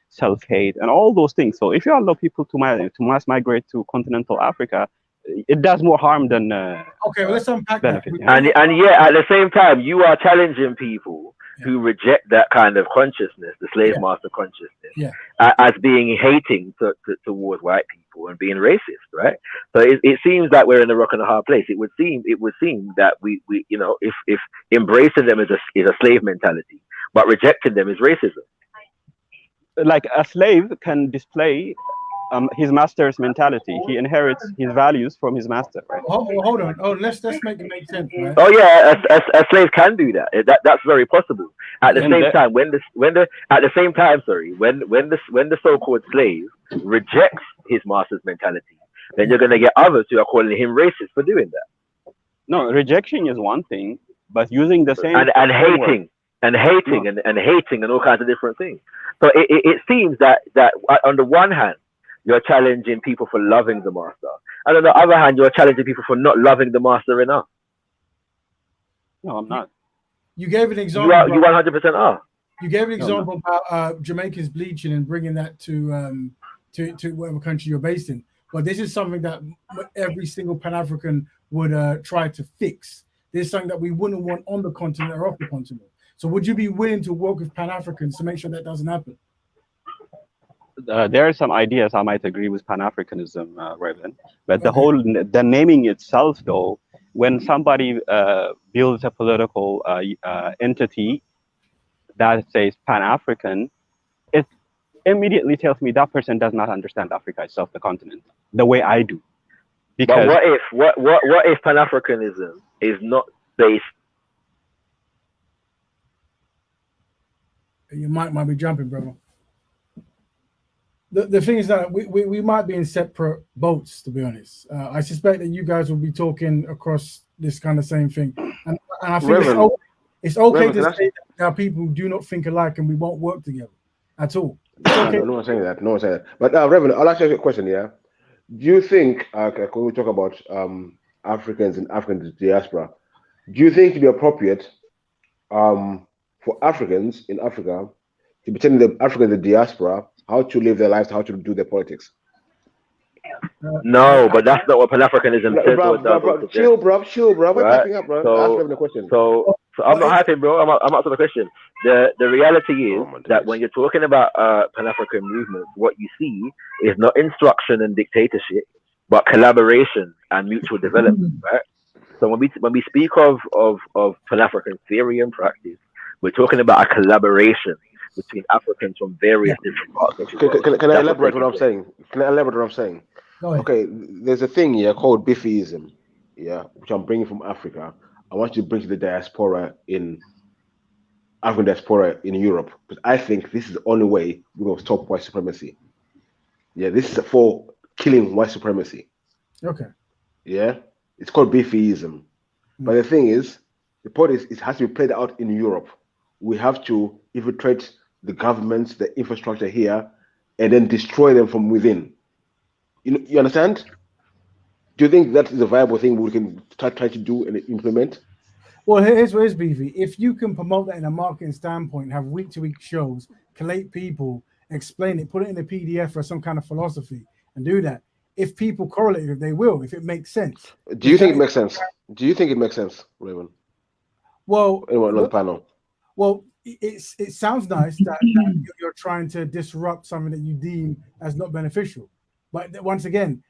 self-hate, and all those things. So if you allow people to mass migrate to continental Africa, it does more harm than okay. Well, let's unpack benefit. And at the same time, you are challenging people who reject that kind of consciousness, the slave master consciousness, as being hating towards white people and being racist, right? So it seems that we're in a rock and a hard place. It would seem that we if embracing them is a slave mentality, but rejecting them is racism. Like a slave can display his master's mentality. He inherits his values from his master, right? Hold on. Oh, let's make it make sense, right? Oh yeah, a slave can do that. That's very possible. At the same time, when the so-called slave rejects his master's mentality, then you're gonna get others who are calling him racist for doing that. No, rejection is one thing, but using the same and hating and all kinds of different things. So it seems that on the one hand, you're challenging people for loving the master, and on the other hand, you're challenging people for not loving the master enough. No, I'm not. You gave an example. You 100% are. You gave an example about Jamaicans bleaching and bringing that to whatever country you're based in. But this is something that every single Pan-African would try to fix. This is something that we wouldn't want on the continent or off the continent. So would you be willing to work with Pan-Africans to make sure that doesn't happen? There are some ideas I might agree with Pan-Africanism, Raven, but the naming itself, though, when somebody builds a political entity that says Pan-African, it immediately tells me that person does not understand Africa itself, the continent, the way I do. Because but what if Pan-Africanism is not based? Your mic might be jumping, brother. The thing is that we might be in separate boats, to be honest. I suspect that you guys will be talking across this kind of same thing. And I think it's okay to say that there are people who do not think alike and we won't work together at all. Okay. No one's saying that. No one's saying that. But Reverend, I'll ask you a question, yeah? Do you think, when we talk about Africans and African diaspora, do you think it'd be appropriate for Africans in Africa to be telling the Africans in the diaspora how to live their lives, how to do their politics? No, but that's not what Pan-Africanism says. Chill, bro. We're piping up, bro. Ask them the question. So I'm not happy, bro. I'm answering the question. The reality is that when you're talking about Pan-African movements, what you see is not instruction and dictatorship, but collaboration and mutual development, right? So when we speak of Pan-African theory and practice, we're talking about a collaboration between Africans from various different parts of the world. Can I elaborate what I'm saying? Okay, there's a thing here called Biffyism, which I'm bringing from Africa. I want you to bring to the diaspora African diaspora in Europe, because I think this is the only way we're going to stop white supremacy. Yeah, this is for killing white supremacy. Okay. Yeah, it's called Biffyism. But the thing is, the point is, it has to be played out in Europe. We have to infiltrate the governments, the infrastructure here, and then destroy them from within. You understand? Do you think that is a viable thing we can try to do and implement? Well, here's BV. If you can promote that in a marketing standpoint, have week-to-week shows, collate people, explain it, put it in a PDF or some kind of philosophy, and do that. If people correlate it, they will, if it makes sense. Do you think it makes sense? Do you think it makes sense, Raven? Well, anyone on the panel? Well, it sounds nice that you're trying to disrupt something that you deem as not beneficial. But once again,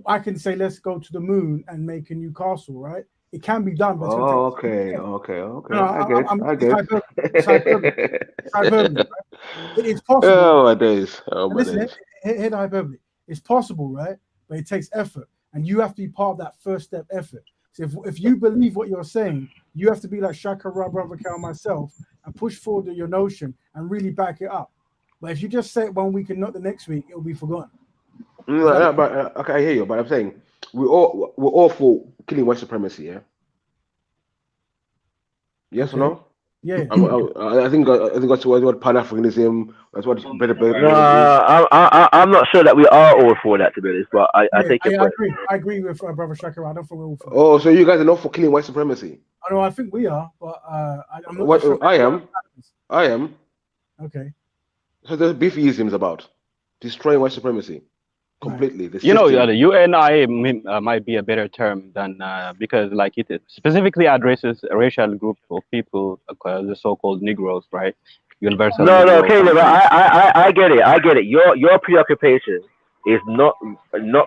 I can say, let's go to the moon and make a new castle, right? It can be done. But okay. No, I get it. It's hyperbole, right? It's possible. Oh, my days. Listen, hear the hyperbole. It's possible, right? But it takes effort. And you have to be part of that first step effort. So if you believe what you're saying, you have to be like Shaka Ra, Brother Cal, myself, and push forward your notion and really back it up. But if you just say it 1 week and not the next week, it'll be forgotten. Okay, I hear you, but I'm saying we're all for killing white supremacy, yeah? Yes or no? Yeah. I think that's what Pan-Africanism. That's what better. I'm not sure that we are all for that, to be honest. But I take your point. I agree with Brother Shaka. I don't think we're all for that. Oh, so you guys are not for killing white supremacy? I know. I think we are, but I'm not. What sure I am. Okay. So the Biffyism is about destroying white supremacy completely. The UNI might be a better term than because like it specifically addresses a racial group of people, the so-called Negroes, right? Universal. No, Caleb, I get it. Your preoccupation is not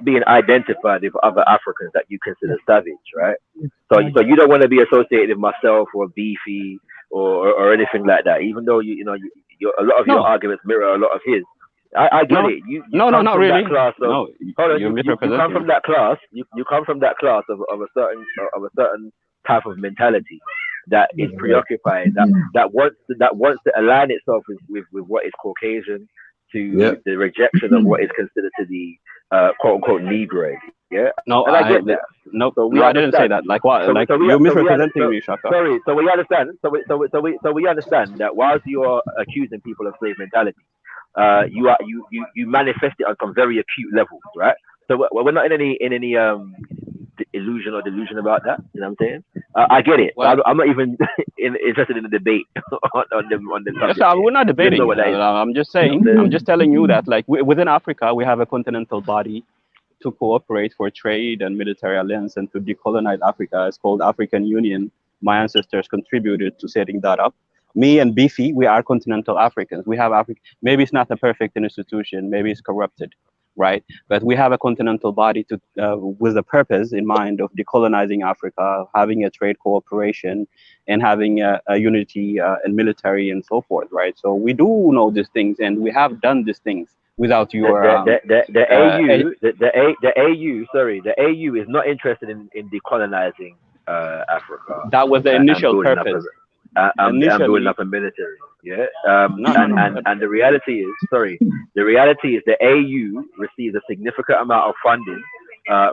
being identified with other Africans that you consider savage, right? So you don't want to be associated with myself or Beefy or anything like that, even though you know a lot of your arguments mirror a lot of his. I get it. You not really. Class of, no, you come from that class. You come from that class of a certain type of mentality that is preoccupied, that wants to align itself with what is Caucasian, to the rejection of what is considered to be quote unquote Negro. Yeah. No, and I get that. No, I didn't say that. Like what? You're misrepresenting me, Shaka. Sorry. So we understand. So we understand that whilst you are accusing people of slave mentality, you manifest it on some very acute levels, right? So we're not in any illusion or delusion about that. You know what I'm saying? I get it. Well, I'm not even interested in the debate on the subject. Yes, we're not debating. You I'm just saying. I'm just telling you that, like, within Africa, we have a continental body to cooperate for trade and military alliance and to decolonize Africa. It's called African Union. My ancestors contributed to setting that up. Me and Beefy, we are continental Africans. We have Africa. Maybe it's not a perfect institution. Maybe it's corrupted, right? But we have a continental body to with a purpose in mind of decolonizing Africa, having a trade cooperation, and having a unity in military and so forth, right? So we do know these things, and we have done these things without your the AU is not interested in decolonizing Africa. That was the initial purpose. I'm building up a military, yeah. And the reality is, the AU receives a significant amount of funding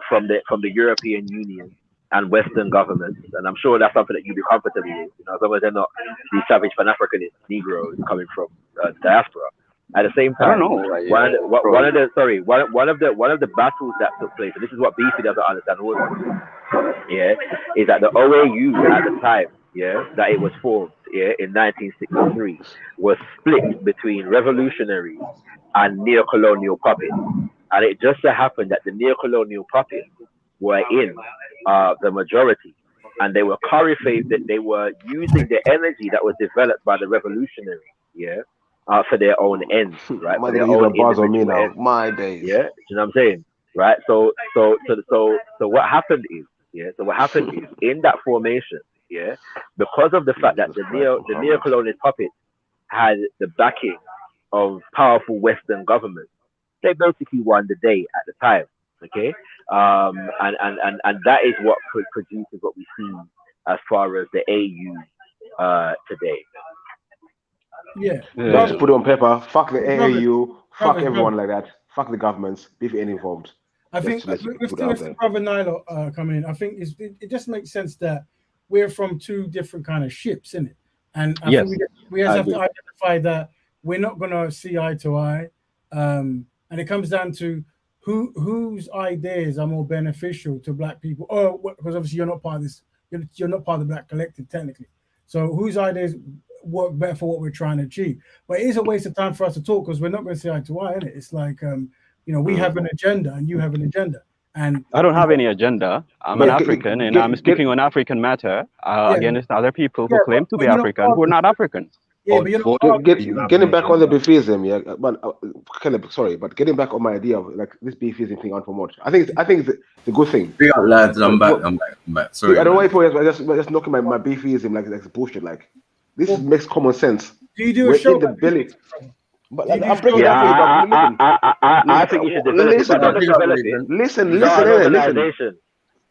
from the European Union and Western governments, and I'm sure that's something that you'd be comfortable with, you know, as long as they're not these savage Pan-Africanist Negroes coming from diaspora. At the same time, one of the battles that took place, and this is what Beefy doesn't understand also, yeah, is that the OAU at the time, yeah, that it was formed, yeah, in 1963, was split between revolutionaries and neo-colonial puppets, and it just so happened that the neo-colonial puppets were in the majority, and they were that they were using the energy that was developed by the revolutionaries, yeah, for their own ends, right? For their own individual ends. My days. Yeah, you know what I'm saying, right? So what happened is, in that formation, yeah, because of the fact that the neo-colonial puppets had the backing of powerful Western governments, they basically won the day at the time. Okay, and that is what produces what we see as far as the AU today. Yeah. Just put it on paper. Fuck the AAU. Fuck everyone like that. Fuck the governments. If any involved. I think with Brother Nilo coming in, I think it just makes sense that we're from two different kind of ships, isn't it? And I think we have to identify that we're not going to see eye to eye, and it comes down to whose ideas are more beneficial to Black people. Oh, because obviously you're not part of this. You're not part of the Black collective technically. So whose ideas work better for what we're trying to achieve? But it is a waste of time for us to talk because we're not going to see eye to eye, isn't it? It's like we have an agenda and you have an agenda. And I don't have any agenda. I'm an African, and I'm speaking on African matter against other people who claim to be African who are not African. Yeah, but getting back on the beefism, yeah. But but getting back on my idea of like this beefism thing on for much. I think it's a good thing. Big up, lads. I'm back. Sorry. I don't wait for it. Just knocking my beefism like bullshit. Like this makes common sense. Do you do a show? In the belly. But I'm bringing I think you should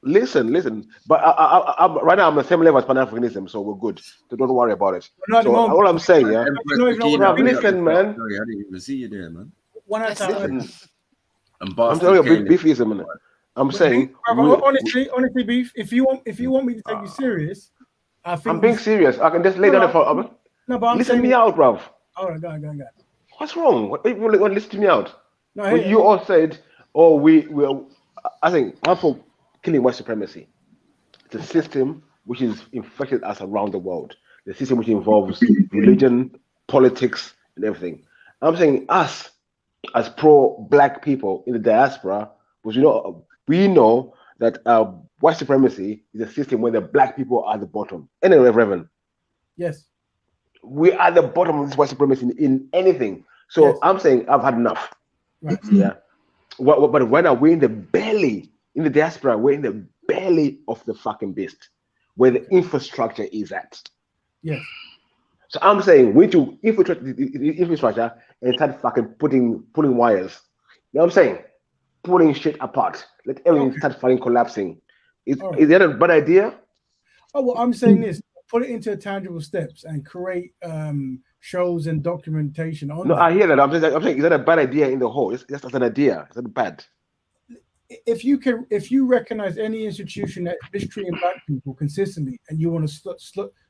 listen. But I'm right now I'm the same level as Pan-Africanism, so we're good. So don't worry about it. So all I'm saying, yeah. Listen, man. Sorry, I didn't even see you there, man. I'm telling you, beefism, man. I'm saying. Honestly, beef. If you want me to take you serious, I think I'm being serious. I can just lay down for. No, but listen me out, bruv. All right, go on. What's wrong? Listen to me out. No, you all said, I think I'm for killing white supremacy. It's a system which is infected us around the world. The system which involves religion, politics, and everything. I'm saying us, as pro-Black people in the diaspora, because we know that white supremacy is a system where the Black people are at the bottom. Anyway, Reverend. Yes. We are at the bottom of this white supremacy in anything. So I'm saying I've had enough. Right. Yeah. But right now we're in the belly, in the diaspora, we're in the belly of the fucking beast, where the infrastructure is at. Yes. So I'm saying we need to infiltrate the infrastructure and start fucking pulling wires. You know what I'm saying? Pulling shit apart. Let everything start fucking collapsing. Is that a bad idea? Oh, well, I'm saying this. Put it into tangible steps and create shows and documentation on that. I hear that. I'm saying, is that a bad idea in the whole? It's just an idea. Is that bad? If you recognize any institution that is mistreating Black people consistently and you want to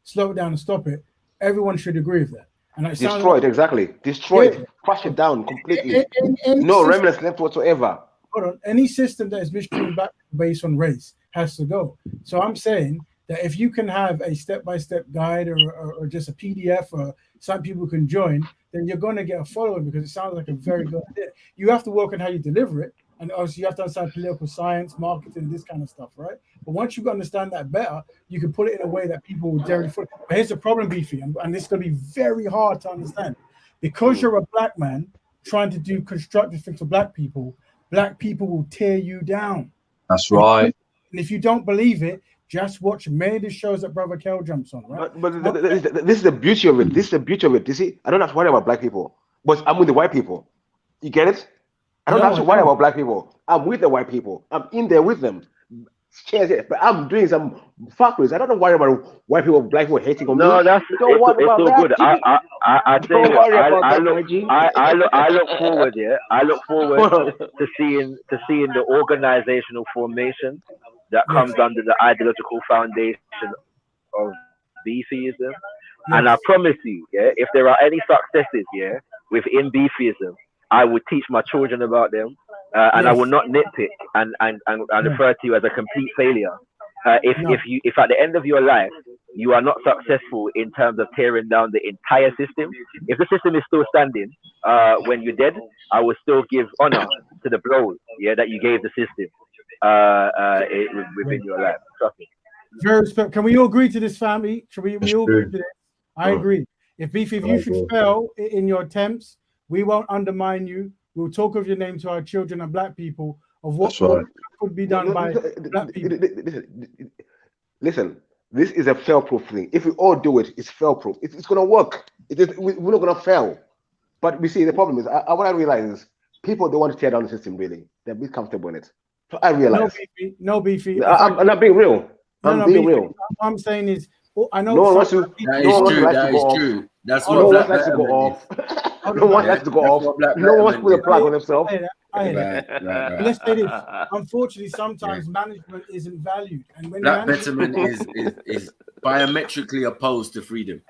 slow it down and stop it, everyone should agree with that. And destroy it, exactly. Destroy it, crush it down completely. No remnants left whatsoever. Hold on. Any system that is mistreating Black people based on race has to go. So I'm saying that if you can have a step-by-step guide or just a PDF or some people can join, then you're going to get a following because it sounds like a very good idea. You have to work on how you deliver it. And obviously you have to understand political science, marketing, this kind of stuff, right? But once you understand that better, you can put it in a way that people will generally follow. But here's the problem, Beefy, and this is going to be very hard to understand. Because you're a black man trying to do constructive things for black people will tear you down. That's right. And if you don't believe it, just watch many of the shows that Brother Kel jumps on, right? But this is the beauty of it. This is the beauty of it. You see, I don't have to worry about black people, but I'm with the white people. You get it? I don't have to worry about black people. I'm with the white people. I'm in there with them. But I'm doing some fuckeries. I don't worry about white people, black people hating on me. No, that's it's so good. I look forward. Yeah, I look forward to seeing the organizational formation that comes under the ideological foundation of beefism. And I promise you, yeah, if there are any successes, yeah, within beefism, I would teach my children about them, and I will not nitpick and refer to you as a complete failure. If at the end of your life you are not successful in terms of tearing down the entire system, if the system is still standing when you're dead, I will still give honor to the blows, yeah, that you gave the system within your life. Trust me. Very respect. Can we all agree to this, family? Should we all agree to this? I agree. If Beefy, if you should fail in your attempts, we won't undermine you. We'll talk of your name to our children and black people of what could be done by black people. Listen, this is a fail-proof thing. If we all do it, it's fail-proof. It's going to work. We're not going to fail. But we see the problem is, what I realize is people don't want to tear down the system, really. They're a bit comfortable in it. So I realize. No beefy. I'm not being real. I'm being real. What I'm saying is, I know. No one wants to. That is true. That's what no one likes to go off. No one likes to go off. No one wants to put a plug on himself. Let's say this. Unfortunately, sometimes management isn't valued, and when black betterment is diametrically opposed to freedom.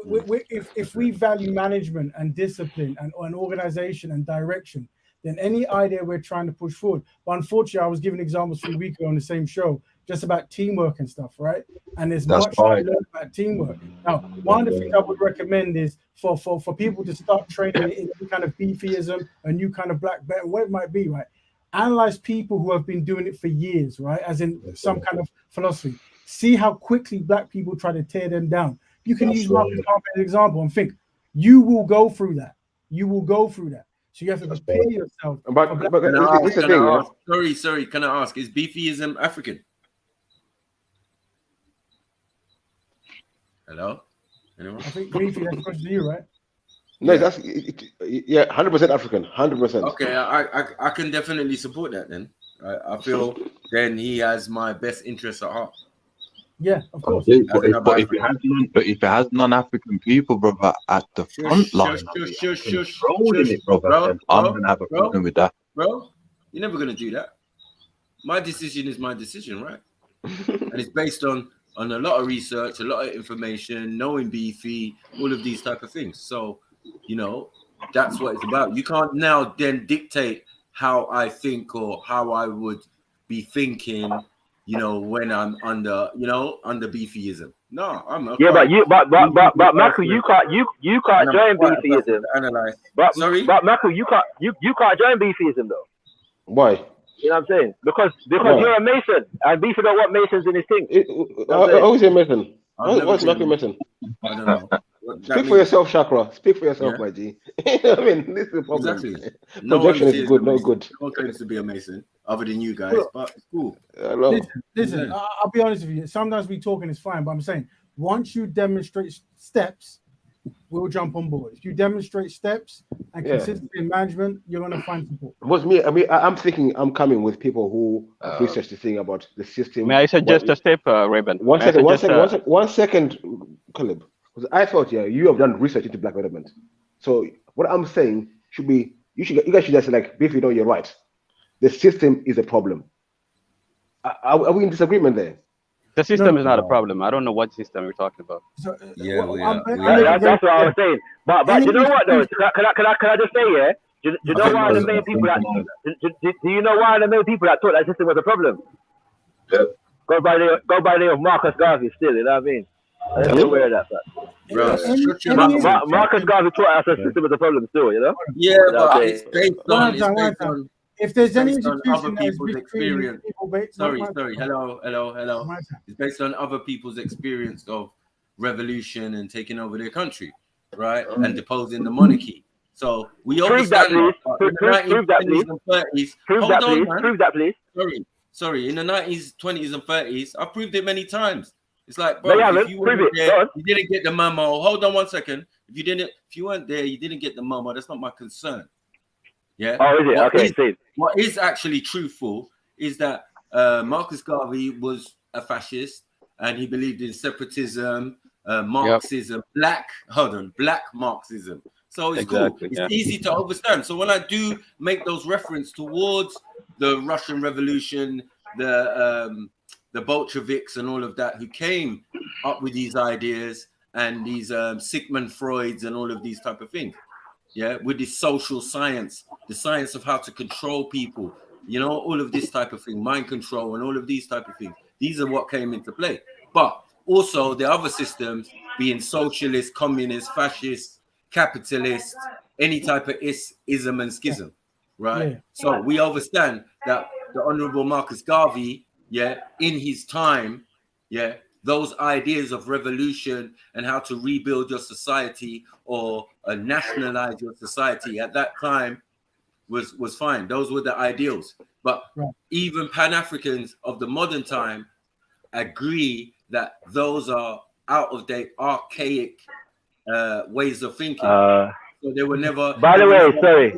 If we value management and discipline and organization and direction, then any idea we're trying to push forward. But unfortunately, I was giving examples 3 weeks ago on the same show, just about teamwork and stuff, right? And there's much to learn about teamwork. Now, one of the things I would recommend is for people to start training in any kind of beefism, a new kind of black belt, what it might be, right? Analyze people who have been doing it for years, right? As in some kind of philosophy. See how quickly black people try to tear them down. You can use Marcus Garvey as an example and think, you will go through that. You will go through that. So you have to prepare yourself. But sorry, can I ask, is beefism African? Hello? Anyone? I think beefy, that's supposed to you, right? No, that's 100% African, 100%. Okay, I can definitely support that then. I feel then he has my best interests at heart. Yeah, of course. But if it has non-African people, brother, at the front line, I'm gonna have a problem with that. Bro, you're never gonna do that. My decision is my decision, right? And it's based on a lot of research, a lot of information, knowing beefy, all of these type of things. So, you know, that's what it's about. You can't now then dictate how I think or how I would be thinking, you know, when I'm under beefyism. No, I'm okay. Yeah, but Michael, you can't join beefyism. But Michael, you can't join beefyism though. Why? You know what I'm saying? Because you're a Mason, and beefy don't want Masons in his thing. Who's a Mason? What's Michael Mason? I don't know. Speak for yourself, Chakra. Speak for yourself, my G. I mean, this is the problem. Exactly. Projection is good, no good. No one claims to be a Mason, other than you guys, but it's cool. Listen, I'll be honest with you. Sometimes we talking is fine, but I'm saying once you demonstrate steps, we'll jump on board. If you demonstrate steps and consistency in management, you're gonna find support. What's me? I mean, I'm thinking I'm coming with people who research the thing about the system. May I suggest a step, Raven? One second, Caleb. Because I thought, you have done research into black betterment. So what I'm saying should be, you guys should just say like, Beefy, no, you're right. The system is a problem. Are we in disagreement there? The system is not a problem. I don't know what system you're talking about. So, that's what I was saying. But you know what though? Can I just say, do you know why the main people that do you know why the main people that thought that system was a problem? Go by the name of Marcus Garvey still, you know what I mean? I didn't aware of that. Marcus Garvey taught us a system is a problem still, you know? Yeah, You know what but I'm it's saying? based on if there's any based on other institution that is people's mistreating experience. people, Sorry. Hello. It's based on other people's experience of revolution and taking over their country, right? And deposing the monarchy. So we Prove that, understand please. Prove that, please. and 30s. Prove Hold that, on, please. man. Prove that, please. Sorry. In the 90s, 20s, and 30s, I proved it many times. It's like, bro, No, if you weren't there, you didn't get the memo. Hold on 1 second. If you weren't there, you didn't get the memo. That's not my concern. Yeah. Oh, is it? Okay. What is actually truthful is that Marcus Garvey was a fascist and he believed in separatism, Marxism, black Marxism. So it's cool. It's easy to understand. So when I do make those reference towards the Russian Revolution, the Bolsheviks and all of that, who came up with these ideas and these Sigmund Freuds and all of these type of things, with this social science, the science of how to control people, all of this type of thing, mind control and all of these type of things. These are what came into play. But also the other systems being socialist, communist, fascist, capitalist, any type of ism and schism, right? Yeah. So we understand that the Honorable Marcus Garvey, in his time, those ideas of revolution and how to rebuild your society or nationalize your society at that time was fine. Those were the ideals. But even Pan-Africans of the modern time agree that those are out of date, archaic ways of thinking. So they were never. By the way, sorry.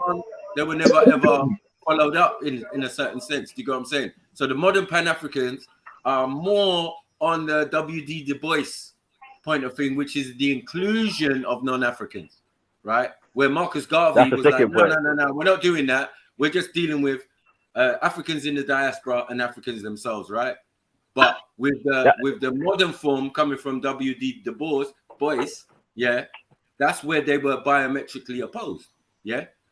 They were never ever followed up in a certain sense. Do you get what I'm saying? So the modern Pan-Africans are more on the W.D. Du Bois point of thing, which is the inclusion of non-Africans, right? Where Marcus Garvey was like, no, we're not doing that. We're just dealing with Africans in the diaspora and Africans themselves, right? But with the modern form coming from W.D. Du Bois, that's where they were biometrically opposed,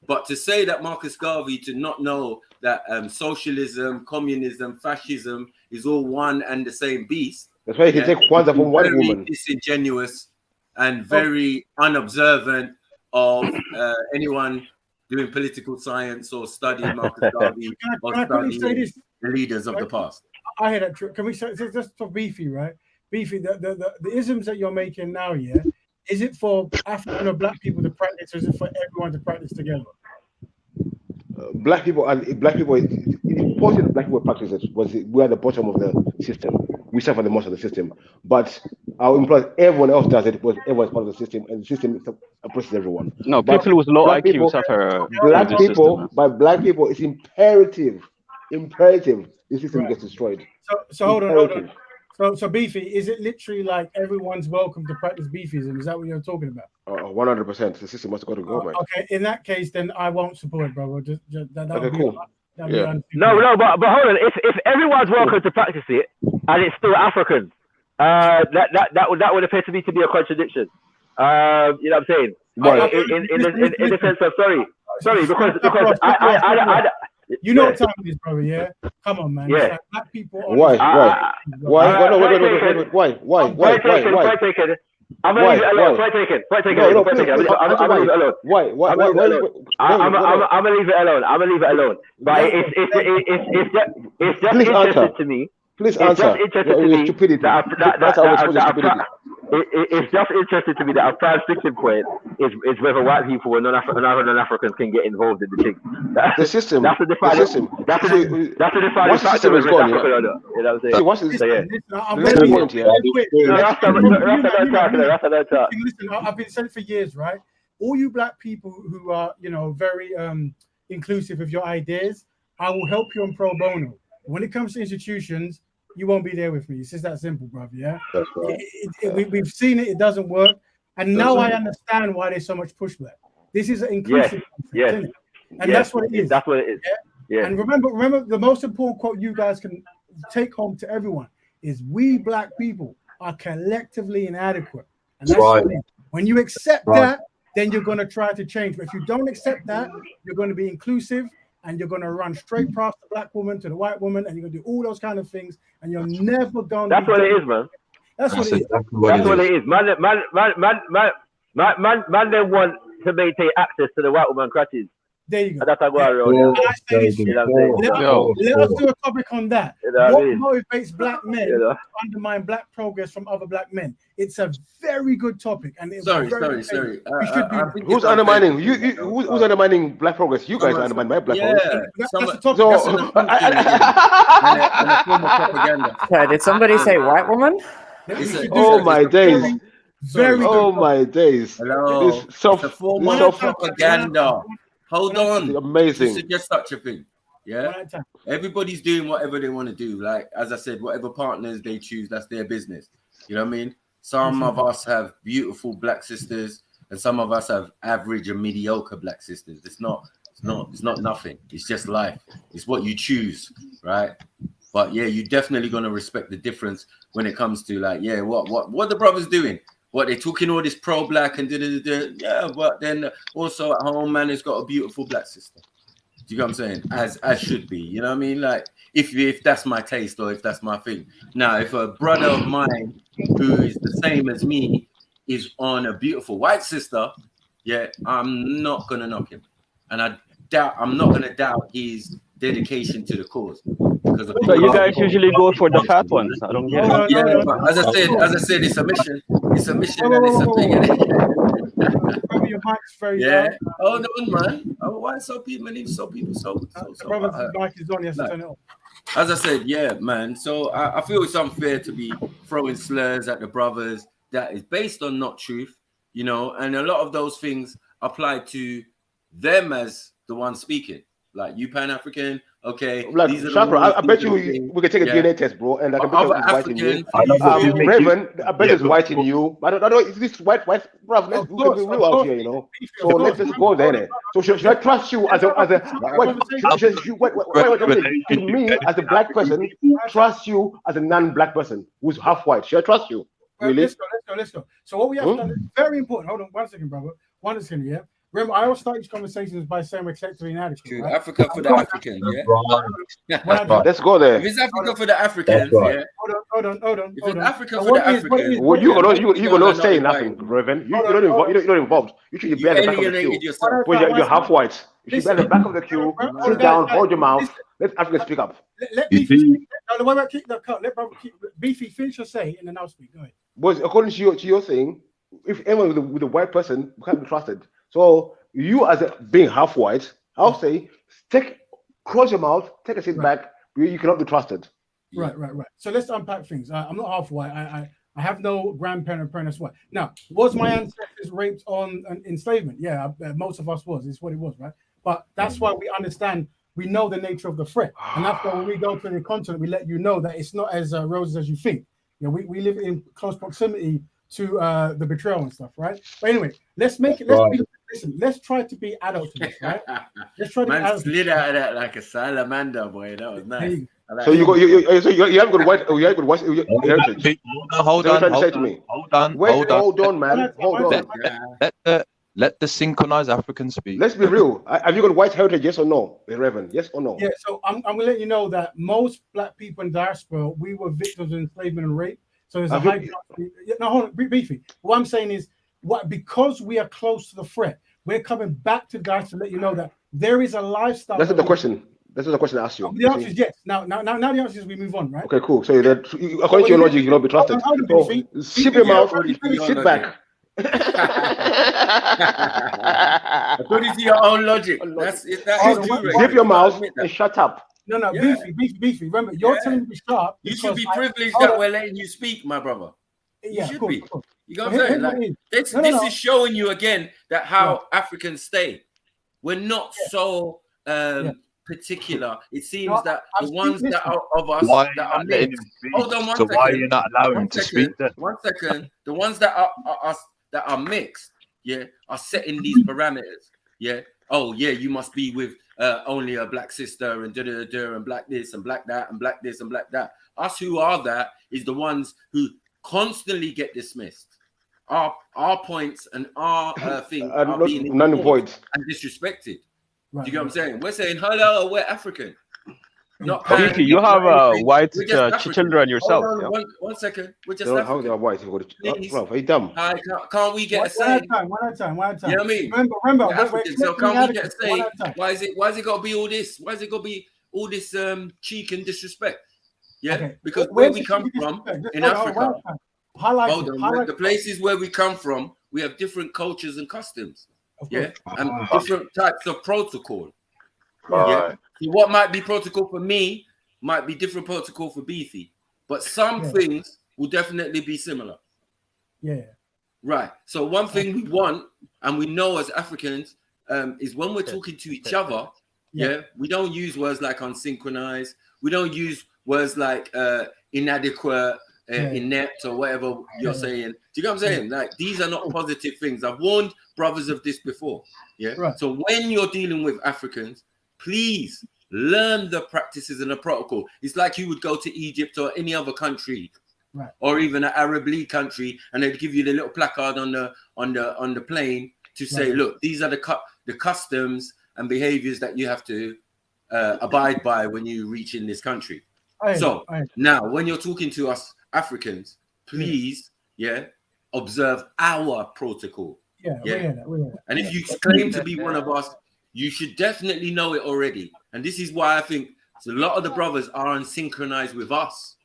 But to say that Marcus Garvey to not know that socialism, communism, fascism is all one and the same beast. That's why you can take Kwanzaa from one woman. Disingenuous and very unobservant of anyone doing political science or studying Marcus Garvey or studying the leaders of the past. I hear that. Can we say just for Beefy, right? Beefy, the isms that you're making now, is it for African or black people to practice, or is it for everyone to practice together? Black people, it's important that black people practice it. We are the bottom of the system. We suffer the most of the system. But our employees, everyone else does it because everyone's part of the system, and the system oppresses everyone. No, people with low IQ suffer. Black people, it's imperative. The system gets destroyed. So hold on. So Beefy, is it literally like everyone's welcome to practice beefism? Is that what you're talking about? 100%. The system must go to go, man. Okay, in that case, then I won't support it, brother. Okay, cool. No, but hold on. If everyone's welcome to practice it and it's still African, that would appear to me to be a contradiction. You know what I'm saying? In the sense of sorry, because I you know what time it is, brother, Come on, man. Yeah. Black people. Why? Wait. I'm gonna leave it alone. Point taken. I'm gonna leave it alone. Why? I'm gonna leave it alone. But it's just interesting to me. Please answer. Stupidity. It's just interesting to me that our prime sticking point is whether white people and non-Africans can get involved in the thing. The system. That's the defining. That's the defining factor whether it's African or not. You know what I'm saying? See, once it's Listen, I've been saying for years, right? All you black people who are, very inclusive of your ideas, I will help you on pro bono. When it comes to institutions, you won't be there with me. It's just that simple, brother. That's right. We've seen it. It doesn't work, and now I understand why there's so much pushback. This is an inclusive, and that's what it is. That's what it is. Yeah. And remember, the most important quote you guys can take home to everyone is: "We black people are collectively inadequate." And that's right. When you accept that, then you're going to try to change. But if you don't accept that, you're going to be inclusive, and you're going to run straight past the black woman to the white woman, and you're going to do all those kind of things, and you're never going to. That's what it is, man. That's what it is. That's what it is. Man, they want to maintain access to the white woman crutches. There you go. That's how I roll. Let us do a topic on that. What motivates black men to undermine black progress from other black men? It's a very good topic. And it's sorry. Who's undermining? Who's undermining black progress? You guys are undermining my black progress. That's the topic. Did somebody say white woman? Oh my days. Oh my days. Hello. It's a form of propaganda. Hold on. Amazing. This is just such a thing. Yeah. Everybody's doing whatever they want to do. Like, as I said, whatever partners they choose, that's their business. You know what I mean? Some of us have beautiful black sisters, and some of us have average and mediocre black sisters. It's not nothing. It's just life. It's what you choose, right? But yeah, you're definitely gonna respect the difference when it comes to like, yeah, what the brothers doing? What they're talking all this pro-black and yeah, but then also at home, man, has got a beautiful black sister. Do you know what I'm saying? As should be. You know what I mean? Like if that's my taste or if that's my thing. Now, if a brother of mine who is the same as me is on a beautiful white sister, yeah, I'm not gonna knock him, and I'm not gonna doubt his dedication to the cause. So you guys usually go for the fat ones. I don't get it. Yeah, but as I said, it's a mission. It's a mission and it's a thing. Your mic's very yeah. Oh no, man. Oh, why so many people so mic is on, yes, turn it off. As I said, yeah, man. So I feel it's unfair to be throwing slurs at the brothers that is based on not truth, you know, and a lot of those things apply to them as the one speaking. Like you Pan-African, okay. Like, I bet you we can take a DNA test, bro, and I can bet it's white in you. Raven, I bet it's white in you. I don't know, is this white, bro? Let's be real out here, you know. So let's just go there. So should I trust you as a me as a black person, trust you as a non-black person who's half white? Should I trust you? Really? Let's go. So what we have done is very important. Hold on 1 second, brother. 1 second, yeah. Remember, I always start these conversations by saying we're accepting inadequate. Right? Africa for the Africans, yeah. Let's go there. If it's Africa for the Africans, yeah. Hold on. If it's Africa for the Africans, well, you gonna say nothing, Reverend. You're not involved. You should be at the back of the queue. Well, you're half white. You should be at the back of the queue. Sit down, hold your mouth. Let Africans speak up. Let Beefy. The way I keep the cut. Let brother keep Beefy finish your say, and then I'll speak. Go ahead. But according to your saying, if anyone with a white person can't be trusted. So you as being half white, I'll say, close your mouth, take a seat back. You cannot be trusted. Right. So let's unpack things. I'm not half white. I have no grandparent or parent that's white. Now, was my ancestors raped on enslavement? Yeah, most of us was. It's what it was, right? But that's why we understand. We know the nature of the threat, and that's why when we go to the continent, we let you know that it's not as roses as you think. Yeah, we live in close proximity to the betrayal and stuff, right? But anyway, let's try to be adults in this, right? Let's try to be adults. Slid out of that like a salamander, boy. That was nice. So you haven't got white. You haven't got white heritage. Hold on, man. Hold on. Let the synchronized Africans speak. Let's be real. Have you got white heritage? Yes or no, Reverend? Yes or no? Yeah. So I'm gonna let you know that most black people in diaspora, we were victims of enslavement and rape. So there's a high chance. No, hold on, Beefy. What I'm saying is, because we are close to the threat, we're coming back to guys to let you know that there is a lifestyle. That's not the question. That's not the question I asked you. The answer is yes. Now the answer is we move on, right? Okay, cool. So according to your logic, you will not be trusted. So ship your mouth, sit back. According to your own logic, zip your mouth and shut up. No, yeah. Beefy. Remember, you're telling me to be sharp. You should be privileged that we're letting you speak, my brother. Yeah, you should be. Cool. You know what I'm saying? Like, this is showing you again that how Africans stay. We're not so particular. It seems that the ones that are of us that are mixed. Hold on 1 second. So why are you not allowing him to speak then? 1 second. The ones that are mixed, are setting these parameters. Yeah. Oh yeah, you must be with only a black sister and and black this and black that and black this and black that. Us who are that is the ones who constantly get dismissed. Our points and our things are being none points and disrespected. Do you get what I'm saying? We're saying hello, we're African. Not Vicky, you have white children yourself. Hold on, Yeah? one second. We're just How African. they are white? Please. Bro, are you dumb? Can't we get a say? One at a time. You know what I mean? Remember, We're African, so can't we get a say? one at a time. Why is it got to be all this? Why is it got to be all this cheek and disrespect? Yeah, Okay. because Where's where we the come cheek and from disrespect? in Hold on, Africa, Highlight hold it, on, highlight the it. places where we come from, we have different cultures and customs. Of Yeah, course. and different types of protocol. Right. Yeah, so what might be protocol for me might be different protocol for Beefy, but some things will definitely be similar. Yeah. Right. So one thing we want, and we know as Africans, is when we're talking to each other, we don't use words like unsynchronized. We don't use words like inadequate, inept, or whatever you're saying. Do you know what I'm saying? Like, these are not positive things. I've warned brothers of this before. Yeah. Right. So when you're dealing with Africans, please learn the practices and the protocol. It's like you would go to Egypt or any other country, right, or even an Arab League country, and they'd give you the little placard on the plane to say, look, these are the customs and behaviors that you have to abide by when you reach in this country. Now, when you're talking to us Africans, please, observe our protocol. We hear that. And if you claim to be one of us, you should definitely know it already. And this is why I think a lot of the brothers are unsynchronized with us.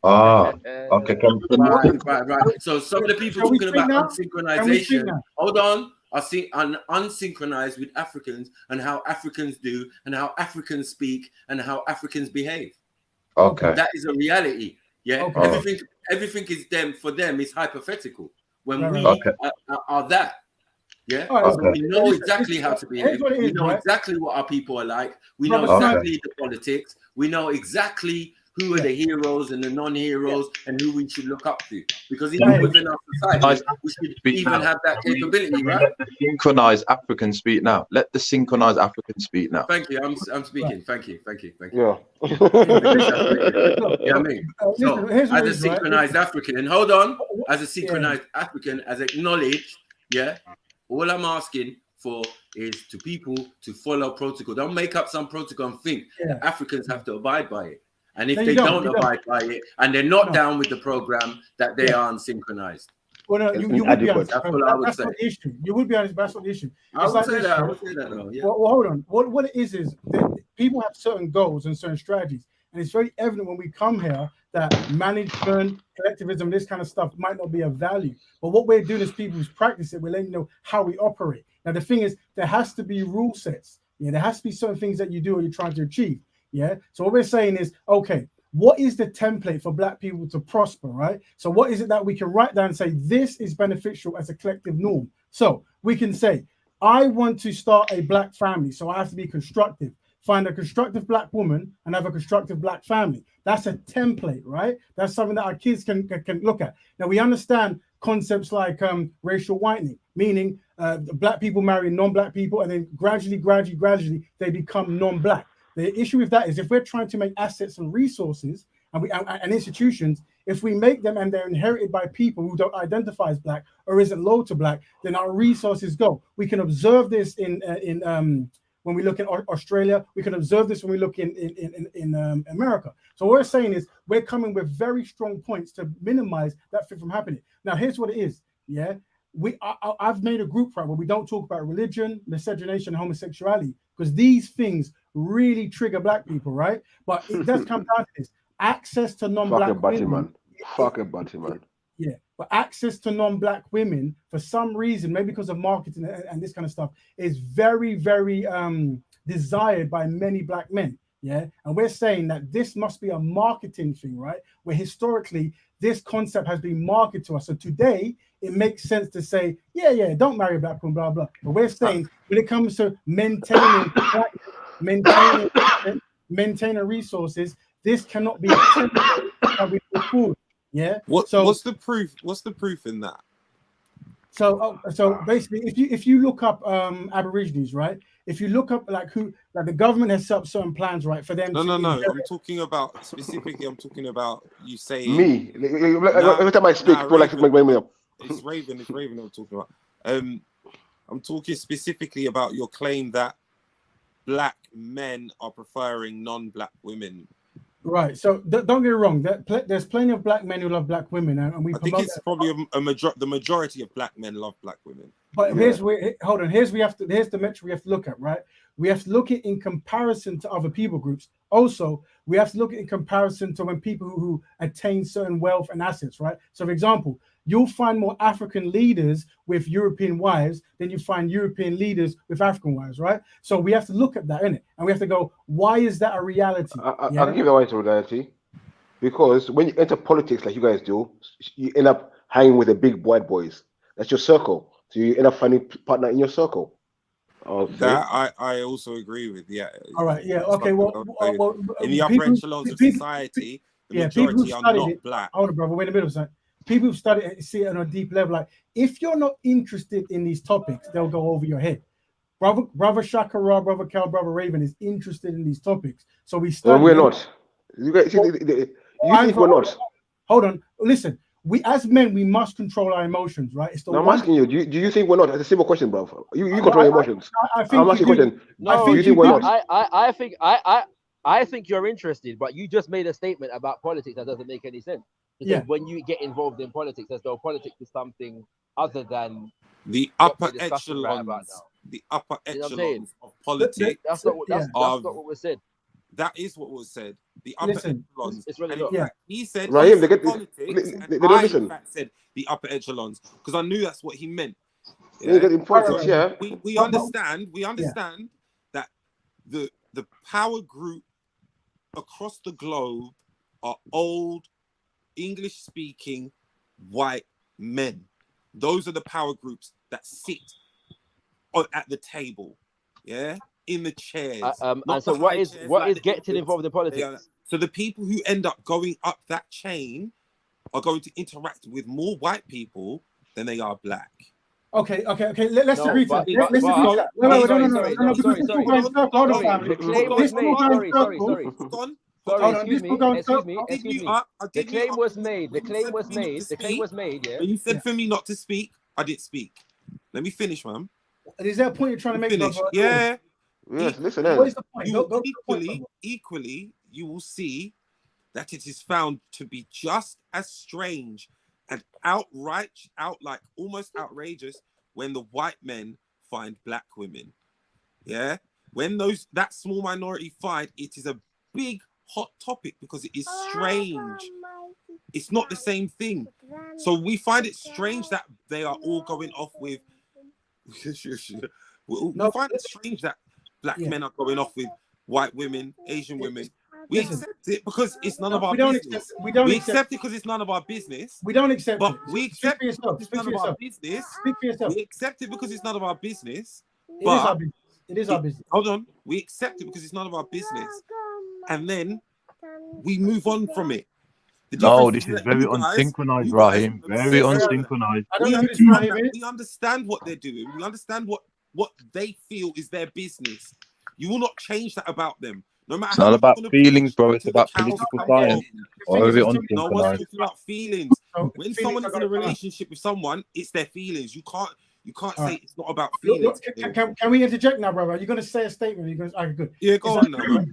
Okay. Right. So some of the people talking about unsynchronization, hold on, are unsynchronized with Africans and how Africans do and how Africans speak and how Africans behave. Okay. That is a reality. Yeah. Okay. Everything is them, for them is hypothetical when we are that. Yeah, so we know exactly how to behave. We know exactly what our people are like. We know exactly the politics. We know exactly who are the heroes and the non-heroes and who we should look up to. Because even within our society, we should even have that capability, right? Synchronized African speak now. Let the synchronized African speak now. Thank you. I'm speaking. Thank you. Yeah. You know what I mean? So, as a synchronized African, and hold on, as a synchronized African, as acknowledged, all I'm asking for is to people to follow protocol. Don't make up some protocol and think that Africans have to abide by it. And if they don't abide by it and they're not down with the program, that they are unsynchronized. Well, no, you would be honest. That's what I would say. Not the issue. You would be honest, but that's not the issue. I would say that though. Yeah. Well, hold on. What it is that people have certain goals and certain strategies. And it's very evident when we come here that management, collectivism, this kind of stuff might not be of value. But what we're doing as people who practice it, we're letting you know how we operate. Now, the thing is, there has to be rule sets. Yeah, there has to be certain things that you do or you're trying to achieve. Yeah. So what we're saying is, okay, what is the template for Black people to prosper, right? So what is it that we can write down and say, this is beneficial as a collective norm? So we can say, I want to start a Black family, so I have to be constructive. Find a constructive Black woman and have a constructive Black family. That's a template, right? That's something that our kids can look at. Now, we understand concepts like racial whitening, meaning Black people marry non-Black people, and then gradually, they become non-Black. The issue with that is if we're trying to make assets and resources and institutions, if we make them and they're inherited by people who don't identify as Black or isn't loyal to Black, then our resources go. We can observe this in when we look at Australia. We can observe this when we look in America. So what we're saying is we're coming with very strong points to minimize that thing from happening. Now, here's what it is. Yeah, I've made a group where we don't talk about religion, miscegenation, and homosexuality, because these things really trigger Black people, right? But it does come down to this: access to non-Black women. Fucking butty, man. Yeah, but access to non-Black women, for some reason, maybe because of marketing and this kind of stuff, is very, very desired by many Black men. Yeah, and we're saying that this must be a marketing thing, right? Where historically this concept has been marketed to us. So today it makes sense to say, yeah, don't marry a Black woman, blah blah. But we're saying when it comes to maintaining resources, this cannot be how we move forward. Yeah. What's the proof? What's the proof in that? So basically, if you look up Aborigines, right? If you look up the government has set up certain plans, right, for them. No. I'm talking about specifically. I'm talking about you saying me. Every time I speak, people like to make me up. It's Raven. I'm talking about. I'm talking specifically about your claim that black men are preferring non-black women. Right. So don't get me wrong. There's plenty of black men who love black women, and we. I think it's probably the majority of black men love black women. But here's where, hold on. Here's the metric we have to look at, right? We have to look at in comparison to other people groups. Also, we have to look at in comparison to when people who attain certain wealth and assets, right? So, for example, you'll find more African leaders with European wives than you find European leaders with African wives, right? So we have to look at that, innit? And we have to go, why is that a reality? I'll give you why it's a reality. Because when you enter politics like you guys do, you end up hanging with the big white boys. That's your circle. So you end up finding partner in your circle. That I also agree with. Yeah. All right. Yeah. Okay. Well, in the upper echelons of society, the majority are not black. Hold on, brother. Wait a minute, son. People who've studied it see it on a deep level. Like, if you're not interested in these topics, they'll go over your head. Brother Shakara, brother Cal, brother Raven is interested in these topics. So we study. Well, we're not. You guys, you think we're not? Hold on. Listen. We as men, we must control our emotions, right? It's the I'm asking you. Do you think we're not? It's a simple question, bro. You control your emotions. I'm asking a question. No, do you think we're not? I think you're interested, but you just made a statement about politics that doesn't make any sense. Because when you get involved in politics, as though politics is something other than the upper echelons, the upper echelons of politics. That's not what was said. That is what was said. The upper echelons. It's really not. He said Raheem, they politics, they don't listen. In fact said the upper echelons because I knew that's what he meant. In politics, We understand that the power group across the globe are old English-speaking white men. Those are the power groups that sit at the table. Yeah. In the chairs. And so what is getting involved in politics? So the people who end up going up that chain are going to interact with more white people than they are black. Okay. Let's agree to that. Let's agree to that. The claim was made. Yeah. You said for me not to speak. I didn't speak. Let me finish, man. Is that a point you're trying to make? Finish. Yeah. Yes, listen. What is the point? Equally, you will see that it is found to be just as strange and almost outrageous when the white men find black women. Yeah, when that small minority find, it is a big hot topic because it is strange. It's not the same thing. So we find it strange that they are all going off with. We find it strange that black men are going off with white women, Asian women. We accept it because it's none of our business. We accept it because it's none of our business. We don't accept it. But we accept it because it's none of our business. Speak for yourself. We accept it because it's none of our business. It is our business. Hold on. We accept it because it's none of our business. And then we move on from it. No, this is very unsynchronized, Raheem. Very unsynchronized. We understand what they're doing. We understand what they feel is their business. You will not change that about them. No matter. It's not about feelings, bro. It's about political science. No one's talking about feelings. When someone is in a relationship with someone, it's their feelings. You can't say it's not about feelings. Can we interject now, brother? You're going to say a statement. You're going to, good. Yeah, go on now.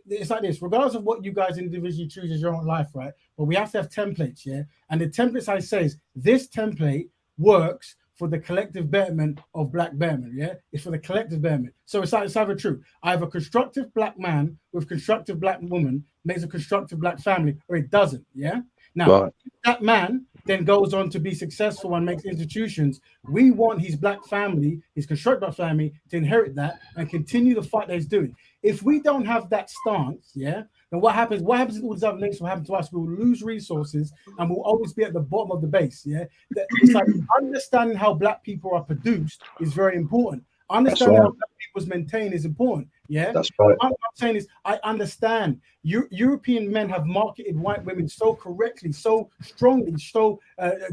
It's like this, regardless of what you guys individually choose as your own life, right? But we have to have templates, yeah? And the templates I say is this template works for the collective betterment of black betterment, yeah? It's for the collective betterment. So it's either true. I have a constructive black man with constructive black woman makes a constructive black family, or it doesn't, yeah? Now, if that man then goes on to be successful and makes institutions, we want his black family, his constructive black family, to inherit that and continue the fight that he's doing. If we don't have that stance, yeah, then what happens? What happens in all these other nations will happen to us. We will lose resources and we'll always be at the bottom of the base, yeah? It's like understanding how black people are produced is very important. Understanding how black people's maintained is important. Yeah, that's right. What I'm saying is, I understand European men have marketed white women so correctly, so strongly, so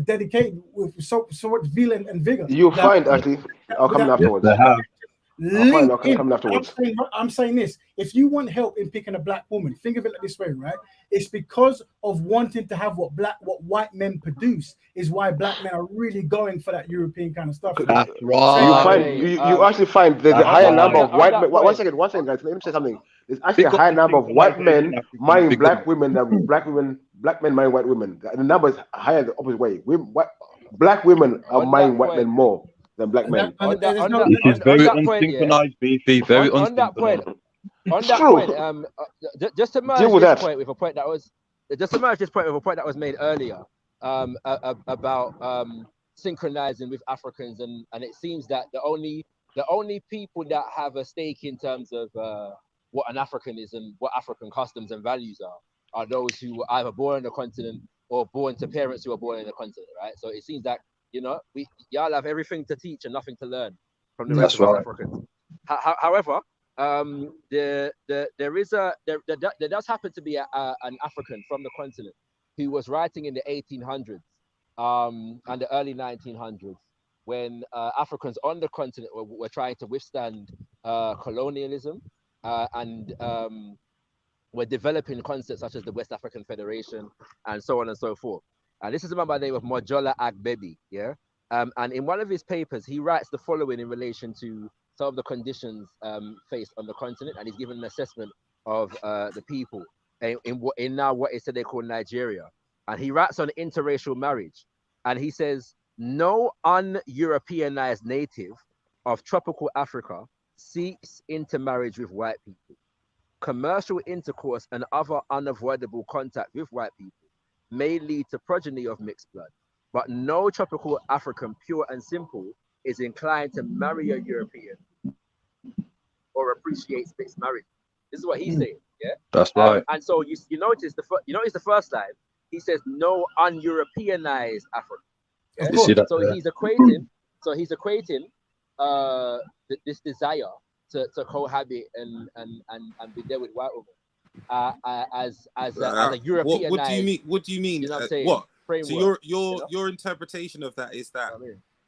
dedicated with so much zeal and vigor. You find actually, I'll come afterwards. I'm saying this. If you want help in picking a black woman, think of it like this way, right? It's because of wanting to have what white men produce is why black men are really going for that European kind of stuff. That's right. You actually find there's a higher number of white men. One second, guys. Let me say something. There's actually a higher number of white men marrying black women than black men marrying white women. The number is higher the opposite way. Black women are marrying white men more than black men. It is very unsynchronized, beefy. Very unsynchronized. On that point, just to merge this point with a point that was made earlier about synchronizing with Africans, and it seems that the only people that have a stake in terms of what an African is and what African customs and values are those who were either born on the continent or born to parents who are born in the continent, right? So it seems that y'all have everything to teach and nothing to learn from the rest of us Africans. However, there does happen to be an African from the continent who was writing in the 1800s and the early 1900s when Africans on the continent were trying to withstand colonialism and were developing concepts such as the West African Federation and so on and so forth. And this is a man by the name of Mojola Agbebi, yeah? And in one of his papers, he writes the following in relation to some of the conditions faced on the continent, and he's given an assessment of the people in now what is today called Nigeria. And he writes on interracial marriage, and he says, no un-Europeanized native of tropical Africa seeks intermarriage with white people. Commercial intercourse and other unavoidable contact with white people may lead to progeny of mixed blood, but no tropical African, pure and simple, is inclined to marry a European or appreciates mixed marriage. This is what he's saying, yeah? That's right. And so you notice the first line, he says no un-Europeanized African. Yeah? He's equating this desire to cohabit and be there with white women as a European. What do you mean? You know what I'm saying? What? Framework, so your interpretation of that is that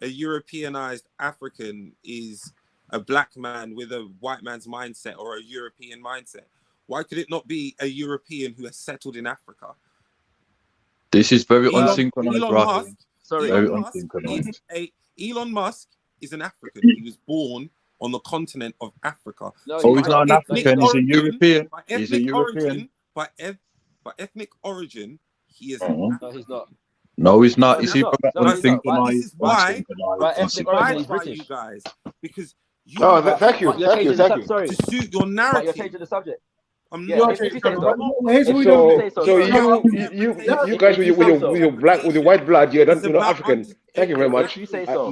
a Europeanized African is a black man with a white man's mindset or a European mindset. Why could it not be a European who has settled in Africa? This is very unsynchronized. Elon Musk is an African. He was born on the continent of Africa. No, he's not an African. He's a European. He's a European. By ethnic origin, he is. No, he's not. No, he's not. Is he unsynchronized? This is why you guys, because you. Thank you. To suit your narrative. You're changing the subject. So you guys with your black, with your white blood, you're not African. Thank you very much. You say so.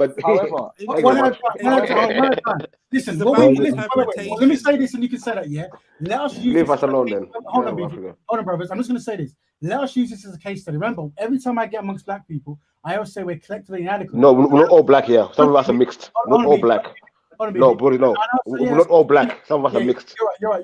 Listen, let me say this and you can say that, yeah? Let us use Leave us alone then. Hold on, brothers. I'm just going to say this. Let us use this as a case study. Remember, every time I get amongst black people, I always say we're collectively inadequate. No, we're not all black here. Some of us are mixed. Not all black. No, buddy, no. We're not all black. Some of us are mixed. You're right.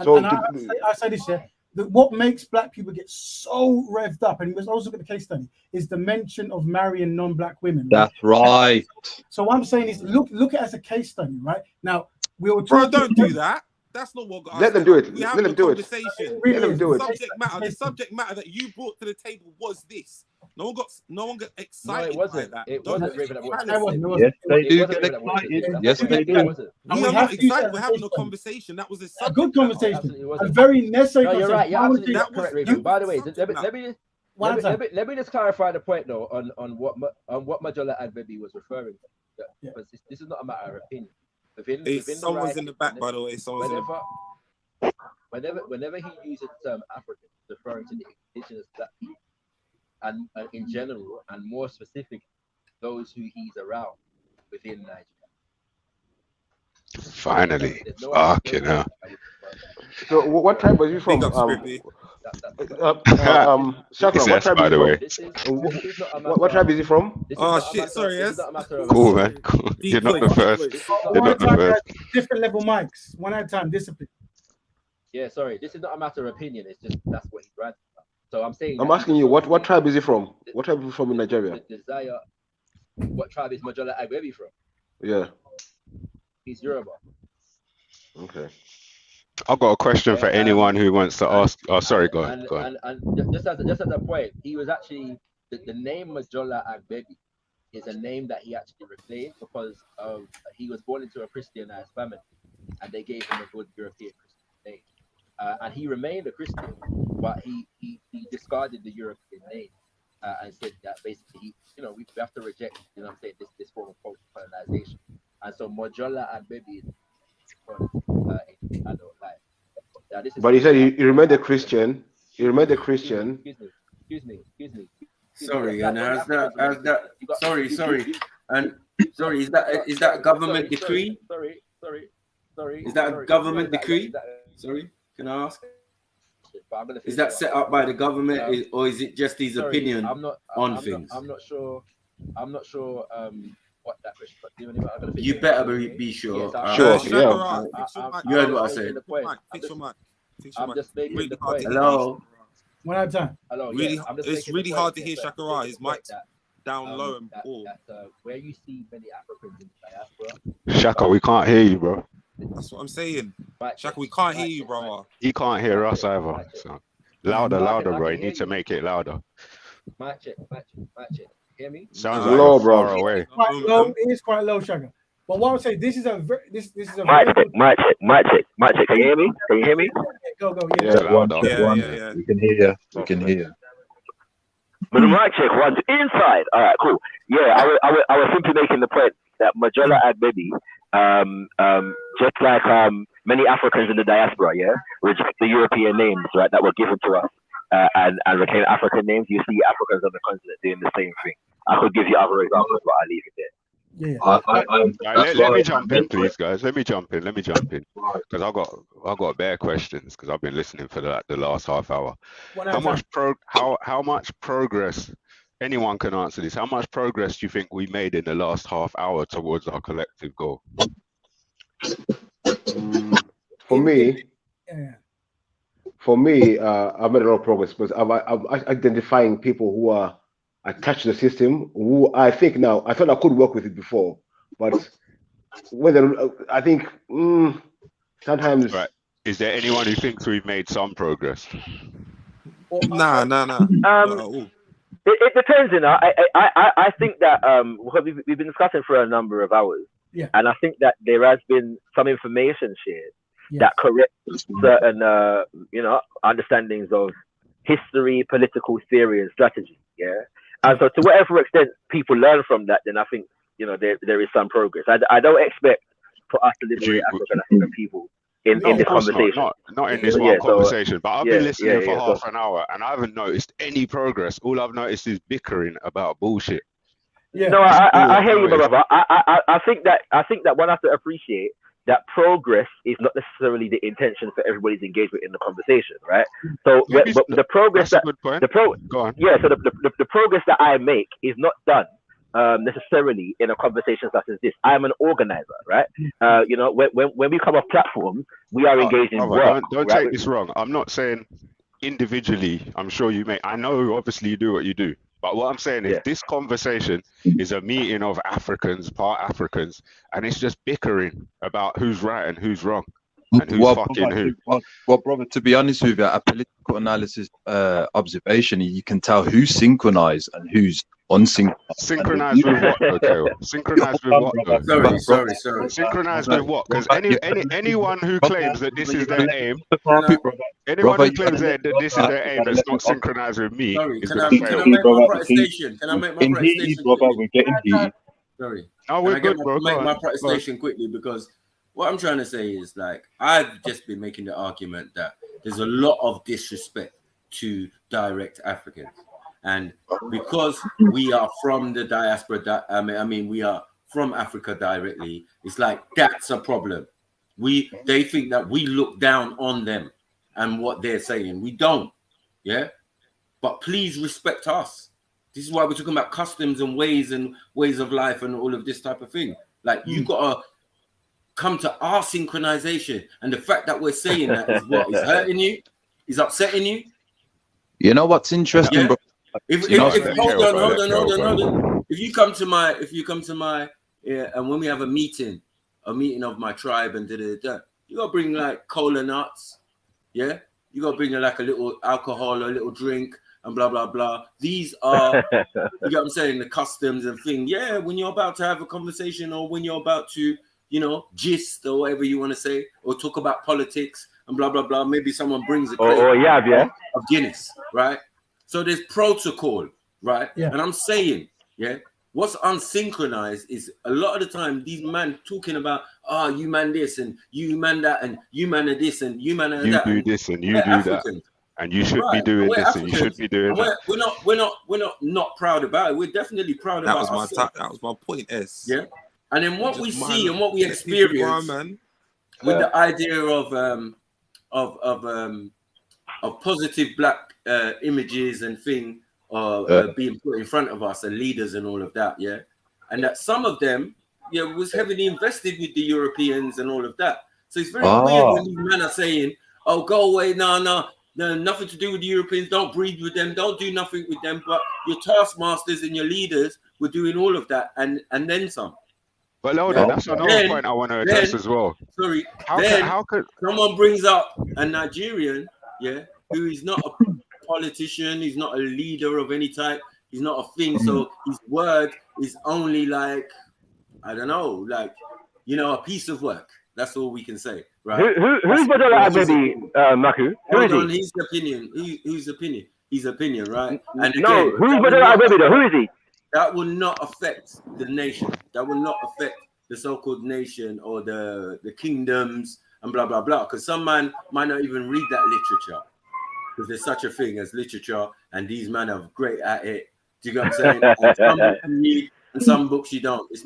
And I say this, yeah, that what makes black people get so revved up, and let's also look at the case study, is the mention of marrying non-black women. That's right. So what I'm saying is, look at it as a case study, right? Now, we'll talk. Bro, don't do that. That's not what. Let them do it. Let them do it. Let them do it. The subject matter that you brought to the table was this. No one got excited. No, it wasn't. By that. It wasn't. Yes, they do get excited. Yes, they do. We are not excited. We're having a conversation. That was a good conversation. A very necessary conversation. You're right. You're absolutely correct, Raven. By the way, let me just clarify the point though on what Mojola Agbebi was referring to. Because this is not a matter of opinion. Someone's in the back, by the way. Whenever he uses the term African, referring to the indigenous black people, and in general, and more specifically, those who he's around within Nigeria. Finally, fucking hell. So, what tribe was you from? Shakra, what tribe by the way. What tribe is he from? Oh shit, sorry, yes. Cool, man. Cool. You're not the first. You're not the first. Different level mics, one at a time, discipline. Yeah, sorry, this is not a matter of opinion. It's just that's what he's writing about. So I'm saying. I'm asking you, what tribe is he from? What tribe is he from in Nigeria? What tribe is Mojola Agbebi from? Yeah. He's Yoruba. Okay. I've got a question for anyone who wants to ask. Oh, sorry, go on. And just as a point, he was actually the name Majola Agbebi is a name that he actually reclaimed because he was born into a Christianized family, and they gave him a good European Christian name, and he remained a Christian, but he discarded the European name and said that basically we have to reject this form of colonization, and so Majola Agbebi is in adult life. But he said he remained a Christian. He remained a Christian. Excuse me. Sorry, and is that is that a government decree? Sorry. Is that a government decree? Sorry, can I ask? Is that set up by the government, or is it just his opinion on things? I'm not sure. What that you better be sure. Sure. You heard what I said. I'm just making the point. Hello. One at a time. Hello. It's really hard to hear Shakara. His mic's down low and poor. Where you see many Africans in the diaspora. Shaka, we can't hear you, bro. That's what I'm saying. Shaka, we can't hear you, brother. He can't hear us either. So louder, bro. You need to make it louder. Mic check. Hear me? Sounds like low, bro. Far away. It is quite low, Shaka. But what I would say, this is a mic check. Can you hear me? Go. Yeah. We can hear you. But the mic check was inside. All right, cool. Yeah, I was simply making the point that Majola Agbebi, just like many Africans in the diaspora, reject the European names, right, that were given to us, and retain African names. You see Africans on the continent doing the same thing. I could give you other examples, but I'll leave it there. Let me jump in, please, guys. Let me jump in because I got bare questions because I've been listening for the last half hour. How much progress? Anyone can answer this. How much progress do you think we made in the last half hour towards our collective goal? For me, I've made a lot of progress, but I'm identifying people who are attached to the system, who I think now, I thought I could work with it before, but whether I think sometimes. Right. Is there anyone who thinks we've made some progress? Nah. It depends, I think that we've been discussing for a number of hours, and I think that there has been some information shared that corrects certain understandings of history, political theory, and strategy. And so to whatever extent people learn from that, then I think there is some progress. I don't expect for us to liberate African people in this conversation. Not in this one conversation, but I've been listening for half an hour and I haven't noticed any progress. All I've noticed is bickering about bullshit. No, I hear you, brother. I think that one has to appreciate that progress is not necessarily the intention for everybody's engagement in the conversation, right? So the progress Go on. So the progress that I make is not done necessarily in a conversation such as this. I'm an organizer, right? When we come off platforms, we are engaged in work. Don't take this wrong. I'm not saying individually. I'm sure you may. I know obviously you do what you do. But what I'm saying is this conversation is a meeting of Africans, part Africans, and it's just bickering about who's right and who's wrong and who's fucking who. Well, brother, to be honest with you, a political analysis observation, you can tell who's synchronized and who's unsynchronized. Synchronized with what, okay? Synchronized with what, though? Sorry. Synchronized with what? Because anyone who claims that this is their aim, anyone who claims that this is their aim that's not synchronized with me is going to fail. Can I make my protestation? Can I make my protestation? We're getting heated. Sorry. No, we're good, bro. Make my protestation quickly because what I'm trying to say is I've just been making the argument that there's a lot of disrespect to direct Africans. And because we are from the diaspora, we are from Africa directly, it's that's a problem. They think that we look down on them and what they're saying. We don't, But please respect us. This is why we're talking about customs and ways of life and all of this type of thing. You gotta come to our synchronization, and the fact that we're saying that is what is hurting you, is upsetting you. You know what's interesting, bro? Hold on. If you come to my and when we have a meeting, a meeting of my tribe and da. You gotta bring like cola nuts, yeah. You gotta bring like a little alcohol, a little drink, and blah blah blah. These are, you get what I'm saying, the customs and thing. Yeah, when you're about to have a conversation, or when you're about to, you know, gist or whatever you want to say, or talk about politics and blah blah blah. Maybe someone brings a crate of Guinness, right? So there's protocol, right? Yeah. And I'm saying, yeah. What's unsynchronized is a lot of the time these man talking about, you man this and you man that and you man of this and you man of that. You do this and you do that, and you should be doing this and you should be doing that. We're not proud about it. We're definitely proud about it. That was my point. S. Yeah, and then what we see and what we experience with the idea of positive black images and thing. Being put in front of us and leaders and all of that, yeah, and that some of them, yeah, was heavily invested with the Europeans and all of that. So it's very weird when these men are saying, "Oh, go away, no, nothing to do with the Europeans. Don't breed with them. Don't do nothing with them." But your taskmasters and your leaders were doing all of that and then some. But that's another point I want to address as well. Sorry, how could someone brings up a Nigerian, yeah, who is not a politician, he's not a leader of any type, he's not a thing, so his word is only like, I don't know, like, you know, a piece of work. That's all we can say, right? Who's Badala Baby, Maku? Who is he? His opinion. Whose opinion? His opinion, right? And no, who's Badala Baby though? Who is he? That will not affect the nation. That will not affect the so-called nation or the kingdoms and blah blah blah. Because some man might not even read that literature. Because there's such a thing as literature, and these men are great at it. Do you get what I'm saying? And some books you read, and some books you don't. It's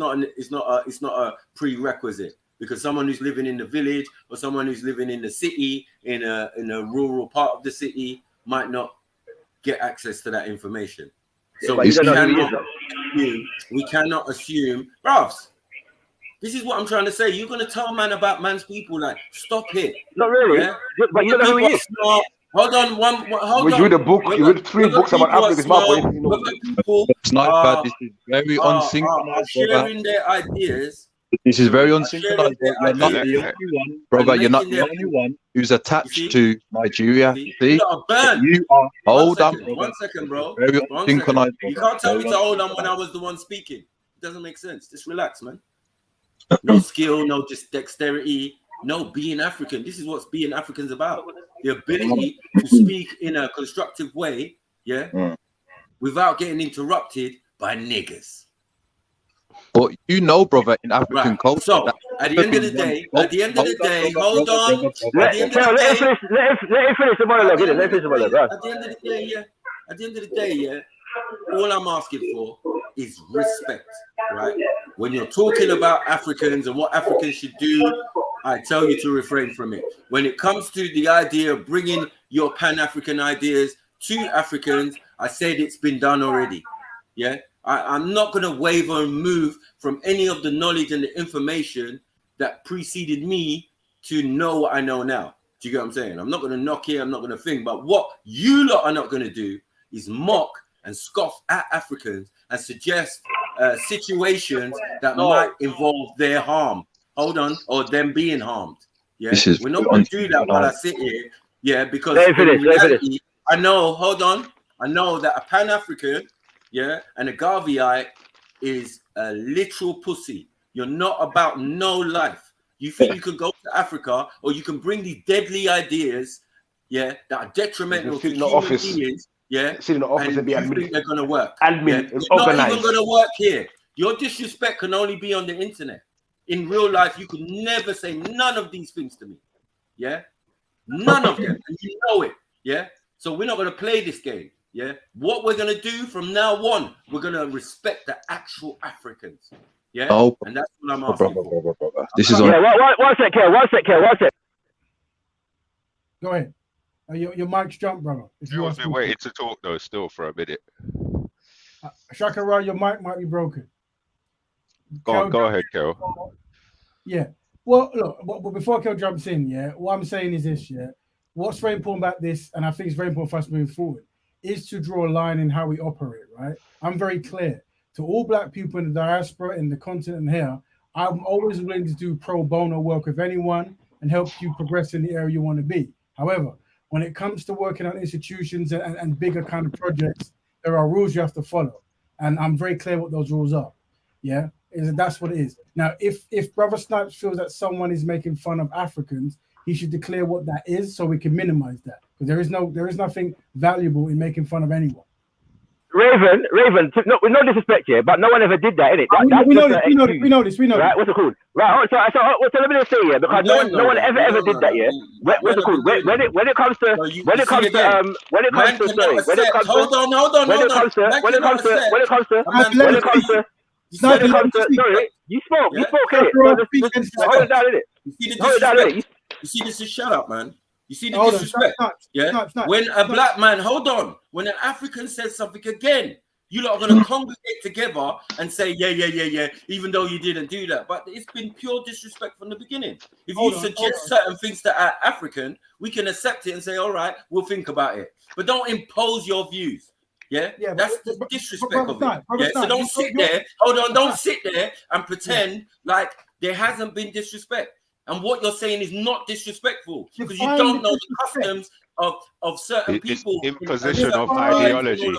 not a prerequisite, because someone who's living in the village or someone who's living in the city, in a rural part of the city, might not get access to that information. So we cannot assume, bros. This is what I'm trying to say. You're gonna tell man about man's people, like, stop it. Not really. Yeah? But you don't know who he is. Hold on, hold on. You read a book. You read 3 books about Africa. It's not bad. This is very unsynchronized. Sharing their ideas. This is very unsynchronized. You're not the only one, brother. You're not the only one who's attached to Nigeria. See? You are. Hold on. 1 second, bro. Very unsynchronized. You can't tell me to hold on when I was the one speaking. It doesn't make sense. Just relax, man. No skill, no just dexterity. No, being African. This is what being African's about. The ability to speak in a constructive way, yeah, without getting interrupted by niggers. But you know, brother, in African culture. So at the end of the day, hold on. Let him finish the monologue. Let him finish the monologue. At the end of the day, yeah. At the end of the day, yeah. All I'm asking for is respect, right? When you're talking about Africans and what Africans should do, I tell you to refrain from it. When it comes to the idea of bringing your Pan-African ideas to Africans, I said it's been done already. Yeah, I'm not going to waver and move from any of the knowledge and the information that preceded me to know what I know now. Do you get what I'm saying? I'm not going to knock here, I'm not going to think. But what you lot are not going to do is mock and scoff at Africans and suggest situations that might involve their harm. Hold on, or them being harmed. Yeah, we're not going to do that while I sit here. Yeah, because reality, I know. Hold on, I know that a Pan-African, yeah, and a Garveyite is a literal pussy. You're not about no life. You think you can go to Africa, or you can bring these deadly ideas, yeah, that are detrimental to human beings, yeah, sit in the office and be think they're going to work. Admin, it's not even going to work here. Your disrespect can only be on the internet. In real life, you could never say none of these things to me. Yeah? None of them. And you know it. Yeah? So we're not going to play this game. Yeah? What we're going to do from now on, we're going to respect the actual Africans. Yeah? Oh, and that's what I'm asking. Brother. This is one sec. Go ahead. Your mic's jumped, brother. You've been waiting to talk, though, still for a minute. Shakara, your mic might be broken. Go ahead, Kel. Yeah. Well, look, but before Kel jumps in, yeah, what I'm saying is this, yeah. What's very important about this, and I think it's very important for us moving forward, is to draw a line in how we operate, right? I'm very clear. To all black people in the diaspora, in the continent here, I'm always willing to do pro bono work with anyone and help you progress in the area you want to be. However, when it comes to working on institutions and bigger kind of projects, there are rules you have to follow. And I'm very clear what those rules are. Yeah, that's what it is. Now, if Brother Snipes feels that someone is making fun of Africans, he should declare what that is so we can minimize that. Because there is nothing valuable in making fun of anyone. Raven, no, with no disrespect here, but no one ever did that, innit? We know this. Right, what's it called? Right, so let me just say here, because no one ever did that, yeah. What's it called? When it comes to sorry, you spoke it. Hold it down, innit? You see this is shut up, man. You see the disrespect? Yeah. When a black man, hold on, when an African says something again, you lot are going to congregate together and say, yeah, even though you didn't do that. But it's been pure disrespect from the beginning. If you suggest certain things that are African, we can accept it and say, all right, we'll think about it. But don't impose your views. Yeah, that's the disrespect of it. Yeah, so don't sit there. Hold on, don't sit there and pretend like there hasn't been disrespect. And what you're saying is not disrespectful because you don't know the customs of certain people. Imposition of ideology.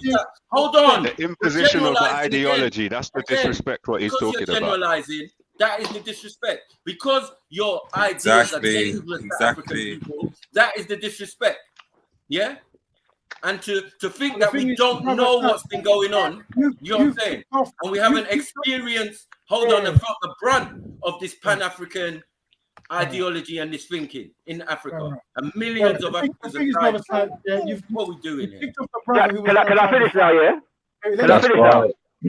Hold on. The imposition of the ideology. That's the disrespect what he's talking about. Generalizing, that is the disrespect. Because your ideas are dangerous to African people, that is the disrespect. Yeah? And to think that we don't know what's been going on, you know what I'm saying? And we haven't experienced, hold on, the brunt of this Pan-African ideology and this thinking in Africa, and millions of Africans have died. What are we doing here? Can I finish now? Yeah. Can I finish now?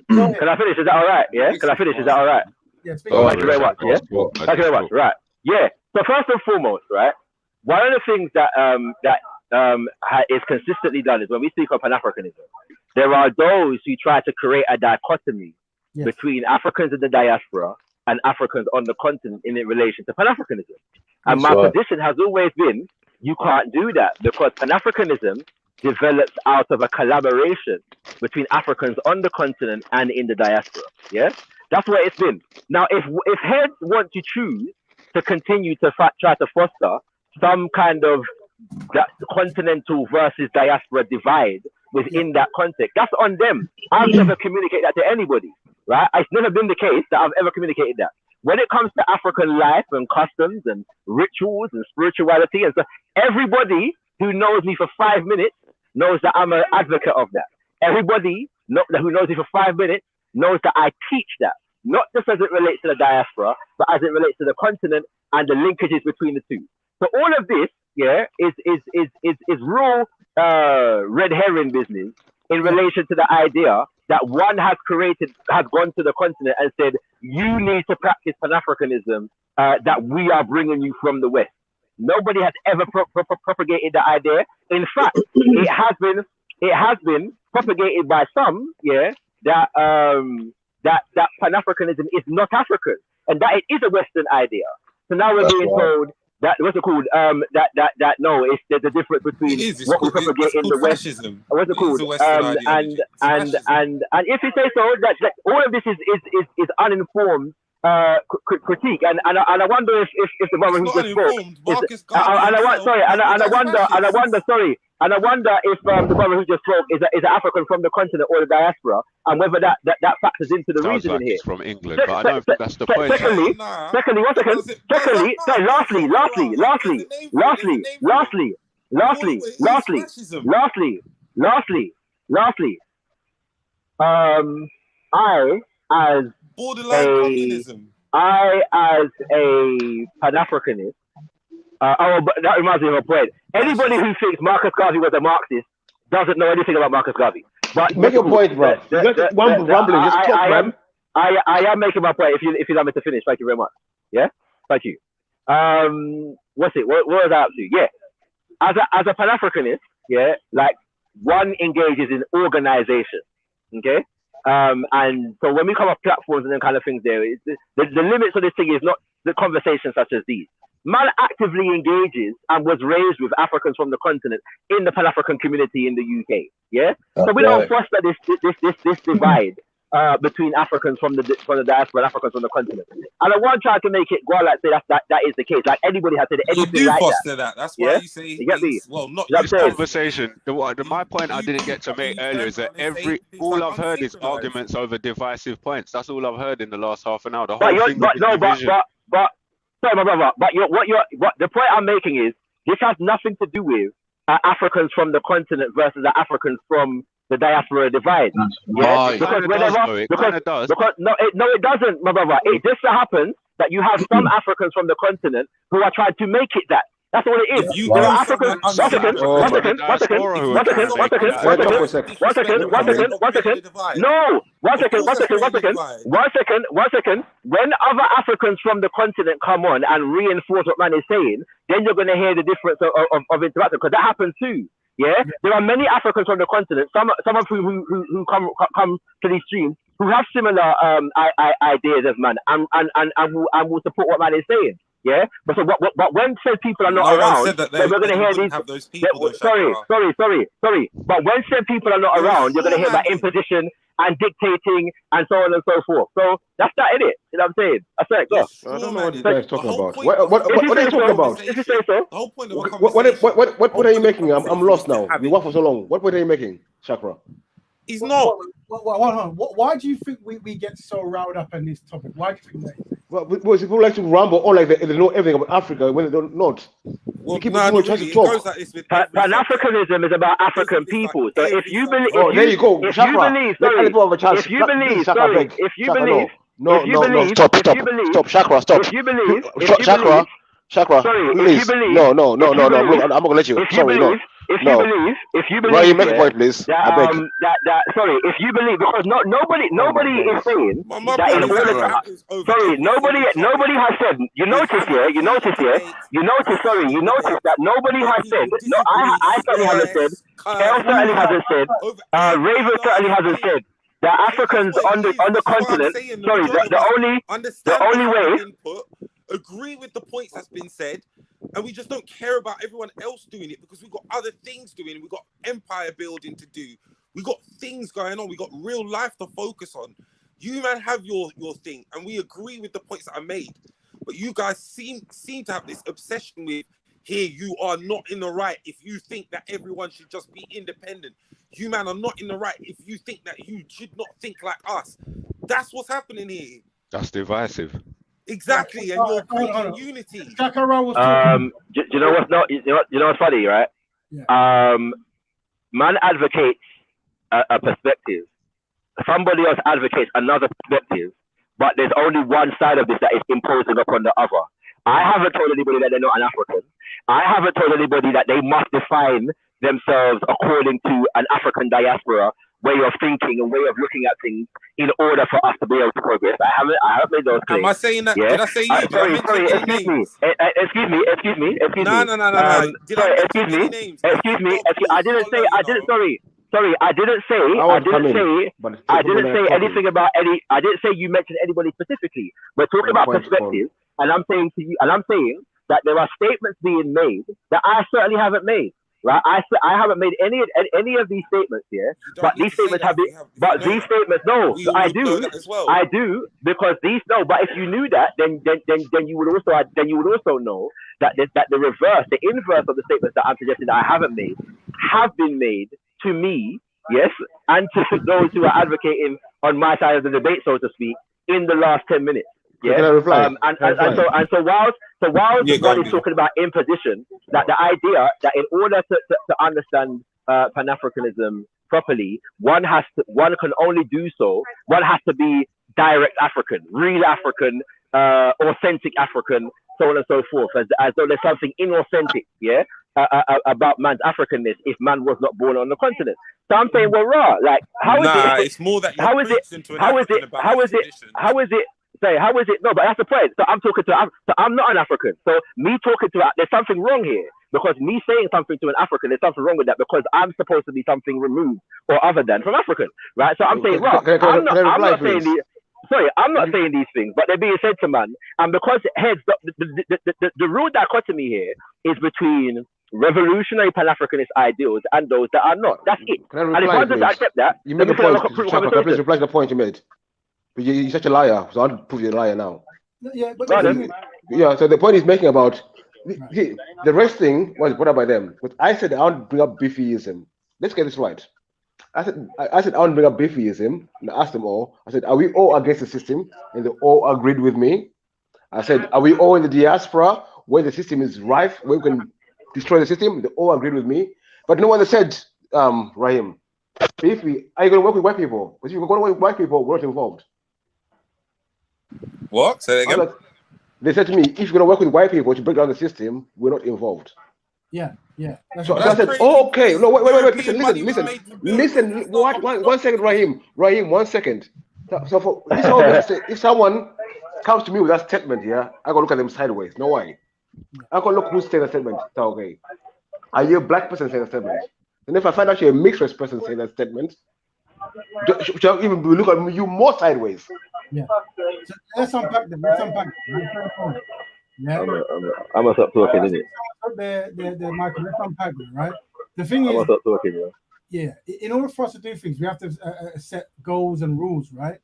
Can I finish? Is that all right? Yeah. Can I finish? Is that all right? Thank you very much. Yeah. Thank you very much. Right. Yeah. So first and foremost, right, one of the things that is consistently done is when we speak of Pan-Africanism, there are those who try to create a dichotomy between Africans in the diaspora and Africans on the continent in relation to Pan-Africanism. And my position has always been, you can't do that because Pan-Africanism develops out of a collaboration between Africans on the continent and in the diaspora. Yeah, that's what it's been. Now, if heads want to choose to continue to try to foster some kind of that continental versus diaspora divide within that context, that's on them. I've never communicated that to anybody. Right? It's never been the case that I've ever communicated that. When it comes to African life and customs and rituals and spirituality and stuff, everybody who knows me for 5 minutes knows that I'm an advocate of that. Everybody who knows me for 5 minutes knows that I teach that, not just as it relates to the diaspora, but as it relates to the continent and the linkages between the two. So all of this, is real red herring business in relation to the idea that one has gone to the continent and said, you need to practice Pan-Africanism that we are bringing you from the West. Nobody has ever propagated that idea. In fact, it has been propagated by some, that Pan-Africanism is not African and that it is a Western idea. So now we're being told that what's it called? That no, there's a difference between what we propagate in the West. What's it called? And if you say so, that all of this is uninformed critique, and I wonder if the brother who just spoke, and I wonder if the brother who just spoke is an African from the continent or the diaspora, and whether that factors into the reasoning here. From England, but I don't think that's the point. Secondly, lastly, I as communism. I as a Pan-Africanist. But that reminds me of a point. Anybody who thinks Marcus Garvey was a Marxist doesn't know anything about Marcus Garvey. But make your point, bro. I am making my point. If you allow me to finish, thank you very much. Yeah, thank you. What was I up to? Yeah, as a Pan-Africanist, yeah, like one engages in organization. Okay. And so when we come up platforms and then kind of things there, the limits of this thing is not the conversations such as these. Man actively engages and was raised with Africans from the continent in the Pan-African community in the UK. Yeah, so we don't foster this divide between Africans from the diaspora and Africans from the continent. And I want to try to make it go like say that is the case. Like anybody has said anything you do like foster that. That's why you say you get me? well, not this conversation. My point I didn't get to make earlier is that all I've heard is arguments over divisive points. That's all I've heard in the last half an hour. The whole thing is division. Sorry, my brother. But the point I'm making is this has nothing to do with Africans from the continent versus the Africans from the diaspora divide. Yeah, because it doesn't, my brother. It just so happens that you have some Africans from the continent who are trying to make it that. That's what it is. There are Africans. One second. When other Africans from the continent come on and reinforce what man is saying, then you're going to hear the difference of interaction, because that happens too. Yeah, there are many Africans from the continent, some of who come to these streams who have similar ideas as man and will support what man is saying. Yeah, but when said people are not around, so we're going to hear these. Sorry. But when said people are not around, you're going to hear about imposition and dictating and so on and so forth. So that's that, isn't it? You know what I'm saying? That's it. Go. I don't know what you guys talking about. What are you talking about? If you say so. The whole point of a what are you making? I'm lost now. You work for so long. What are you making, Chakra? He's not. Why do you think we get so riled up on this topic? Why do you think that? Well, because people like to ramble on like they know everything about Africa when they don't not. Well, Pan-Africanism is about African people. So if you believe, there you go. If you believe, stop, Chakra, stop. If you believe, Chakra, please. No, I'm not gonna let you. Sorry, no. If you believe, well, you make a point, please. Sorry, if you believe, because nobody is saying that in order to, sorry, nobody has said. You notice that nobody has said. No, I certainly haven't said. Kale certainly hasn't said. Raven certainly hasn't said that Africans on the continent. Sorry, the only way. Agree with the points that's been said, and we just don't care about everyone else doing it because we've got other things doing. We've got empire building to do. We've got things going on. We've got real life to focus on. You man have your thing, and we agree with the points that I made. But you guys seem to have this obsession with, here you are not in the right if you think that everyone should just be independent. You man are not in the right if you think that you should not think like us. That's what's happening here. That's divisive. Exactly, and you're creating unity. Do you know what's not? You know what's funny, right? Yeah. Man advocates a perspective. Somebody else advocates another perspective, but there's only one side of this that is imposing upon the other. I haven't told anybody that they're not an African. I haven't told anybody that they must define themselves according to an African diaspora way of thinking and way of looking at things in order for us to be able to progress. I haven't made those claims. Am I saying that? Yeah? Did I say you? Sorry, excuse me. No. Excuse me. I didn't say anything about any. I didn't say you mentioned anybody specifically. We're talking about perspective, and I'm saying to you, and I'm saying that there are statements being made that I certainly haven't made. Right, I haven't made any of these statements here, but these statements have been. But these statements, no, I do because these no. But if you knew that, then you would also know that the reverse, the inverse of the statements that I'm suggesting that I haven't made, have been made to me, yes, and to those who are advocating on my side of the debate, so to speak, in the last 10 minutes. Yeah, so whilst one is talking about imposition, that the idea that in order to understand Pan-Africanism properly, one can only do so. One has to be direct African, real African, authentic African, so on and so forth, as though there's something inauthentic, about man's Africanness if man was not born on the continent. So I'm saying, well, like, how is it's more that how is it? No, but that's the point. So I'm not an African. So me talking to, there's something wrong here. Because me saying something to an African, there's something wrong with that because I'm supposed to be something removed or other than from African, right? So I'm saying, I'm not saying these things, but they're being said to man. And because heads, the real dichotomy here is between revolutionary Pan-Africanist ideals and those that are not. That's it. Can I And if reply, one doesn't please? accept that, You made then the we can point. have a fruitful Shaka, can I please conversation. reply to the point you made? But you're such a liar, so I'll prove you're a liar now. Yeah, but Yeah, so the point he's making about the rest thing was brought up by them. But I said I want to bring up beefyism. Let's get this right. I said I want to bring up beefyism, and I asked them all. I said, are we all against the system? And they all agreed with me. I said, are we all in the diaspora where the system is rife, where we can destroy the system? They all agreed with me. But no one said, Raheem, beefy, are you going to work with white people? Because if you're going to work with white people, we're not involved. What? Say that again. They said to me, if you're going to work with white people to break down the system, we're not involved. Yeah. So I said, oh, okay. No, wait. Listen. One second, Raheem, 1 second. So for if someone comes to me with that statement here, I gotta look at them sideways. No way. I gotta look who's saying the statement. So, okay. Are you a black person saying the statement? And if I find out you're a mixed race person saying that statement, should I even look at you more sideways? Yeah. So let's unpack them. Yeah. I'm gonna stop talking, isn't it? The Michael, let's unpack them, right? The thing is, stop talking, yeah. In order for us to do things, we have to set goals and rules, right?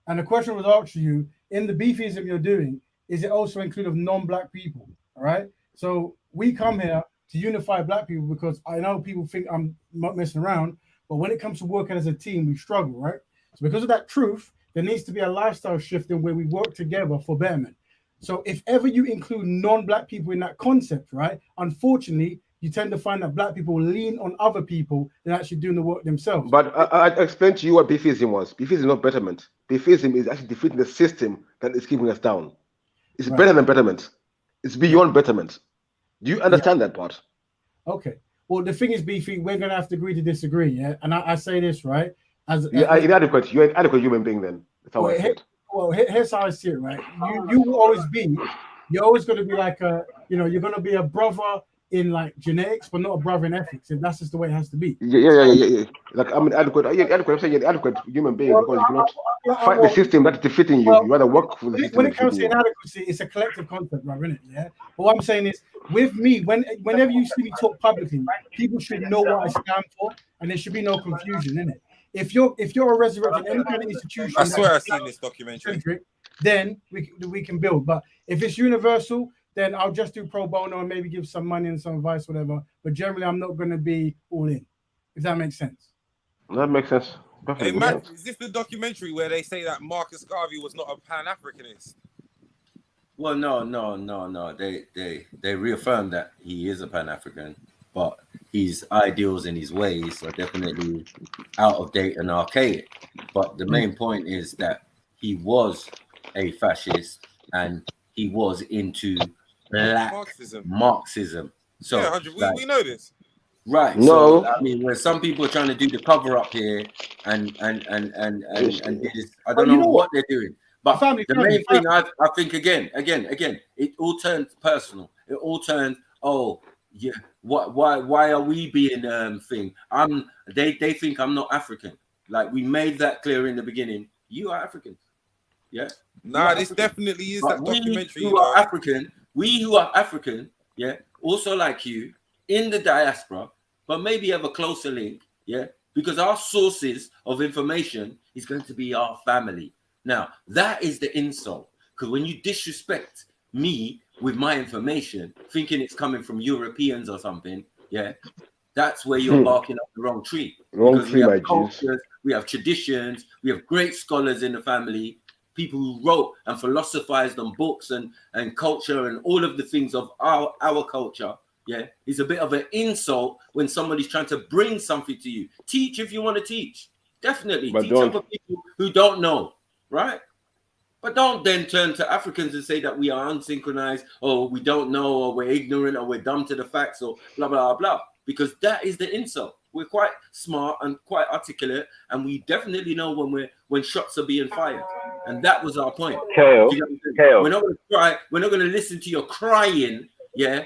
And the question was asked to you, in the beefism you're doing, is it also inclusive of non-black people? All right. So we come here to unify black people because I know people think I'm not messing around, but when it comes to working as a team, we struggle, right? So because of that truth, there needs to be a lifestyle shift in where we work together for betterment. So if ever you include non-black people in that concept, right, unfortunately, you tend to find that black people lean on other people than actually doing the work themselves. But I explained to you what beefism was. Beefism is not betterment. Beefism is actually defeating the system that is keeping us down. It's better than betterment. It's beyond betterment. Do you understand that part? Okay. Well, the thing is, Beefy, we're going to have to agree to disagree, yeah? And I say this, right? You're inadequate. You're an inadequate human being then. That's how I see it. Well, here's how I see it, right? You will always be, you're always going to be like you're going to be a brother in like genetics, but not a brother in ethics. And that's just the way it has to be. Yeah. Like I'm an adequate. I'm saying you're an adequate human being because you cannot fight the system that's defeating you. You rather work for the system. When it comes to inadequacy, it's a collective concept, right? Isn't it? Yeah. But what I'm saying is, with me, whenever you see me talk publicly, people should know what I stand for, and there should be no confusion in it. If you're a resurrected any kind of institution, I swear I've seen this documentary. Then we can build. But if it's universal, then I'll just do pro bono and maybe give some money and some advice, whatever. But generally, I'm not going to be all in, if that makes sense. That makes sense. Hey, Matt, is this the documentary where they say that Marcus Garvey was not a Pan-Africanist? Well, no. They reaffirmed that he is a Pan-African, but his ideals and his ways are definitely out of date and archaic. But the main point is that he was a fascist and he was into black Marxism. So yeah, we know this. Right. No. So I mean, when some people are trying to do the cover up here and this, I don't know what they're doing. But the main thing I think again, it all turns personal. It all turns, yeah, why are we being thing? They think I'm not African. Like we made that clear in the beginning. You are African. Yeah. Nah, this definitely is that documentary. We who are African, yeah, also like you, in the diaspora, but maybe have a closer link, yeah, because our sources of information is going to be our family. Now, that is the insult, because when you disrespect me with my information, thinking it's coming from Europeans or something, yeah, that's where you're barking up the wrong tree. Wrong tree, my cultures, we have traditions, we have great scholars in the family, people who wrote and philosophized on books and culture and all of the things of our culture. Yeah, it's a bit of an insult when somebody's trying to bring something to you. Teach if you want to teach. Definitely. But teach other people who don't know, right? But don't then turn to Africans and say that we are unsynchronized or we don't know or we're ignorant or we're dumb to the facts or blah, blah, blah, because that is the insult. We're quite smart and quite articulate, and we definitely know when shots are being fired. And that was our point. Kale. We're not going to cry. We're not going to listen to your crying, yeah,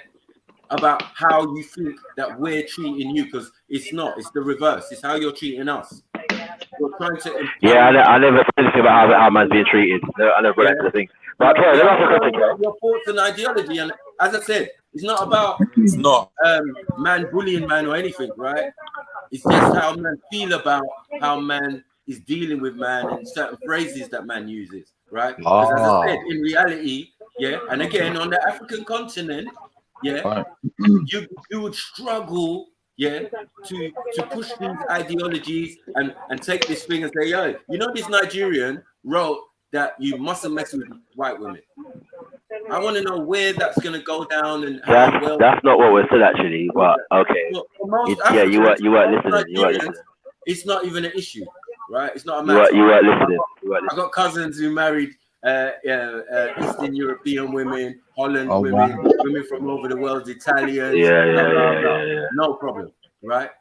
about how you think that we're treating you, because it's not. It's the reverse. It's how you're treating us. You're trying to. Yeah, I never said anything about how man's being treated. I never read the thing. But your thoughts and ideology, and as I said, It's not about man bullying man or anything, right? It's just how man feel about how man is dealing with man and certain phrases that man uses, right? Because as I said, in reality, yeah, and again on the African continent, yeah, you would struggle, yeah, to push these ideologies and take this thing and say, yo, you know, this Nigerian wrote that you mustn't mess with white women. I want to know where that's going to go down and how well. That's not what was said actually, but okay. Yeah, you weren't listening. It's not even an issue, right? It's not a matter. You weren't listening. I got cousins who married Eastern European women, Holland women, women from over the world, Italians. Yeah. No problem, right?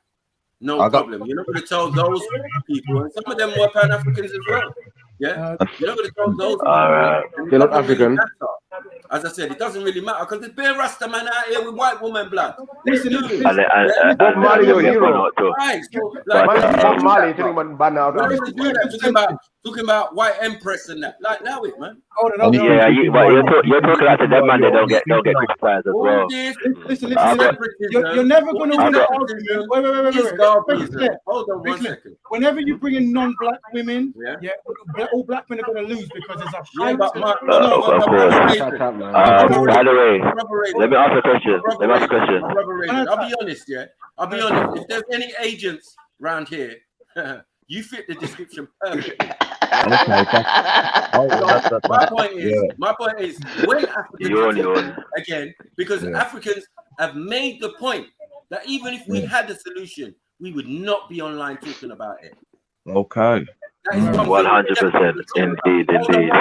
No problem. You're not going to tell those people, and some of them were Pan-Africans as well. Yeah, you're not going to tell those people. They're not African. As I said, it doesn't really matter because there's bare Rasta man out here with white woman blood. Bob Marley, your hero. Right, so, Bob Marley, talking about white empress and that. Like, now it, man. Yeah, you're talking out to them, man. They don't get criticized as well. Listen. You're never going to win an argument. Wait. Hold on 1 second. Whenever you bring in non-black women, all black men are going to lose because there's a high. By the way, let me ask a question. I'll be honest, yeah. I'll be honest. If there's any agents around here, you fit the description perfectly. My point is, when Africans again, because Africans have made the point that even if we had a solution, we would not be online talking about it. Okay. 100%. Indeed.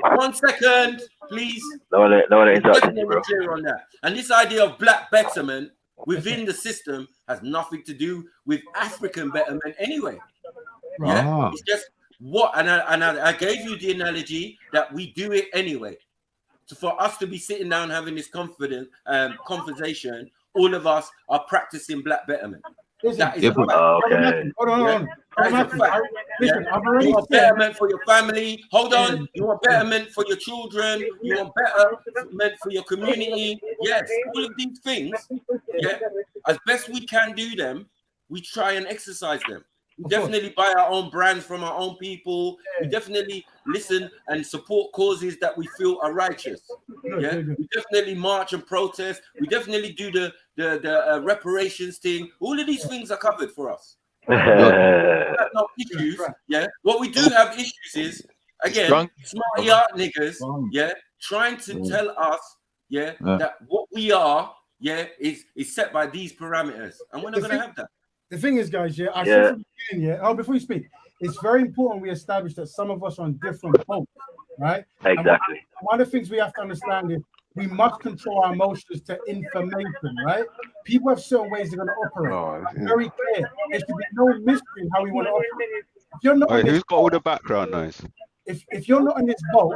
1 second, please. No one interrupting you, bro. Clear on that. And this idea of black betterment within the system has nothing to do with African betterment anyway. Yeah, it's just what, and I gave you the analogy that we do it anyway. So for us to be sitting down having this conversation, all of us are practicing black betterment. That is a fact. Hold on. Listen, you want betterment for your family. Hold on. You want betterment for your children. You want betterment for your community. Yes, all of these things. Yeah, as best we can do them, we try and exercise them. We definitely buy our own brands from our own people. We definitely listen and support causes that we feel are righteous. Yeah, we definitely march and protest. We definitely do the reparations thing. All of these things are covered for us. No issues. Yeah, what we do have issues is again smart art niggas. Yeah, trying to tell us that what we are is set by these parameters, and we're not going to have that. The thing is, guys, I said from the beginning, before you speak, it's very important we establish that some of us are on different boats, right? Exactly. One of the things we have to understand is we must control our emotions to information, right? People have certain ways they're going to operate. Very clear. There should be no mystery in how we want to operate. If you're not who's got all the background noise? If you're not in this boat,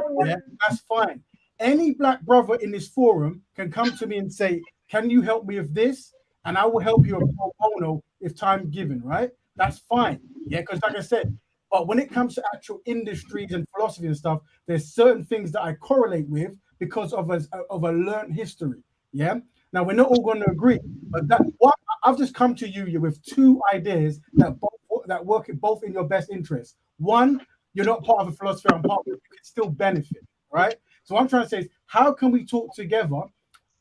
that's fine. Any black brother in this forum can come to me and say, can you help me with this? And I will help you pro bono if time given, right? That's fine. Yeah, because like I said, but when it comes to actual industries and philosophy and stuff, there's certain things that I correlate with because of a learned history. Yeah. Now we're not all going to agree, but I've just come to you with two ideas that work both in your best interest. One, you're not part of a philosophy, I'm part of it, you can still benefit, right? So what I'm trying to say is, how can we talk together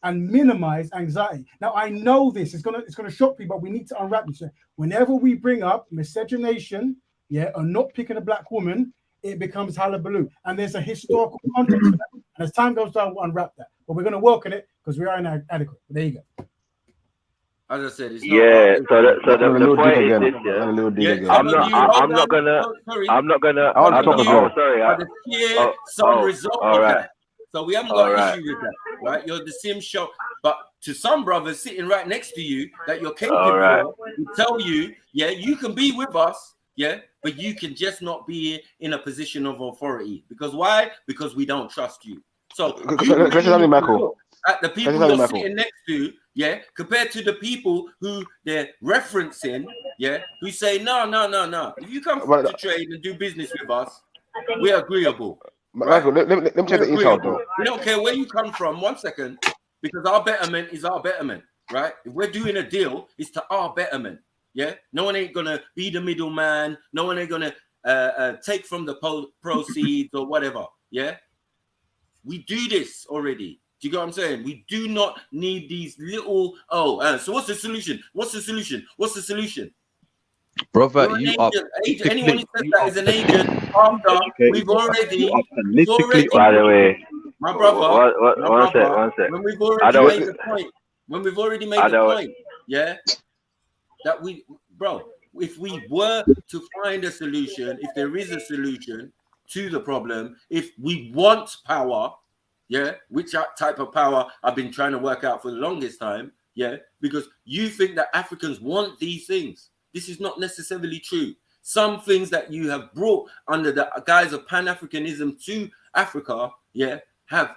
and minimize anxiety? Now I know this is gonna shock people, but we need to unwrap this. Whenever we bring up miscegenation, or not picking a black woman, it becomes hullabaloo, and there's a historical context for that. And as time goes on, we'll unwrap that. But we're gonna work on it because we are inadequate. But there you go. As I said, it's so the point is this. I'm not gonna. All right. So we haven't got an issue with that, right? You're the sim show, but to some brothers sitting right next to you that you're capable for, will tell you, you can be with us, but you can just not be in a position of authority. Because why? Because we don't trust you. So Michael, at the people you're sitting next to, compared to the people who they're referencing, who say no. If you come to trade and do business with us, we're agreeable. Michael, let me check the intel though. We don't care where you come from. 1 second. because our betterment is our betterment, right? If we're doing a deal, it's to our betterment. Yeah, no one ain't gonna be the middleman. No one ain't gonna take from the proceeds or whatever. Yeah, we do this already. Do you get what I'm saying? We do not need these little. So what's the solution? What's the solution? What's the solution? Brother, Anyone who says that is an agent after we've already. By the way, my brother. One sec. When we've already made the point. When we've already made the point. Yeah. That if we were to find a solution, if there is a solution to the problem, if we want power, yeah, which type of power I've been trying to work out for the longest time, yeah, because you think that Africans want these things. This is not necessarily true. Some things that you have brought under the guise of Pan-Africanism to Africa, yeah, have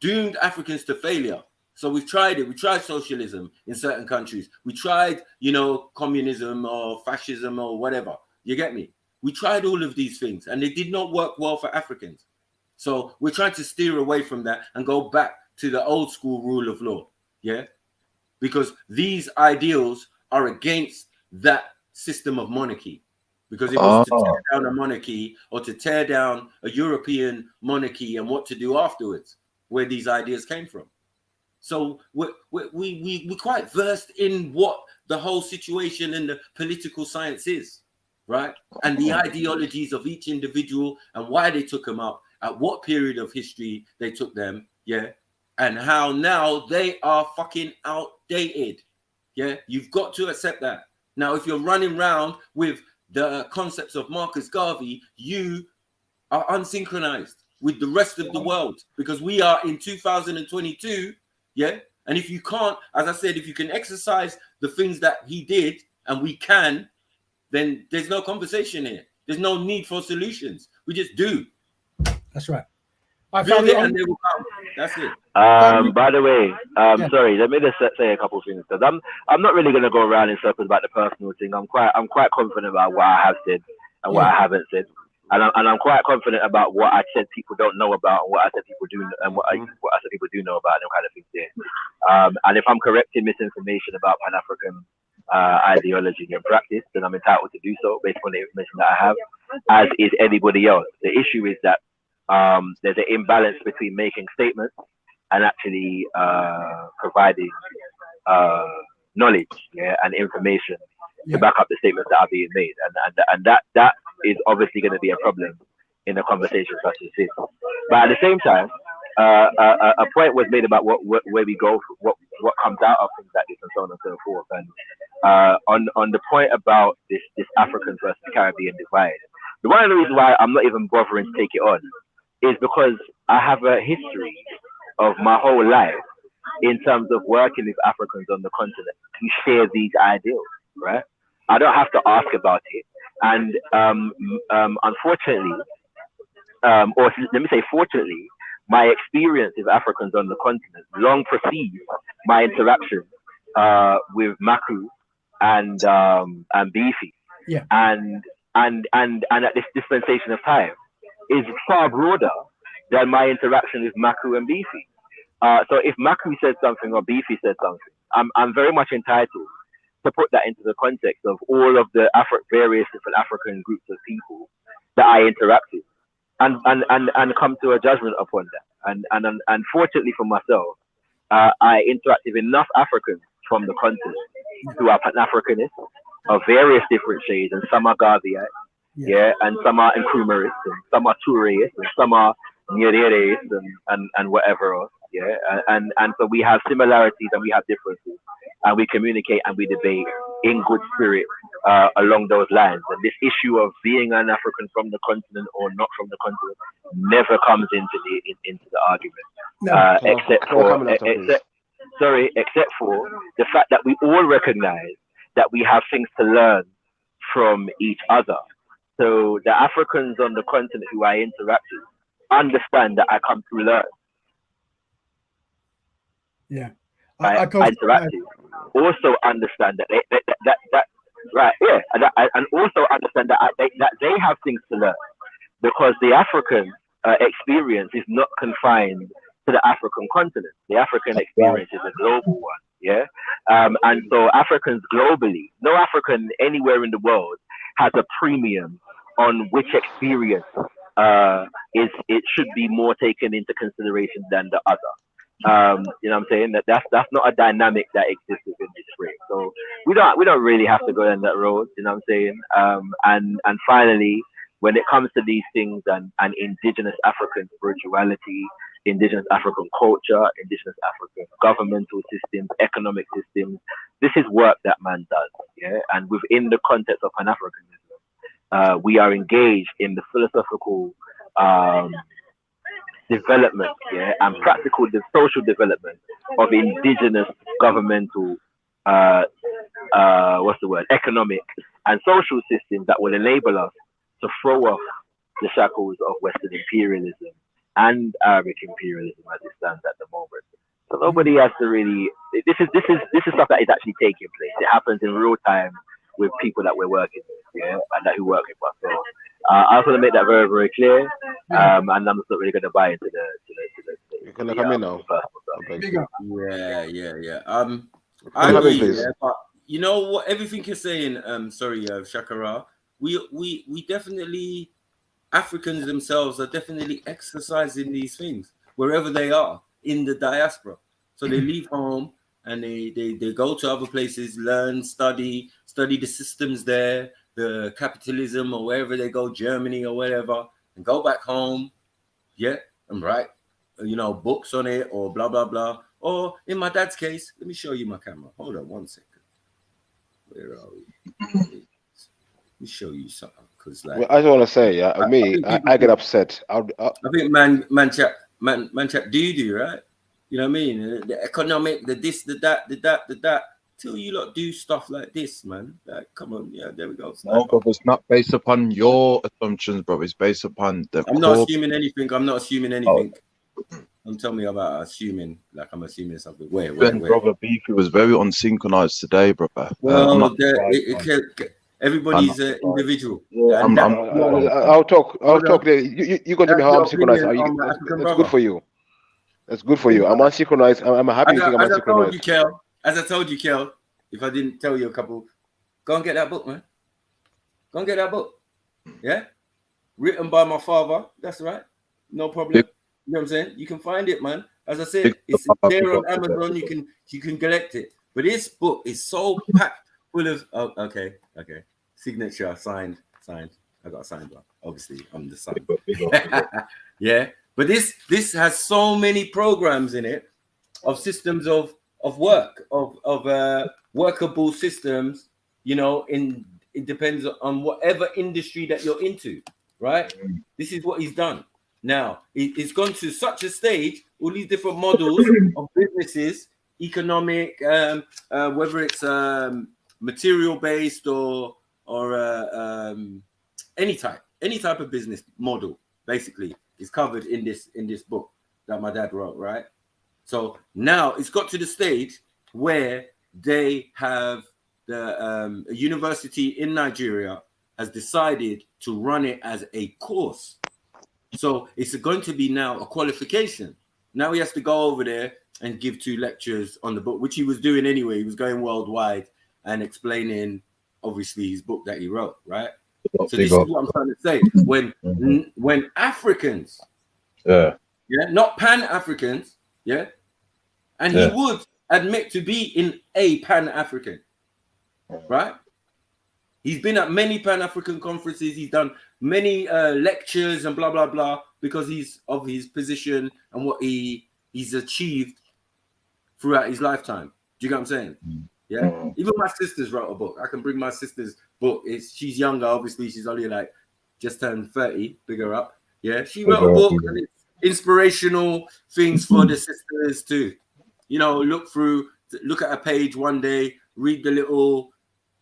doomed Africans to failure. So we've tried it. We tried socialism in certain countries. We tried, communism or fascism or whatever. You get me? We tried all of these things and they did not work well for Africans. So we're trying to steer away from that and go back to the old school rule of law. Yeah? Because these ideals are against that system of monarchy. Because it was to tear down a monarchy or to tear down a European monarchy and what to do afterwards, where these ideas came from. So we're quite versed in what the whole situation and the political science is, right? And the ideologies of each individual and why they took them up, at what period of history they took them, yeah? And how now they are fucking outdated, yeah? You've got to accept that. Now, if you're running around with the concepts of Marcus Garvey, you are unsynchronized with the rest of the world because we are in 2022. Yeah. And if you can't, as I said, if you can exercise the things that he did and we can, then there's no conversation here. There's no need for solutions. We just do. That's right. Build it and they will come. That's it. By the way, sorry, let me just say a couple of things because I'm not really gonna go around in circles about the personal thing. I'm quite confident about what I have said and what I haven't said. And I'm quite confident about what I said people don't know about and what I said people do and what I said people do know about and kind of things there. And if I'm correcting misinformation about Pan-African ideology and practice, then I'm entitled to do so based on the information that I have, as is anybody else. The issue is that there's an imbalance between making statements and actually providing knowledge, and information to back up the statements that are being made, and that is obviously going to be a problem in a conversation such as this. But at the same time, a point was made about where we go, what comes out of things like this, and so on and so forth. And on the point about this African versus Caribbean divide, one of the reasons why I'm not even bothering to take it on is because I have a history of my whole life in terms of working with Africans on the continent who share these ideals, right? I don't have to ask about it. And unfortunately, or let me say fortunately, my experience with Africans on the continent long precedes my interaction with Maku and Beefy. Yeah. And at this dispensation of time is far broader than my interaction with Maku and Beefy. So if Maku says something or Beefy says something, I'm very much entitled to put that into the context of all of the various different African groups of people that I interact with, and come to a judgment upon that. And fortunately for myself, I interact with enough Africans from the continent who are Pan-Africanists of various different shades, and some are Garveyite, and some are Nkrumahist, and some are Toureist, and some are Nyerere, and whatever else, and so we have similarities and we have differences, and we communicate and we debate in good spirit along those lines. And this issue of being an African from the continent or not from the continent never comes into the argument, except for the fact that we all recognize that we have things to learn from each other. So the Africans on the continent who I interact with understand that I come to learn. Yeah, I interact with. Also understand that right, and also understand that they have things to learn, because the African experience is not confined to the African continent. The African experience is a global one, yeah? And so Africans globally, no African anywhere in the world has a premium on which experience it should be more taken into consideration than the other. You know what I'm saying? That's not a dynamic that exists within this frame. So we don't really have to go down that road, you know what I'm saying? And finally, when it comes to these things and indigenous African spirituality, indigenous African culture, indigenous African governmental systems, economic systems, this is work that man does, yeah? And within the context of Pan-Africanism, we are engaged in the philosophical development, yeah, and practical social development of indigenous governmental economic and social systems that will enable us to throw off the shackles of Western imperialism and Arabic imperialism as it stands at the moment. So nobody has to really. This is stuff that is actually taking place. It happens in real time with people that we're working with, yeah, and that who work with us. So I just want to make that very, very clear. And I'm just not really going to buy into the you can come in now. Yeah. I agree, yeah, but you know what? Everything you're saying, Shakara, we definitely, Africans themselves are definitely exercising these things wherever they are in the diaspora. So they leave home and they go to other places, learn, study the systems there, the capitalism or wherever they go, Germany or whatever, and go back home, yeah, and write, books on it or blah, blah, blah. Or in my dad's case, let me show you my camera. Hold on 1 second. Where are we? Let me show you something. Because I just want to say, I get upset. I think man chat do, right? You know what I mean? The economic, the this, the that. Till you lot do stuff like this, man. Like, come on, yeah, there we go. No, bro, it's not based upon your assumptions, bro. It's based upon the. I'm not assuming anything. Don't tell me about assuming, like I'm assuming something. Where? Brother Beefy was very unsynchronized today, brother. Well, everybody's an individual. Yeah, I'll talk. There. You can tell me how I'm synchronized. That's good for you. That's good for you. I'm unsynchronized. I'm happy you think I'm unsynchronized. As I told you, Kel, if I didn't tell you a couple, go and get that book, man. Go and get that book. Yeah? Written by my father. That's right. No problem. You know what I'm saying? You can find it, man. As I said, it's there on Amazon. You can collect it. But this book is so packed full of okay. Signature, signed. I got a signed one. Obviously, I'm the sign. Yeah. But this has so many programs in it of systems of work, of workable systems, it depends on whatever industry that you're into, right? This is what he's done. Now, it's gone to such a stage, all these different models of businesses, economic, whether it's material-based or any type of business model, basically, is covered in this book that my dad wrote, right? So now it's got to the stage where they have a university in Nigeria has decided to run it as a course. So it's going to be now a qualification. Now he has to go over there and give 2 lectures on the book, which he was doing anyway. He was going worldwide and explaining, obviously, his book that he wrote, right? So this is what I'm trying to say. When Africans, not Pan-Africans, yeah, and he would admit to be in a Pan-African, right? He's been at many Pan-African conferences. He's done many lectures and blah, blah, blah, because he's of his position and what he's achieved throughout his lifetime. Do you get what I'm saying? Yeah. Even my sisters wrote a book. I can bring my sister's book. She's younger, obviously. She's only like just turned 30, bigger up. Yeah. She wrote a book and it's inspirational things for the sisters too. Look at a page one day, read the little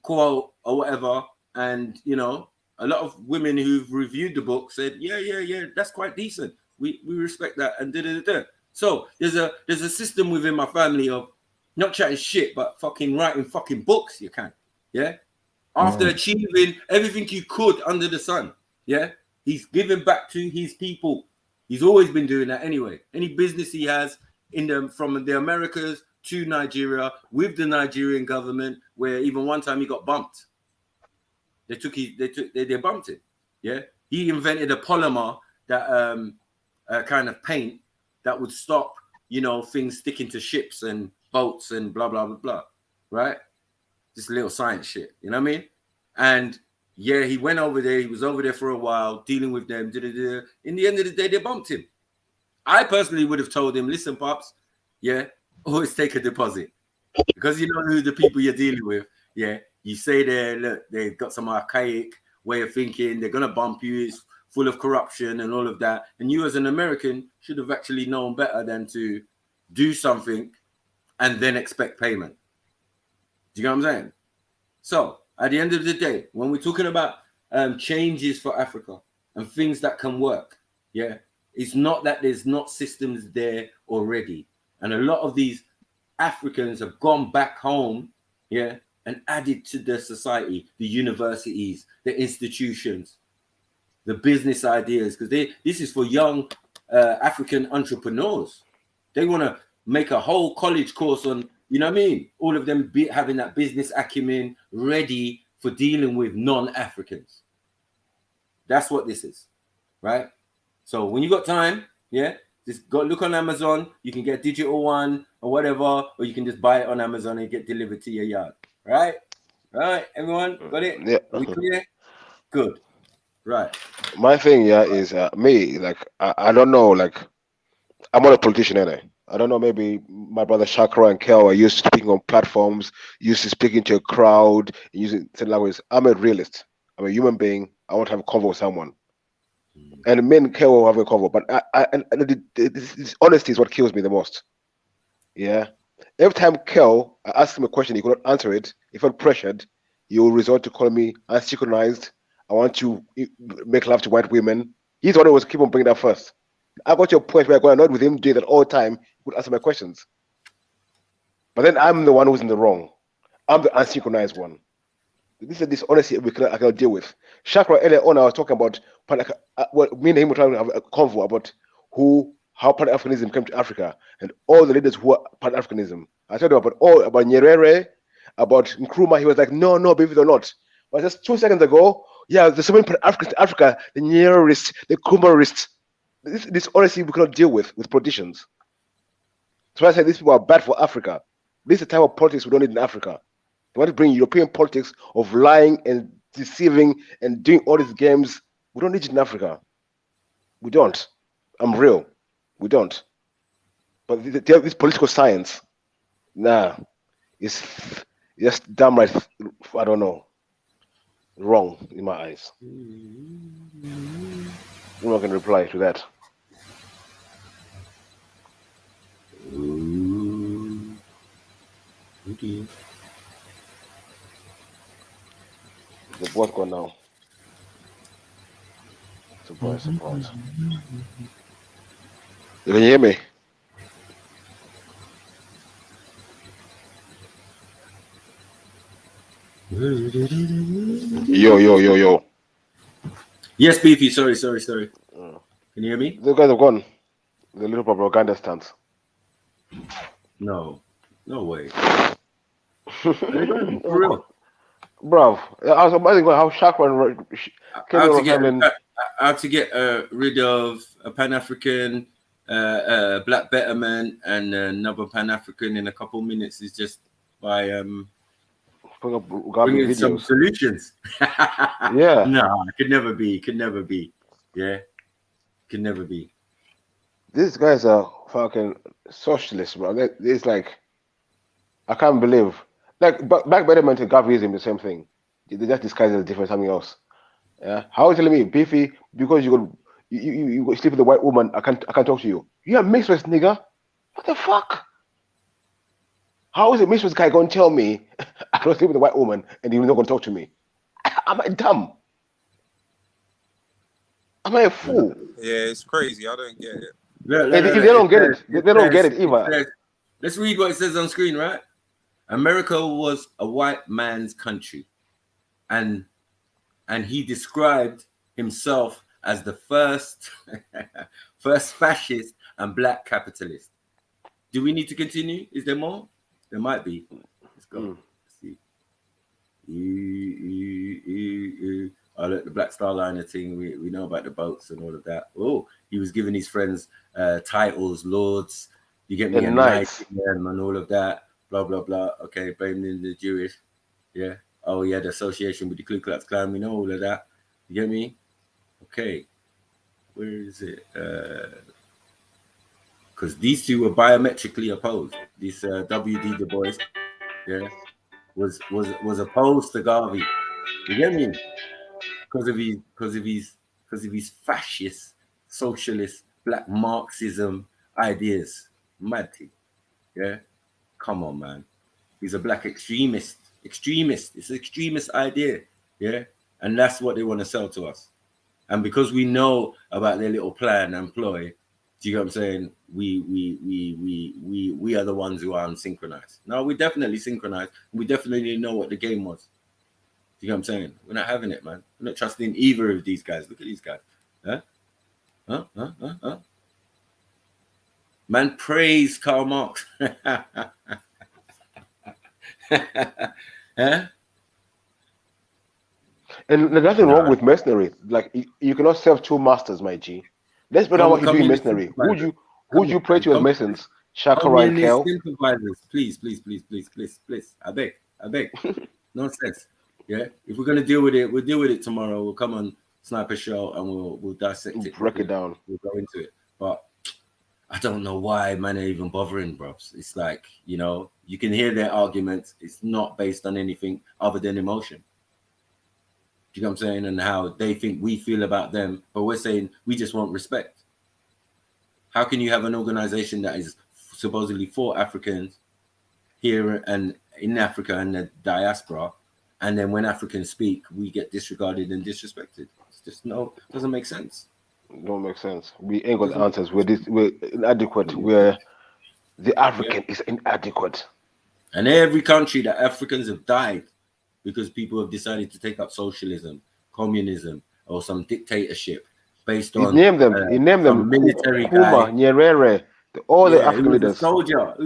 quote or whatever, and a lot of women who've reviewed the book said, yeah, that's quite decent. We respect that and da. So there's a system within my family of not chatting shit, but fucking writing fucking books. You can, yeah. After achieving everything you could under the sun, yeah, he's giving back to his people, He's always been doing that anyway. Any business he has in them from the Americas to Nigeria with the Nigerian government, where even one time he got bumped. They bumped him. Yeah, he invented a polymer that kind of paint that would stop, you know, things sticking to ships and boats and blah blah blah blah. Right? Just little science shit. You know what I mean? And yeah, he went over there. He was over there for a while dealing with them. In the end of the day, they bumped him. I personally would have told him, listen, Pops, yeah, always take a deposit. Because you know who the people you're dealing with. Yeah, you say there, look, they've got some archaic way of thinking. They're going to bump you. It's full of corruption and all of that. And you as an American should have actually known better than to do something and then expect payment. Do you know what I'm saying? So at the end of the day, when we're talking about changes for Africa and things that can work, yeah, it's not that there's not systems there already. And a lot of these Africans have gone back home, yeah, and added to the society, the universities, the institutions, the business ideas, because this is for young African entrepreneurs. They want to make a whole college course on, you know what I mean? All of them having that business acumen ready for dealing with non-Africans. That's what this is, right? So when you got time, yeah, just go look on Amazon. You can get digital one or whatever, or you can just buy it on Amazon and get delivered to your yard, right? Right, everyone, got it? Yeah. Are we clear? Good. Right. My thing, yeah, is me. Like, I don't know. Like, I'm not a politician, anyway. I don't know, maybe my brother Chakra and Kel are used to speaking on platforms, used to speaking to a crowd, using certain language. I'm a realist. I'm a human being. I want to have a convo with someone. And me and Kel will have a convo. But this honesty is what kills me the most. Yeah. Every time Kel, I ask him a question, he could not answer it. He felt pressured. He will resort to calling me unsynchronized. I want to make love to white women. He's the one who was keep on bringing that first. I got to a point where I got annoyed with him doing that all the time. He would answer my questions. But then I'm the one who's in the wrong. I'm the unsynchronized one. This is dishonesty I cannot deal with. Chakra earlier on, I was talking about me and him were trying to have a convo about how Pan-Africanism came to Africa and all the leaders who are Pan-Africanism. I told him about Nyerere, about Nkrumah. He was like, no, believe it or not. But just 2 seconds ago, yeah, there's so many Pan-Africans to Africa, the Nyererists, the Nkrumahrists. This honestly we cannot deal with politicians. So I said these people are bad for Africa. This is the type of politics we don't need in Africa. They want to bring European politics of lying and deceiving and doing all these games. We don't need it in Africa. We don't. I'm real. We don't. But this political science, nah, it's just damn right. I don't know. Wrong in my eyes. I'm not going to reply to that. The boss gone now. Surprise. You can hear me? Yo. Yes, Beefy. Sorry. Can you hear me? The guys have gone. The little propaganda stance. No way. Bro, I was amazing how Chakra how to get rid of a Pan-African, Black Betterment, and another Pan-African in a couple minutes is just by bringing some solutions. Yeah. No, it could never be. Yeah, could never be. These guys are fucking socialists, bro. It's like, I can't believe. Like, Black Betterment and Gavism, the same thing. They just disguise it as different something else. Yeah. How are you telling me, Beefy, because you sleep with a white woman, I can't talk to you? You're a mixed race, nigga. What the fuck? How is a mixed race guy going to tell me I don't sleep with a white woman and he's not going to talk to me? Am I dumb? Am I a fool? Yeah, it's crazy. I don't get it. They don't get it. They don't get it either. Let's read what it says on screen, right? America was a white man's country, and he described himself as the first first fascist and black capitalist. Do we need to continue? Is there more? There might be. Let's go. Let's see. Oh, look, the Black Star Liner thing. We know about the boats and all of that. Oh, he was giving his friends titles, lords. You get me? And knights and all of that. Blah blah blah. Okay, blaming the Jewish. Yeah. Oh, he had association with the Ku Klux Klan. We know all of that. You get me? Okay. Where is it? Because these two were biometrically opposed. This W.D. Du Bois, yeah, was opposed to Garvey. You get me? Because of his fascist, socialist, black Marxism ideas. Mad thing. Yeah. Come on, man. He's a black extremist. Extremist. It's an extremist idea. Yeah. And that's what they want to sell to us. And because we know about their little plan and ploy, do you get what I'm saying? We are the ones who are unsynchronized. No, we definitely synchronized. We definitely know what the game was. Do you get what I'm saying? We're not having it, man. We're not trusting either of these guys. Look at these guys. Huh? Man, praise Karl Marx. Huh? And there's nothing wrong with mercenary. Like you cannot serve two masters, my G. Let's put out what you do in mercenary. Who would you pray to as masons? Shakara and Kel? Please. I beg. Nonsense. Yeah. If we're gonna deal with it, we'll deal with it tomorrow. We'll come on Sniper Show and we'll dissect it. Break it down. We'll go into it. But I don't know why man are even bothering, bros. It's like, you know, you can hear their arguments. It's not based on anything other than emotion. You know what I'm saying? And how they think we feel about them, but we're saying we just want respect. How can you have an organization that is supposedly for Africans here and in Africa and the diaspora, and then when Africans speak, we get disregarded and disrespected? It's just doesn't make sense. Don't make sense. We ain't got answers. We're inadequate. The African is inadequate. And every country that Africans have died because people have decided to take up socialism, communism, or some dictatorship based on He named them military Kuma, guy. Nyerere, all the African leaders. He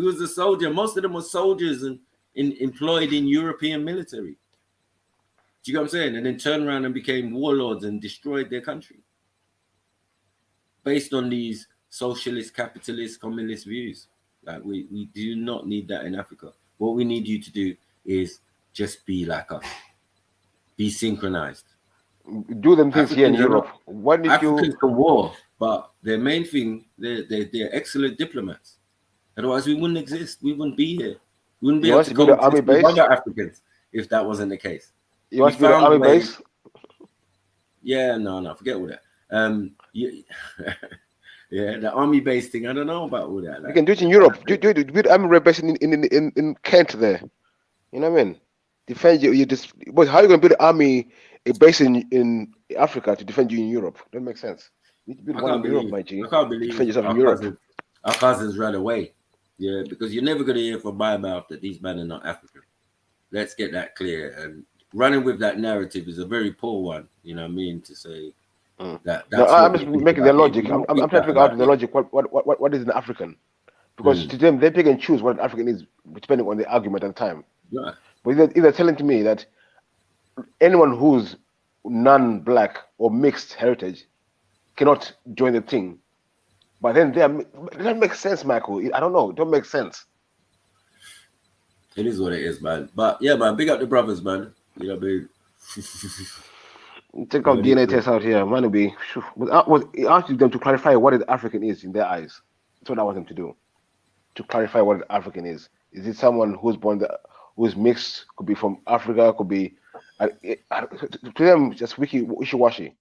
was a soldier. Most of them were soldiers and employed in European military. Do you know what I'm saying? And then turned around and became warlords and destroyed their country based on these socialist, capitalist, communist views. Like we do not need that in Africa. What we need you to do is just be like us. Be synchronized. Do them things here in Europe. Why did Africans can war, but their main thing, they're excellent diplomats. Otherwise, we wouldn't exist. We wouldn't be here. We wouldn't be able to go to other Africans if that wasn't the case. You want to be the army base? Yeah, no, forget all that. Yeah, the army base thing. I don't know about all that. Like, you can do it in Europe. Do the army base in Kent there. You know what I mean? Defend you. But how are you going to build an army base in Africa to defend you in Europe? That makes sense. You need to build one in Europe, my G. I can't believe defend yourself in Europe. Our cousins ran away. Yeah, because you're never going to hear from my mouth that these men are not African. Let's get that clear. And running with that narrative is a very poor one. You know what I mean? To say that. No, I'm just making their logic. I'm trying to figure out the logic. What is an African? Because to them, they pick and choose what an African is depending on the argument at the time. Yeah. But if they're telling to me that anyone who's non-black or mixed heritage cannot join the thing, but then that makes sense, Michael. I don't know. It don't make sense. It is what it is, man. But yeah, man, big up the brothers, man. You know what I mean? Take out DNA tests out here, man. It asked them to clarify what an African is in their eyes. That's what I want them to do. To clarify what an African is. Is it someone who's who's mixed? Could be from Africa. Could be to them just wishy-washy.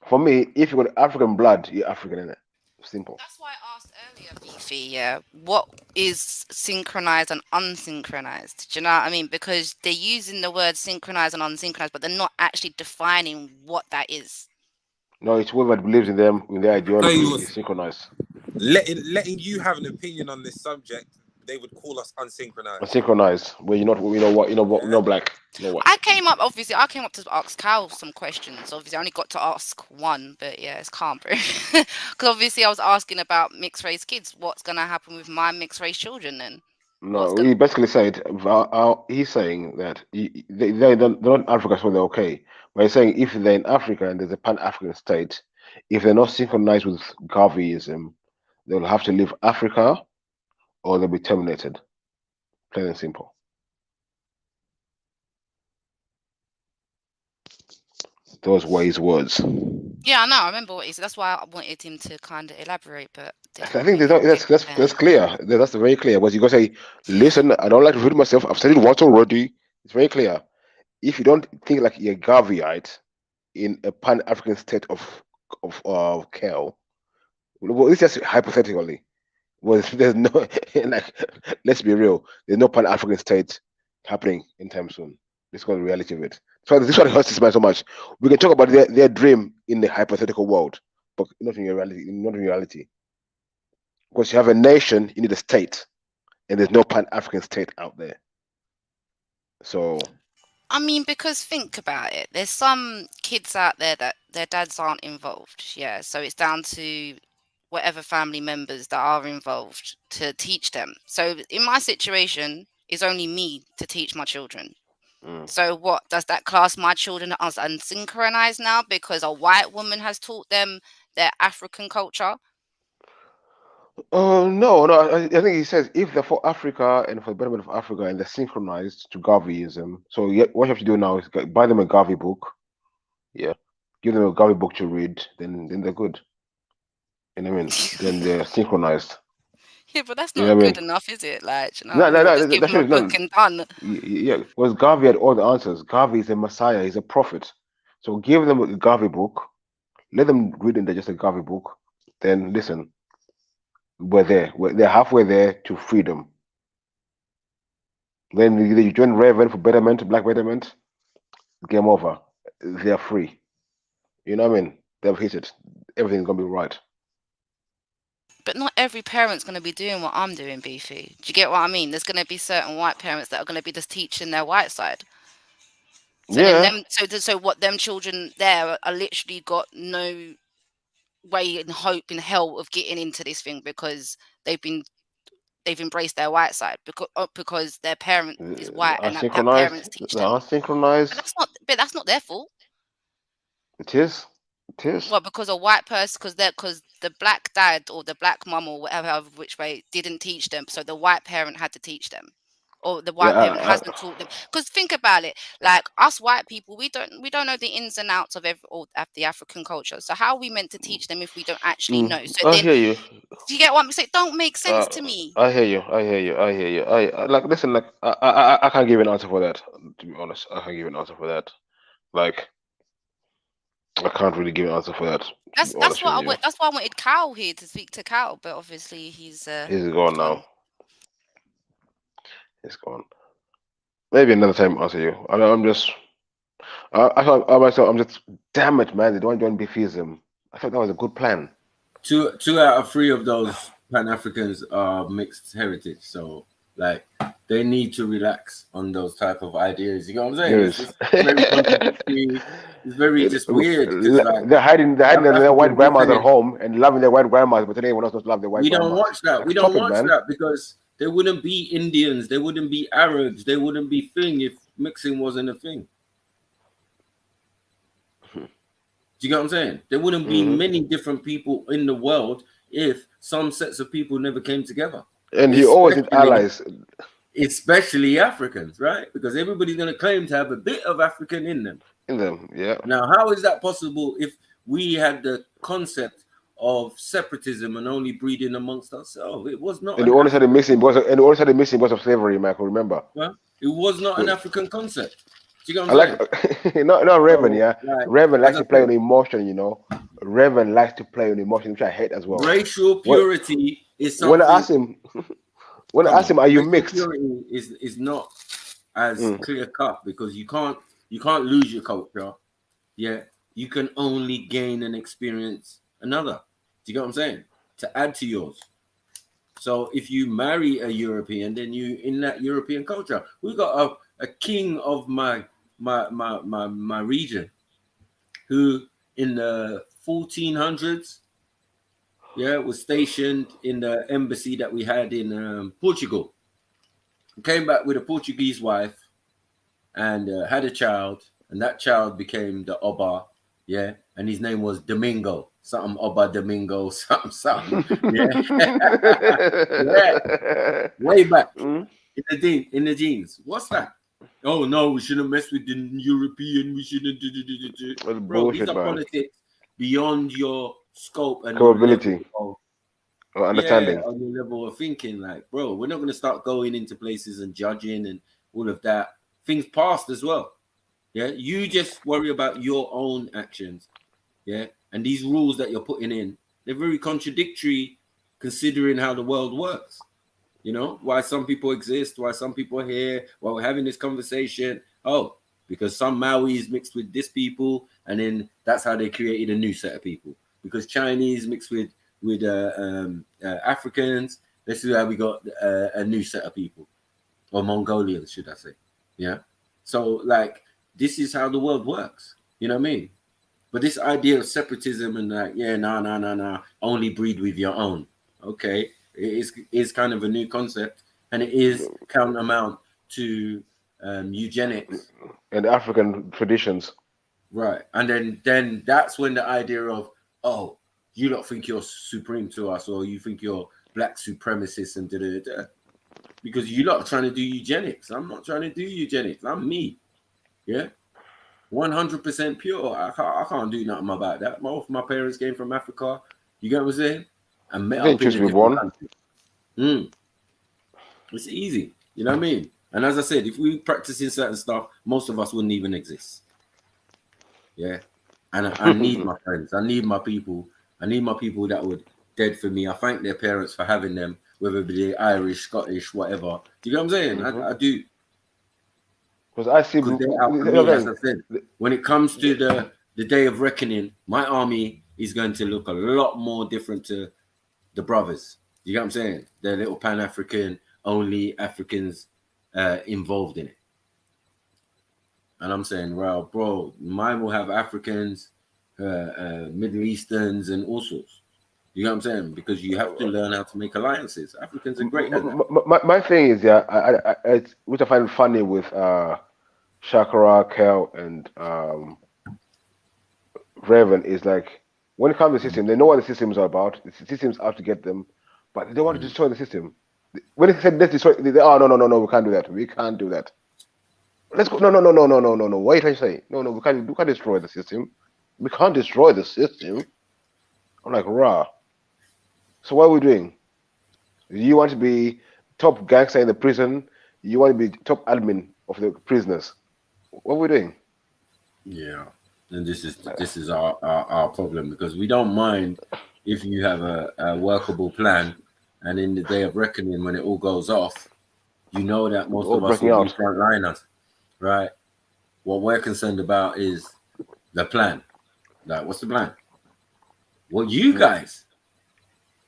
For me, if you got African blood, you're African, innit? Simple. That's why I asked earlier, Beefy, yeah, what is synchronized and unsynchronized? Do you know what I mean? Because they're using the word synchronized and unsynchronized, but they're not actually defining what that is. No, it's whoever believes in them, in their ideology, is synchronized. Letting you have an opinion on this subject, they would call us unsynchronized. Unsynchronized, where you're not, black, no white. I came up to ask Cal some questions. Obviously, I only got to ask one, but yeah, it's calm, bro. Because obviously, I was asking about mixed race kids. What's gonna happen with my mixed race children then? No, he basically said he's saying that they're not in Africa, so they're okay. But he's saying if they're in Africa and there's a Pan-African state, if they're not synchronized with Garveyism, they'll have to leave Africa or they'll be terminated. Plain and simple. Those were his words. Yeah, I know. I remember what he said. That's why I wanted him to kind of elaborate. But I think that's clear. That's very clear. But you gotta say, listen, I don't like to read myself. I've said it once already. It's very clear. If you don't think like you're Garveyite in a Pan-African state of Kel, well, it's just hypothetically. Well, there's no like. Let's be real. There's no Pan-African state happening anytime soon. This is the reality of it. So this is what hurts this man so much. We can talk about their dream in the hypothetical world, but not in reality. Not in reality. Because you have a nation, you need a state, and there's no Pan-African state out there. So, I mean, because think about it. There's some kids out there that their dads aren't involved. Yeah, so it's down to whatever family members that are involved to teach them. So in my situation, it's only me to teach my children. So what does that class my children as unsynchronized now because a white woman has taught them their African culture? No. I think he says if they're for Africa and for the betterment of Africa and they're synchronized to Garveyism. So what you have to do now is buy them a Garvey book. Yeah, give them a Garvey book to read. Then they're good. You know what I mean? Then they're synchronized. Yeah, but that's not good enough, is it? Like, you know, no, just give them a book and done. Yeah, because Garvey had all the answers. Garvey is a messiah. He's a prophet. So give them a Garvey book. Let them read in just a Garvey book. Then listen. We're there. They're halfway there to freedom. Then you join Reverend for betterment, black betterment. Game over. They're free. You know what I mean? They've hit it. Everything's gonna be right. But not every parent's going to be doing what I'm doing, Beefy. Do you get what I mean? There's going to be certain white parents that are going to be just teaching their white side. So then so what them children there are literally got no way and hope in hell of getting into this thing because they've embraced their white side because their parent is white and that parents teach them. They're unsynchronized. But that's not their fault. It is. It is. Well, because a white person, because the black dad or the black mum or whatever, which way, didn't teach them, so the white parent had to teach them, or the white parent hasn't taught them. Because think about it, like us white people, we don't know the ins and outs of the African culture. So how are we meant to teach them if we don't actually know? So I hear you. Do you get what I'm saying? It don't make sense to me. I hear you. I like listen. Like I can't give an answer for that. To be honest, I can't give an answer for that. Like. I can't really give an answer for that. That's why I wanted Cal here to speak to Cal, but obviously he's gone now. He's gone. Maybe another time I'll answer you. I'm just damn it, man. They don't join Beefism. I thought that was a good plan. Two out of three of those Pan-Africans are mixed heritage, so like they need to relax on those type of ideas. You know what I'm saying? Yes. It's very just weird. Like, they're hiding their white grandmas at home and loving their white grandmas, but today we're not supposed to love their white grandmas. We don't watch that. We don't watch that because there wouldn't be Indians, there wouldn't be Arabs, there wouldn't be thing if mixing wasn't a thing. Do you get what I'm saying? There wouldn't be many different people in the world if some sets of people never came together. And he always needs allies. Especially Africans, right? Because everybody's going to claim to have a bit of African in them. Yeah. Now, how is that possible if we had the concept of separatism and only breeding amongst ourselves? It was not. And they always had a missing because of slavery, Michael. Remember? Well, it was not an African concept. Do you get what I'm saying? not Reverend, yeah. Reverend likes to play on emotion, you know. Reverend likes to play on emotion, which I hate as well. Racial purity is something. When I ask him, are you mixed? Purity is not as clear cut because you can't lose your culture. Yeah, you can only gain and experience another. Do you get what I'm saying? To add to yours. So if you marry a European, then you in that European culture. We got a king of my region, who in the 1400s, was stationed in the embassy that we had in Portugal. He came back with a Portuguese wife and had a child, and that child became the Oba, and his name was Domingo, something Oba Domingo, something, way back in the genes. What's that? Oh no, we shouldn't mess with the European. We shouldn't do. Bro, these are politics beyond your scope and capability or understanding. On your level of thinking. Like, bro, we're not going to start going into places and judging and all of that. Things passed as well. You just worry about your own actions. And these rules that you're putting in, they're very contradictory considering how the world works. You know, why some people exist, why some people are here, why we're having this conversation. Oh, because some Maoris mixed with this people, and then that's how they created a new set of people. Because Chinese mixed with Africans, this is how we got a new set of people. Or Mongolians, should I say. So, like, this is how the world works. You know what I mean? But this idea of separatism and like, nah, only breed with your own. Okay. It is kind of a new concept, and it is countermount to eugenics and African traditions. Right. And then that's when the idea of, oh, you don't think you're supreme to us, or you think you're black supremacists and da-da-da-da. Because you lot are trying to do eugenics. I'm not trying to do eugenics. I'm me. 100% pure. I can't do nothing about that. Both my parents came from Africa. You get what I'm saying? And met up in a different country. It's easy. You know what I mean? And as I said, if we practicing certain stuff, most of us wouldn't even exist. And I need my friends. I need my people. I need my people that would dead for me. I thank their parents for having them, whether they're Irish, Scottish, whatever. Do you know what I'm saying? I do. Because I see, as I said, when it comes to the day of reckoning, my army is going to look a lot more different to the brothers. You get what I'm saying? They're little Pan-African, only Africans involved in it. And I'm saying, well, bro, mine will have Africans, Middle Easterns, and all sorts. You know what I'm saying? Because you have to learn how to make alliances. Africans are great at that. My thing is, which I find funny with Shakara, Kel, and Raven is like, when it comes to the system, they know what the systems are about. The systems are to get them, but they don't want to destroy the system. When they said let's destroy, no, we can't do that. We can't do that. Let's go. No. What are you trying to say? No, we can't destroy the system. We can't destroy the system. I'm like, rah. So what are we doing? You want to be top gangster in the prison? You want to be top admin of the prisoners? What are we doing? Yeah, and this is our problem, because we don't mind if you have a workable plan, and in the day of reckoning, when it all goes off, you know that most of us will be frontliners, right? What we're concerned about is the plan. Like, what's the plan? Well, you guys,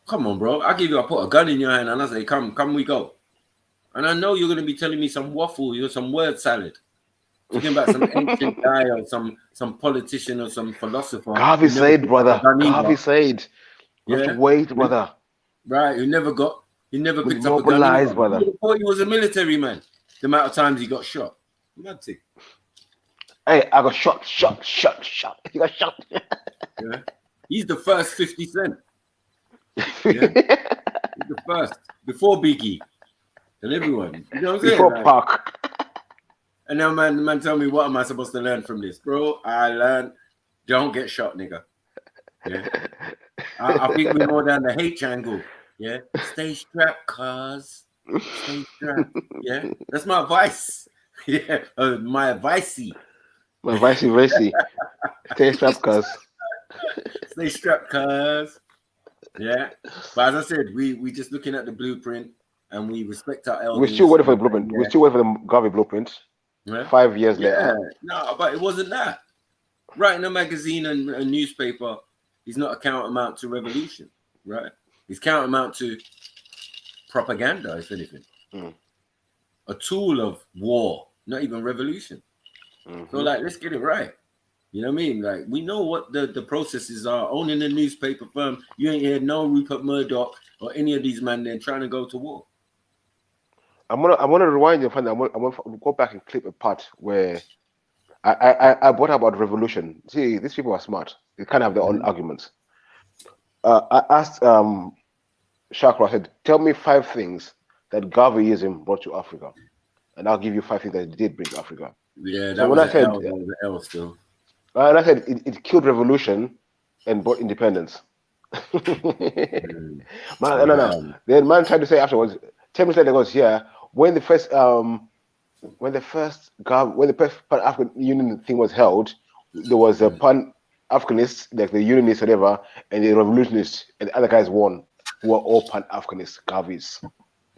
come on, bro. I put a gun in your hand and I say, come, we go. And I know you're going to be telling me some waffle, some word salad. Talking about some ancient guy or some politician or some philosopher. Garvey Said, brother. Garvey Said. You have to wait, brother. Right, he never picked up a gun. Brother. He thought he was a military man. The amount of times he got shot. Mad thing. Hey, I got shot. He got shot. He's the first 50 Cent. He's the first. Before Biggie. And everyone. You know what I'm saying? Before Pac. And now man tell me, what am I supposed to learn from this? Bro, I learned, don't get shot, nigga. I think we're more down the H angle. Stay strapped, cuz. Stay strapped. That's my advice. My advice-y. My vicey. Stay strapped, cuz. Stay strapped, cuz. But as I said, we just looking at the blueprint, and we respect our elders. We're still waiting for the blueprint. We're still waiting for the Garvey blueprint. 5 years later. No, but it wasn't that. Writing a magazine and a newspaper is not a countermount to revolution, right? It's countermount to propaganda, if anything. A tool of war, not even revolution. So like, let's get it right. You know what I mean? Like, we know what the processes are. Owning a newspaper firm, you ain't heard no Rupert Murdoch or any of these men then trying to go to war. I'm gonna rewind you. I'm gonna go back and clip a part where I brought about revolution. See, these people are smart. They kind of have their own arguments. I asked Shakra, I said, tell me 5 things that Garveyism brought to Africa, and I'll give you 5 things that it did bring to Africa. Yeah, so when I said, L still. And I said it killed revolution and brought independence. No. Then man tried to say afterwards, 10 minutes later goes, yeah, when the first Pan-African Union thing was held, there was a Pan-Africanists, like the Unionists, whatever, and the revolutionists, and the other guys won, who were all Pan-Africanists, Garveys.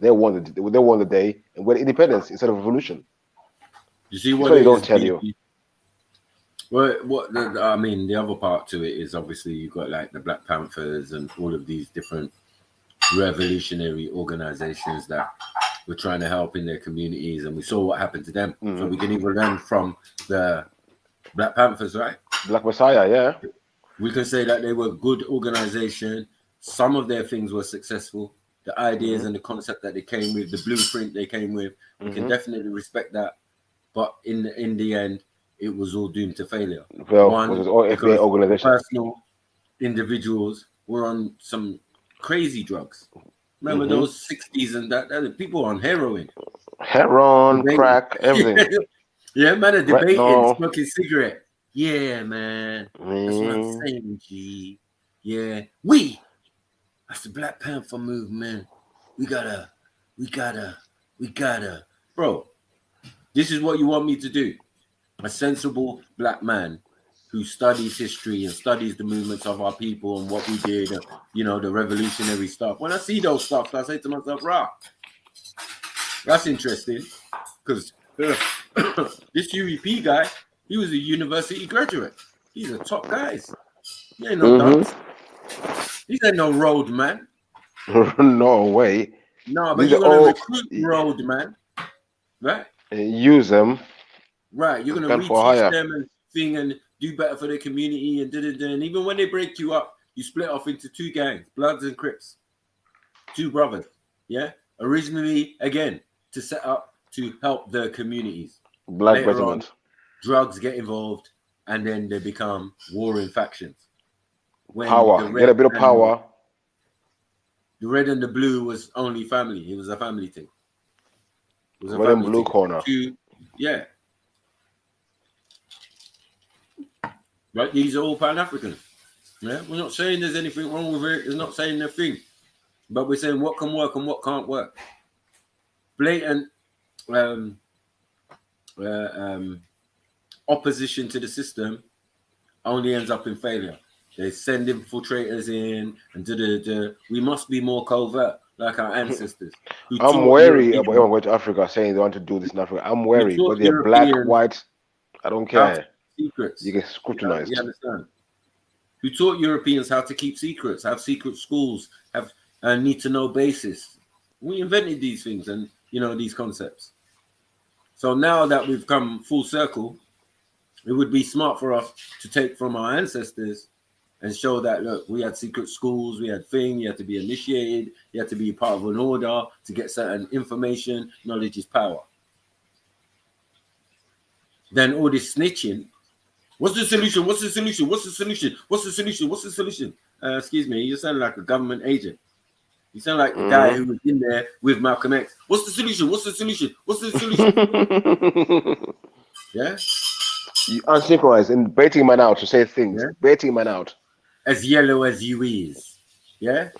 They won the day, and we had independence instead of revolution. You see what they don't tell you. Well, I mean, the other part to it is obviously you've got like the Black Panthers and all of these different revolutionary organizations that were trying to help in their communities, and we saw what happened to them. So we can even learn from the Black Panthers, right? Black Messiah, yeah. We can say that they were a good organization. Some of their things were successful. The ideas and the concept that they came with, the blueprint they came with, we can definitely respect that. But in the end, it was all doomed to failure. Well, one, it was all FBA organization. Personal individuals were on some crazy drugs. Remember those 60s and that people on heroin. Crack, everything. Yeah, man, debating, smoking cigarette. Yeah, man. That's what I'm saying, G. Yeah. That's the Black Panther movement. We gotta. Bro, this is what you want me to do. A sensible black man who studies history and studies the movements of our people and what we did, the revolutionary stuff. When I see those stuff, I say to myself, rah, that's interesting. Because this UEP guy, he was a university graduate. He's a top guy. He ain't no dunce. He ain't no road man. No way. No, but you're going to recruit road man. Right? And use them. Right, you're gonna reteach them and thing and do better for their community and and even when they break you up, you split off into 2 gangs, Bloods and Crips, 2 brothers. Yeah, originally again to set up to help the communities. Black regiment. Drugs get involved, and then they become warring factions. When power, get a bit of power. The red and the blue was only family. It was a family thing. It was a red and blue corner. Yeah. Right, these are all Pan-African. Yeah, we're not saying there's anything wrong with it. It's not saying nothing, but we're saying what can work and what can't work. Blatant opposition to the system only ends up in failure. They send infiltrators in and we must be more covert, like our ancestors. I'm wary about everyone going to Africa saying they want to do this in Africa. I'm wary, whether they're black, white, I don't care. Secrets. You get scrutinized. You understand? Who taught Europeans how to keep secrets, have secret schools, have a need-to-know basis. We invented these things and, these concepts. So now that we've come full circle, it would be smart for us to take from our ancestors and show that, look, we had secret schools, we had you had to be initiated, you had to be part of an order to get certain information. Knowledge is power. Then all this snitching. What's the solution? What's the solution? What's the solution? What's the solution? What's the solution? Excuse me, you sound like a government agent. You sound like the guy who was in there with Malcolm X. What's the solution? What's the solution? What's the solution? Yeah? You unsynchronized and baiting man out to say things. Yeah? Baiting man out. As yellow as you is. Yeah?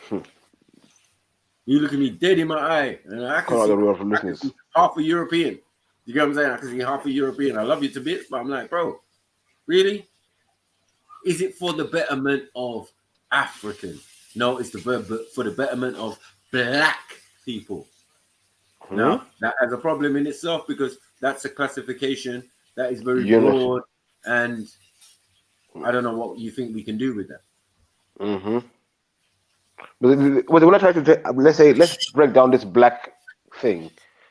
You look at me dead in my eye. And I can see half a European. You get what I'm saying? I can see half a European. I love you to bits, but I'm like, bro, really? Is it for the betterment of Africans? No, it's for the betterment of black people. Now, that has a problem in itself because that's a classification that is very broad, and I don't know what you think we can do with that. But when I try to let's break down this black thing,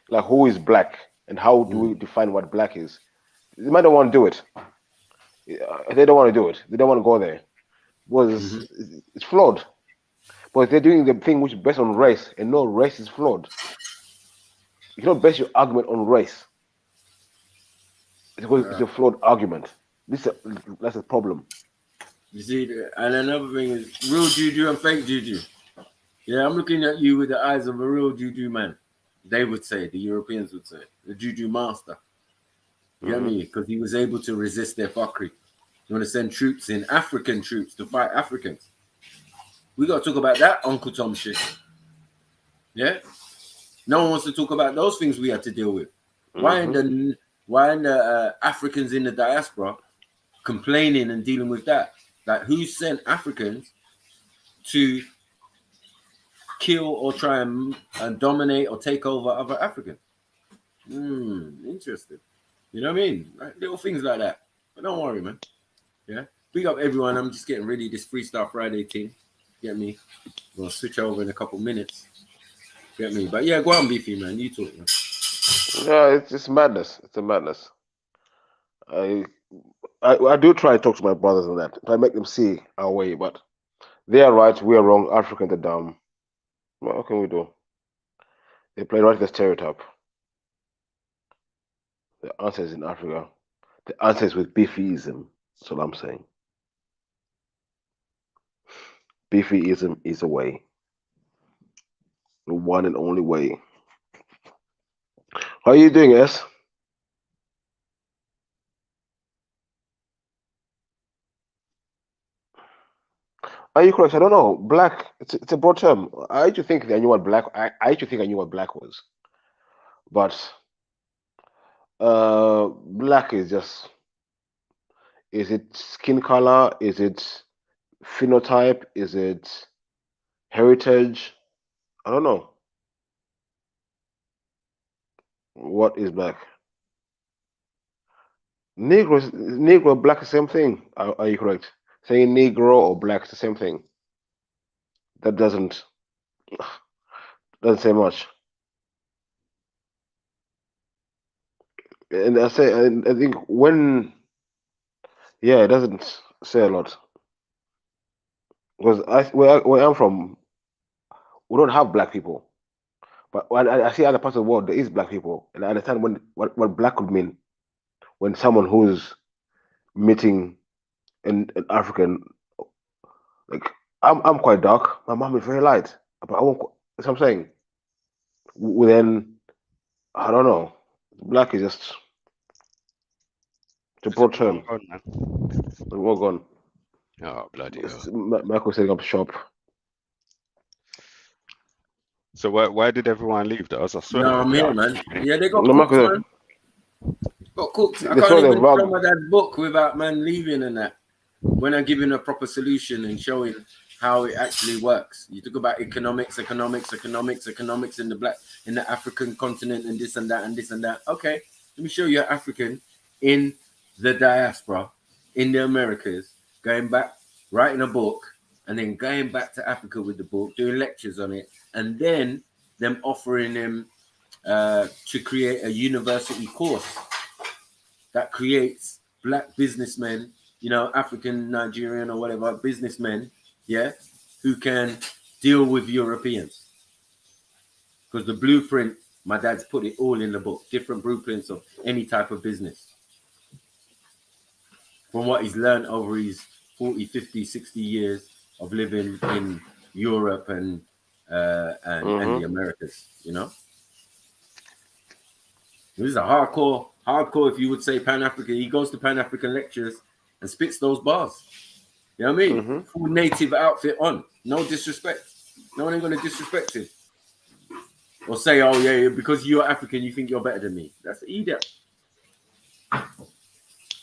like who is black and how do we define what black is? They might don't want to do it. They don't want to do it. They don't want to go there. Because it's flawed. But they're doing the thing which is based on race, and no, race is flawed. You cannot base your argument on race. It's a flawed argument. That's a problem. You see, and another thing is real juju and fake juju. Yeah, I'm looking at you with the eyes of a real juju man. They would say, the Europeans would say, the juju master. You get me? Because he was able to resist their fuckery. You want to send troops in, African troops, to fight Africans. We got to talk about that Uncle Tom shit. Yeah? No one wants to talk about those things we had to deal with. Why in the Africans in the diaspora complaining and dealing with that? Like, who sent Africans to kill or try and dominate or take over other Africans? Interesting. You know what I mean? Like, little things like that. But don't worry, man. Yeah? Big up everyone. I'm just getting ready this Freestyle Friday thing. Get me? I'm going to switch over in a couple minutes. Get me? But yeah, go on, Beefy, man. You talk, man. Yeah, it's madness. It's a madness. I do try to talk to my brothers on that. Try to make them see our way, but they are right, we are wrong. Africans are dumb. Well, what can we do? They play right the stereotype. The answer is in Africa. The answer is with beefyism. That's what I'm saying. Beefyism is a way. The one and only way. How are you doing, S? Are you correct? I don't know. Black, it's a broad term. I used to think that I knew what black. I used to think I knew what black was, but black is just. Is it skin color? Is it phenotype? Is it heritage? I don't know. What is black? Negro, black, the same thing. Are you correct? Saying Negro or black is the same thing. That doesn't say much. And I think when, yeah, it doesn't say a lot. Because where I'm from, we don't have black people. But when I see other parts of the world, there is black people, and I understand what black could mean when someone who's meeting an African, like I'm quite dark. My mom is very light, but I won't. That's what I'm saying. Then I don't know. Black is just a broad term. We're gone. Oh bloody hell! Michael setting up shop. So why did everyone leave? That was a swear. No, I'm here, man. Yeah, they got cooked, man. Got cooked. I can't even show my dad's book without man leaving and that. When I'm giving a proper solution and showing how it actually works. You talk about economics in the African continent and this and that and this and that. Okay, let me show you African in the diaspora, in the Americas, going back, writing a book, and then going back to Africa with the book, doing lectures on it, and then them offering him to create a university course that creates black businessmen, you know, African, Nigerian, or whatever businessmen, yeah, who can deal with Europeans. Because the blueprint, my dad's put it all in the book, different blueprints of any type of business. From what he's learned over his 40, 50, 60 years of living in Europe and the Americas, you know. This is a hardcore, if you would say Pan-African. He goes to Pan-African lectures and spits those bars. You know what I mean? Full native outfit on. No disrespect. No one ain't going to disrespect him. Or say, oh, yeah, because you're African, you think you're better than me. That's an idiot.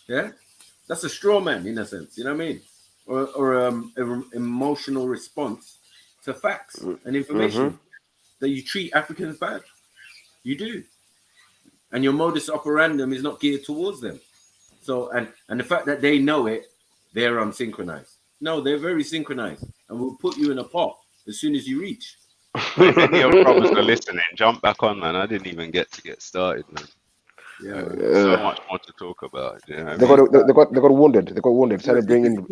Yeah? That's a straw man, in a sense. You know what I mean? Or emotional response to facts and information that you treat Africans bad. You do. And your modus operandum is not geared towards them. So, and the fact that they know it, they're unsynchronized. No, they're very synchronized. And we'll put you in a pot as soon as you reach. If any of brothers are listening, jump back on, man. I didn't even get started, man. Yeah, so much more to talk about. You know they got wounded. They got wounded. Started bringing. They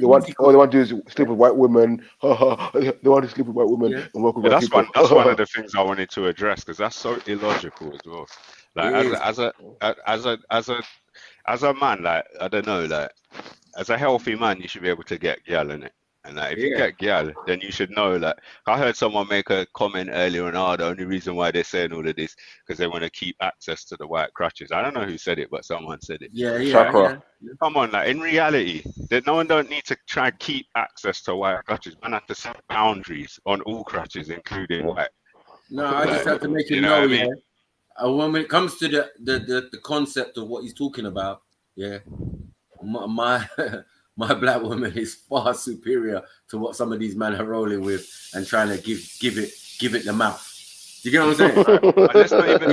want to do is sleep with white women. They want to sleep with white women and work with white people. That's one of the things I wanted to address, because that's so illogical as well. Like as a man, like I don't know, like as a healthy man, you should be able to get gal in it. And like, if you get gal, then you should know. Like, I heard someone make a comment earlier on, the only reason why they're saying all of this because they want to keep access to the white crutches. I don't know who said it, but someone said it. Yeah. Come on, like in reality, that no one don't need to try and keep access to white crutches. Man have to set boundaries on all crutches, including white. No, I just have to make you know, when it comes to the concept of what he's talking about, my black woman is far superior to what some of these men are rolling with and trying to give it the mouth. Do you get what I'm saying? Let's not even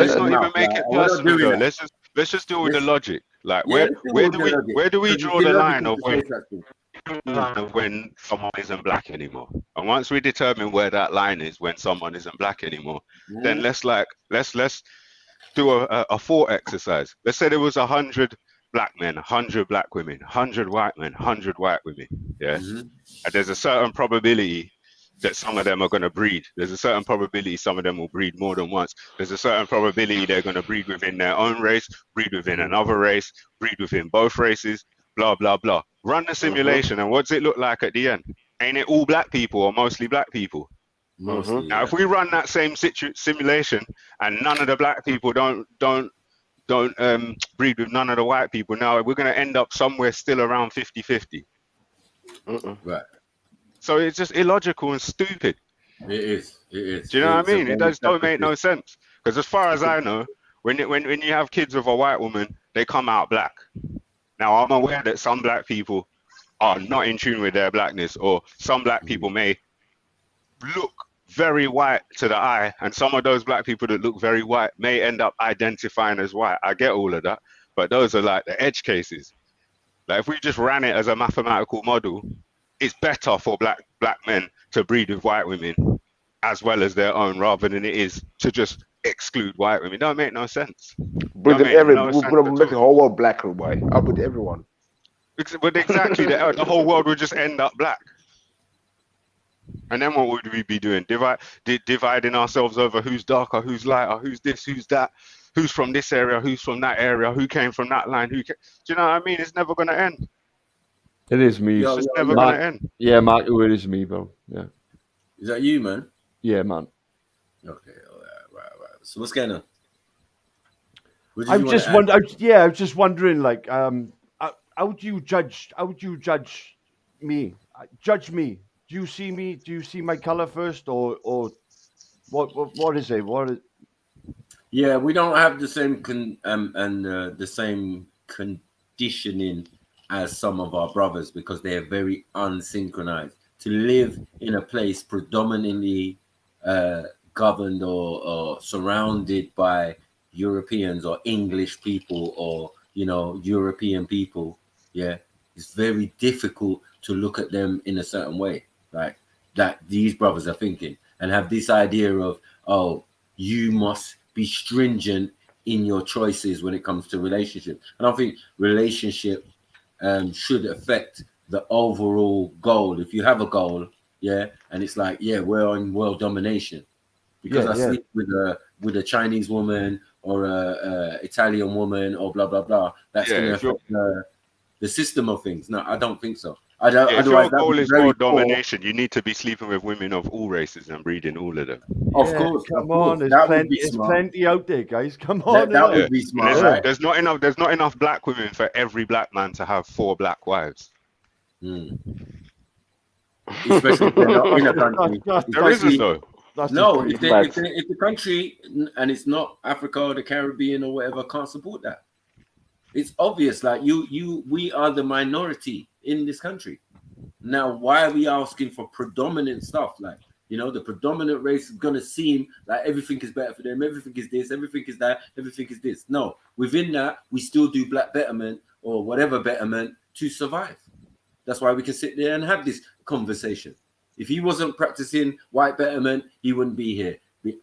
make it personal, though. Let's just deal with the logic. Like, where do we draw the line of when someone isn't black anymore? And once we determine where that line is when someone isn't black anymore, then let's do a thought exercise. Let's say there was 100 black men, 100 black women, 100 white men, 100 white women. Yeah. And there's a certain probability that some of them are going to breed. There's a certain probability some of them will breed more than once. There's a certain probability they're going to breed within their own race, breed within another race, breed within both races, blah, blah, blah. Run the simulation, and what does it look like at the end? Ain't it all black people or mostly black people? Mostly, Now, if we run that same simulation and none of the black people don't breed with none of the white people, now we're going to end up somewhere still around 50-50. Right. So it's just illogical and stupid. It is. Do you know what I mean? It don't make no sense. Because as far as I know, when you have kids with a white woman, they come out black. Now, I'm aware that some black people are not in tune with their blackness, or some black people may look very white to the eye, and some of those black people that look very white may end up identifying as white. I get all of that, but those are like the edge cases. Like, if we just ran it as a mathematical model, it's better for black men to breed with white women as well as their own, rather than it is to just exclude white women. It don't make no sense. We're gonna make the whole world black and white. I'll put everyone. But exactly, the whole world would just end up black. And then what would we be doing? Dividing ourselves over who's darker, who's lighter, who's this, who's that, who's from this area, who's from that area, who came from that line, do you know what I mean? It's never going to end. It is me. It's just never going to end. Yeah, Mark, it is me, bro. Yeah. Is that you, man? Yeah, man. Okay, right. So what's going on? I was just wondering, like, how would you judge me? Judge me. Do you see me? Do you see my color first, or what is it? Yeah, we don't have the same the same conditioning as some of our brothers, because they are very unsynchronized. To live in a place predominantly governed or surrounded by Europeans or English people, or European people, it's very difficult to look at them in a certain way, like that these brothers are thinking, and have this idea of, oh, you must be stringent in your choices when it comes to relationship. I don't think relationship should affect the overall goal. If you have a goal, and it's like, we're on world domination, because I sleep with a Chinese woman or a Italian woman or blah blah blah, that's going to affect the system of things. No, I don't think so. If your goal is world domination, you need to be sleeping with women of all races and breeding all of them. Of course, come on, there's plenty out there, guys. Come on, that would be smart. Right? There's not enough black women for every black man to have 4 black wives. Especially if they're not in a country. There isn't though. No, if the country, and it's not Africa or the Caribbean or whatever, can't support that. It's obvious. Like we are the minority in this country. Now, why are we asking for predominant stuff? Like, the predominant race is gonna seem like everything is better for them. Everything is this. Everything is that. Everything is this. No, within that, we still do black betterment or whatever betterment to survive. That's why we can sit there and have this conversation. If he wasn't practicing white betterment, he wouldn't be here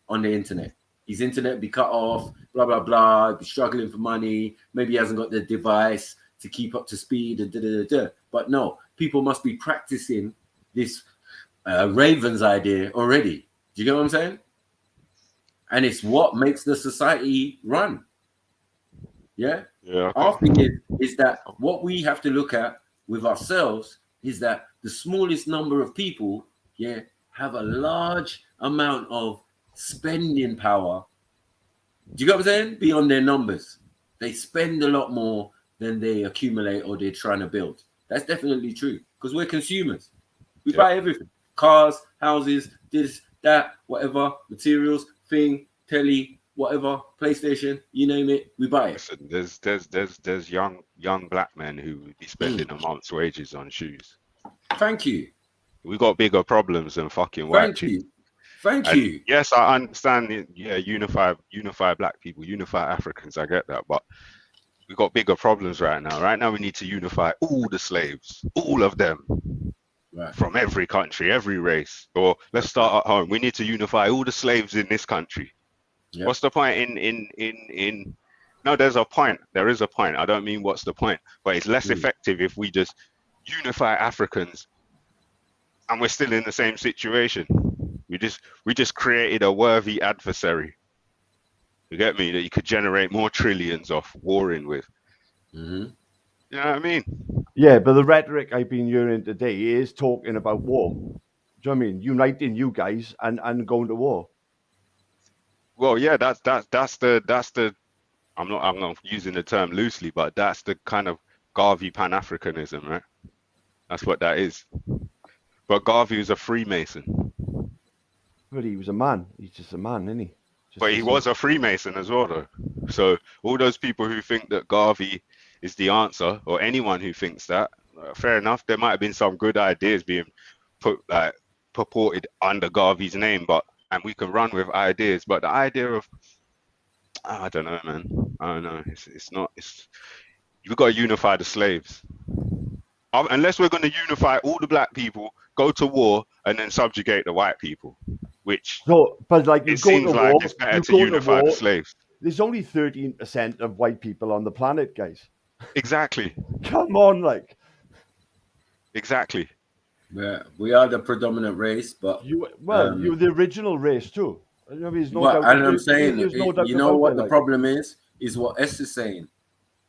on the internet. His internet would be cut off, blah, blah, blah, be struggling for money. Maybe he hasn't got the device to keep up to speed and da-da-da-da. But no, people must be practicing this Ravens idea already. Do you get what I'm saying? And it's what makes the society run. Yeah? Yeah. Our thing is that what we have to look at with ourselves is that the smallest number of people, yeah, have a large amount of spending power. Do you get what I'm saying? Beyond their numbers. They spend a lot more than they accumulate or they're trying to build. That's definitely true because we're consumers. We buy everything. Cars, houses, this, that, whatever, materials, thing, telly, whatever, PlayStation, you name it, we buy it. Listen, there's young black men who would be spending a month's wages on shoes. Thank you. We got bigger problems than fucking white chicks. Thank And you. yes, I understand it. Yeah, unify black people, unify Africans. I get that, but we got bigger problems right now. Right now, we need to unify all the slaves, all of them, from every country, every race. Or let's start at home. We need to unify all the slaves in this country. Yep. What's the point in? No, there's a point. There is a point. I don't mean what's the point, but it's less effective if we just unify Africans, and we're still in the same situation. We just created a worthy adversary. You get me? That you could generate more trillions off warring with. Mm-hmm. You know what I mean? Yeah, but the rhetoric I've been hearing today is talking about war. Do you know what I mean? Uniting you guys and going to war. Well, yeah, that's the. I'm not using the term loosely, but that's the kind of Garvey Pan-Africanism, right? That's what that is. But Garvey was a Freemason. But he was a man. He's just a man, isn't he? But he was a Freemason as well, though. So all those people who think that Garvey is the answer, or anyone who thinks that, fair enough. There might have been some good ideas being purported under Garvey's name, and we can run with ideas. But the idea of, I don't know, man. I don't know. You've got to unify the slaves. Unless we're going to unify all the black people, go to war, and then subjugate the white people, which it seems like it's better to unify the slaves. There's only 13% of white people on the planet, guys. Exactly. Come on, like. Exactly. Yeah, we are the predominant race, but you're the original race too. I mean, there's no doubt. And I'm saying, you know what the like. problem is what S is saying,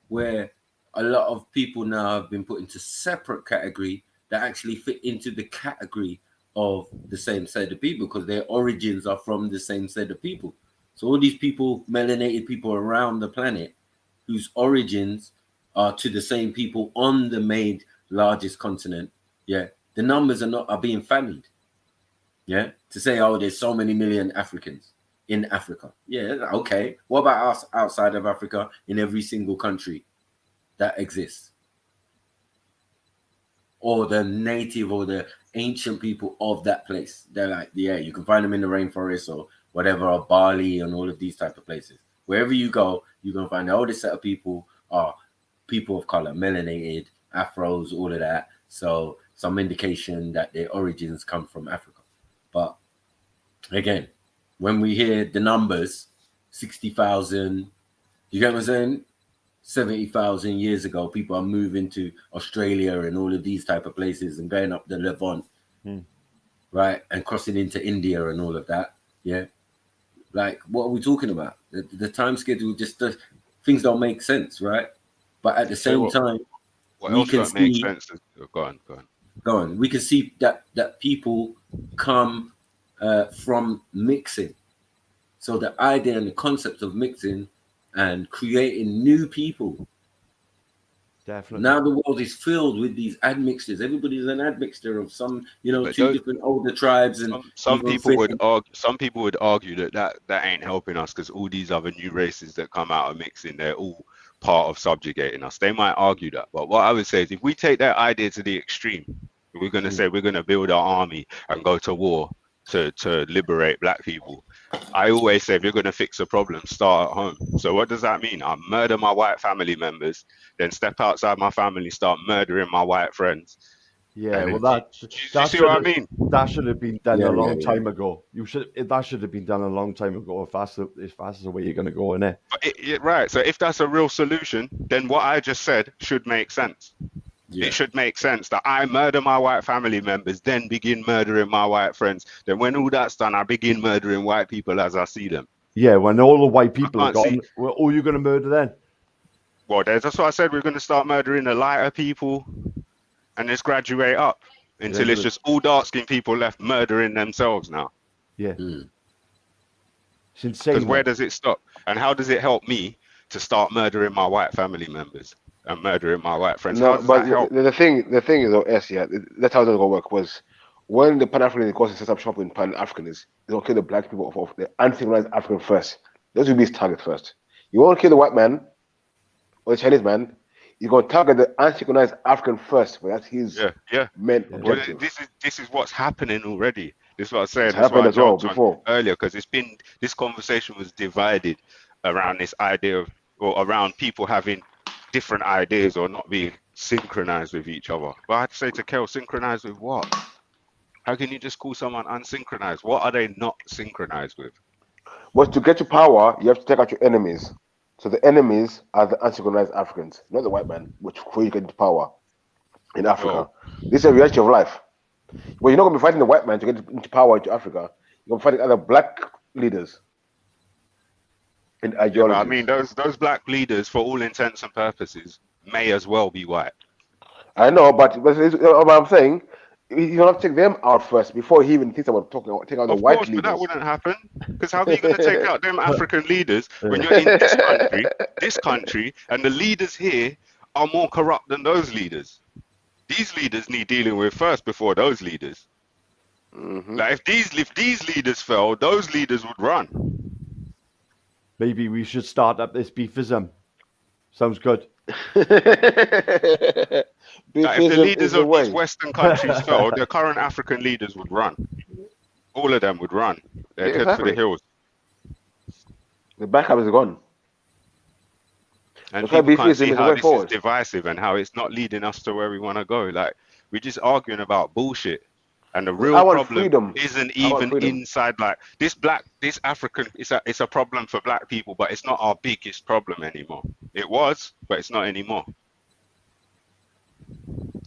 where a lot of people now have been put into separate category that actually fit into the category of the same set of people because their origins are from the same set of people. So all these people, melanated people around the planet, whose origins are to the same people on the made largest continent, yeah, the numbers are being fannied. Yeah, to say, oh, there's so many million Africans in Africa. Yeah, okay. What about us outside of Africa in every single country that exists? Or the native or the ancient people of that place. They're like, yeah, you can find them in the rainforest or whatever, or Bali and all of these type of places. Wherever you go, you're going to find the oldest set of people are people of color, melanated, Afros, all of that. So some indication that their origins come from Africa. But again, when we hear the numbers, 60,000, you get what I'm saying? 70,000 years ago, people are moving to Australia and all of these type of places and going up the Levant, right? And crossing into India and all of that. Yeah. Like, what are we talking about? The time schedule just things don't make sense, right? But at the same time, we can see. Go on. We can see that people come from mixing. So the idea and the concept of mixing and creating new people. Definitely. Now the world is filled with these admixtures. Everybody's an admixture of some, two different older tribes. And some people would argue that ain't helping us because all these other new races that come out of mixing, they're all part of subjugating us. They might argue that, but what I would say is if we take that idea to the extreme, we're going to say we're going to build our army and go to war to liberate black people. I always say if you're going to fix a problem, start at home. So what does that mean? I murder my white family members, then step outside my family, start murdering my white friends, Yeah, And well, that see what I mean? That should have been done a long time ago. That should have been done a long time ago. If that's the way you're going to go, innit? Right. So if that's a real solution, then what I just said should make sense. Yeah. It should make sense that I murder my white family members, then begin murdering my white friends. Then when all that's done, I begin murdering white people as I see them. Yeah, when all the white people are gone, well, who are you going to murder then? Well, that's what I said. We're going to start murdering the lighter people and just graduate up until it's just all dark-skinned people left murdering themselves now. Yeah. It's insane. Because where does it stop? And how does it help me to start murdering my white family members and murdering my white friends? No, how does but that help? the thing is, that's how it's going to work. Was when the Pan-Africanist goes and sets up shop in Pan-Africanists, they don't kill the black people of the uncivilized African first. Those will be his target first. You won't kill the white man or the Chinese man. You're going to target the unsynchronized African first, but that's his main objective. Well, this is what's happening already. This is what I said. It's happened as well before. Earlier, because this conversation was divided around this idea of, or around people having different ideas or not being synchronized with each other. But I had to say to Kel, synchronized with what? How can you just call someone unsynchronized? What are they not synchronized with? But to get to power, you have to take out your enemies. So the enemies are the unsynchronized Africans, not the white man, which before you get into power in Africa. This is a reality of life. But you're not going to be fighting the white man to get into power into Africa. You're going to be fighting other black leaders in ideology. I mean, those black leaders, for all intents and purposes, may as well be white. I know, but what I'm saying, you have to take them out first before he even thinks about taking out the white leaders. But that wouldn't happen, because how are you going to take out them African leaders when you're in this country, and the leaders here are more corrupt than those leaders? These leaders need dealing with first before those leaders. Like if these leaders fell, those leaders would run. Maybe we should start up this beefism. Sounds good. If the leaders of these Western countries fell, the current African leaders would run. All of them would run. They'd head for the hills. The backup is gone. And people can't see how this is divisive and how it's not leading us to where we want to go. Like, we're just arguing about bullshit. And the real problem isn't even inside, like, this African, it's a problem for black people, but it's not our biggest problem anymore. It was, but it's not anymore.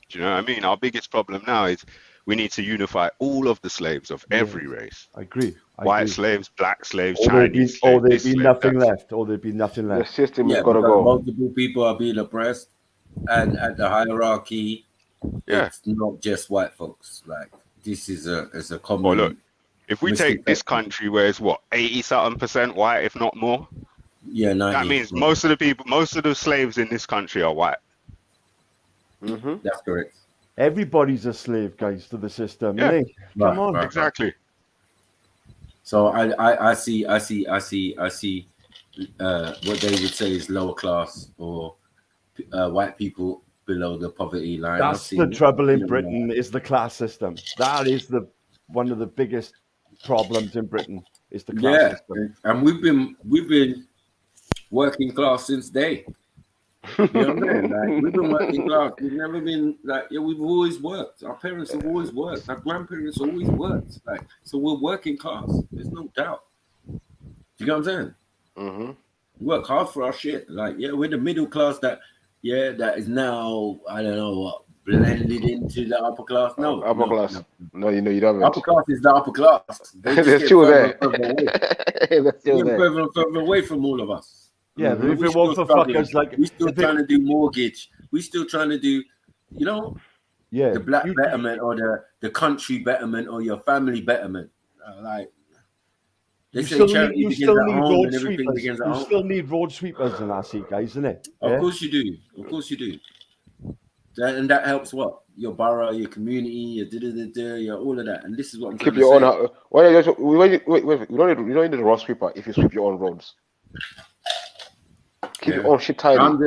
Do you know what I mean? Our biggest problem now is we need to unify all of the slaves of every race. I agree. White slaves, black slaves, Chinese slaves. Or there'd be nothing left. Or there'd be nothing left. The system has got to go. Multiple people are being oppressed, and at the hierarchy, it's not just white folks. Like, this is a common. Well, look, if we take this country where it's 80-something% white, if not more. Yeah, 90. That means most of the slaves in this country are white. That's correct. Everybody's a slave, guys, to the system. Yeah. Come on. Exactly. So I see what they would say is lower class or white people below the poverty line. That's the trouble in Britain is the class system. That is one of the biggest problems in Britain is the class system. And we've been working class since day. You know what I mean? Like, we've been working class. We've never been like, we've always worked. Our parents have always worked. Our grandparents always worked. Like, so we're working class. There's no doubt. Do you know what I'm saying? We work hard for our shit. Like, we're the middle class that is now, I don't know what, blended into the upper class. No, upper class. No, you don't. Upper class is the upper class. They're still there. They're still further and further away from all of us. Yeah, if it was for fuckers like we're still trying to do mortgage, we're still trying to do, the black betterment or the country betterment or your family betterment. Like they say, charity begins at home and everything begins at home. You still need road sweepers and that, guys, isn't it? Of course you do. Of course you do. And that helps what? Your borough, your community, your all of that. And this is what I'm keep your own. Wait, you don't need a road sweeper if you sweep your own roads. Keep your own shit tidy. I'm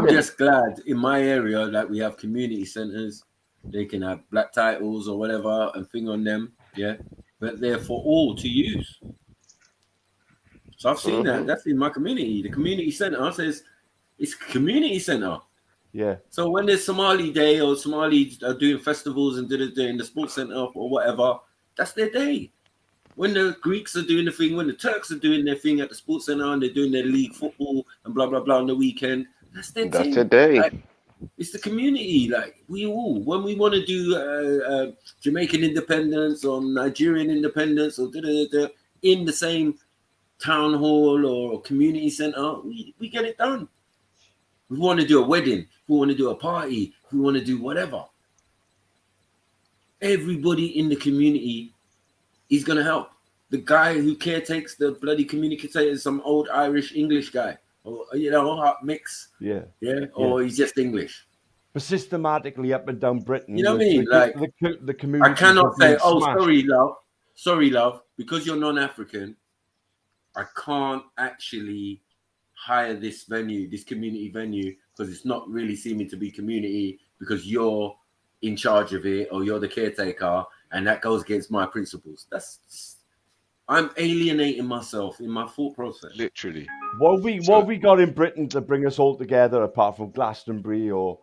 just glad in my area that we have community centers. They can have black titles or whatever and thing on them. Yeah, but they're for all to use. So I've seen that. That's in my community. The community center says it's community center. Yeah. So when there's Somali Day or Somali are doing festivals and in the sports center or whatever, that's their day. When the Greeks are doing the thing, when the Turks are doing their thing at the sports center and they're doing their league football and blah blah blah on the weekend, that's their That's thing. today. Like, it's the community. Like we all, when we want to do Jamaican independence or Nigerian independence or in the same town hall or community center, we get it done. We want to do a wedding, we want to do a party, we want to do whatever. Everybody in the community is going to help. The guy who caretakes the bloody communicator is some old Irish English guy, or mix. Yeah. Or he's just English. But systematically up and down Britain, you know what I mean? Like the community. I cannot say, "Oh, sorry, love," because you're non-African. I can't actually hire this venue, this community venue, because it's not really seeming to be community because you're in charge of it or you're the caretaker, and that goes against my principles. I'm alienating myself in my thought process. Literally. What have we got in Britain to bring us all together apart from Glastonbury or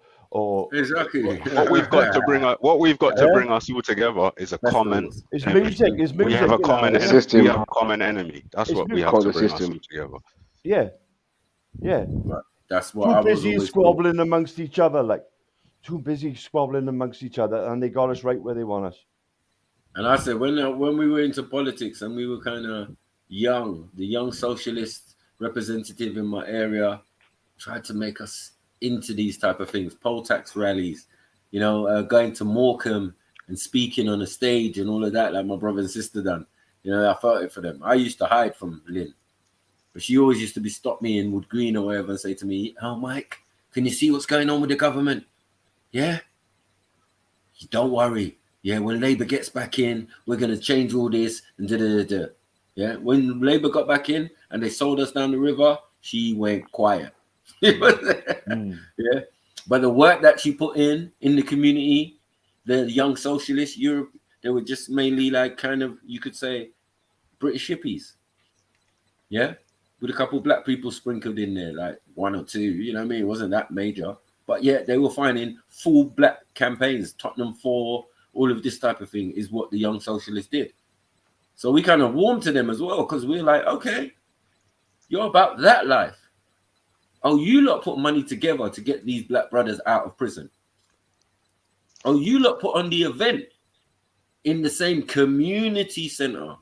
exactly what we've got to bring us all together is a common. It's music. It's music. We have a common enemy. We have a common enemy. That's what we have to bring us all together. Yeah. Right. That's what too busy squabbling amongst each other, and they got us right where they want us. And I said, when we were into politics and we were kind of young, the young socialist representative in my area tried to make us into these type of things, poll tax rallies, going to Morecambe and speaking on a stage and all of that, like my brother and sister done. I felt it for them. I used to hide from Lynn, but she always used to stop me in Wood Green or wherever and say to me, "Oh, Mike, can you see what's going on with the government? Yeah? Don't worry. Yeah, when Labour gets back in, we're going to change all this and da-da-da-da." Yeah, when Labour got back in and they sold us down the river, she went quiet. Yeah, but the work that she put in the community, the young socialists, Europe, they were just mainly like kind of, you could say, British hippies. Yeah, with a couple of black people sprinkled in there, like one or two. You know what I mean? It wasn't that major, but yeah, they were finding full black campaigns. Tottenham 4, all of this type of thing is what the young socialists did. So we kind of warmed to them as well because we're like, okay, you're about that life. Oh, you lot put money together to get these black brothers out of prison. Oh, you lot put on the event in the same community center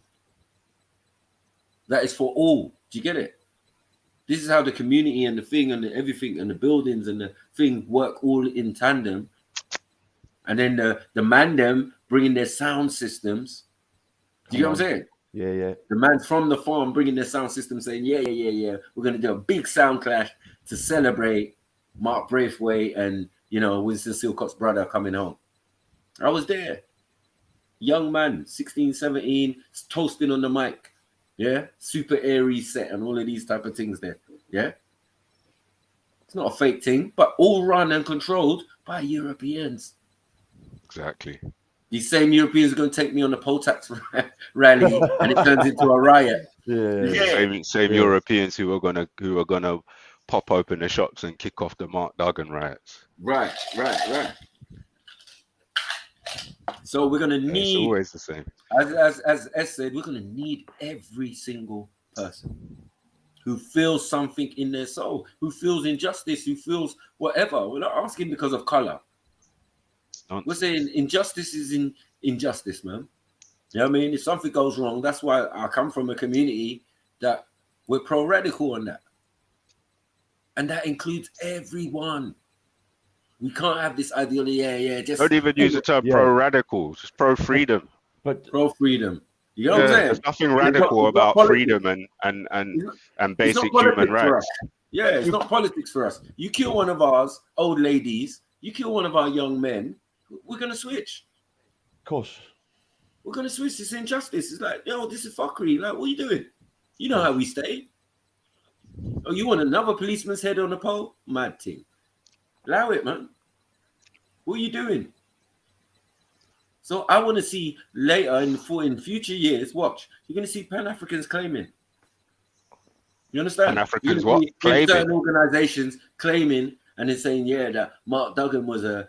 that is for all. Do you get it? This is how the community and the thing and everything and the buildings and the thing work all in tandem. And then the man them bringing their sound systems. Do you know what I'm saying? Yeah. The man from the farm bringing their sound system saying, yeah. We're going to do a big sound clash to celebrate Mark Braithwaite and, Winston Silcott's brother coming home. I was there. Young man, 16, 17, toasting on the mic. Yeah. Super airy set and all of these type of things there. Yeah. It's not a fake thing, but all run and controlled by Europeans. Exactly. These same Europeans are going to take me on a poll tax rally, and it turns into a riot. Same Europeans who are gonna pop open the shops and kick off the Mark Duggan riots. Right. So we're gonna need. It's always the same. As S said, we're gonna need every single person who feels something in their soul, who feels injustice, who feels whatever. We're not asking because of color. We're saying injustice is injustice, man. You know what I mean? If something goes wrong, that's why I come from a community that we're pro-radical on that. And that includes everyone. We can't have this ideology, just... Don't even use the term pro-radical, just pro-freedom. But pro-freedom. You know what I'm saying? There's nothing radical about freedom and basic human rights. Yeah, it's not politics for us. You kill one of ours, old ladies, you kill one of our young men, we're going to switch. Of course. We're going to switch. It's injustice. It's like, this is fuckery. Like, what are you doing? You know how we stay. Oh, you want another policeman's head on the pole? Mad thing. Allow it, man. What are you doing? So I want to see later in future years, watch, you're going to see Pan-Africans claiming. You understand? Pan-Africans what? Claiming. Certain organizations claiming and then saying, yeah, that Mark Duggan was a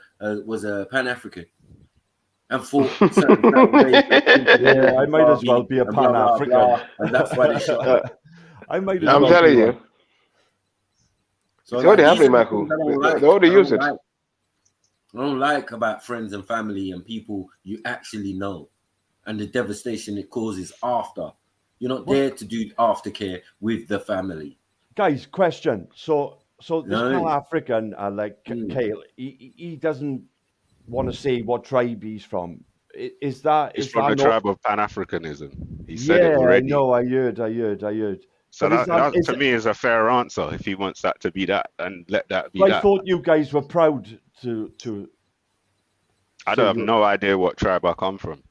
Pan-African and fought certain ways. Yeah, I might as well be a Pan-African. And that's why they shot him. I might as I'm well telling be you. one. So it's already happening, Michael. They already use it. I don't like about friends and family and people you actually know and the devastation it causes after. You're not there to do aftercare with the family. Guys, question. So this Pan-African, like Kale, he doesn't want to say what tribe he's from. Is that? He's from the tribe of Pan-Africanism. He said it already. No, I heard. So that to me is a fair answer if he wants that to be that, and let that be that. I thought you guys were proud to. I don't have no idea what tribe I come from.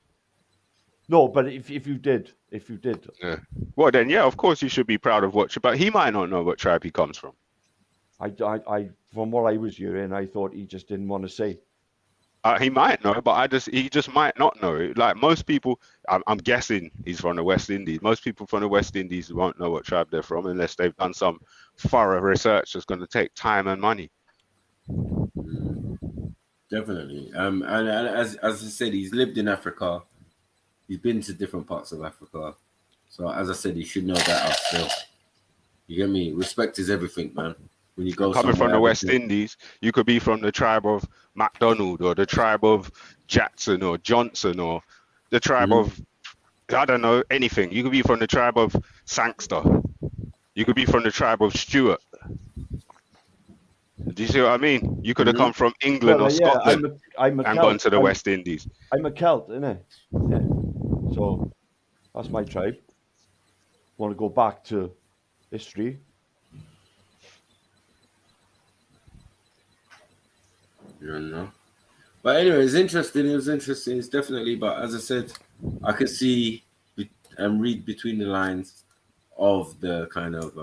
No, but if you did. Yeah. Well, then, yeah, of course you should be proud of but he might not know what tribe he comes from. I from what I was hearing, I thought he just didn't want to say. He might know, but he just might not know. Like most people, I'm guessing he's from the West Indies. Most people from the West Indies won't know what tribe they're from unless they've done some thorough research that's going to take time and money. Definitely. And as I said, he's lived in Africa. He's been to different parts of Africa. So as I said, he should know that still. You get me? Respect is everything, man. When you go coming from the West Indies, you could be from the tribe of MacDonald or the tribe of Jackson or Johnson or the tribe of, I don't know, anything. You could be from the tribe of Sangster. You could be from the tribe of Stuart. Do you see what I mean? You could have come from England or Scotland I'm a and Celt. gone to the West Indies. I'm a Celt, innit? Yeah. So that's my tribe. Want to go back to history? You don't know. But anyway, it's interesting. It was interesting. It's definitely, but as I said, I could see and read between the lines of the kind of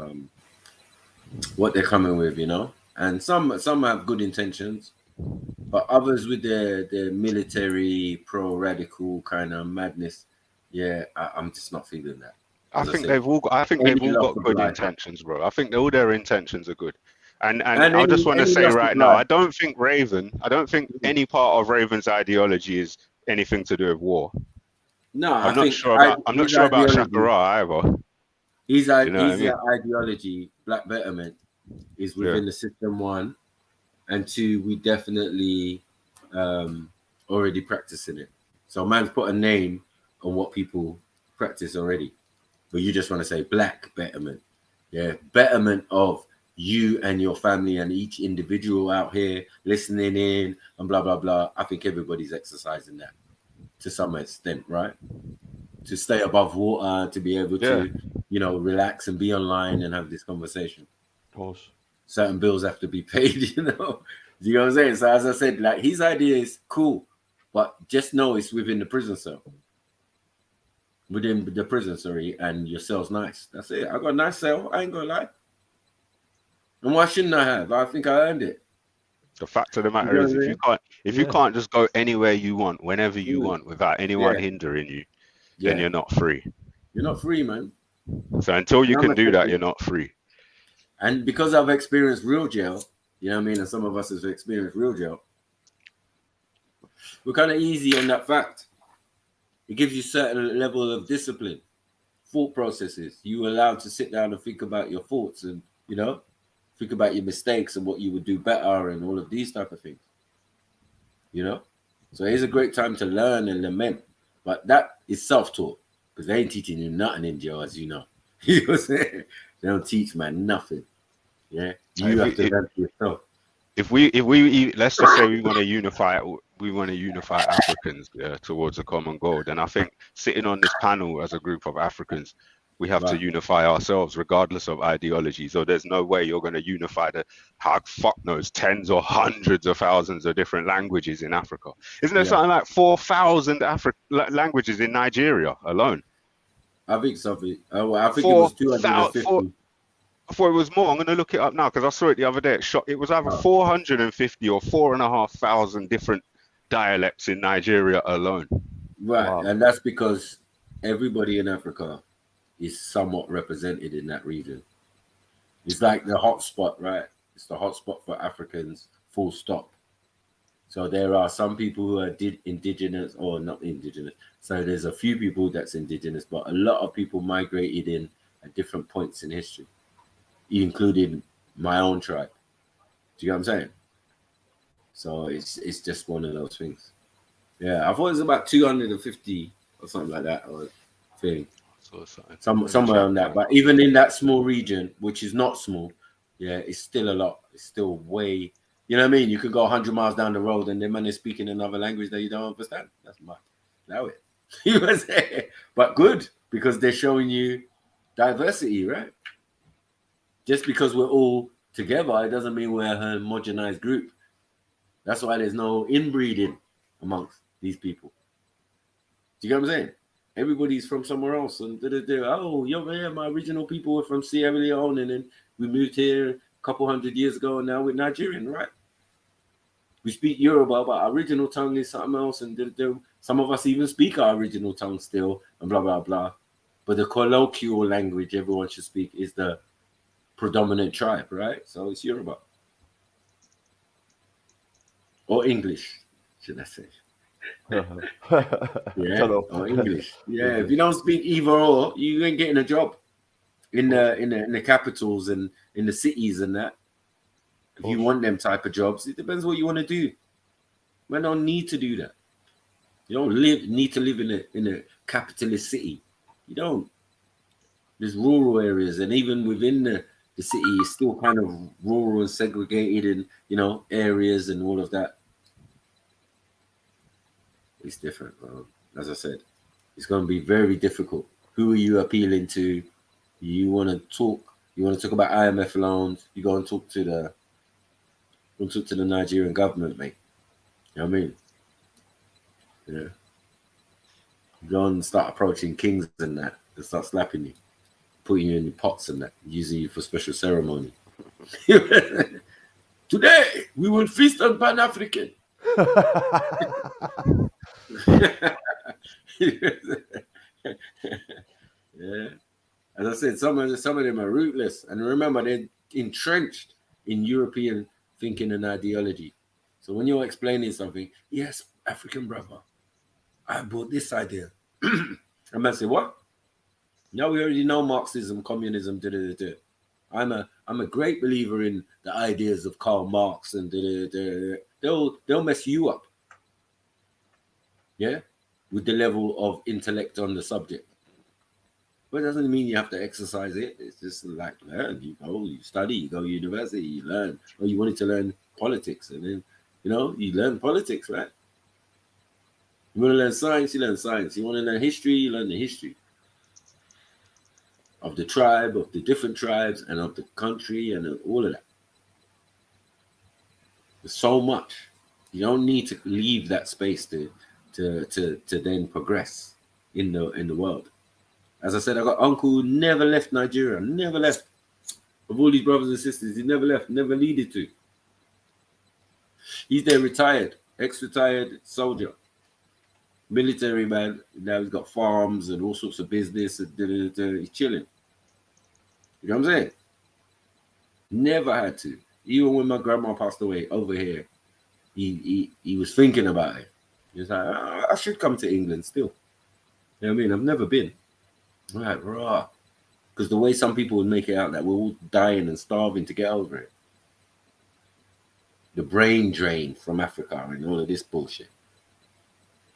what they're coming with, you know. And some have good intentions, but others with their military pro-radical kind of madness. Yeah, I'm just not feeling that. I think they've all got good intentions, bro. I think all their intentions are good. And I just want to say right now, I don't think any part of Raven's ideology is anything to do with war. No, I'm not sure about Shakara either. His ideology, Black Betterment, is within the system, one, and two, we definitely already practicing it. So man's put a name on what people practice already, but you just want to say Black Betterment, betterment of you and your family and each individual out here listening in and blah blah blah. I think everybody's exercising that to some extent, right? To stay above water, to be able to, relax and be online and have this conversation. Of course. Certain bills have to be paid, you know. Do you know what I'm saying? So as I said, like his idea is cool, but just know it's within the prison cell. Within the prison, and your cell's nice. That's it. I got a nice cell. I ain't gonna lie. And why shouldn't I have? I think I earned it. The fact of the matter is, if you can't just go anywhere you want, whenever you want, without anyone hindering you, then you're not free. You're not free, man. So until you can do that, you're not free. And because I've experienced real jail, you know what I mean, and some of us have experienced real jail, we're kind of easy on that fact. It gives you certain level of discipline, thought processes. You are allowed to sit down and think about your thoughts and, think about your mistakes and what you would do better and all of these type of things. So it's a great time to learn and lament, but that is self-taught because they ain't teaching you nothing in jail, as you know. You know what I'm saying? They don't teach man nothing. Yeah, you have to learn for yourself. If we let's just say we want to unify Africans towards a common goal, then I think sitting on this panel as a group of Africans, we have to unify ourselves regardless of ideology. So there's no way you're going to unify tens or hundreds of thousands of different languages in Africa. Isn't there something like 4,000 languages in Nigeria alone? I think something. I think it was 250. I thought it was more. I'm going to look it up now because I saw it the other day. It was either 450 or 4,500 different dialects in Nigeria alone. Right, and that's because everybody in Africa is somewhat represented in that region. It's like the hot spot, right? It's the hotspot for Africans, full stop. So there are some people who are indigenous or not indigenous. So there's a few people that's indigenous, but a lot of people migrated in at different points in history, including my own tribe. Do you get what I'm saying? So it's just one of those things. Yeah, I thought it was about 250 or something like that, or thing. Somewhere on that. But even in that small region, which is not small, yeah, it's still a lot. It's still way, you know what I mean? You could go 100 miles down the road and the man is speaking another language that you don't understand. That's mad. Allow it. You know what I'm saying? But good, because they're showing you diversity, right? Just because we're all together, it doesn't mean we're a homogenized group. That's why there's no inbreeding amongst these people. Do you get what I'm saying? Everybody's from somewhere else, and oh, yeah, my original people were from Sierra Leone, and then we moved here a couple 100 years ago, and now we're Nigerian, right? We speak Yoruba, but our original tongue is something else, and some of us even speak our original tongue still, and blah, blah, blah. But the colloquial language everyone should speak is the predominant tribe, right? So it's Yoruba. Or English, should I say. Yeah, or English. Yeah, if you don't speak either or, you ain't getting a job in the capitals and in the cities and that. If you want them type of jobs, it depends what you want to do. Man don't need to do that. You don't need to live in a capitalist city. You don't. There's rural areas, and even within the city, it's still kind of rural and segregated, and areas and all of that. It's different, bro. As I said, it's going to be very difficult. Who are you appealing to? You want to talk about IMF loans? You go and talk to the Nigerian government, mate. You know what I mean? Yeah. Go and start approaching kings and that. They start slapping you, putting you in the pots and that, using you for special ceremony. Today we will feast on Pan-African. Yeah, as I said, some of them are rootless, and remember they're entrenched in European thinking and ideology. So when you're explaining something, yes, African brother, I bought this idea. I might say, what? No, we already know Marxism, communism. I'm a great believer in the ideas of Karl Marx, and they'll mess you up. Yeah, with the level of intellect on the subject. But it doesn't mean you have to exercise it. It's just like learn. You go, you study, you go to university, you learn. Or you wanted to learn politics, and then you learn politics, right? You want to learn science, you learn science. You want to learn history, you learn the history of the tribe, of the different tribes, and of the country, and all of that. There's so much. You don't need to leave that space to then progress in the world. As I said, I got uncle who never left Nigeria, never left. Of all these brothers and sisters, he never left, never needed to. He's there retired, ex-retired soldier, military man. Now he's got farms and all sorts of business, and he's chilling. You know what I'm saying? Never had to. Even when my grandma passed away over here, he was thinking about it. He was like, I should come to England still. You know what I mean? I've never been. I'm like, rah. Because the way some people would make it out that we're all dying and starving to get over it. The brain drain from Africa and all of this bullshit.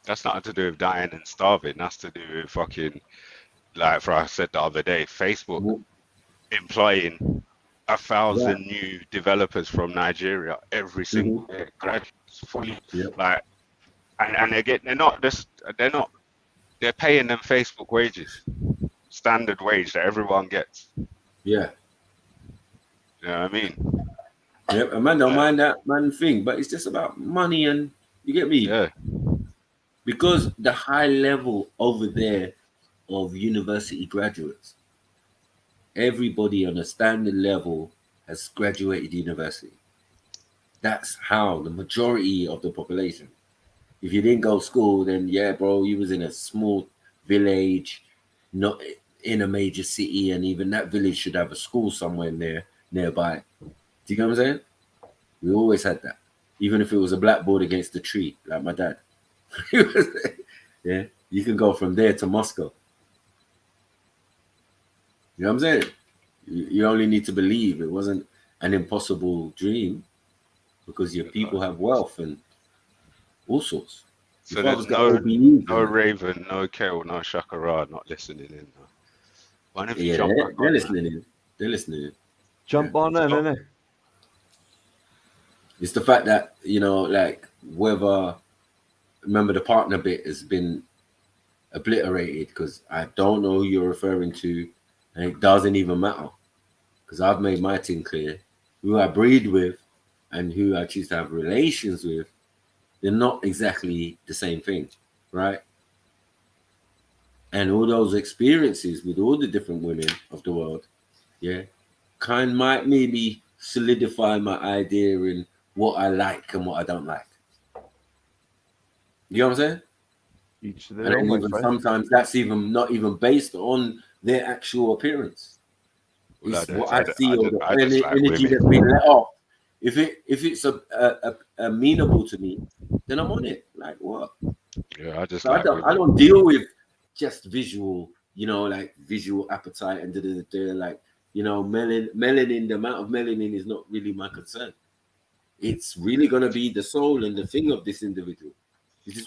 That's nothing to do with dying and starving. That's to do with fucking, like I said the other day, Facebook employing 1,000 new developers from Nigeria every single day. Graduates fully like, and they're paying them Facebook wages, standard wage that everyone gets. Yeah. You know what I mean? Yeah, a man don't mind that man thing, but it's just about money, and you get me? Yeah. Because the high level over there of university graduates, everybody on a standard level has graduated university. That's how the majority of the population. If you didn't go to school, then yeah, bro, you was in a small village, not in a major city, and even that village should have a school somewhere nearby Do you know what I'm saying? We always had that. Even if it was a blackboard against a tree, like my dad. Yeah, you can go from there to Moscow. You know what I'm saying? You only need to believe it wasn't an impossible dream because your people have wealth and all sorts. So there's no Raven, no Kel, no Shakara not listening in. Why don't you jump back they're on, listening man? in. They're listening in. Jump on in, innit? It's the fact that, you know, like whether, remember the partner bit has been obliterated because I don't know who you're referring to, and it doesn't even matter because I've made my thing clear. Who I breed with and who I choose to have relations with, they're not exactly the same thing, right? And all those experiences with all the different women of the world, yeah, might maybe solidify my idea in what I like and what I don't like. You know what I'm saying? Each to And their then own, my even friend. sometimes that's even not even based on their actual appearance. It's what I see or the energy that's been let off. If it's amenable to me, then I'm on it. Like what? Yeah, I just So I don't deal with just visual, you know, like visual appetite and like, you know, melanin. The amount of melanin is not really my concern. It's really gonna be the soul and the thing of this individual.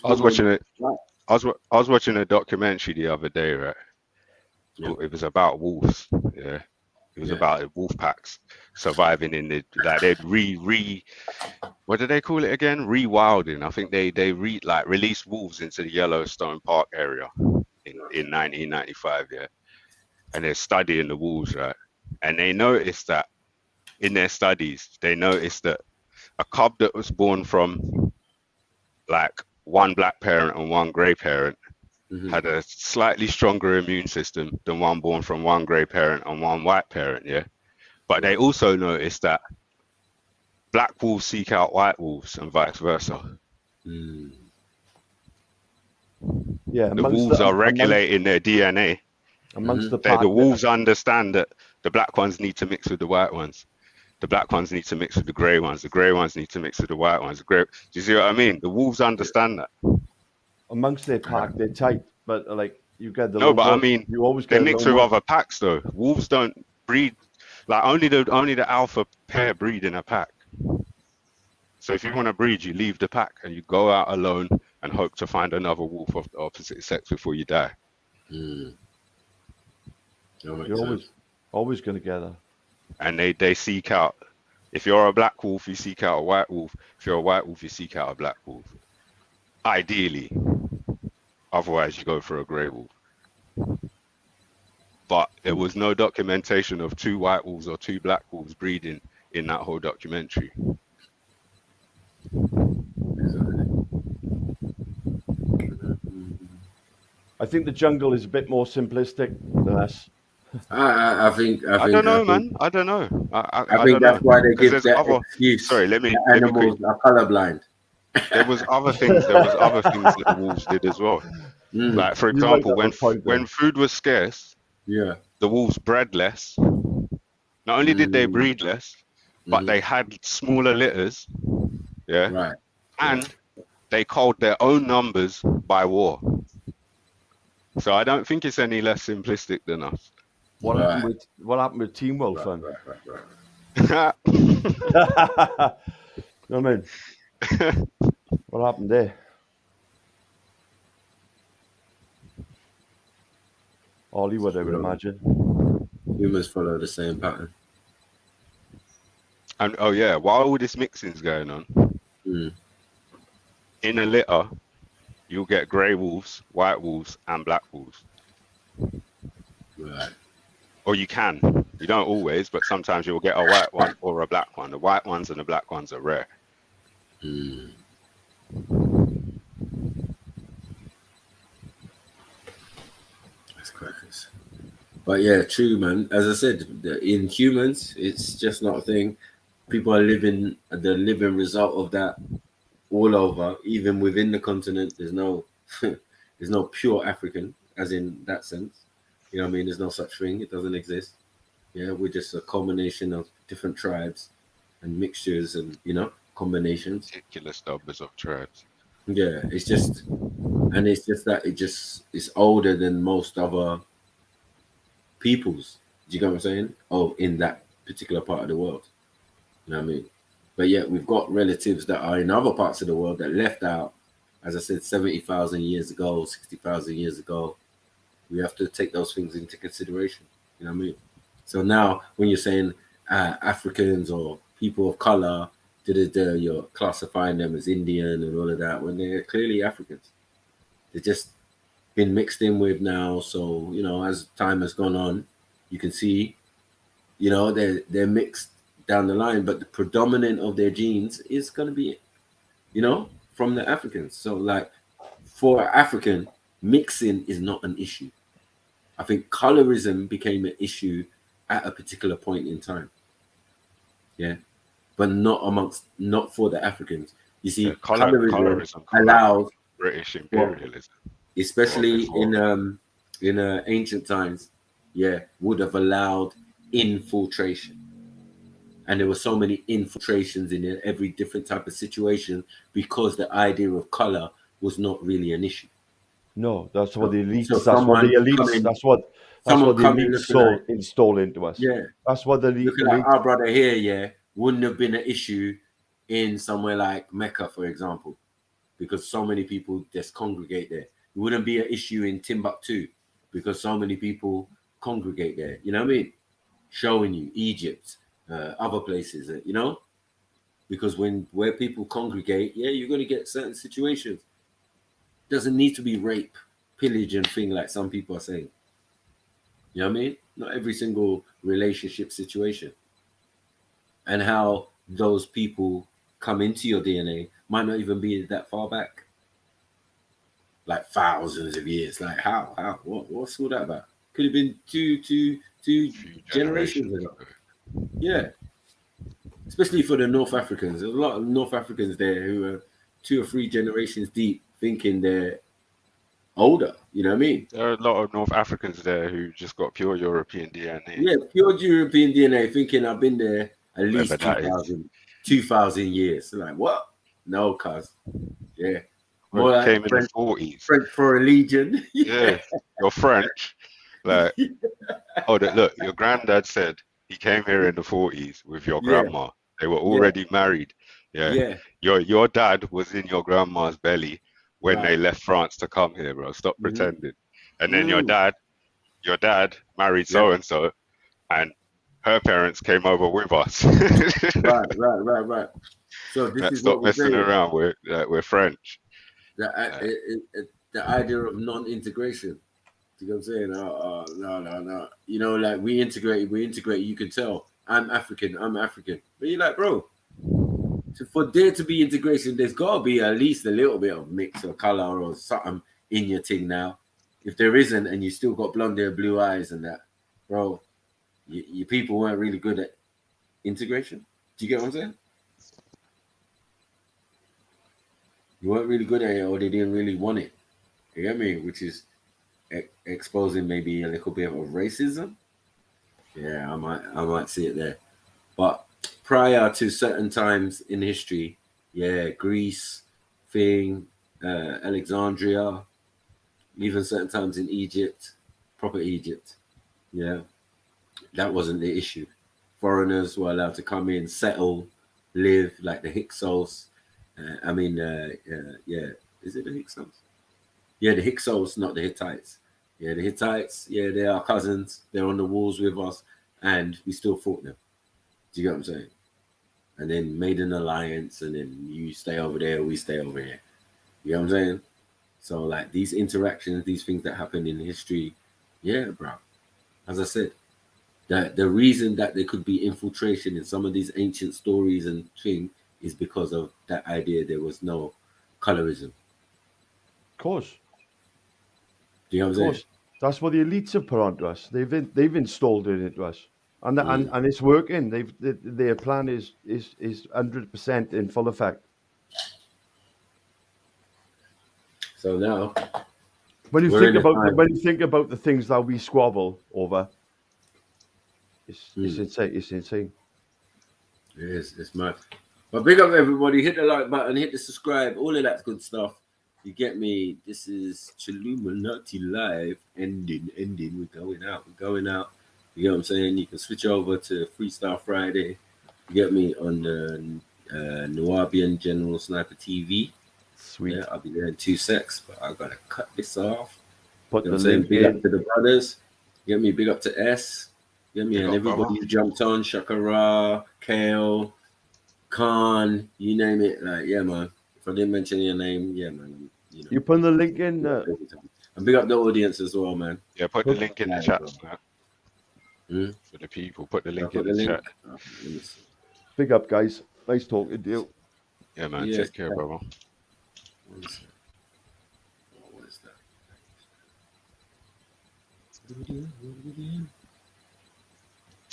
I was watching it. I was watching a documentary the other day, right? Yeah. It was about wolves. Yeah, it was about wolf packs surviving in the they'd what do they call it again? Rewilding. I think they released wolves into the Yellowstone Park area in 1995. Yeah, and they're studying the wolves, right? And they noticed that in their studies, they noticed that a cub that was born from like one black parent and one gray parent had a slightly stronger immune system than one born from one gray parent and one white parent, yeah. But they also noticed that black wolves seek out white wolves and vice versa. Yeah, the wolves are regulating their DNA. Amongst the the wolves understand that the black ones need to mix with the white ones. The black ones need to mix with the grey ones. The grey ones need to mix with the white ones. Do you see what I mean? The wolves understand that. Amongst their pack, they're tight, but like you get the no, but I mean, you always they get mix with other packs though. Wolves don't breed like only the alpha pair breed in a pack. So if you want to breed, you leave the pack and you go out alone and hope to find another wolf of the opposite sex before you die. You're always going to gather. And they seek out. If you're a black wolf, you seek out a white wolf. If you're a white wolf, you seek out a black wolf. Ideally. Otherwise, you go for a grey wolf. But there was no documentation of 2 white wolves or 2 black wolves breeding in that whole documentary. I think the jungle is a bit more simplistic than us. I think I don't know, man. I don't know. I think that's why they give that excuse. Sorry, let me animals are colorblind. There was other things. There was other things that the wolves did as well. Like for example, when food was scarce, the wolves bred less. Not only did they breed less, but they had smaller litters. Yeah. Right. And they culled their own numbers by war. So I don't think it's any less simplistic than us. What happened with Team Wolf then? You know what I mean? What happened there? Hollywood, I would imagine. Humans follow the same pattern. And oh yeah, while all this mixing's going on, in a litter, you'll get grey wolves, white wolves, and black wolves. Right. Or you can. You don't always, but sometimes you'll get a white one or a black one. The white ones and the black ones are rare. That's crackers. But yeah, true, man. As I said, in humans, it's just not a thing. People are living the living result of that all over, even within the continent. There's no there's no pure African, as in that sense. You know what I mean? There's no such thing. It doesn't exist. Yeah, we're just a combination of different tribes and mixtures and combinations. Ridiculous numbers of tribes. Yeah, it's just that it's older than most other peoples. Do you get what I'm saying? Oh, in that particular part of the world. You know what I mean? But yet we've got relatives that are in other parts of the world that left out, as I said, 70,000 years ago, 60,000 years ago. We have to take those things into consideration. You know what I mean? So now when you're saying Africans or people of color, you're classifying them as Indian and all of that, when they're clearly Africans. They've just been mixed in with now. So, as time has gone on, you can see, they're mixed down the line, but the predominant of their genes is going to be, from the Africans. So like for African, mixing is not an issue. I think colorism became an issue at a particular point in time. Yeah. But not for the Africans. You see, colorism allows British imperialism, especially in ancient times, would have allowed infiltration. And there were so many infiltrations in every different type of situation because the idea of color was not really an issue. No, that's what the elites. That's what the elites install into us. Yeah, that's what the elites. Like our brother here, wouldn't have been an issue in somewhere like Mecca, for example, because so many people just congregate there. It wouldn't be an issue in Timbuktu because so many people congregate there. You know what I mean? Showing you Egypt, other places, because where people congregate, you're going to get certain situations. Doesn't need to be rape, pillage, and thing like some people are saying. You know what I mean? Not every single relationship situation. And how those people come into your DNA might not even be that far back. Like thousands of years. Like how? What's all that about? Could have been two generations ago. Yeah. Especially for the North Africans. There's a lot of North Africans there who are 2 or 3 generations deep thinking they're older. You know what I mean? There are a lot of North Africans there who just got pure European DNA. Yeah, pure European DNA thinking I've been there at least 2,000 years. So like, what? No, cuz. Yeah. More like came French, in the 40s. French for a legion. Yeah. You're French. Like, look, your granddad said he came here in the 40s with your grandma. They were already married. Yeah. Your dad was in your grandma's belly when they left France to come here, bro. Stop pretending. And then your dad married so-and-so, and her parents came over with us. Right. So this is stop messing around. We're French. The idea of non-integration. You know what I'm saying? No. Like we integrate. You can tell I'm African. But you're like, bro, for there to be integration, there's got to be at least a little bit of mix or color or something in your thing now. If there isn't, and you still got blonde hair, blue eyes, and that, bro, your people weren't really good at integration. Do you get what I'm saying? You weren't really good at it, or they didn't really want it. You get me? Which is exposing maybe a little bit of racism. Yeah, I might see it there. But prior to certain times in history, Greece, Alexandria, even certain times in Egypt, proper Egypt, that wasn't the issue. Foreigners were allowed to come in, settle, live, like the Hyksos. Is it the Hyksos? Yeah, the Hyksos, not the Hittites. Yeah, the Hittites, they are cousins. They're on the walls with us, and we still fought them. Do you get what I'm saying? And then made an alliance, and then you stay over there, we stay over here. You know what I'm saying? So, like, these interactions, these things that happen in history, bro. As I said, the reason that there could be infiltration in some of these ancient stories and things is because of that idea there was no colorism. Of course. Do you know what I'm saying? That's what the elites have put onto us. They've installed it into us, and it's working. Their plan is 100% in full effect. So now, when you think about the things that we squabble over, it's insane. It's insane. It's mad. But big up everybody. Hit the like button, hit the subscribe, all of that good stuff. You get me? This is Trilluminati Live. Ending. We're going out. You know what I'm saying? You can switch over to Freestyle Friday. You get me on the Nubian General Sniper TV. Sweet. Yeah, I'll be there in 2 secs, but I gotta cut this off. Put you know the what I'm saying? link Big in. up to the brothers. Get me? Big up to S. Get me? Big And up, everybody brother. who jumped on, Shakara, Kale, Khan, you name it. Like, yeah, man. If I didn't mention your name, yeah, man. You know. You put the link in. And big up the audience as well, man. Yeah, put the link in the chat. For the people, put the link in the chat. Big up, guys. Nice talking to you. Yeah, man. Yeah, Take care, brother. What is that?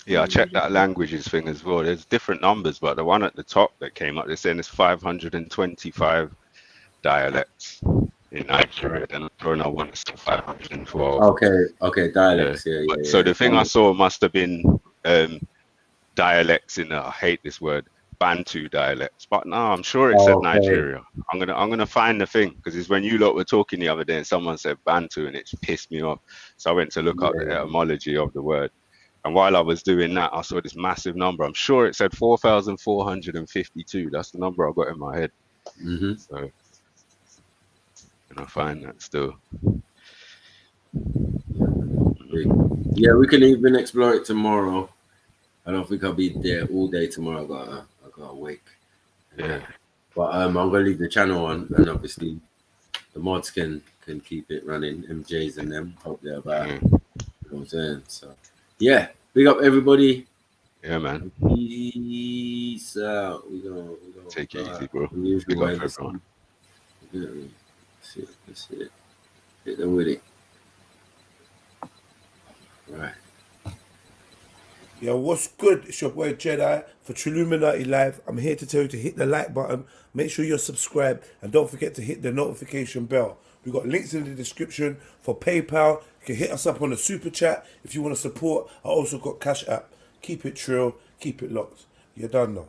Yeah, I checked that languages thing as well. There's different numbers, but the one at the top that came up, they're saying it's 525 dialects in Nigeria. Then I saw another one, it's 512. Okay, dialects. Yeah. So the thing I saw must have been dialects in I hate this word, Bantu dialects. But no, I'm sure it said Nigeria. I'm gonna find the thing, because it's when you lot were talking the other day and someone said Bantu and it pissed me off. So I went to look up the etymology of the word. And while I was doing that, I saw this massive number. I'm sure it said 4,452. That's the number I got in my head. So, and I find that still. Yeah, we can even explore it tomorrow. I don't think I'll be there all day tomorrow. I gotta wake. Yeah. But I'm gonna leave the channel on, and obviously the mods can keep it running. MJs and them. Hope they're about. You know what I'm saying? So yeah, big up everybody. Yeah, man. Peace out. We gonna take it easy, bro. Big up everyone. That's it. Hit them with it. Right. Yo, what's good? It's your boy JEDI for Trilluminati Live. I'm here to tell you to hit the like button. Make sure you're subscribed. And don't forget to hit the notification bell. We've got links in the description for PayPal. You can hit us up on the Super Chat if you want to support. I also got Cash App. Keep it trill. Keep it locked. You're done now.